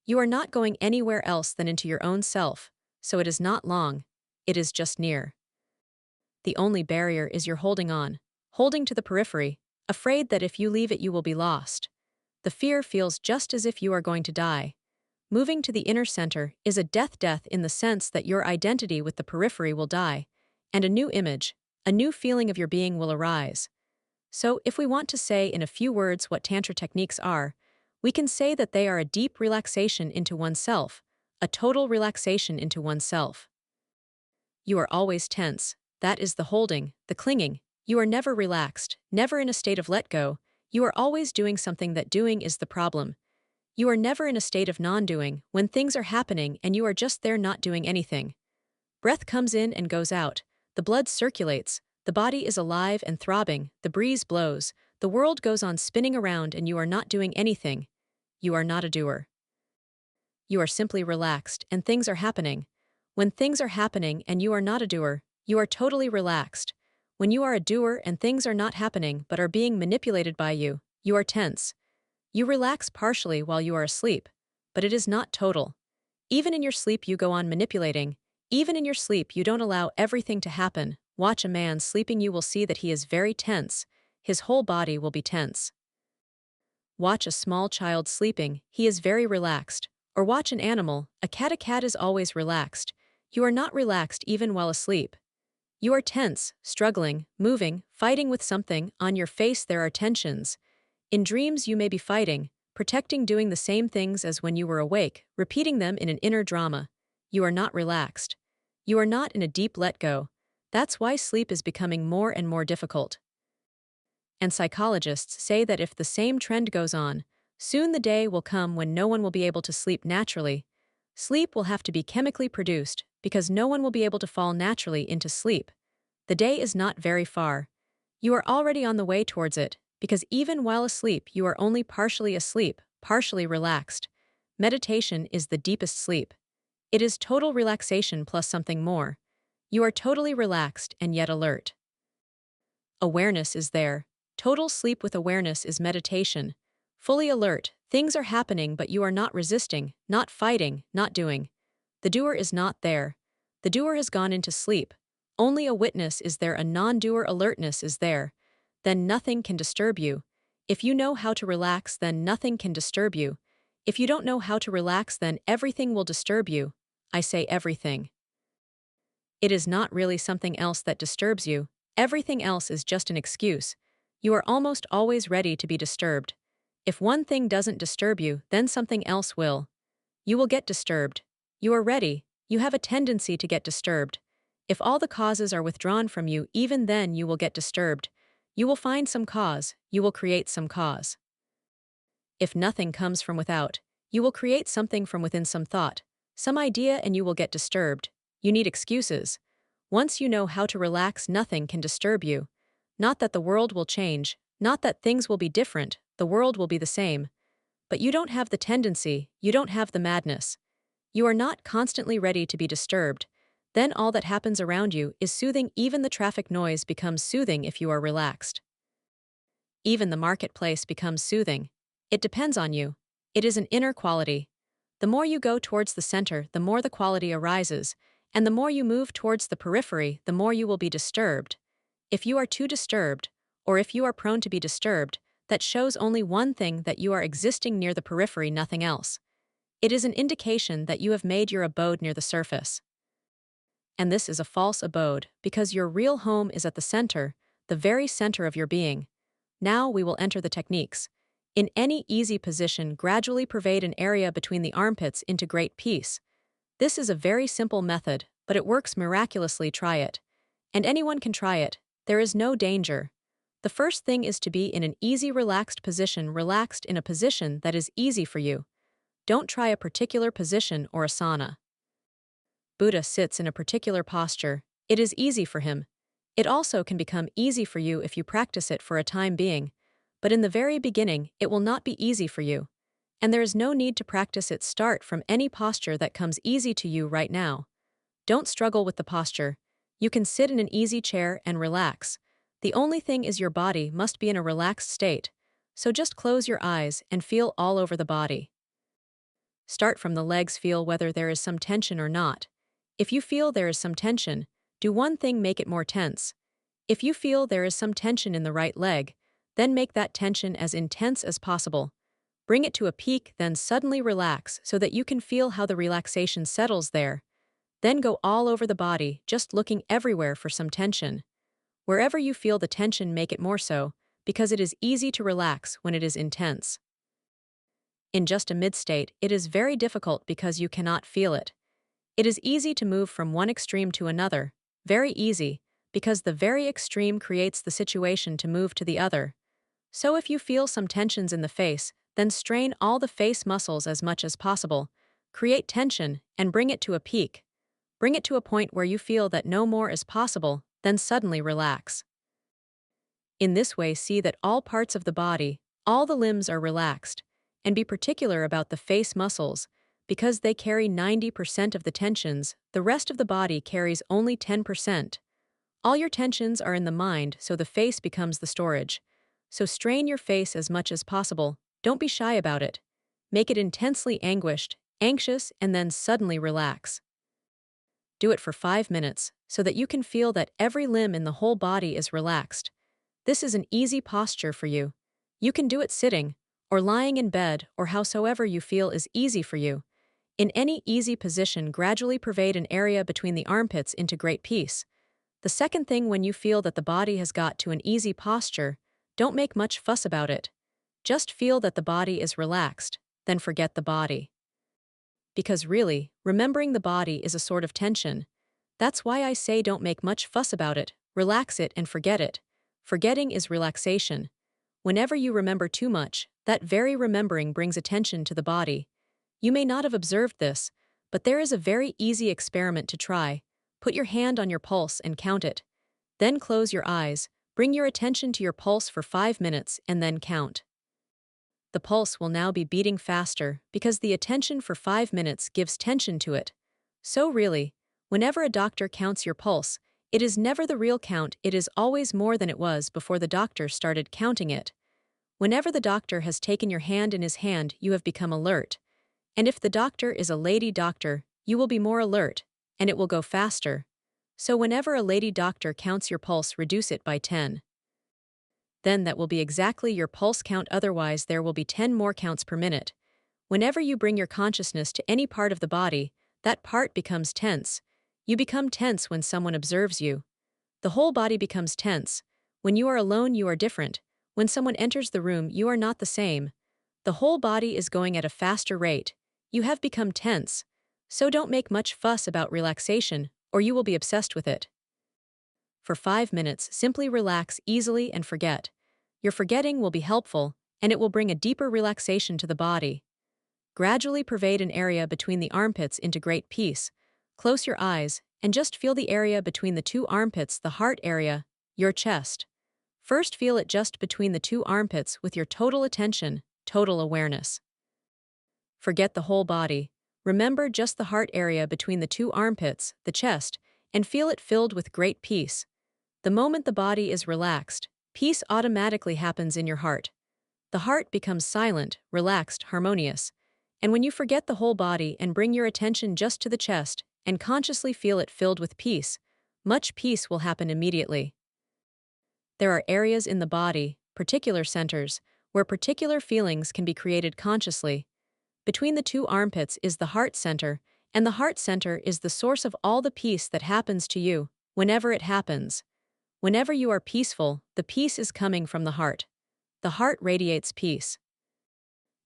You are not going anywhere else than into your own self, so it is not long. It is just near. The only barrier is your holding on, holding to the periphery, afraid that if you leave it you will be lost. The fear feels just as if you are going to die. Moving to the inner center is a death in the sense that your identity with the periphery will die, and a new image, a new feeling of your being will arise. So, if we want to say in a few words what Tantra techniques are, we can say that they are a deep relaxation into oneself, a total relaxation into oneself. You are always tense. That is the holding, the clinging. You are never relaxed, never in a state of let go. You are always doing something. That doing is the problem. You are never in a state of non-doing, when things are happening and you are just there not doing anything. Breath comes in and goes out. The blood circulates. The body is alive and throbbing. The breeze blows. The world goes on spinning around and you are not doing anything. You are not a doer. You are simply relaxed and things are happening. When things are happening and you are not a doer, you are totally relaxed. When you are a doer and things are not happening but are being manipulated by you, you are tense. You relax partially while you are asleep, but it is not total. Even in your sleep you go on manipulating. Even in your sleep you don't allow everything to happen. Watch a man sleeping, you will see that he is very tense. His whole body will be tense. Watch a small child sleeping, he is very relaxed. Or watch an animal, a cat. A cat is always relaxed. You are not relaxed even while asleep. You are tense, struggling, moving, fighting with something. On your face there are tensions. In dreams you may be fighting, protecting, doing the same things as when you were awake, repeating them in an inner drama. You are not relaxed. You are not in a deep let go. That's why sleep is becoming more and more difficult. And psychologists say that if the same trend goes on, soon the day will come when no one will be able to sleep naturally. Sleep will have to be chemically produced, because no one will be able to fall naturally into sleep. The day is not very far. You are already on the way towards it, because even while asleep you are only partially asleep, partially relaxed. Meditation is the deepest sleep. It is total relaxation plus something more. You are totally relaxed and yet alert. Awareness is there. Total sleep with awareness is meditation. Fully alert, things are happening but you are not resisting, not fighting, not doing. The doer is not there. The doer has gone into sleep. Only a witness is there, a non-doer. Alertness is there. Then nothing can disturb you. If you know how to relax, then nothing can disturb you. If you don't know how to relax, then everything will disturb you. I say everything. It is not really something else that disturbs you. Everything else is just an excuse. You are almost always ready to be disturbed. If one thing doesn't disturb you, then something else will. You will get disturbed. You are ready. You have a tendency to get disturbed. If all the causes are withdrawn from you, even then you will get disturbed. You will find some cause, you will create some cause. If nothing comes from without, you will create something from within, some thought, some idea, and you will get disturbed. You need excuses. Once you know how to relax, nothing can disturb you. Not that the world will change, not that things will be different, the world will be the same. But you don't have the tendency, you don't have the madness. You are not constantly ready to be disturbed. Then all that happens around you is soothing. Even the traffic noise becomes soothing if you are relaxed. Even the marketplace becomes soothing. It depends on you. It is an inner quality. The more you go towards the center, the more the quality arises, and the more you move towards the periphery, the more you will be disturbed. If you are too disturbed, or if you are prone to be disturbed, that shows only one thing, that you are existing near the periphery, nothing else. It is an indication that you have made your abode near the surface. And this is a false abode, because your real home is at the center, the very center of your being. Now we will enter the techniques. In any easy position, gradually pervade an area between the armpits into great peace. This is a very simple method, but it works miraculously. Try it. And anyone can try it. There is no danger. The first thing is to be in an easy, relaxed position, relaxed in a position that is easy for you. Don't try a particular position or asana. Buddha sits in a particular posture. It is easy for him. It also can become easy for you if you practice it for a time being. But in the very beginning, it will not be easy for you. And there is no need to practice it. Start from any posture that comes easy to you right now. Don't struggle with the posture. You can sit in an easy chair and relax. The only thing is your body must be in a relaxed state. So just close your eyes and feel all over the body. Start from the legs. Feel whether there is some tension or not. If you feel there is some tension, do one thing: make it more tense. If you feel there is some tension in the right leg, then make that tension as intense as possible. Bring it to a peak, then suddenly relax so that you can feel how the relaxation settles there. Then go all over the body, just looking everywhere for some tension. Wherever you feel the tension, make it more so, because it is easy to relax when it is intense. In just a mid-state, it is very difficult because you cannot feel it. It is easy to move from one extreme to another, very easy, because the very extreme creates the situation to move to the other. So if you feel some tensions in the face, then strain all the face muscles as much as possible, create tension, and bring it to a peak. Bring it to a point where you feel that no more is possible, then suddenly relax. In this way, see that all parts of the body, all the limbs are relaxed, and be particular about the face muscles, because they carry 90% of the tensions, the rest of the body carries only 10%. All your tensions are in the mind, so the face becomes the storage. So strain your face as much as possible, don't be shy about it. Make it intensely anxious, and then suddenly relax. Do it for 5 minutes, so that you can feel that every limb in the whole body is relaxed. This is an easy posture for you. You can do it sitting, or lying in bed, or howsoever you feel is easy for you. In any easy position, gradually pervade an area between the armpits into great peace. The second thing, when you feel that the body has got to an easy posture, don't make much fuss about it. Just feel that the body is relaxed, then forget the body. Because really, remembering the body is a sort of tension. That's why I say don't make much fuss about it, relax it and forget it. Forgetting is relaxation. Whenever you remember too much, that very remembering brings attention to the body. You may not have observed this, but there is a very easy experiment to try. Put your hand on your pulse and count it. Then close your eyes, bring your attention to your pulse for 5 minutes, and then count. The pulse will now be beating faster because the attention for 5 minutes gives tension to it. So really, whenever a doctor counts your pulse, it is never the real count, it is always more than it was before the doctor started counting it. Whenever the doctor has taken your hand in his hand, you have become alert. And if the doctor is a lady doctor, you will be more alert, and it will go faster. So whenever a lady doctor counts your pulse, reduce it by 10. Then that will be exactly your pulse count, otherwise there will be 10 more counts per minute. Whenever you bring your consciousness to any part of the body, that part becomes tense. You become tense when someone observes you. The whole body becomes tense. When you are alone, you are different. When someone enters the room, you are not the same. The whole body is going at a faster rate. You have become tense. So don't make much fuss about relaxation, or you will be obsessed with it. For 5 minutes, simply relax easily and forget. Your forgetting will be helpful, and it will bring a deeper relaxation to the body. Gradually pervade an area between the armpits into great peace. Close your eyes, and just feel the area between the two armpits, the heart area, your chest. First, feel it just between the two armpits with your total attention, total awareness. Forget the whole body. Remember just the heart area between the two armpits, the chest, and feel it filled with great peace. The moment the body is relaxed, peace automatically happens in your heart. The heart becomes silent, relaxed, harmonious. And when you forget the whole body and bring your attention just to the chest and consciously feel it filled with peace, much peace will happen immediately. There are areas in the body, particular centers, where particular feelings can be created consciously. Between the two armpits is the heart center, and the heart center is the source of all the peace that happens to you, whenever it happens. Whenever you are peaceful, the peace is coming from the heart. The heart radiates peace.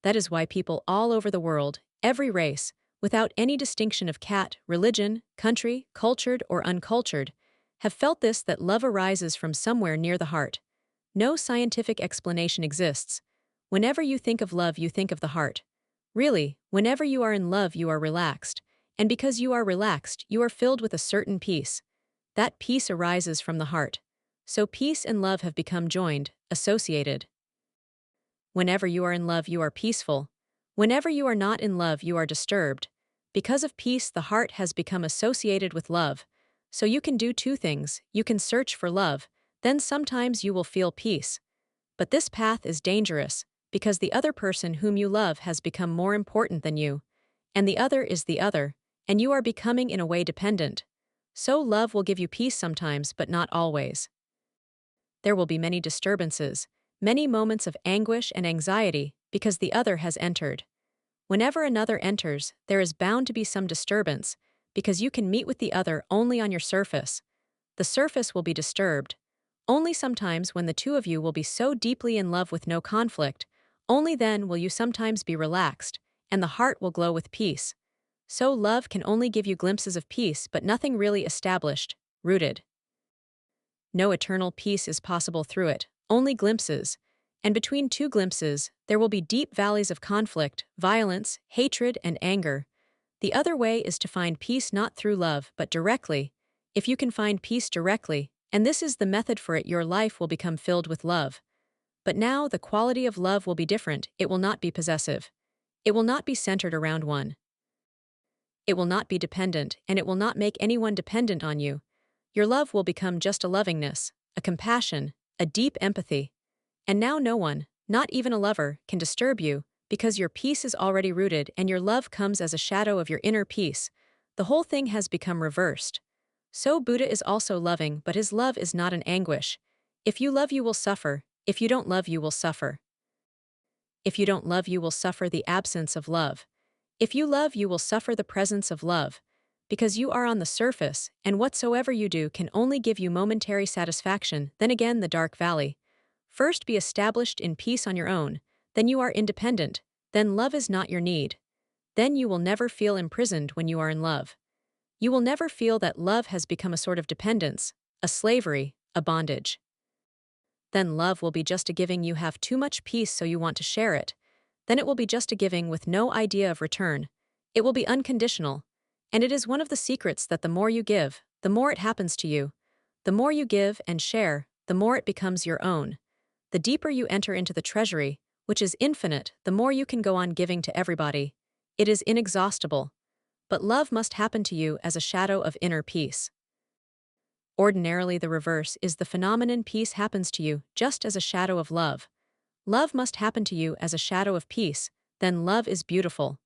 That is why people all over the world, every race, without any distinction of caste, religion, country, cultured or uncultured, have felt this, that love arises from somewhere near the heart. No scientific explanation exists. Whenever you think of love, you think of the heart. Really, whenever you are in love, you are relaxed, and because you are relaxed, you are filled with a certain peace. That peace arises from the heart. So peace and love have become joined, associated. Whenever you are in love, you are peaceful. Whenever you are not in love, you are disturbed. Because of peace, the heart has become associated with love. So you can do two things. You can search for love, then sometimes you will feel peace. But this path is dangerous, because the other person whom you love has become more important than you. And the other is the other, and you are becoming in a way dependent. So love will give you peace sometimes, but not always. There will be many disturbances, many moments of anguish and anxiety, because the other has entered. Whenever another enters, there is bound to be some disturbance, because you can meet with the other only on your surface. The surface will be disturbed. Only sometimes when the two of you will be so deeply in love with no conflict, only then will you sometimes be relaxed, and the heart will glow with peace. So love can only give you glimpses of peace, but nothing really established, rooted. No eternal peace is possible through it, only glimpses. And between two glimpses, there will be deep valleys of conflict, violence, hatred, and anger. The other way is to find peace not through love, but directly. If you can find peace directly, and this is the method for it, your life will become filled with love. But now the quality of love will be different. It will not be possessive. It will not be centered around one. It will not be dependent, and it will not make anyone dependent on you. Your love will become just a lovingness, a compassion, a deep empathy. And now no one, not even a lover, can disturb you, because your peace is already rooted and your love comes as a shadow of your inner peace. The whole thing has become reversed. So Buddha is also loving, but his love is not an anguish. If you love, you will suffer. If you don't love, you will suffer. If you don't love, you will suffer the absence of love. If you love, you will suffer the presence of love. Because you are on the surface, and whatsoever you do can only give you momentary satisfaction, then again the dark valley. First be established in peace on your own, then you are independent, then love is not your need. Then you will never feel imprisoned when you are in love. You will never feel that love has become a sort of dependence, a slavery, a bondage. Then love will be just a giving. You have too much peace so you want to share it. Then it will be just a giving with no idea of return. It will be unconditional. And it is one of the secrets that the more you give, the more it happens to you. The more you give and share, the more it becomes your own. The deeper you enter into the treasury, which is infinite, the more you can go on giving to everybody. It is inexhaustible. But love must happen to you as a shadow of inner peace. Ordinarily, the reverse is the phenomenon. Peace happens to you just as a shadow of love. Love must happen to you as a shadow of peace, then love is beautiful.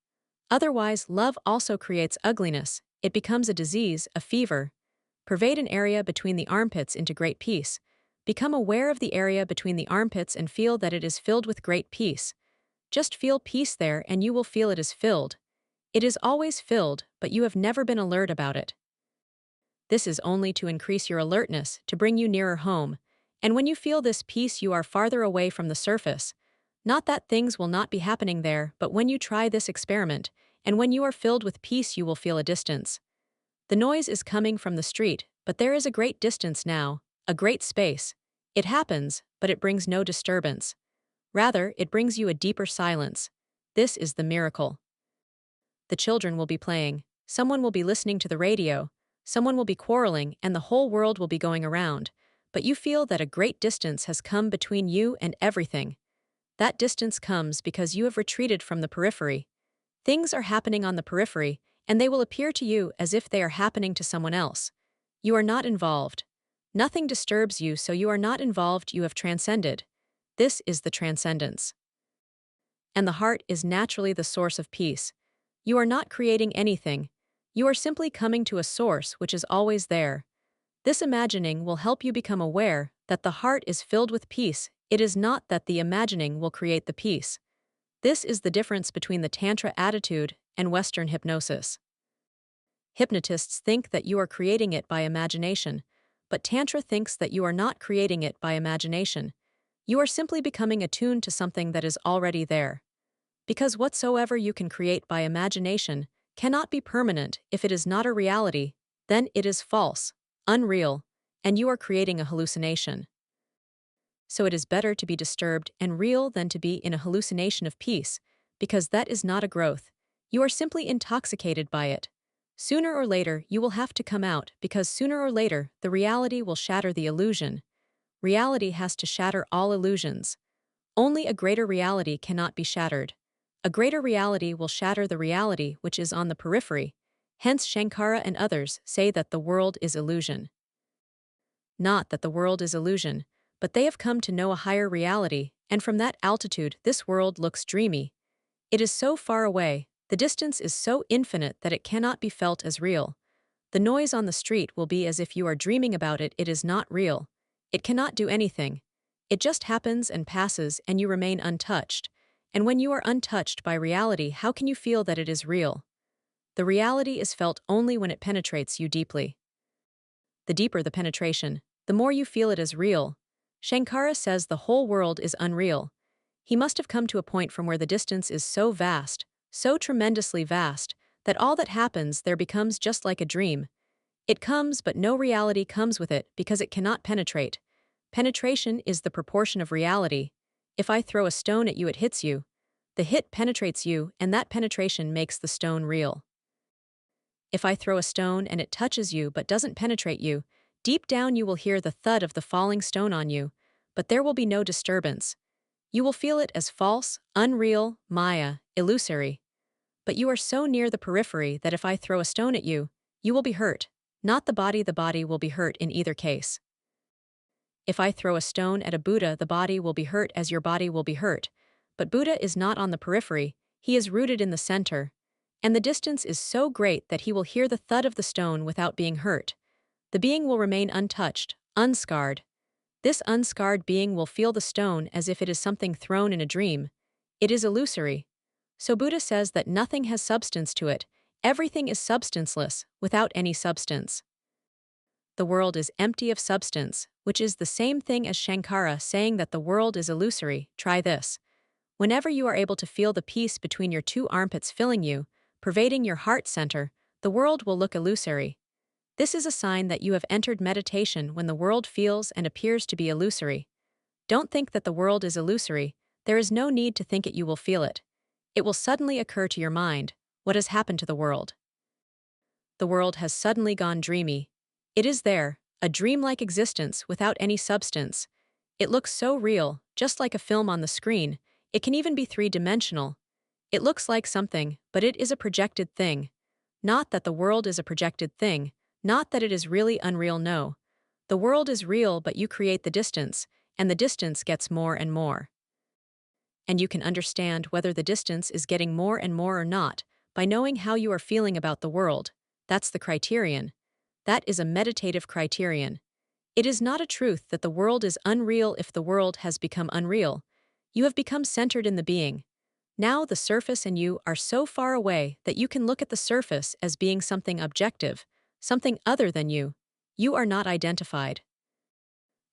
Otherwise, love also creates ugliness. It becomes a disease, a fever. Pervade an area between the armpits into great peace. Become aware of the area between the armpits and feel that it is filled with great peace. Just feel peace there and you will feel it is filled. It is always filled, but you have never been alert about it. This is only to increase your alertness, to bring you nearer home. And when you feel this peace, you are farther away from the surface. Not that things will not be happening there, but when you try this experiment, and when you are filled with peace, you will feel a distance. The noise is coming from the street, but there is a great distance now, a great space. It happens, but it brings no disturbance. Rather, it brings you a deeper silence. This is the miracle. The children will be playing, someone will be listening to the radio, someone will be quarreling, and the whole world will be going around, but you feel that a great distance has come between you and everything. That distance comes because you have retreated from the periphery. Things are happening on the periphery, and they will appear to you as if they are happening to someone else. You are not involved. Nothing disturbs you, so you are not involved, you have transcended. This is the transcendence. And the heart is naturally the source of peace. You are not creating anything. You are simply coming to a source which is always there. This imagining will help you become aware that the heart is filled with peace. It is not that the imagining will create the peace. This is the difference between the Tantra attitude and Western hypnosis. Hypnotists think that you are creating it by imagination, but Tantra thinks that you are not creating it by imagination. You are simply becoming attuned to something that is already there. Because whatsoever you can create by imagination cannot be permanent. If it is not a reality, then it is false, unreal, and you are creating a hallucination. So it is better to be disturbed and real than to be in a hallucination of peace, because that is not a growth. You are simply intoxicated by it. Sooner or later, you will have to come out, because sooner or later, the reality will shatter the illusion. Reality has to shatter all illusions. Only a greater reality cannot be shattered. A greater reality will shatter the reality which is on the periphery. Hence, Shankara and others say that the world is illusion. Not that the world is illusion, but they have come to know a higher reality, and from that altitude, this world looks dreamy. It is so far away, the distance is so infinite that it cannot be felt as real. The noise on the street will be as if you are dreaming about it. It is not real. It cannot do anything. It just happens and passes, and you remain untouched. And when you are untouched by reality, how can you feel that it is real? The reality is felt only when it penetrates you deeply. The deeper the penetration, the more you feel it as real. Shankara says the whole world is unreal. He must have come to a point from where the distance is so vast, so tremendously vast, that all that happens there becomes just like a dream. It comes, but no reality comes with it because it cannot penetrate. Penetration is the proportion of reality. If I throw a stone at you, it hits you. The hit penetrates you, and that penetration makes the stone real. If I throw a stone and it touches you but doesn't penetrate you, deep down you will hear the thud of the falling stone on you, but there will be no disturbance. You will feel it as false, unreal, Maya, illusory. But you are so near the periphery that if I throw a stone at you, you will be hurt. Not the body will be hurt in either case. If I throw a stone at a Buddha, the body will be hurt as your body will be hurt. But Buddha is not on the periphery, he is rooted in the center. And the distance is so great that he will hear the thud of the stone without being hurt. The being will remain untouched, unscarred. This unscarred being will feel the stone as if it is something thrown in a dream. It is illusory. So Buddha says that nothing has substance to it, everything is substanceless, without any substance. The world is empty of substance, which is the same thing as Shankara saying that the world is illusory. Try this. Whenever you are able to feel the peace between your two armpits filling you, pervading your heart center, the world will look illusory. This is a sign that you have entered meditation when the world feels and appears to be illusory. Don't think that the world is illusory, there is no need to think it, you will feel it. It will suddenly occur to your mind, what has happened to the world? The world has suddenly gone dreamy. It is there, a dreamlike existence without any substance. It looks so real, just like a film on the screen. It can even be three-dimensional. It looks like something, but it is a projected thing. Not that the world is a projected thing, not that it is really unreal, no. The world is real, but you create the distance, and the distance gets more and more. And you can understand whether the distance is getting more and more or not by knowing how you are feeling about the world. That's the criterion. That is a meditative criterion. It is not a truth that the world is unreal if the world has become unreal. You have become centered in the being. Now the surface and you are so far away that you can look at the surface as being something objective, something other than you. You are not identified.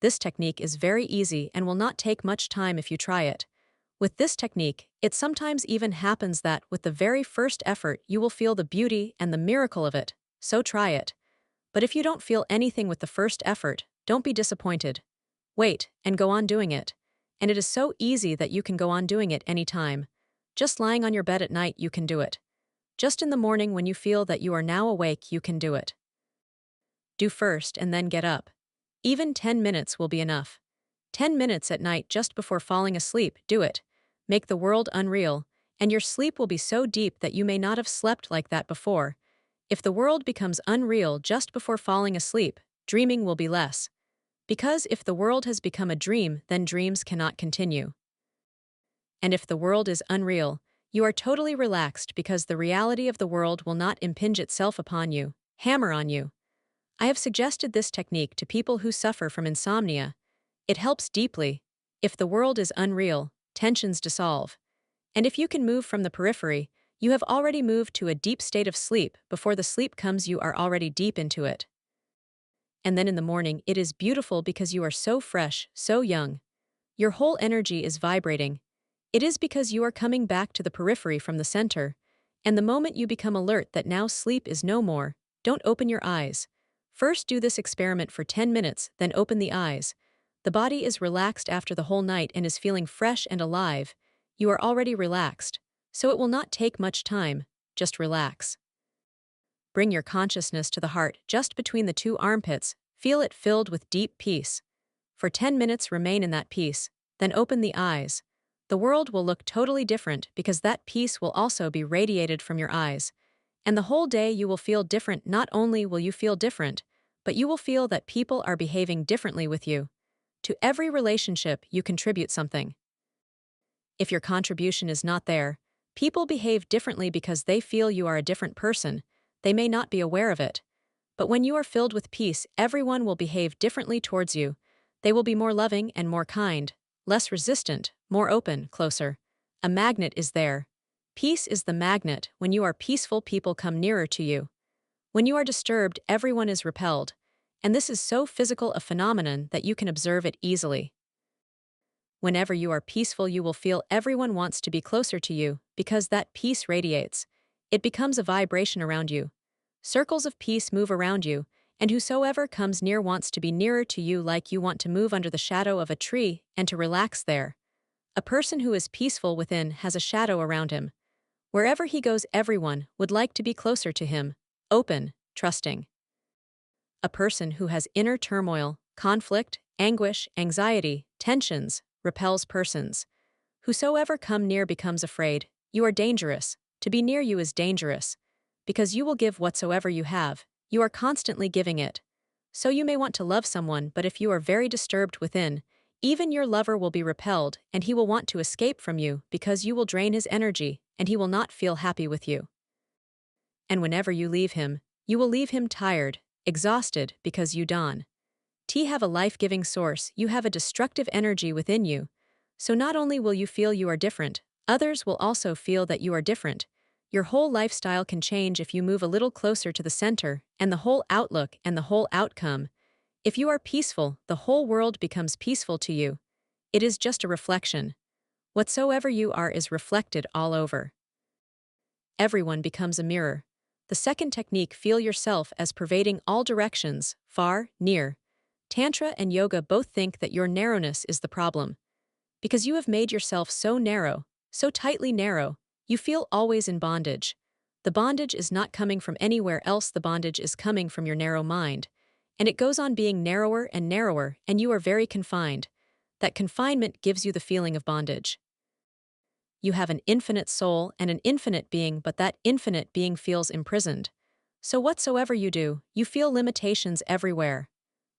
This technique is very easy and will not take much time if you try it. With this technique, it sometimes even happens that with the very first effort you will feel the beauty and the miracle of it, so try it. But if you don't feel anything with the first effort, don't be disappointed. Wait, and go on doing it. And it is so easy that you can go on doing it anytime. Just lying on your bed at night, you can do it. Just in the morning when you feel that you are now awake, you can do it. Do first and then get up. Even 10 minutes will be enough. 10 minutes at night just before falling asleep, do it. Make the world unreal, and your sleep will be so deep that you may not have slept like that before. If the world becomes unreal just before falling asleep, dreaming will be less. Because if the world has become a dream, then dreams cannot continue. And if the world is unreal, you are totally relaxed because the reality of the world will not impinge itself upon you, hammer on you. I have suggested this technique to people who suffer from insomnia. It helps deeply. If the world is unreal, tensions dissolve. And if you can move from the periphery, you have already moved to a deep state of sleep. Before the sleep comes, you are already deep into it. And then in the morning, it is beautiful because you are so fresh, so young. Your whole energy is vibrating. It is because you are coming back to the periphery from the center. And the moment you become alert that now sleep is no more, don't open your eyes. First do this experiment for 10 minutes, then open the eyes. The body is relaxed after the whole night and is feeling fresh and alive. You are already relaxed, so it will not take much time, just relax. Bring your consciousness to the heart just between the two armpits, feel it filled with deep peace. For 10 minutes remain in that peace, then open the eyes. The world will look totally different because that peace will also be radiated from your eyes. And the whole day you will feel different. Not only will you feel different, but you will feel that people are behaving differently with you. To every relationship, you contribute something. If your contribution is not there, people behave differently because they feel you are a different person. They may not be aware of it. But when you are filled with peace, everyone will behave differently towards you. They will be more loving and more kind, less resistant, more open, closer. A magnet is there. Peace is the magnet. When you are peaceful, people come nearer to you. When you are disturbed, everyone is repelled. And this is so physical a phenomenon that you can observe it easily. Whenever you are peaceful, you will feel everyone wants to be closer to you because that peace radiates. It becomes a vibration around you. Circles of peace move around you, and whosoever comes near wants to be nearer to you, like you want to move under the shadow of a tree and to relax there. A person who is peaceful within has a shadow around him. Wherever he goes, everyone would like to be closer to him, open, trusting. A person who has inner turmoil, conflict, anguish, anxiety, tensions, repels persons. Whosoever come near becomes afraid. You are dangerous. To be near you is dangerous. Because you will give whatsoever you have. You are constantly giving it. So you may want to love someone, but if you are very disturbed within, even your lover will be repelled, and he will want to escape from you because you will drain his energy, and he will not feel happy with you. And whenever you leave him, you will leave him tired, exhausted, because you don't have a life-giving source, you have a destructive energy within you. So not only will you feel you are different, others will also feel that you are different. Your whole lifestyle can change if you move a little closer to the center, and the whole outlook and the whole outcome. If you are peaceful, the whole world becomes peaceful to you. It is just a reflection. Whatsoever you are is reflected all over. Everyone becomes a mirror. The second technique, feel yourself as pervading all directions, far, near. Tantra and yoga both think that your narrowness is the problem. Because you have made yourself so narrow, so tightly narrow, you feel always in bondage. The bondage is not coming from anywhere else, the bondage is coming from your narrow mind. And it goes on being narrower, and you are very confined. That confinement gives you the feeling of bondage. You have an infinite soul and an infinite being, but that infinite being feels imprisoned. So whatsoever you do, you feel limitations everywhere.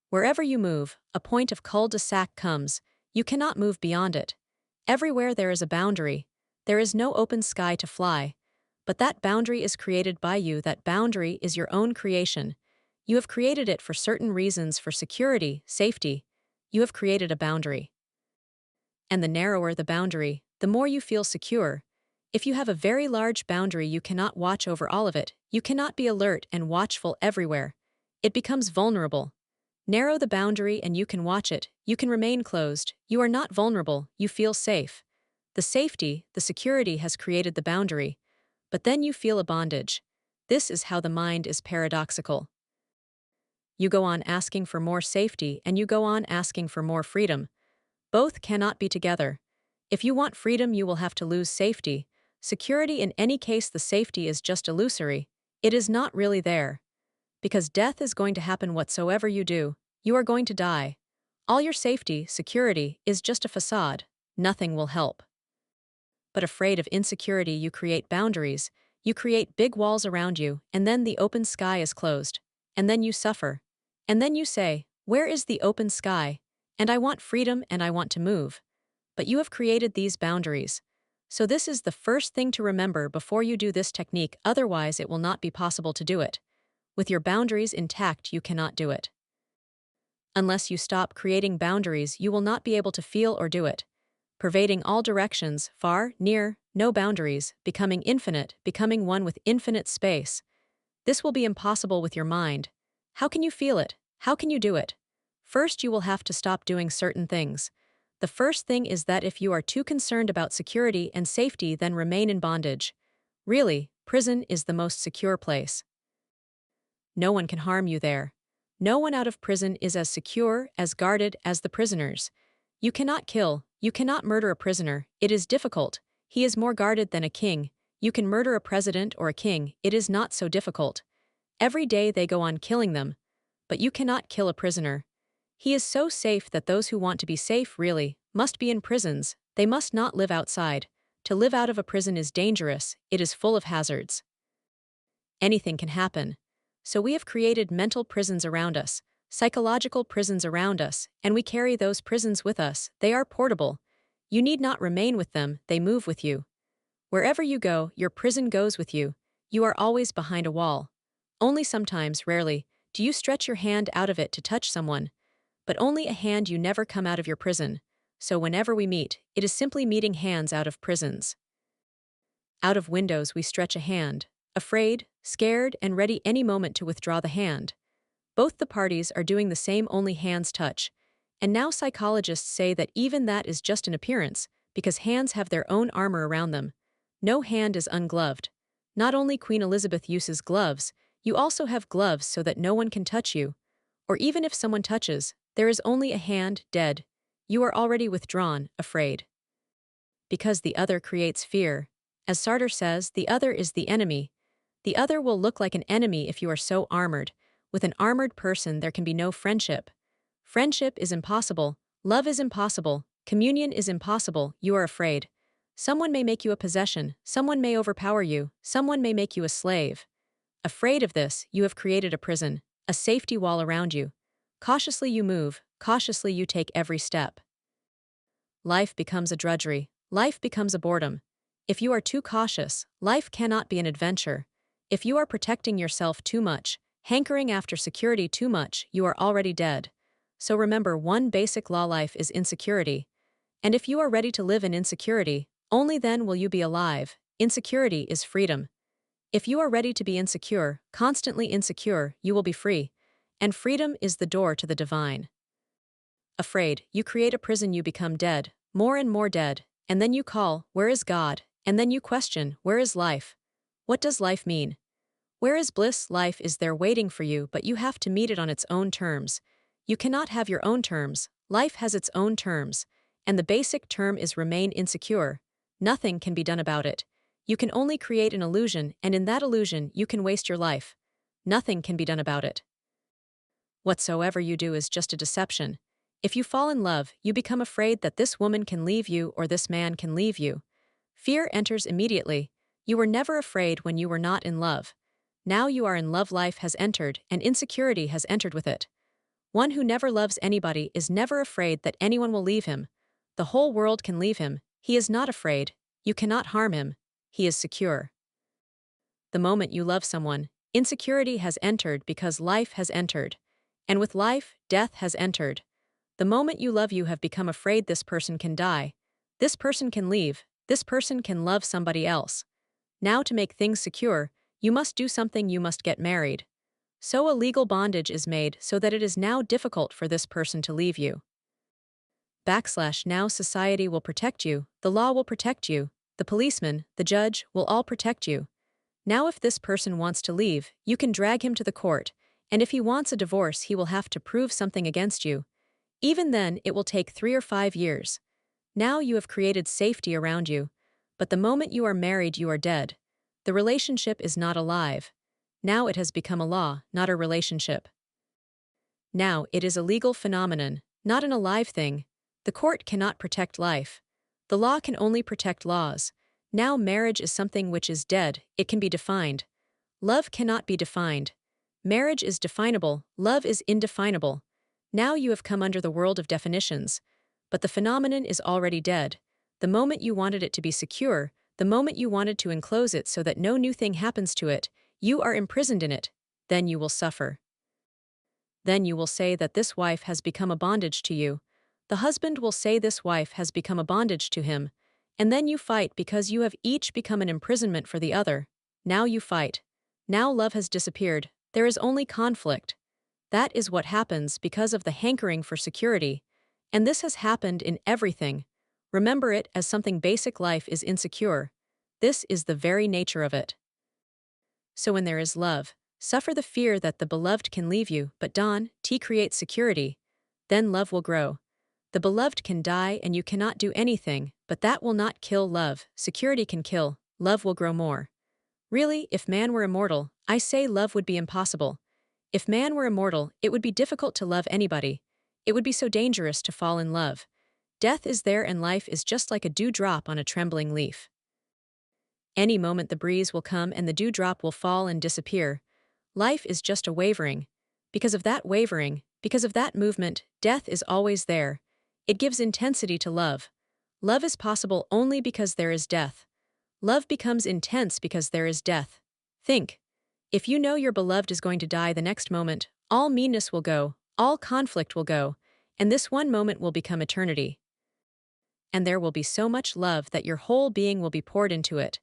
Wherever you move, a point of cul-de-sac comes. You cannot move beyond it. Everywhere there is a boundary. There is no open sky to fly. But that boundary is created by you. That boundary is your own creation. You have created it for certain reasons, for security, safety. You have created a boundary. And the narrower the boundary, the more you feel secure. If you have a very large boundary, you cannot watch over all of it. You cannot be alert and watchful everywhere. It becomes vulnerable. Narrow the boundary and you can watch it. You can remain closed. You are not vulnerable. You feel safe. The safety, the security has created the boundary. But then you feel a bondage. This is how the mind is paradoxical. You go on asking for more safety and you go on asking for more freedom. Both cannot be together. If you want freedom, you will have to lose safety. Security, in any case, the safety is just illusory. It is not really there. Because death is going to happen whatsoever you do. You are going to die. All your safety, security, is just a facade. Nothing will help. But afraid of insecurity, you create boundaries. You create big walls around you, and then the open sky is closed. And then you suffer. And then you say, where is the open sky? And I want freedom and I want to move. But you have created these boundaries. So this is the first thing to remember before you do this technique, otherwise it will not be possible to do it. With your boundaries intact, you cannot do it. Unless you stop creating boundaries, you will not be able to feel or do it. Pervading all directions, far, near, no boundaries, becoming infinite, becoming one with infinite space. This will be impossible with your mind. How can you feel it? How can you do it? First, you will have to stop doing certain things. The first thing is that if you are too concerned about security and safety, then remain in bondage. Really, prison is the most secure place. No one can harm you there. No one out of prison is as secure, as guarded as the prisoners. You cannot kill, you cannot murder a prisoner. It is difficult. He is more guarded than a king. You can murder a president or a king. It is not so difficult. Every day they go on killing them. But you cannot kill a prisoner. He is so safe that those who want to be safe really must be in prisons, They must not live outside. To live out of a prison is dangerous, it is full of hazards. Anything can happen. So we have created mental prisons around us, psychological prisons around us, and we carry those prisons with us. They are portable. You need not remain with them, they move with you. Wherever you go, your prison goes with you. You are always behind a wall. Only sometimes, rarely, do you stretch your hand out of it to touch someone. But only a hand, you never come out of your prison. So whenever we meet, it is simply meeting hands out of prisons. Out of windows we stretch a hand, afraid, scared, and ready any moment to withdraw the hand. Both the parties are doing the same, only hands touch. And now psychologists say that even that is just an appearance, because hands have their own armor around them. No hand is ungloved. Not only Queen Elizabeth uses gloves, you also have gloves so that no one can touch you. Or even if someone touches, there is only a hand, dead. You are already withdrawn, afraid. Because the other creates fear. As Sartre says, the other is the enemy. The other will look like an enemy if you are so armored. With an armored person there can be no friendship. Friendship is impossible, love is impossible, communion is impossible, you are afraid. Someone may make you a possession, someone may overpower you, someone may make you a slave. Afraid of this, you have created a prison, a safety wall around you. Cautiously you move, cautiously you take every step. Life becomes a drudgery, life becomes a boredom. If you are too cautious, life cannot be an adventure. If you are protecting yourself too much, hankering after security too much, you are already dead. So remember, one basic law: life is insecurity. And if you are ready to live in insecurity, only then will you be alive. Insecurity is freedom. If you are ready to be insecure, constantly insecure, you will be free. And freedom is the door to the divine. Afraid, you create a prison, you become dead, more and more dead, and then you call, where is God? And then you question, where is life? What does life mean? Where is bliss? Life is there waiting for you, but you have to meet it on its own terms. You cannot have your own terms, life has its own terms, and the basic term is remain insecure. Nothing can be done about it. You can only create an illusion, and in that illusion you can waste your life. Nothing can be done about it. Whatsoever you do is just a deception. If you fall in love, you become afraid that this woman can leave you or this man can leave you. Fear enters immediately. You were never afraid when you were not in love. Now you are in love, life has entered, and insecurity has entered with it. One who never loves anybody is never afraid that anyone will leave him. The whole world can leave him. He is not afraid. You cannot harm him. He is secure. The moment you love someone, insecurity has entered because life has entered. And with life, death has entered. The moment you love, you have become afraid this person can die. This person can leave. This person can love somebody else. Now to make things secure, you must do something, you must get married. So a legal bondage is made so that it is now difficult for this person to leave you. Now society will protect you, the law will protect you, the policeman, the judge, will all protect you. Now if this person wants to leave, you can drag him to the court, and if he wants a divorce he will have to prove something against you. Even then it will take 3 or 5 years. Now you have created safety around you, but the moment you are married you are dead. The relationship is not alive. Now it has become a law, not a relationship. Now it is a legal phenomenon, not an alive thing. The court cannot protect life. The law can only protect laws. Now marriage is something which is dead, it can be defined. Love cannot be defined. Marriage is definable, love is indefinable. Now you have come under the world of definitions. But the phenomenon is already dead. The moment you wanted it to be secure, the moment you wanted to enclose it so that no new thing happens to it, you are imprisoned in it. Then you will suffer. Then you will say that this wife has become a bondage to you. The husband will say this wife has become a bondage to him. And then you fight because you have each become an imprisonment for the other. Now you fight. Now love has disappeared. There is only conflict. That is what happens because of the hankering for security. And this has happened in everything. Remember it as something basic: life is insecure. This is the very nature of it. So when there is love, suffer the fear that the beloved can leave you, but creates security. Then love will grow. The beloved can die and you cannot do anything, but that will not kill love. Security can kill, love will grow more. Really, if man were immortal, I say love would be impossible. If man were immortal, it would be difficult to love anybody. It would be so dangerous to fall in love. Death is there and life is just like a dewdrop on a trembling leaf. Any moment the breeze will come and the dewdrop will fall and disappear. Life is just a wavering. Because of that wavering, because of that movement, death is always there. It gives intensity to love. Love is possible only because there is death. Love becomes intense because there is death. Think. If you know your beloved is going to die the next moment, all meanness will go, all conflict will go, and this one moment will become eternity. And there will be so much love that your whole being will be poured into it.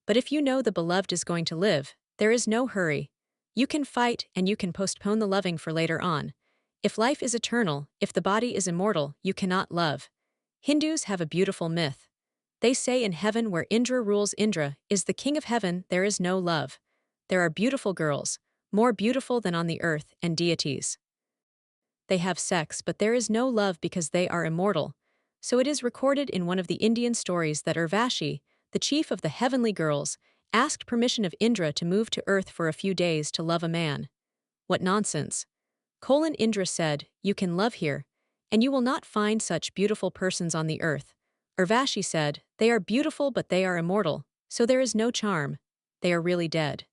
But if you know the beloved is going to live, there is no hurry. You can fight and you can postpone the loving for later on. If life is eternal, if the body is immortal, you cannot love. Hindus have a beautiful myth. They say in heaven where Indra rules, Indra is the king of heaven, there is no love. There are beautiful girls, more beautiful than on the earth, and deities. They have sex, but there is no love because they are immortal. So it is recorded in one of the Indian stories that Urvashi, the chief of the heavenly girls, asked permission of Indra to move to earth for a few days to love a man. What nonsense! Indra said, "You can love here, and you will not find such beautiful persons on the earth." Urvashi said, "They are beautiful but they are immortal, so there is no charm. They are really dead.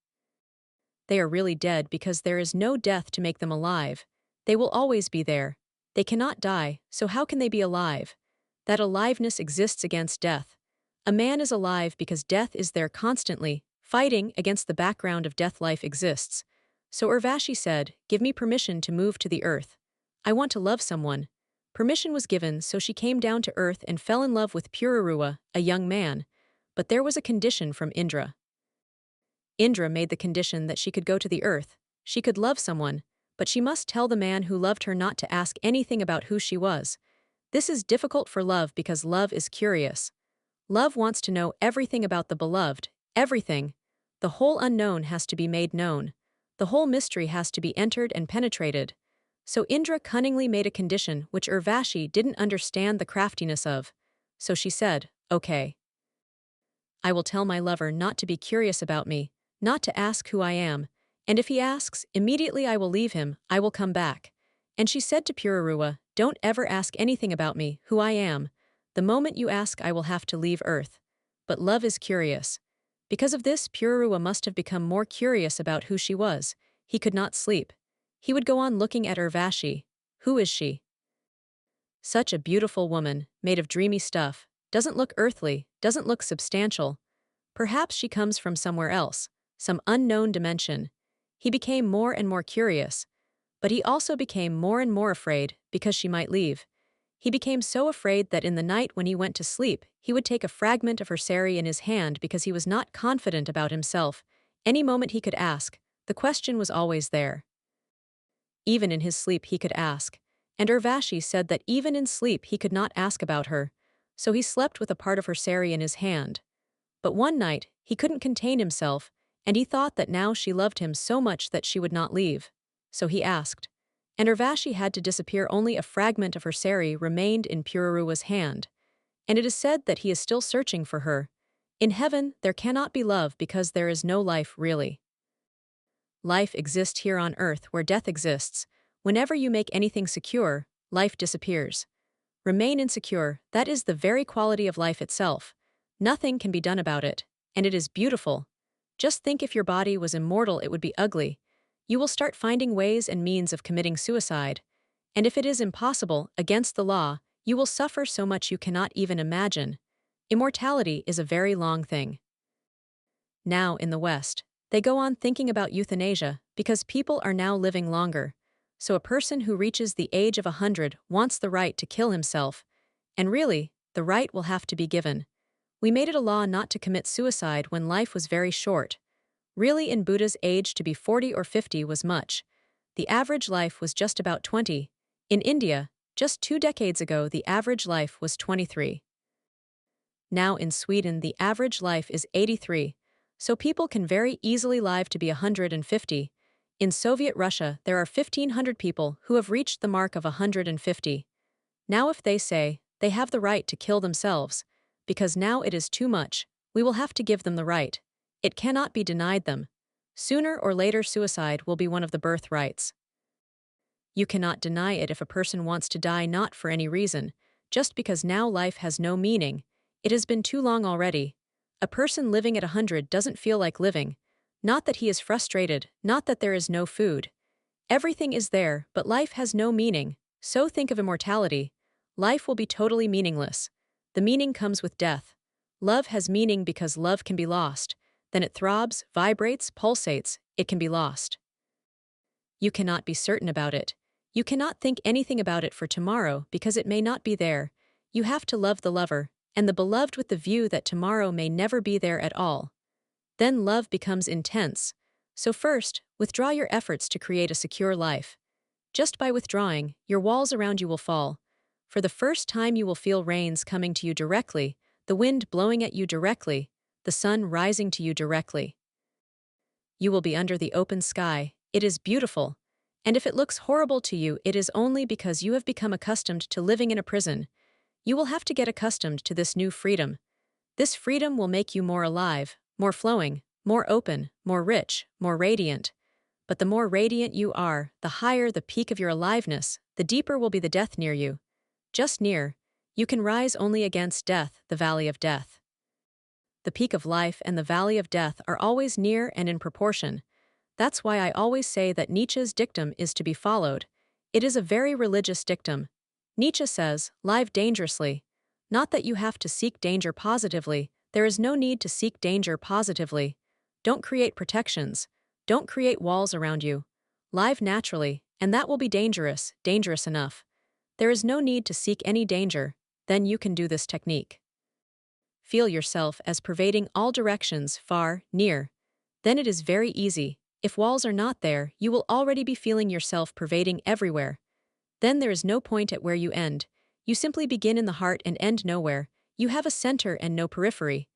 They are really dead because there is no death to make them alive. They will always be there. They cannot die, so how can they be alive? That aliveness exists against death. A man is alive because death is there constantly, fighting against the background of death. Life exists." So Urvashi said, "Give me permission to move to the earth. I want to love someone." Permission was given, so she came down to earth and fell in love with Pururuwa, a young man. But there was a condition from Indra. Indra made the condition that she could go to the earth, she could love someone, but she must tell the man who loved her not to ask anything about who she was. This is difficult for love because love is curious. Love wants to know everything about the beloved, everything. The whole unknown has to be made known. The whole mystery has to be entered and penetrated. So Indra cunningly made a condition which Urvashi didn't understand the craftiness of. So she said, "Okay. I will tell my lover not to be curious about me, not to ask who I am, and if he asks, immediately I will leave him, I will come back." And she said to Pururuwa, "Don't ever ask anything about me, who I am. The moment you ask, I will have to leave earth." But love is curious. Because of this, Pururuwa must have become more curious about who she was. He could not sleep. He would go on looking at Urvashi. Who is she? Such a beautiful woman, made of dreamy stuff, doesn't look earthly, doesn't look substantial. Perhaps she comes from somewhere else, some unknown dimension. He became more and more curious. But he also became more and more afraid, because she might leave. He became so afraid that in the night when he went to sleep, he would take a fragment of her sari in his hand because he was not confident about himself. Any moment he could ask, the question was always there. Even in his sleep he could ask. And Urvashi said that even in sleep he could not ask about her. So he slept with a part of her sari in his hand. But one night, he couldn't contain himself, and he thought that now she loved him so much that she would not leave. So he asked. And Urvashi had to disappear. Only a fragment of her sari remained in Pururuwa's hand. And it is said that he is still searching for her. In heaven, there cannot be love because there is no life really. Life exists here on earth where death exists. Whenever you make anything secure, life disappears. Remain insecure, that is the very quality of life itself. Nothing can be done about it, and it is beautiful. Just think if your body was immortal, it would be ugly. You will start finding ways and means of committing suicide. And if it is impossible, against the law, you will suffer so much you cannot even imagine. Immortality is a very long thing. Now, in the West, they go on thinking about euthanasia because people are now living longer. So a person who reaches the age of 100 wants the right to kill himself. And really, the right will have to be given. We made it a law not to commit suicide when life was very short. Really, in Buddha's age, to be 40 or 50 was much. The average life was just about 20. In India, just 2 decades ago, the average life was 23. Now in Sweden, the average life is 83. So people can very easily live to be 150. In Soviet Russia, there are 1,500 people who have reached the mark of 150. Now if they say they have the right to kill themselves, because now it is too much, we will have to give them the right. It cannot be denied them. Sooner or later, suicide will be one of the birthrights. You cannot deny it if a person wants to die not for any reason, just because now life has no meaning. It has been too long already. A person living at 100 doesn't feel like living. Not that he is frustrated, not that there is no food. Everything is there, but life has no meaning. So think of immortality. Life will be totally meaningless. The meaning comes with death. Love has meaning because love can be lost. Then it throbs, vibrates, pulsates. It can be lost. You cannot be certain about it. You cannot think anything about it for tomorrow because it may not be there. You have to love the lover, and the beloved with the view that tomorrow may never be there at all. Then love becomes intense. So first, withdraw your efforts to create a secure life. Just by withdrawing, your walls around you will fall. For the first time you will feel rains coming to you directly, the wind blowing at you directly, the sun rising to you directly. You will be under the open sky. It is beautiful. And if it looks horrible to you, it is only because you have become accustomed to living in a prison. You will have to get accustomed to this new freedom. This freedom will make you more alive, more flowing, more open, more rich, more radiant. But the more radiant you are, the higher the peak of your aliveness, the deeper will be the death near you. Just near, you can rise only against death, the valley of death. The peak of life and the valley of death are always near and in proportion. That's why I always say that Nietzsche's dictum is to be followed. It is a very religious dictum. Nietzsche says, live dangerously. Not that you have to seek danger positively, there is no need to seek danger positively. Don't create protections. Don't create walls around you. Live naturally, and that will be dangerous, dangerous enough. There is no need to seek any danger, then you can do this technique. Feel yourself as pervading all directions, far, near. Then it is very easy. If walls are not there, you will already be feeling yourself pervading everywhere. Then there is no point at where you end. You simply begin in the heart and end nowhere. You have a center and no periphery.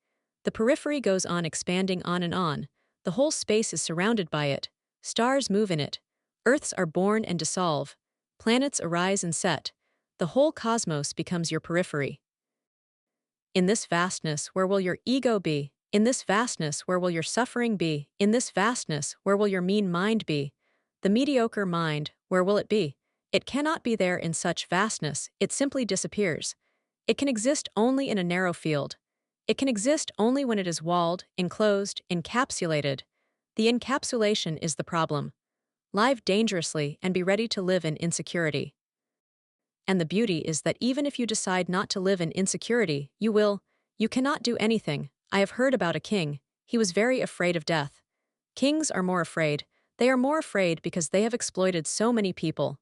The periphery goes on expanding on and on. The whole space is surrounded by it. Stars move in it. Earths are born and dissolve. Planets arise and set. The whole cosmos becomes your periphery. In this vastness, where will your ego be? In this vastness, where will your suffering be? In this vastness, where will your mean mind be? The mediocre mind, where will it be? It cannot be there in such vastness, it simply disappears. It can exist only in a narrow field. It can exist only when it is walled, enclosed, encapsulated. The encapsulation is the problem. Live dangerously and be ready to live in insecurity. And the beauty is that even if you decide not to live in insecurity, you will. You cannot do anything. I have heard about a king. He was very afraid of death. Kings are more afraid. They are more afraid because they have exploited so many people.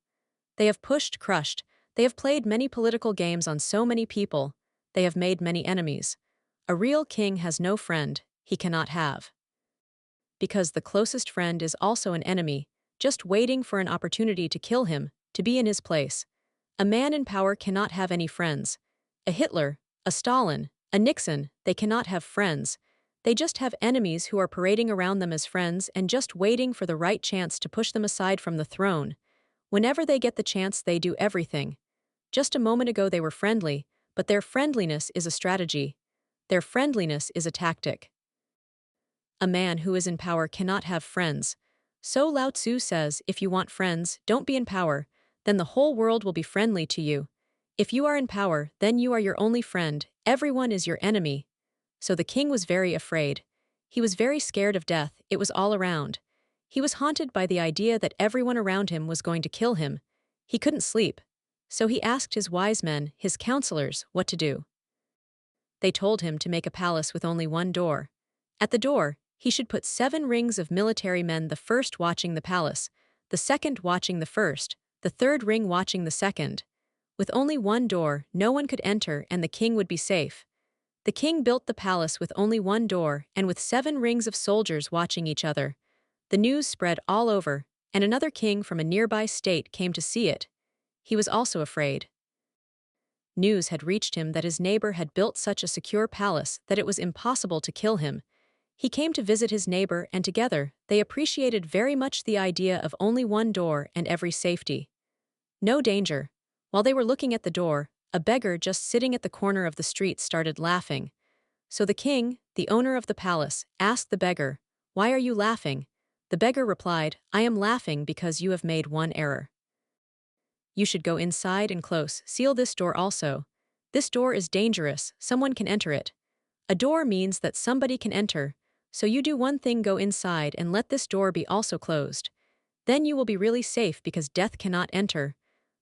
They have pushed, crushed. They have played many political games on so many people. They have made many enemies. A real king has no friend. He cannot have. Because the closest friend is also an enemy, just waiting for an opportunity to kill him, to be in his place. A man in power cannot have any friends. A Hitler, a Stalin, a Nixon, they cannot have friends. They just have enemies who are parading around them as friends and just waiting for the right chance to push them aside from the throne. Whenever they get the chance, they do everything. Just a moment ago they were friendly, but their friendliness is a strategy. Their friendliness is a tactic. A man who is in power cannot have friends. So Lao Tzu says, if you want friends, don't be in power, then the whole world will be friendly to you. If you are in power, then you are your only friend, everyone is your enemy. So the king was very afraid. He was very scared of death, it was all around. He was haunted by the idea that everyone around him was going to kill him. He couldn't sleep. So he asked his wise men, his counselors, what to do. They told him to make a palace with only one door. At the door, he should put 7 rings of military men, the first watching the palace, the second watching the first, the third ring watching the second. With only one door, no one could enter and the king would be safe. The king built the palace with only one door and with 7 rings of soldiers watching each other. The news spread all over, and another king from a nearby state came to see it. He was also afraid. News had reached him that his neighbor had built such a secure palace that it was impossible to kill him. He came to visit his neighbor and together, they appreciated very much the idea of only one door and every safety. No danger. While they were looking at the door, a beggar just sitting at the corner of the street started laughing. So the king, the owner of the palace, asked the beggar, "Why are you laughing?" The beggar replied, "I am laughing because you have made one error. You should go inside and close, seal this door also. This door is dangerous, someone can enter it. A door means that somebody can enter, so you do one thing, go inside and let this door be also closed. Then you will be really safe because death cannot enter.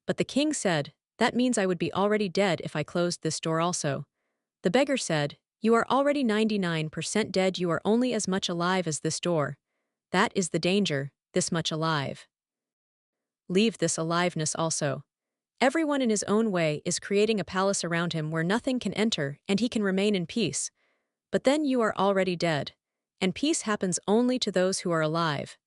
But the king said, that means I would be already dead if I closed this door also. The beggar said, you are already 99% dead, you are only as much alive as this door. That is the danger, this much alive. Leave this aliveness also. Everyone in his own way is creating a palace around him where nothing can enter and he can remain in peace. But then you are already dead. And peace happens only to those who are alive.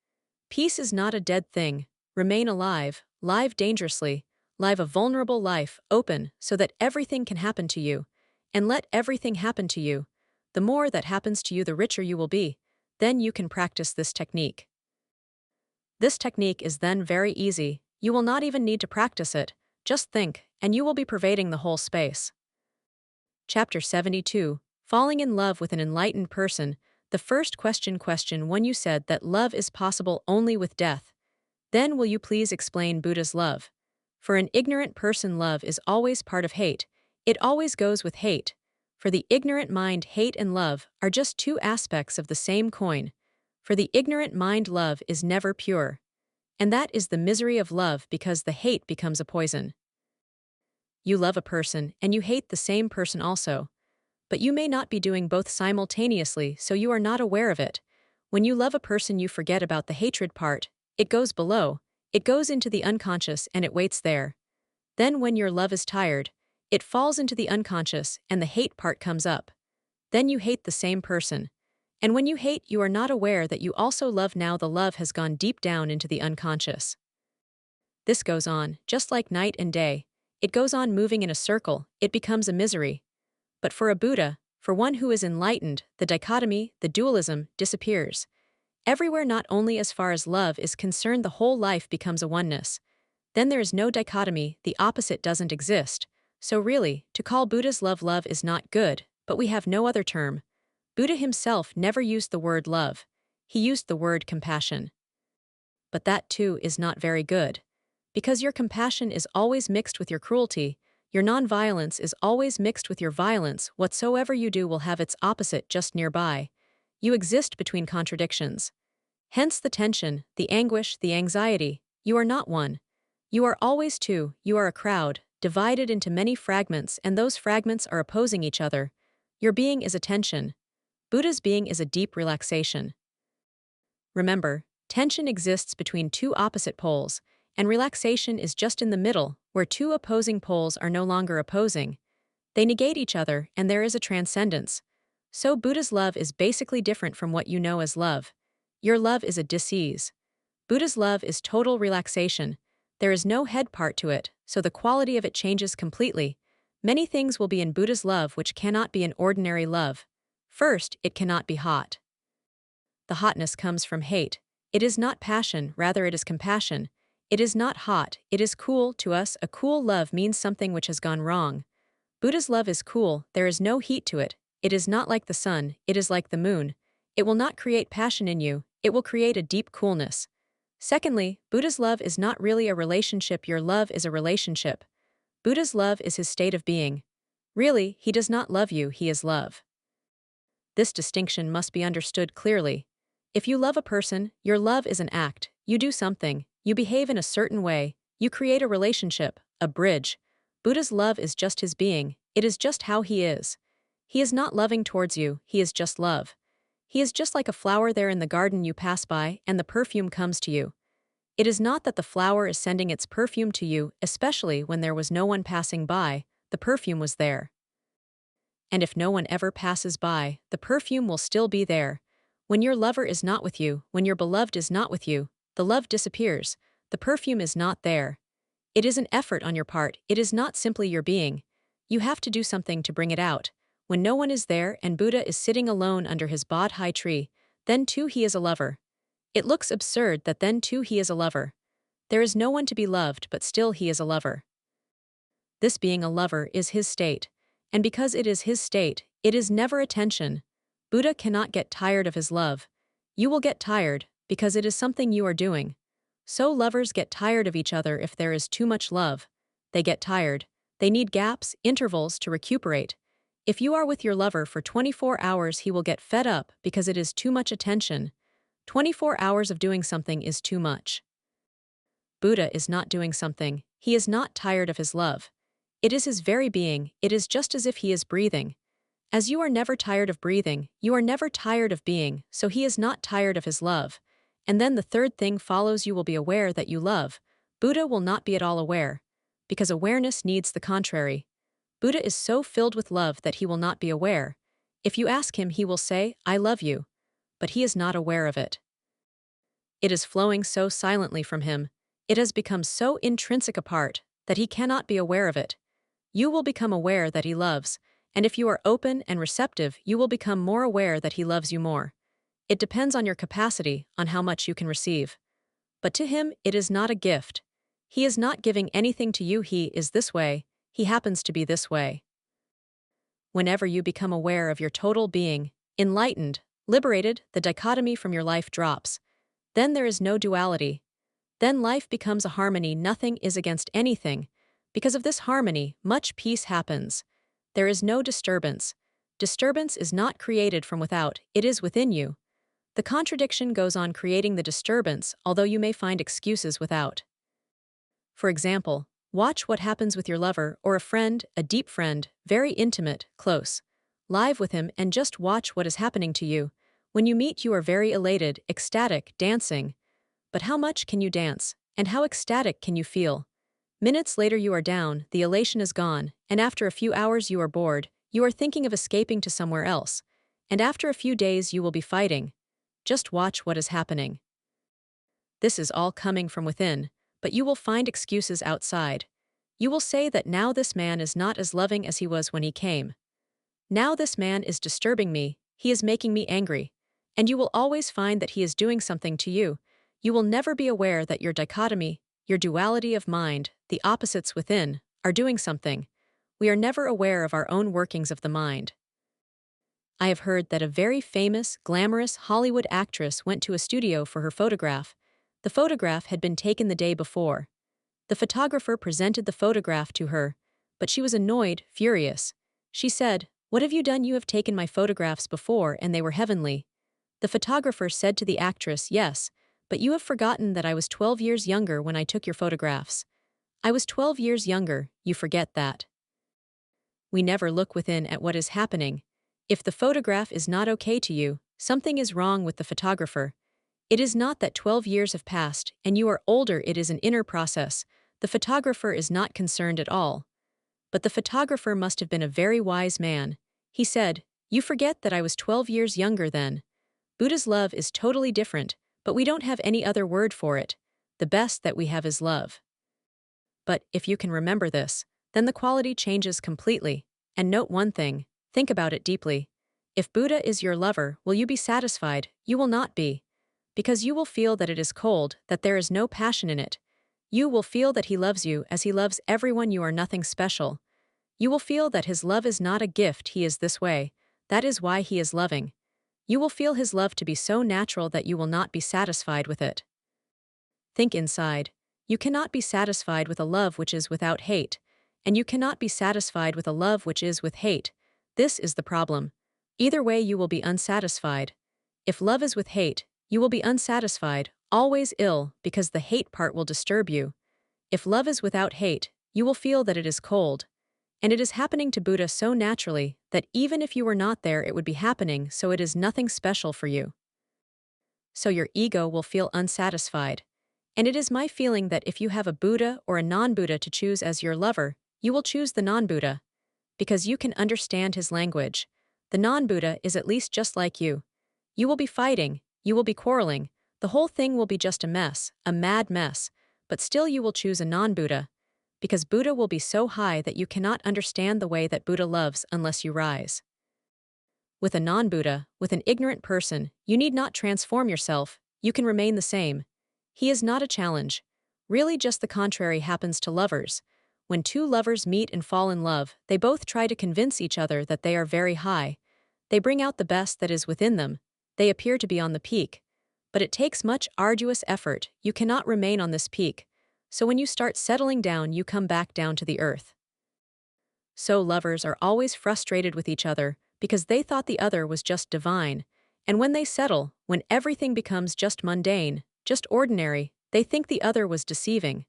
Peace is not a dead thing. Remain alive, live dangerously, live a vulnerable life, open so that everything can happen to you. And let everything happen to you. The more that happens to you, the richer you will be. Then you can practice this technique. This technique is then very easy. You will not even need to practice it. Just think, and you will be pervading the whole space. Chapter 72. Falling in love with an enlightened person. The first question when you said that love is possible only with death. Then will you please explain Buddha's love? For an ignorant person, love is always part of hate. It always goes with hate. For the ignorant mind, hate and love are just two aspects of the same coin. For the ignorant mind, love is never pure. And that is the misery of love because the hate becomes a poison. You love a person and you hate the same person also. But you may not be doing both simultaneously, so you are not aware of it. When you love a person, you forget about the hatred part. It goes below, it goes into the unconscious and it waits there. Then when your love is tired, it falls into the unconscious and the hate part comes up. Then you hate the same person. And when you hate, you are not aware that you also love. Now the love has gone deep down into the unconscious. This goes on, just like night and day. It goes on moving in a circle, it becomes a misery. But for a Buddha, for one who is enlightened, the dichotomy, the dualism, disappears. Everywhere, not only as far as love is concerned, the whole life becomes a oneness. Then there is no dichotomy, the opposite doesn't exist. So really, to call Buddha's love love is not good, but we have no other term. Buddha himself never used the word love. He used the word compassion. But that too is not very good. Because your compassion is always mixed with your cruelty, your non-violence is always mixed with your violence. Whatsoever you do will have its opposite just nearby. You exist between contradictions. Hence the tension, the anguish, the anxiety. You are not one. You are always two. You are a crowd, divided into many fragments, and those fragments are opposing each other. Your being is a tension. Buddha's being is a deep relaxation. Remember, tension exists between two opposite poles, and relaxation is just in the middle, where two opposing poles are no longer opposing. They negate each other, and there is a transcendence. So Buddha's love is basically different from what you know as love. Your love is a dis-ease. Buddha's love is total relaxation. There is no head part to it, so the quality of it changes completely. Many things will be in Buddha's love which cannot be in ordinary love. First, it cannot be hot. The hotness comes from hate. It is not passion, rather it is compassion. It is not hot, it is cool. To us, a cool love means something which has gone wrong. Buddha's love is cool, there is no heat to it. It is not like the sun, it is like the moon. It will not create passion in you, it will create a deep coolness. Secondly, Buddha's love is not really a relationship, your love is a relationship. Buddha's love is his state of being. Really, he does not love you, he is love. This distinction must be understood clearly. If you love a person, your love is an act, you do something. You behave in a certain way, you create a relationship, a bridge. Buddha's love is just his being, it is just how he is. He is not loving towards you, he is just love. He is just like a flower there in the garden you pass by and the perfume comes to you. It is not that the flower is sending its perfume to you, especially when there was no one passing by, the perfume was there. And if no one ever passes by, the perfume will still be there. When your lover is not with you, when your beloved is not with you, the love disappears, the perfume is not there. It is an effort on your part, it is not simply your being. You have to do something to bring it out. When no one is there and Buddha is sitting alone under his bodhi tree, then too he is a lover. It looks absurd that then too he is a lover. There is no one to be loved, but still he is a lover. This being a lover is his state. And because it is his state, it is never a tension. Buddha cannot get tired of his love. You will get tired, because it is something you are doing. So lovers get tired of each other if there is too much love. They get tired. They need gaps, intervals to recuperate. If you are with your lover for 24 hours, he will get fed up because it is too much attention. 24 hours of doing something is too much. Buddha is not doing something. He is not tired of his love. It is his very being. It is just as if he is breathing. As you are never tired of breathing, you are never tired of being, so he is not tired of his love. And then the third thing follows: you will be aware that you love. Buddha will not be at all aware, because awareness needs the contrary. Buddha is so filled with love that he will not be aware. If you ask him, he will say, "I love you," but he is not aware of it. It is flowing so silently from him. It has become so intrinsic a part that he cannot be aware of it. You will become aware that he loves, and if you are open and receptive, you will become more aware that he loves you more. It depends on your capacity, on how much you can receive. But to him, it is not a gift. He is not giving anything to you. He is this way. He happens to be this way. Whenever you become aware of your total being, enlightened, liberated, the dichotomy from your life drops. Then there is no duality. Then life becomes a harmony. Nothing is against anything. Because of this harmony, much peace happens. There is no disturbance. Disturbance is not created from without, it is within you. The contradiction goes on creating the disturbance, although you may find excuses without. For example, watch what happens with your lover or a friend, a deep friend, very intimate, close. Live with him and just watch what is happening to you. When you meet, you are very elated, ecstatic, dancing. But how much can you dance? And how ecstatic can you feel? Minutes later you are down, the elation is gone, and after a few hours you are bored, you are thinking of escaping to somewhere else. And after a few days you will be fighting. Just watch what is happening. This is all coming from within, but you will find excuses outside. You will say that now this man is not as loving as he was when he came. Now this man is disturbing me, he is making me angry. And you will always find that he is doing something to you. You will never be aware that your dichotomy, your duality of mind, the opposites within, are doing something. We are never aware of our own workings of the mind. I have heard that a very famous, glamorous Hollywood actress went to a studio for her photograph. The photograph had been taken the day before. The photographer presented the photograph to her, but she was annoyed, furious. She said, "What have you done? You have taken my photographs before and they were heavenly." The photographer said to the actress, "Yes, but you have forgotten that I was 12 years younger when I took your photographs. I was 12 years younger, you forget that." We never look within at what is happening. If the photograph is not okay to you, something is wrong with the photographer. It is not that 12 years have passed and you are older, it is an inner process. The photographer is not concerned at all. But the photographer must have been a very wise man. He said, "You forget that I was 12 years younger then." Buddha's love is totally different, but we don't have any other word for it. The best that we have is love. But if you can remember this, then the quality changes completely. And note one thing, think about it deeply. If Buddha is your lover, will you be satisfied? You will not be. Because you will feel that it is cold, that there is no passion in it. You will feel that he loves you as he loves everyone. You are nothing special. You will feel that his love is not a gift, he is this way. That is why he is loving. You will feel his love to be so natural that you will not be satisfied with it. Think inside. You cannot be satisfied with a love which is without hate, and you cannot be satisfied with a love which is with hate. This is the problem. Either way you will be unsatisfied. If love is with hate, you will be unsatisfied, always ill, because the hate part will disturb you. If love is without hate, you will feel that it is cold. And it is happening to Buddha so naturally that even if you were not there it would be happening, so it is nothing special for you. So your ego will feel unsatisfied. And it is my feeling that if you have a Buddha or a non-Buddha to choose as your lover, you will choose the non-Buddha. Because you can understand his language. The non-Buddha is at least just like you. You will be fighting, you will be quarreling, the whole thing will be just a mess, a mad mess, but still you will choose a non-Buddha. Because Buddha will be so high that you cannot understand the way that Buddha loves unless you rise. With a non-Buddha, with an ignorant person, you need not transform yourself, you can remain the same. He is not a challenge. Really just the contrary happens to lovers. When two lovers meet and fall in love, they both try to convince each other that they are very high. They bring out the best that is within them. They appear to be on the peak. But it takes much arduous effort, you cannot remain on this peak. So when you start settling down, you come back down to the earth. So lovers are always frustrated with each other because they thought the other was just divine. And when they settle, when everything becomes just mundane, just ordinary, they think the other was deceiving.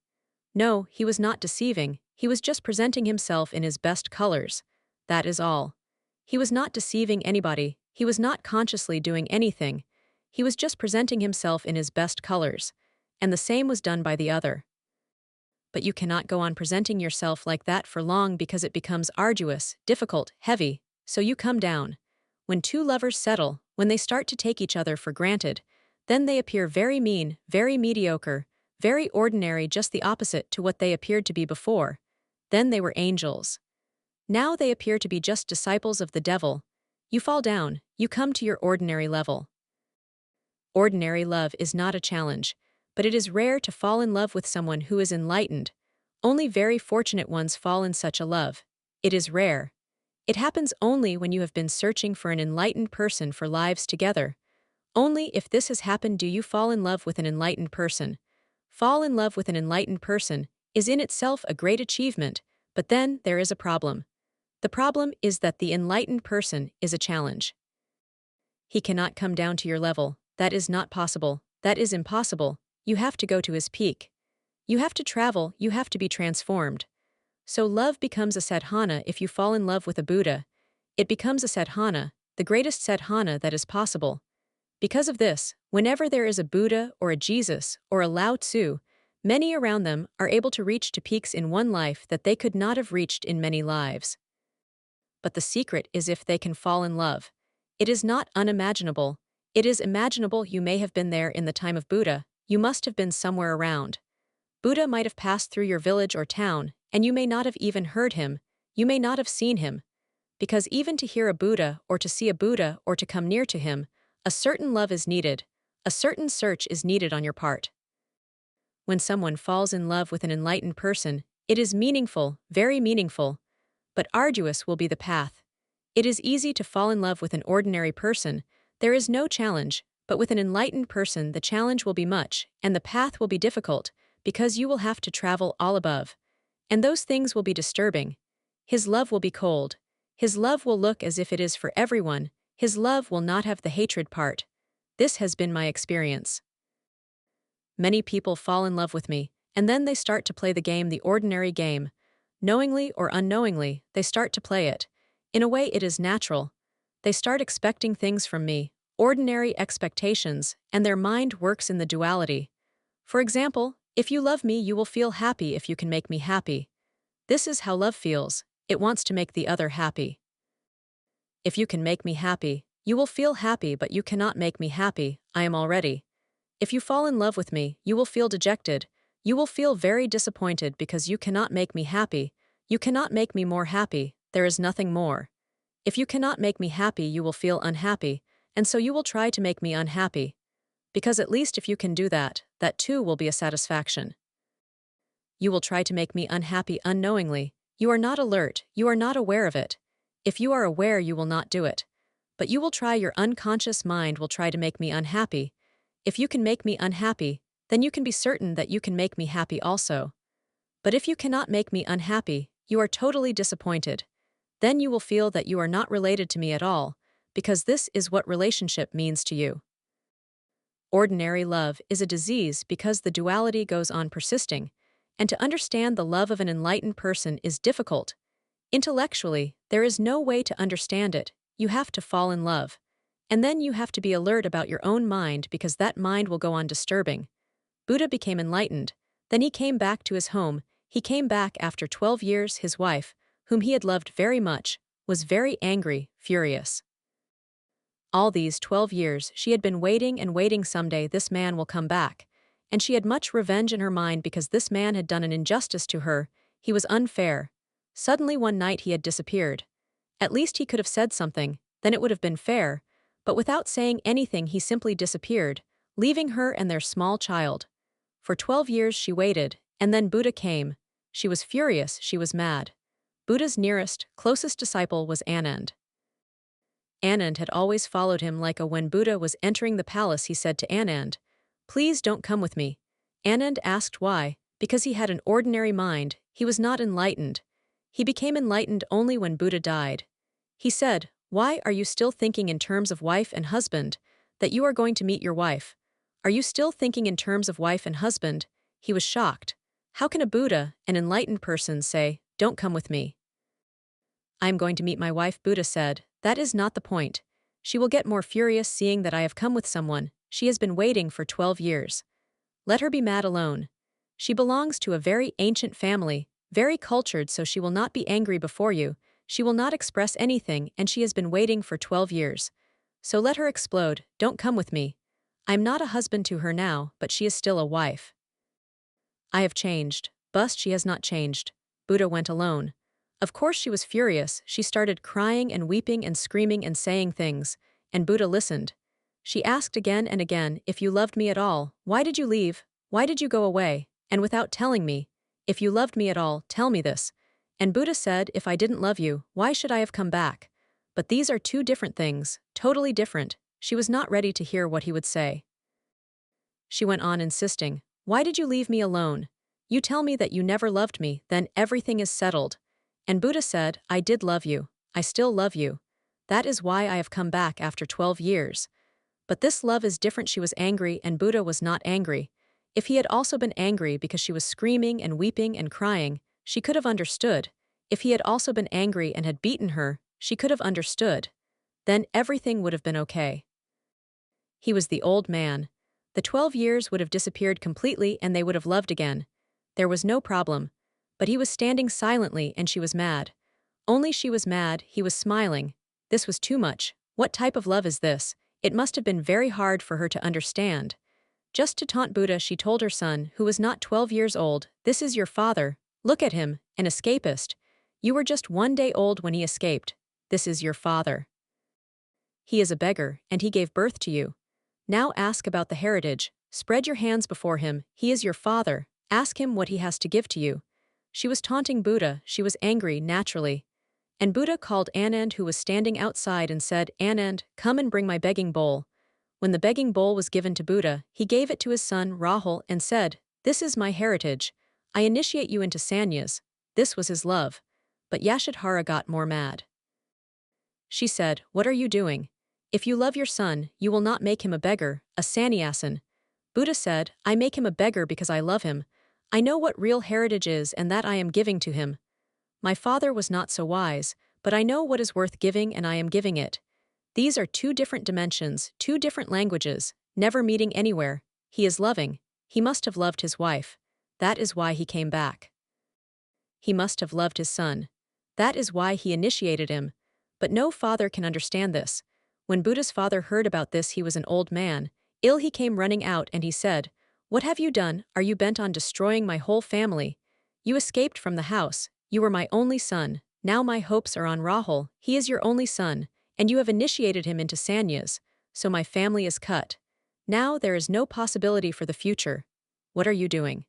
No, he was not deceiving, he was just presenting himself in his best colors. That is all. He was not deceiving anybody, he was not consciously doing anything. He was just presenting himself in his best colors. And the same was done by the other. But you cannot go on presenting yourself like that for long because it becomes arduous, difficult, heavy, so you come down. When two lovers settle, when they start to take each other for granted, then they appear very mean, very mediocre, very ordinary, just the opposite to what they appeared to be before. Then they were angels. Now they appear to be just disciples of the devil. You fall down, you come to your ordinary level. Ordinary love is not a challenge, but it is rare to fall in love with someone who is enlightened. Only very fortunate ones fall in such a love. It is rare. It happens only when you have been searching for an enlightened person for lives together. Only if this has happened do you fall in love with an enlightened person. Fall in love with an enlightened person is in itself a great achievement, but then there is a problem. The problem is that the enlightened person is a challenge. He cannot come down to your level. That is not possible. That is impossible. You have to go to his peak. You have to travel, you have to be transformed. So love becomes a sadhana if you fall in love with a Buddha. It becomes a sadhana, the greatest sadhana that is possible. Because of this, whenever there is a Buddha or a Jesus or a Lao Tzu, many around them are able to reach to peaks in one life that they could not have reached in many lives. But the secret is if they can fall in love. It is not unimaginable. It is imaginable. You may have been there in the time of Buddha, you must have been somewhere around. Buddha might have passed through your village or town, and you may not have even heard him, you may not have seen him. Because even to hear a Buddha or to see a Buddha or to come near to him, a certain love is needed, a certain search is needed on your part. When someone falls in love with an enlightened person, it is meaningful, very meaningful. But arduous will be the path. It is easy to fall in love with an ordinary person, there is no challenge, but with an enlightened person the challenge will be much, and the path will be difficult, because you will have to travel all above. And those things will be disturbing. His love will be cold. His love will look as if it is for everyone. His love will not have the hatred part. This has been my experience. Many people fall in love with me, and then they start to play the game, the ordinary game. Knowingly or unknowingly, they start to play it. In a way it is natural. They start expecting things from me, ordinary expectations, and their mind works in the duality. For example, if you love me, you will feel happy if you can make me happy. This is how love feels. It wants to make the other happy. If you can make me happy, you will feel happy, but you cannot make me happy, I am already. If you fall in love with me, you will feel dejected. You will feel very disappointed because you cannot make me happy. You cannot make me more happy, there is nothing more. If you cannot make me happy, you will feel unhappy, and so you will try to make me unhappy. Because at least if you can do that, that too will be a satisfaction. You will try to make me unhappy unknowingly. You are not alert, you are not aware of it. If you are aware, you will not do it. But you will try, your unconscious mind will try to make me unhappy. If you can make me unhappy, then you can be certain that you can make me happy also. But if you cannot make me unhappy, you are totally disappointed. Then you will feel that you are not related to me at all, because this is what relationship means to you. Ordinary love is a disease because the duality goes on persisting, and to understand the love of an enlightened person is difficult. Intellectually, there is no way to understand it, you have to fall in love. And then you have to be alert about your own mind because that mind will go on disturbing. Buddha became enlightened, then he came back to his home, he came back after 12 years, his wife, whom he had loved very much, was very angry, furious. All these 12 years she had been waiting and waiting, someday this man will come back, and she had much revenge in her mind because this man had done an injustice to her, he was unfair. Suddenly one night he had disappeared. At least he could have said something, then it would have been fair, but without saying anything he simply disappeared, leaving her and their small child. For 12 years she waited, and then Buddha came. She was furious, she was mad. Buddha's nearest, closest disciple was Anand. Anand had always followed him like a when Buddha was entering the palace he said to Anand, "Please don't come with me." Anand asked why, because he had an ordinary mind, he was not enlightened. He became enlightened only when Buddha died. He said, "Why are you still thinking in terms of wife and husband, that you are going to meet your wife? Are you still thinking in terms of wife and husband?" He was shocked. How can a Buddha, an enlightened person, say, "Don't come with me. I am going to meet my wife"? Buddha said, "That is not the point. She will get more furious seeing that I have come with someone. She has been waiting for 12 years. Let her be mad alone. She belongs to a very ancient family, very cultured, so she will not be angry before you. She will not express anything, and she has been waiting for 12 years. So let her explode. Don't come with me. I am not a husband to her now, but she is still a wife. I have changed. But she has not changed." Buddha went alone. Of course she was furious. She started crying and weeping and screaming and saying things, and Buddha listened. She asked again and again, "If you loved me at all, why did you leave? Why did you go away? And without telling me? If you loved me at all, tell me this." And Buddha said, "If I didn't love you, why should I have come back?" But these are two different things, totally different. She was not ready to hear what he would say. She went on insisting, "Why did you leave me alone? You tell me that you never loved me, then everything is settled." And Buddha said, "I did love you. I still love you. That is why I have come back after 12 years. But this love is different." She was angry, and Buddha was not angry. If he had also been angry because she was screaming and weeping and crying, she could have understood. If he had also been angry and had beaten her, she could have understood. Then everything would have been okay. He was the old man. The 12 years would have disappeared completely and they would have loved again. There was no problem. But he was standing silently and she was mad. Only she was mad, he was smiling. This was too much. What type of love is this? It must have been very hard for her to understand. Just to taunt Buddha, she told her son, who was not 12 years old, "This is your father. Look at him, an escapist. You were just 1 day old when he escaped. This is your father. He is a beggar, and he gave birth to you. Now ask about the heritage. Spread your hands before him. He is your father. Ask him what he has to give to you." She was taunting Buddha. She was angry, naturally. And Buddha called Anand, who was standing outside, and said, "Anand, come and bring my begging bowl." When the begging bowl was given to Buddha, he gave it to his son Rahul and said, "This is my heritage. I initiate you into sannyas." This was his love. But Yashadhara got more mad. She said, "What are you doing? If you love your son, you will not make him a beggar, a sannyasin." Buddha said, "I make him a beggar because I love him. I know what real heritage is and that I am giving to him. My father was not so wise, but I know what is worth giving and I am giving it." These are two different dimensions, two different languages, never meeting anywhere. He is loving. He must have loved his wife. That is why he came back. He must have loved his son. That is why he initiated him. But no father can understand this. When Buddha's father heard about this, he was an old man. Ill, he came running out and he said, "What have you done? Are you bent on destroying my whole family? You escaped from the house. You were my only son. Now my hopes are on Rahul. He is your only son, and you have initiated him into sannyas, so my family is cut. Now there is no possibility for the future. What are you doing?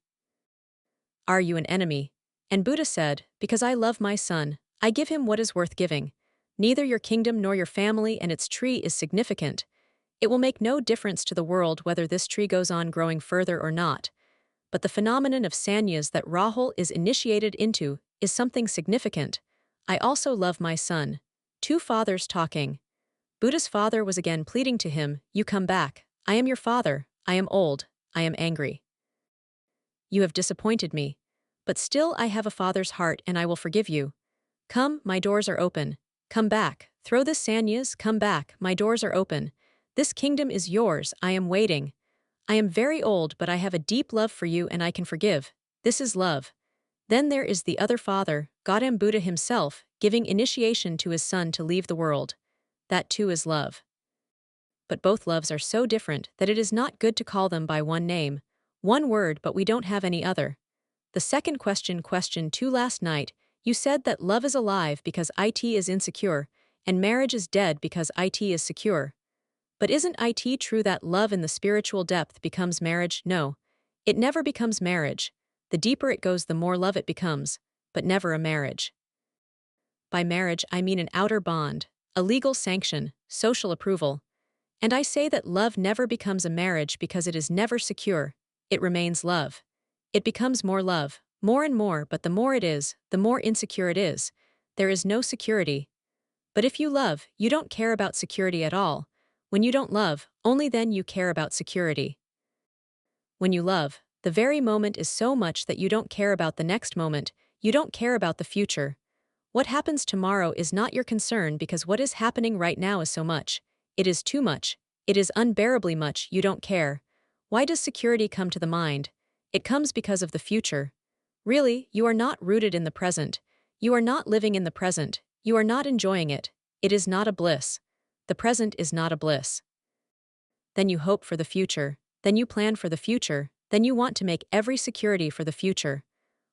Are you an enemy?" And Buddha said, "Because I love my son, I give him what is worth giving. Neither your kingdom nor your family and its tree is significant. It will make no difference to the world whether this tree goes on growing further or not. But the phenomenon of sannyas that Rahul is initiated into is something significant. I also love my son." Two fathers talking. Buddha's father was again pleading to him, "You come back. I am your father. I am old. I am angry. You have disappointed me. But still I have a father's heart and I will forgive you. Come, my doors are open. Come back. Throw this sannyas, come back. My doors are open. This kingdom is yours. I am waiting. I am very old, but I have a deep love for you and I can forgive. This is love." Then there is the other father, Gautam Buddha himself, giving initiation to his son to leave the world. That too is love. But both loves are so different that it is not good to call them by one name, one word, but we don't have any other. The second question 2 last night, you said that love is alive because it is insecure, and marriage is dead because it is secure. But isn't it true that love in the spiritual depth becomes marriage? No. It never becomes marriage. The deeper it goes, the more love it becomes, but never a marriage. By marriage, I mean an outer bond, a legal sanction, social approval. And I say that love never becomes a marriage because it is never secure. It remains love. It becomes more love, More and more, but the more it is, the more insecure it is. There is no security. But if you love, you don't care about security at all. When you don't love, only then you care about security. When you love, the very moment is so much that you don't care about the next moment, you don't care about the future. What happens tomorrow is not your concern because what is happening right now is so much. It is too much. It is unbearably much, you don't care. Why does security come to the mind? It comes because of the future. Really, you are not rooted in the present. You are not living in the present. You are not enjoying it. It is not a bliss. The present is not a bliss. Then you hope for the future. Then you plan for the future. Then you want to make every security for the future.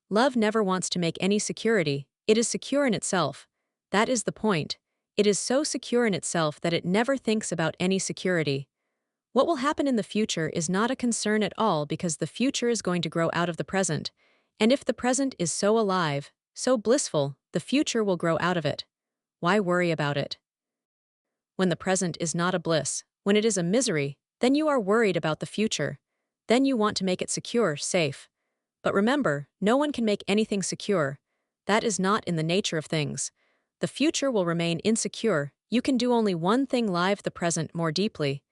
Love never wants to make any security. It is secure in itself. That is the point. It is so secure in itself that it never thinks about any security. What will happen in the future is not a concern at all because the future is going to grow out of the present. And if the present is so alive, so blissful, the future will grow out of it. Why worry about it? When the present is not a bliss, when it is a misery, then you are worried about the future. Then you want to make it secure, safe. But remember, no one can make anything secure. That is not in the nature of things. The future will remain insecure. You can do only one thing: live the present more deeply.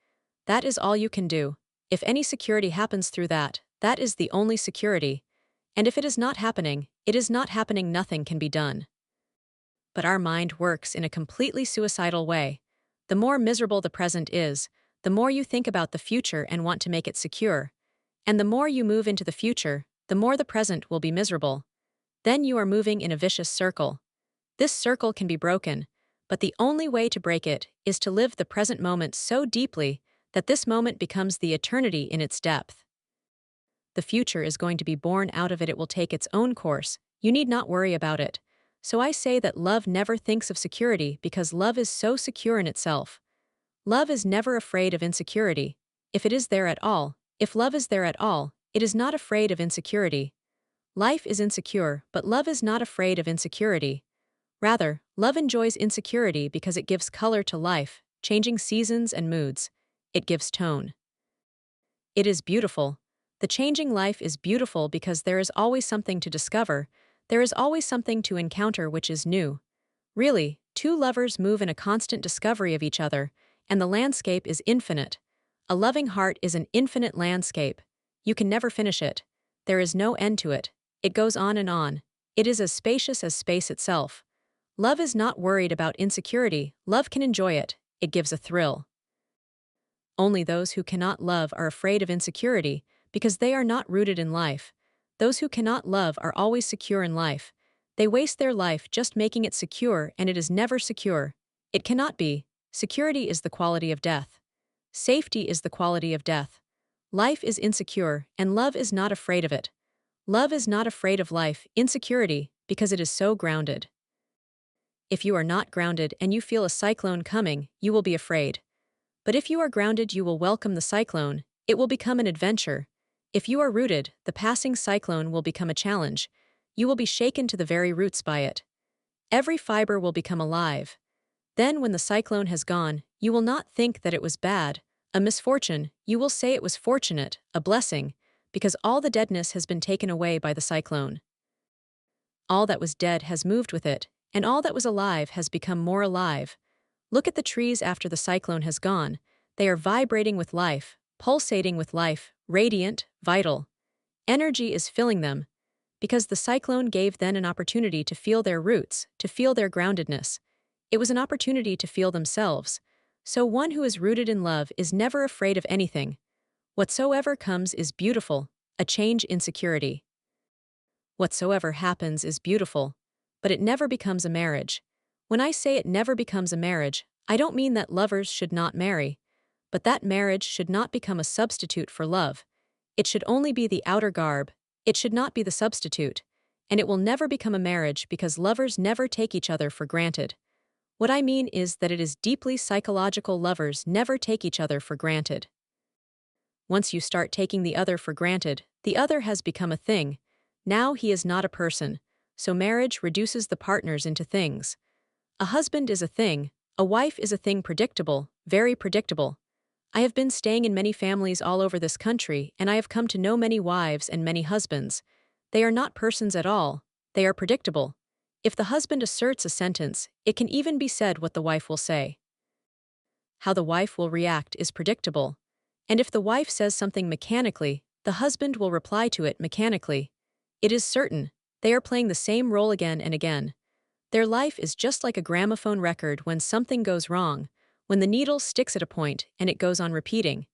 That is all you can do. If any security happens through that, that is the only security. And if it is not happening, it is not happening, nothing can be done. But our mind works in a completely suicidal way. The more miserable the present is, the more you think about the future and want to make it secure. And the more you move into the future, the more the present will be miserable. Then you are moving in a vicious circle. This circle can be broken, but the only way to break it is to live the present moment so deeply that this moment becomes the eternity in its depth. The future is going to be born out of it. It will take its own course. You need not worry about it. So I say that love never thinks of security because love is so secure in itself. Love is never afraid of insecurity. If it is there at all, if love is there at all, it is not afraid of insecurity. Life is insecure, but love is not afraid of insecurity. Rather, love enjoys insecurity because it gives color to life, changing seasons and moods. It gives tone. It is beautiful. The changing life is beautiful because there is always something to discover. There is always something to encounter which is new. Really, two lovers move in a constant discovery of each other, and the landscape is infinite. A loving heart is an infinite landscape. You can never finish it. There is no end to it. It goes on and on. It is as spacious as space itself. Love is not worried about insecurity. Love can enjoy it. It gives a thrill. Only those who cannot love are afraid of insecurity because they are not rooted in life. Those who cannot love are always secure in life. They waste their life just making it secure, and it is never secure. It cannot be. Security is the quality of death. Safety is the quality of death. Life is insecure, and love is not afraid of it. Love is not afraid of life, insecurity, because it is so grounded. If you are not grounded and you feel a cyclone coming, you will be afraid. But if you are grounded, you will welcome the cyclone. It will become an adventure. If you are rooted, the passing cyclone will become a challenge. You will be shaken to the very roots by it. Every fiber will become alive. Then when the cyclone has gone, you will not think that it was bad, a misfortune. You will say it was fortunate, a blessing, because all the deadness has been taken away by the cyclone. All that was dead has moved with it, and all that was alive has become more alive. Look at the trees after the cyclone has gone. They are vibrating with life, pulsating with life, radiant, vital. Energy is filling them, because the cyclone gave them an opportunity to feel their roots, to feel their groundedness. It was an opportunity to feel themselves. So one who is rooted in love is never afraid of anything. Whatsoever comes is beautiful, a change in security. Whatsoever happens is beautiful, but it never becomes a marriage. When I say it never becomes a marriage, I don't mean that lovers should not marry, but that marriage should not become a substitute for love. It should only be the outer garb. It should not be the substitute. And it will never become a marriage because lovers never take each other for granted. What I mean is that it is deeply psychological. Lovers never take each other for granted. Once you start taking the other for granted, the other has become a thing. Now he is not a person. So marriage reduces the partners into things. A husband is a thing. A wife is a thing, predictable, very predictable. I have been staying in many families all over this country, and I have come to know many wives and many husbands. They are not persons at all, they are predictable. If the husband asserts a sentence, it can even be said what the wife will say. How the wife will react is predictable. And if the wife says something mechanically, the husband will reply to it mechanically. It is certain, they are playing the same role again and again. Their life is just like a gramophone record when something goes wrong, when the needle sticks at a point and it goes on repeating.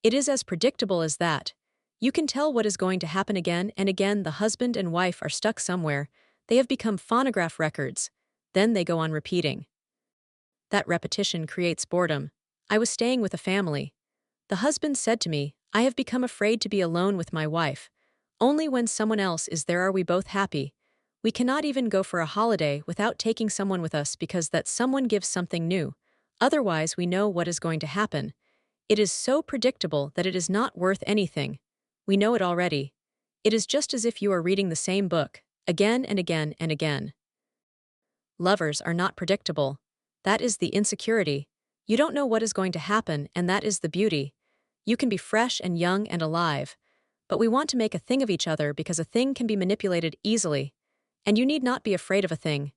It is as predictable as that. You can tell what is going to happen again and again. The husband and wife are stuck somewhere. They have become phonograph records. Then they go on repeating. That repetition creates boredom. I was staying with a family. The husband said to me, "I have become afraid to be alone with my wife. Only when someone else is there are we both happy. We cannot even go for a holiday without taking someone with us because that someone gives something new. Otherwise we know what is going to happen. It is so predictable that it is not worth anything. We know it already. It is just as if you are reading the same book, again and again and again." Lovers are not predictable. That is the insecurity. You don't know what is going to happen, and that is the beauty. You can be fresh and young and alive. But we want to make a thing of each other because a thing can be manipulated easily. And you need not be afraid of a thing.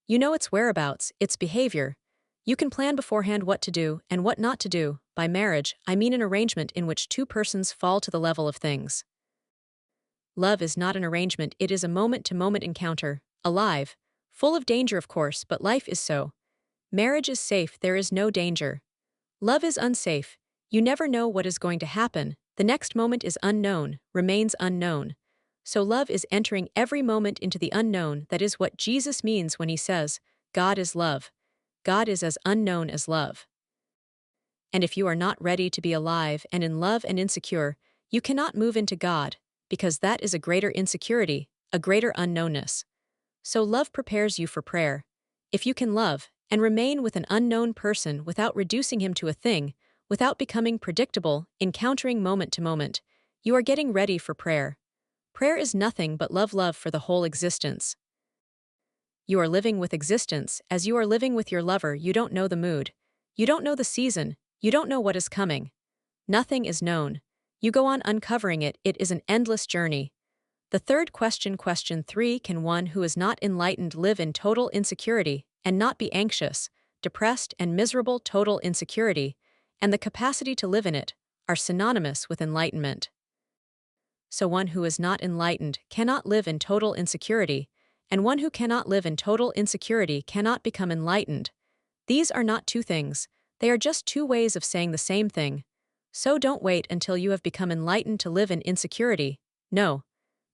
You know its whereabouts, its behavior. You can plan beforehand what to do and what not to do. By marriage, I mean an arrangement in which two persons fall to the level of things. Love is not an arrangement, it is a moment-to-moment encounter, alive, full of danger of course, but life is so. Marriage is safe, there is no danger. Love is unsafe. You never know what is going to happen. The next moment is unknown, remains unknown. So love is entering every moment into the unknown. That is what Jesus means when he says, God is love. God is as unknown as love. And if you are not ready to be alive and in love and insecure, you cannot move into God, because that is a greater insecurity, a greater unknownness. So love prepares you for prayer. If you can love and remain with an unknown person without reducing him to a thing, without becoming predictable, encountering moment to moment, you are getting ready for prayer. Prayer is nothing but love for the whole existence. You are living with existence. As you are living with your lover, you don't know the mood. You don't know the season. You don't know what is coming. Nothing is known. You go on uncovering it. It is an endless journey. The third question, question 3, can one who is not enlightened live in total insecurity and not be anxious, depressed, and miserable? Total insecurity and the capacity to live in it are synonymous with enlightenment. So one who is not enlightened cannot live in total insecurity, and one who cannot live in total insecurity cannot become enlightened. These are not two things, they are just two ways of saying the same thing. So don't wait until you have become enlightened to live in insecurity. No,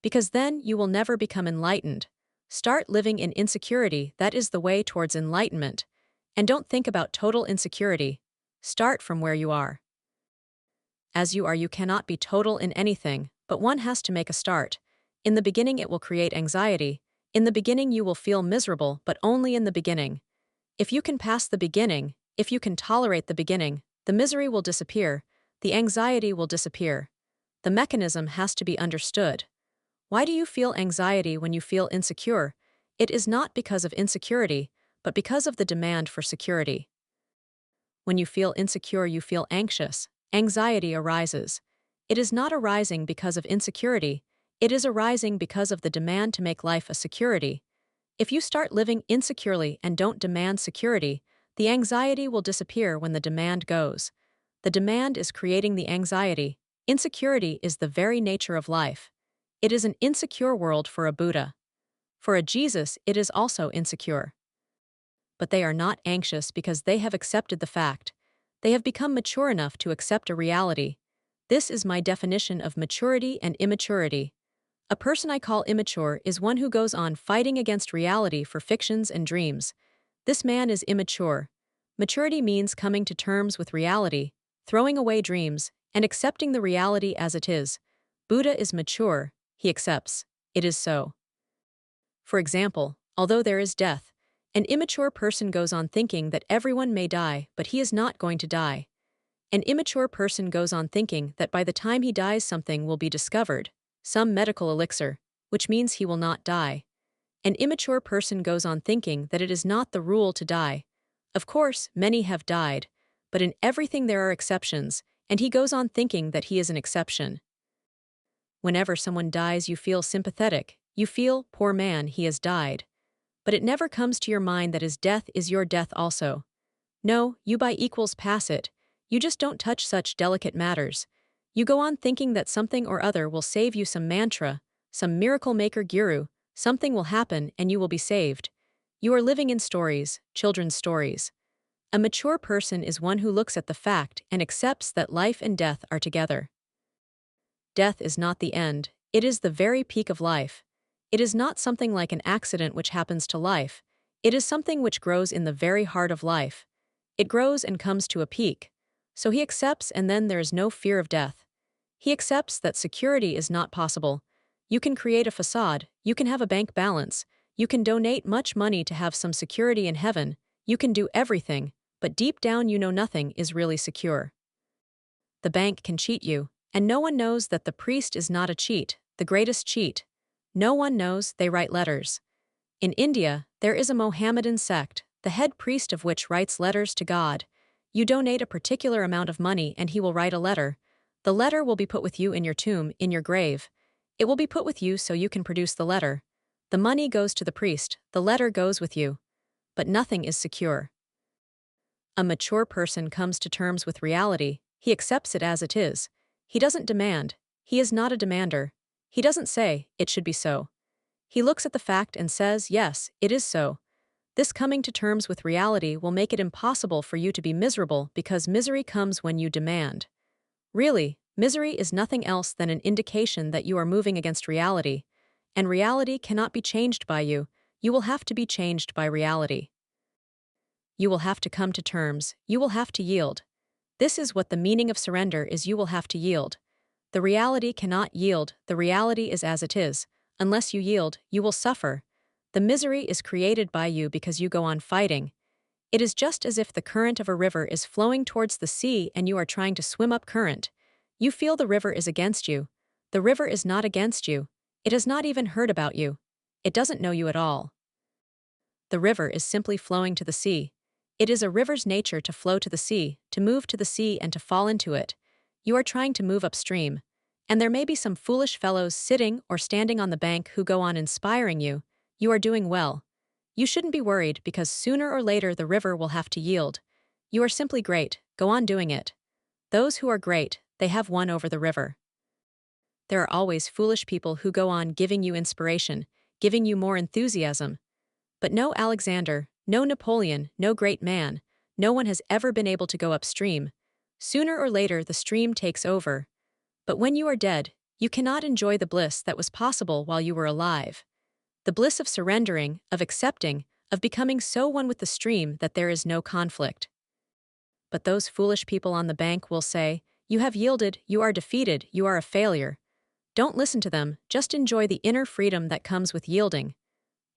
because then you will never become enlightened. Start living in insecurity, that is the way towards enlightenment. And don't think about total insecurity. Start from where you are. As you are, you cannot be total in anything, but one has to make a start. In the beginning it will create anxiety. In the beginning you will feel miserable, but only in the beginning. If you can pass the beginning, if you can tolerate the beginning, the misery will disappear, the anxiety will disappear. The mechanism has to be understood. Why do you feel anxiety when you feel insecure? It is not because of insecurity, but because of the demand for security. When you feel insecure, you feel anxious. Anxiety arises. It is not arising because of insecurity, it is arising because of the demand to make life a security. If you start living insecurely and don't demand security, the anxiety will disappear when the demand goes. The demand is creating the anxiety. Insecurity is the very nature of life. It is an insecure world for a Buddha. For a Jesus, it is also insecure. But they are not anxious because they have accepted the fact. They have become mature enough to accept a reality. This is my definition of maturity and immaturity. A person I call immature is one who goes on fighting against reality for fictions and dreams. This man is immature. Maturity means coming to terms with reality, throwing away dreams, and accepting the reality as it is. Buddha is mature, he accepts. It is so. For example, although there is death, an immature person goes on thinking that everyone may die, but he is not going to die. An immature person goes on thinking that by the time he dies something will be discovered, some medical elixir, which means he will not die. An immature person goes on thinking that it is not the rule to die. Of course, many have died, but in everything there are exceptions, and he goes on thinking that he is an exception. Whenever someone dies, you feel sympathetic. You feel, poor man, he has died. But it never comes to your mind that his death is your death also. No, you by equals pass it. You just don't touch such delicate matters. You go on thinking that something or other will save you, some mantra, some miracle maker guru, something will happen and you will be saved. You are living in stories, children's stories. A mature person is one who looks at the fact and accepts that life and death are together. Death is not the end, it is the very peak of life. It is not something like an accident which happens to life. It is something which grows in the very heart of life. It grows and comes to a peak. So he accepts, and then there is no fear of death. He accepts that security is not possible. You can create a facade, you can have a bank balance, you can donate much money to have some security in heaven, you can do everything, but deep down you know nothing is really secure. The bank can cheat you, and no one knows that the priest is not a cheat, the greatest cheat. No one knows, they write letters. In India, there is a Mohammedan sect, the head priest of which writes letters to God. You donate a particular amount of money and he will write a letter. The letter will be put with you in your tomb, in your grave. It will be put with you so you can produce the letter. The money goes to the priest, the letter goes with you. But nothing is secure. A mature person comes to terms with reality, he accepts it as it is. He doesn't demand, he is not a demander. He doesn't say, it should be so. He looks at the fact and says, yes, it is so. This coming to terms with reality will make it impossible for you to be miserable because misery comes when you demand. Really, misery is nothing else than an indication that you are moving against reality, and reality cannot be changed by you, you will have to be changed by reality. You will have to come to terms, you will have to yield. This is what the meaning of surrender is, you will have to yield. The reality cannot yield, the reality is as it is. Unless you yield, you will suffer. The misery is created by you because you go on fighting. It is just as if the current of a river is flowing towards the sea and you are trying to swim up current. You feel the river is against you. The river is not against you. It has not even heard about you. It doesn't know you at all. The river is simply flowing to the sea. It is a river's nature to flow to the sea, to move to the sea and to fall into it. You are trying to move upstream. And there may be some foolish fellows sitting or standing on the bank who go on inspiring you. You are doing well. You shouldn't be worried because sooner or later the river will have to yield. You are simply great, go on doing it. Those who are great, they have won over the river. There are always foolish people who go on giving you inspiration, giving you more enthusiasm. But no Alexander, no Napoleon, no great man, no one has ever been able to go upstream. Sooner or later the stream takes over. But when you are dead, you cannot enjoy the bliss that was possible while you were alive. The bliss of surrendering, of accepting, of becoming so one with the stream that there is no conflict. But those foolish people on the bank will say, you have yielded, you are defeated, you are a failure. Don't listen to them, just enjoy the inner freedom that comes with yielding.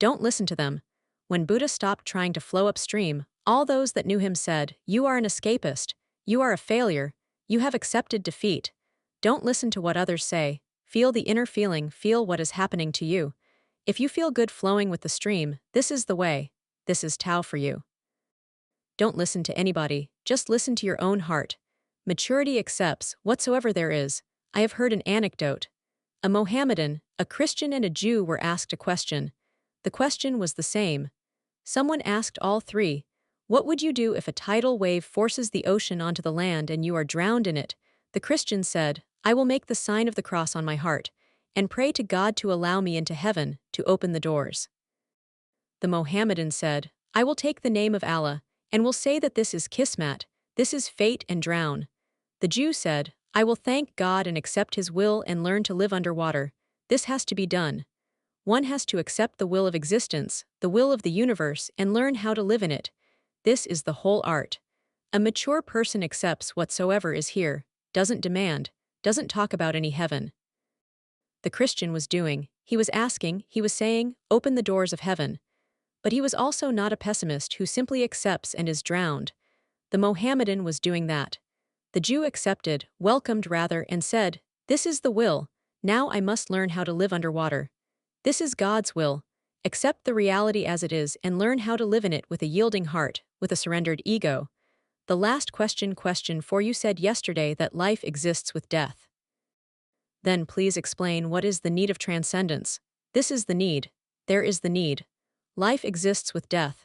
Don't listen to them. When Buddha stopped trying to flow upstream, all those that knew him said, you are an escapist, you are a failure, you have accepted defeat. Don't listen to what others say, feel the inner feeling, feel what is happening to you. If you feel good flowing with the stream, this is the way, this is Tao for you. Don't listen to anybody, just listen to your own heart. Maturity accepts whatsoever there is. I have heard an anecdote. A Mohammedan, a Christian and a Jew were asked a question. The question was the same. Someone asked all three, what would you do if a tidal wave forces the ocean onto the land and you are drowned in it? The Christian said, I will make the sign of the cross on my heart, and pray to God to allow me into heaven, to open the doors. The Mohammedan said, I will take the name of Allah, and will say that this is Kismat, this is fate, and drown. The Jew said, I will thank God and accept His will and learn to live underwater. This has to be done. One has to accept the will of existence, the will of the universe, and learn how to live in it. This is the whole art. A mature person accepts whatsoever is here, doesn't demand, doesn't talk about any heaven. The Christian was doing, he was asking, he was saying, open the doors of heaven. But he was also not a pessimist who simply accepts and is drowned. The Mohammedan was doing that. The Jew accepted, welcomed rather, and said, this is the will, now I must learn how to live underwater. This is God's will. Accept the reality as it is and learn how to live in it with a yielding heart, with a surrendered ego. The last question for you said yesterday that life exists with death. Then please explain what is the need of transcendence. This is the need. There is the need. Life exists with death.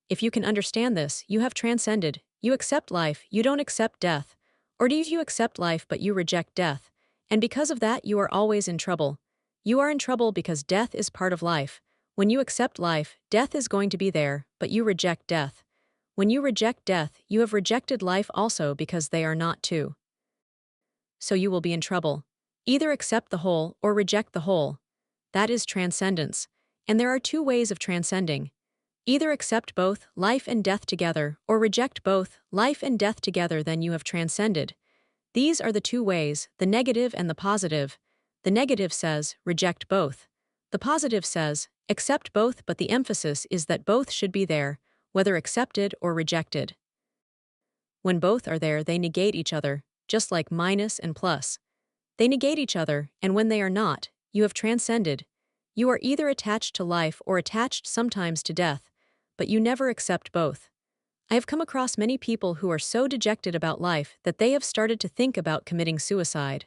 If you can understand this, you have transcended. You accept life, you don't accept death. Or do you accept life but you reject death? And because of that, you are always in trouble. You are in trouble because death is part of life. When you accept life, death is going to be there, but you reject death. When you reject death, you have rejected life also because they are not two. So you will be in trouble. Either accept the whole or reject the whole. That is transcendence. And there are two ways of transcending. Either accept both, life and death together, or reject both, life and death together, then you have transcended. These are the two ways, the negative and the positive. The negative says, reject both. The positive says, accept both, but the emphasis is that both should be there, whether accepted or rejected. When both are there, they negate each other, just like minus and plus. They negate each other, and when they are not, you have transcended. You are either attached to life or attached sometimes to death, but you never accept both. I have come across many people who are so dejected about life that they have started to think about committing suicide.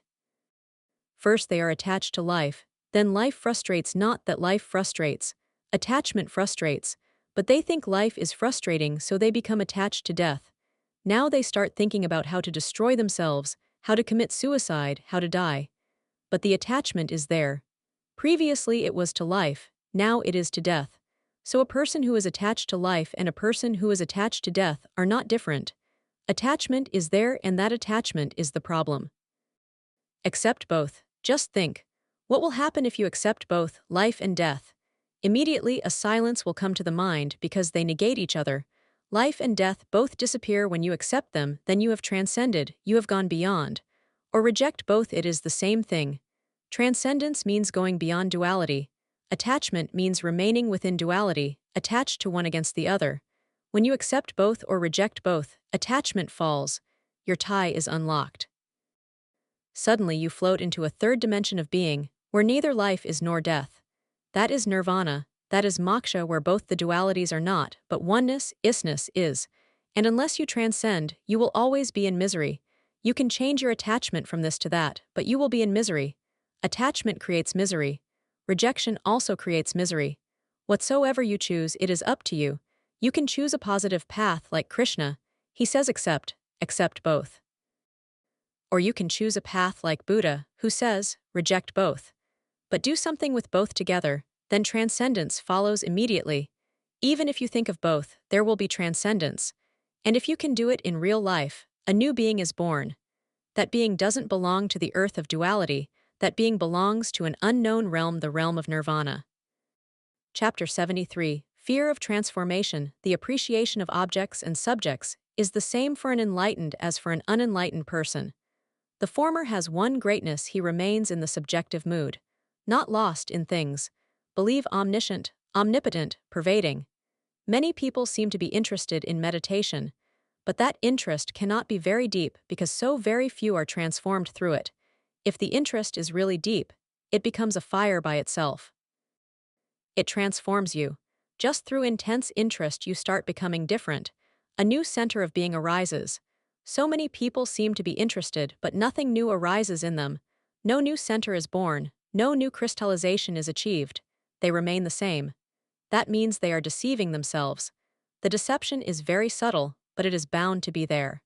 First they are attached to life, then life frustrates, not that life frustrates. Attachment frustrates, but they think life is frustrating, so they become attached to death. Now they start thinking about how to destroy themselves, how to commit suicide, how to die. But the attachment is there. Previously it was to life, now it is to death. So a person who is attached to life and a person who is attached to death are not different. Attachment is there, and that attachment is the problem. Accept both. Just think. What will happen if you accept both, life and death? Immediately a silence will come to the mind because they negate each other. Life and death both disappear when you accept them, then you have transcended, you have gone beyond. Or reject both, it is the same thing. Transcendence means going beyond duality. Attachment means remaining within duality, attached to one against the other. When you accept both or reject both, attachment falls. Your tie is unlocked. Suddenly you float into a third dimension of being, where neither life is nor death. That is nirvana, that is moksha, where both the dualities are not, but oneness, isness, is. And unless you transcend, you will always be in misery. You can change your attachment from this to that, but you will be in misery. Attachment creates misery. Rejection also creates misery. Whatsoever you choose, it is up to you. You can choose a positive path like Krishna. He says accept both. Or you can choose a path like Buddha, who says, reject both. But do something with both together, then transcendence follows immediately. Even if you think of both, there will be transcendence. And if you can do it in real life, a new being is born. That being doesn't belong to the earth of duality, that being belongs to an unknown realm, the realm of nirvana. Chapter 73, Fear of Transformation, the appreciation of objects and subjects, is the same for an enlightened as for an unenlightened person. The former has one greatness: he remains in the subjective mood, not lost in things. Believe omniscient, omnipotent, pervading. Many people seem to be interested in meditation, but that interest cannot be very deep because so very few are transformed through it. If the interest is really deep, it becomes a fire by itself. It transforms you. Just through intense interest you start becoming different. A new center of being arises. So many people seem to be interested, but nothing new arises in them. No new center is born, no new crystallization is achieved. They remain the same. That means they are deceiving themselves. The deception is very subtle, but it is bound to be there.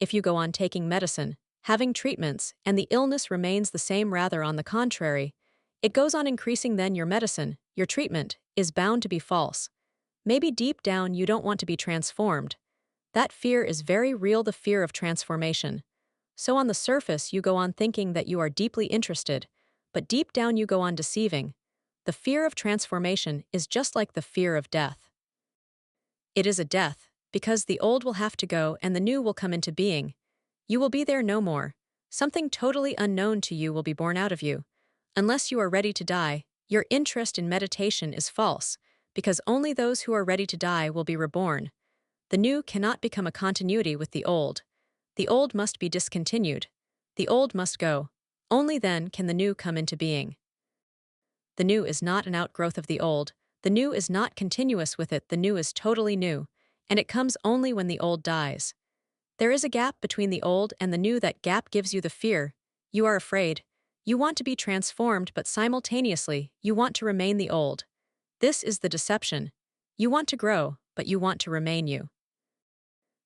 If you go on taking medicine, having treatments, and the illness remains the same, rather on the contrary, it goes on increasing, then your medicine, your treatment, is bound to be false. Maybe deep down you don't want to be transformed. That fear is very real, the fear of transformation. So on the surface you go on thinking that you are deeply interested, but deep down you go on deceiving. The fear of transformation is just like the fear of death. It is a death, because the old will have to go and the new will come into being. You will be there no more. Something totally unknown to you will be born out of you. Unless you are ready to die, your interest in meditation is false, because only those who are ready to die will be reborn. The new cannot become a continuity with the old. The old must be discontinued. The old must go. Only then can the new come into being. The new is not an outgrowth of the old. The new is not continuous with it. The new is totally new, and it comes only when the old dies. There is a gap between the old and the new. That gap gives you the fear. You are afraid. You want to be transformed, but simultaneously, you want to remain the old. This is the deception. You want to grow, but you want to remain you.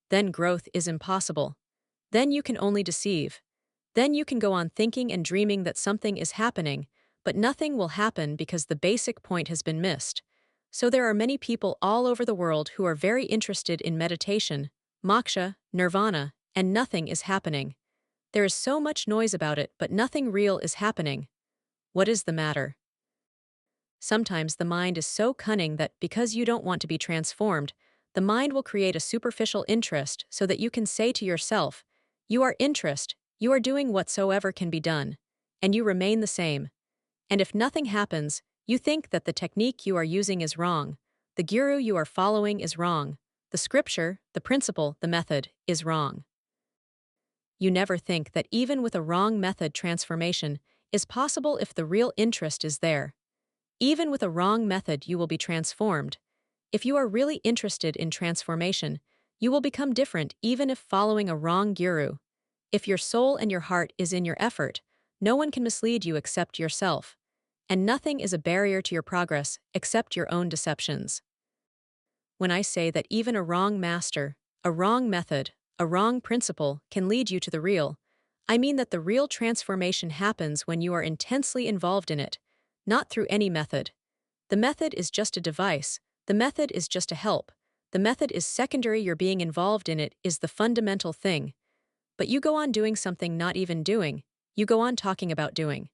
Then growth is impossible. Then you can only deceive. Then you can go on thinking and dreaming that something is happening, but nothing will happen because the basic point has been missed. So there are many people all over the world who are very interested in meditation, moksha, nirvana, and nothing is happening. There is so much noise about it, but nothing real is happening. What is the matter? Sometimes the mind is so cunning that because you don't want to be transformed, the mind will create a superficial interest so that you can say to yourself, "You are interest, you are doing whatsoever can be done," and you remain the same. And if nothing happens, you think that the technique you are using is wrong, the guru you are following is wrong, the scripture, the principle, the method, is wrong. You never think that even with a wrong method, transformation is possible if the real interest is there. Even with a wrong method, you will be transformed. If you are really interested in transformation, you will become different even if following a wrong guru. If your soul and your heart is in your effort, no one can mislead you except yourself. And nothing is a barrier to your progress except your own deceptions. When I say that even a wrong master, a wrong method, a wrong principle can lead you to the real, I mean that the real transformation happens when you are intensely involved in it, not through any method. The method is just a device, the method is just a help, the method is secondary, your being involved in it is the fundamental thing. But you go on doing something not even doing, you go on talking about doing.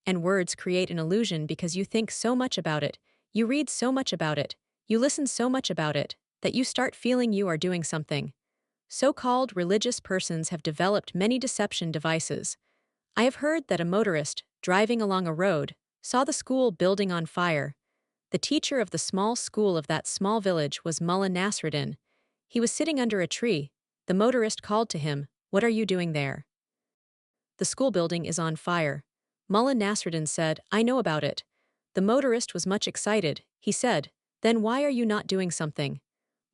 And words create an illusion because you think so much about it, you read so much about it, you listen so much about it, that you start feeling you are doing something. So-called religious persons have developed many deception devices. I have heard that a motorist, driving along a road, saw the school building on fire. The teacher of the small school of that small village was Mullah Nasruddin. He was sitting under a tree. The motorist called to him, "What are you doing there?" "The school building is on fire." Mullah Nasruddin said, "I know about it." The motorist was much excited. He said, "Then why are you not doing something?"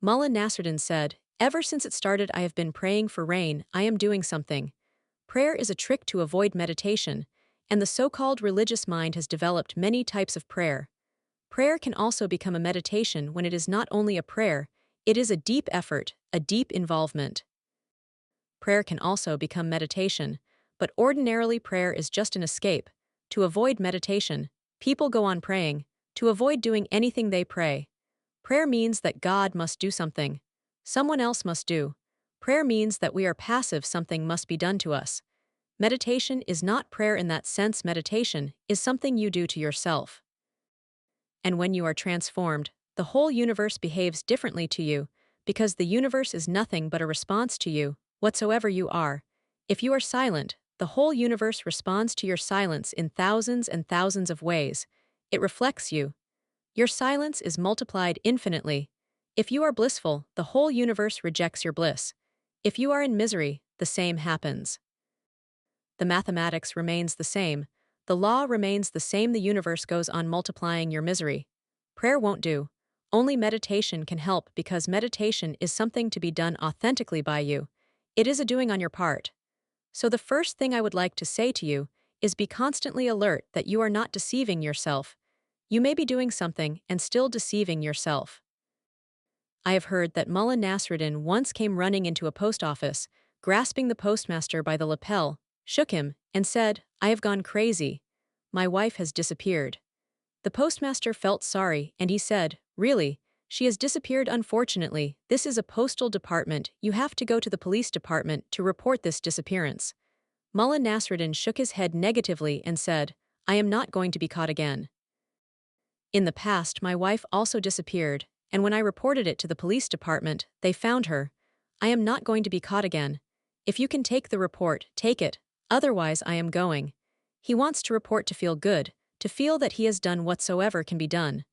Mullah Nasruddin said, "Ever since it started I have been praying for rain, I am doing something." Prayer is a trick to avoid meditation, and the so-called religious mind has developed many types of prayer. Prayer can also become a meditation when it is not only a prayer, it is a deep effort, a deep involvement. Prayer can also become meditation, but ordinarily prayer is just an escape. To avoid meditation, people go on praying. To avoid doing anything, they pray. Prayer means that God must do something. Someone else must do. Prayer means that we are passive, something must be done to us. Meditation is not prayer in that sense. Meditation is something you do to yourself. And when you are transformed, the whole universe behaves differently to you, because the universe is nothing but a response to you, whatsoever you are. If you are silent, the whole universe responds to your silence in thousands and thousands of ways. It reflects you. Your silence is multiplied infinitely. If you are blissful, the whole universe rejects your bliss. If you are in misery, the same happens. The mathematics remains the same. The law remains the same. The universe goes on multiplying your misery. Prayer won't do. Only meditation can help, because meditation is something to be done authentically by you. It is a doing on your part. So the first thing I would like to say to you is be constantly alert that you are not deceiving yourself. You may be doing something and still deceiving yourself. I have heard that Mullah Nasruddin once came running into a post office, grasping the postmaster by the lapel, shook him, and said, "I have gone crazy. My wife has disappeared." The postmaster felt sorry, and he said, "Really? She has disappeared. Unfortunately, this is a postal department. You have to go to the police department to report this disappearance." Mullah Nasruddin shook his head negatively and said, "I am not going to be caught again. In the past, my wife also disappeared, and when I reported it to the police department, they found her. I am not going to be caught again. If you can take the report, take it. Otherwise, I am going." He wants to report to feel good, to feel that he has done whatsoever can be done.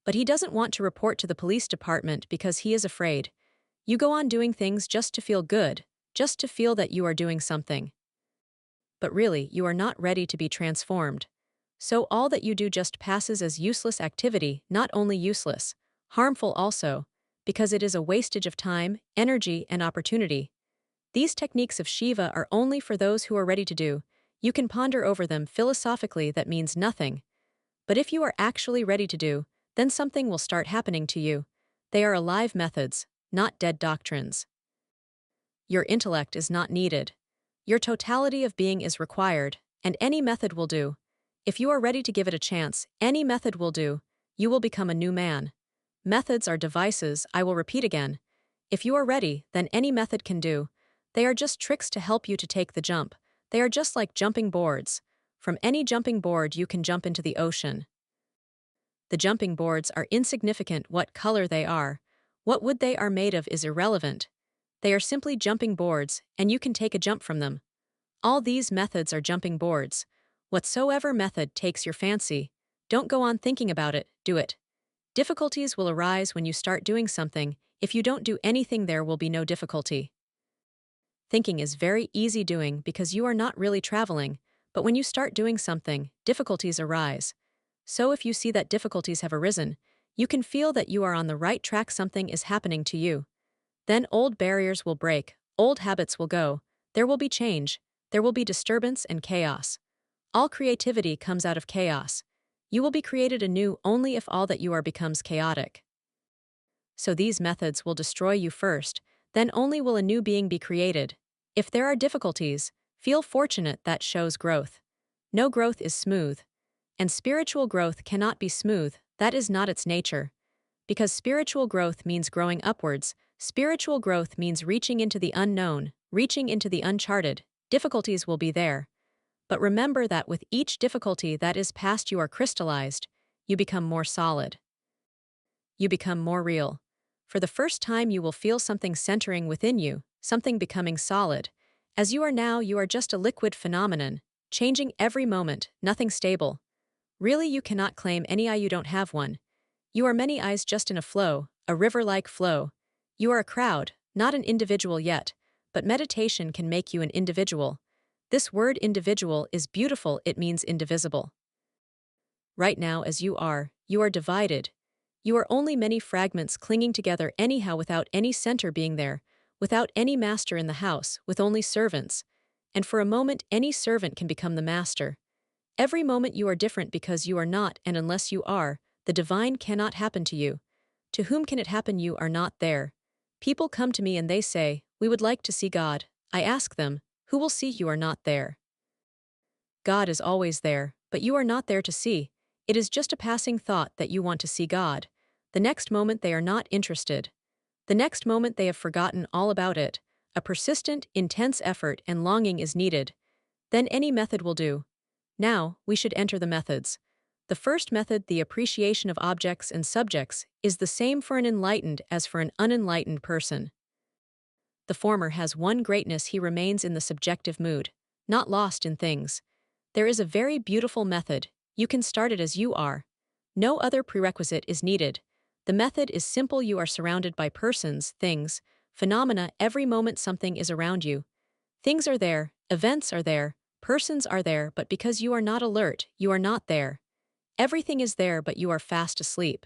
But he doesn't want to report to the police department because he is afraid. You go on doing things just to feel good, just to feel that you are doing something. But really, you are not ready to be transformed. So all that you do just passes as useless activity, not only useless, harmful also, because it is a wastage of time, energy, and opportunity. These techniques of Shiva are only for those who are ready to do. You can ponder over them philosophically that means nothing. But if you are actually ready to do, then something will start happening to you. They are alive methods, not dead doctrines. Your intellect is not needed. Your totality of being is required, and any method will do. If you are ready to give it a chance, any method will do. You will become a new man. Methods are devices, I will repeat again. If you are ready, then any method can do. They are just tricks to help you to take the jump. They are just like jumping boards. From any jumping board you can jump into the ocean. The jumping boards are insignificant. What color they are, what wood they are made of is irrelevant. They are simply jumping boards, and you can take a jump from them. All these methods are jumping boards. Whatsoever method takes your fancy, don't go on thinking about it, do it. Difficulties will arise when you start doing something. If you don't do anything, there will be no difficulty. Thinking is very easy doing because you are not really traveling, but when you start doing something, difficulties arise. So if you see that difficulties have arisen, you can feel that you are on the right track, something is happening to you. Then old barriers will break, old habits will go, there will be change, there will be disturbance and chaos. All creativity comes out of chaos. You will be created anew only if all that you are becomes chaotic. So these methods will destroy you first, then only will a new being be created. If there are difficulties, feel fortunate, that shows growth. No growth is smooth. And spiritual growth cannot be smooth, that is not its nature. Because spiritual growth means growing upwards, spiritual growth means reaching into the unknown, reaching into the uncharted. Difficulties will be there. But remember that with each difficulty that is past, you are crystallized, you become more solid. You become more real. For the first time you will feel something centering within you, something becoming solid. As you are now, you are just a liquid phenomenon, changing every moment, nothing stable. Really, you cannot claim any eye, you don't have one. You are many eyes just in a flow, a river-like flow. You are a crowd, not an individual yet, but meditation can make you an individual. This word individual is beautiful, it means indivisible. Right now as you are divided. You are only many fragments clinging together anyhow, without any center being there, without any master in the house, with only servants. And for a moment any servant can become the master. Every moment you are different because you are not, and unless you are, the divine cannot happen to you. To whom can it happen? You are not there. People come to me and they say, we would like to see God. I ask them, who will see? You are not there. God is always there, but you are not there to see. It is just a passing thought that you want to see God. The next moment they are not interested. The next moment they have forgotten all about it. A persistent, intense effort and longing is needed. Then any method will do. Now, we should enter the methods. The first method, the appreciation of objects and subjects, is the same for an enlightened as for an unenlightened person. The former has one greatness: he remains in the subjective mood, not lost in things. There is a very beautiful method. You can start it as you are. No other prerequisite is needed. The method is simple. You are surrounded by persons, things, phenomena. Every moment something is around you. Things are there, events are there, persons are there, but because you are not alert, you are not there. Everything is there, but you are fast asleep.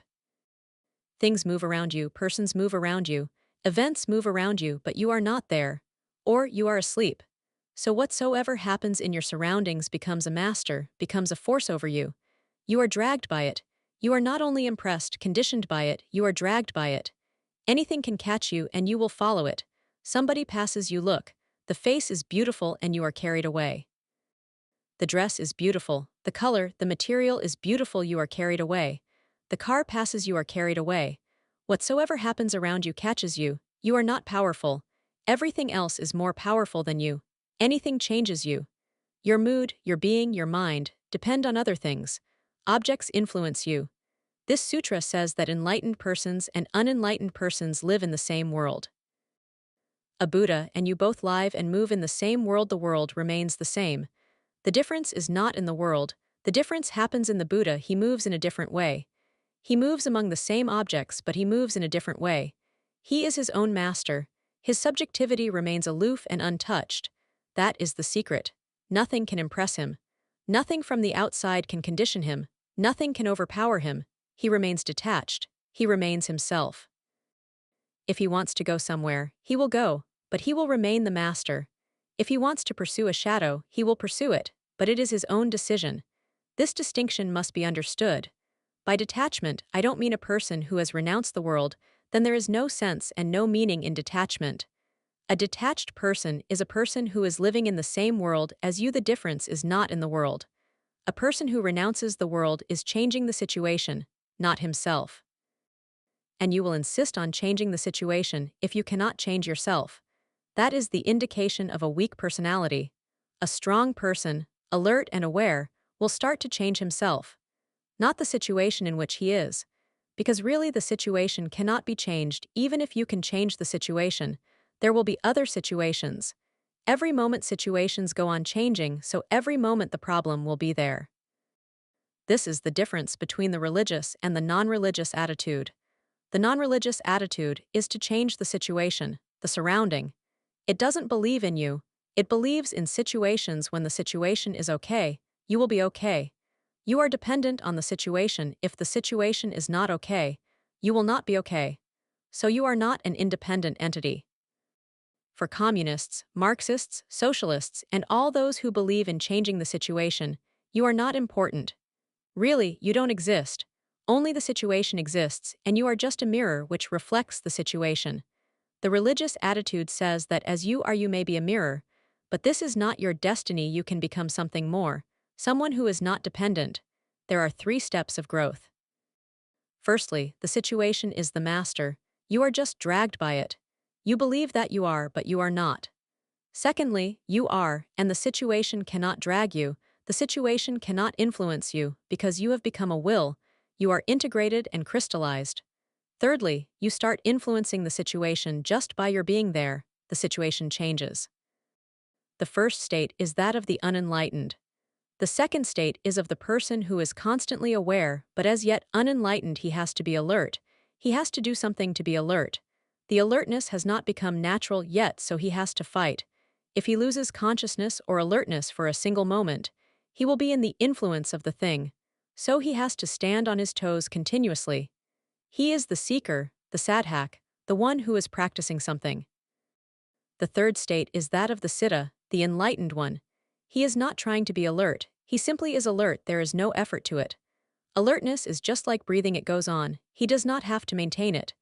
Things move around you, persons move around you, events move around you, but you are not there. Or you are asleep. So whatsoever happens in your surroundings becomes a master, becomes a force over you. You are dragged by it. You are not only impressed, conditioned by it, you are dragged by it. Anything can catch you and you will follow it. Somebody passes, you look. The face is beautiful and you are carried away. The dress is beautiful, the color, the material is beautiful, you are carried away. The car passes, you are carried away. Whatsoever happens around you catches you. You are not powerful. Everything else is more powerful than you. Anything changes you. Your mood, your being, your mind depend on other things. Objects influence you. This sutra says that enlightened persons and unenlightened persons live in the same world. A Buddha and you both live and move in the same world. The world remains the same. The difference is not in the world. The difference happens in the Buddha. He moves in a different way. He moves among the same objects, but he moves in a different way. He is his own master. His subjectivity remains aloof and untouched. That is the secret. Nothing can impress him. Nothing from the outside can condition him. Nothing can overpower him. He remains detached. He remains himself. If he wants to go somewhere, he will go, but he will remain the master. If he wants to pursue a shadow, he will pursue it, but it is his own decision. This distinction must be understood. By detachment, I don't mean a person who has renounced the world, then there is no sense and no meaning in detachment. A detached person is a person who is living in the same world as you. The difference is not in the world. A person who renounces the world is changing the situation, not himself. And you will insist on changing the situation if you cannot change yourself. That is the indication of a weak personality. A strong person, alert and aware, will start to change himself, not the situation in which he is. Because really the situation cannot be changed even if you can change the situation. There will be other situations. Every moment situations go on changing, so every moment the problem will be there. This is the difference between the religious and the non-religious attitude. The non-religious attitude is to change the situation, the surrounding. It doesn't believe in you. It believes in situations. When the situation is okay, you will be okay. You are dependent on the situation. If the situation is not okay, you will not be okay. So you are not an independent entity. For communists, Marxists, socialists, and all those who believe in changing the situation, you are not important. Really, you don't exist. Only the situation exists, and you are just a mirror which reflects the situation. The religious attitude says that as you are, you may be a mirror, but this is not your destiny. You can become something more, someone who is not dependent. There are 3 steps of growth. Firstly, the situation is the master. You are just dragged by it. You believe that you are, but you are not. Secondly, you are, and the situation cannot drag you. The situation cannot influence you because you have become a will. You are integrated and crystallized. Thirdly, you start influencing the situation just by your being there. The situation changes. The first state is that of the unenlightened. The second state is of the person who is constantly aware, but as yet unenlightened. He has to be alert. He has to do something to be alert. The alertness has not become natural yet, so he has to fight. If he loses consciousness or alertness for a single moment, he will be in the influence of the thing. So he has to stand on his toes continuously. He is the seeker, the sadhak, the one who is practicing something. The third state is that of the siddha, the enlightened one. He is not trying to be alert, he simply is alert. There is no effort to it. Alertness is just like breathing, it goes on, he does not have to maintain it.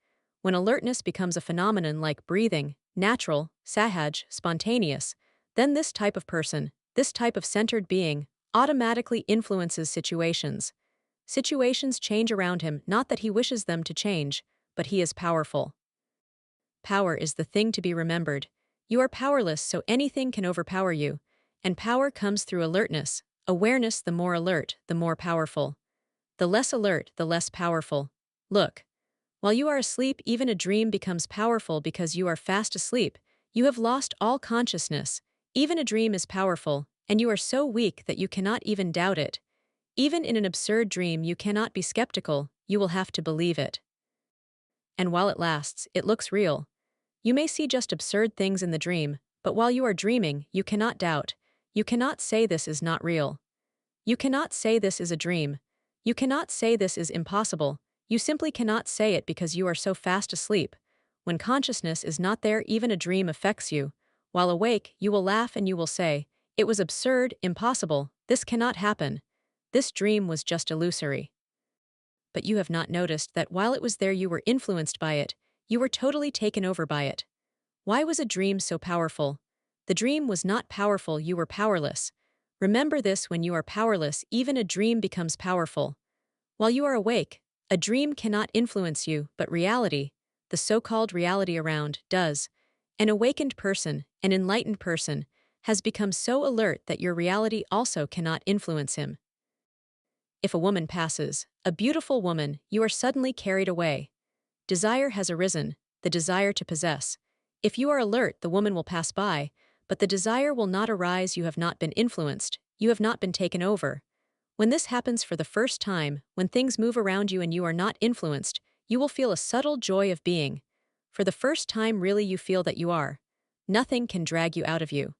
When alertness becomes a phenomenon like breathing, natural, sahaj, spontaneous, then this type of person, this type of centered being, automatically influences situations. Situations change around him, not that he wishes them to change, but he is powerful. Power is the thing to be remembered. You are powerless, so anything can overpower you. And power comes through alertness. Awareness, the more alert, the more powerful. The less alert, the less powerful. Look. While you are asleep, even a dream becomes powerful because you are fast asleep. You have lost all consciousness. Even a dream is powerful, and you are so weak that you cannot even doubt it. Even in an absurd dream, you cannot be skeptical, you will have to believe it. And while it lasts, it looks real. You may see just absurd things in the dream, but while you are dreaming, you cannot doubt. You cannot say this is not real. You cannot say this is a dream. You cannot say this is impossible. You simply cannot say it because you are so fast asleep. When consciousness is not there, even a dream affects you. While awake, you will laugh and you will say, "It was absurd, impossible, this cannot happen. This dream was just illusory." But you have not noticed that while it was there, you were influenced by it. You were totally taken over by it. Why was a dream so powerful? The dream was not powerful, you were powerless. Remember this: when you are powerless, even a dream becomes powerful. While you are awake, a dream cannot influence you, but reality, the so-called reality around, does. An awakened person, an enlightened person, has become so alert that your reality also cannot influence him. If a woman passes, a beautiful woman, you are suddenly carried away. Desire has arisen, the desire to possess. If you are alert, the woman will pass by, but the desire will not arise. You have not been influenced, you have not been taken over. When this happens for the first time, when things move around you and you are not influenced, you will feel a subtle joy of being. For the first time, really, you feel that you are. Nothing can drag you out of you.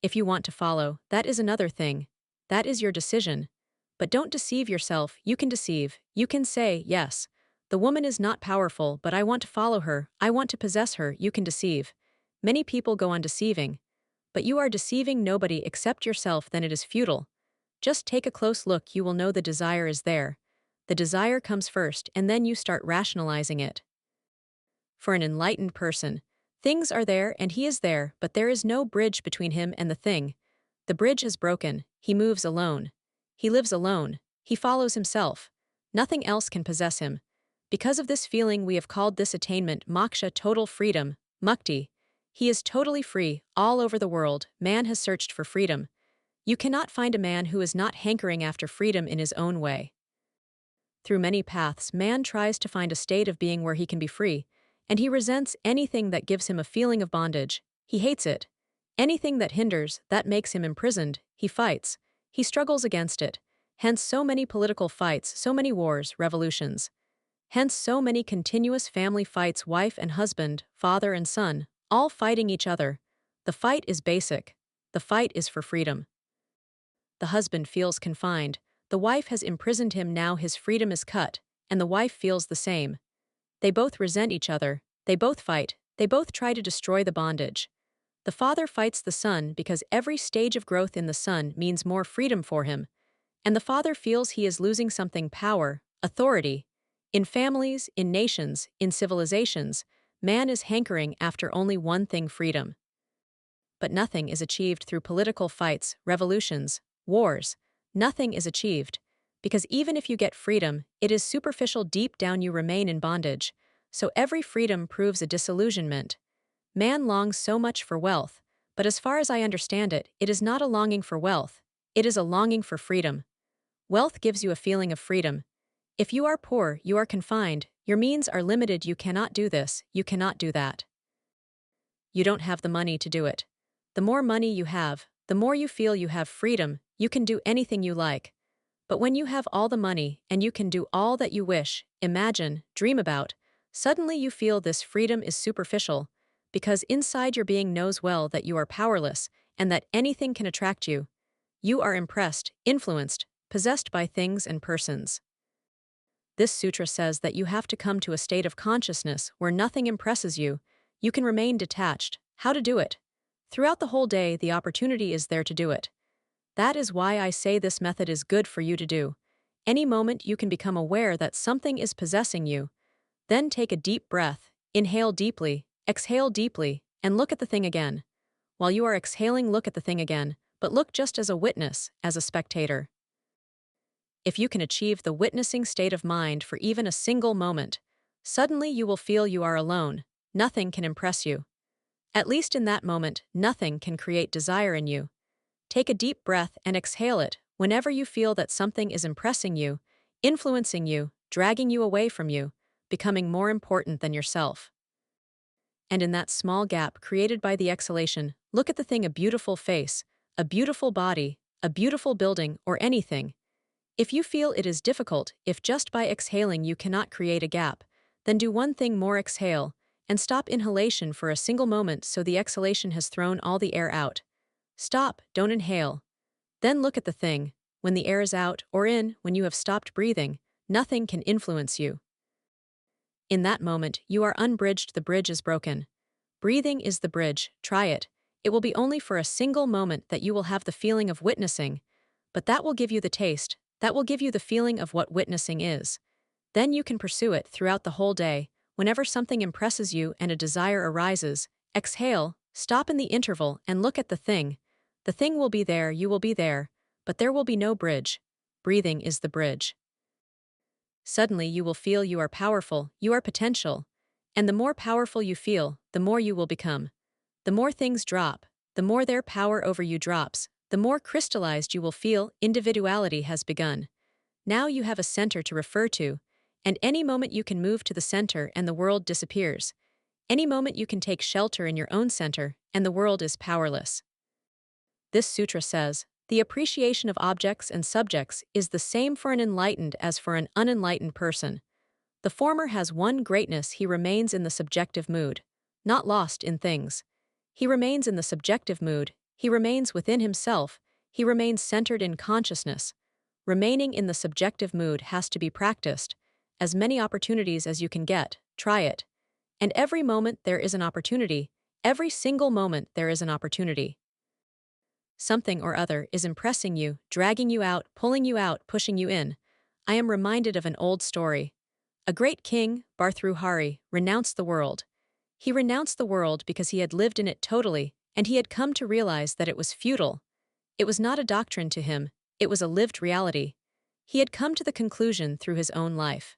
If you want to follow, that is another thing. That is your decision. But don't deceive yourself. You can deceive. You can say, "Yes, the woman is not powerful, but I want to follow her. I want to possess her." You can deceive. Many people go on deceiving. but you are deceiving nobody except yourself, then it is futile. Just take a close look, you will know the desire is there. The desire comes first, and then you start rationalizing it. For an enlightened person, things are there and he is there, but there is no bridge between him and the thing. The bridge is broken, he moves alone. He lives alone, he follows himself. Nothing else can possess him. Because of this feeling we have called this attainment moksha, total freedom, mukti. He is totally free. All over the world, man has searched for freedom. You cannot find a man who is not hankering after freedom in his own way. Through many paths, man tries to find a state of being where he can be free, and he resents anything that gives him a feeling of bondage. He hates it. Anything that hinders, that makes him imprisoned, he fights. He struggles against it. Hence so many political fights, so many wars, revolutions. Hence so many continuous family fights, wife and husband, father and son, all fighting each other. The fight is basic. The fight is for freedom. The husband feels confined. The wife has imprisoned him, now his freedom is cut, and the wife feels the same. They both resent each other. They both fight. They both try to destroy the bondage. The father fights the son because every stage of growth in the son means more freedom for him. And the father feels he is losing something: power, authority. In families, in nations, in civilizations, man is hankering after only one thing: freedom. But nothing is achieved through political fights, revolutions, wars. Nothing is achieved. Because even if you get freedom, it is superficial. Deep down you remain in bondage. So every freedom proves a disillusionment. Man longs so much for wealth, but as far as I understand it, it is not a longing for wealth. It is a longing for freedom. Wealth gives you a feeling of freedom. If you are poor, you are confined, your means are limited, you cannot do this, you cannot do that. You don't have the money to do it. The more money you have, the more you feel you have freedom, you can do anything you like. But when you have all the money and you can do all that you wish, imagine, dream about, suddenly you feel this freedom is superficial, because inside your being knows well that you are powerless and that anything can attract you. You are impressed, influenced, possessed by things and persons. This sutra says that you have to come to a state of consciousness where nothing impresses you. You can remain detached. How to do it? Throughout the whole day, the opportunity is there to do it. That is why I say this method is good for you to do. Any moment you can become aware that something is possessing you. Then take a deep breath, inhale deeply, exhale deeply, and look at the thing again. While you are exhaling, look at the thing again, but look just as a witness, as a spectator. If you can achieve the witnessing state of mind for even a single moment, suddenly you will feel you are alone. Nothing can impress you. At least in that moment, nothing can create desire in you. Take a deep breath and exhale it whenever you feel that something is impressing you, influencing you, dragging you away from you, becoming more important than yourself. And in that small gap created by the exhalation, look at the thing: a beautiful face, a beautiful body, a beautiful building, or anything. If you feel it is difficult, if just by exhaling you cannot create a gap, then do one thing more: exhale, and stop inhalation for a single moment so the exhalation has thrown all the air out. Stop, don't inhale. Then look at the thing. When the air is out or in, when you have stopped breathing, nothing can influence you. In that moment, you are unbridged, the bridge is broken. Breathing is the bridge, try it. It will be only for a single moment that you will have the feeling of witnessing, but that will give you the taste, that will give you the feeling of what witnessing is. Then you can pursue it throughout the whole day. Whenever something impresses you and a desire arises, exhale, stop in the interval and look at the thing. The thing will be there, you will be there, but there will be no bridge. Breathing is the bridge. Suddenly you will feel you are powerful, you are potential. And the more powerful you feel, the more you will become. The more things drop, the more their power over you drops, the more crystallized you will feel. Individuality has begun. Now you have a center to refer to, and any moment you can move to the center and the world disappears. Any moment you can take shelter in your own center, and the world is powerless. This sutra says, the appreciation of objects and subjects is the same for an enlightened as for an unenlightened person. The former has one greatness: he remains in the subjective mood, not lost in things. He remains in the subjective mood, he remains within himself, he remains centered in consciousness. Remaining in the subjective mood has to be practiced. As many opportunities as you can get, try it. And every moment there is an opportunity, every single moment there is an opportunity. something or other is impressing you, dragging you out, pulling you out, pushing you in. I am reminded of an old story. A great king, Bhartrhari, renounced the world. He renounced the world because he had lived in it totally, and he had come to realize that it was futile. It was not a doctrine to him, it was a lived reality. He had come to the conclusion through his own life.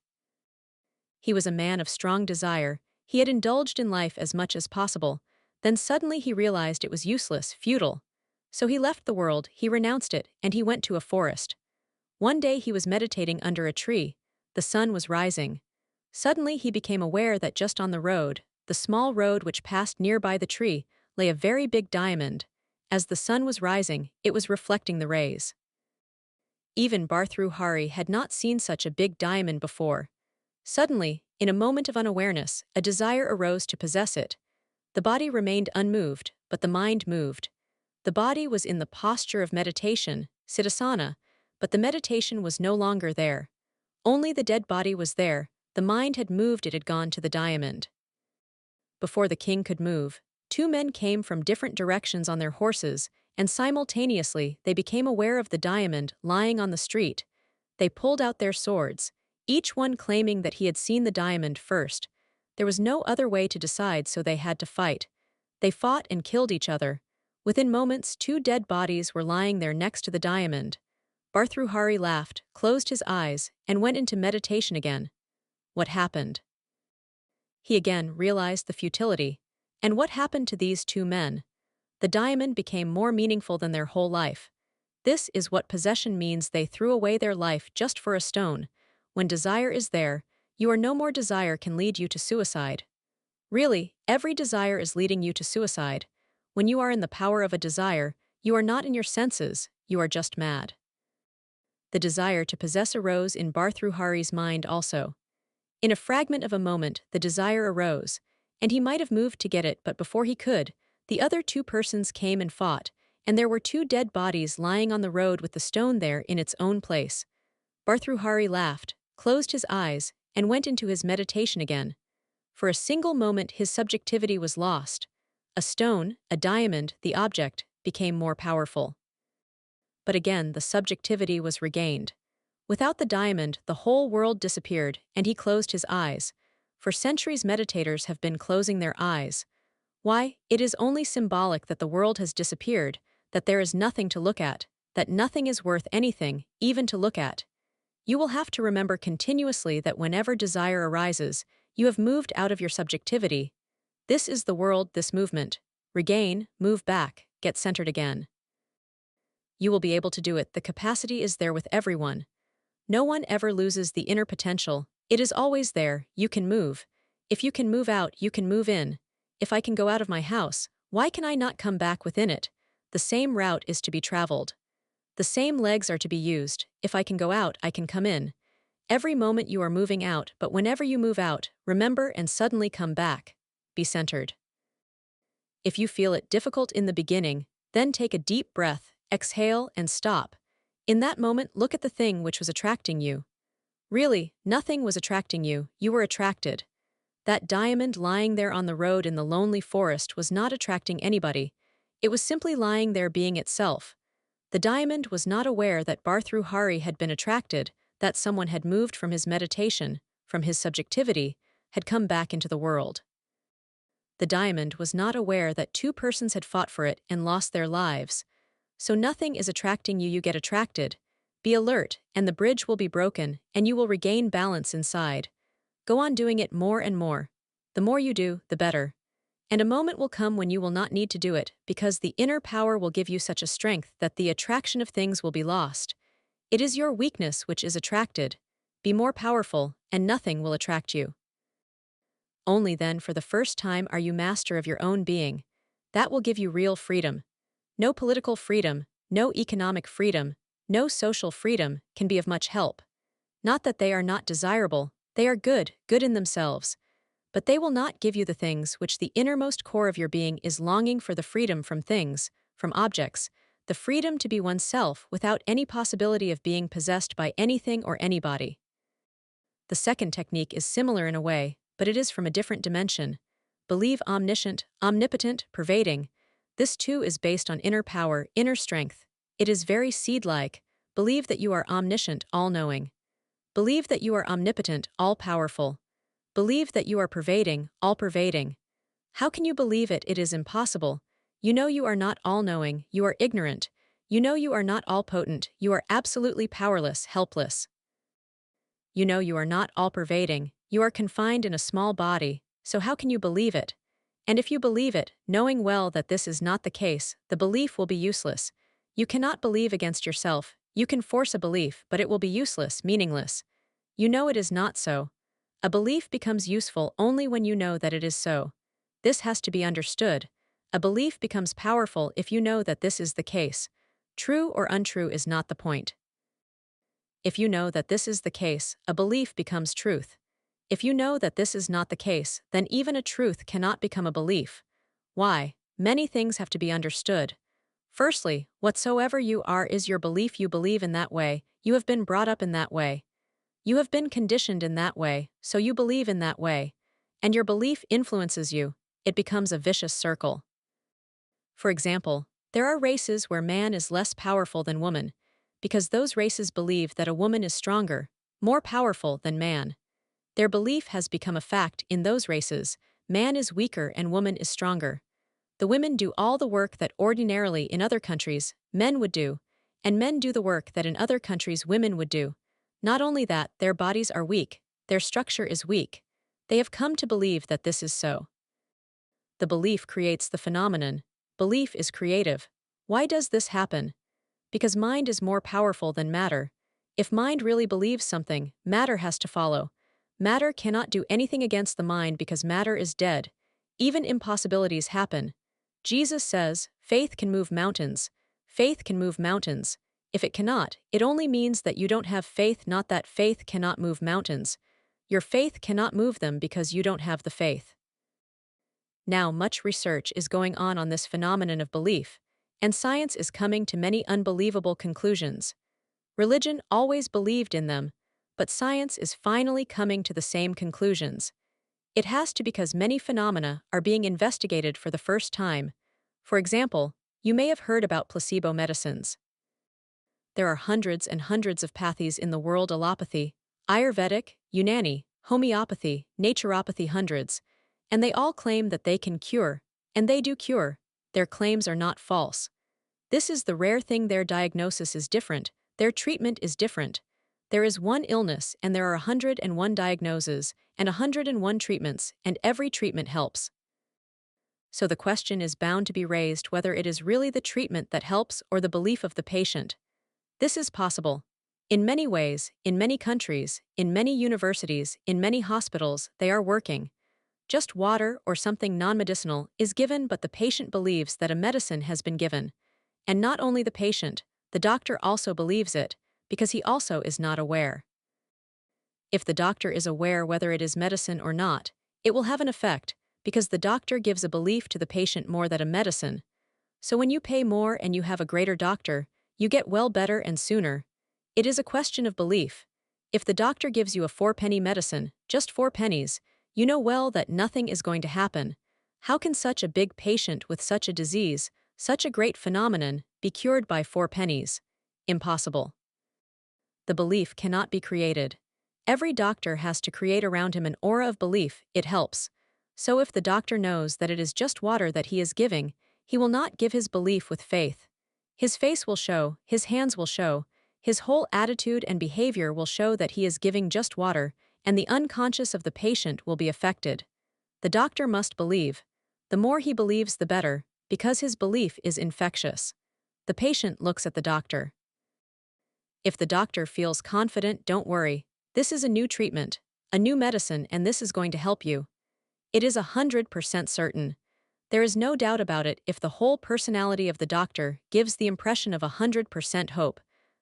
He was a man of strong desire, he had indulged in life as much as possible, then suddenly he realized it was useless, futile. So he left the world, he renounced it, and he went to a forest. One day he was meditating under a tree. The sun was rising. Suddenly he became aware that just on the road, the small road which passed nearby the tree, lay a very big diamond. As the sun was rising, it was reflecting the rays. Even Bhartrhari had not seen such a big diamond before. Suddenly, in a moment of unawareness, a desire arose to possess it. The body remained unmoved, but the mind moved. The body was in the posture of meditation, siddhasana, but the meditation was no longer there. Only the dead body was there, the mind had moved, it had gone to the diamond. Before the king could move, two men came from different directions on their horses, and simultaneously they became aware of the diamond lying on the street. They pulled out their swords, each one claiming that he had seen the diamond first. There was no other way to decide, so they had to fight. They fought and killed each other. Within moments, two dead bodies were lying there next to the diamond. Bhartrhari laughed, closed his eyes, and went into meditation again. What happened? He again realized the futility. And what happened to these two men? The diamond became more meaningful than their whole life. This is what possession means. They threw away their life just for a stone. When desire is there, you are no more. Desire can lead you to suicide. Really, every desire is leading you to suicide. When you are in the power of a desire, you are not in your senses, you are just mad. The desire to possess arose in Bhartrhari's mind also. In a fragment of a moment, the desire arose, and he might have moved to get it, but before he could, the other two persons came and fought, and there were two dead bodies lying on the road with the stone there in its own place. Bhartrhari laughed, closed his eyes, and went into his meditation again. For a single moment his subjectivity was lost. A stone, a diamond, the object, became more powerful. But again the subjectivity was regained. Without the diamond, the whole world disappeared, and he closed his eyes. For centuries meditators have been closing their eyes. Why? It is only symbolic that the world has disappeared, that there is nothing to look at, that nothing is worth anything, even to look at. You will have to remember continuously that whenever desire arises, you have moved out of your subjectivity. This is the world, this movement. Regain, move back, get centered again. You will be able to do it. The capacity is there with everyone. No one ever loses the inner potential. It is always there. You can move. If you can move out, you can move in. If I can go out of my house, why can I not come back within it? The same route is to be traveled. The same legs are to be used. If I can go out, I can come in. Every moment you are moving out, but whenever you move out, remember and suddenly come back. Be centered. If you feel it difficult in the beginning, then take a deep breath, exhale, and stop. In that moment, look at the thing which was attracting you. Really, nothing was attracting you, you were attracted. That diamond lying there on the road in the lonely forest was not attracting anybody. It was simply lying there being itself. The diamond was not aware that Bhartrhari had been attracted, that someone had moved from his meditation, from his subjectivity, had come back into the world. The diamond was not aware that two persons had fought for it and lost their lives. So nothing is attracting you, you get attracted. Be alert, and the bridge will be broken, and you will regain balance inside. Go on doing it more and more. The more you do, the better. And a moment will come when you will not need to do it, because the inner power will give you such a strength that the attraction of things will be lost. It is your weakness which is attracted. Be more powerful, and nothing will attract you. Only then for the first time are you master of your own being. That will give you real freedom. No political freedom, no economic freedom, no social freedom can be of much help. Not that they are not desirable, they are good, good in themselves. But they will not give you the things which the innermost core of your being is longing for, the freedom from things, from objects, the freedom to be oneself without any possibility of being possessed by anything or anybody. The second technique is similar in a way, but it is from a different dimension. Believe omniscient, omnipotent, pervading. This too is based on inner power, inner strength. It is very seed-like. Believe that you are omniscient, all-knowing. Believe that you are omnipotent, all-powerful. Believe that you are pervading, all-pervading. How can you believe it? It is impossible. You know you are not all-knowing, you are ignorant. You know you are not all-potent, you are absolutely powerless, helpless. You know you are not all-pervading, you are confined in a small body, so how can you believe it? And if you believe it, knowing well that this is not the case, the belief will be useless. You cannot believe against yourself. You can force a belief, but it will be useless, meaningless. You know it is not so. A belief becomes useful only when you know that it is so. This has to be understood. A belief becomes powerful if you know that this is the case. True or untrue is not the point. If you know that this is the case, a belief becomes truth. If you know that this is not the case, then even a truth cannot become a belief. Why? Many things have to be understood. Firstly, whatsoever you are is your belief. You believe in that way, you have been brought up in that way. You have been conditioned in that way, so you believe in that way. And your belief influences you. It becomes a vicious circle. For example, there are races where man is less powerful than woman, because those races believe that a woman is stronger, more powerful than man. Their belief has become a fact in those races. Man is weaker and woman is stronger. The women do all the work that ordinarily in other countries men would do, and men do the work that in other countries women would do. Not only that, their bodies are weak, their structure is weak. They have come to believe that this is so. The belief creates the phenomenon. Belief is creative. Why does this happen? Because mind is more powerful than matter. If mind really believes something, matter has to follow. Matter cannot do anything against the mind because matter is dead. Even impossibilities happen. Jesus says, faith can move mountains. Faith can move mountains. If it cannot, it only means that you don't have faith, not that faith cannot move mountains. Your faith cannot move them because you don't have the faith. Now much research is going on this phenomenon of belief, and science is coming to many unbelievable conclusions. Religion always believed in them, but science is finally coming to the same conclusions. It has to because many phenomena are being investigated for the first time. For example, you may have heard about placebo medicines. There are hundreds and hundreds of pathies in the world: allopathy, Ayurvedic, Unani, homeopathy, naturopathy, hundreds. And they all claim that they can cure, and they do cure. Their claims are not false. This is the rare thing: their diagnosis is different, their treatment is different. There is one illness and there are 101 diagnoses and 101 treatments, and every treatment helps. So the question is bound to be raised whether it is really the treatment that helps or the belief of the patient. This is possible. In many ways, in many countries, in many universities, in many hospitals, they are working. Just water or something non-medicinal is given, but the patient believes that a medicine has been given. And not only the patient, the doctor also believes it, because he also is not aware. If the doctor is aware whether it is medicine or not, it will have an effect, because the doctor gives a belief to the patient more than a medicine. So when you pay more and you have a greater doctor, you get well better and sooner. It is a question of belief. If the doctor gives you a 4-penny medicine, just 4 pennies, you know well that nothing is going to happen. How can such a big patient with such a disease, such a great phenomenon, be cured by 4 pennies? Impossible. The belief cannot be created. Every doctor has to create around him an aura of belief. It helps. So if the doctor knows that it is just water that he is giving, he will not give his belief with faith. His face will show, his hands will show, his whole attitude and behavior will show that he is giving just water, and the unconscious of the patient will be affected. The doctor must believe. The more he believes, the better, because his belief is infectious. The patient looks at the doctor. If the doctor feels confident, don't worry. This is a new treatment, a new medicine, and this is going to help you. It is 100% certain. There is no doubt about it. If the whole personality of the doctor gives the impression of 100% hope,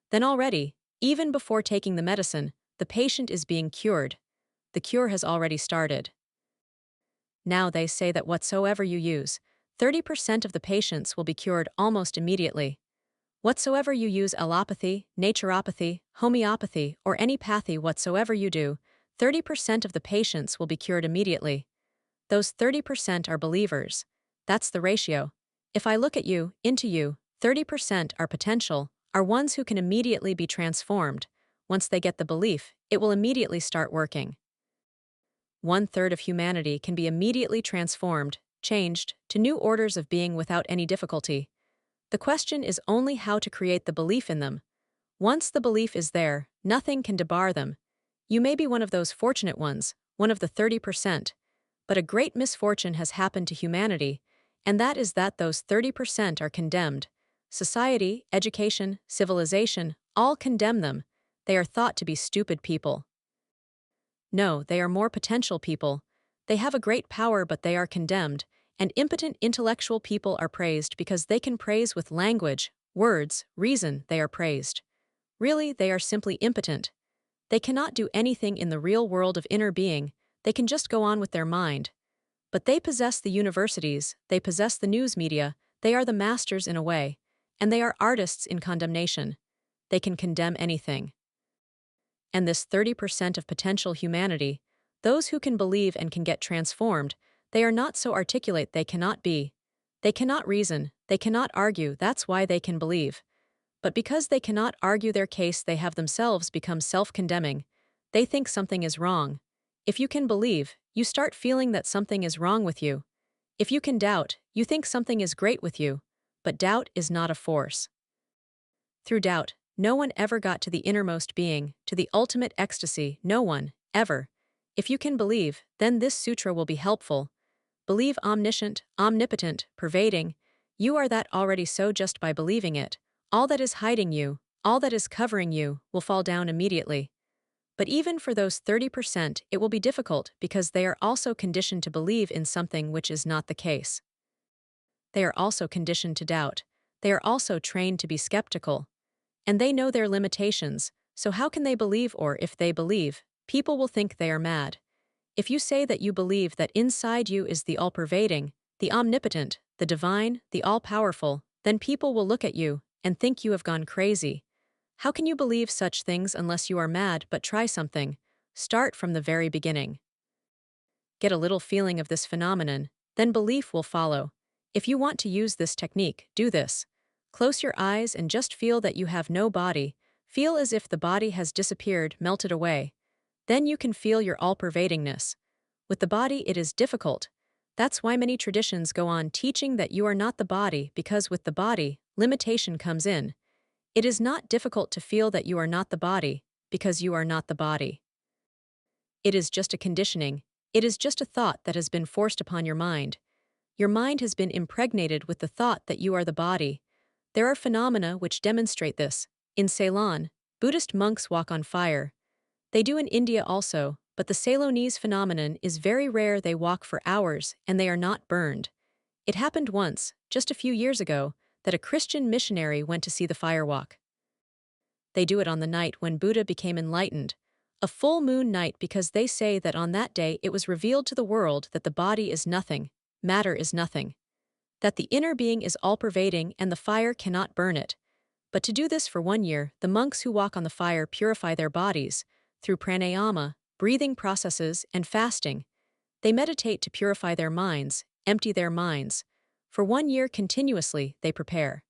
then already, even before taking the medicine, the patient is being cured. The cure has already started. Now they say that whatsoever you use, 30% of the patients will be cured almost immediately. Whatsoever you use, allopathy, naturopathy, homeopathy, or any pathy whatsoever you do, 30% of the patients will be cured immediately. Those 30% are believers. That's the ratio. If I look at you, into you, 30% are potential, are ones who can immediately be transformed. Once they get the belief, it will immediately start working. 1/3 of humanity can be immediately transformed, changed, to new orders of being without any difficulty. The question is only how to create the belief in them. Once the belief is there, nothing can debar them. You may be one of those fortunate ones, one of the 30%, but a great misfortune has happened to humanity, and that is that those 30% are condemned. Society, education, civilization, all condemn them. They are thought to be stupid people. No, they are more potential people. They have a great power, but they are condemned, and impotent intellectual people are praised because they can praise with language, words, reason. They are praised. Really, they are simply impotent. They cannot do anything in the real world of inner being, they can just go on with their mind. But they possess the universities, they possess the news media, they are the masters in a way, and they are artists in condemnation. They can condemn anything. And this 30% of potential humanity, those who can believe and can get transformed, they are not so articulate they cannot be. They cannot reason, they cannot argue, that's why they can believe. But because they cannot argue their case, they have themselves become self-condemning. They think something is wrong. If you can believe, you start feeling that something is wrong with you. If you can doubt, you think something is great with you. But doubt is not a force. Through doubt, no one ever got to the innermost being, to the ultimate ecstasy, no one, ever. If you can believe, then this sutra will be helpful. Believe omniscient, omnipotent, pervading. You are that already, so just by believing it, all that is hiding you, all that is covering you, will fall down immediately. But even for those 30%, it will be difficult because they are also conditioned to believe in something which is not the case. They are also conditioned to doubt. They are also trained to be skeptical. And they know their limitations, so how can they believe? Or if they believe, people will think they are mad. If you say that you believe that inside you is the all-pervading, the omnipotent, the divine, the all-powerful, then people will look at you and think you have gone crazy. How can you believe such things unless you are mad? But try something. Start from the very beginning. Get a little feeling of this phenomenon, then belief will follow. If you want to use this technique, do this. Close your eyes and just feel that you have no body. Feel as if the body has disappeared, melted away. Then you can feel your all-pervadingness. With the body it is difficult. That's why many traditions go on teaching that you are not the body, because with the body, limitation comes in. It is not difficult to feel that you are not the body, because you are not the body. It is just a conditioning. It is just a thought that has been forced upon your mind. Your mind has been impregnated with the thought that you are the body. There are phenomena which demonstrate this. In Ceylon, Buddhist monks walk on fire. They do in India also, but the Ceylonese phenomenon is very rare. They walk for hours, and they are not burned. It happened once, just a few years ago, that a Christian missionary went to see the firewalk. They do it on the night when Buddha became enlightened, a full moon night, because they say that on that day it was revealed to the world that the body is nothing, matter is nothing, that the inner being is all-pervading and the fire cannot burn it. But to do this for 1 year, the monks who walk on the fire purify their bodies through pranayama, breathing processes, and fasting. They meditate to purify their minds, empty their minds. For 1 year continuously, they prepare.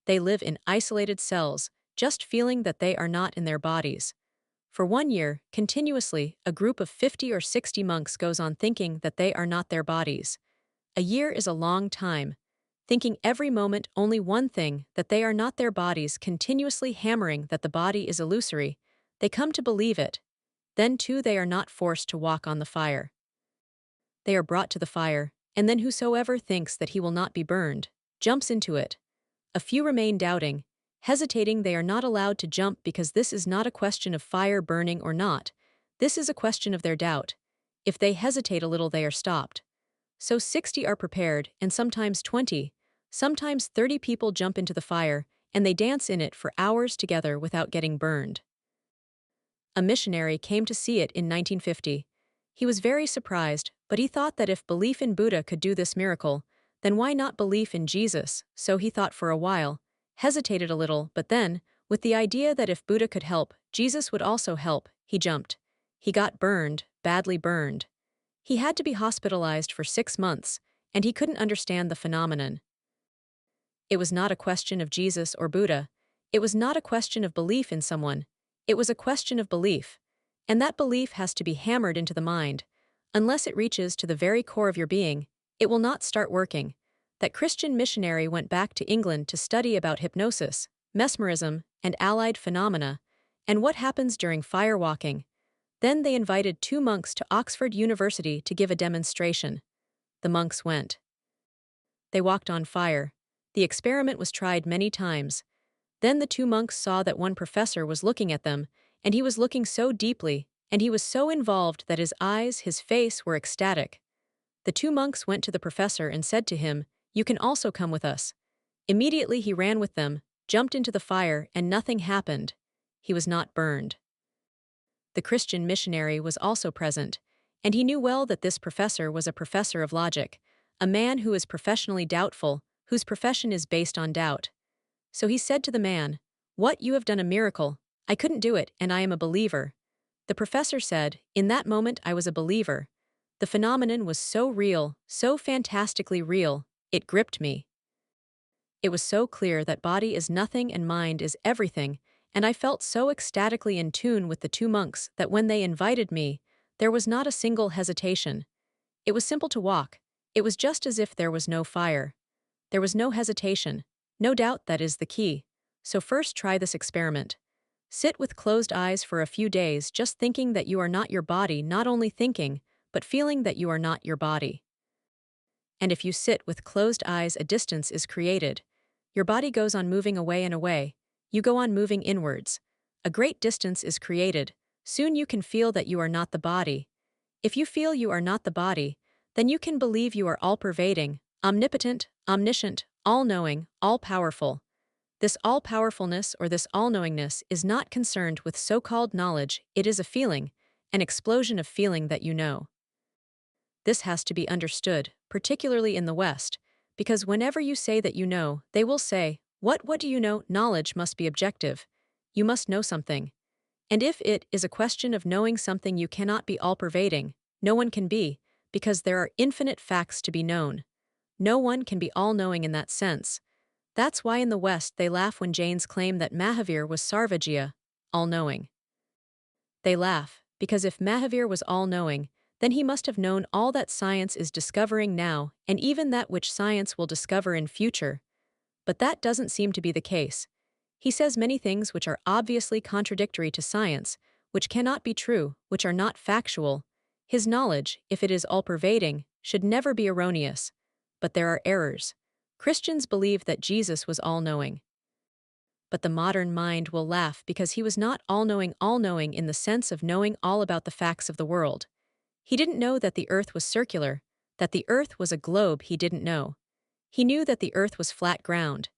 They live in isolated cells, just feeling that they are not in their bodies. For 1 year, continuously, a group of 50 or 60 monks goes on thinking that they are not their bodies. A year is a long time. Thinking every moment only one thing, that they are not their bodies, continuously hammering that the body is illusory. They come to believe it. Then too they are not forced to walk on the fire. They are brought to the fire, and then whosoever thinks that he will not be burned, jumps into it. A few remain doubting, hesitating. They are not allowed to jump because this is not a question of fire burning or not. This is a question of their doubt. If they hesitate a little, they are stopped. So 60 are prepared, and sometimes 20, sometimes 30 people jump into the fire, and they dance in it for hours together without getting burned. A missionary came to see it in 1950. He was very surprised, but he thought that if belief in Buddha could do this miracle, then why not belief in Jesus? So he thought for a while, hesitated a little, but then, with the idea that if Buddha could help, Jesus would also help, he jumped. He got burned, badly burned. He had to be hospitalized for 6 months, and he couldn't understand the phenomenon. It was not a question of Jesus or Buddha. It was not a question of belief in someone. It was a question of belief. And that belief has to be hammered into the mind. Unless it reaches to the very core of your being, it will not start working. That Christian missionary went back to England to study about hypnosis, mesmerism, and allied phenomena, and what happens during fire walking. Then they invited 2 monks to Oxford University to give a demonstration. The monks went. They walked on fire. The experiment was tried many times. Then the 2 monks saw that one professor was looking at them, and he was looking so deeply, and he was so involved that his eyes, his face were ecstatic. The 2 monks went to the professor and said to him, "You can also come with us." Immediately he ran with them, jumped into the fire, and nothing happened. He was not burned. The Christian missionary was also present, and he knew well that this professor was a professor of logic, a man who is professionally doubtful, whose profession is based on doubt. So he said to the man, "What, you have done a miracle. I couldn't do it, and I am a believer." The professor said, "In that moment I was a believer. The phenomenon was so real, so fantastically real, it gripped me. It was so clear that body is nothing and mind is everything, and I felt so ecstatically in tune with the 2 monks that when they invited me, there was not a single hesitation. It was simple to walk. It was just as if there was no fire. There was no hesitation. No doubt that is the key. So first try this experiment. Sit with closed eyes for a few days just thinking that you are not your body, not only thinking, but feeling that you are not your body. And if you sit with closed eyes, a distance is created. Your body goes on moving away and away. You go on moving inwards. A great distance is created. Soon you can feel that you are not the body. If you feel you are not the body, then you can believe you are all-pervading, omnipotent, omniscient, all-knowing, all-powerful. This all-powerfulness or this all-knowingness is not concerned with so-called knowledge, it is a feeling, an explosion of feeling that you know. This has to be understood, particularly in the West, because whenever you say that you know, they will say, What do you know? Knowledge must be objective. You must know something. And if it is a question of knowing something, you cannot be all-pervading, no one can be, because there are infinite facts to be known. No one can be all-knowing in that sense. That's why in the West they laugh when Jains claim that Mahavir was Sarvajya, all-knowing. They laugh, because if Mahavir was all-knowing, then he must have known all that science is discovering now and even that which science will discover in future. But that doesn't seem to be the case. He says many things which are obviously contradictory to science, which cannot be true, which are not factual. His knowledge, if it is all-pervading, should never be erroneous. But there are errors. Christians believe that Jesus was all-knowing. But the modern mind will laugh because he was not all-knowing in the sense of knowing all about the facts of the world. He didn't know that the earth was circular, that the earth was a globe. He didn't know. He knew that the earth was flat ground.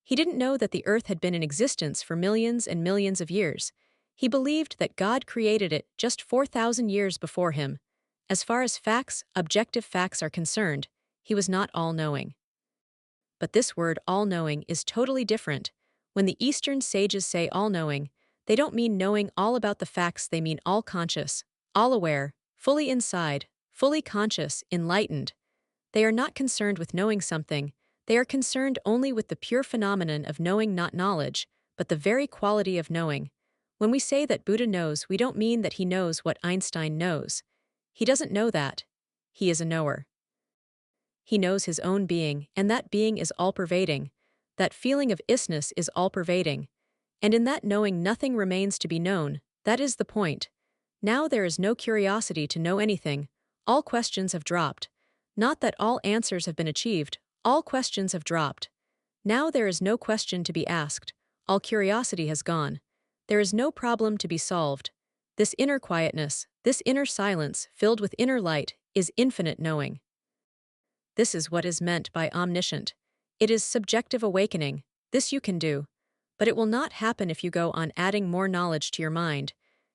He didn't know that the earth had been in existence for millions and millions of years. He believed that God created it just 4,000 years before him. As far as facts, objective facts are concerned, he was not all-knowing. But this word all-knowing is totally different. When the Eastern sages say all-knowing, they don't mean knowing all about the facts, they mean all-conscious, all-aware, fully inside, fully conscious, enlightened. They are not concerned with knowing something, they are concerned only with the pure phenomenon of knowing, not knowledge, but the very quality of knowing. When we say that Buddha knows, we don't mean that he knows what Einstein knows. He doesn't know that. He is a knower. He knows his own being, and that being is all-pervading. That feeling of isness is all-pervading. And in that knowing nothing remains to be known, that is the point. Now there is no curiosity to know anything, all questions have dropped. Not that all answers have been achieved, all questions have dropped. Now there is no question to be asked, all curiosity has gone. There is no problem to be solved. This inner quietness, this inner silence filled with inner light, is infinite knowing. This is what is meant by omniscient. It is subjective awakening, this you can do. But it will not happen if you go on adding more knowledge to your mind.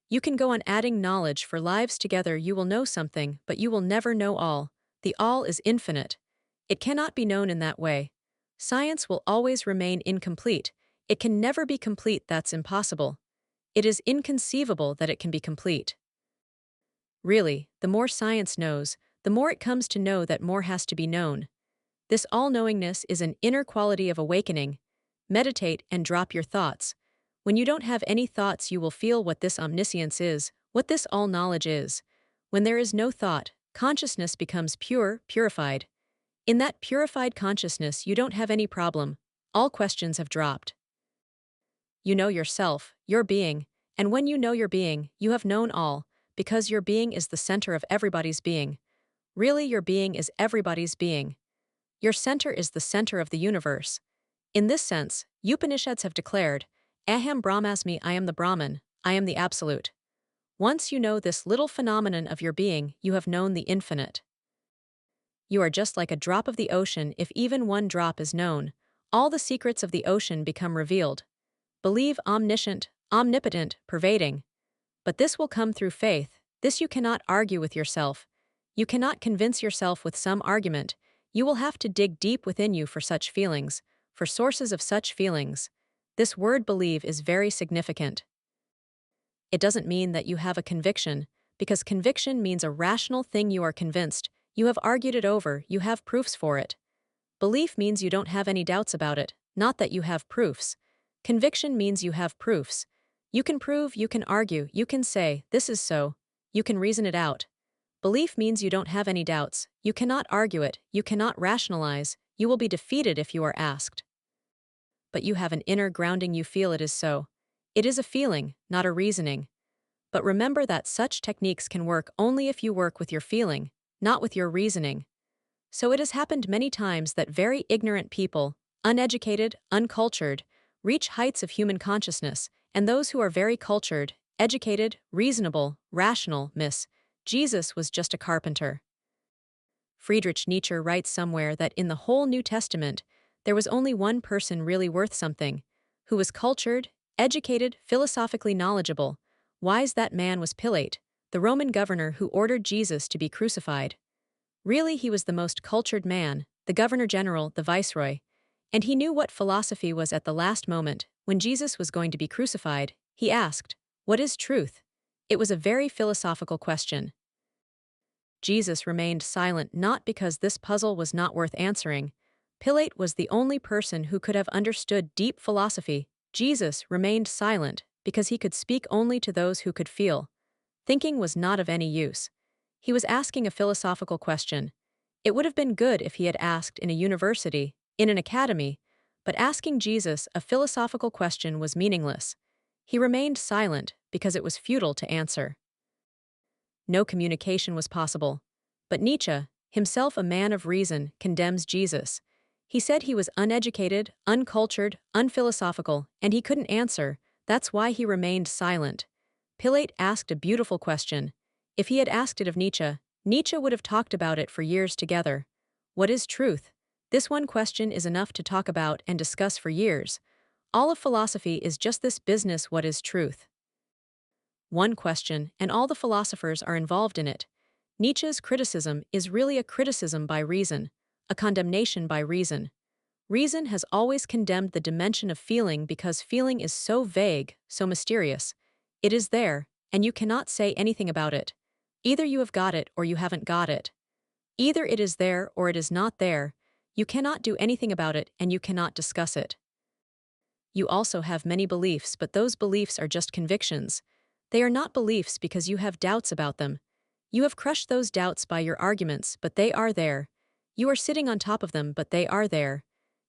You can go on adding knowledge for lives together, you will know something, but you will never know all. The all is infinite. It cannot be known in that way. Science will always remain incomplete. It can never be complete, that's impossible. It is inconceivable that it can be complete. Really, the more science knows, the more it comes to know that more has to be known. This all-knowingness is an inner quality of awakening. Meditate and drop your thoughts. When you don't have any thoughts, you will feel what this omniscience is, what this all-knowledge is. When there is no thought, consciousness becomes pure, purified. In that purified consciousness, you don't have any problem. All questions have dropped. You know yourself, your being, and when you know your being, you have known all, because your being is the center of everybody's being. Really, your being is everybody's being. Your center is the center of the universe. In this sense, Upanishads have declared, Aham Brahmasmi, I am the Brahman, I am the Absolute. Once you know this little phenomenon of your being, you have known the infinite. You are just like a drop of the ocean. If even one drop is known, all the secrets of the ocean become revealed. Believe omniscient, omnipotent, pervading. But this will come through faith. This you cannot argue with yourself. You cannot convince yourself with some argument. You will have to dig deep within you for such feelings, for sources of such feelings. This word believe is very significant. It doesn't mean that you have a conviction, because conviction means a rational thing. You are convinced, you have argued it over, you have proofs for it. Belief means you don't have any doubts about it, not that you have proofs. Conviction means you have proofs. You can prove, you can argue, you can say, this is so. You can reason it out. Belief means you don't have any doubts, you cannot argue it, you cannot rationalize, you will be defeated if you are asked. But you have an inner grounding, you feel it is so. It is a feeling, not a reasoning. But remember that such techniques can work only if you work with your feeling, not with your reasoning. So it has happened many times that very ignorant people, uneducated, uncultured, reach heights of human consciousness, and those who are very cultured, educated, reasonable, rational, miss, Jesus was just a carpenter. Friedrich Nietzsche writes somewhere that in the whole New Testament, there was only one person really worth something, who was cultured, educated, philosophically knowledgeable. Wise. That man was Pilate, the Roman governor who ordered Jesus to be crucified. Really, he was the most cultured man, the governor-general, the viceroy, and he knew what philosophy was. At the last moment, when Jesus was going to be crucified, he asked, "What is truth?" It was a very philosophical question. Jesus remained silent, not because this puzzle was not worth answering. Pilate was the only person who could have understood deep philosophy. Jesus remained silent because he could speak only to those who could feel. Thinking was not of any use. He was asking a philosophical question. It would have been good if he had asked in a university, in an academy, but asking Jesus a philosophical question was meaningless. He remained silent because it was futile to answer. No communication was possible. But Nietzsche, himself a man of reason, condemns Jesus. He said he was uneducated, uncultured, unphilosophical, and he couldn't answer. That's why he remained silent. Pilate asked a beautiful question. If he had asked it of Nietzsche, Nietzsche would have talked about it for years together. What is truth? This one question is enough to talk about and discuss for years. All of philosophy is just this business. What is truth? One question, and all the philosophers are involved in it. Nietzsche's criticism is really a criticism by reason, a condemnation by reason. Reason has always condemned the dimension of feeling because feeling is so vague, so mysterious. It is there, and you cannot say anything about it. Either you have got it or you haven't got it. Either it is there or it is not there. You cannot do anything about it and you cannot discuss it. You also have many beliefs, but those beliefs are just convictions. They are not beliefs because you have doubts about them. You have crushed those doubts by your arguments, but they are there. You are sitting on top of them, but they are there.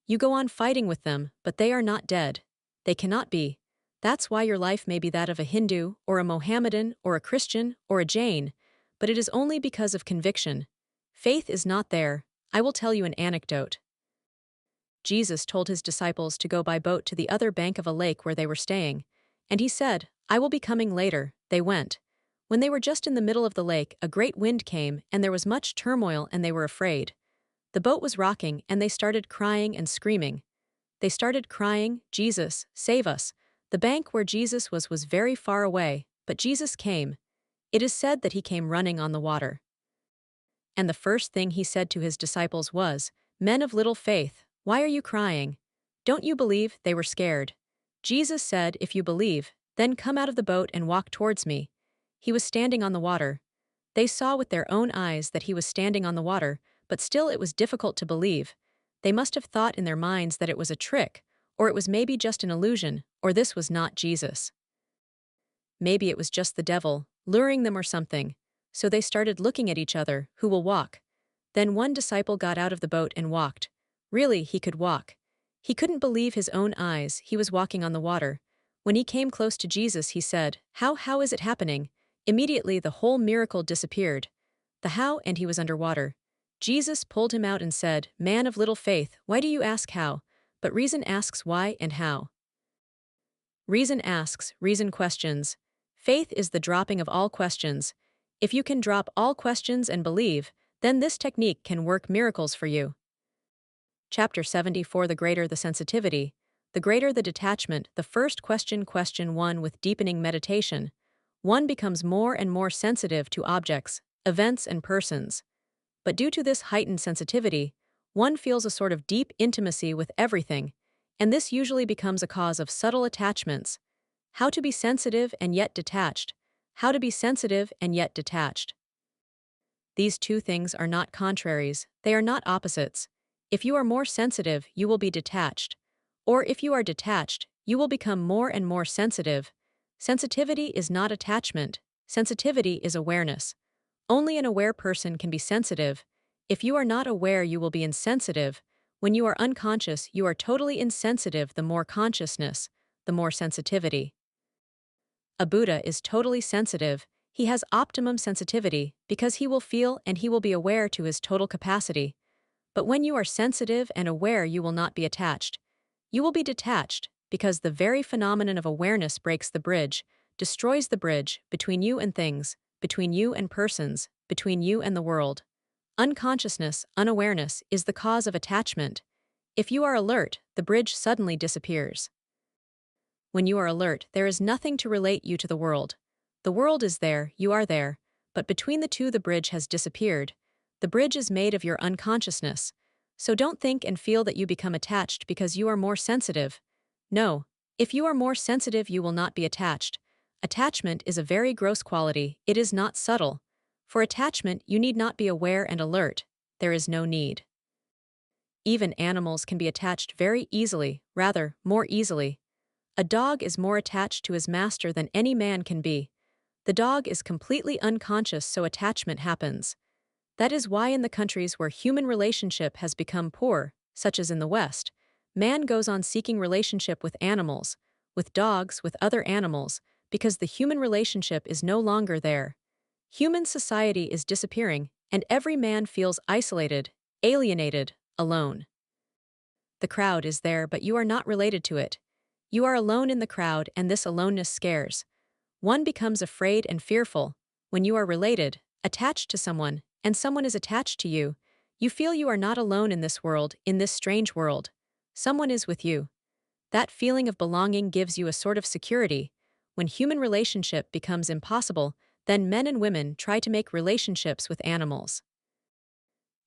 You go on fighting with them, but they are not dead. They cannot be. That's why your life may be that of a Hindu, or a Mohammedan, or a Christian, or a Jain, but it is only because of conviction. Faith is not there. I will tell you an anecdote. Jesus told his disciples to go by boat to the other bank of a lake where they were staying, and he said, "I will be coming later." They went. When they were just in the middle of the lake, a great wind came, and there was much turmoil, and they were afraid. The boat was rocking, and they started crying and screaming. They started crying, "Jesus, save us." The bank where Jesus was very far away, but Jesus came. It is said that he came running on the water. And the first thing he said to his disciples was, "Men of little faith, why are you crying? Don't you believe?" They were scared. Jesus said, "If you believe, then come out of the boat and walk towards me." He was standing on the water. They saw with their own eyes that he was standing on the water, but still it was difficult to believe. They must have thought in their minds that it was a trick, or it was maybe just an illusion, or this was not Jesus. Maybe it was just the devil, luring them or something. So they started looking at each other, who will walk. Then one disciple got out of the boat and walked. Really, he could walk. He couldn't believe his own eyes, he was walking on the water. When he came close to Jesus, he said, How is it happening? Immediately the whole miracle disappeared. The how, and he was underwater. Jesus pulled him out and said, Man of little faith, why do you ask how? But reason asks why and how. Reason asks, reason questions. Faith is the dropping of all questions. If you can drop all questions and believe, then this technique can work miracles for you. Chapter 74. The greater the sensitivity, the greater the detachment. The first question 1. With deepening meditation, one becomes more and more sensitive to objects, events, and persons. But due to this heightened sensitivity, one feels a sort of deep intimacy with everything, and this usually becomes a cause of subtle attachments. How to be sensitive and yet detached. How to be sensitive and yet detached. These two things are not contraries, they are not opposites. If you are more sensitive, you will be detached. Or if you are detached, you will become more and more sensitive. Sensitivity is not attachment, sensitivity is awareness. Only an aware person can be sensitive. If you are not aware, you will be insensitive. When you are unconscious, you are totally insensitive. The more consciousness, the more sensitivity. A Buddha is totally sensitive. He has optimum sensitivity because he will feel and he will be aware to his total capacity. But when you are sensitive and aware, you will not be attached. You will be detached because the very phenomenon of awareness breaks the bridge, destroys the bridge between you and things, between you and persons, between you and the world. Unconsciousness, unawareness, is the cause of attachment. If you are alert, the bridge suddenly disappears. When you are alert, there is nothing to relate you to the world. The world is there, you are there, but between the two the bridge has disappeared. The bridge is made of your unconsciousness. So don't think and feel that you become attached because you are more sensitive. No, if you are more sensitive you will not be attached. Attachment is a very gross quality, it is not subtle. For attachment you need not be aware and alert, there is no need. Even animals can be attached very easily, rather, more easily. A dog is more attached to his master than any man can be. The dog is completely unconscious, so attachment happens. That is why in the countries where human relationship has become poor, such as in the West, man goes on seeking relationship with animals, with dogs, with other animals, because the human relationship is no longer there. Human society is disappearing, and every man feels isolated, alienated, alone. The crowd is there, but you are not related to it. You are alone in the crowd, and this aloneness scares. One becomes afraid and fearful. When you are related, attached to someone, and someone is attached to you, you feel you are not alone in this world, in this strange world. Someone is with you. That feeling of belonging gives you a sort of security. When human relationship becomes impossible, then men and women try to make relationships with animals.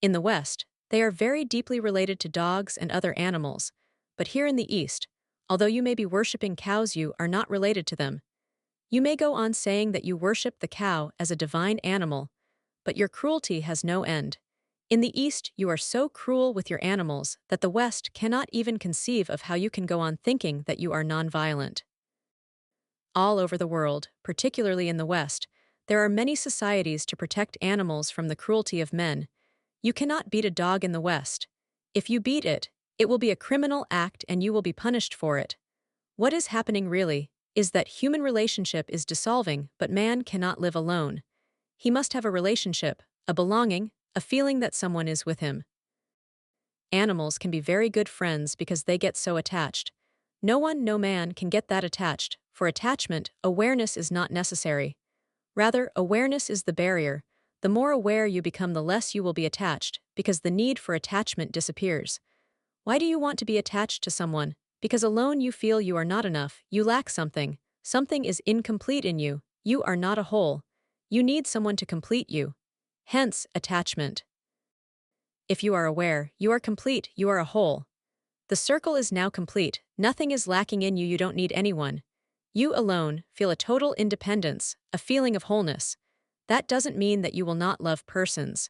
In the West, they are very deeply related to dogs and other animals, but here in the East, although you may be worshipping cows, you are not related to them. You may go on saying that you worship the cow as a divine animal, but your cruelty has no end. In the East, you are so cruel with your animals that the West cannot even conceive of how you can go on thinking that you are nonviolent. All over the world, particularly in the West, there are many societies to protect animals from the cruelty of men. You cannot beat a dog in the West. If you beat it, it will be a criminal act and you will be punished for it. What is happening really is that human relationship is dissolving, but man cannot live alone. He must have a relationship, a belonging, a feeling that someone is with him. Animals can be very good friends because they get so attached. No man can get that attached. For attachment, awareness is not necessary. Rather, awareness is the barrier. The more aware you become, the less you will be attached, because the need for attachment disappears. Why do you want to be attached to someone? Because alone you feel you are not enough, you lack something. Something is incomplete in you. You are not a whole. You need someone to complete you. Hence, attachment. If you are aware, you are complete, you are a whole. The circle is now complete, nothing is lacking in you, you don't need anyone. You alone feel a total independence, a feeling of wholeness. That doesn't mean that you will not love persons.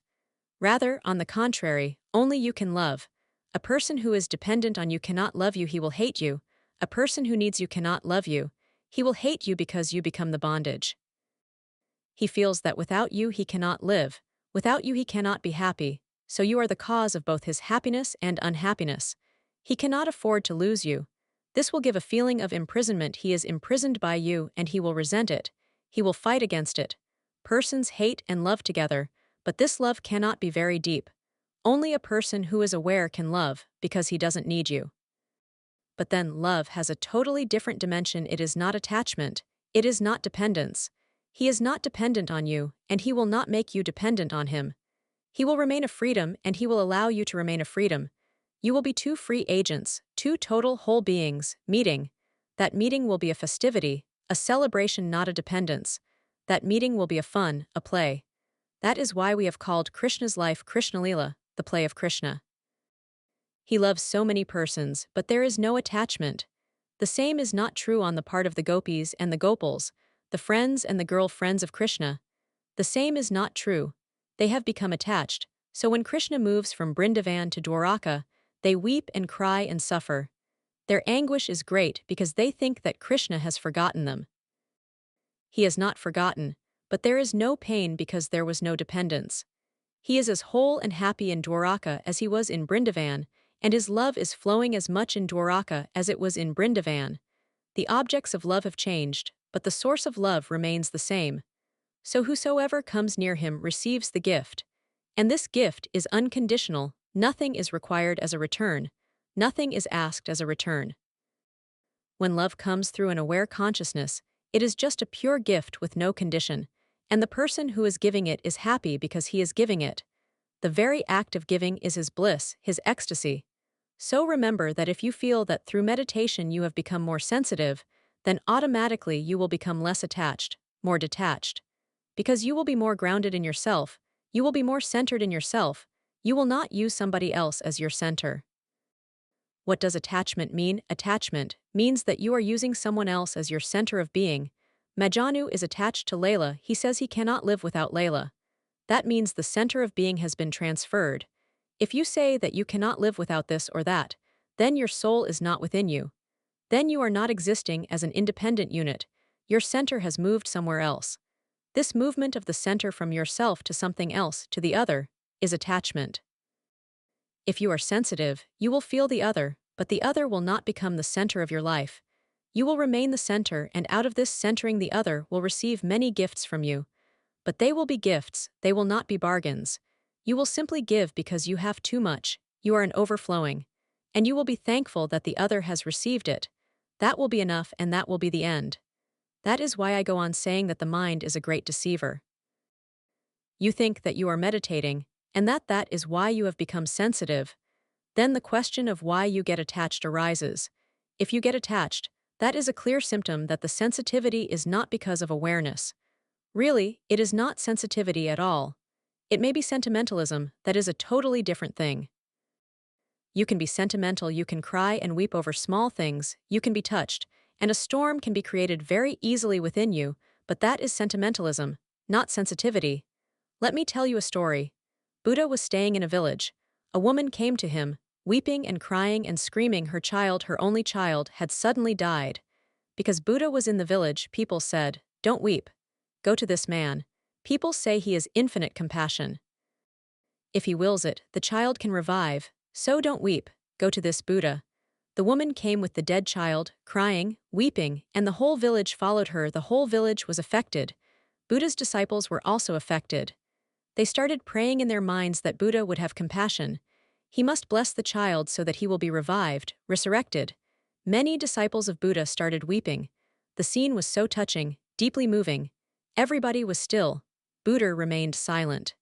Rather, on the contrary, only you can love. A person who is dependent on you cannot love you, he will hate you. A person who needs you cannot love you. He will hate you because you become the bondage. He feels that without you he cannot live, without you he cannot be happy, so you are the cause of both his happiness and unhappiness. He cannot afford to lose you. This will give a feeling of imprisonment. He is imprisoned by you and he will resent it. He will fight against it. Persons hate and love together, but this love cannot be very deep. Only a person who is aware can love, because he doesn't need you. But then love has a totally different dimension. It is not attachment. It is not dependence. He is not dependent on you, and he will not make you dependent on him. He will remain a freedom, and he will allow you to remain a freedom. You will be two free agents, two total whole beings, meeting. That meeting will be a festivity, a celebration, not a dependence. That meeting will be a fun, a play. That is why we have called Krishna's life Krishna Leela, the play of Krishna. He loves so many persons, but there is no attachment. The same is not true on the part of the gopis and the gopals, the friends and the girl friends of Krishna. The same is not true. They have become attached, so when Krishna moves from Vrindavan to Dwaraka, they weep and cry and suffer. Their anguish is great because they think that Krishna has forgotten them. He has not forgotten, but there is no pain because there was no dependence. He is as whole and happy in Dwaraka as he was in Vrindavan, and his love is flowing as much in Dwaraka as it was in Vrindavan. The objects of love have changed, but the source of love remains the same. So whosoever comes near him receives the gift. And this gift is unconditional, nothing is required as a return, nothing is asked as a return. When love comes through an aware consciousness, it is just a pure gift with no condition, and the person who is giving it is happy because he is giving it. The very act of giving is his bliss, his ecstasy. So remember that if you feel that through meditation you have become more sensitive, then automatically you will become less attached, more detached. Because you will be more grounded in yourself, you will be more centered in yourself, you will not use somebody else as your center. What does attachment mean? Attachment means that you are using someone else as your center of being. Majanu is attached to Layla. He says he cannot live without Layla. That means the center of being has been transferred. If you say that you cannot live without this or that, then your soul is not within you. Then you are not existing as an independent unit. Your center has moved somewhere else. This movement of the center from yourself to something else, to the other, is attachment. If you are sensitive, you will feel the other, but the other will not become the center of your life. You will remain the center, and out of this centering the other will receive many gifts from you. But they will be gifts, they will not be bargains. You will simply give because you have too much, you are an overflowing. And you will be thankful that the other has received it. That will be enough, and that will be the end. That is why I go on saying that the mind is a great deceiver. You think that you are meditating, and that is why you have become sensitive. Then the question of why you get attached arises. If you get attached, that is a clear symptom that the sensitivity is not because of awareness. Really, it is not sensitivity at all. It may be sentimentalism, that is a totally different thing. You can be sentimental, you can cry and weep over small things, you can be touched, and a storm can be created very easily within you, but that is sentimentalism, not sensitivity. Let me tell you a story. Buddha was staying in a village. A woman came to him, weeping and crying and screaming her child, her only child, had suddenly died. Because Buddha was in the village, people said, "Don't weep. Go to this man. People say he is infinite compassion. If he wills it, the child can revive, so don't weep, go to this Buddha." The woman came with the dead child, crying, weeping, and the whole village followed her. The whole village was affected. Buddha's disciples were also affected. They started praying in their minds that Buddha would have compassion. He must bless the child so that he will be revived, resurrected. Many disciples of Buddha started weeping. The scene was so touching, deeply moving. Everybody was still. Buddha remained silent.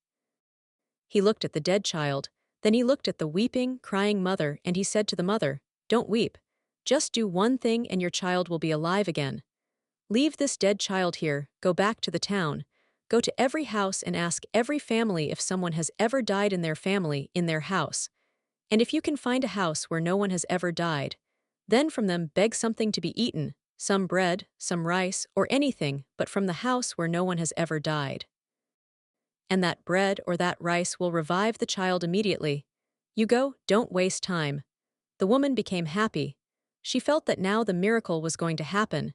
He looked at the dead child, then he looked at the weeping, crying mother, and he said to the mother, "Don't weep. Just do one thing and your child will be alive again. Leave this dead child here, go back to the town. Go to every house and ask every family if someone has ever died in their family, in their house. And if you can find a house where no one has ever died, then from them beg something to be eaten, some bread, some rice, or anything, but from the house where no one has ever died. And that bread or that rice will revive the child immediately. You go, don't waste time. The woman became happy. She felt that now the miracle was going to happen.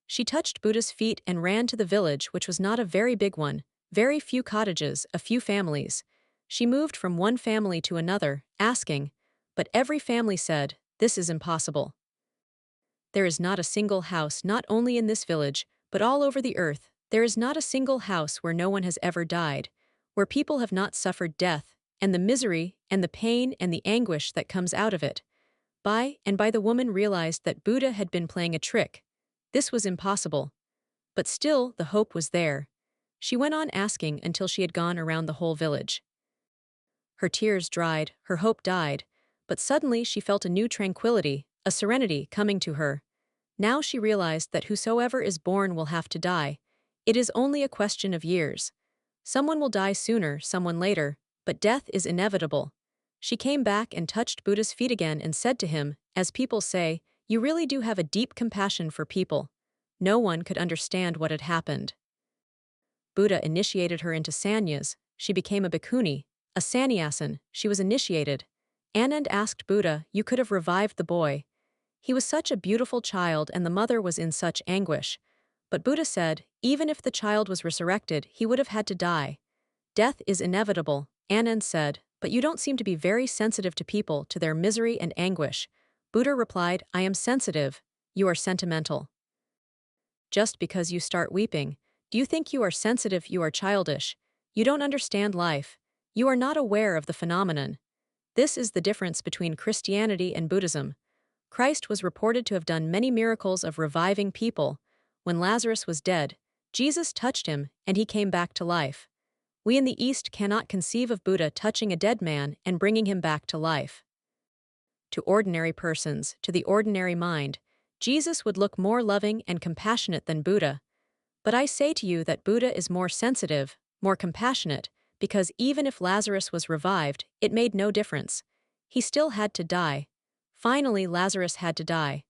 She touched Buddha's feet and ran to the village, which was not a very big one, very few cottages, a few families. She moved from one family to another, asking, but every family said, "This is impossible. There is not a single house, not only in this village, but all over the earth. There is not a single house where no one has ever died, where people have not suffered death, and the misery, and the pain, and the anguish that comes out of it." By and by the woman realized that Buddha had been playing a trick. This was impossible. But still, the hope was there. She went on asking until she had gone around the whole village. Her tears dried, her hope died, but suddenly she felt a new tranquility, a serenity coming to her. Now she realized that whosoever is born will have to die. It is only a question of years. Someone will die sooner, someone later, but death is inevitable. She came back and touched Buddha's feet again and said to him, as people say, "You really do have a deep compassion for people." No one could understand what had happened. Buddha initiated her into sannyas. She became a bhikkhuni, a sannyasin. She was initiated. Anand asked Buddha, "You could have revived the boy. He was such a beautiful child and the mother was in such anguish." But Buddha said, even if the child was resurrected, he would have had to die. Death is inevitable. Anand said, "But you don't seem to be very sensitive to people, to their misery and anguish." Buddha replied, "I am sensitive. You are sentimental. Just because you start weeping, do you think you are sensitive? You are childish. You don't understand life. You are not aware of the phenomenon." This is the difference between Christianity and Buddhism. Christ was reported to have done many miracles of reviving people. When Lazarus was dead, Jesus touched him, and he came back to life. We in the East cannot conceive of Buddha touching a dead man and bringing him back to life. To ordinary persons, to the ordinary mind, Jesus would look more loving and compassionate than Buddha. But I say to you that Buddha is more sensitive, more compassionate, because even if Lazarus was revived, it made no difference. He still had to die. Finally, Lazarus had to die.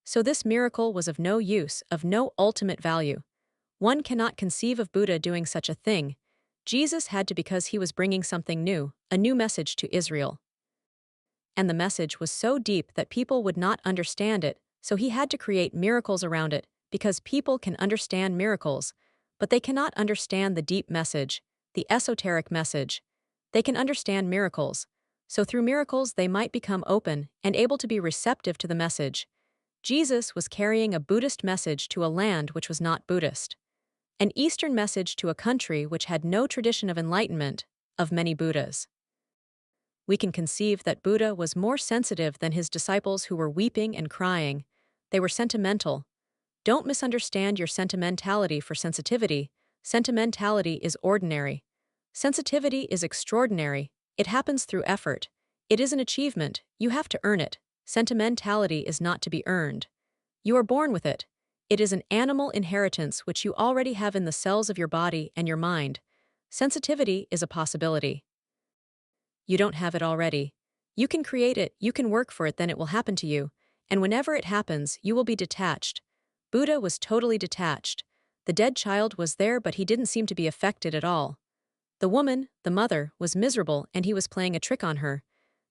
So this miracle was of no use, of no ultimate value. One cannot conceive of Buddha doing such a thing. Jesus had to because he was bringing something new, a new message to Israel. And the message was so deep that people would not understand it, so he had to create miracles around it, because people can understand miracles, but they cannot understand the deep message, the esoteric message. They can understand miracles, so through miracles they might become open and able to be receptive to the message. Jesus was carrying a Buddhist message to a land which was not Buddhist. An Eastern message to a country which had no tradition of enlightenment, of many Buddhas. We can conceive that Buddha was more sensitive than his disciples who were weeping and crying. They were sentimental. Don't misunderstand your sentimentality for sensitivity. Sentimentality is ordinary. Sensitivity is extraordinary. It happens through effort. It is an achievement. You have to earn it. Sentimentality is not to be earned. You are born with it. It is an animal inheritance which you already have in the cells of your body and your mind. Sensitivity is a possibility. You don't have it already. You can create it, you can work for it, then it will happen to you. And whenever it happens, you will be detached. Buddha was totally detached. The dead child was there, but he didn't seem to be affected at all. The woman, the mother, was miserable and he was playing a trick on her.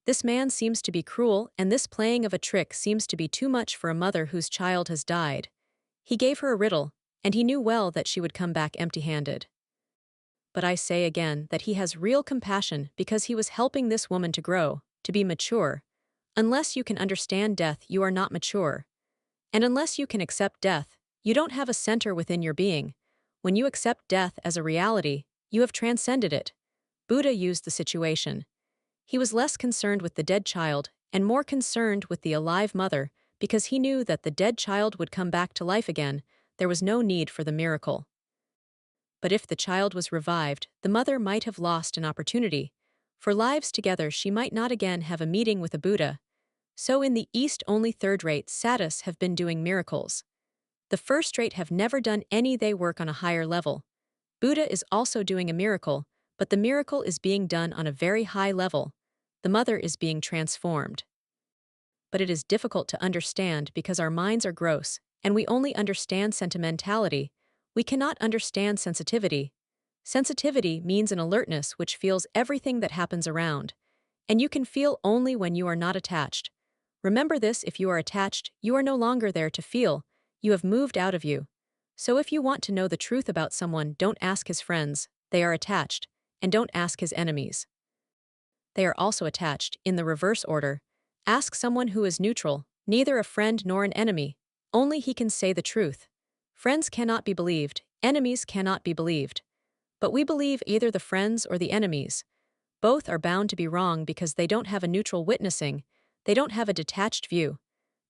This man seems to be cruel, and this playing of a trick seems to be too much for a mother whose child has died. He gave her a riddle, and he knew well that she would come back empty-handed. But I say again that he has real compassion because he was helping this woman to grow, to be mature. Unless you can understand death, you are not mature. And unless you can accept death, you don't have a center within your being. When you accept death as a reality, you have transcended it. Buddha used the situation. He was less concerned with the dead child and more concerned with the alive mother because he knew that the dead child would come back to life again. There was no need for the miracle. But if the child was revived, the mother might have lost an opportunity. For lives together she might not again have a meeting with a Buddha. So in the East only third-rate sadhus have been doing miracles. The first-rate have never done any. They work on a higher level. Buddha is also doing a miracle, but the miracle is being done on a very high level. The mother is being transformed. But it is difficult to understand because our minds are gross, and we only understand sentimentality. We cannot understand sensitivity. Sensitivity means an alertness which feels everything that happens around. and you can feel only when you are not attached. Remember this: if you are attached, you are no longer there to feel, you have moved out of you. So if you want to know the truth about someone, don't ask his friends, they are attached, and don't ask his enemies. They are also attached, in the reverse order. Ask someone who is neutral, neither a friend nor an enemy. Only he can say the truth. Friends cannot be believed, enemies cannot be believed. But we believe either the friends or the enemies. Both are bound to be wrong because they don't have a neutral witnessing, they don't have a detached view.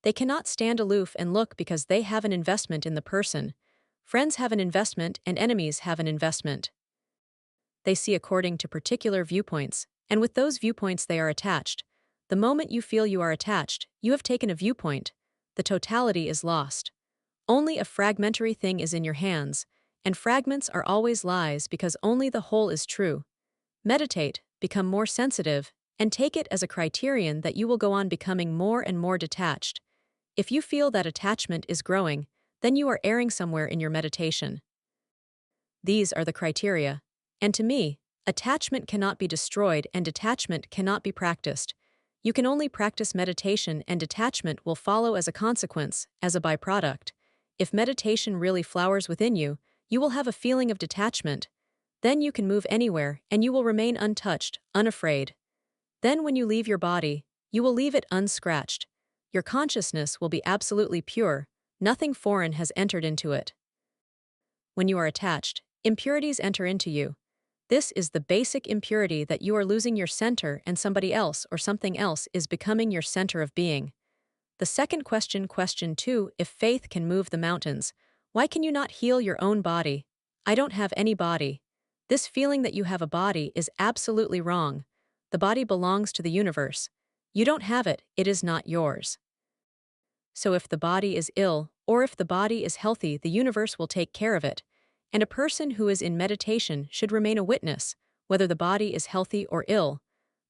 They cannot stand aloof and look because they have an investment in the person. Friends have an investment and enemies have an investment. They see according to particular viewpoints, and with those viewpoints they are attached. The moment you feel you are attached, you have taken a viewpoint. The totality is lost. Only a fragmentary thing is in your hands, and fragments are always lies because only the whole is true. Meditate, become more sensitive, and take it as a criterion that you will go on becoming more and more detached. If you feel that attachment is growing, then you are erring somewhere in your meditation. These are the criteria. And to me, attachment cannot be destroyed and detachment cannot be practiced. You can only practice meditation and detachment will follow as a consequence, as a byproduct. If meditation really flowers within you, you will have a feeling of detachment. Then you can move anywhere and you will remain untouched, unafraid. Then when you leave your body, you will leave it unscratched. Your consciousness will be absolutely pure, nothing foreign has entered into it. When you are attached, impurities enter into you. This is the basic impurity that you are losing your center and somebody else or something else is becoming your center of being. The second question, question 2, if faith can move the mountains, why can you not heal your own body? I don't have any body. This feeling that you have a body is absolutely wrong. The body belongs to the universe. You don't have it, it is not yours. So if the body is ill, or if the body is healthy, the universe will take care of it. And a person who is in meditation should remain a witness, whether the body is healthy or ill.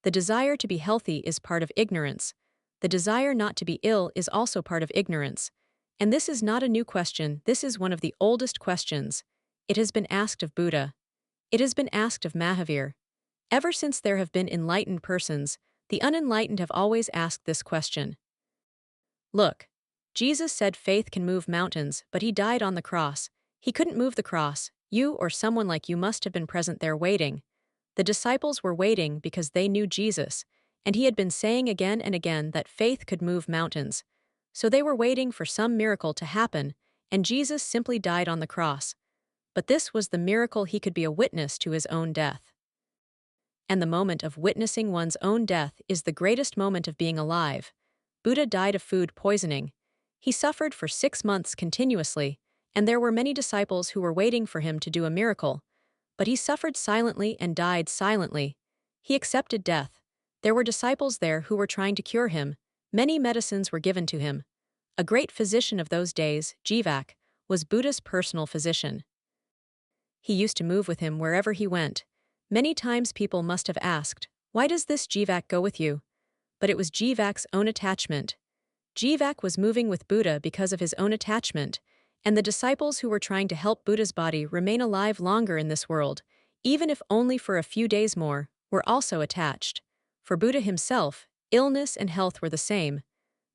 The desire to be healthy is part of ignorance. The desire not to be ill is also part of ignorance. And this is not a new question, this is one of the oldest questions. It has been asked of Buddha. It has been asked of Mahavir. Ever since there have been enlightened persons, the unenlightened have always asked this question. Look, Jesus said faith can move mountains, but he died on the cross. He couldn't move the cross. You or someone like you must have been present there waiting. The disciples were waiting because they knew Jesus, and he had been saying again and again that faith could move mountains. So they were waiting for some miracle to happen, and Jesus simply died on the cross. But this was the miracle: he could be a witness to his own death. And the moment of witnessing one's own death is the greatest moment of being alive. Buddha died of food poisoning. He suffered for 6 months continuously, and there were many disciples who were waiting for him to do a miracle. But he suffered silently and died silently. He accepted death. There were disciples there who were trying to cure him. Many medicines were given to him. A great physician of those days, Jivak, was Buddha's personal physician. He used to move with him wherever he went. Many times people must have asked, "Why does this Jivak go with you?" But it was Jivak's own attachment. Jivak was moving with Buddha because of his own attachment, and the disciples who were trying to help Buddha's body remain alive longer in this world, even if only for a few days more, were also attached. For Buddha himself, illness and health were the same.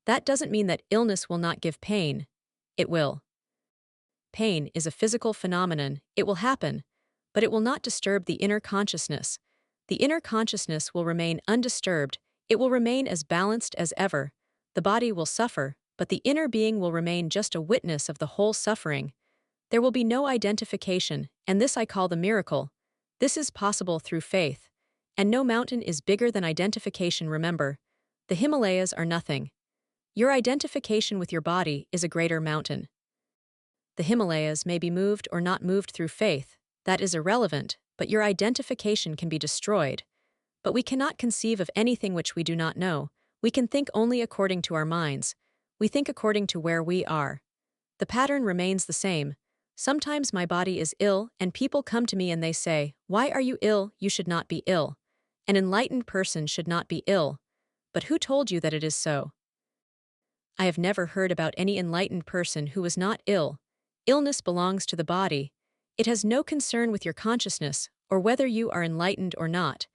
That doesn't mean that illness will not give pain. It will. Pain is a physical phenomenon, it will happen, but it will not disturb the inner consciousness. The inner consciousness will remain undisturbed, it will remain as balanced as ever. The body will suffer, but the inner being will remain just a witness of the whole suffering. There will be no identification, and this I call the miracle. This is possible through faith. And no mountain is bigger than identification, remember. The Himalayas are nothing. Your identification with your body is a greater mountain. The Himalayas may be moved or not moved through faith, that is irrelevant, but your identification can be destroyed. But we cannot conceive of anything which we do not know. We can think only according to our minds. We think according to where we are. The pattern remains the same. Sometimes my body is ill, and people come to me and they say, "Why are you ill? You should not be ill. An enlightened person should not be ill." But who told you that it is so? I have never heard about any enlightened person who was not ill. Illness belongs to the body. It has no concern with your consciousness, or whether you are enlightened or not.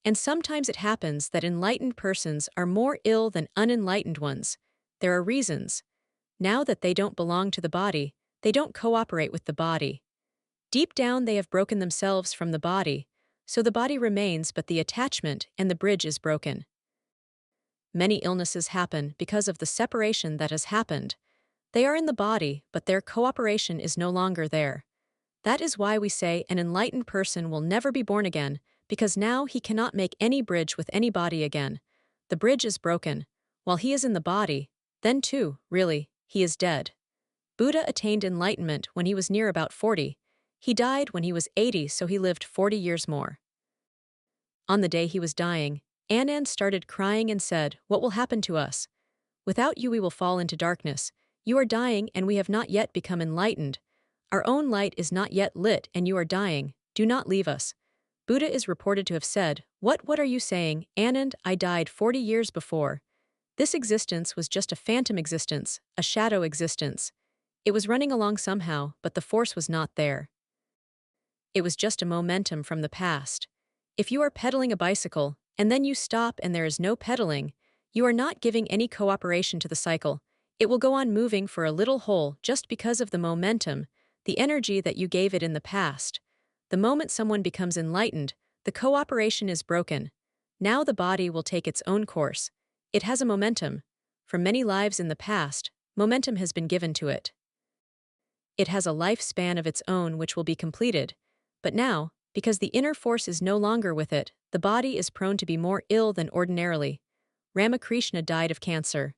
And sometimes it happens that enlightened persons are more ill than unenlightened ones. There are reasons. Now that they don't belong to the body, they don't cooperate with the body. Deep down, they have broken themselves from the body, so the body remains, but the attachment and the bridge is broken. Many illnesses happen because of the separation that has happened. They are in the body, but their cooperation is no longer there. That is why we say an enlightened person will never be born again, because now he cannot make any bridge with any body again. The bridge is broken. While he is in the body, then too, really, he is dead. Buddha attained enlightenment when he was near about 40. He died when he was 80, so he lived 40 years more. On the day he was dying, Anand started crying and said, "What will happen to us? Without you we will fall into darkness. You are dying and we have not yet become enlightened. Our own light is not yet lit and you are dying. Do not leave us." Buddha is reported to have said, What are you saying, Anand? I died 40 years before. This existence was just a phantom existence, a shadow existence. It was running along somehow, but the force was not there. It was just a momentum from the past. If you are pedaling a bicycle, and then you stop and there is no pedaling, you are not giving any cooperation to the cycle. It will go on moving for a little hole just because of the momentum, the energy that you gave it in the past. The moment someone becomes enlightened, the cooperation is broken. Now the body will take its own course. It has a momentum. From many lives in the past, momentum has been given to it. It has a lifespan of its own which will be completed. But now, because the inner force is no longer with it, the body is prone to be more ill than ordinarily. Ramakrishna died of cancer.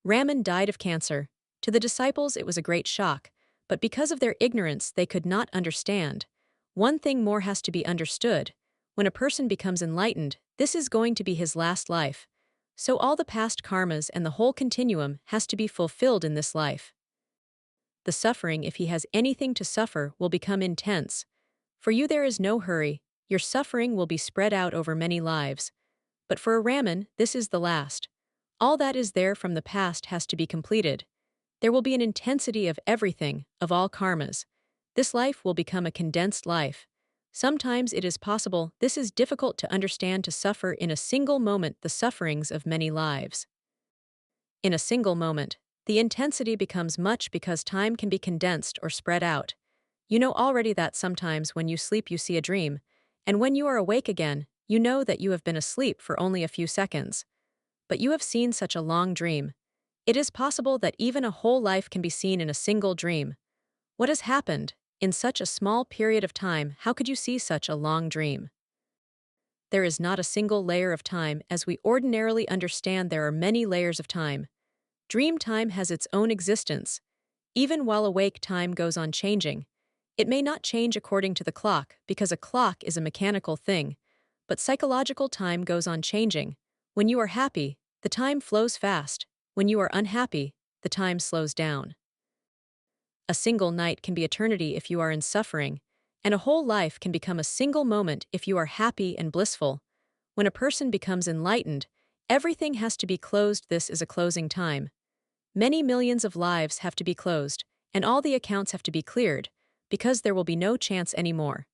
Raman died of cancer. To the disciples it was a great shock, but because of their ignorance they could not understand. One thing more has to be understood. When a person becomes enlightened, this is going to be his last life. So all the past karmas and the whole continuum has to be fulfilled in this life. The suffering, if he has anything to suffer, will become intense. For you there is no hurry, your suffering will be spread out over many lives. But for a Raman, this is the last. All that is there from the past has to be completed. There will be an intensity of everything, of all karmas. This life will become a condensed life. Sometimes it is possible, this is difficult to understand, to suffer in a single moment the sufferings of many lives. In a single moment, the intensity becomes much because time can be condensed or spread out. You know already that sometimes when you sleep you see a dream, and when you are awake again, you know that you have been asleep for only a few seconds. But you have seen such a long dream. It is possible that even a whole life can be seen in a single dream. What has happened? In such a small period of time, how could you see such a long dream? There is not a single layer of time as we ordinarily understand. There are many layers of time. Dream time has its own existence. Even while awake, time goes on changing. It may not change according to the clock, because a clock is a mechanical thing, but psychological time goes on changing. When you are happy, the time flows fast. When you are unhappy, the time slows down. A single night can be eternity if you are in suffering, and a whole life can become a single moment if you are happy and blissful. When a person becomes enlightened, everything has to be closed. This is a closing time. Many millions of lives have to be closed, and all the accounts have to be cleared, because there will be no chance anymore.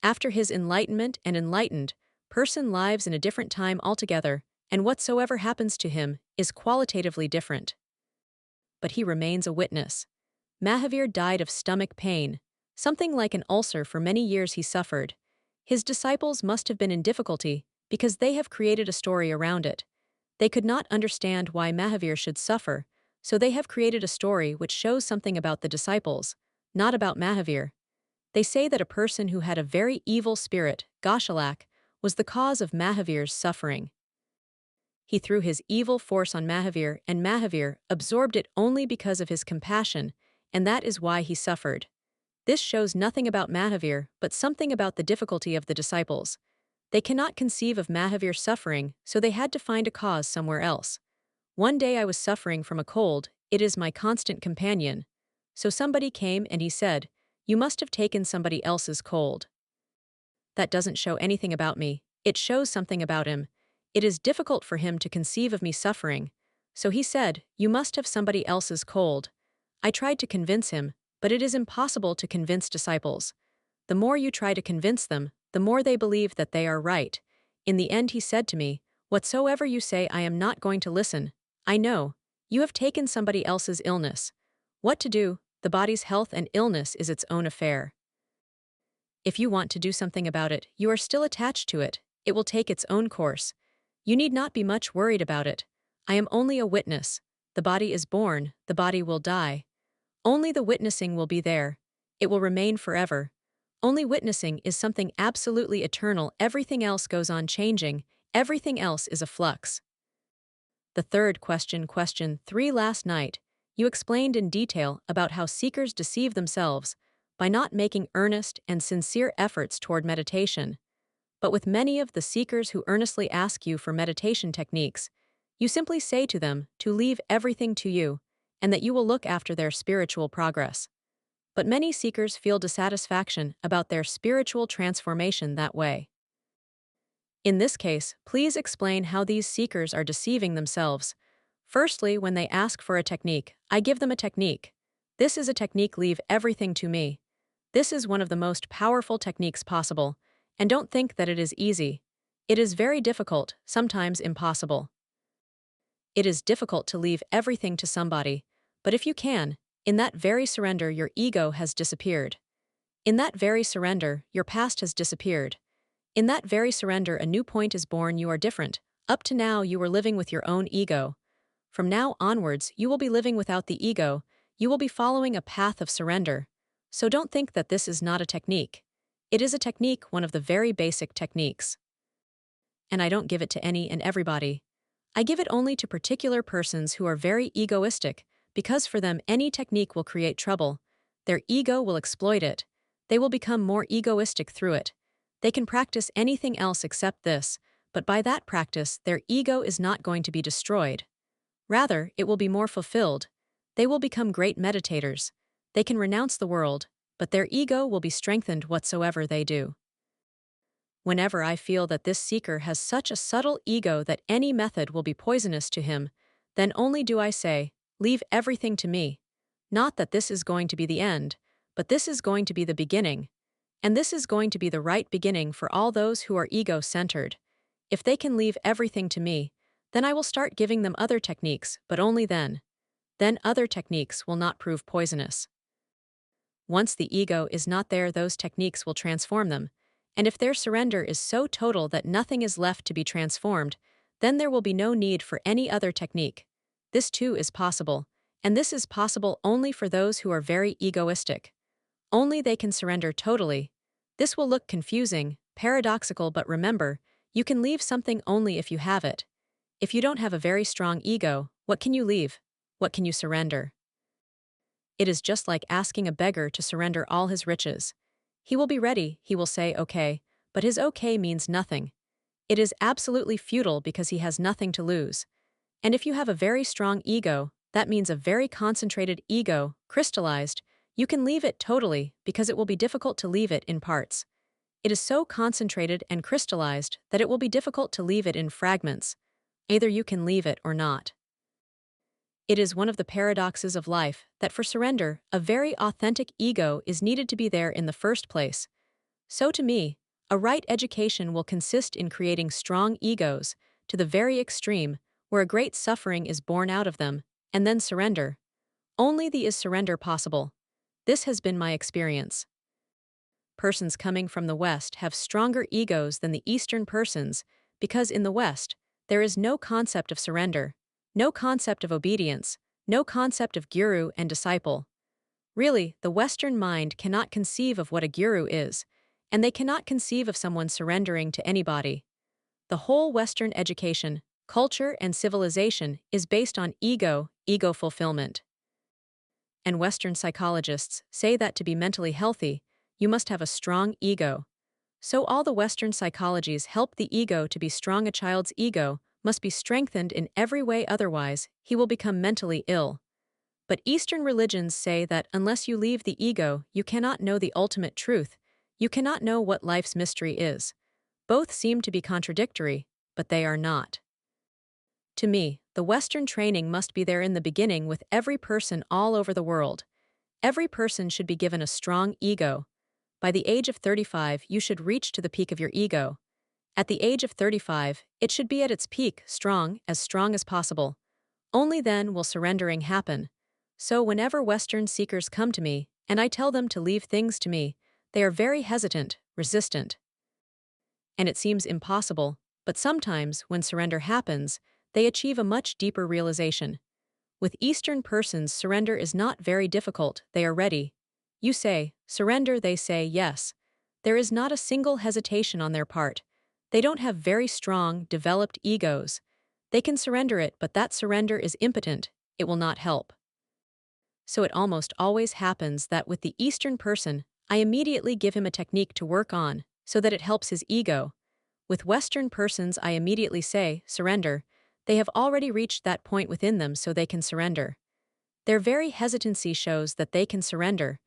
After his enlightenment, an enlightened person lives in a different time altogether, and whatsoever happens to him is qualitatively different. But he remains a witness. Mahavir died of stomach pain, something like an ulcer. For many years he suffered. His disciples must have been in difficulty, because they have created a story around it. They could not understand why Mahavir should suffer, so they have created a story which shows something about the disciples, not about Mahavir. They say that a person who had a very evil spirit, Goshalak, was the cause of Mahavir's suffering. He threw his evil force on Mahavir, and Mahavir absorbed it only because of his compassion, and that is why he suffered. This shows nothing about Mahavir, but something about the difficulty of the disciples. They cannot conceive of Mahavir's suffering, so they had to find a cause somewhere else. One day I was suffering from a cold. It is my constant companion. So somebody came and he said, "You must have taken somebody else's cold." That doesn't show anything about me. It shows something about him. It is difficult for him to conceive of me suffering. So he said, "You must have somebody else's cold." I tried to convince him, but it is impossible to convince disciples. The more you try to convince them, the more they believe that they are right. In the end he said to me, "Whatsoever you say I am not going to listen. I know. You have taken somebody else's illness. What to do, the body's health and illness is its own affair. If you want to do something about it, you are still attached to it. It will take its own course. You need not be much worried about it. I am only a witness. The body is born, the body will die. Only the witnessing will be there. It will remain forever. Only witnessing is something absolutely eternal. Everything else goes on changing. Everything else is a flux." The third question, question 3. Last night, you explained in detail about how seekers deceive themselves by not making earnest and sincere efforts toward meditation. But with many of the seekers who earnestly ask you for meditation techniques, you simply say to them to leave everything to you, and that you will look after their spiritual progress. But many seekers feel dissatisfaction about their spiritual transformation that way. In this case, please explain how these seekers are deceiving themselves. Firstly, when they ask for a technique, I give them a technique. This is a technique, leave everything to me. This is one of the most powerful techniques possible, and don't think that it is easy. It is very difficult, sometimes impossible. It is difficult to leave everything to somebody, but if you can, in that very surrender your ego has disappeared. In that very surrender, your past has disappeared. In that very surrender a new point is born. You are different. Up to now you were living with your own ego. From now onwards you will be living without the ego. You will be following a path of surrender. So don't think that this is not a technique. It is a technique, one of the very basic techniques. And I don't give it to any and everybody. I give it only to particular persons who are very egoistic, because for them any technique will create trouble. Their ego will exploit it. They will become more egoistic through it. They can practice anything else except this, but by that practice their ego is not going to be destroyed. Rather, it will be more fulfilled. They will become great meditators. They can renounce the world, but their ego will be strengthened whatsoever they do. Whenever I feel that this seeker has such a subtle ego that any method will be poisonous to him, then only do I say, leave everything to me. Not that this is going to be the end, but this is going to be the beginning. And this is going to be the right beginning for all those who are ego-centered. If they can leave everything to me, then I will start giving them other techniques, but only then. Then other techniques will not prove poisonous. Once the ego is not there, those techniques will transform them. And if their surrender is so total that nothing is left to be transformed, then there will be no need for any other technique. This too is possible, and this is possible only for those who are very egoistic. Only they can surrender totally. This will look confusing, paradoxical, but remember, you can leave something only if you have it. If you don't have a very strong ego, what can you leave? What can you surrender? It is just like asking a beggar to surrender all his riches. He will be ready, he will say okay, but his okay means nothing. It is absolutely futile because he has nothing to lose. And if you have a very strong ego, that means a very concentrated ego, crystallized, you can leave it totally because it will be difficult to leave it in parts. It is so concentrated and crystallized that it will be difficult to leave it in fragments. Either you can leave it or not. It is one of the paradoxes of life that for surrender, a very authentic ego is needed to be there in the first place. So to me, a right education will consist in creating strong egos to the very extreme, where a great suffering is born out of them, and then surrender. Only the is surrender possible. This has been my experience. Persons coming from the West have stronger egos than the Eastern persons because in the West, there is no concept of surrender, no concept of obedience, no concept of guru and disciple. Really, the Western mind cannot conceive of what a guru is, and they cannot conceive of someone surrendering to anybody. The whole Western education, culture, and civilization is based on ego fulfillment. And Western psychologists say that to be mentally healthy, you must have a strong ego. So all the Western psychologies help the ego to be strong. A child's ego must be strengthened in every way, otherwise he will become mentally ill. But Eastern religions say that unless you leave the ego, you cannot know the ultimate truth, you cannot know what life's mystery is. Both seem to be contradictory, but they are not. To me, the Western training must be there in the beginning with every person all over the world. Every person should be given a strong ego. By the age of 35, you should reach to the peak of your ego. At the age of 35, it should be at its peak, strong as possible. Only then will surrendering happen. So whenever Western seekers come to me, and I tell them to leave things to me, they are very hesitant, resistant. And it seems impossible, but sometimes, when surrender happens, they achieve a much deeper realization. With Eastern persons, surrender is not very difficult, they are ready. You say, surrender, they say yes. There is not a single hesitation on their part. They don't have very strong, developed egos. They can surrender it, but that surrender is impotent, it will not help. So it almost always happens that with the Eastern person, I immediately give him a technique to work on, so that it helps his ego. With Western persons, I immediately say, surrender. They have already reached that point within them, so they can surrender. Their very hesitancy shows that they can surrender,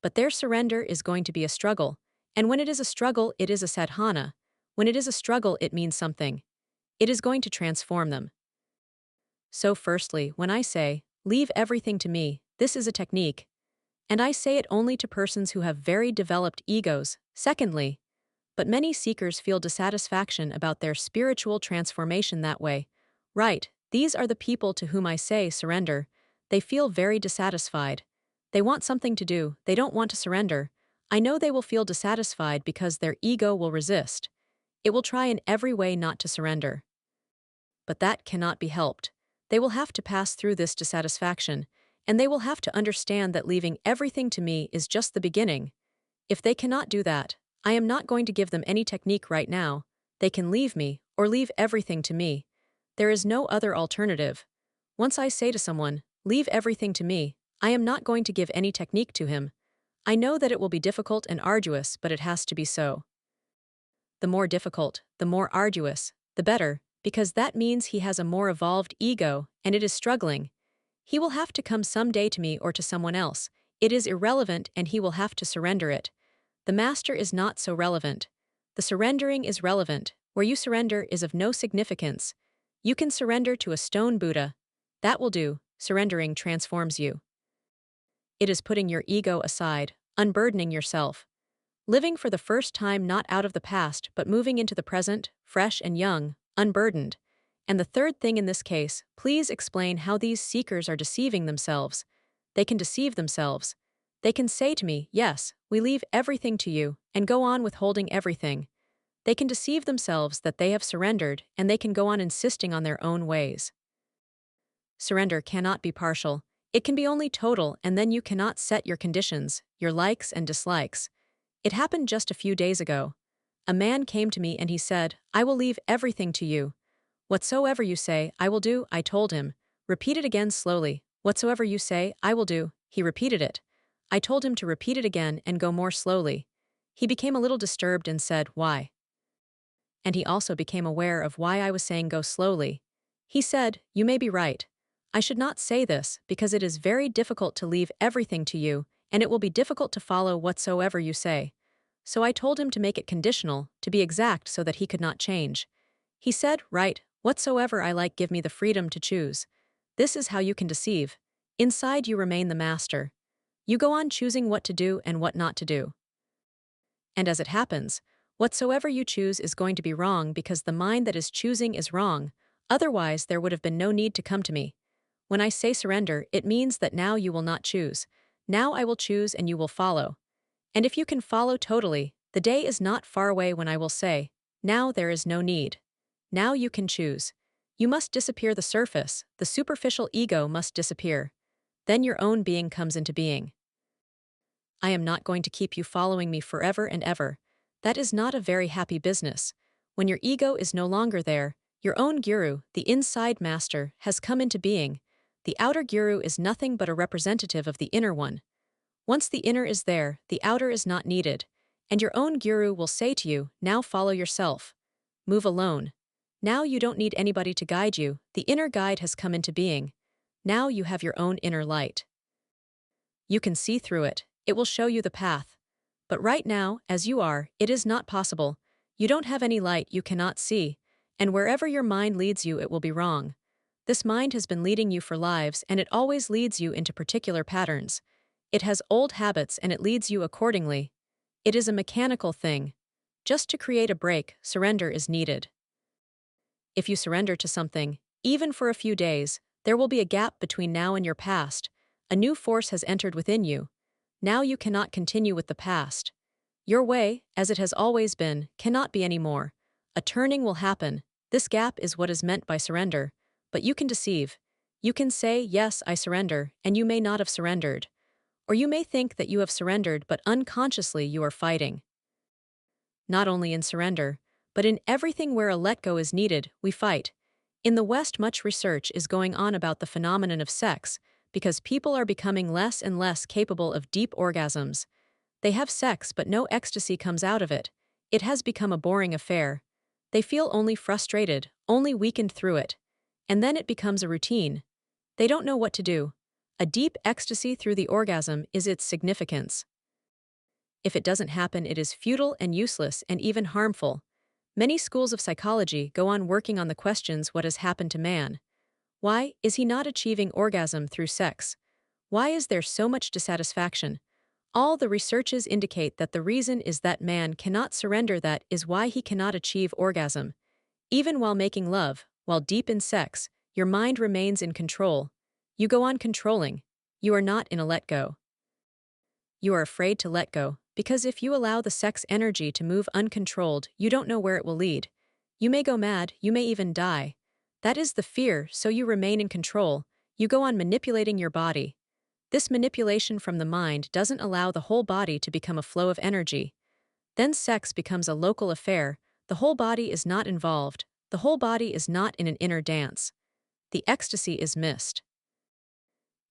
but their surrender is going to be a struggle, and when it is a struggle, it is a sadhana. When it is a struggle, it means something. It is going to transform them. So firstly, when I say, leave everything to me, this is a technique. And I say it only to persons who have very developed egos. Secondly, but many seekers feel dissatisfaction about their spiritual transformation that way. Right, these are the people to whom I say surrender. They feel very dissatisfied. They want something to do, they don't want to surrender. I know they will feel dissatisfied because their ego will resist. It will try in every way not to surrender. But that cannot be helped. They will have to pass through this dissatisfaction, and they will have to understand that leaving everything to me is just the beginning. If they cannot do that, I am not going to give them any technique right now. They can leave me, or leave everything to me. There is no other alternative. Once I say to someone, leave everything to me, I am not going to give any technique to him. I know that it will be difficult and arduous, but it has to be so. The more difficult, the more arduous, the better, because that means he has a more evolved ego, and it is struggling. He will have to come someday to me or to someone else. It is irrelevant, and he will have to surrender it. The master is not so relevant. The surrendering is relevant. Where you surrender is of no significance. You can surrender to a stone Buddha. That will do. Surrendering transforms you. It is putting your ego aside, unburdening yourself. Living for the first time not out of the past but moving into the present, fresh and young, unburdened. And the third thing in this case, please explain how these seekers are deceiving themselves. They can deceive themselves. They can say to me, yes, we leave everything to you, and go on withholding everything. They can deceive themselves that they have surrendered, and they can go on insisting on their own ways. Surrender cannot be partial. It can be only total, and then you cannot set your conditions, your likes and dislikes. It happened just a few days ago. A man came to me and he said, I will leave everything to you. Whatsoever you say, I will do, I told him. Repeat it again slowly. Whatsoever you say, I will do. He repeated it. I told him to repeat it again and go more slowly. He became a little disturbed and said, why? And he also became aware of why I was saying go slowly. He said, you may be right. I should not say this because it is very difficult to leave everything to you, and it will be difficult to follow whatsoever you say. So I told him to make it conditional, to be exact so that he could not change. He said, right, whatsoever I like, give me the freedom to choose. This is how you can deceive. Inside you remain the master. You go on choosing what to do and what not to do. And as it happens, whatsoever you choose is going to be wrong because the mind that is choosing is wrong, otherwise there would have been no need to come to me. When I say surrender, it means that now you will not choose. Now I will choose and you will follow. And if you can follow totally, the day is not far away when I will say, now there is no need. Now you can choose. You must disappear the surface, the superficial ego must disappear. Then your own being comes into being. I am not going to keep you following me forever and ever. That is not a very happy business. When your ego is no longer there, your own guru, the inside master, has come into being. The outer guru is nothing but a representative of the inner one. Once the inner is there, the outer is not needed, and your own guru will say to you, now follow yourself. Move alone. Now you don't need anybody to guide you, the inner guide has come into being. Now you have your own inner light. You can see through it, it will show you the path. But right now, as you are, it is not possible. You don't have any light, you cannot see, and wherever your mind leads you, it will be wrong. This mind has been leading you for lives, and it always leads you into particular patterns. It has old habits and it leads you accordingly. It is a mechanical thing. Just to create a break, surrender is needed. If you surrender to something, even for a few days, there will be a gap between now and your past. A new force has entered within you. Now you cannot continue with the past. Your way, as it has always been, cannot be anymore. A turning will happen. This gap is what is meant by surrender. But you can deceive. You can say, yes, I surrender, and you may not have surrendered. Or you may think that you have surrendered, but unconsciously you are fighting. Not only in surrender, but in everything where a let go is needed, we fight. In the West, much research is going on about the phenomenon of sex, because people are becoming less and less capable of deep orgasms. They have sex, but no ecstasy comes out of it. It has become a boring affair. They feel only frustrated, only weakened through it. And then it becomes a routine. They don't know what to do. A deep ecstasy through the orgasm is its significance. If it doesn't happen, it is futile and useless and even harmful. Many schools of psychology go on working on the questions: what has happened to man? Why is he not achieving orgasm through sex? Why is there so much dissatisfaction? All the researches indicate that the reason is that man cannot surrender. That is why he cannot achieve orgasm. Even while making love, while deep in sex, your mind remains in control. You go on controlling. You are not in a let go. You are afraid to let go, because if you allow the sex energy to move uncontrolled, you don't know where it will lead. You may go mad, you may even die. That is the fear, so you remain in control. You go on manipulating your body. This manipulation from the mind doesn't allow the whole body to become a flow of energy. Then sex becomes a local affair. The whole body is not involved. The whole body is not in an inner dance. The ecstasy is missed.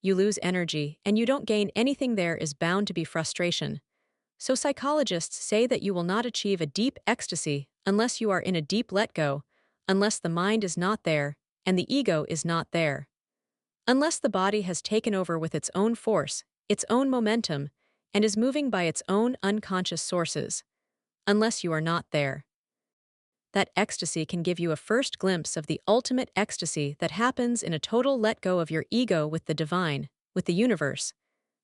You lose energy, and you don't gain anything. There is bound to be frustration. So psychologists say that you will not achieve a deep ecstasy unless you are in a deep let go, unless the mind is not there, and the ego is not there. Unless the body has taken over with its own force, its own momentum, and is moving by its own unconscious sources. Unless you are not there. That ecstasy can give you a first glimpse of the ultimate ecstasy that happens in a total let go of your ego with the divine, with the universe.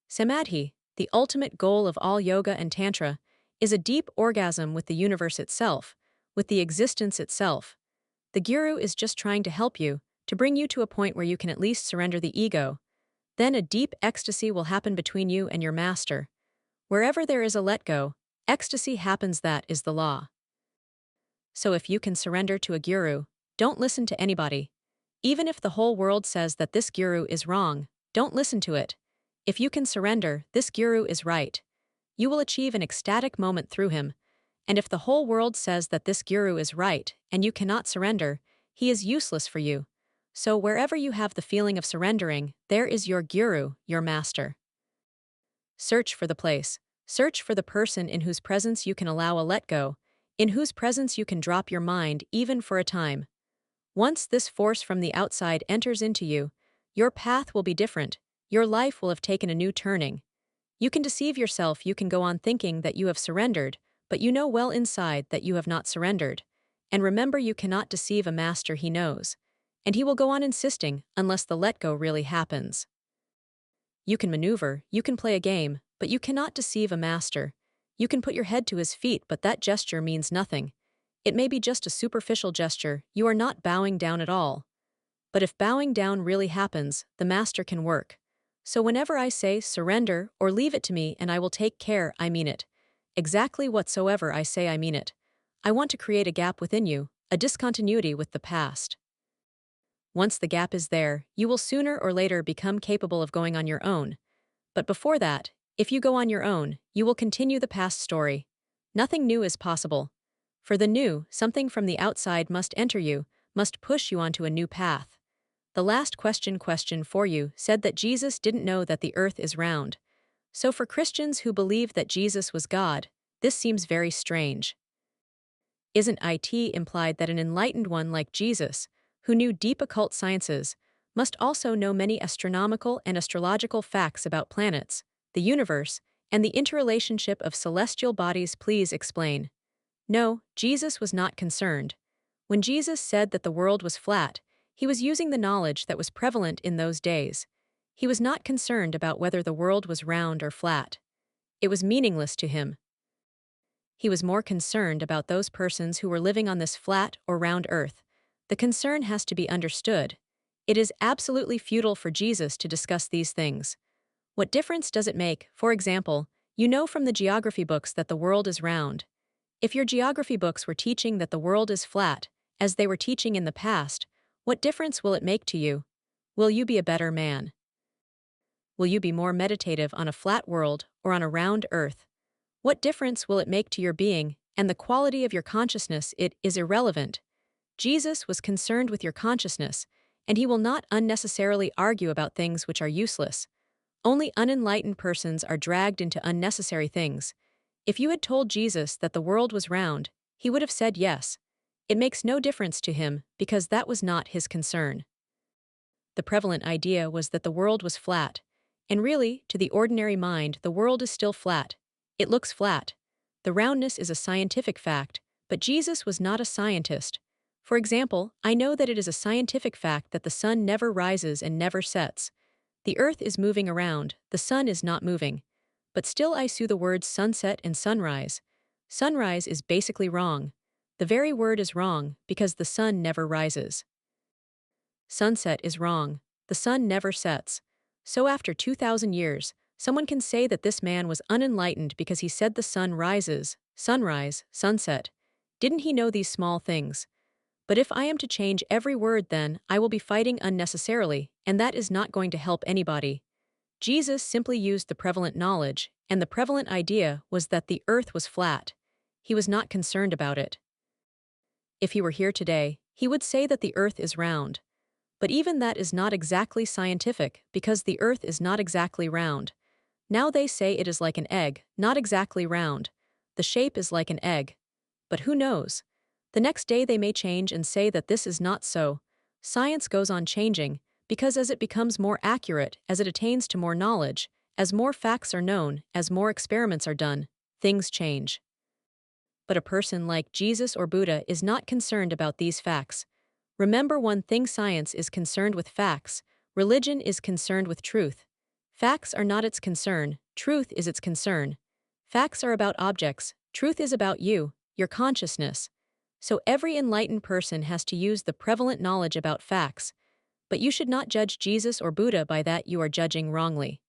Samadhi, the ultimate goal of all yoga and tantra, is a deep orgasm with the universe itself, with the existence itself. The guru is just trying to help you, to bring you to a point where you can at least surrender the ego. Then a deep ecstasy will happen between you and your master. Wherever there is a let go, ecstasy happens. That is the law. So if you can surrender to a guru, don't listen to anybody. Even if the whole world says that this guru is wrong, don't listen to it. If you can surrender, this guru is right. You will achieve an ecstatic moment through him. And if the whole world says that this guru is right, and you cannot surrender, he is useless for you. So wherever you have the feeling of surrendering, there is your guru, your master. Search for the place. Search for the person in whose presence you can allow a let go, in whose presence you can drop your mind even for a time. Once this force from the outside enters into you, your path will be different. Your life will have taken a new turning. You can deceive yourself. You can go on thinking that you have surrendered, but you know well inside that you have not surrendered. And remember, you cannot deceive a master. He knows. And he will go on insisting unless the let go really happens. You can maneuver, you can play a game, but you cannot deceive a master. You can put your head to his feet, but that gesture means nothing. It may be just a superficial gesture. You are not bowing down at all. But if bowing down really happens, the master can work. So whenever I say surrender or leave it to me and I will take care, I mean it. Exactly whatsoever I say, I mean it. I want to create a gap within you, a discontinuity with the past. Once the gap is there, you will sooner or later become capable of going on your own. But before that, if you go on your own, you will continue the past story. Nothing new is possible. For the new, something from the outside must enter you, must push you onto a new path. The last question for you said that Jesus didn't know that the earth is round. So for Christians who believe that Jesus was God, this seems very strange. Isn't it implied that an enlightened one like Jesus, who knew deep occult sciences, must also know many astronomical and astrological facts about planets, the universe, and the interrelationship of celestial bodies? Please explain. No, Jesus was not concerned. When Jesus said that the world was flat, he was using the knowledge that was prevalent in those days. He was not concerned about whether the world was round or flat. It was meaningless to him. He was more concerned about those persons who were living on this flat or round earth. The concern has to be understood. It is absolutely futile for Jesus to discuss these things. What difference does it make, for example, you know from the geography books that the world is round? If your geography books were teaching that the world is flat, as they were teaching in the past, what difference will it make to you? Will you be a better man? Will you be more meditative on a flat world or on a round earth? What difference will it make to your being and the quality of your consciousness? It is irrelevant. Jesus was concerned with your consciousness, and he will not unnecessarily argue about things which are useless. Only unenlightened persons are dragged into unnecessary things. If you had told Jesus that the world was round, he would have said yes. It makes no difference to him because that was not his concern. The prevalent idea was that the world was flat. And really, to the ordinary mind, the world is still flat. It looks flat. The roundness is a scientific fact, but Jesus was not a scientist. For example, I know that it is a scientific fact that the sun never rises and never sets. The earth is moving around, the sun is not moving. But still I sue the words sunset and sunrise. Sunrise is basically wrong. The very word is wrong because the sun never rises. Sunset is wrong. The sun never sets. So after 2,000 years, someone can say that this man was unenlightened because he said the sun rises, sunrise, sunset. Didn't he know these small things? But if I am to change every word, then I will be fighting unnecessarily, and that is not going to help anybody. Jesus simply used the prevalent knowledge, and the prevalent idea was that the earth was flat. He was not concerned about it. If he were here today, he would say that the earth is round. But even that is not exactly scientific because the earth is not exactly round. Now they say it is like an egg, not exactly round. The shape is like an egg. But who knows? The next day they may change and say that this is not so. Science goes on changing, because as it becomes more accurate, as it attains to more knowledge, as more facts are known, as more experiments are done, things change. But a person like Jesus or Buddha is not concerned about these facts. Remember one thing: science is concerned with facts, religion is concerned with truth. Facts are not its concern, truth is its concern. Facts are about objects, truth is about you, your consciousness. So every enlightened person has to use the prevalent knowledge about facts. But you should not judge Jesus or Buddha by that. You are judging wrongly.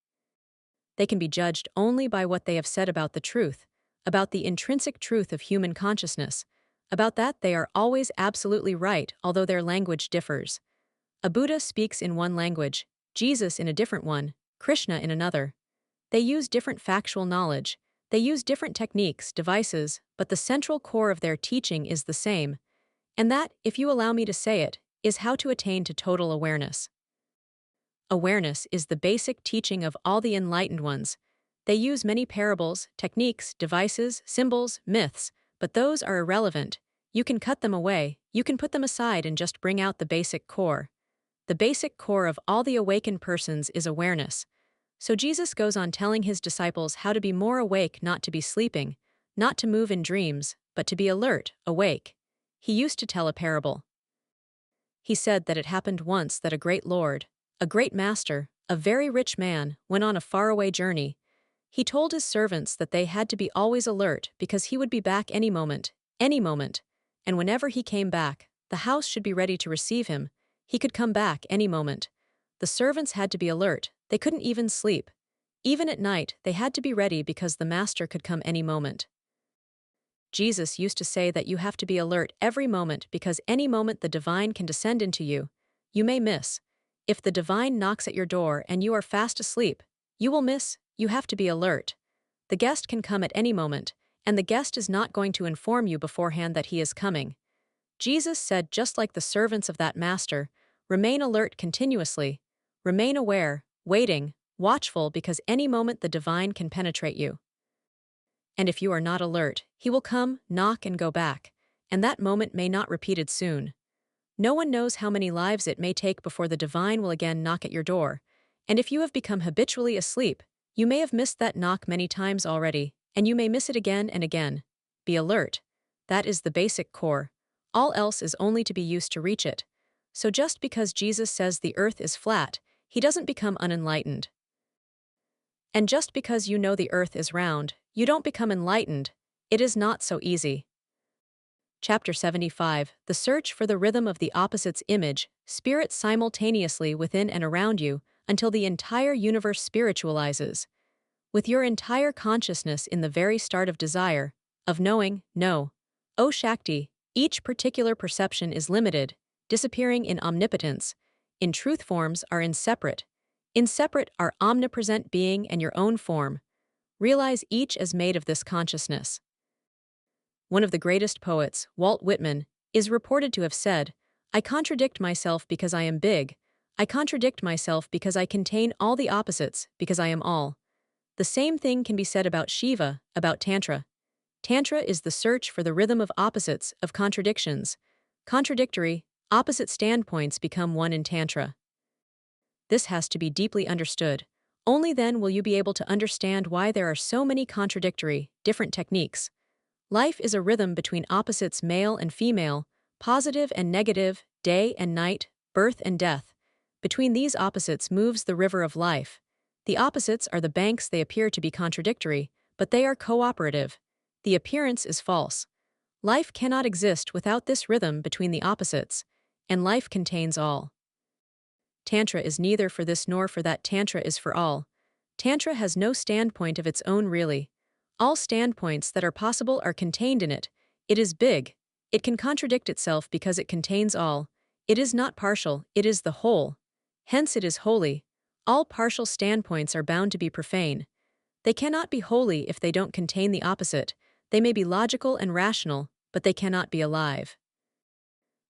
They can be judged only by what they have said about the truth, about the intrinsic truth of human consciousness. About that they are always absolutely right, although their language differs. A Buddha speaks in one language, Jesus in a different one, Krishna in another. They use different factual knowledge, they use different techniques, devices, but the central core of their teaching is the same. And that, if you allow me to say it, is how to attain to total awareness. Awareness is the basic teaching of all the enlightened ones. They use many parables, techniques, devices, symbols, myths, but those are irrelevant. You can cut them away, you can put them aside and just bring out the basic core. The basic core of all the awakened persons is awareness. So Jesus goes on telling his disciples how to be more awake, not to be sleeping, not to move in dreams, but to be alert, awake. He used to tell a parable. He said that it happened once that a great lord, a great master, a very rich man, went on a faraway journey. He told his servants that they had to be always alert because he would be back any moment, and whenever he came back, the house should be ready to receive him. He could come back any moment. The servants had to be alert, they couldn't even sleep. Even at night, they had to be ready because the master could come any moment. Jesus used to say that you have to be alert every moment because any moment the divine can descend into you. You may miss. If the divine knocks at your door and you are fast asleep, you will miss. You have to be alert. The guest can come at any moment, and the guest is not going to inform you beforehand that he is coming. Jesus said, just like the servants of that master, remain alert continuously, remain aware, waiting, watchful, because any moment the divine can penetrate you. And if you are not alert, he will come, knock and go back, and that moment may not repeated soon. No one knows how many lives it may take before the divine will again knock at your door, and if you have become habitually asleep, you may have missed that knock many times already, and you may miss it again and again. Be alert. That is the basic core. All else is only to be used to reach it. So just because Jesus says the earth is flat, he doesn't become unenlightened. And just because you know the earth is round, you don't become enlightened. It is not so easy. Chapter 75, The Search for the Rhythm of the Opposites Image, Spirit simultaneously within and around you, until the entire universe spiritualizes. With your entire consciousness in the very start of desire, of knowing, no. O Shakti, each particular perception is limited, disappearing in omnipotence. In truth forms are inseparate. Inseparate are omnipresent being and your own form. Realize each as made of this consciousness. One of the greatest poets, Walt Whitman, is reported to have said, "I contradict myself because I am big. I contradict myself because I contain all the opposites, because I am all." The same thing can be said about Shiva, about Tantra. Tantra is the search for the rhythm of opposites, of contradictions. Contradictory, opposite standpoints become one in Tantra. This has to be deeply understood. Only then will you be able to understand why there are so many contradictory, different techniques. Life is a rhythm between opposites male and female, positive and negative, day and night, birth and death. Between these opposites moves the river of life. The opposites are the banks. They appear to be contradictory, but they are cooperative. The appearance is false. Life cannot exist without this rhythm between the opposites, and life contains all. Tantra is neither for this nor for that. Tantra is for all. Tantra has no standpoint of its own really. All standpoints that are possible are contained in it. It is big. It can contradict itself because it contains all. It is not partial, it is the whole. Hence it is holy. All partial standpoints are bound to be profane. They cannot be holy if they don't contain the opposite. They may be logical and rational, but they cannot be alive.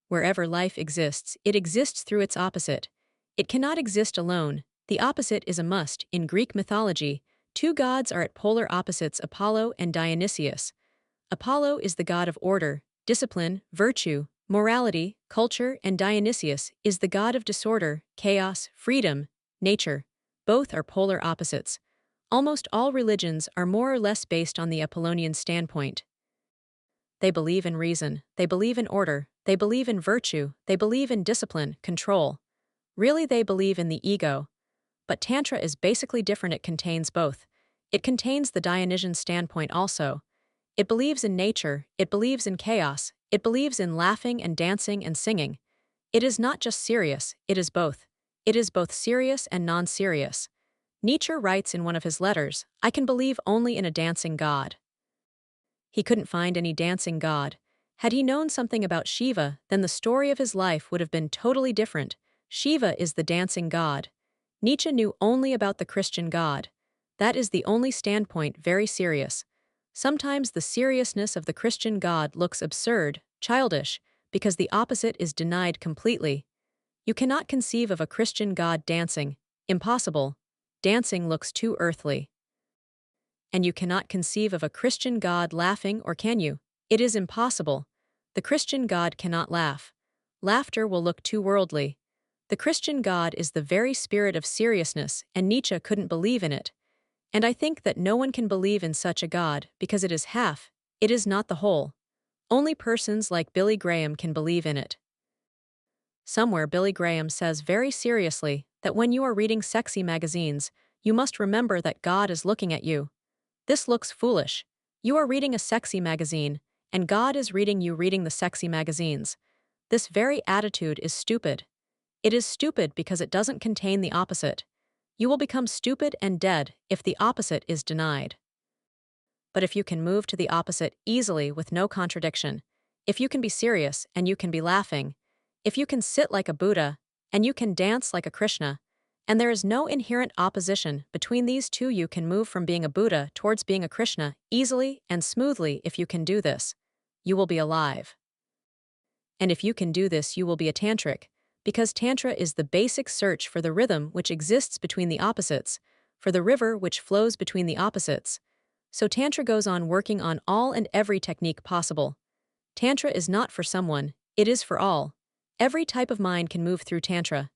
Wherever life exists, it exists through its opposite. It cannot exist alone. The opposite is a must. In Greek mythology, two gods are at polar opposites, Apollo and Dionysius. Apollo is the god of order, discipline, virtue, morality, culture, and Dionysius is the god of disorder, chaos, freedom, nature. Both are polar opposites. Almost all religions are more or less based on the Apollonian standpoint. They believe in reason, they believe in order, they believe in virtue, they believe in discipline, control. Really, they believe in the ego. But Tantra is basically different. It contains both. It contains the Dionysian standpoint also. It believes in nature, it believes in chaos, it believes in laughing and dancing and singing. It is not just serious, it is both. It is both serious and non-serious. Nietzsche writes in one of his letters, "I can believe only in a dancing God." He couldn't find any dancing God. Had he known something about Shiva, then the story of his life would have been totally different. Shiva is the dancing God. Nietzsche knew only about the Christian God. That is the only standpoint, very serious. Sometimes the seriousness of the Christian God looks absurd, childish, because the opposite is denied completely. You cannot conceive of a Christian God dancing. Impossible. Dancing looks too earthly. And you cannot conceive of a Christian God laughing, or can you? It is impossible. The Christian God cannot laugh. Laughter will look too worldly. The Christian God is the very spirit of seriousness, and Nietzsche couldn't believe in it. And I think that no one can believe in such a God, because it is half, it is not the whole. Only persons like Billy Graham can believe in it. Somewhere Billy Graham says very seriously that when you are reading sexy magazines, you must remember that God is looking at you. This looks foolish. You are reading a sexy magazine, and God is reading you reading the sexy magazines. This very attitude is stupid. It is stupid because it doesn't contain the opposite. You will become stupid and dead if the opposite is denied. But if you can move to the opposite easily with no contradiction, if you can be serious and you can be laughing, if you can sit like a Buddha and you can dance like a Krishna, and there is no inherent opposition between these two, you can move from being a Buddha towards being a Krishna easily and smoothly. If you can do this, you will be alive. And if you can do this, you will be a tantric, because Tantra is the basic search for the rhythm which exists between the opposites, for the river which flows between the opposites. So Tantra goes on working on all and every technique possible. Tantra is not for someone, it is for all. Every type of mind can move through Tantra.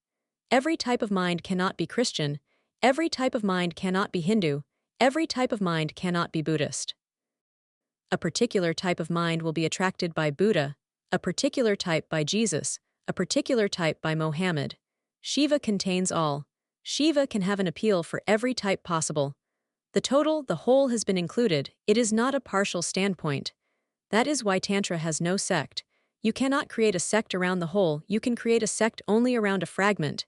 Every type of mind cannot be Christian, every type of mind cannot be Hindu, every type of mind cannot be Buddhist. A particular type of mind will be attracted by Buddha, a particular type by Jesus, a particular type by Mohammed. Shiva contains all. Shiva can have an appeal for every type possible. The total, the whole has been included, it is not a partial standpoint. That is why Tantra has no sect. You cannot create a sect around the whole, you can create a sect only around a fragment.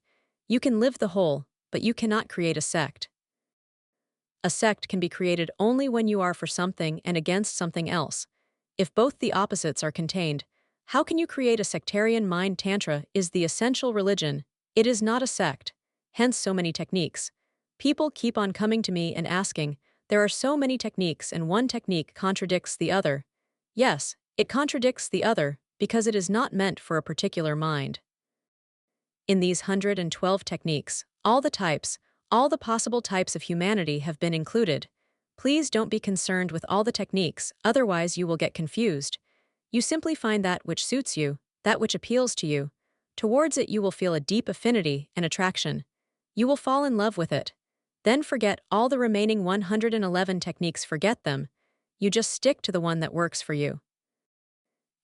You can live the whole, but you cannot create a sect. A sect can be created only when you are for something and against something else. If both the opposites are contained, how can you create a sectarian mind? Tantra is the essential religion. It is not a sect. Hence so many techniques. People keep on coming to me and asking, there are so many techniques and one technique contradicts the other. Yes, it contradicts the other because it is not meant for a particular mind. In these 112 techniques, all the types, all the possible types of humanity have been included. Please don't be concerned with all the techniques, otherwise you will get confused. You simply find that which suits you, that which appeals to you. Towards it you will feel a deep affinity and attraction. You will fall in love with it. Then forget all the remaining 111 techniques, forget them. You just stick to the one that works for you.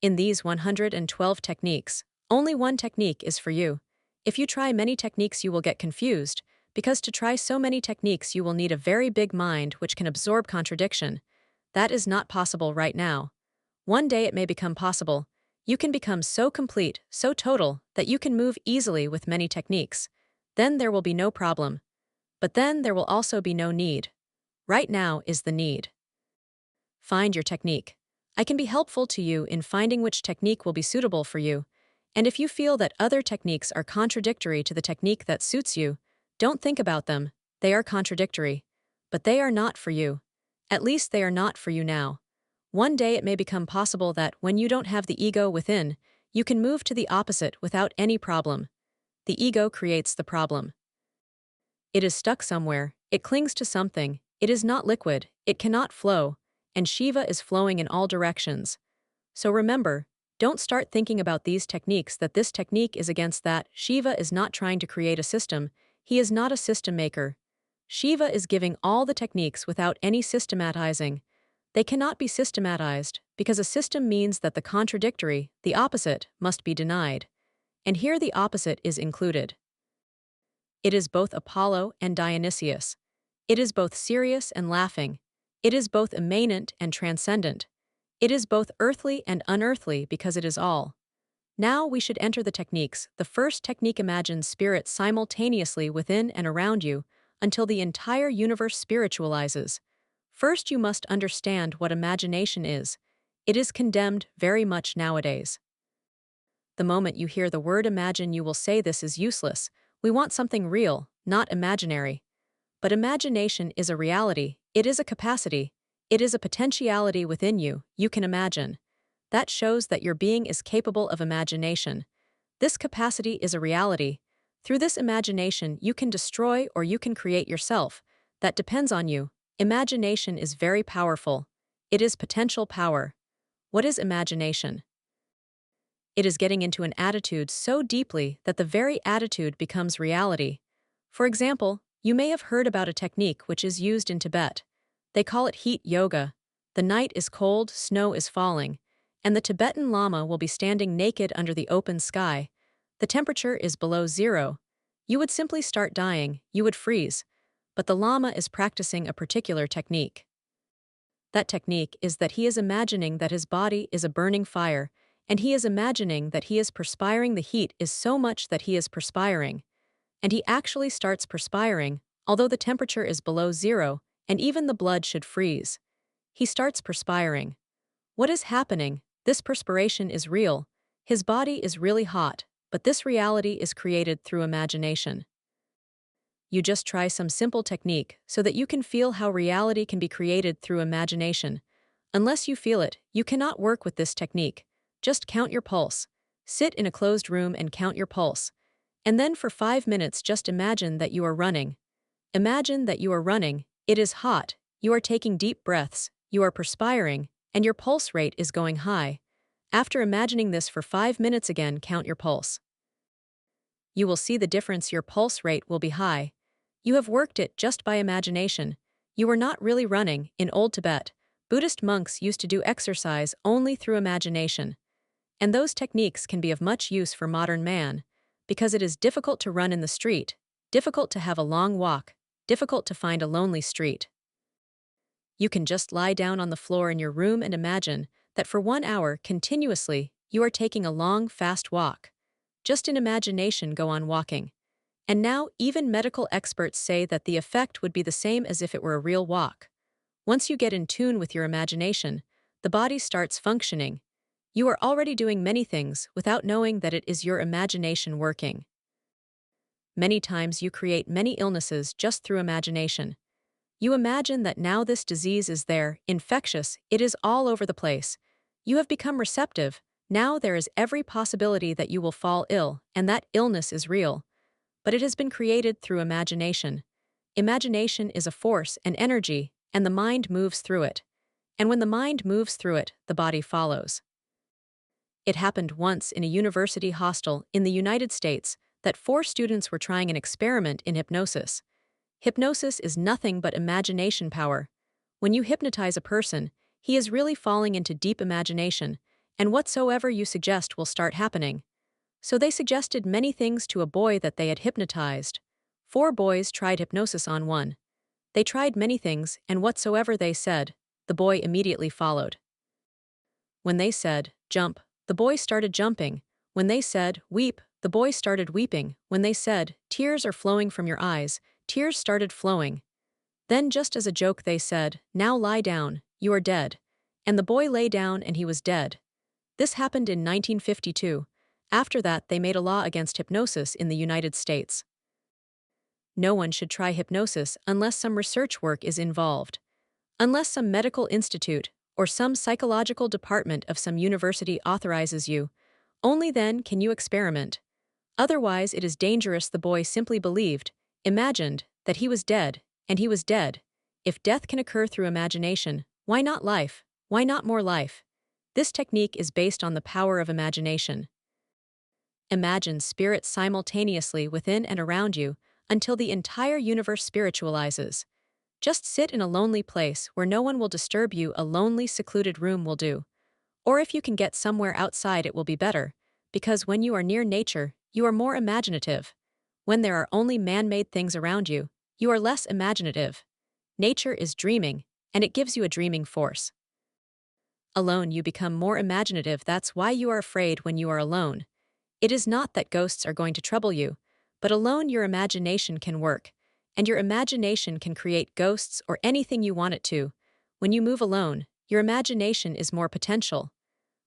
In these 112 techniques, only one technique is for you. If you try many techniques you will get confused, because to try so many techniques you will need a very big mind which can absorb contradiction. That is not possible right now. One day it may become possible. You can become so complete, so total, that you can move easily with many techniques. Then there will be no problem. But then there will also be no need. Right now is the need. Find your technique. I can be helpful to you in finding which technique will be suitable for you. And if you feel that other techniques are contradictory to the technique that suits you, don't think about them, they are contradictory. But they are not for you. At least they are not for you now. One day it may become possible that when you don't have the ego within, you can move to the opposite without any problem. The ego creates the problem. It is stuck somewhere, it clings to something, it is not liquid, it cannot flow, and Shiva is flowing in all directions. So remember, don't start thinking about these techniques that this technique is against that. Shiva is not trying to create a system, he is not a system maker. Shiva is giving all the techniques without any systematizing. They cannot be systematized, because a system means that the contradictory, the opposite, must be denied. And here the opposite is included. It is both Apollo and Dionysius. It is both serious and laughing. It is both immanent and transcendent. It is both earthly and unearthly because it is all. Now we should enter the techniques. The first technique imagines spirit simultaneously within and around you until the entire universe spiritualizes. First you must understand what imagination is. It is condemned very much nowadays. The moment you hear the word imagine you will say this is useless. We want something real, not imaginary. But imagination is a reality, it is a capacity, it is a potentiality within you, you can imagine. That shows that your being is capable of imagination. This capacity is a reality. Through this imagination you can destroy or you can create yourself. That depends on you. Imagination is very powerful. It is potential power. What is imagination? It is getting into an attitude so deeply that the very attitude becomes reality. For example, you may have heard about a technique which is used in Tibet. They call it heat yoga. The night is cold, snow is falling, and the Tibetan Lama will be standing naked under the open sky. The temperature is below zero. You would simply start dying, you would freeze. But the Lama is practicing a particular technique. That technique is that he is imagining that his body is a burning fire, and he is imagining that he is perspiring. The heat is so much that he is perspiring. And he actually starts perspiring, although the temperature is below zero, and even the blood should freeze. He starts perspiring. What is happening? This perspiration is real. His body is really hot, but this reality is created through imagination. You just try some simple technique so that you can feel how reality can be created through imagination. Unless you feel it, you cannot work with this technique. Just count your pulse. Sit in a closed room and count your pulse. And then for 5 minutes just imagine that you are running. Imagine that you are running, it is hot, you are taking deep breaths, you are perspiring, and your pulse rate is going high. After imagining this for 5 minutes again count your pulse. You will see the difference, your pulse rate will be high. You have worked it just by imagination. You are not really running. In old Tibet, Buddhist monks used to do exercise only through imagination. And those techniques can be of much use for modern man, because it is difficult to run in the street, difficult to have a long walk, difficult to find a lonely street. You can just lie down on the floor in your room and imagine that for 1 hour continuously you are taking a long, fast walk. Just in imagination, go on walking. And now, even medical experts say that the effect would be the same as if it were a real walk. Once you get in tune with your imagination, the body starts functioning. You are already doing many things without knowing that it is your imagination working. Many times you create many illnesses just through imagination. You imagine that now this disease is there, infectious, it is all over the place. You have become receptive. Now there is every possibility that you will fall ill, and that illness is real. But it has been created through imagination. Imagination is a force, an energy, and the mind moves through it. And when the mind moves through it, the body follows. It happened once in a university hostel in the United States that 4 students were trying an experiment in hypnosis. Hypnosis is nothing but imagination power. When you hypnotize a person, he is really falling into deep imagination, and whatsoever you suggest will start happening. So they suggested many things to a boy that they had hypnotized. 4 boys tried hypnosis on one. They tried many things, and whatsoever they said, the boy immediately followed. When they said, jump, the boy started jumping. When they said, weep, the boy started weeping. When they said, tears are flowing from your eyes, tears started flowing. Then just as a joke they said, now lie down, you are dead. And the boy lay down and he was dead. This happened in 1952. After that they made a law against hypnosis in the United States. No one should try hypnosis unless some research work is involved. Unless some medical institute or some psychological department of some university authorizes you, only then can you experiment. Otherwise it is dangerous. The boy simply believed, imagined, that he was dead, and he was dead. If death can occur through imagination, why not life? Why not more life? This technique is based on the power of imagination. Imagine spirits simultaneously within and around you until the entire universe spiritualizes. Just sit in a lonely place where no one will disturb you. A lonely, secluded room will do. Or if you can get somewhere outside, it will be better, because when you are near nature, you are more imaginative. When there are only man-made things around you, you are less imaginative. Nature is dreaming, and it gives you a dreaming force. Alone you become more imaginative. That's why you are afraid when you are alone. It is not that ghosts are going to trouble you, but alone your imagination can work, and your imagination can create ghosts or anything you want it to. When you move alone, your imagination is more potential.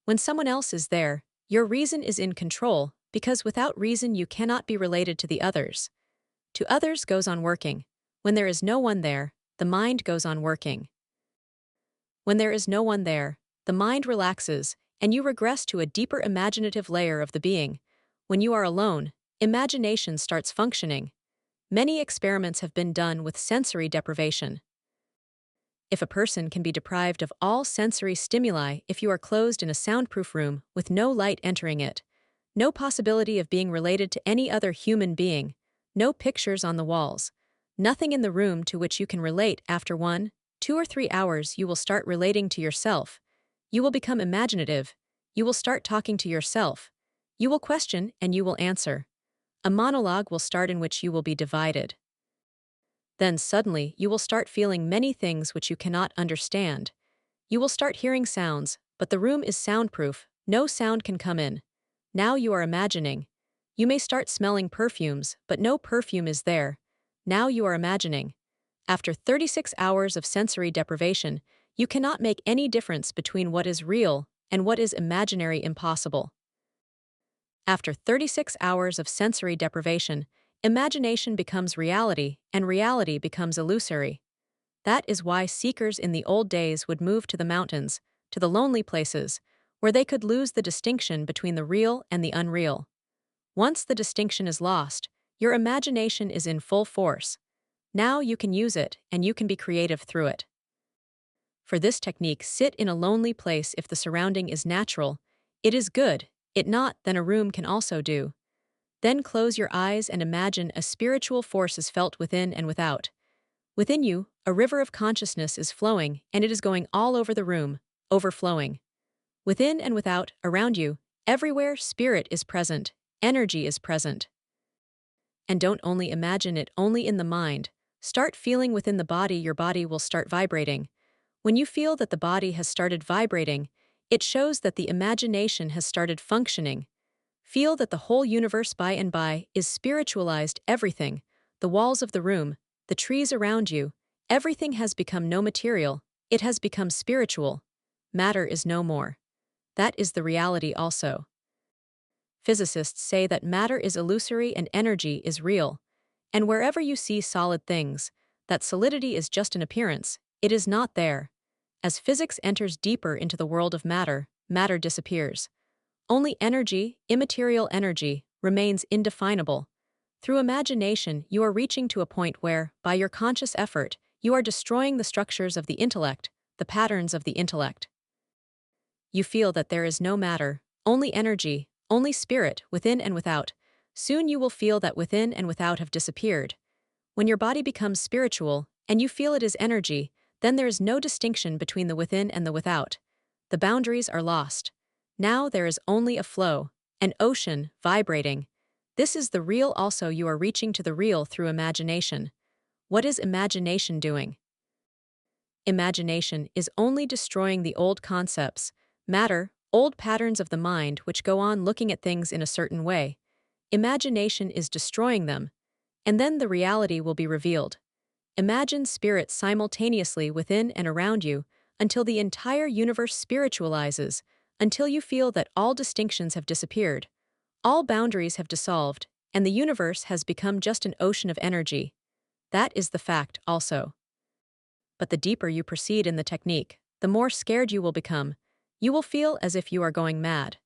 When someone else is there, your reason is in control, because without reason you cannot be related to the others. To others goes on working. When there is no one there, the mind goes on working. When there is no one there, the mind relaxes, and you regress to a deeper imaginative layer of the being. When you are alone, imagination starts functioning. Many experiments have been done with sensory deprivation. If a person can be deprived of all sensory stimuli if you are closed in a soundproof room with no light entering it, no possibility of being related to any other human being, no pictures on the walls, nothing in the room to which you can relate, after 1, 2 or 3 hours you will start relating to yourself. You will become imaginative. You will start talking to yourself. You will question and you will answer. A monologue will start in which you will be divided. Then suddenly you will start feeling many things which you cannot understand. You will start hearing sounds, but the room is soundproof, no sound can come in. Now you are imagining. You may start smelling perfumes, but no perfume is there. Now you are imagining. After 36 hours of sensory deprivation, you cannot make any difference between what is real and what is imaginary. Impossible. After 36 hours of sensory deprivation, imagination becomes reality, and reality becomes illusory. That is why seekers in the old days would move to the mountains, to the lonely places, where they could lose the distinction between the real and the unreal. Once the distinction is lost, your imagination is in full force. Now you can use it, and you can be creative through it. For this technique, sit in a lonely place. If the surrounding is natural, it is good. It not, then a room can also do. Then close your eyes and imagine a spiritual force is felt within and without. Within you, a river of consciousness is flowing, and it is going all over the room, overflowing. Within and without, around you, everywhere, spirit is present, energy is present. And don't only imagine it only in the mind. Start feeling within the body. Your body will start vibrating. When you feel that the body has started vibrating, it shows that the imagination has started functioning. Feel that the whole universe by and by is spiritualized everything, the walls of the room, the trees around you, everything has become no material, it has become spiritual. Matter is no more. That is the reality also. Physicists say that matter is illusory and energy is real. And wherever you see solid things, that solidity is just an appearance, it is not there. As physics enters deeper into the world of matter, matter disappears. Only energy, immaterial energy, remains indefinable. Through imagination, you are reaching to a point where, by your conscious effort, you are destroying the structures of the intellect, the patterns of the intellect. You feel that there is no matter, only energy, only spirit, within and without. Soon you will feel that within and without have disappeared. When your body becomes spiritual, and you feel it is energy, then there is no distinction between the within and the without. The boundaries are lost. Now there is only a flow, an ocean, vibrating. This is the real also you are reaching to the real through imagination. What is imagination doing? Imagination is only destroying the old concepts, matter, old patterns of the mind which go on looking at things in a certain way. Imagination is destroying them, and then the reality will be revealed. Imagine spirit simultaneously within and around you until the entire universe spiritualizes, until you feel that all distinctions have disappeared, all boundaries have dissolved, and the universe has become just an ocean of energy. That is the fact also. But the deeper you proceed in the technique, the more scared you will become. You will feel as if you are going mad.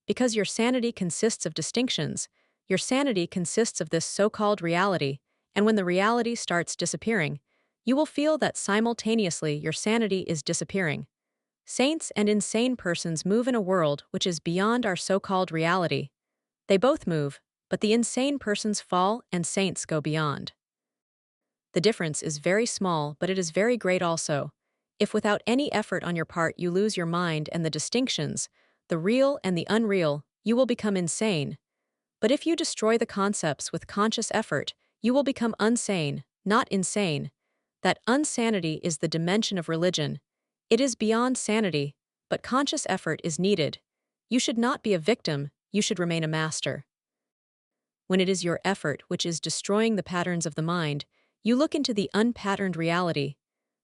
Because your sanity consists of distinctions, your sanity consists of this so-called reality, and when the reality starts disappearing, you will feel that simultaneously your sanity is disappearing. Saints and insane persons move in a world which is beyond our so-called reality. They both move, but the insane persons fall and saints go beyond. The difference is very small, but it is very great also. If without any effort on your part you lose your mind and the distinctions, the real and the unreal, you will become insane. But if you destroy the concepts with conscious effort, you will become unsane, not insane. That unsanity is the dimension of religion. It is beyond sanity, but conscious effort is needed. You should not be a victim, you should remain a master. When it is your effort which is destroying the patterns of the mind, you look into the unpatterned reality.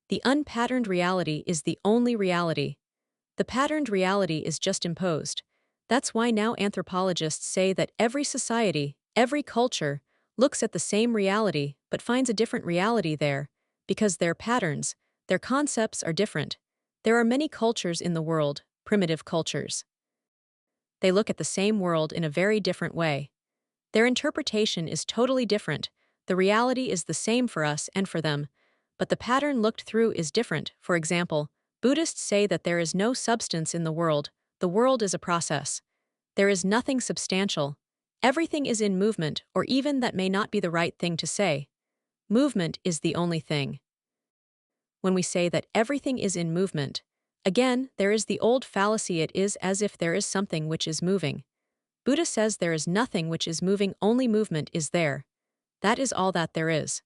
The unpatterned reality is the only reality. The patterned reality is just imposed. That's why now anthropologists say that every society, every culture, looks at the same reality but finds a different reality there, because their patterns, their concepts are different. There are many cultures in the world, primitive cultures. They look at the same world in a very different way. Their interpretation is totally different. The reality is the same for us and for them, but the pattern looked through is different. For example, Buddhists say that there is no substance in the world is a process. There is nothing substantial. Everything is in movement, or even that may not be the right thing to say. Movement is the only thing. When we say that everything is in movement, again, there is the old fallacy it is as if there is something which is moving. Buddha says there is nothing which is moving, only movement is there. That is all that there is.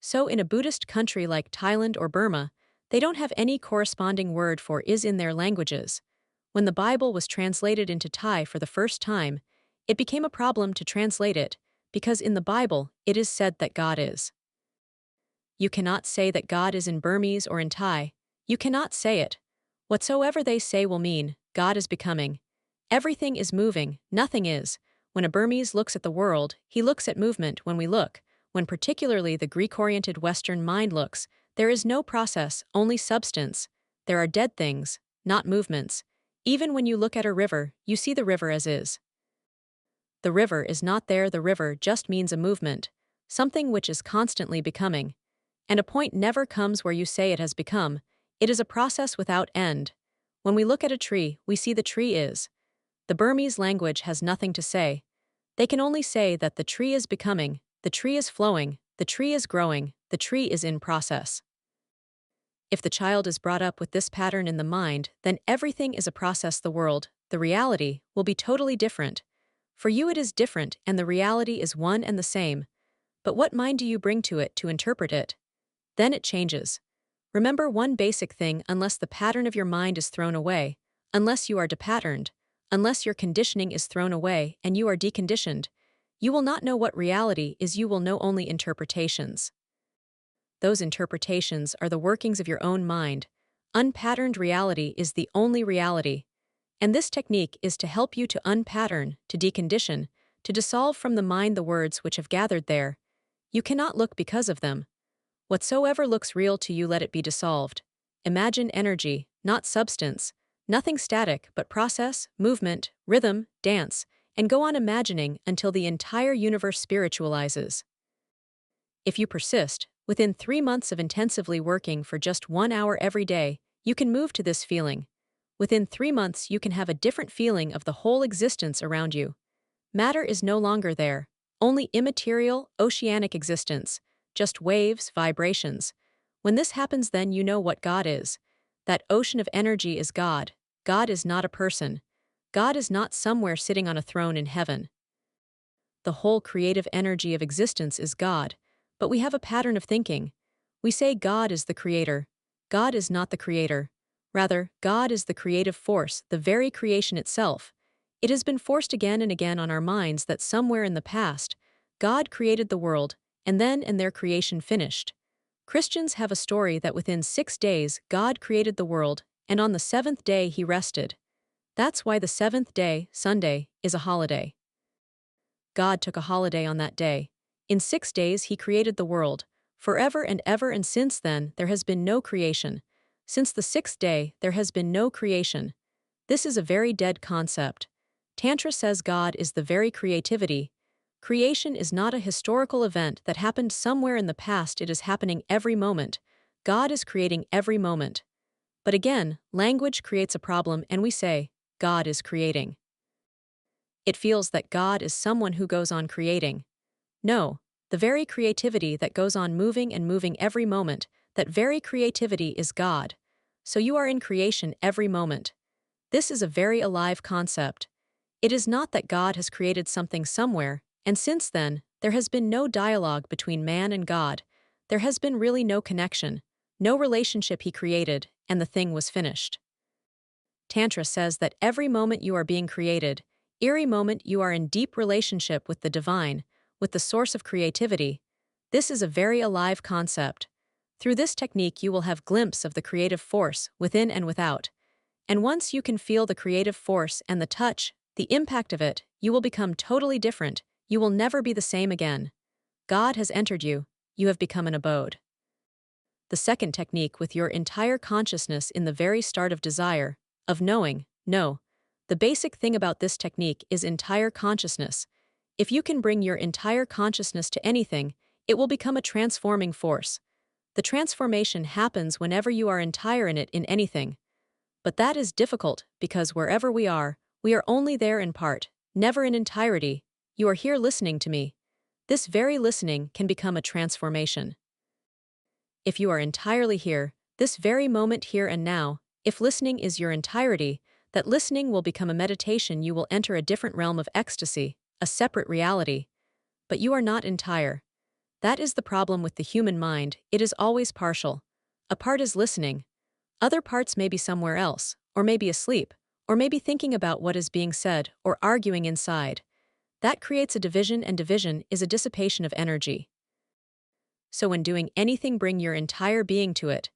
So in a Buddhist country like Thailand or Burma, they don't have any corresponding word for is in their languages. When the Bible was translated into Thai for the first time, it became a problem to translate it, because in the Bible, it is said that God is. You cannot say that God is in Burmese or in Thai. You cannot say it. Whatsoever they say will mean, God is becoming. Everything is moving, nothing is. When a Burmese looks at the world, he looks at movement. When we look, when particularly the Greek-oriented Western mind looks, there is no process, only substance. There are dead things, not movements. Even when you look at a river, you see the river as is. The river is not there, the river just means a movement, something which is constantly becoming. And a point never comes where you say it has become, it is a process without end. When we look at a tree, we see the tree is. The Burmese language has nothing to say. They can only say that the tree is becoming, the tree is flowing, the tree is growing, the tree is in process. If the child is brought up with this pattern in the mind, then everything is a process. The world, the reality, will be totally different. For you it is different and the reality is one and the same. But what mind do you bring to it to interpret it? Then it changes. Remember one basic thing: unless the pattern of your mind is thrown away, unless you are depatterned, unless your conditioning is thrown away and you are deconditioned, you will not know what reality is, you will know only interpretations. Those interpretations are the workings of your own mind. Unpatterned reality is the only reality. And this technique is to help you to unpattern, to decondition, to dissolve from the mind the words which have gathered there. You cannot look because of them. Whatsoever looks real to you, let it be dissolved. Imagine energy, not substance, nothing static but process, movement, rhythm, dance, and go on imagining until the entire universe spiritualizes. If you persist, within 3 months of intensively working for just 1 hour every day, you can move to this feeling. Within 3 months, you can have a different feeling of the whole existence around you. Matter is no longer there, only immaterial, oceanic existence, just waves, vibrations. When this happens, then you know what God is. That ocean of energy is God. God is not a person. God is not somewhere sitting on a throne in heaven. The whole creative energy of existence is God, but we have a pattern of thinking. We say God is the creator. God is not the creator. Rather, God is the creative force, the very creation itself. It has been forced again and again on our minds that somewhere in the past, God created the world, and then and their creation finished. Christians have a story that within 6 days God created the world, and on the 7th day he rested. That's why the 7th day, Sunday, is a holiday. God took a holiday on that day. In 6 days he created the world, forever and ever, and since then there has been no creation. Since the 6th day there has been no creation. This is a very dead concept. Tantra says God is the very creativity. Creation is not a historical event that happened somewhere in the past, it is happening every moment. God is creating every moment. But again, language creates a problem and we say, God is creating. It feels that God is someone who goes on creating. No, the very creativity that goes on moving and moving every moment, that very creativity is God. So you are in creation every moment. This is a very alive concept. It is not that God has created something somewhere, and since then, there has been no dialogue between man and God. There has been really no connection, no relationship. He created, and the thing was finished. Tantra says that every moment you are being created, every moment you are in deep relationship with the divine, with the source of creativity. This is a very alive concept. Through this technique you will have glimpse of the creative force within and without. And once you can feel the creative force and the touch, the impact of it, you will become totally different. You will never be the same again. God has entered you. You have become an abode. The second technique, with your entire consciousness in the very start of desire, of knowing, no. The basic thing about this technique is entire consciousness. If you can bring your entire consciousness to anything, it will become a transforming force. The transformation happens whenever you are entire in it, in anything. But that is difficult because wherever we are only there in part, never in entirety. You are here listening to me. This very listening can become a transformation. If you are entirely here, this very moment, here and now, if listening is your entirety, that listening will become a meditation. You will enter a different realm of ecstasy, a separate reality. But you are not entire. That is the problem with the human mind, it is always partial. A part is listening. Other parts may be somewhere else, or may be asleep, or may be thinking about what is being said, or arguing inside. That creates a division, and division is a dissipation of energy. So when doing anything, bring your entire being to it.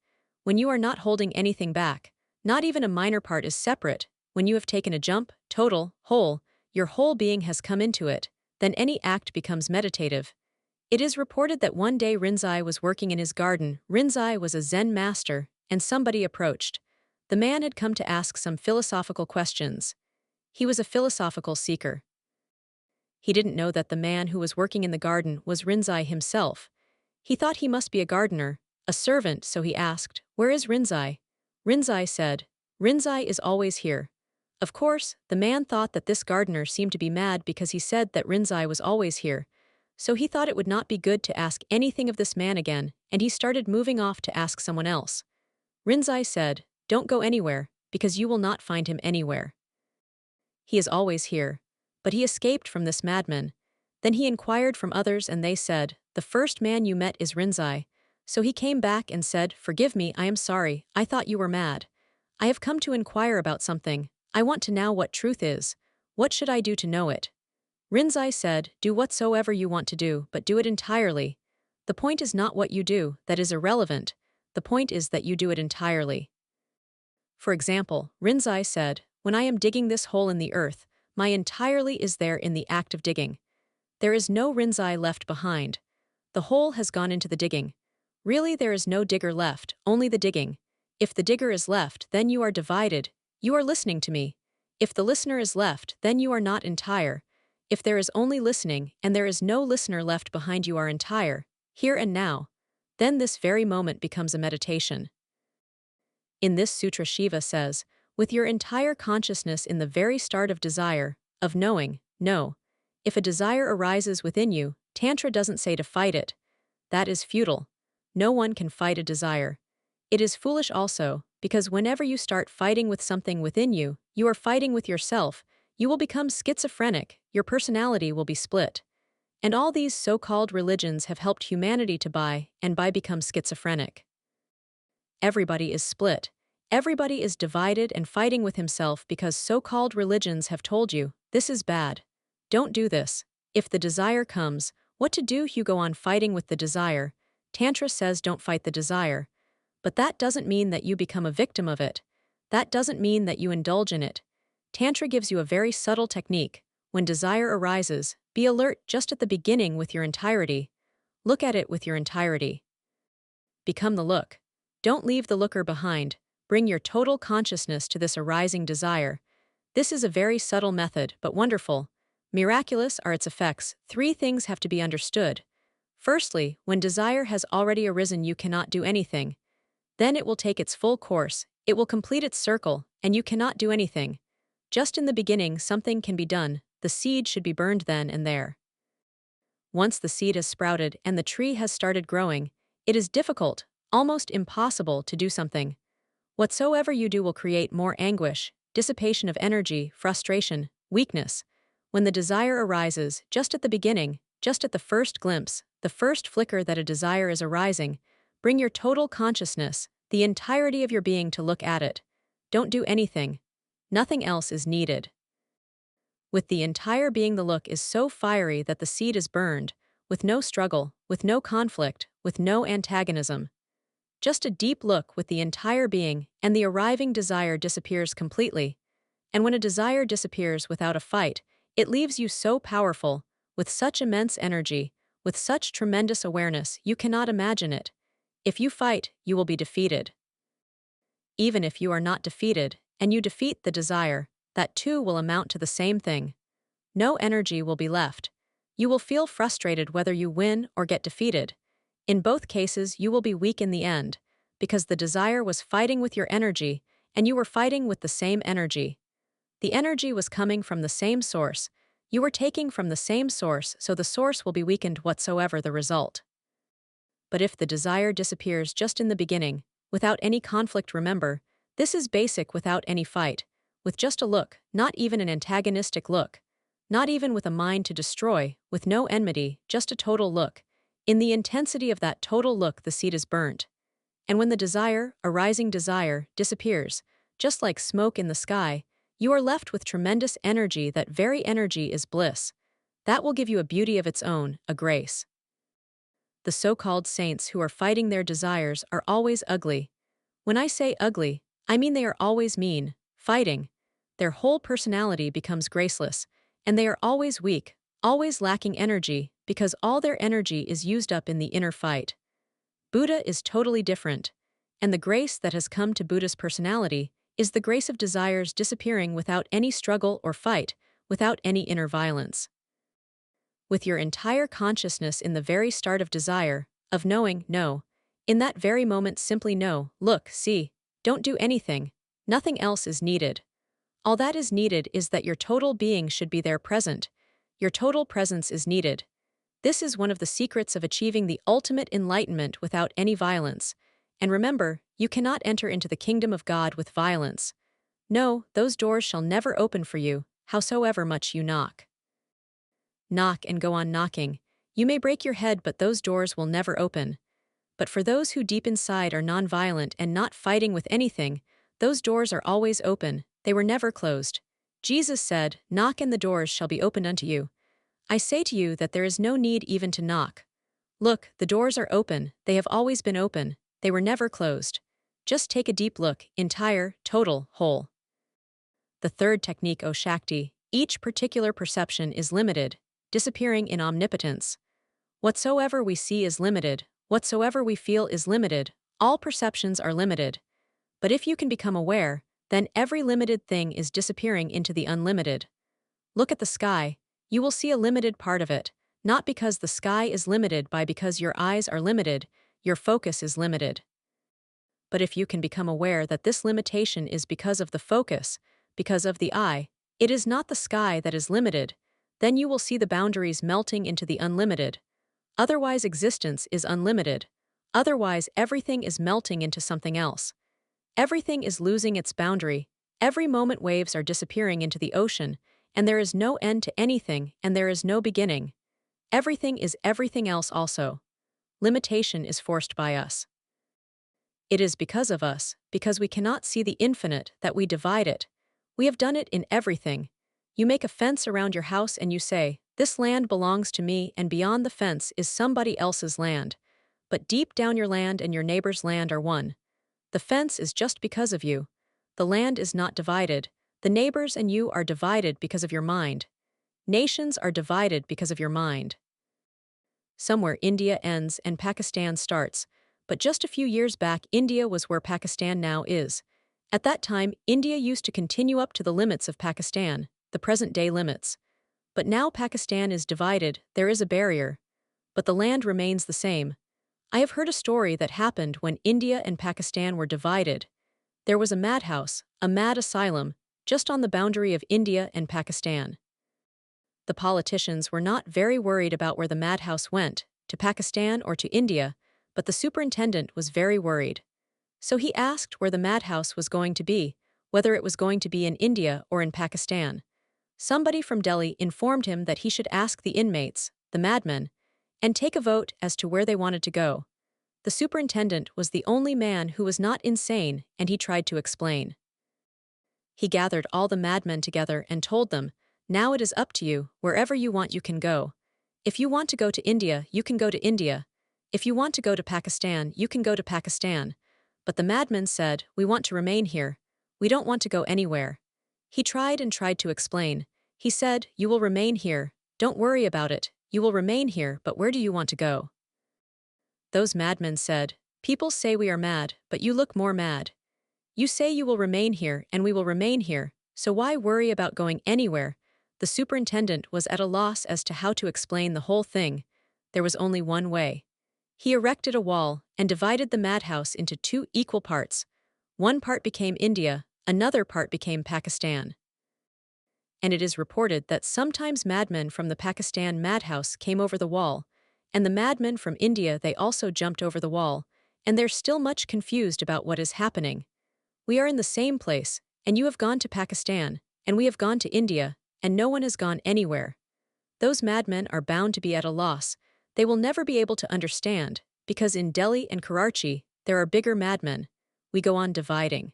When you are not holding anything back, not even a minor part is separate, when you have taken a jump, total, whole, your whole being has come into it, then any act becomes meditative. It is reported that one day Rinzai was working in his garden. Rinzai was a Zen master, and somebody approached. The man had come to ask some philosophical questions. He was a philosophical seeker. He didn't know that the man who was working in the garden was Rinzai himself. He thought he must be a gardener, a servant, so he asked, "Where is Rinzai?" Rinzai said, "Rinzai is always here." Of course, the man thought that this gardener seemed to be mad because he said that Rinzai was always here. So he thought it would not be good to ask anything of this man again, and he started moving off to ask someone else. Rinzai said, "Don't go anywhere, because you will not find him anywhere. He is always here." But he escaped from this madman. Then he inquired from others, and they said, "The first man you met is Rinzai." So he came back and said, "Forgive me, I am sorry, I thought you were mad. I have come to inquire about something. I want to know what truth is. What should I do to know it?" Rinzai said, "Do whatsoever you want to do, but do it entirely. The point is not what you do, that is irrelevant. The point is that you do it entirely." For example, Rinzai said, "When I am digging this hole in the earth, my entirely is there in the act of digging. There is no Rinzai left behind. The hole has gone into the digging. Really, there is no digger left, only the digging. If the digger is left, then you are divided. You are listening to me. If the listener is left, then you are not entire. If there is only listening, and there is no listener left behind, you are entire, here and now. Then this very moment becomes a meditation." In this sutra, Shiva says, "With your entire consciousness in the very start of desire, of knowing, know. If a desire arises within you, Tantra doesn't say to fight it. That is futile. No one can fight a desire. It is foolish also, because whenever you start fighting with something within you, you are fighting with yourself. You will become schizophrenic, your personality will be split. And all these so-called religions have helped humanity to buy and by become schizophrenic. Everybody is split. Everybody is divided and fighting with himself because so-called religions have told you, this is bad. Don't do this. If the desire comes, what to do? You go on fighting with the desire. Tantra says don't fight the desire. But that doesn't mean that you become a victim of it. That doesn't mean that you indulge in it. Tantra gives you a very subtle technique. When desire arises, be alert just at the beginning with your entirety. Look at it with your entirety. Become the look. Don't leave the looker behind. Bring your total consciousness to this arising desire. This is a very subtle method, but wonderful. Miraculous are its effects. 3 things have to be understood. Firstly, when desire has already arisen, you cannot do anything. Then it will take its full course, it will complete its circle, and you cannot do anything. Just in the beginning, something can be done. The seed should be burned then and there. Once the seed has sprouted and the tree has started growing, it is difficult, almost impossible to do something. Whatsoever you do will create more anguish, dissipation of energy, frustration, weakness. When the desire arises, just at the beginning, just at the first glimpse, the first flicker that a desire is arising, bring your total consciousness, the entirety of your being to look at it. Don't do anything. Nothing else is needed. With the entire being, the look is so fiery that the seed is burned, with no struggle, with no conflict, with no antagonism. Just a deep look with the entire being, and the arriving desire disappears completely. And when a desire disappears without a fight, it leaves you so powerful, with such immense energy, with such tremendous awareness, you cannot imagine it. If you fight, you will be defeated. Even if you are not defeated, and you defeat the desire, that too will amount to the same thing. No energy will be left. You will feel frustrated whether you win or get defeated. In both cases, you will be weak in the end, because the desire was fighting with your energy, and you were fighting with the same energy. The energy was coming from the same source. You were taking from the same source, so the source will be weakened whatsoever the result. But if the desire disappears just in the beginning, without any conflict, remember, this is basic, without any fight, with just a look, not even an antagonistic look, not even with a mind to destroy, with no enmity, just a total look. In the intensity of that total look, the seed is burnt. And when the desire, arising desire, disappears, just like smoke in the sky, you are left with tremendous energy. That very energy is bliss. That will give you a beauty of its own, a grace. The so-called saints who are fighting their desires are always ugly. When I say ugly, I mean they are always mean, fighting. Their whole personality becomes graceless, and they are always weak, always lacking energy, because all their energy is used up in the inner fight. Buddha is totally different, and the grace that has come to Buddha's personality is the grace of desires disappearing without any struggle or fight, without any inner violence. With your entire consciousness in the very start of desire, of knowing, know. In that very moment, simply know, look, see, don't do anything. Nothing else is needed. All that is needed is that your total being should be there present. Your total presence is needed. This is one of the secrets of achieving the ultimate enlightenment without any violence. And remember, you cannot enter into the kingdom of God with violence. No, those doors shall never open for you, howsoever much you knock. Knock and go on knocking. You may break your head, but those doors will never open. But for those who deep inside are nonviolent and not fighting with anything, those doors are always open, they were never closed. Jesus said, "Knock and the doors shall be opened unto you." I say to you that there is no need even to knock. Look, the doors are open, they have always been open, they were never closed. Just take a deep look, entire, total, whole. The third technique, O Shakti, each particular perception is limited, disappearing in omnipotence. Whatsoever we see is limited, whatsoever we feel is limited, all perceptions are limited. But if you can become aware, then every limited thing is disappearing into the unlimited. Look at the sky, you will see a limited part of it, not because the sky is limited by because your eyes are limited, your focus is limited. But if you can become aware that this limitation is because of the focus, because of the eye, it is not the sky that is limited, then you will see the boundaries melting into the unlimited. Otherwise existence is unlimited. Otherwise everything is melting into something else. Everything is losing its boundary, every moment waves are disappearing into the ocean, and there is no end to anything and there is no beginning. Everything is everything else also. Limitation is forced by us. It is because of us, because we cannot see the infinite, that we divide it. We have done it in everything. You make a fence around your house and you say, "This land belongs to me," and beyond the fence is somebody else's land. But deep down your land and your neighbor's land are one. The fence is just because of you. The land is not divided. The neighbors and you are divided because of your mind. Nations are divided because of your mind. Somewhere India ends and Pakistan starts, but just a few years back India was where Pakistan now is. At that time, India used to continue up to the limits of Pakistan, the present-day limits. But now Pakistan is divided, there is a barrier. But the land remains the same. I have heard a story that happened when India and Pakistan were divided. There was a madhouse, a mad asylum, just on the boundary of India and Pakistan. The politicians were not very worried about where the madhouse went, to Pakistan or to India, but the superintendent was very worried. So he asked where the madhouse was going to be, whether it was going to be in India or in Pakistan. Somebody from Delhi informed him that he should ask the inmates, the madmen, and take a vote as to where they wanted to go. The superintendent was the only man who was not insane, and he tried to explain. He gathered all the madmen together and told them, "Now it is up to you, wherever you want you can go. If you want to go to India, you can go to India. If you want to go to Pakistan, you can go to Pakistan." But the madmen said, "We want to remain here. We don't want to go anywhere." He tried and tried to explain. He said, "You will remain here. Don't worry about it. You will remain here, but where do you want to go?" Those madmen said, "People say we are mad, but you look more mad. You say you will remain here, and we will remain here, so why worry about going anywhere?" The superintendent was at a loss as to how to explain the whole thing. There was only one way. He erected a wall and divided the madhouse into two equal parts. One part became India, another part became Pakistan. And it is reported that sometimes madmen from the Pakistan madhouse came over the wall, and the madmen from India they also jumped over the wall, and they're still much confused about what is happening. We are in the same place, and you have gone to Pakistan, and we have gone to India, and no one has gone anywhere. Those madmen are bound to be at a loss. They will never be able to understand, because in Delhi and Karachi, there are bigger madmen. We go on dividing.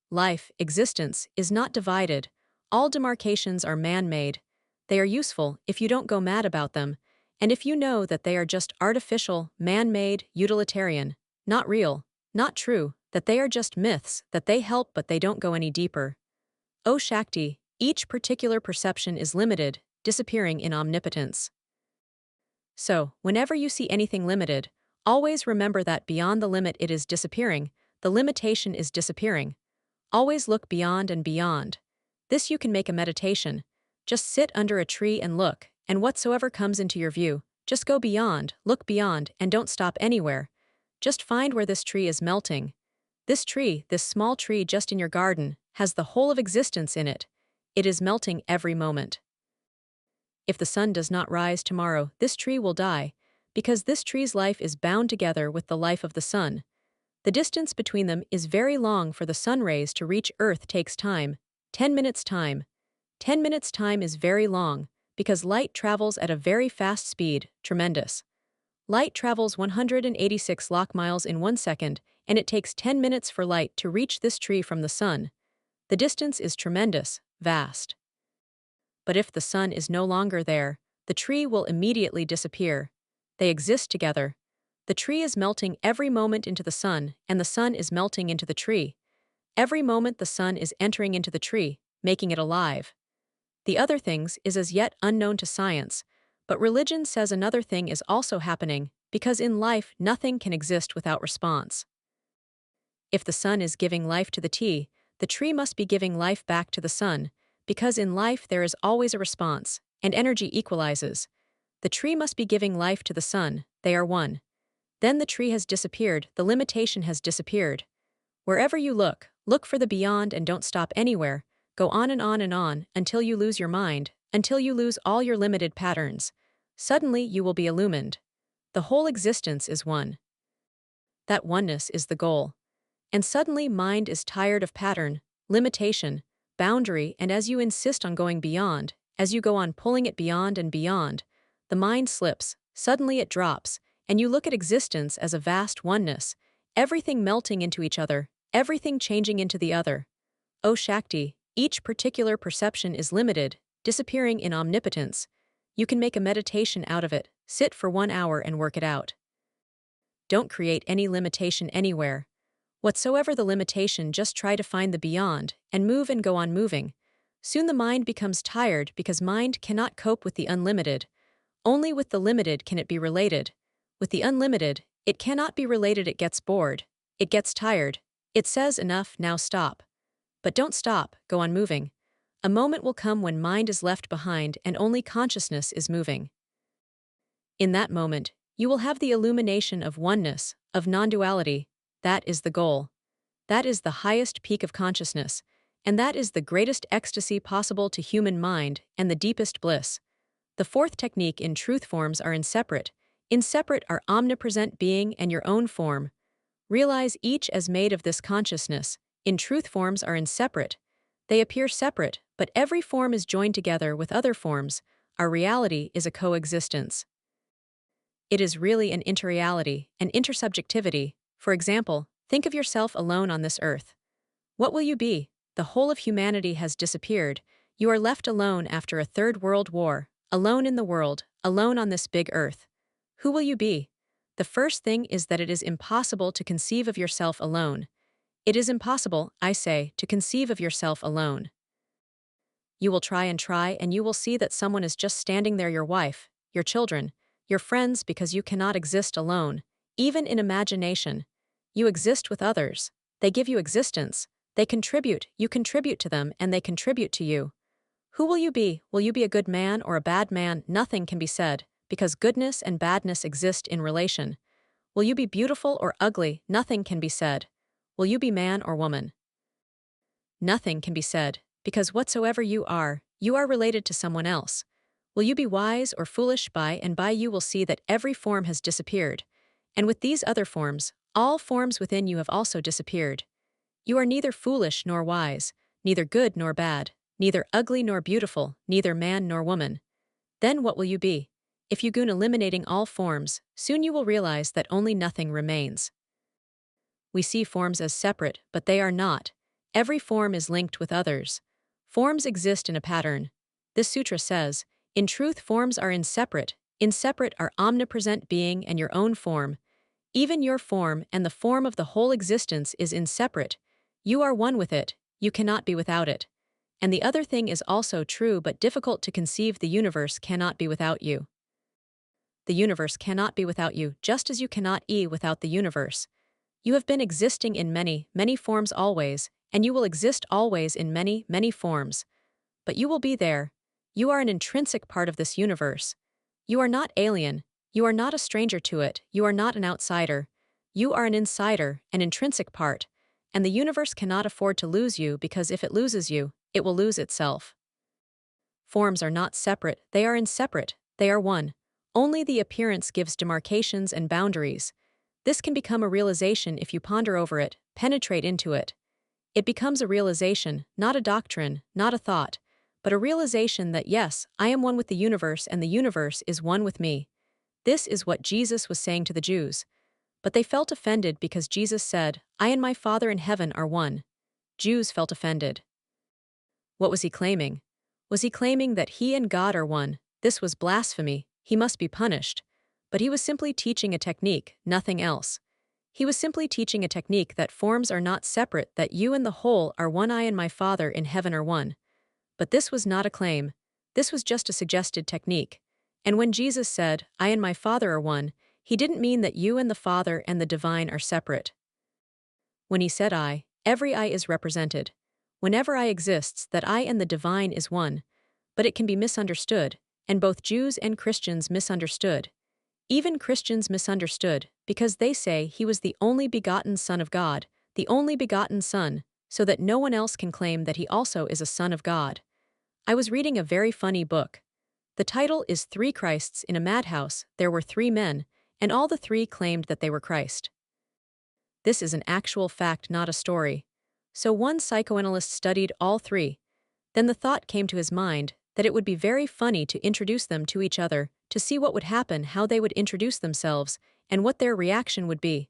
Life, existence, is not divided. All demarcations are man-made. They are useful if you don't go mad about them, and if you know that they are just artificial, man-made, utilitarian, not real, not true, that they are just myths, that they help but they don't go any deeper. O Shakti, each particular perception is limited, disappearing in omnipotence. So, whenever you see anything limited, always remember that beyond the limit it is disappearing, the limitation is disappearing. Always look beyond and beyond. This you can make a meditation. Just sit under a tree and look, and whatsoever comes into your view, just go beyond, look beyond, and don't stop anywhere. Just find where this tree is melting. This tree, this small tree just in your garden, has the whole of existence in it. It is melting every moment. If the sun does not rise tomorrow, this tree will die, because this tree's life is bound together with the life of the sun. The distance between them is very long. For the sun rays to reach Earth takes time, 10 minutes time. 10 minutes time is very long, because light travels at a very fast speed, tremendous. Light travels 186 Loch miles in 1 second, and it takes 10 minutes for light to reach this tree from the sun. The distance is tremendous, vast. But if the sun is no longer there, the tree will immediately disappear. They exist together. The tree is melting every moment into the sun, and the sun is melting into the tree. Every moment the sun is entering into the tree, making it alive. The other things is as yet unknown to science, but religion says another thing is also happening, because in life nothing can exist without response. If the sun is giving life to the tree must be giving life back to the sun, because in life there is always a response, and energy equalizes. The tree must be giving life to the sun, they are one. Then the tree has disappeared, the limitation has disappeared. Wherever you look, look for the beyond and don't stop anywhere. Go on and on and on, until you lose your mind, until you lose all your limited patterns. Suddenly you will be illumined. The whole existence is one. That oneness is the goal. And suddenly mind is tired of pattern, limitation, boundary, and as you insist on going beyond, as you go on pulling it beyond and beyond, the mind slips, suddenly it drops, and you look at existence as a vast oneness, everything melting into each other, everything changing into the other. O Shakti, each particular perception is limited, disappearing in omnipotence. You can make a meditation out of it, sit for 1 hour and work it out. Don't create any limitation anywhere. Whatsoever the limitation, just try to find the beyond, and move and go on moving. Soon the mind becomes tired because mind cannot cope with the unlimited. Only with the limited can it be related. With the unlimited, it cannot be related. It gets bored. It gets tired. It says enough, now stop. But don't stop, go on moving. A moment will come when mind is left behind and only consciousness is moving. In that moment, you will have the illumination of oneness, of non-duality. That is the goal. That is the highest peak of consciousness, and that is the greatest ecstasy possible to human mind and the deepest bliss. The fourth technique in truth forms are inseparate. Inseparate are omnipresent being and your own form. Realize each as made of this consciousness. In truth forms are inseparate. They appear separate, but every form is joined together with other forms. Our reality is a coexistence. It is really an interreality, an intersubjectivity. For example, think of yourself alone on this earth. What will you be? The whole of humanity has disappeared. You are left alone after a third world war, alone in the world, alone on this big earth. Who will you be? The first thing is that it is impossible to conceive of yourself alone. It is impossible, I say, to conceive of yourself alone. You will try, and you will see that someone is just standing there, your wife, your children, your friends, because you cannot exist alone. Even in imagination, you exist with others. They give you existence. They contribute, you contribute to them, and they contribute to you. Who will you be? Will you be a good man or a bad man? Nothing can be said, because goodness and badness exist in relation. Will you be beautiful or ugly? Nothing can be said. Will you be man or woman? Nothing can be said, because whatsoever you are related to someone else. Will you be wise or foolish? By and by you will see that every form has disappeared. And with these other forms, all forms within you have also disappeared. You are neither foolish nor wise, neither good nor bad, neither ugly nor beautiful, neither man nor woman. Then what will you be? If you go on eliminating all forms, soon you will realize that only nothing remains. We see forms as separate, but they are not. Every form is linked with others. Forms exist in a pattern. This sutra says, in truth forms are inseparate. Inseparate are omnipresent being and your own form. Even your form and the form of the whole existence is inseparate. You are one with it, you cannot be without it. And the other thing is also true but difficult to conceive. The universe cannot be without you. The universe cannot be without you, just as you cannot be without the universe. You have been existing in many, many forms always, and you will exist always in many, many forms. But you will be there. You are an intrinsic part of this universe. You are not alien. You are not a stranger to it. You are not an outsider. You are an insider, an intrinsic part. And the universe cannot afford to lose you, because if it loses you, it will lose itself. Forms are not separate. They are inseparate. They are one. Only the appearance gives demarcations and boundaries. This can become a realization if you ponder over it, penetrate into it. It becomes a realization, not a doctrine, not a thought, but a realization that yes, I am one with the universe and the universe is one with me. This is what Jesus was saying to the Jews. But they felt offended because Jesus said, I and my Father in heaven are one. Jews felt offended. What was he claiming? Was he claiming that he and God are one? This was blasphemy. He must be punished. But he was simply teaching a technique, nothing else. He was simply teaching a technique that forms are not separate, that you and the whole are one. I and my Father in heaven are one. But this was not a claim. This was just a suggested technique. And when Jesus said, I and my Father are one, he didn't mean that you and the Father and the divine are separate. When he said I, every I is represented. Whenever I exists, that I and the divine is one. But it can be misunderstood, and both Jews and Christians misunderstood. Even Christians misunderstood, because they say he was the only begotten Son of God, the only begotten Son, so that no one else can claim that he also is a Son of God. I was reading a very funny book. The title is Three Christs in a Madhouse. There were three men, and all the three claimed that they were Christ. This is an actual fact, not a story. So one psychoanalyst studied all three. Then the thought came to his mind that it would be very funny to introduce them to each other, to see what would happen, how they would introduce themselves, and what their reaction would be.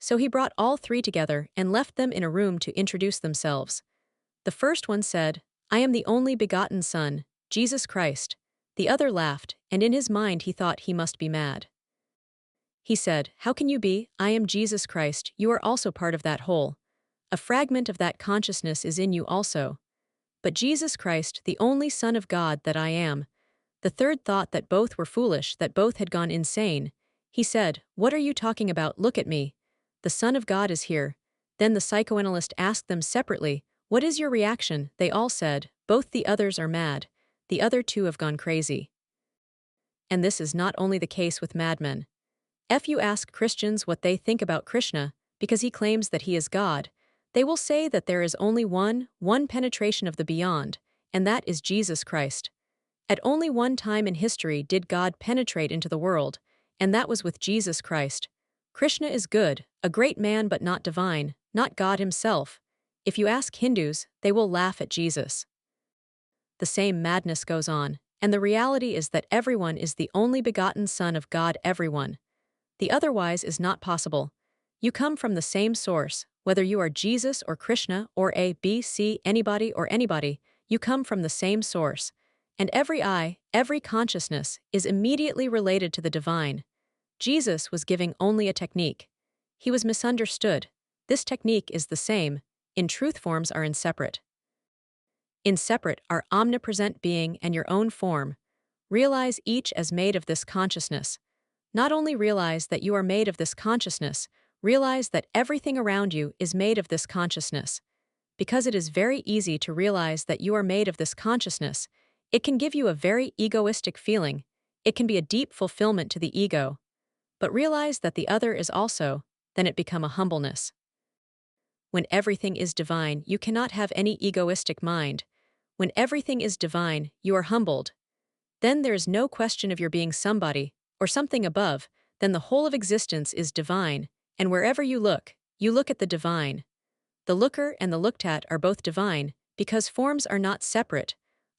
So he brought all three together and left them in a room to introduce themselves. The first one said, I am the only begotten Son, Jesus Christ. The other laughed, and in his mind he thought he must be mad. He said, How can you be? I am Jesus Christ. You are also part of that whole. A fragment of that consciousness is in you also. But Jesus Christ, the only Son of God that I am. The third thought that both were foolish, that both had gone insane. He said, What are you talking about? Look at me. The Son of God is here. Then the psychoanalyst asked them separately, What is your reaction? They all said, Both the others are mad. The other two have gone crazy. And this is not only the case with madmen. If you ask Christians what they think about Krishna, because he claims that he is God, they will say that there is only one penetration of the beyond, and that is Jesus Christ. At only one time in history did God penetrate into the world, and that was with Jesus Christ. Krishna is good, a great man but not divine, not God himself. If you ask Hindus, they will laugh at Jesus. The same madness goes on, and the reality is that everyone is the only begotten Son of God, everyone. The otherwise is not possible. You come from the same source, whether you are Jesus or Krishna or A, B, C, anybody or anybody, you come from the same source. And every I, every consciousness, is immediately related to the divine. Jesus was giving only a technique. He was misunderstood. This technique is the same. In truth, forms are inseparate. Inseparate are omnipresent being and your own form. Realize each as made of this consciousness. Not only realize that you are made of this consciousness, realize that everything around you is made of this consciousness. Because it is very easy to realize that you are made of this consciousness, it can give you a very egoistic feeling. It can be a deep fulfillment to the ego. But realize that the other is also, then it become a humbleness. When everything is divine, you cannot have any egoistic mind. When everything is divine, you are humbled. Then there is no question of your being somebody, or something above, then the whole of existence is divine, and wherever you look at the divine. The looker and the looked at are both divine, because forms are not separate.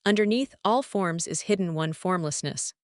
Underneath all forms is hidden one formlessness.